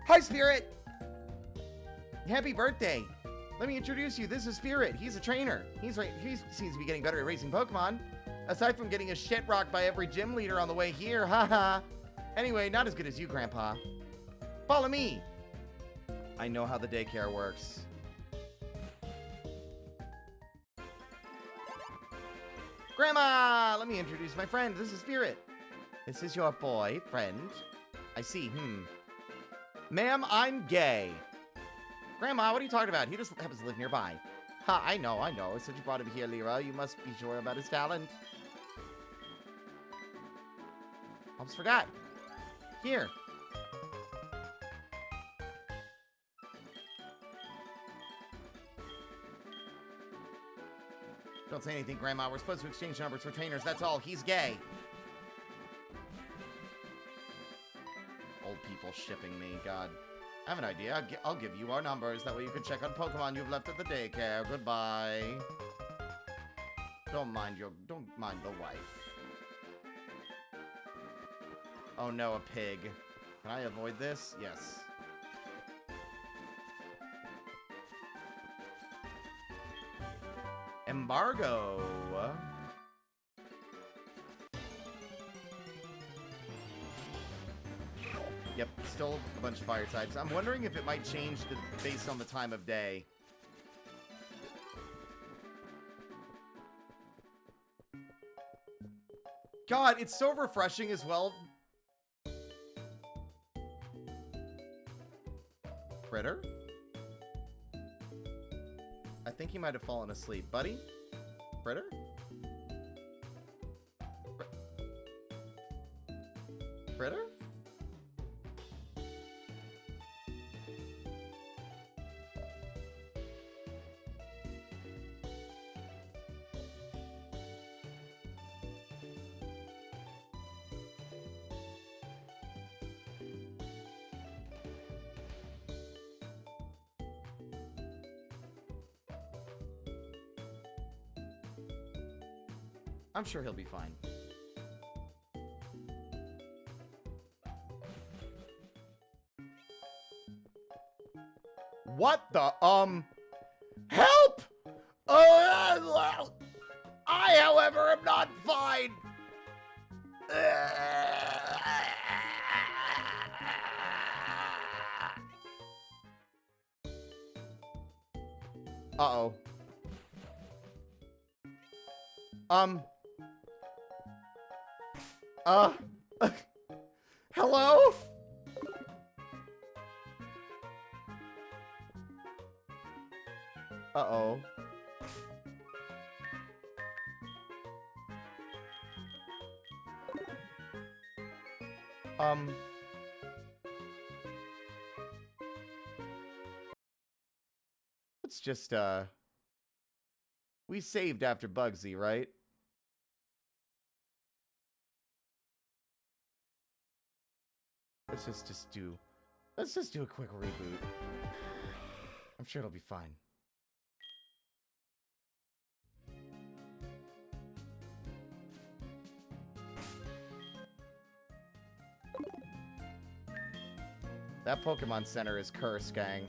Hi, Spirit! Happy birthday! Let me introduce you. This is Spirit. He's a trainer. He seems to be getting better at raising Pokemon. Aside from getting his shit rocked by every gym leader on the way here, haha. Anyway, not as good as you, Grandpa. Follow me. I know how the daycare works. Grandma! Let me introduce my friend. This is Spirit. This is your boyfriend. I see, Ma'am, I'm gay. Grandma, what are you talking about? He just happens to live nearby. Ha, I know. Since you brought him here, Lyra, you must be sure about his talent. Almost forgot. Here. Don't say anything, Grandma. We're supposed to exchange numbers for trainers. That's all. He's gay. old people shipping me. God. I have an idea. I'll give you our numbers. That way you can check on Pokemon you've left at the daycare. Goodbye. Don't mind the wife. Oh no, a pig. Can I avoid this? Yes. Embargo. Yep, still a bunch of fire types. I'm wondering if it might change based on the time of day. God, it's so refreshing as well. Critter? I think he might have fallen asleep. Buddy? Critter? Critter? I'm sure he'll be fine. What the, help! I, however, am not fine. Uh-oh. Hello? Uh-oh. Let's just, we saved after Bugsy, right? Let's just do a quick reboot. I'm sure it'll be fine. That Pokemon Center is cursed, gang.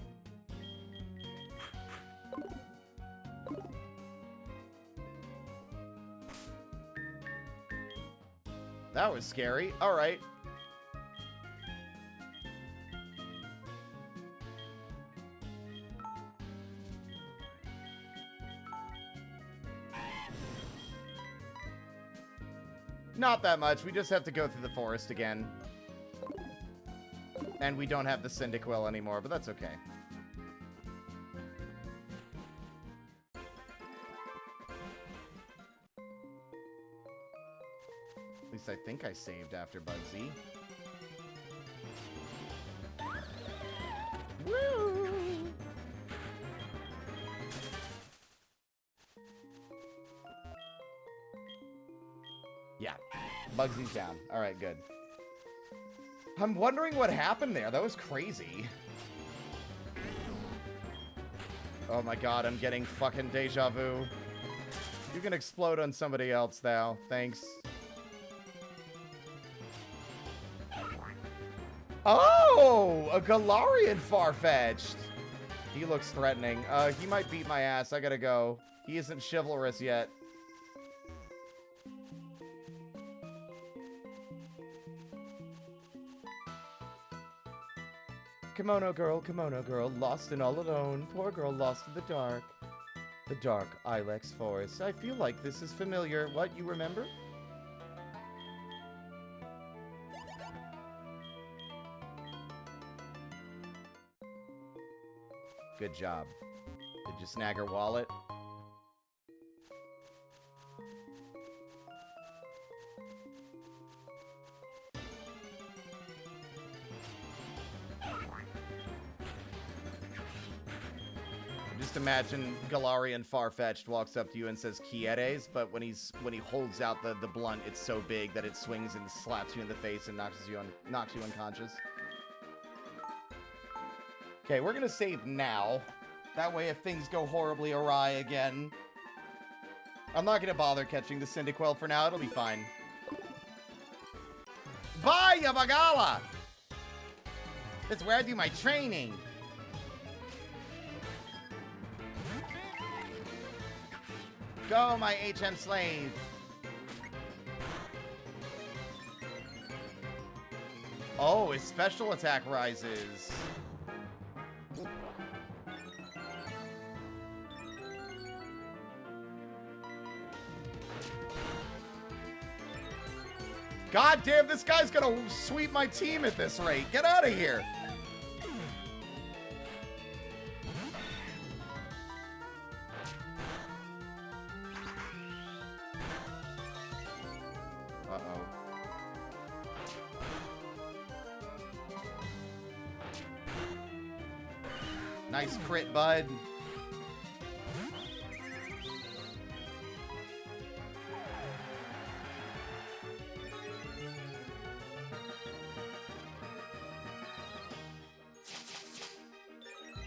That was scary. All right. Not that much. We just have to go through the forest again. And we don't have the Cyndaquil anymore, but that's okay. At least I think I saved after Bugsy. Woo! Yeah, Bugsy's down. All right, good. I'm wondering what happened there. That was crazy. Oh my god, I'm getting fucking deja vu. You can explode on somebody else now. Thanks. Oh! A Galarian Farfetch'd! He looks threatening. He might beat my ass. I gotta go. He isn't chivalrous yet. Kimono girl, lost and all alone. Poor girl lost in the dark. The dark Ilex forest. I feel like this is familiar. What, you remember? Good job. Did you snag her wallet? Just imagine Galarian Farfetch'd walks up to you and says Quieres, but when he holds out the blunt, it's so big that it swings and slaps you in the face and knocks you unconscious. Okay, we're gonna save now. That way, if things go horribly awry again... I'm not gonna bother catching the Cyndaquil for now. It'll be fine. Bye, Yabagala! That's where I do my training. Go, my HM slave. Oh, his special attack rises. God damn, this guy's gonna sweep my team at this rate. Get out of here. Uh-oh. Nice crit, bud.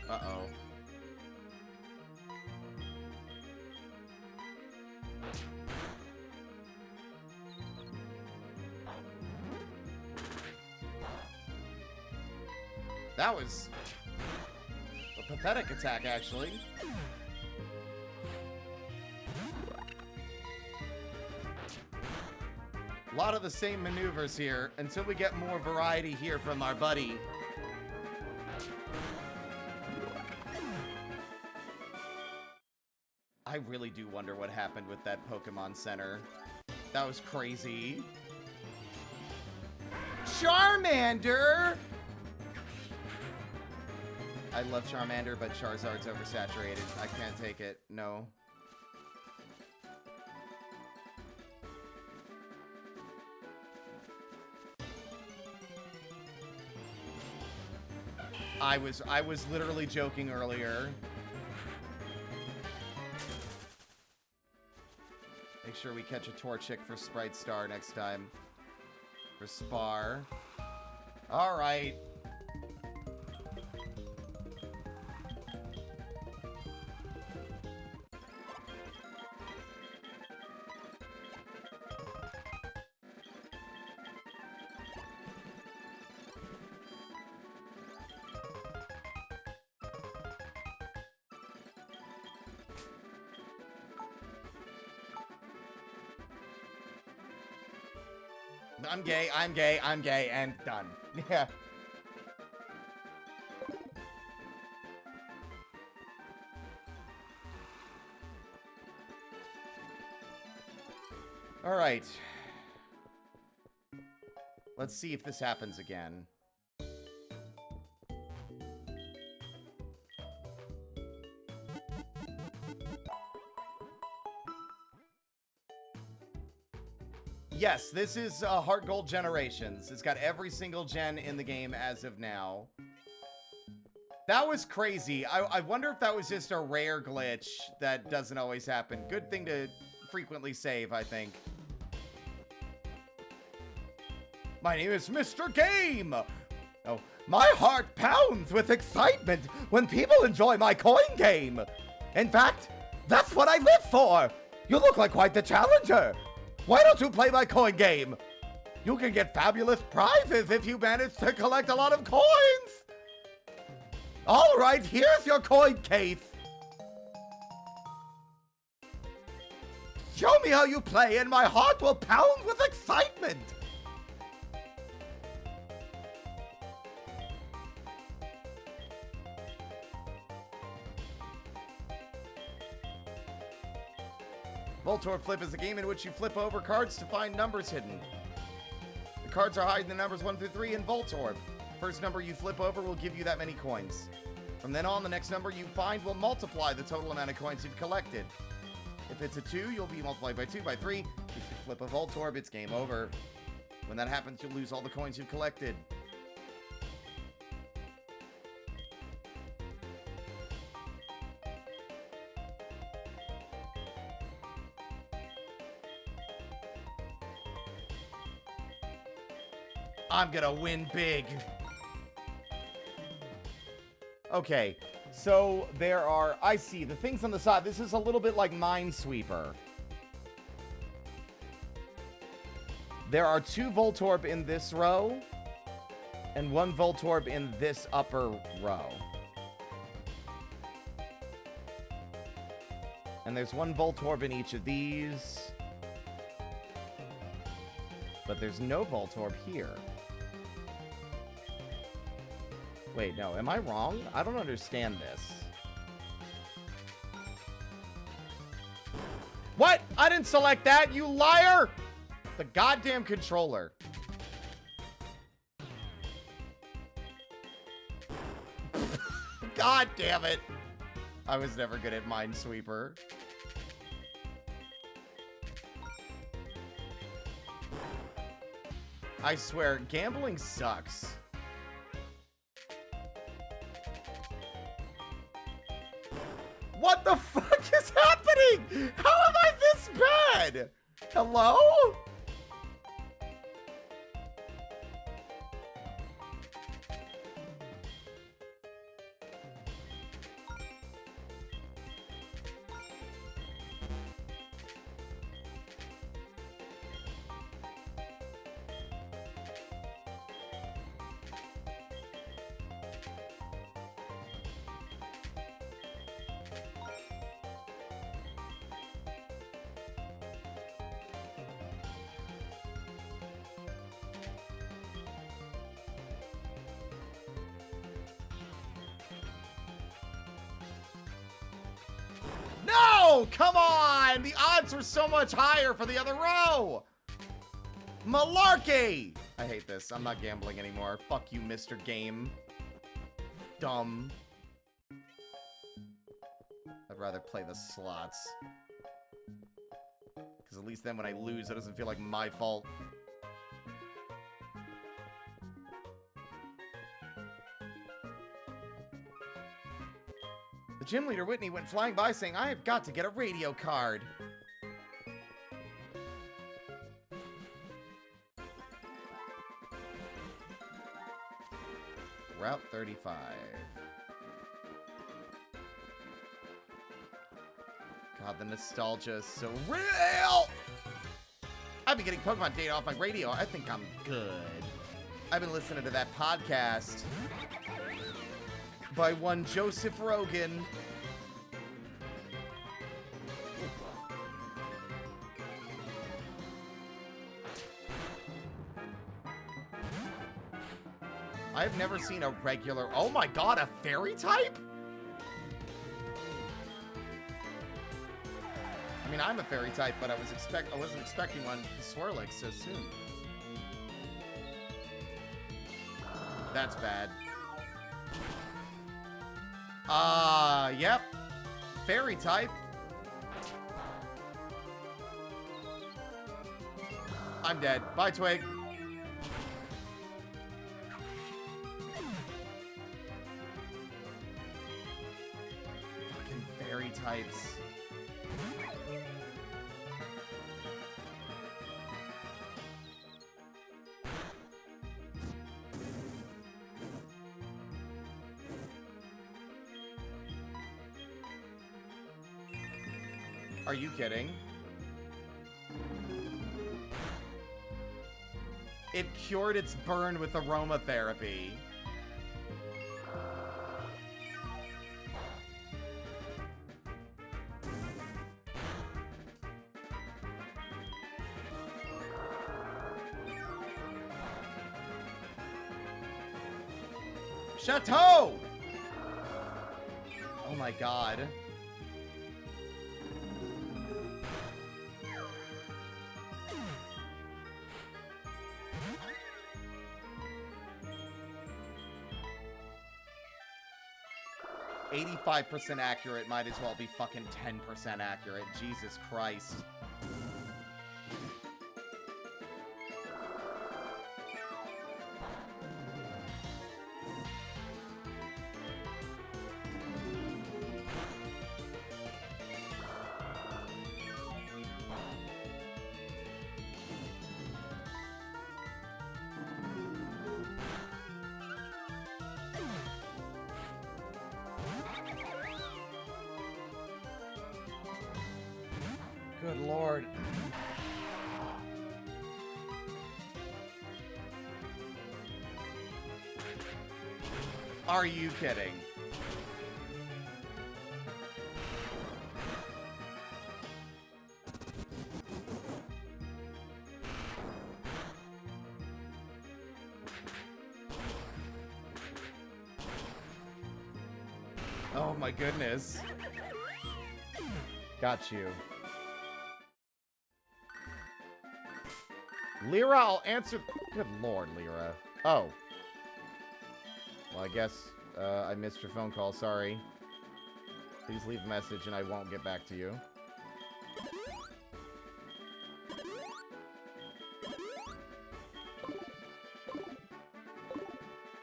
Uh-oh. That was a pathetic attack, actually. A lot of the same maneuvers here until we get more variety here from our buddy. I really do wonder what happened with that Pokemon Center. That was crazy. Charmander! I love Charmander, but Charizard's oversaturated. I can't take it. No. I was literally joking earlier. Make sure we catch a Torchic for Sprite Star next time. For Spar. Alright. I'm gay, and done. Yeah. All right. Let's see if this happens again. Yes, this is HeartGold Generations. It's got every single gen in the game as of now. That was crazy. I wonder if that was just a rare glitch that doesn't always happen. Good thing to frequently save, I think. My name is Mr. Game! Oh, my heart pounds with excitement when people enjoy my coin game. In fact, that's what I live for. You look like quite the challenger. Why don't you play my coin game? You can get fabulous prizes if you manage to collect a lot of coins. All right, here's your coin case. Show me how you play and my heart will pound with excitement. Voltorb Flip is a game in which you flip over cards to find numbers hidden. The cards are hiding the numbers 1 through 3 in Voltorb. First number you flip over will give you that many coins. From then on, the next number you find will multiply the total amount of coins you've collected. If it's a 2, you'll be multiplied by 2 by 3. If you flip a Voltorb, it's game over. When that happens, you'll lose all the coins you've collected. I'm gonna win big. Okay, so there are... I see, the things on the side. This is a little bit like Minesweeper. There are 2 Voltorb in this row, and 1 Voltorb in this upper row. And there's 1 Voltorb in each of these. But there's no Voltorb here. Wait, no, am I wrong? I don't understand this. What? I didn't select that, you liar! The goddamn controller. God damn it. I was never good at Minesweeper. I swear, gambling sucks. What the fuck is happening? How am I this bad? Hello? No! Come on! The odds were so much higher for the other row! Malarkey! I hate this. I'm not gambling anymore. Fuck you, Mr. Game. Dumb. I'd rather play the slots. Because at least then when I lose, it doesn't feel like my fault. The gym leader, Whitney, went flying by saying, I have got to get a radio card. Route 35. God, the nostalgia is so real! I've been getting Pokemon data off my radio. I think I'm good. I've been listening to that podcast by one Joseph Rogan. I've never seen a regular... Oh my god, a fairy type? I mean, I'm a fairy type, but I wasn't expecting one to Swirlix so soon. That's bad. Yep. Fairy type. I'm dead. Bye, Twig. Fucking fairy types. Are you kidding? It cured its burn with aromatherapy. Chateau! Oh my god. %85 accurate might as well be fucking 10% accurate. Jesus Christ. Good lord. Are you kidding? Oh my goodness. Got you. Lyra, I'll answer... Good lord, Lyra. Oh. Well, I guess I missed your phone call. Sorry. Please leave a message and I won't get back to you.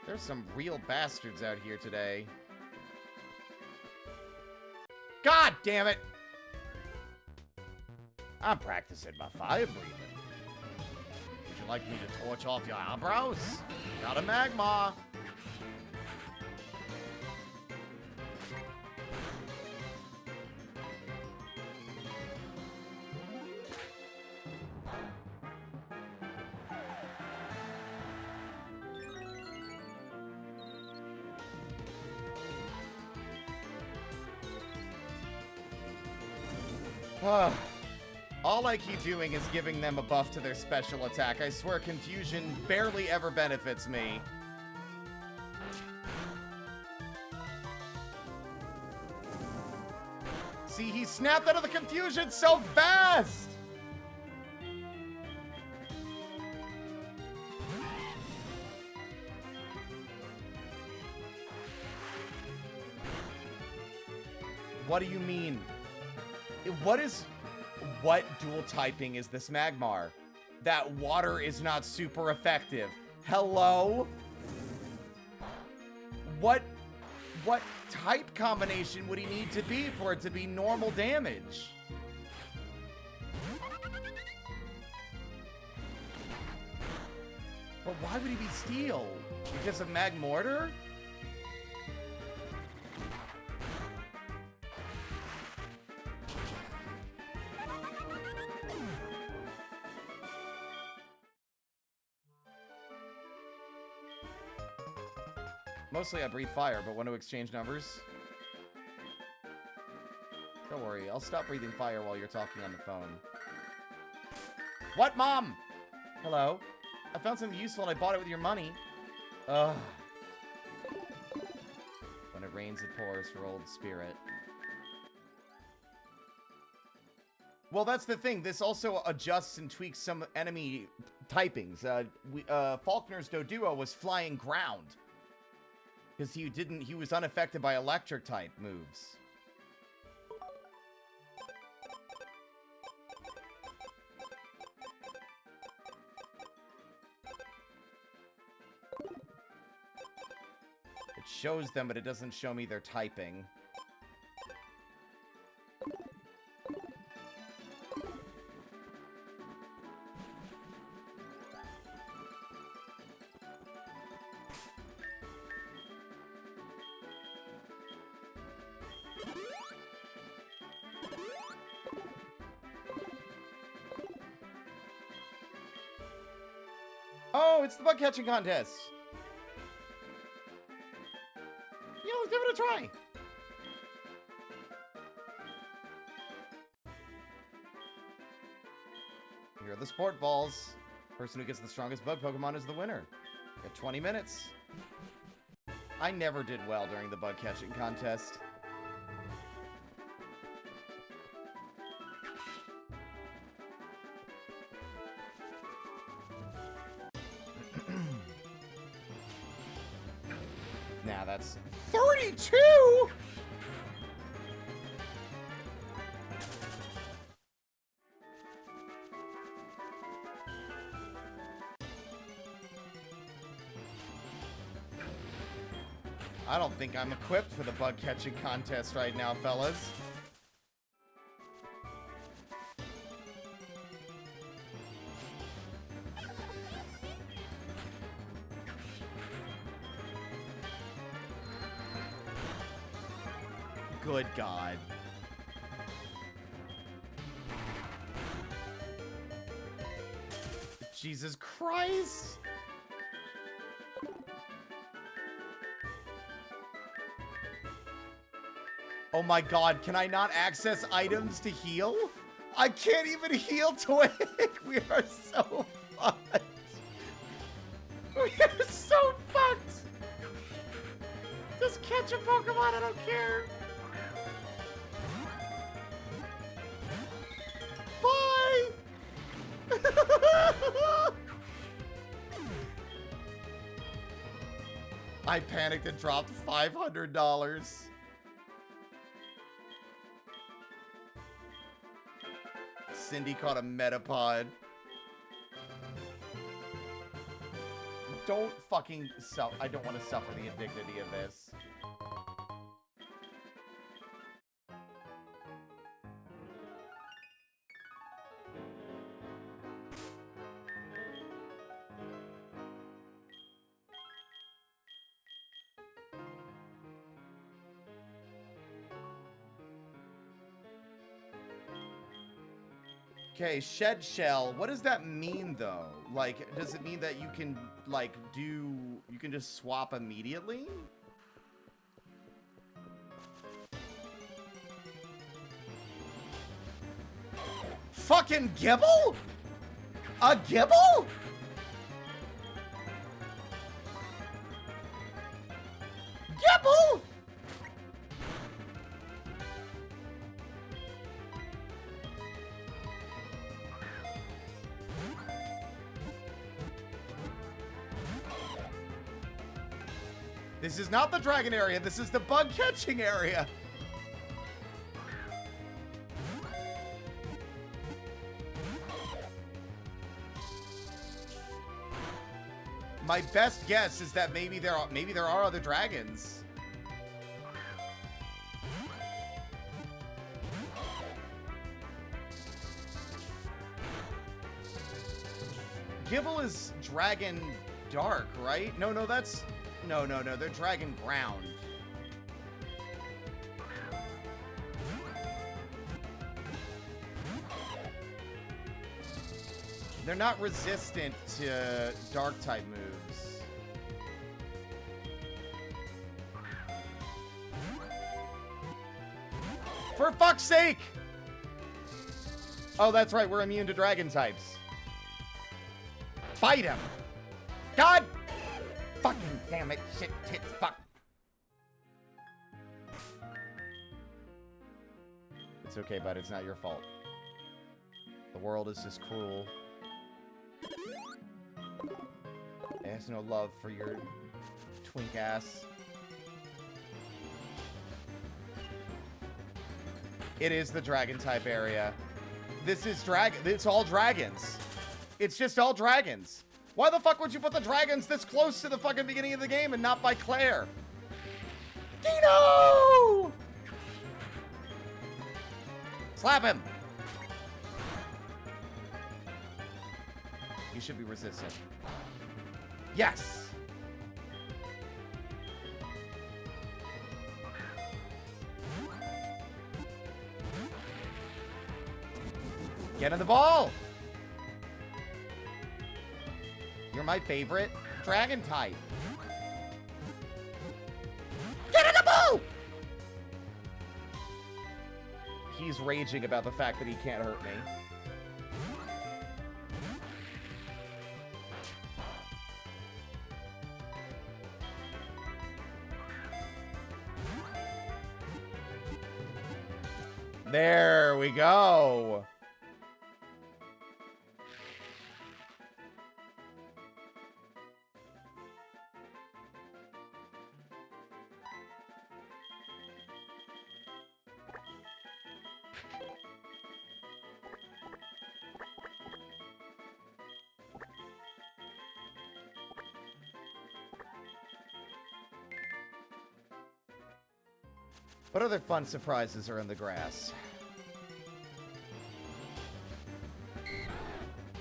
There's some real bastards out here today. God damn it! I'm practicing my fire breathing. Would you like me to torch off your eyebrows? Got a magma. All I keep doing is giving them a buff to their special attack. I swear confusion barely ever benefits me. See, he snapped out of the confusion so fast! What do you mean? What dual typing is this Magmar? That water is not super effective. Hello? What type combination would he need to be for it to be normal damage? But why would he be Steel? Because of Magmortar? Mostly I breathe fire, but want to exchange numbers? Don't worry, I'll stop breathing fire while you're talking on the phone. What, Mom? Hello? I found something useful and I bought it with your money. Ugh. When it rains, it pours for old Spirit. Well, that's the thing. This also adjusts and tweaks some enemy typings. Faulkner's Doduo was flying ground. Because he was unaffected by electric type moves. It shows them, but it doesn't show me their typing. Oh, it's the bug catching contest. Yeah, let's give it a try. Here are the sport balls. Person who gets the strongest bug Pokemon is the winner. You have 20 minutes. I never did well during the bug catching contest. Nah, that's 32! I don't think I'm equipped for the bug catching contest right now, fellas. Good God. Jesus Christ! Oh my god, can I not access items to heal? I can't even heal Twig! We are so fucked! We are so fucked! Just catch a Pokemon, I don't care! Bye! I panicked and dropped $500. Cindy caught a Metapod. Don't fucking suffer. I don't want to suffer the indignity of this. Okay, shed shell. What does that mean, though? Like, does it mean that you can, like, you can just swap immediately? Fucking Gibble? A Gibble? Gibble? This is not the dragon area. This is the bug catching area. My best guess is that maybe there are other dragons. Gibble is dragon dark, right? No, that's no, they're dragon ground. They're not resistant to dark type moves. For fuck's sake! Oh, that's right, we're immune to dragon types. Fight him! God! Fucking damn it, shit, tits, fuck. It's okay, bud, it's not your fault. The world is just cruel. It has no love for your twink ass. It is the dragon type area. This is it's all dragons. It's just all dragons. Why the fuck would you put the dragons this close to the fucking beginning of the game and not by Claire? Dino! Slap him! You should be resistant. Yes! Get in the ball! You're my favorite dragon type. Get in the ball! He's raging about the fact that he can't hurt me. There we go. What other fun surprises are in the grass?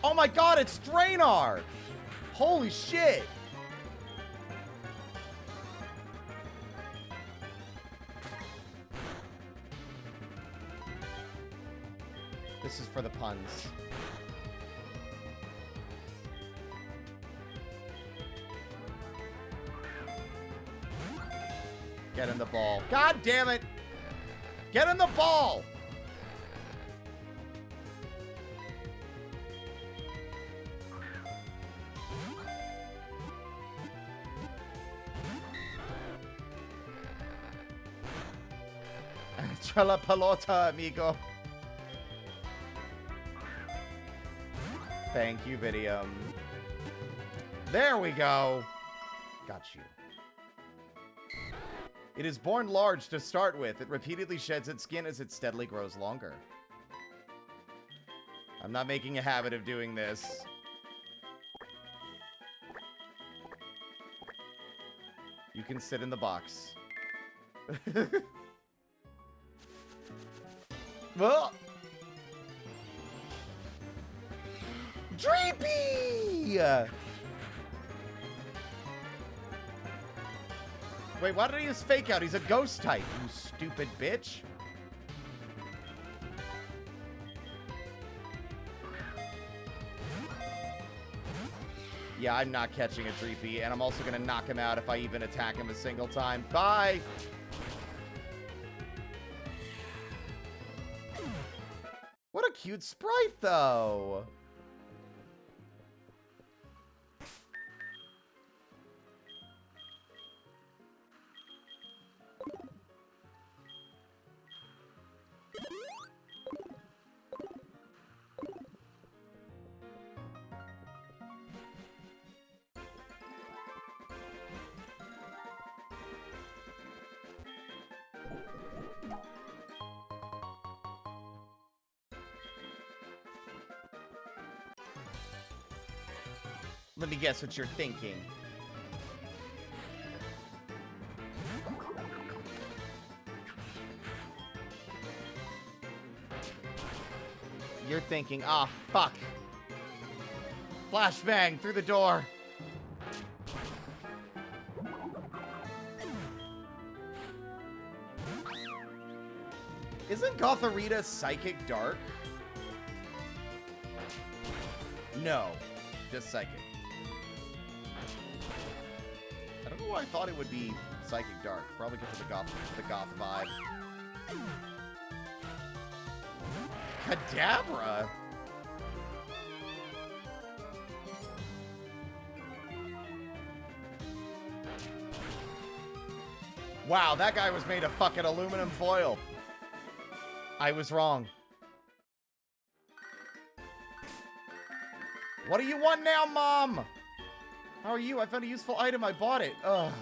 Oh my god, it's Draenor! Holy shit! This is for the puns. Get in the ball. God damn it! Get in the ball! Tra la pelota, amigo. Thank you, video. There we go. Got you. It is born large to start with. It repeatedly sheds its skin as it steadily grows longer. I'm not making a habit of doing this. You can sit in the box. Well, Dreepy! Wait, why did he use fake out? He's a ghost type, you stupid bitch. Yeah, I'm not catching a Dreepy, and I'm also gonna knock him out if I even attack him a single time. Bye! What a cute sprite, though! Let me guess what you're thinking. You're thinking, ah, fuck. Flashbang through the door. Isn't Gotharita Psychic Dark? No, just Psychic. I don't know why I thought it would be Psychic Dark. Probably because of the goth vibe. Kadabra? Wow, that guy was made of fucking aluminum foil. I was wrong. What do you want now, Mom? How are you? I found a useful item. I bought it. Ugh.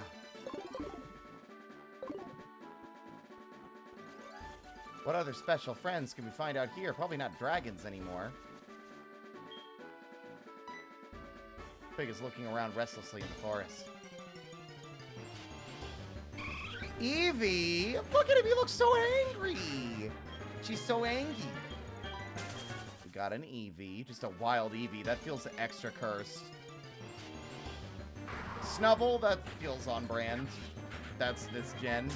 What other special friends can we find out here? Probably not dragons anymore. Pig is looking around restlessly in the forest. Eevee! Look at him, he looks so angry! She's so angry. We got an Eevee, just a wild Eevee. That feels extra cursed. Snubble, that feels on brand. That's this gen.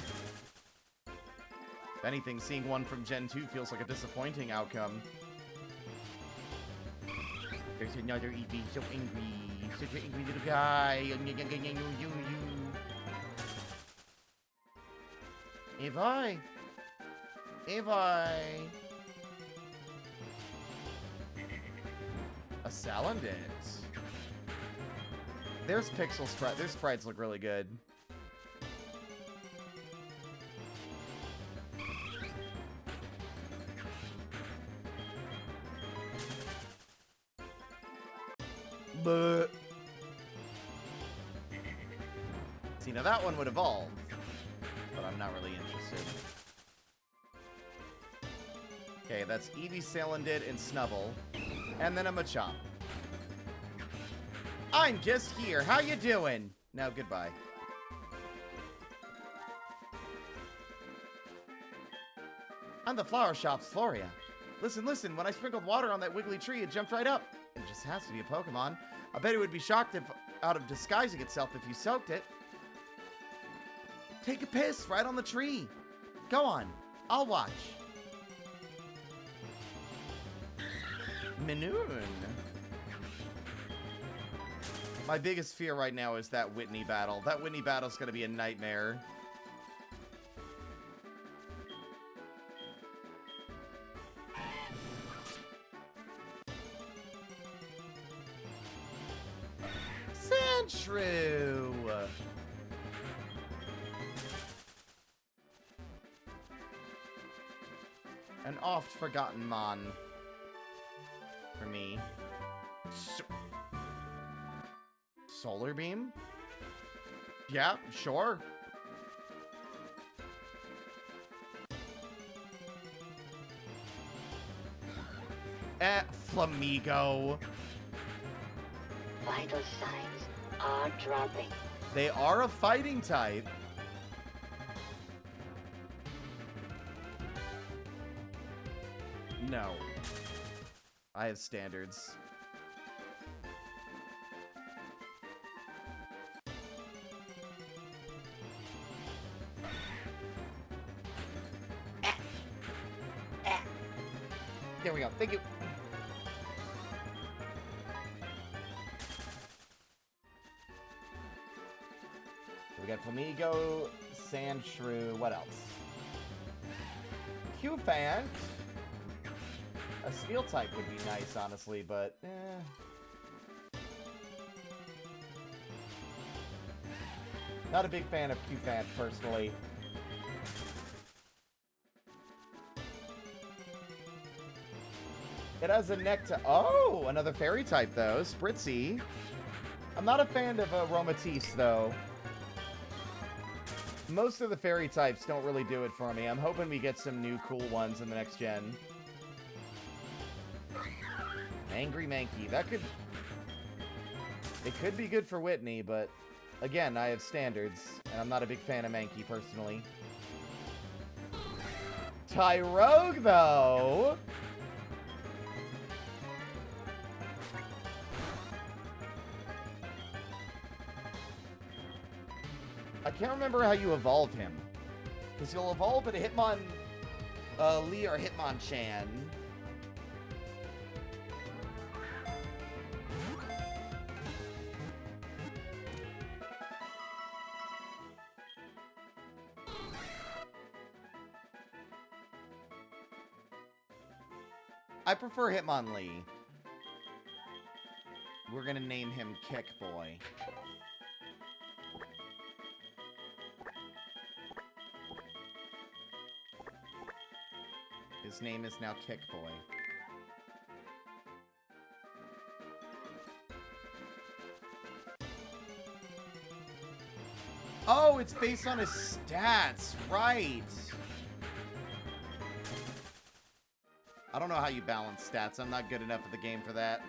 If anything, seeing one from Gen 2 feels like a disappointing outcome. There's another Eevee, so angry. Such an angry little guy. Evi. A Salandit. There's pixel sprite. Their sprites look really good. But see, now that one would evolve, but I'm not really interested. Okay, that's Eevee, Salandit, and Snubble, and then a Machamp. I'm just here. How you doing? Now, goodbye. I'm the flower shop's Floria. Listen, listen. When I sprinkled water on that wiggly tree, it jumped right up. It just has to be a Pokemon. I bet it would be shocked if, out of disguising itself if you soaked it. Take a piss right on the tree. Go on. I'll watch. Minoon. My biggest fear right now is that Whitney battle. That Whitney battle's gonna be a nightmare. Sandshrew! An oft-forgotten mon. For me. Solar Beam? Yeah, sure. Flamigo. Vital signs are dropping. They are a fighting type. No. I have standards. There we go. Thank you. So we got Flamigo, Sandshrew. What else? Qfant. A steel type would be nice, honestly, but not a big fan of Qfant, personally. It has a neck to... Oh! Another fairy type, though. Spritzy. I'm not a fan of Aromatisse, though. Most of the fairy types don't really do it for me. I'm hoping we get some new cool ones in the next gen. Angry Mankey. That could... It could be good for Whitney, but... Again, I have standards, and I'm not a big fan of Mankey, personally. Tyrogue, though... I can't remember how you evolve him. Because you'll evolve into Hitmonlee or Hitmonchan. I prefer Hitmonlee. We're gonna name him Kick Boy. His name is now Kick Boy. Oh, it's based on his stats, right. I don't know how you balance stats. I'm not good enough at the game for that.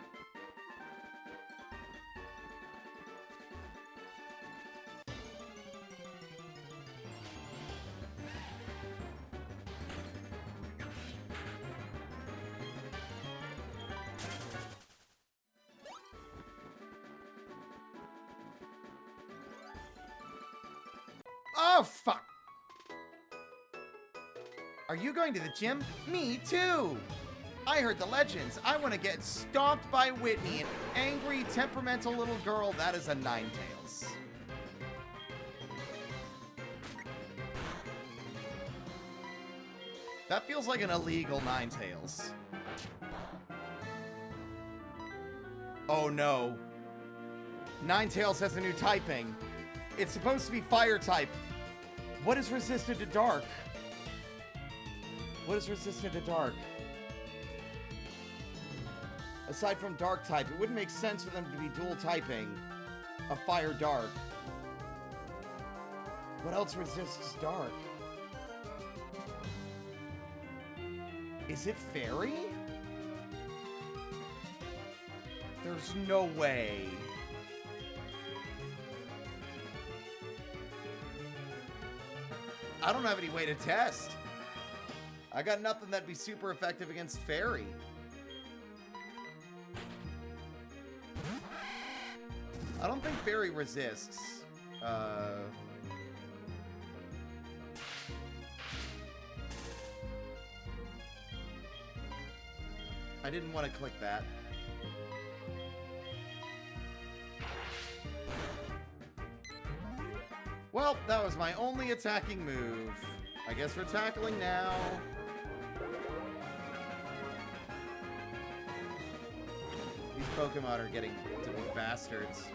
Oh, fuck! Are you going to the gym? Me too! I heard the legends. I want to get stomped by Whitney, an angry, temperamental little girl. That is a Ninetales. That feels like an illegal Ninetales. Oh no. Ninetales has a new typing. It's supposed to be fire type. What is resistant to dark? What is resistant to dark? Aside from dark type, it wouldn't make sense for them to be dual typing a fire dark. What else resists dark? Is it fairy? There's no way. I don't have any way to test. I got nothing that'd be super effective against fairy. I don't think fairy resists. I didn't want to click that. Well, that was my only attacking move. I guess we're tackling now. These Pokemon are getting to be bastards.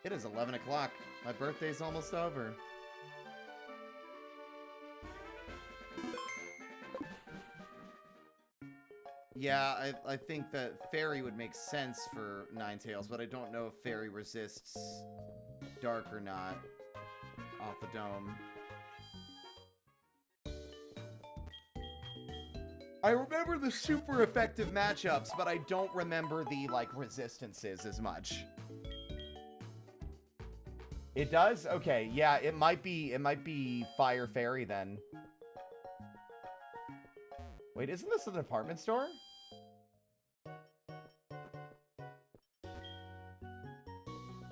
It is 11 o'clock. My birthday's almost over. Yeah, I think that Fairy would make sense for Ninetales, but I don't know if Fairy resists Dark or not off the dome. I remember the super effective matchups, but I don't remember the, like, resistances as much. It does? Okay, yeah, it might be Fire Fairy then. Wait, isn't this a department store?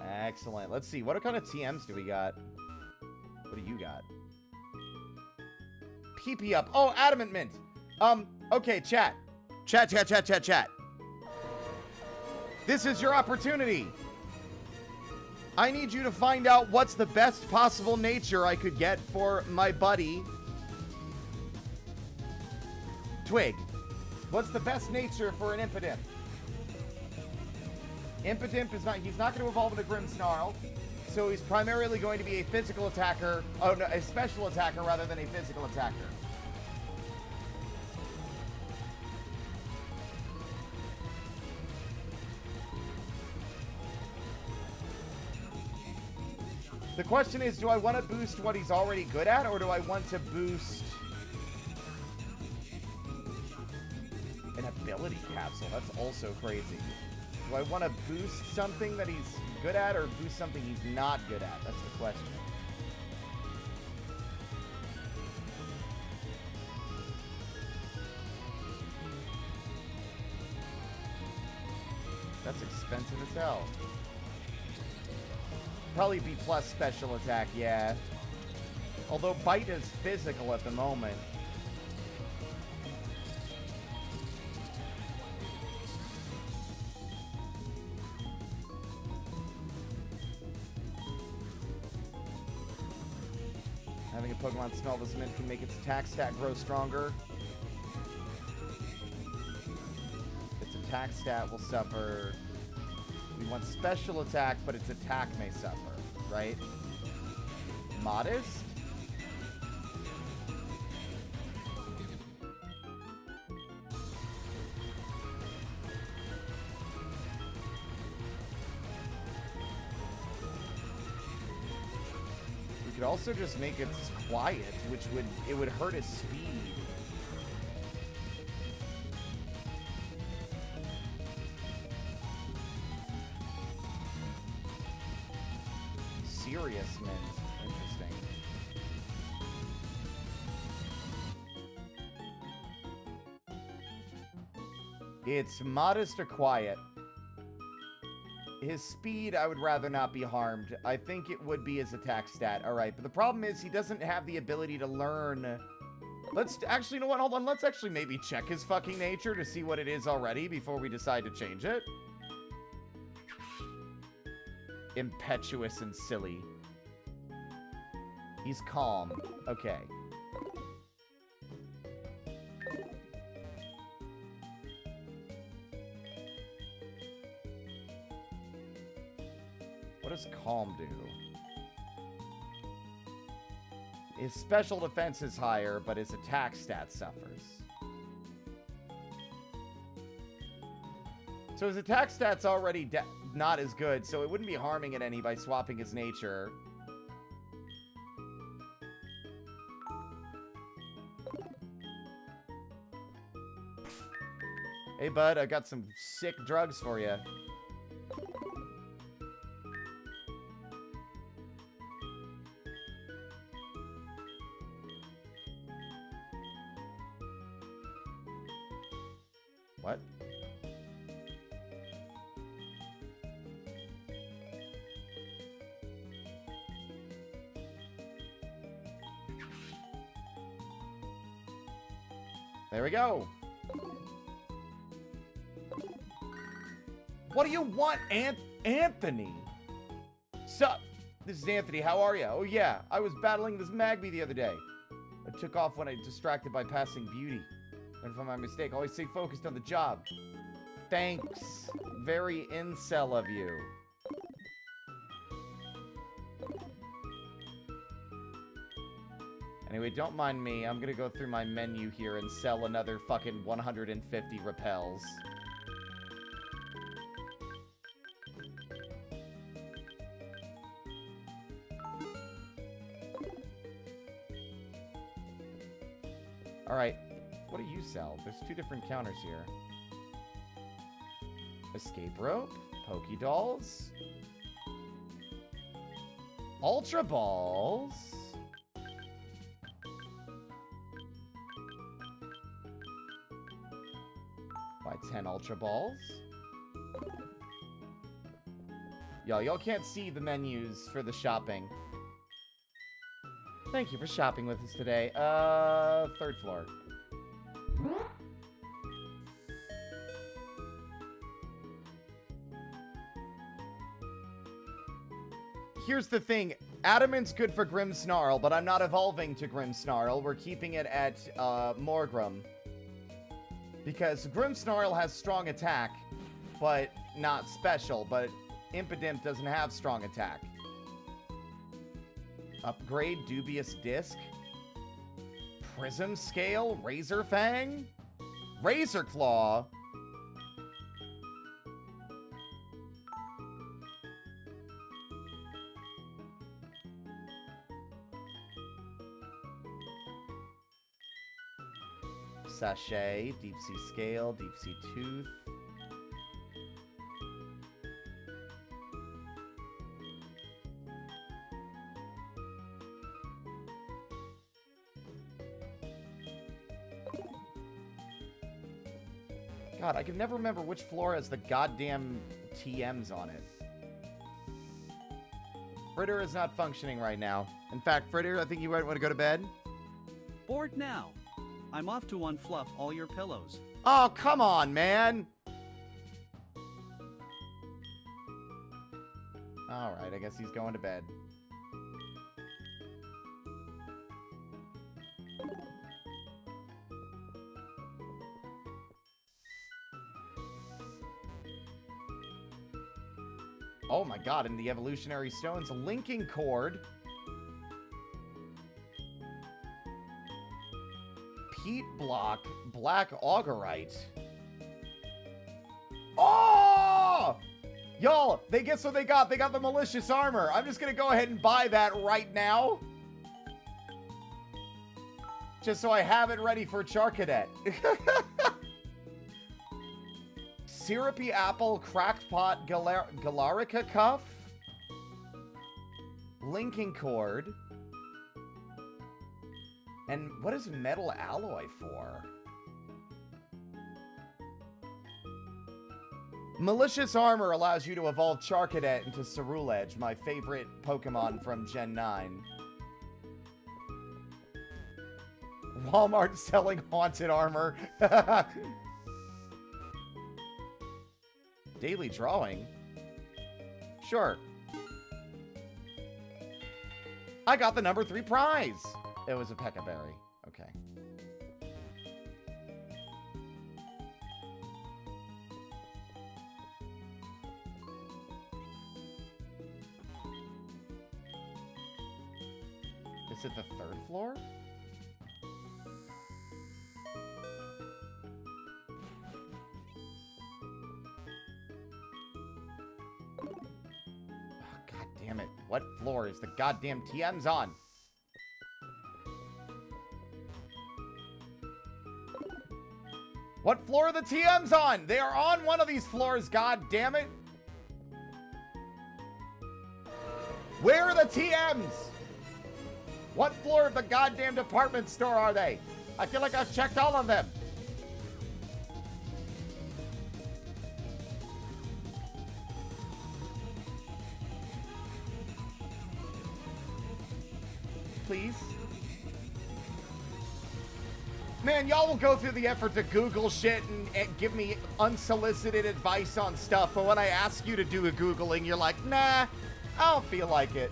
Excellent. Let's see, what kind of TMs do we got? What do you got? PP up. Oh, Adamant Mint. Okay, chat. Chat. This is your opportunity. I need you to find out what's the best possible nature I could get for my buddy Twig. What's the best nature for an Impidimp? Impidimp is not, he's not going to evolve into Grimmsnarl, so he's primarily going to be a physical attacker, oh no, a special attacker rather than a physical attacker. The question is, do I want to boost what he's already good at, or do I want to boost an ability capsule? That's also crazy. Do I want to boost something that he's good at, or boost something he's not good at? That's the question. That's expensive as hell. Probably B plus special attack, yeah. Although Bite is physical at the moment. Having a Pokemon smell this mint can make its attack stat grow stronger. Its attack stat will suffer. We want special attack, but its attack may suffer, right? Modest? We could also just make it quiet, which would hurt its speed. Serious mint. Interesting. It's modest or quiet. His speed, I would rather not be harmed. I think it would be his attack stat. Alright, but the problem is he doesn't have the ability to learn. Let's actually, you know what? Hold on. Let's actually maybe check his fucking nature to see what it is already before we decide to change it. Impetuous and silly. He's calm. Okay. What does calm do? His special defense is higher, but his attack stat suffers. So his attack stat's already not as good, so it wouldn't be harming it any by swapping his nature. Hey bud, I got some sick drugs for you. What? There we go. What do you want, Anthony? Sup? This is Anthony. How are you? Oh, yeah. I was battling this Magby the other day. I took off when I distracted by passing beauty. And from my mistake, always stay focused on the job. Thanks. Very incel of you. Anyway, don't mind me. I'm gonna go through my menu here and sell another fucking 150 repels. Alright, what do you sell? There's 2 different counters here. Escape rope, Pokédolls, Ultra Balls, buy 10 Ultra Balls. Y'all can't see the menus for the shopping. Thank you for shopping with us today. 3rd floor. Here's the thing. Adamant's good for Grimmsnarl, but I'm not evolving to Grimmsnarl. We're keeping it at Morgrim. Because Grimmsnarl has strong attack, but not special. But Impidimp doesn't have strong attack. Upgrade Dubious Disc. Prism Scale. Razor Fang. Razor Claw. Sachet. Deep Sea Scale. Deep Sea Tooth. God, I can never remember which floor has the goddamn TMs on it. Fritter is not functioning right now. In fact, Fritter, I think you might want to go to bed. Bored now. I'm off to unfluff all your pillows. Oh, come on, man. Alright, I guess he's going to bed. Oh my god, in the evolutionary stones, a linking cord. Peat block, black augurite. Oh! Y'all, they guess what they got? They got the malicious armor. I'm just gonna go ahead and buy that right now. Just so I have it ready for Charcadet. Syrupy apple, cracked pot, Galarica cuff, linking cord, and what is metal alloy for? Malicious armor allows you to evolve Charcadet into Ceruledge, my favorite Pokemon from Gen 9. Walmart selling haunted armor. Daily drawing? Sure. I got the number 3 prize! It was a Pekka-berry. Okay. Is it the 3rd floor? Damn it. What floor is the goddamn TMs on? What floor are the TMs on? They are on one of these floors, god damn it. Where are the TMs? What floor of the goddamn department store are they? I feel like I've checked all of them. Please. Man, y'all will go through the effort to Google shit and give me unsolicited advice on stuff, but when I ask you to do a Googling, you're like, nah, I don't feel like it.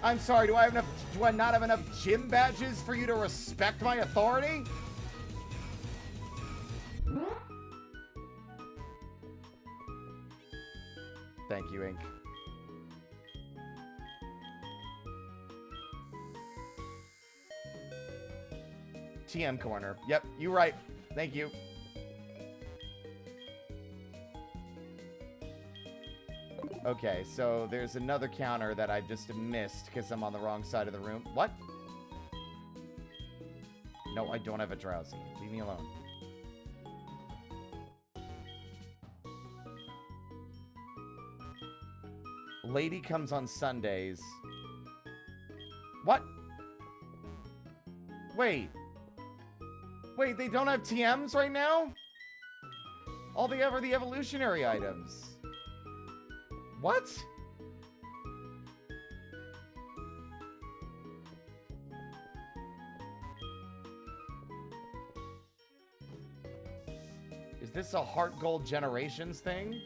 I'm sorry, do I not have enough gym badges for you to respect my authority? Thank you, Ink. TM corner. Yep, you're right. Thank you. Okay, so there's another counter that I just missed because I'm on the wrong side of the room. What? No, I don't have a drowsy. Leave me alone. Lady comes on Sundays. What? Wait. Wait, they don't have TMs right now? All they have are the evolutionary items. What? Is this a HeartGold Generations thing?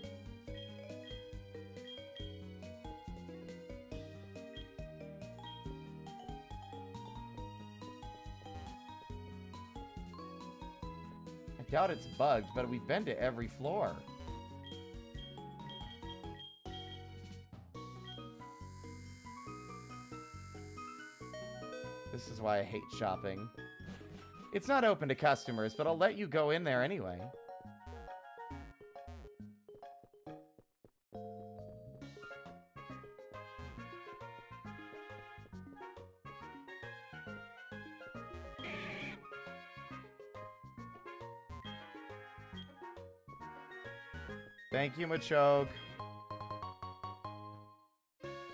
I doubt it's bugged, but we've been to every floor. This is why I hate shopping. It's not open to customers, but I'll let you go in there anyway. Thank you, Machoke.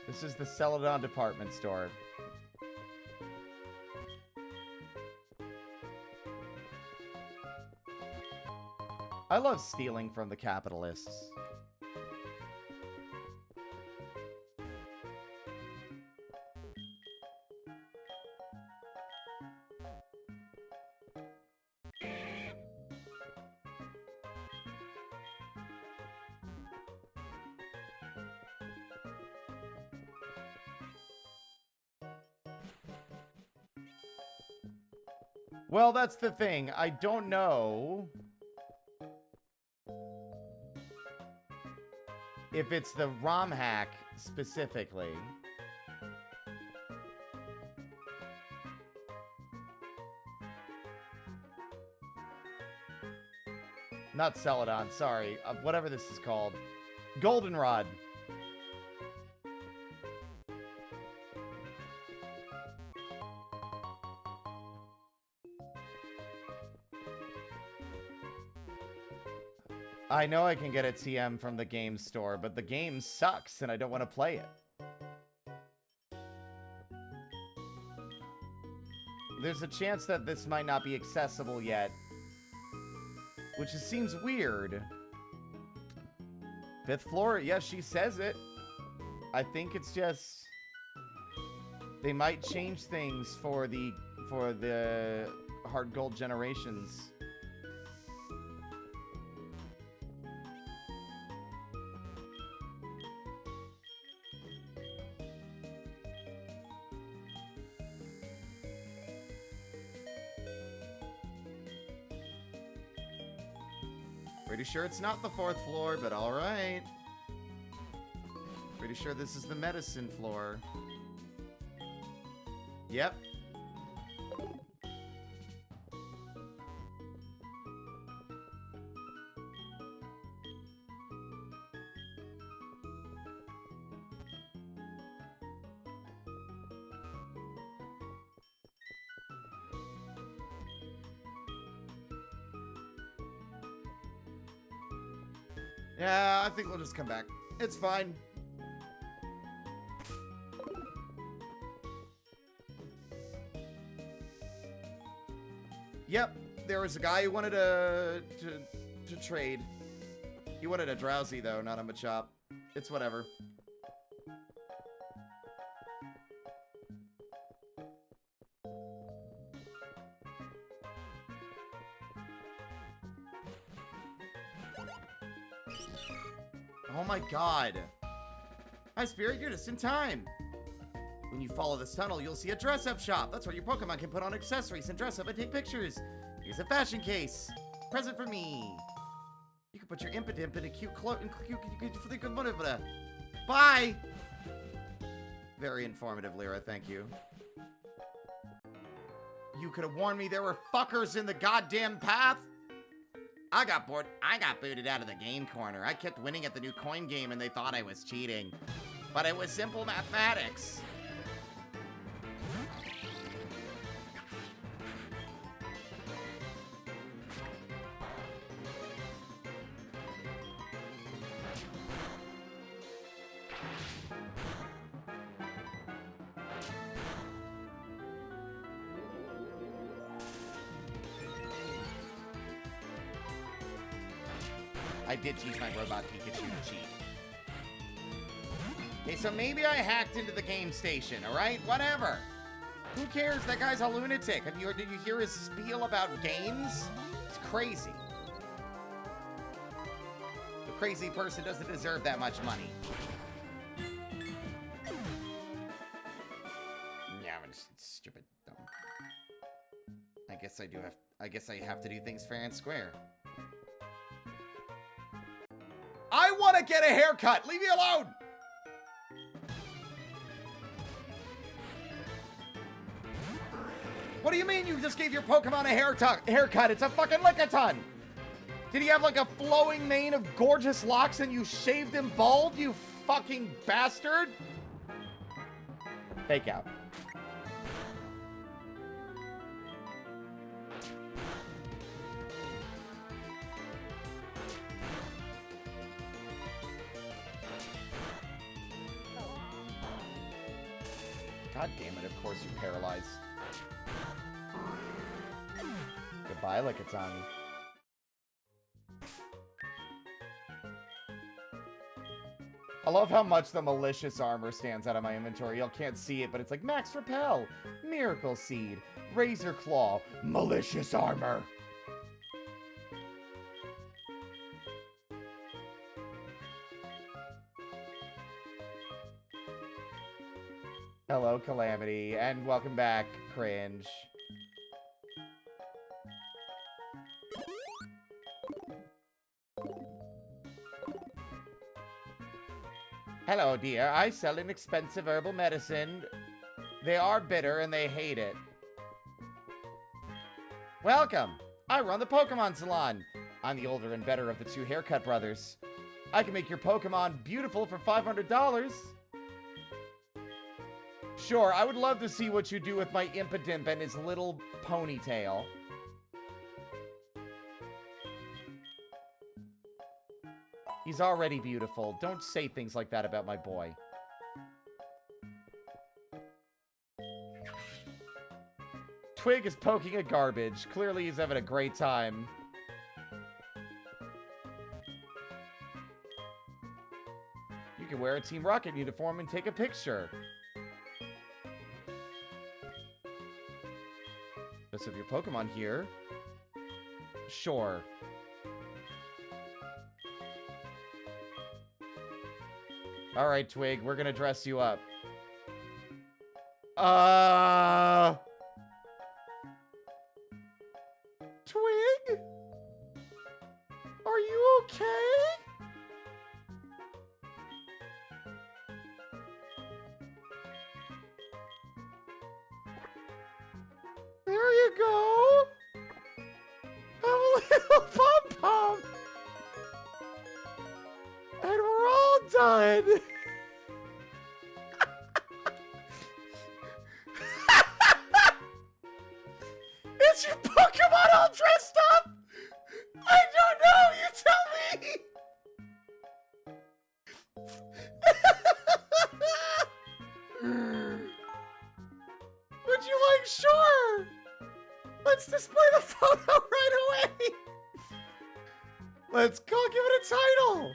This is the Celadon department store. I love stealing from the capitalists. Well, that's the thing. I don't know if it's the ROM hack specifically. Not Celadon, sorry. Whatever this is called. Goldenrod. I know I can get a TM from the game store, but the game sucks and I don't want to play it. There's a chance that this might not be accessible yet, which seems weird. 5th floor, yes, she says it. I think it's just they might change things for the HeartGold Generations. Pretty sure it's not the 4th floor, but alright. Pretty sure this is the medicine floor. Yep. Yeah, I think we'll just come back. It's fine. Yep, there was a guy who wanted to trade. He wanted a drowsy though, not a Machop. It's whatever. Oh my god. Hi, Spirit, you're just in time. When you follow this tunnel, you'll see a dress-up shop. That's where your Pokemon can put on accessories and dress up and take pictures. Here's a fashion case. Present for me. You can put your Impidimp in a cute cloak and Bye! Very informative, Lyra, thank you. You could have warned me there were fuckers in the goddamn path. I got bored. I got booted out of the game corner. I kept winning at the new coin game and they thought I was cheating. But it was simple mathematics. I did use my robot Pikachu to cheat. Okay, so maybe I hacked into the game station, alright? Whatever. Who cares? That guy's a lunatic. Did you hear his spiel about games? It's crazy. The crazy person doesn't deserve that much money. Yeah, I'm just stupid, dumb. I guess I have to do things fair and square. I want to get a haircut. Leave me alone. What do you mean you just gave your Pokemon a haircut? It's a fucking Lickitung. Did he have like a flowing mane of gorgeous locks and you shaved him bald, you fucking bastard? Fake out. God damn it, of course you paralyze. Goodbye, Lickitung. I love how much the malicious armor stands out of my inventory. Y'all can't see it, but it's like Max Repel, Miracle Seed, Razor Claw, malicious armor. Hello, Calamity, and welcome back, Cringe. Hello, dear. I sell inexpensive herbal medicine. They are bitter and they hate it. Welcome. I run the Pokemon Salon. I'm the older and better of the two haircut brothers. I can make your Pokemon beautiful for $500. Sure, I would love to see what you do with my Impidimp and his little ponytail. He's already beautiful. Don't say things like that about my boy. Twig is poking a garbage. Clearly he's having a great time. You can wear a Team Rocket uniform and take a picture. Just of your Pokemon here. Sure. Alright, Twig, we're gonna dress you up. Twig? Are you okay? There you go. Have a little pom-pom. And we're all done. Is your Pokemon all dressed up? I don't know. You tell me. Would you like? Sure. Let's display the photo right away. Let's go. Give it a title.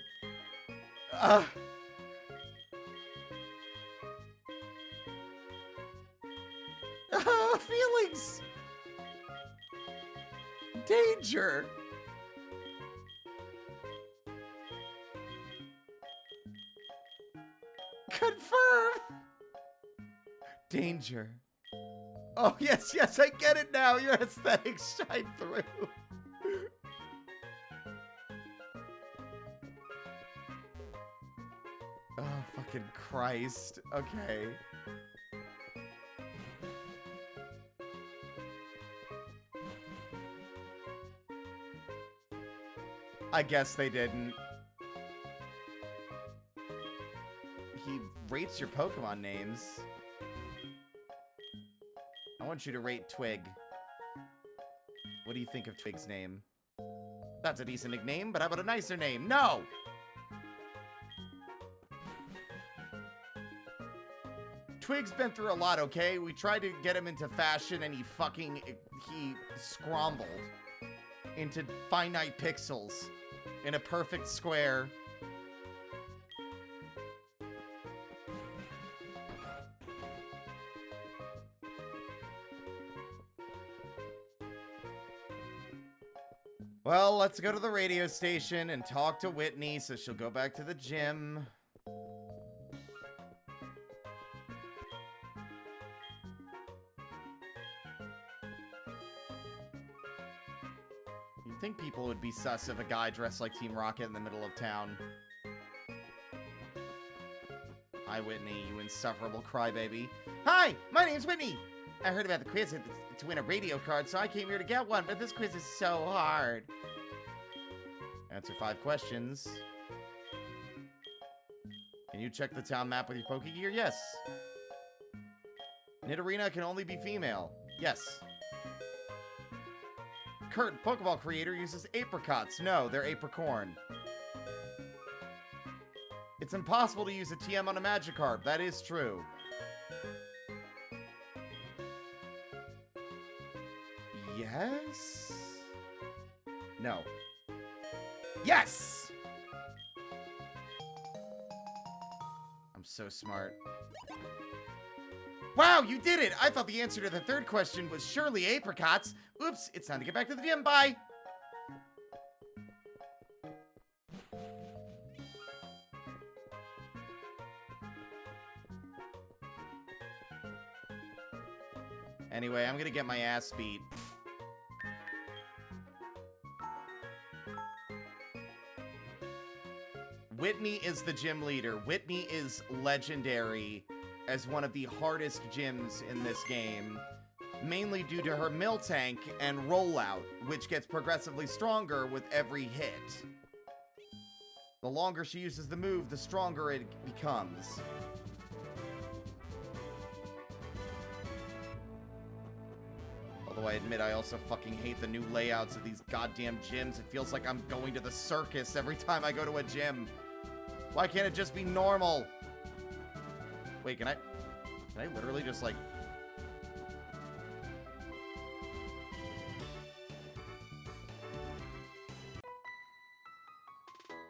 Feelings. Danger. Confirm. Danger. Oh, yes, yes, I get it now. Your aesthetics shine through. Oh, fucking Christ. Okay. I guess they didn't. He rates your Pokemon names. I want you to rate Twig. What do you think of Twig's name? That's a decent nickname, but how about a nicer name? No! Twig's been through a lot, okay? We tried to get him into fashion and he scrambled into finite pixels in a perfect square. Well, let's go to the radio station and talk to Whitney so she'll go back to the gym. You'd think people would be sus of a guy dressed like Team Rocket in the middle of town. Hi, Whitney, you insufferable crybaby. Hi, my name's Whitney. I heard about the quiz to win a radio card, so I came here to get one, but this quiz is so hard. Answer 5 questions. Can you check the town map with your Pokegear? Yes. Nidorina can only be female. Yes. Kurt, Pokeball creator, uses apricots. No, they're apricorn. It's impossible to use a TM on a Magikarp. That is true. Yes? No. Yes! I'm so smart. Wow, you did it! I thought the answer to the 3rd question was surely apricots. Oops, it's time to get back to the gym. Bye! Anyway, I'm gonna get my ass beat. Whitney is the gym leader. Whitney is legendary as one of the hardest gyms in this game, mainly due to her Miltank and rollout, which gets progressively stronger with every hit. The longer she uses the move, the stronger it becomes. Although I admit I also fucking hate the new layouts of these goddamn gyms. It feels like I'm going to the circus every time I go to a gym. Why can't it just be normal? Wait, can I literally just, like...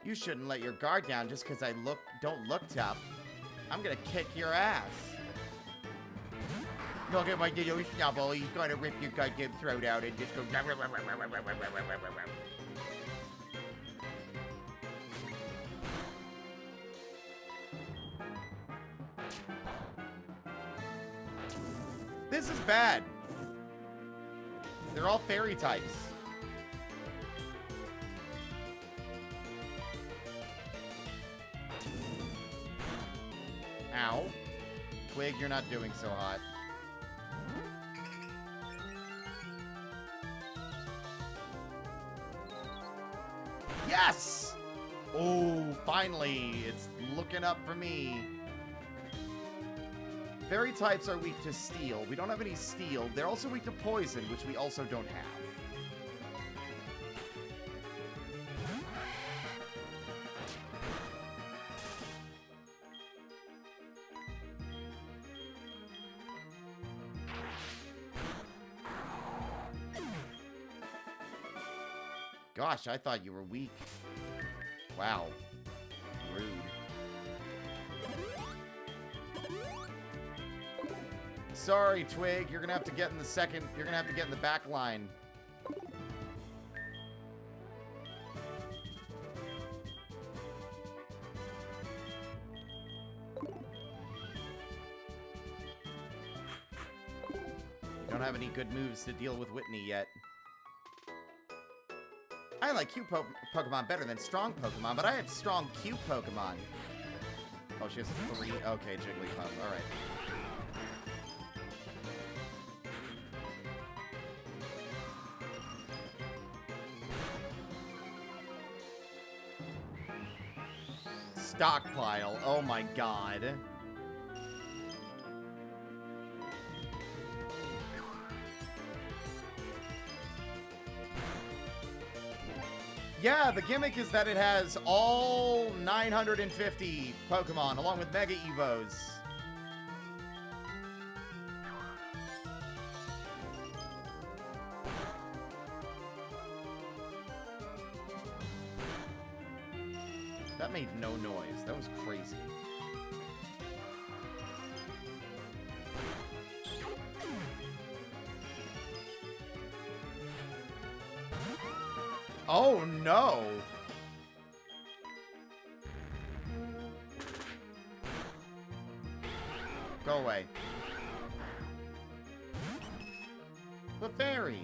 You shouldn't let your guard down just because I don't look tough. I'm gonna kick your ass. Look at my little snubble. He's gonna rip your goddamn throat out and just go... This is bad. They're all fairy types. Ow. Twig, you're not doing so hot. Yes! Oh, finally. It's looking up for me. Fairy types are weak to steel. We don't have any steel. They're also weak to poison, which we also don't have. Gosh, I thought you were weak. Wow. Rude. Sorry, Twig. You're gonna have to get in the second. You're gonna have to get in the back line. Don't have any good moves to deal with Whitney yet. I like cute Pokemon better than strong Pokemon, but I have strong cute Pokemon. Oh, she has 3. Okay, Jigglypuff. All right. stockpile. Oh my god. Yeah, the gimmick is that it has all 950 Pokemon, along with Mega Evos. That made no noise. That was crazy. Oh, no! Go away. The fairy!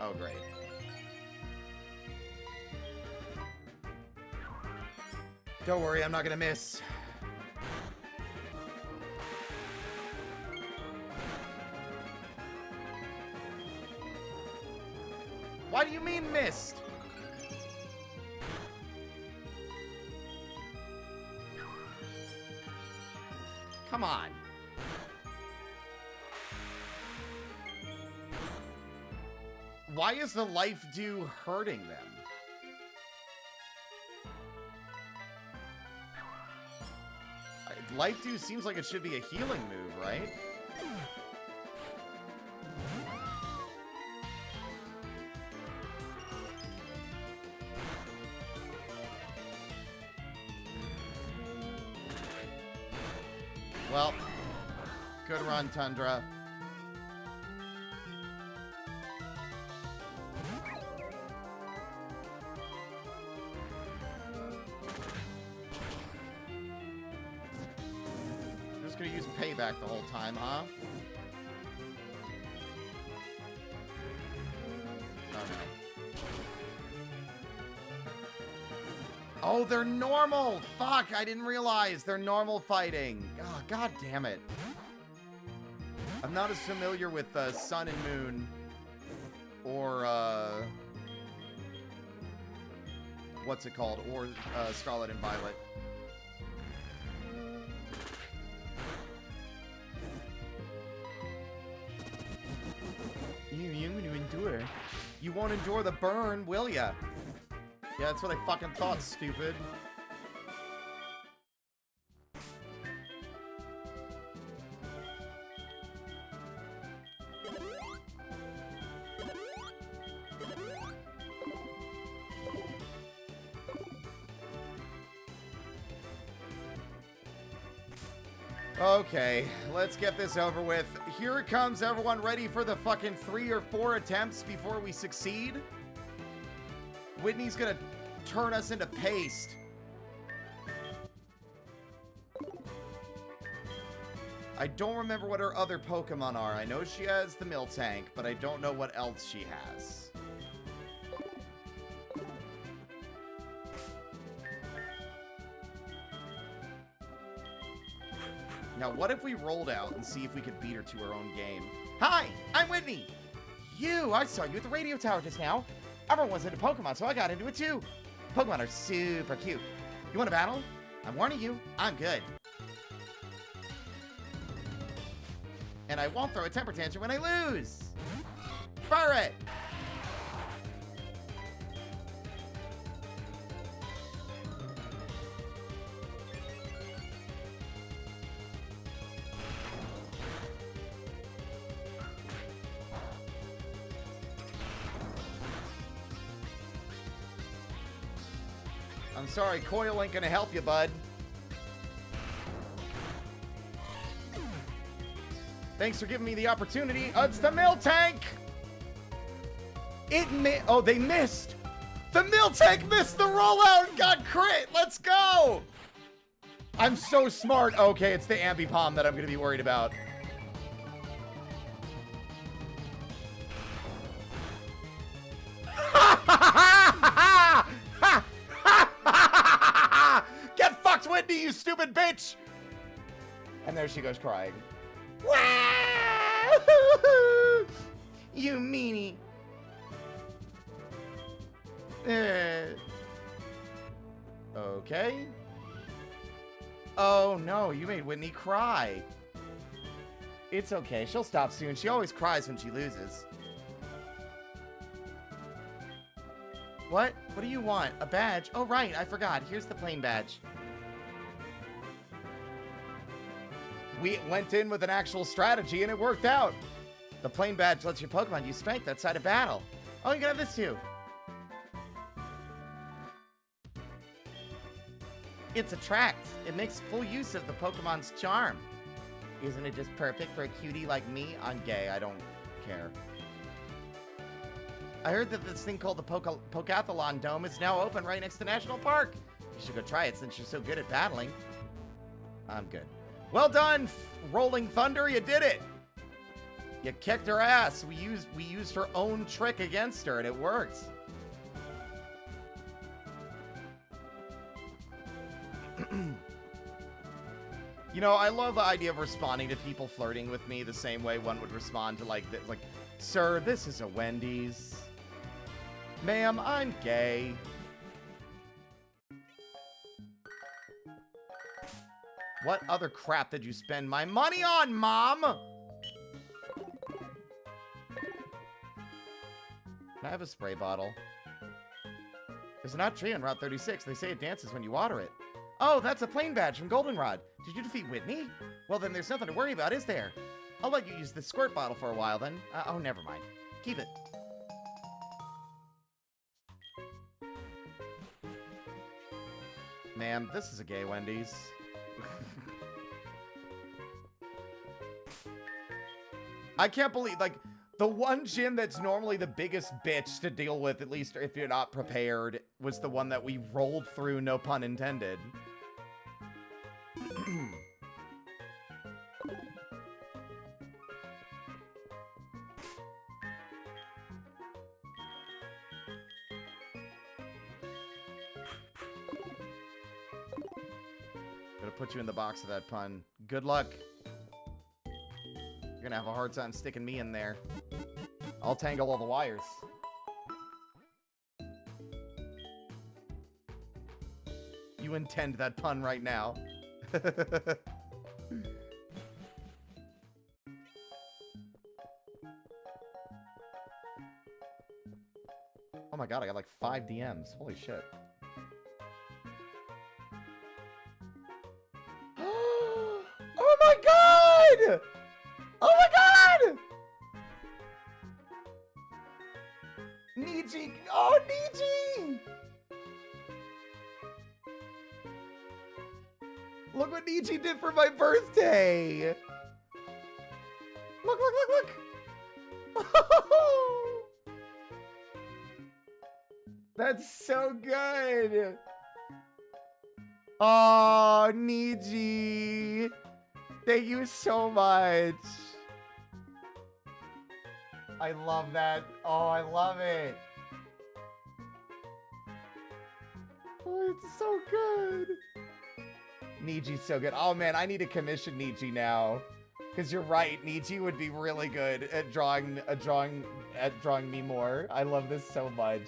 Oh, great. Don't worry, I'm not gonna miss. Why do you mean missed? Come on. Why is the life dew hurting them? Life dew seems like it should be a healing move, right? Well, good run, Tundra. I'm just gonna use payback the whole time, huh? Oh, no. Oh, they're normal! Fuck, I didn't realize. They're normal fighting. Oh, God damn it. I'm not as familiar with Sun and Moon or, what's it called? Or Scarlet and Violet. You're going to endure. You won't endure the burn, will ya? Yeah, that's what I fucking thought, stupid. Okay, let's get this over with. Here it comes, everyone ready for the fucking 3 or 4 attempts before we succeed? Whitney's gonna turn us into paste. I don't remember what her other Pokemon are. I know she has the Miltank, but I don't know what else she has. Now, what if we rolled out and see if we could beat her to her own game? Hi, I'm Whitney. I saw you at the radio tower just now. Everyone was into Pokemon, so I got into it too. Pokemon are super cute. You want to battle? I'm warning you, I'm good. And I won't throw a temper tantrum when I lose. Fire it! I'm sorry, Coil ain't gonna help you, bud. Thanks for giving me the opportunity. It's the Miltank! Oh, they missed! The Miltank missed the rollout and got crit! Let's go! I'm so smart. Okay, it's the Ambipom that I'm gonna be worried about. Get fucked, Whitney, you stupid bitch! And there she goes crying. You meanie. Okay. Oh no, you made Whitney cry. It's okay, she'll stop soon. She always cries when she loses. What? What do you want? A badge? Oh right, I forgot. Here's the plain badge. We went in with an actual strategy and it worked out. The plain badge lets your Pokemon use strength outside of battle. Oh, you can have this too. It's Attract. It makes full use of the Pokemon's charm. Isn't it just perfect for a cutie like me? I'm gay, I don't care. I heard that this thing called the Pokathlon Dome is now open right next to National Park. You should go try it since you're so good at battling. I'm good. Well done, Rolling Thunder, you did it! You kicked her ass. We used her own trick against her and it worked. You know, I love the idea of responding to people flirting with me the same way one would respond to like, sir, this is a Wendy's. Ma'am, I'm gay. What other crap did you spend my money on, Mom? Can I have a spray bottle? There's an odd tree on Route 36. They say it dances when you water it. Oh, that's a plain badge from Goldenrod. Did you defeat Whitney? Well, then there's nothing to worry about, is there? I'll let you use the squirt bottle for a while, then. Oh, never mind. Keep it. Ma'am, this is a gay Wendy's. I can't believe, like, the one gym that's normally the biggest bitch to deal with, at least if you're not prepared, was the one that we rolled through, no pun intended. Gonna put you in the box of that pun. Good luck. You're gonna have a hard time sticking me in there. I'll tangle all the wires. You intend that pun right now. Oh my god, I got like 5 DMs. Holy shit. Oh my god! Oh my god! Niji! Oh, Niji! Look what Niji did for my birthday! Look, look, look, look! That's so good! Oh, Niji! Thank you so much! I love that. Oh, I love it. Oh, it's so good. Niji's so good. Oh man, I need to commission Niji now. Because you're right, Niji would be really good at drawing me more. I love this so much.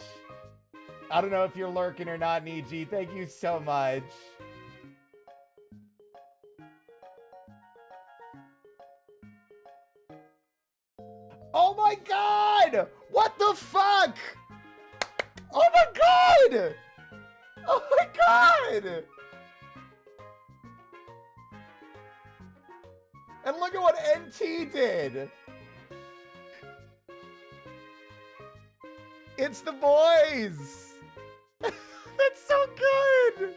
I don't know if you're lurking or not, Niji. Thank you so much. Oh my god! What the fuck? Oh my god! Oh my god! And look at what NT did! It's the boys! That's so good!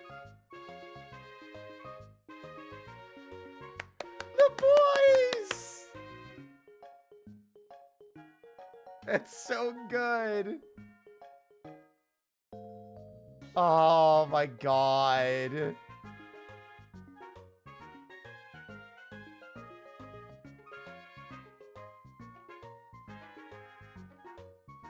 The boys! That's so good. Oh my god.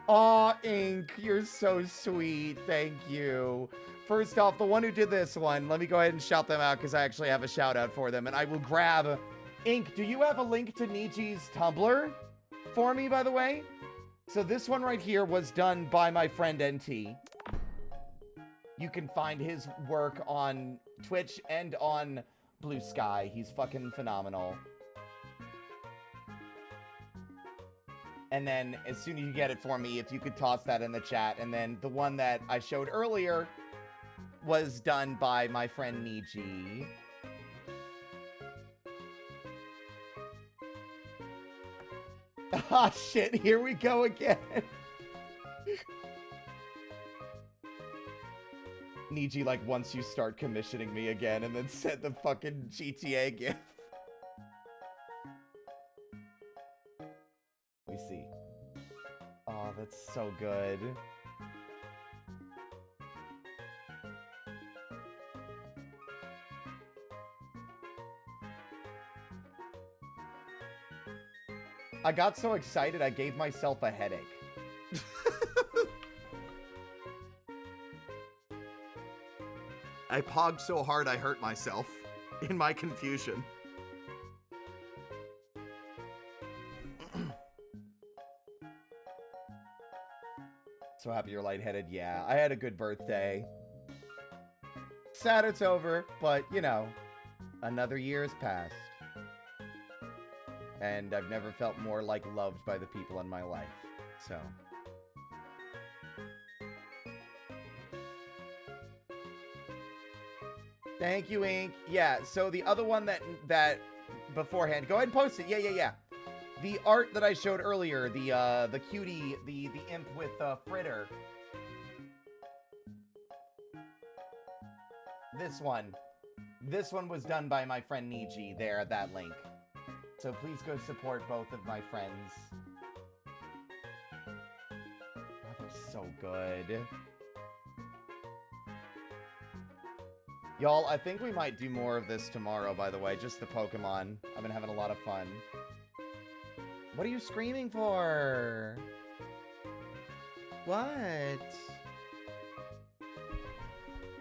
Aw, Ink, you're so sweet. Thank you. First off, the one who did this one, let me go ahead and shout them out because I actually have a shout out for them. And I will grab Ink, do you have a link to Niji's Tumblr for me, by the way? So this one right here was done by my friend NT. You can find his work on Twitch and on Blue Sky. He's fucking phenomenal. And then as soon as you get it for me, if you could toss that in the chat. And then the one that I showed earlier was done by my friend Niji. Ah, shit, here we go again. Niji, like, once you start commissioning me again, and then sent the fucking GTA gif. Let me see. Oh, that's so good. I got so excited, I gave myself a headache. I pogged so hard I hurt myself in my confusion. So happy you're lightheaded. Yeah, I had a good birthday. Sad it's over, but, you know, another year has passed. And I've never felt more, like, loved by the people in my life. So... Thank you, Ink. Yeah, so the other one that beforehand, go ahead and post it. Yeah. The art that I showed earlier, the cutie, the imp with Fritter. This one was done by my friend Niji there at that link. So please go support both of my friends. Oh, they're so good. Y'all, I think we might do more of this tomorrow, by the way. Just the Pokemon. I've been having a lot of fun. What are you screaming for? What?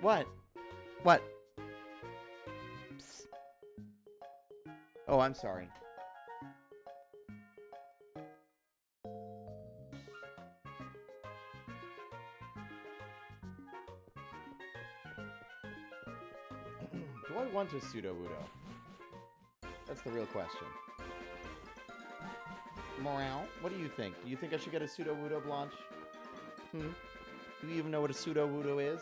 What? What? Psst. Oh, I'm sorry. Do I want a Sudowoodo? That's the real question. Morale, what do you think? Do you think I should get a Sudowoodo, Blanche? Do you even know what a Sudowoodo is?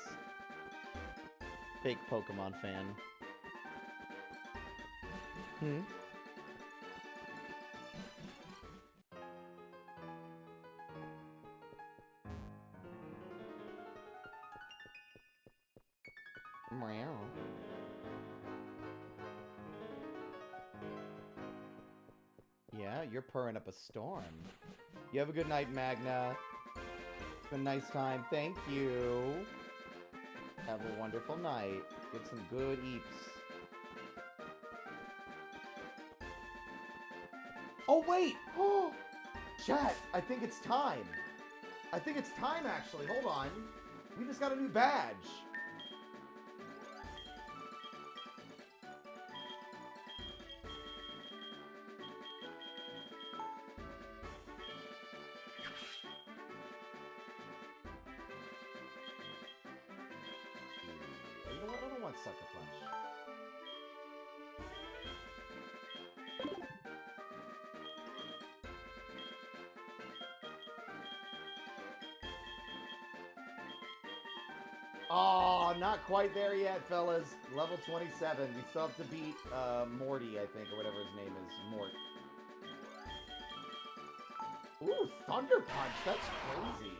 Fake Pokemon fan. Meow. Yeah, you're purring up a storm. You have a good night, Magna. It's been a nice time. Thank you. Have a wonderful night. Get some good eeps. Oh, wait! Oh! Chat, I think it's time. I think it's time, actually. Hold on. We just got a new badge. You know what? I don't want Sucker Punch. Oh, not quite there yet, fellas. Level 27. We still have to beat Morty, I think, or whatever his name is. Mort. Ooh, Thunder Punch. That's crazy.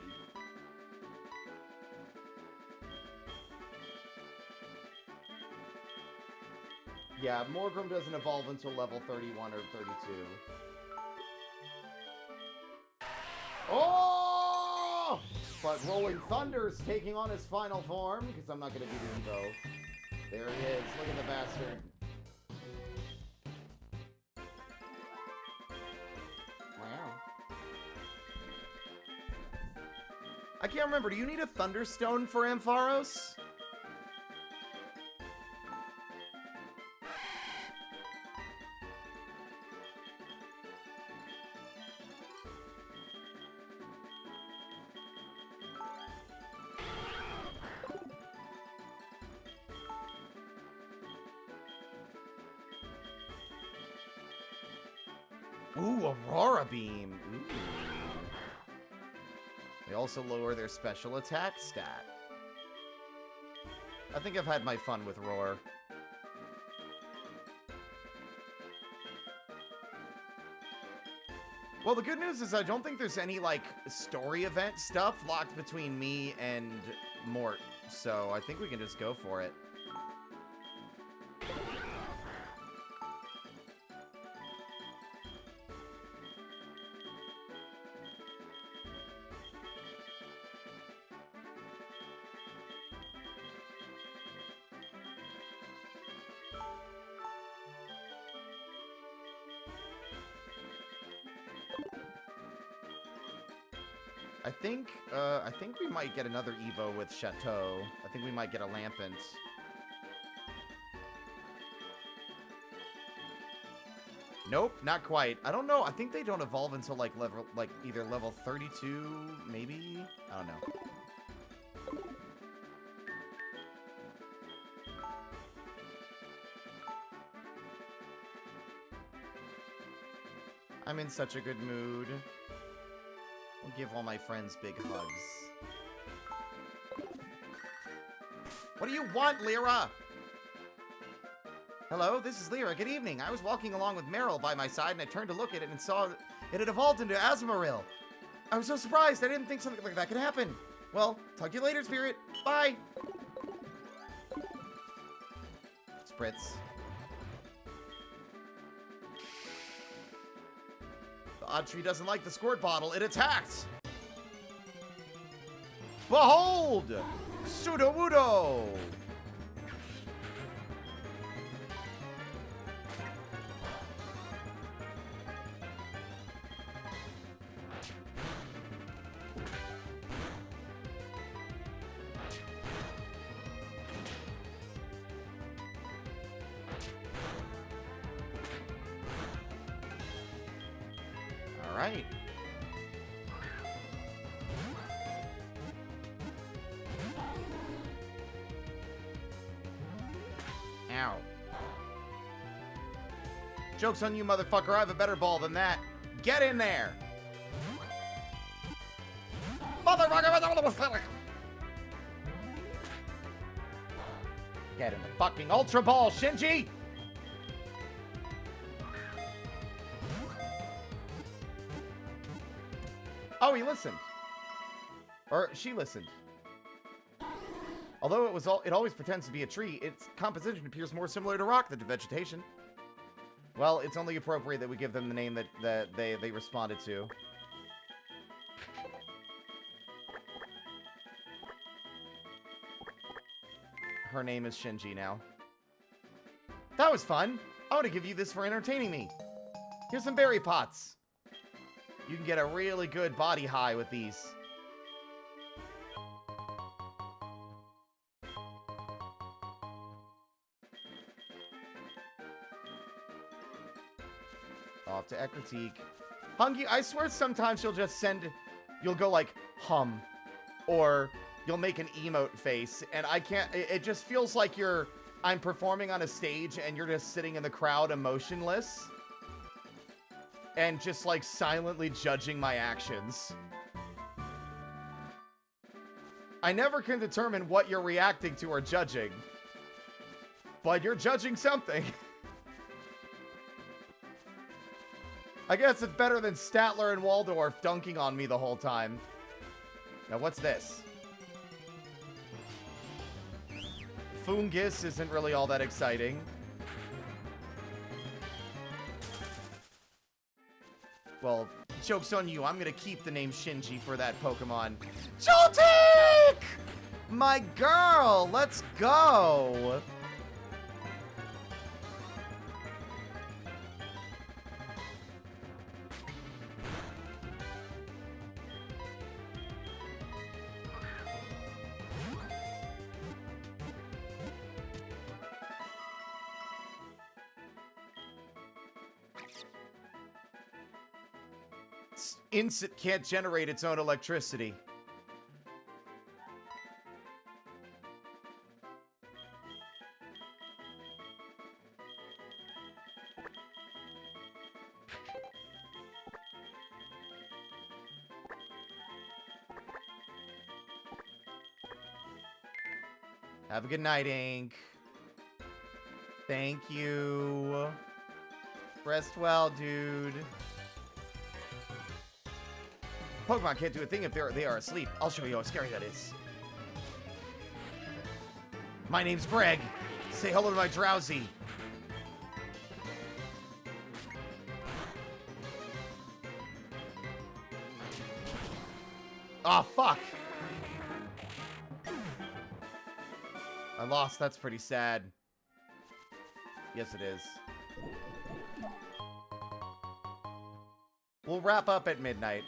Yeah, Morgrim doesn't evolve until level 31 or 32. Oh! But Rolling Thunder's taking on his final form, because I'm not going to be doing both. There he is. Look at the bastard. Wow. I can't remember. Do you need a Thunderstone for Ampharos? Ooh, Aurora Beam. Ooh. They also lower their special attack stat. I think I've had my fun with Roar. Well, the good news is I don't think there's any, like, story event stuff locked between me and Mort, so I think we can just go for it. I think we might get another Evo with Chateau. I think we might get a Lampent. Nope, not quite. I don't know. I think they don't evolve until like either level 32, maybe? I don't know. I'm in such a good mood. I'll give all my friends big hugs. What do you want, Lyra? Hello, this is Lyra. Good evening. I was walking along with Meryl by my side, and I turned to look at it and saw it had evolved into Azumarill. I was so surprised. I didn't think something like that could happen. Well, talk to you later, Spirit. Bye. Spritz. The odd tree doesn't like the squirt bottle. It attacked! Behold! Sudowoodo! All right. Ow. Joke's on you, motherfucker. I have a better ball than that. Get in there. Motherfucker. Get in the fucking Ultra Ball, Shinji. Oh, he listened. Or she listened. Although it always pretends to be a tree, its composition appears more similar to rock than to vegetation. Well, it's only appropriate that we give them the name that they responded to. Her name is Shinji now. That was fun. I want to give you this for entertaining me. Here's some berry pots. You can get a really good body high with these. Off to Ekritique. Hungy, I swear sometimes you'll go like, hum. Or you'll make an emote face. And I can't, it just feels like I'm performing on a stage and you're just sitting in the crowd emotionless. And just, like, silently judging my actions. I never can determine what you're reacting to or judging. But you're judging something. I guess it's better than Statler and Waldorf dunking on me the whole time. Now, what's this? Fungus isn't really all that exciting. Well, joke's on you. I'm gonna keep the name Shinji for that Pokemon. Joltik! My girl, let's go! Incit can't generate its own electricity. Have a good night, Ink. Thank you. Rest well, dude. Pokemon can't do a thing if they are asleep. I'll show you how scary that is. My name's Greg. Say hello to my Drowsy. Oh, fuck. I lost. That's pretty sad. Yes, it is. We'll wrap up at midnight.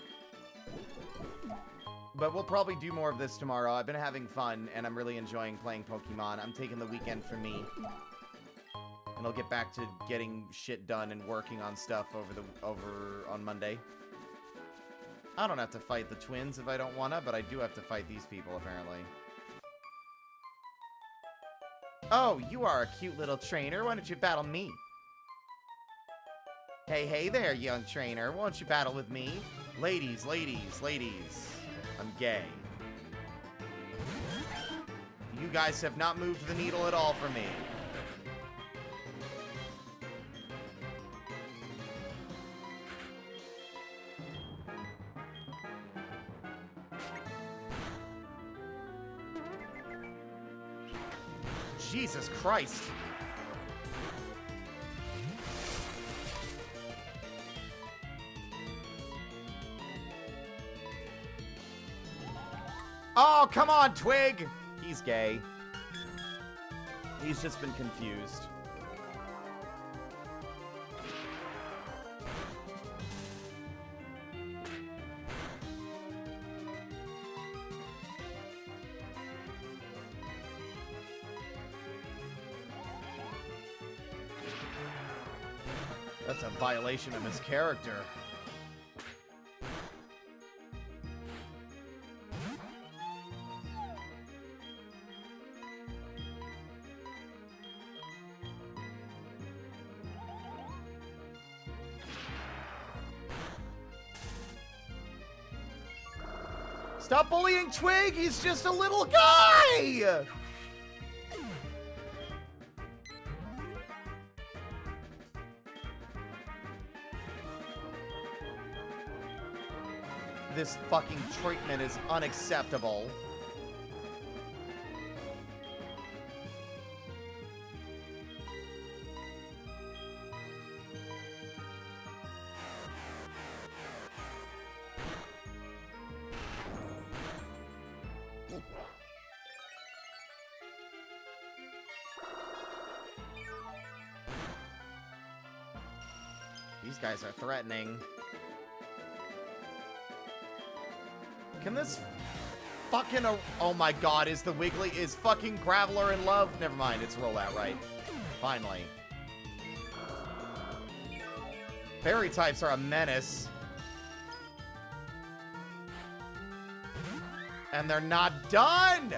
But we'll probably do more of this tomorrow. I've been having fun, and I'm really enjoying playing Pokemon. I'm taking the weekend for me. And I'll get back to getting shit done and working on stuff over on Monday. I don't have to fight the twins if I don't wanna, but I do have to fight these people, apparently. Oh, you are a cute little trainer. Why don't you battle me? Hey there, young trainer. Why don't you battle with me? Ladies, ladies, ladies. I'm gay. You guys have not moved the needle at all for me. Jesus Christ. Oh, come on, Twig! He's gay. He's just been confused. That's a violation of his character. Stop bullying Twig! He's just a little guy! This fucking treatment is unacceptable. These guys are threatening. Can this fucking... Oh my god, is the Wiggly... Is fucking Graveler in love? Never mind, it's rollout, right? Finally. Fairy types are a menace. And they're not done!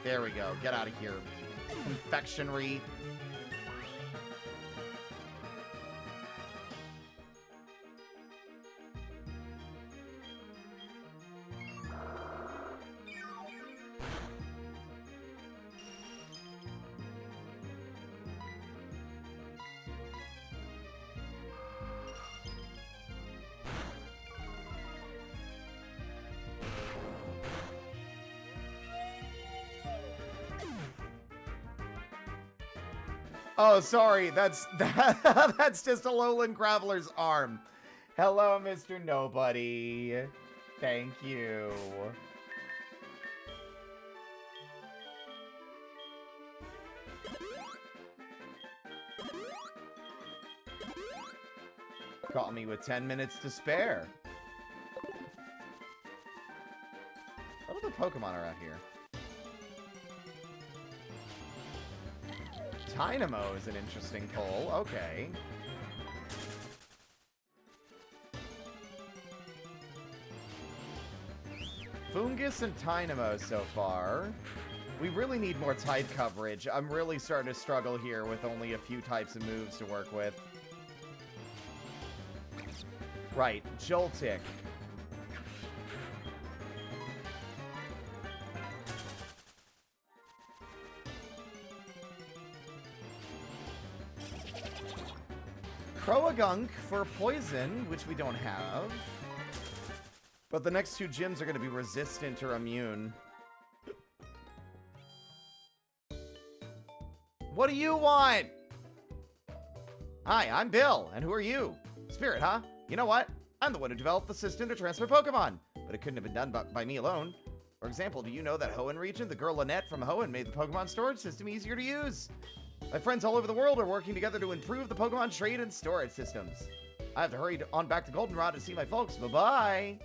There we go. Get out of here. Confectionery. Oh, sorry. That's just a Lowland Graveler's arm. Hello, Mr. Nobody. Thank you. Caught me with 10 minutes to spare. What other Pokemon are out here? Dynamo is an interesting pull. Okay. Fungus and Dynamo so far. We really need more type coverage. I'm really starting to struggle here with only a few types of moves to work with. Right, Joltik. Croagunk for poison, which we don't have. But the next two gyms are going to be resistant or immune. What do you want? Hi, I'm Bill, and who are you? Spirit, huh? You know what? I'm the one who developed the system to transfer Pokemon, but it couldn't have been done by me alone. For example, do you know that Hoenn region, the girl Lynette from Hoenn, made the Pokemon storage system easier to use? My friends all over the world are working together to improve the Pokemon trade and storage systems. I have to hurry on back to Goldenrod to see my folks. Bye-bye!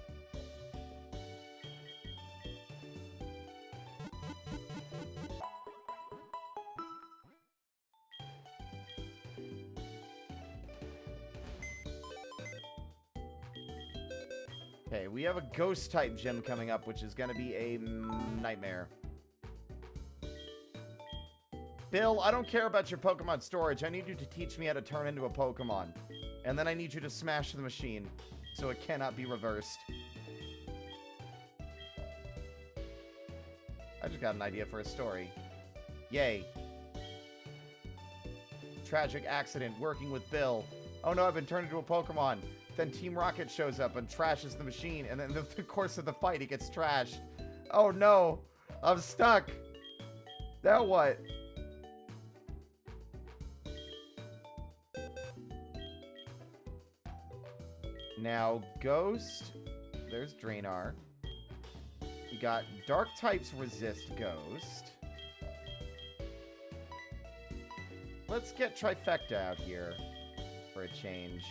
Okay, we have a Ghost-type gym coming up, which is going to be a nightmare. Bill, I don't care about your Pokemon storage. I need you to teach me how to turn into a Pokemon. And then I need you to smash the machine, so it cannot be reversed. I just got an idea for a story. Yay. Tragic accident, working with Bill. Oh no, I've been turned into a Pokemon. Then Team Rocket shows up and trashes the machine, and then in the course of the fight, he gets trashed. Oh no, I'm stuck. Now what? Now, Ghost. There's Draenor. We got Dark types resist Ghost. Let's get Trifecta out here for a change.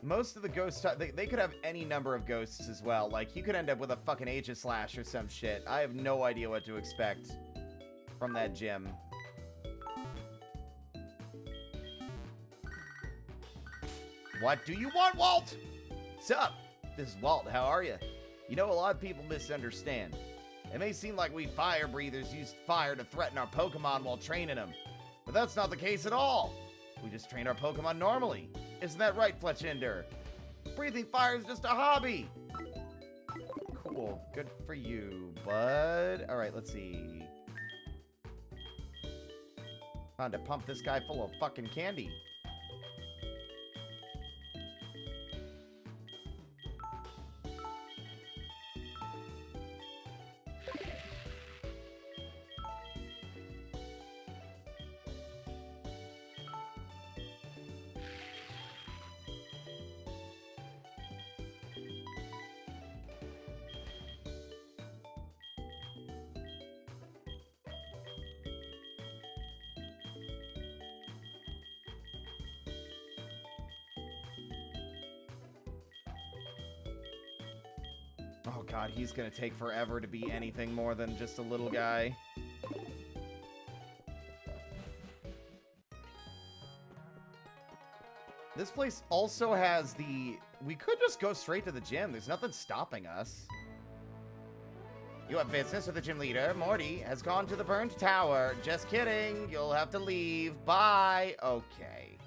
Most of the ghosts, they could have any number of ghosts as well. Like, you could end up with a fucking Aegislash or some shit. I have no idea what to expect from that gym. What do you want, Walt? Sup? This is Walt. How are you? You know, a lot of people misunderstand. It may seem like we fire breathers used fire to threaten our Pokemon while training them. But that's not the case at all. We just train our Pokemon normally. Isn't that right, Fletchinder? Breathing fire is just a hobby. Cool. Good for you, bud. All right, let's see. Time to pump this guy full of fucking candy. Oh god, he's gonna take forever to be anything more than just a little guy. This place also has the... We could just go straight to the gym. There's nothing stopping us. You have business with the gym leader. Morty has gone to the burnt tower. Just kidding. You'll have to leave. Bye. Okay.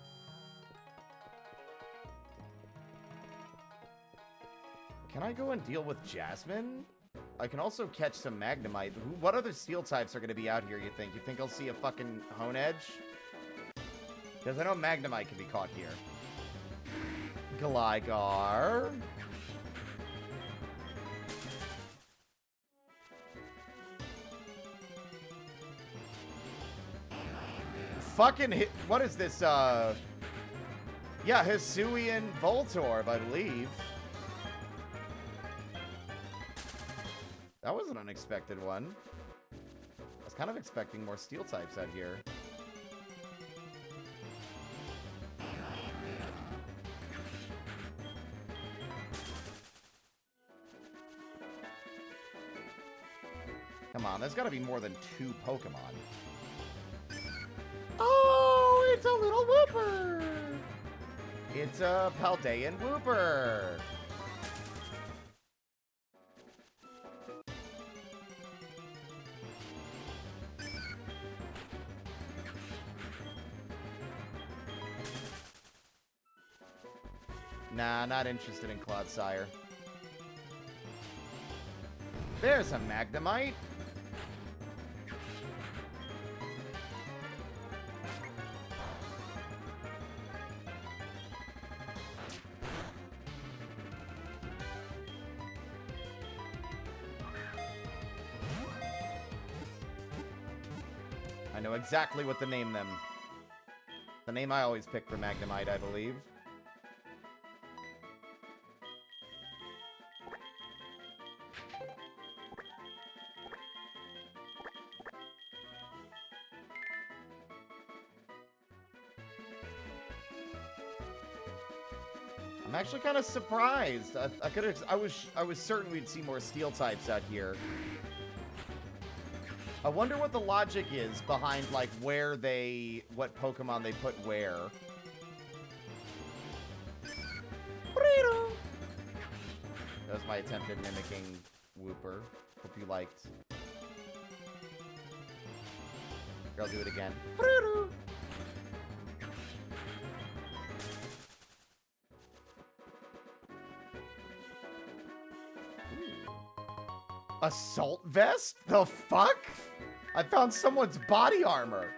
Can I go and deal with Jasmine? I can also catch some Magnemite. What other steel types are going to be out here, you think? You think I'll see a fucking Honedge? Because I know Magnemite can be caught here. Gligar. Fucking hit. What is this? Yeah, Hisuian Voltorb, I believe. That was an unexpected one. I was kind of expecting more steel types out here. Come on, there's got to be more than 2 Pokemon. Oh, it's a little Wooper! It's a Paldean Wooper. Nah, not interested in Clodsire. There's a Magnemite. I know exactly what to name them. The name I always pick for Magnemite, I believe. I'm actually kind of surprised. I was certain we'd see more steel types out here. I wonder what the logic is behind like what Pokemon they put where. That was my attempt at mimicking Wooper. Hope you liked. Here, I'll do it again. Assault vest? The fuck? I found someone's body armor.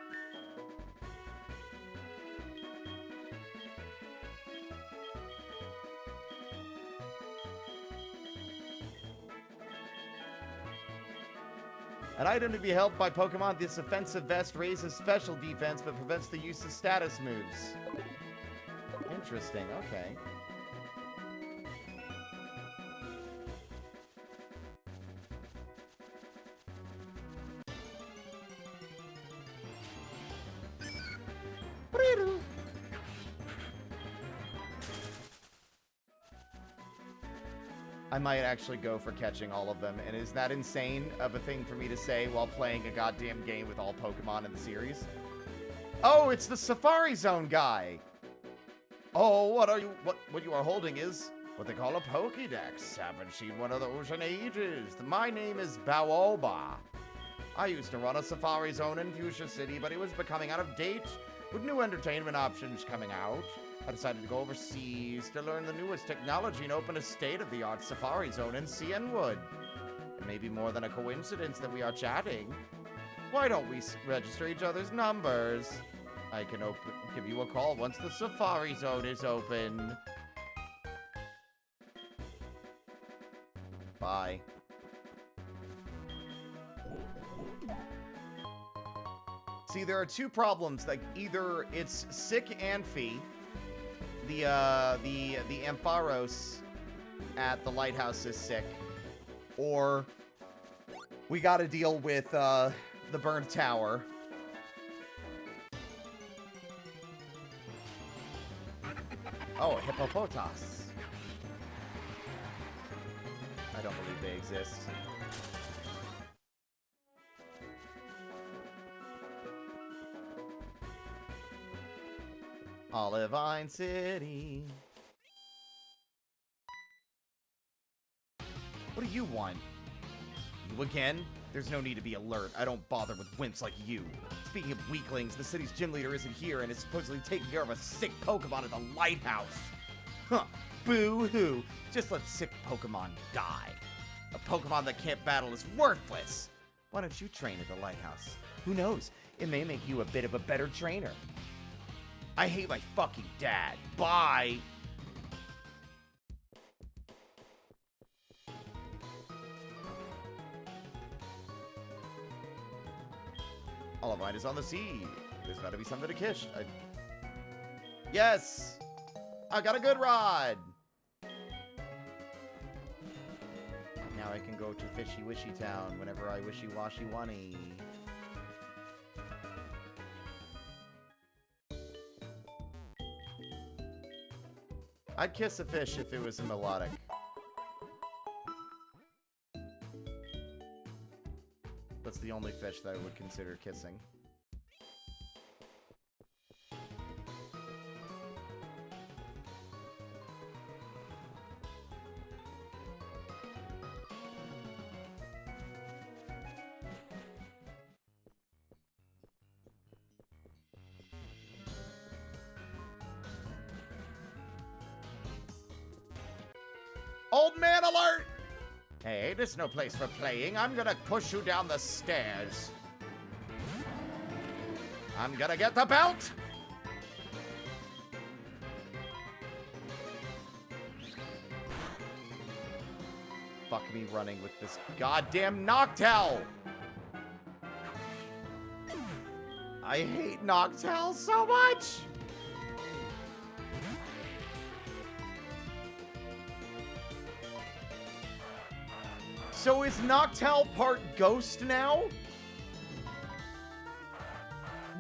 An item to be held by Pokemon. This offensive vest raises special defense but prevents the use of status moves. Interesting, okay. I might actually go for catching all of them. And is that insane of a thing for me to say while playing a goddamn game with all Pokemon in the series? Oh, it's the Safari Zone guy. Oh, what you are holding is what they call a Pokédex. Haven't seen one of those in ages. My name is Baoba. I used to run a Safari Zone in Fuchsia City, but it was becoming out of date with new entertainment options coming out. I decided to go overseas to learn the newest technology and open a state-of-the-art Safari Zone in Cianwood. It may be more than a coincidence that we are chatting. Why don't we register each other's numbers? I can give you a call once the Safari Zone is open. Bye. See, there are two problems. Like, either it's sick Amphi, the Ampharos at the lighthouse is sick, or we gotta deal with, the burned tower. Oh, Hippopotas. I don't believe they exist. Olivine City. What do you want? You again? There's no need to be alert. I don't bother with wimps like you. Speaking of weaklings, the city's gym leader isn't here and is supposedly taking care of a sick Pokemon at the lighthouse. Huh. Boo-hoo. Just let sick Pokemon die. A Pokemon that can't battle is worthless. Why don't you train at the lighthouse? Who knows? It may make you a bit of a better trainer. I hate my fucking dad. Bye. Olivine is on the sea. There's gotta be something to kiss. Yes! I got a good rod! Now I can go to Fishy Wishy Town whenever I wishy-washy wanny. I'd kiss a fish if it was a melodic. That's the only fish that I would consider kissing. Old man alert! Hey, this is no place for playing. I'm gonna push you down the stairs. I'm gonna get the belt! Fuck me running with this goddamn Noctowl! I hate Noctowl so much! So is Noctowl part ghost now?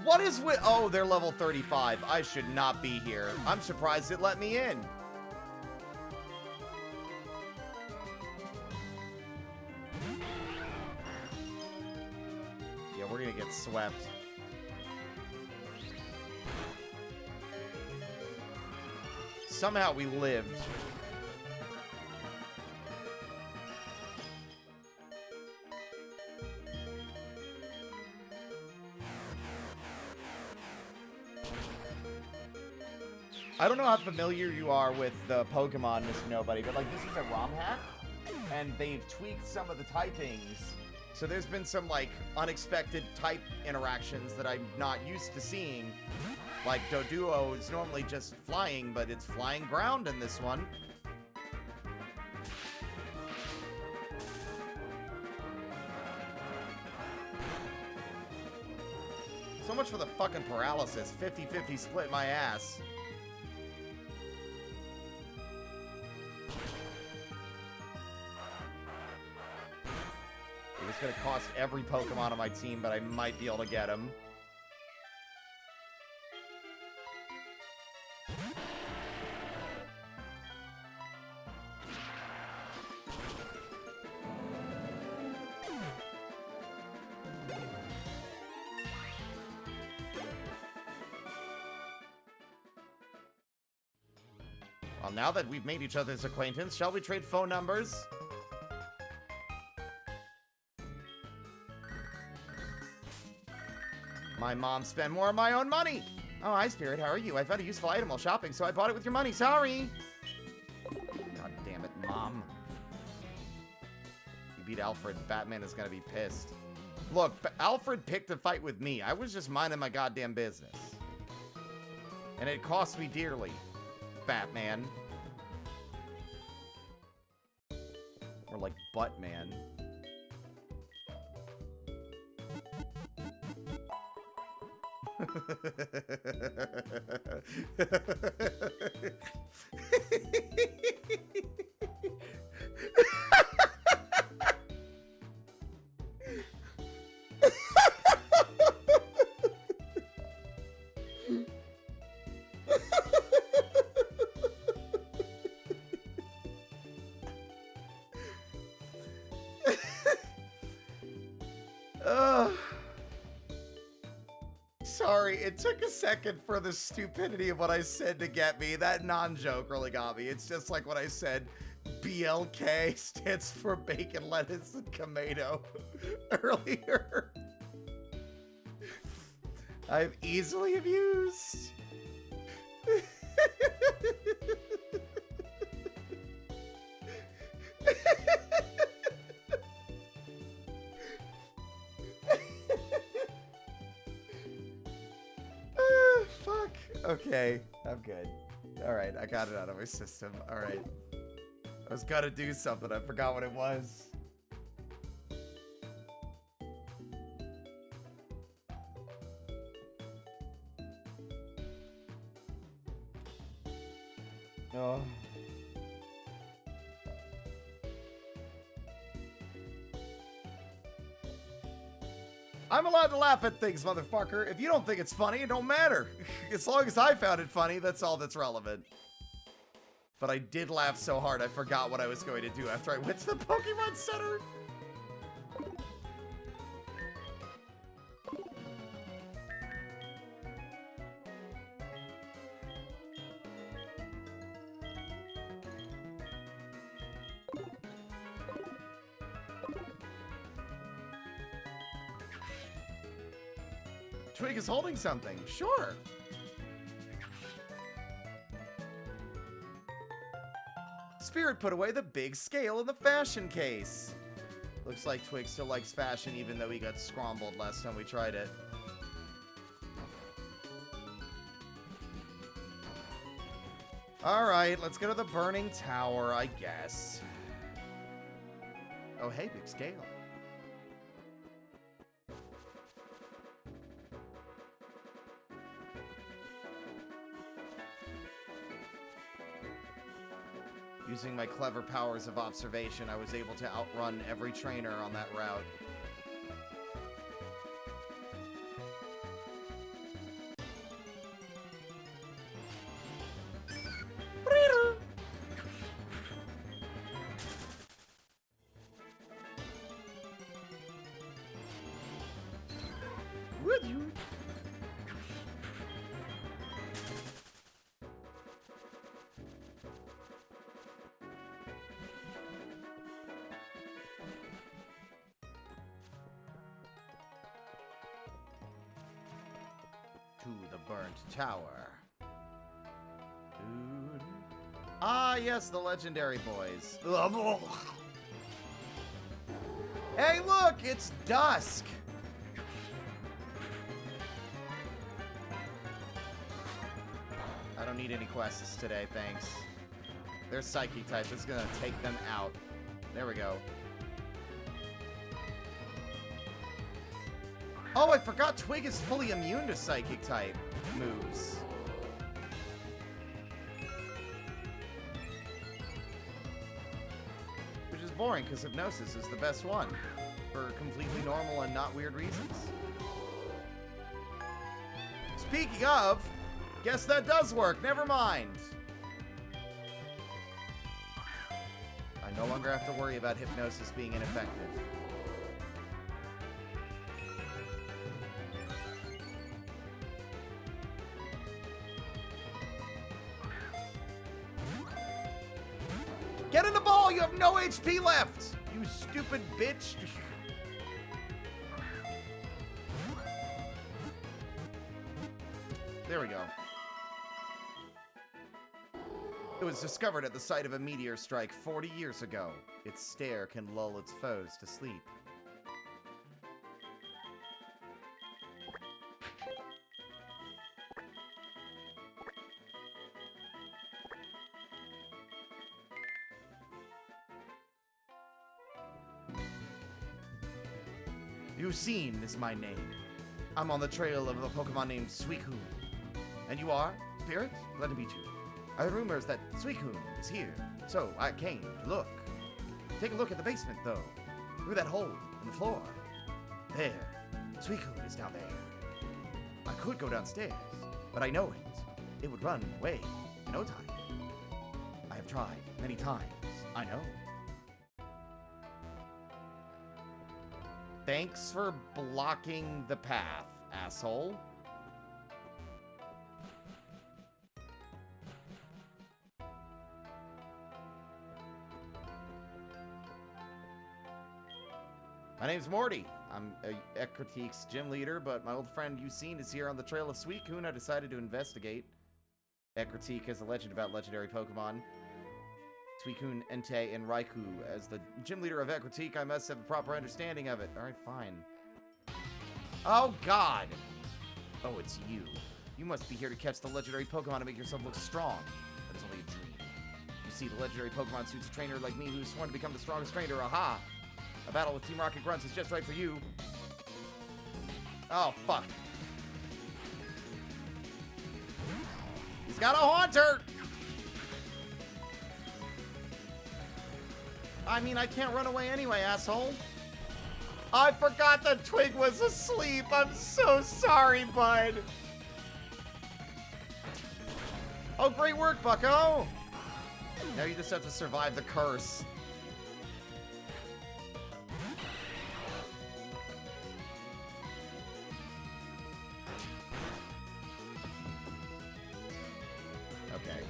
What is with... Oh, they're level 35. I should not be here. I'm surprised it let me in. Yeah, we're gonna get swept. Somehow we lived. I don't know how familiar you are with the Pokemon, Mr. Nobody, but like this is a ROM hack, and they've tweaked some of the typings. So there's been some like unexpected type interactions that I'm not used to seeing. Like Doduo is normally just flying, but it's flying ground in this one. So much for the fucking paralysis. 50-50 split my ass. It's gonna cost every Pokemon on my team, but I might be able to get him. Well, now that we've made each other's acquaintance, shall we trade phone numbers? My mom spent more of my own money. Oh, hi, Spirit. How are you? I found a useful item while shopping, so I bought it with your money. Sorry. God damn it, Mom. You beat Alfred. Batman is going to be pissed. Look, Alfred picked a fight with me. I was just minding my goddamn business. And it cost me dearly, Batman. Or like Buttman. Sorry, it took a second for the stupidity of what I said to get me. That non-joke really got me. It's just like what I said. BLK stands for bacon, lettuce, and tomato earlier. I've easily abused. Fuck. Okay, I'm good. Alright, I got it out of my system. Alright. I was gonna do something, I forgot what it was. Oh. I'm allowed to laugh at things, motherfucker. If you don't think it's funny, it don't matter. As long as I found it funny, that's all that's relevant. But I did laugh so hard, I forgot what I was going to do after I went to the Pokemon Center. Twig is holding something. Sure. Spirit put away the big scale in the fashion case. Looks like Twig still likes fashion even though he got scrambled last time we tried it. Alright, let's go to the burning tower, I guess. Oh, hey, big scale. Using my clever powers of observation, I was able to outrun every trainer on that route. Would you? To the burnt tower. Ah, yes, the legendary boys. Hey, look, it's dusk. I don't need any quests today, thanks. They're psychic type. This is gonna take them out. There we go. Oh, I forgot Twig is fully immune to psychic type moves. Which is boring, because Hypnosis is the best one. For completely normal and not weird reasons. Speaking of, guess that does work. Never mind. I no longer have to worry about Hypnosis being ineffective. Get in the ball! You have no HP left! You stupid bitch! There we go. It was discovered at the site of a meteor strike 40 years ago. Its stare can lull its foes to sleep. Yusin is my name. I'm on the trail of a Pokemon named Suicune. And you are? Spirit? Glad to meet you. I heard rumors that Suicune is here, so I came to look. Take a look at the basement, though. Through that hole in the floor. There. Suicune is down there. I could go downstairs, but I know it. It would run away in no time. I have tried many times. I know. Thanks for blocking the path, asshole. My name's Morty. I'm Ecritique's gym leader, but my old friend Yusin is here on the trail of Suicune. I decided to investigate. Ecritique has a legend about legendary Pokemon. Suicune, Entei, and Raikou. As the gym leader of Ecritique, I must have a proper understanding of it. Alright, fine. Oh, God! Oh, it's you. You must be here to catch the legendary Pokemon to make yourself look strong. That is only a dream. You see, the legendary Pokemon suits a trainer like me who's sworn to become the strongest trainer. Aha! A battle with Team Rocket Grunts is just right for you. Oh, fuck. He's got a Haunter! I mean, I can't run away anyway, asshole. I forgot that Twig was asleep. I'm so sorry, bud. Oh, great work, bucko. Now you just have to survive the curse. Okay.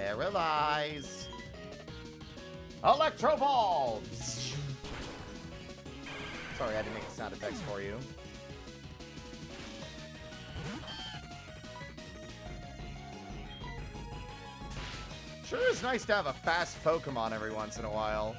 Paralyze. Electro Ball! Sorry, I had to make the sound effects for you. Sure is nice to have a fast Pokemon every once in a while.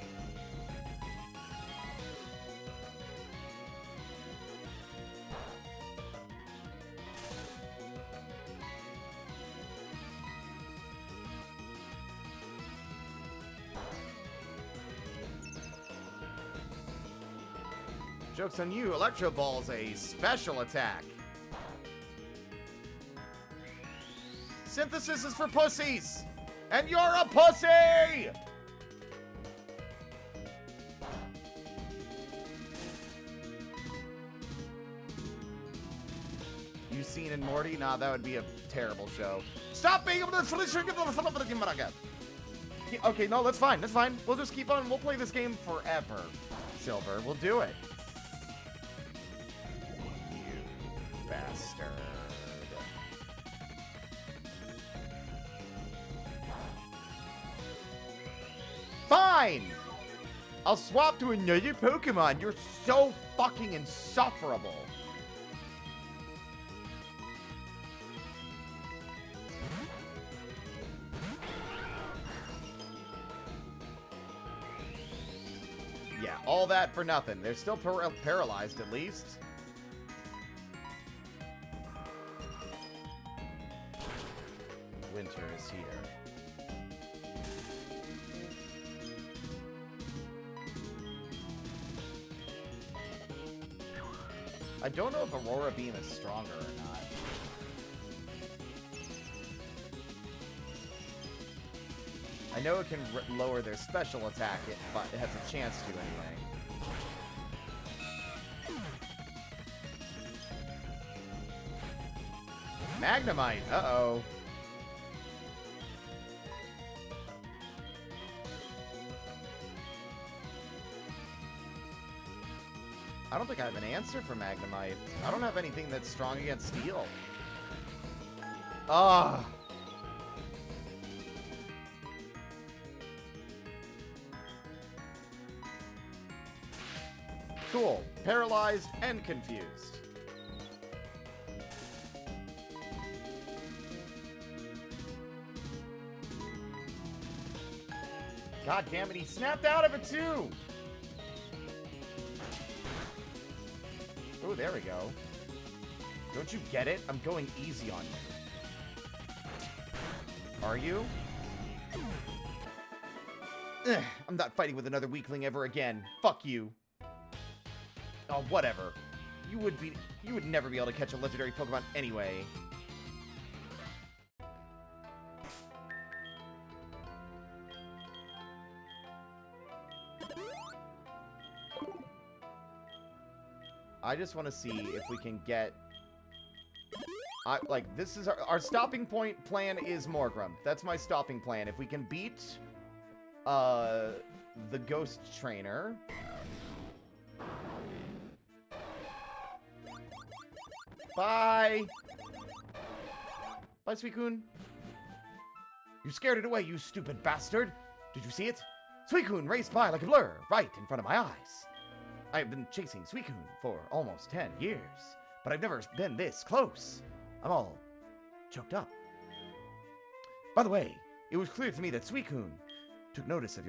Joke's on you, Electro Ball's a special attack. Synthesis is for pussies! And you're a pussy! You seen in Morty? Nah, that would be a terrible show. Stop being able to... Okay, no, that's fine, that's fine. We'll just keep on, we'll play this game forever. Silver, we'll do it. You bastard. Fine! I'll swap to another Pokemon. You're so fucking insufferable. Yeah, all that for nothing. They're still paralyzed, at least. Winter is here. I don't know if Aurora Beam is stronger or not. I know it can lower their special attack, but it has a chance to anyway. Magnemite! Uh-oh. I don't think I have an answer for Magnemite. I don't have anything that's strong against Steel. Ah. Cool. Paralyzed and confused. God damn it, he snapped out of it too! Oh, there we go. Don't you get it? I'm going easy on you. Are you? Ugh, I'm not fighting with another weakling ever again. Fuck you. Oh, whatever. You would never be able to catch a legendary Pokemon anyway. I just want to see if we can get... like, this is our stopping point plan is Morgrem. That's my stopping plan. If we can beat the Ghost Trainer... Bye! Bye, Suicune. You scared it away, you stupid bastard! Did you see it? Suicune raced by like a blur, right in front of my eyes. I have been chasing Suicune for almost 10 years, but I've never been this close. I'm all choked up. By the way, it was clear to me that Suicune took notice of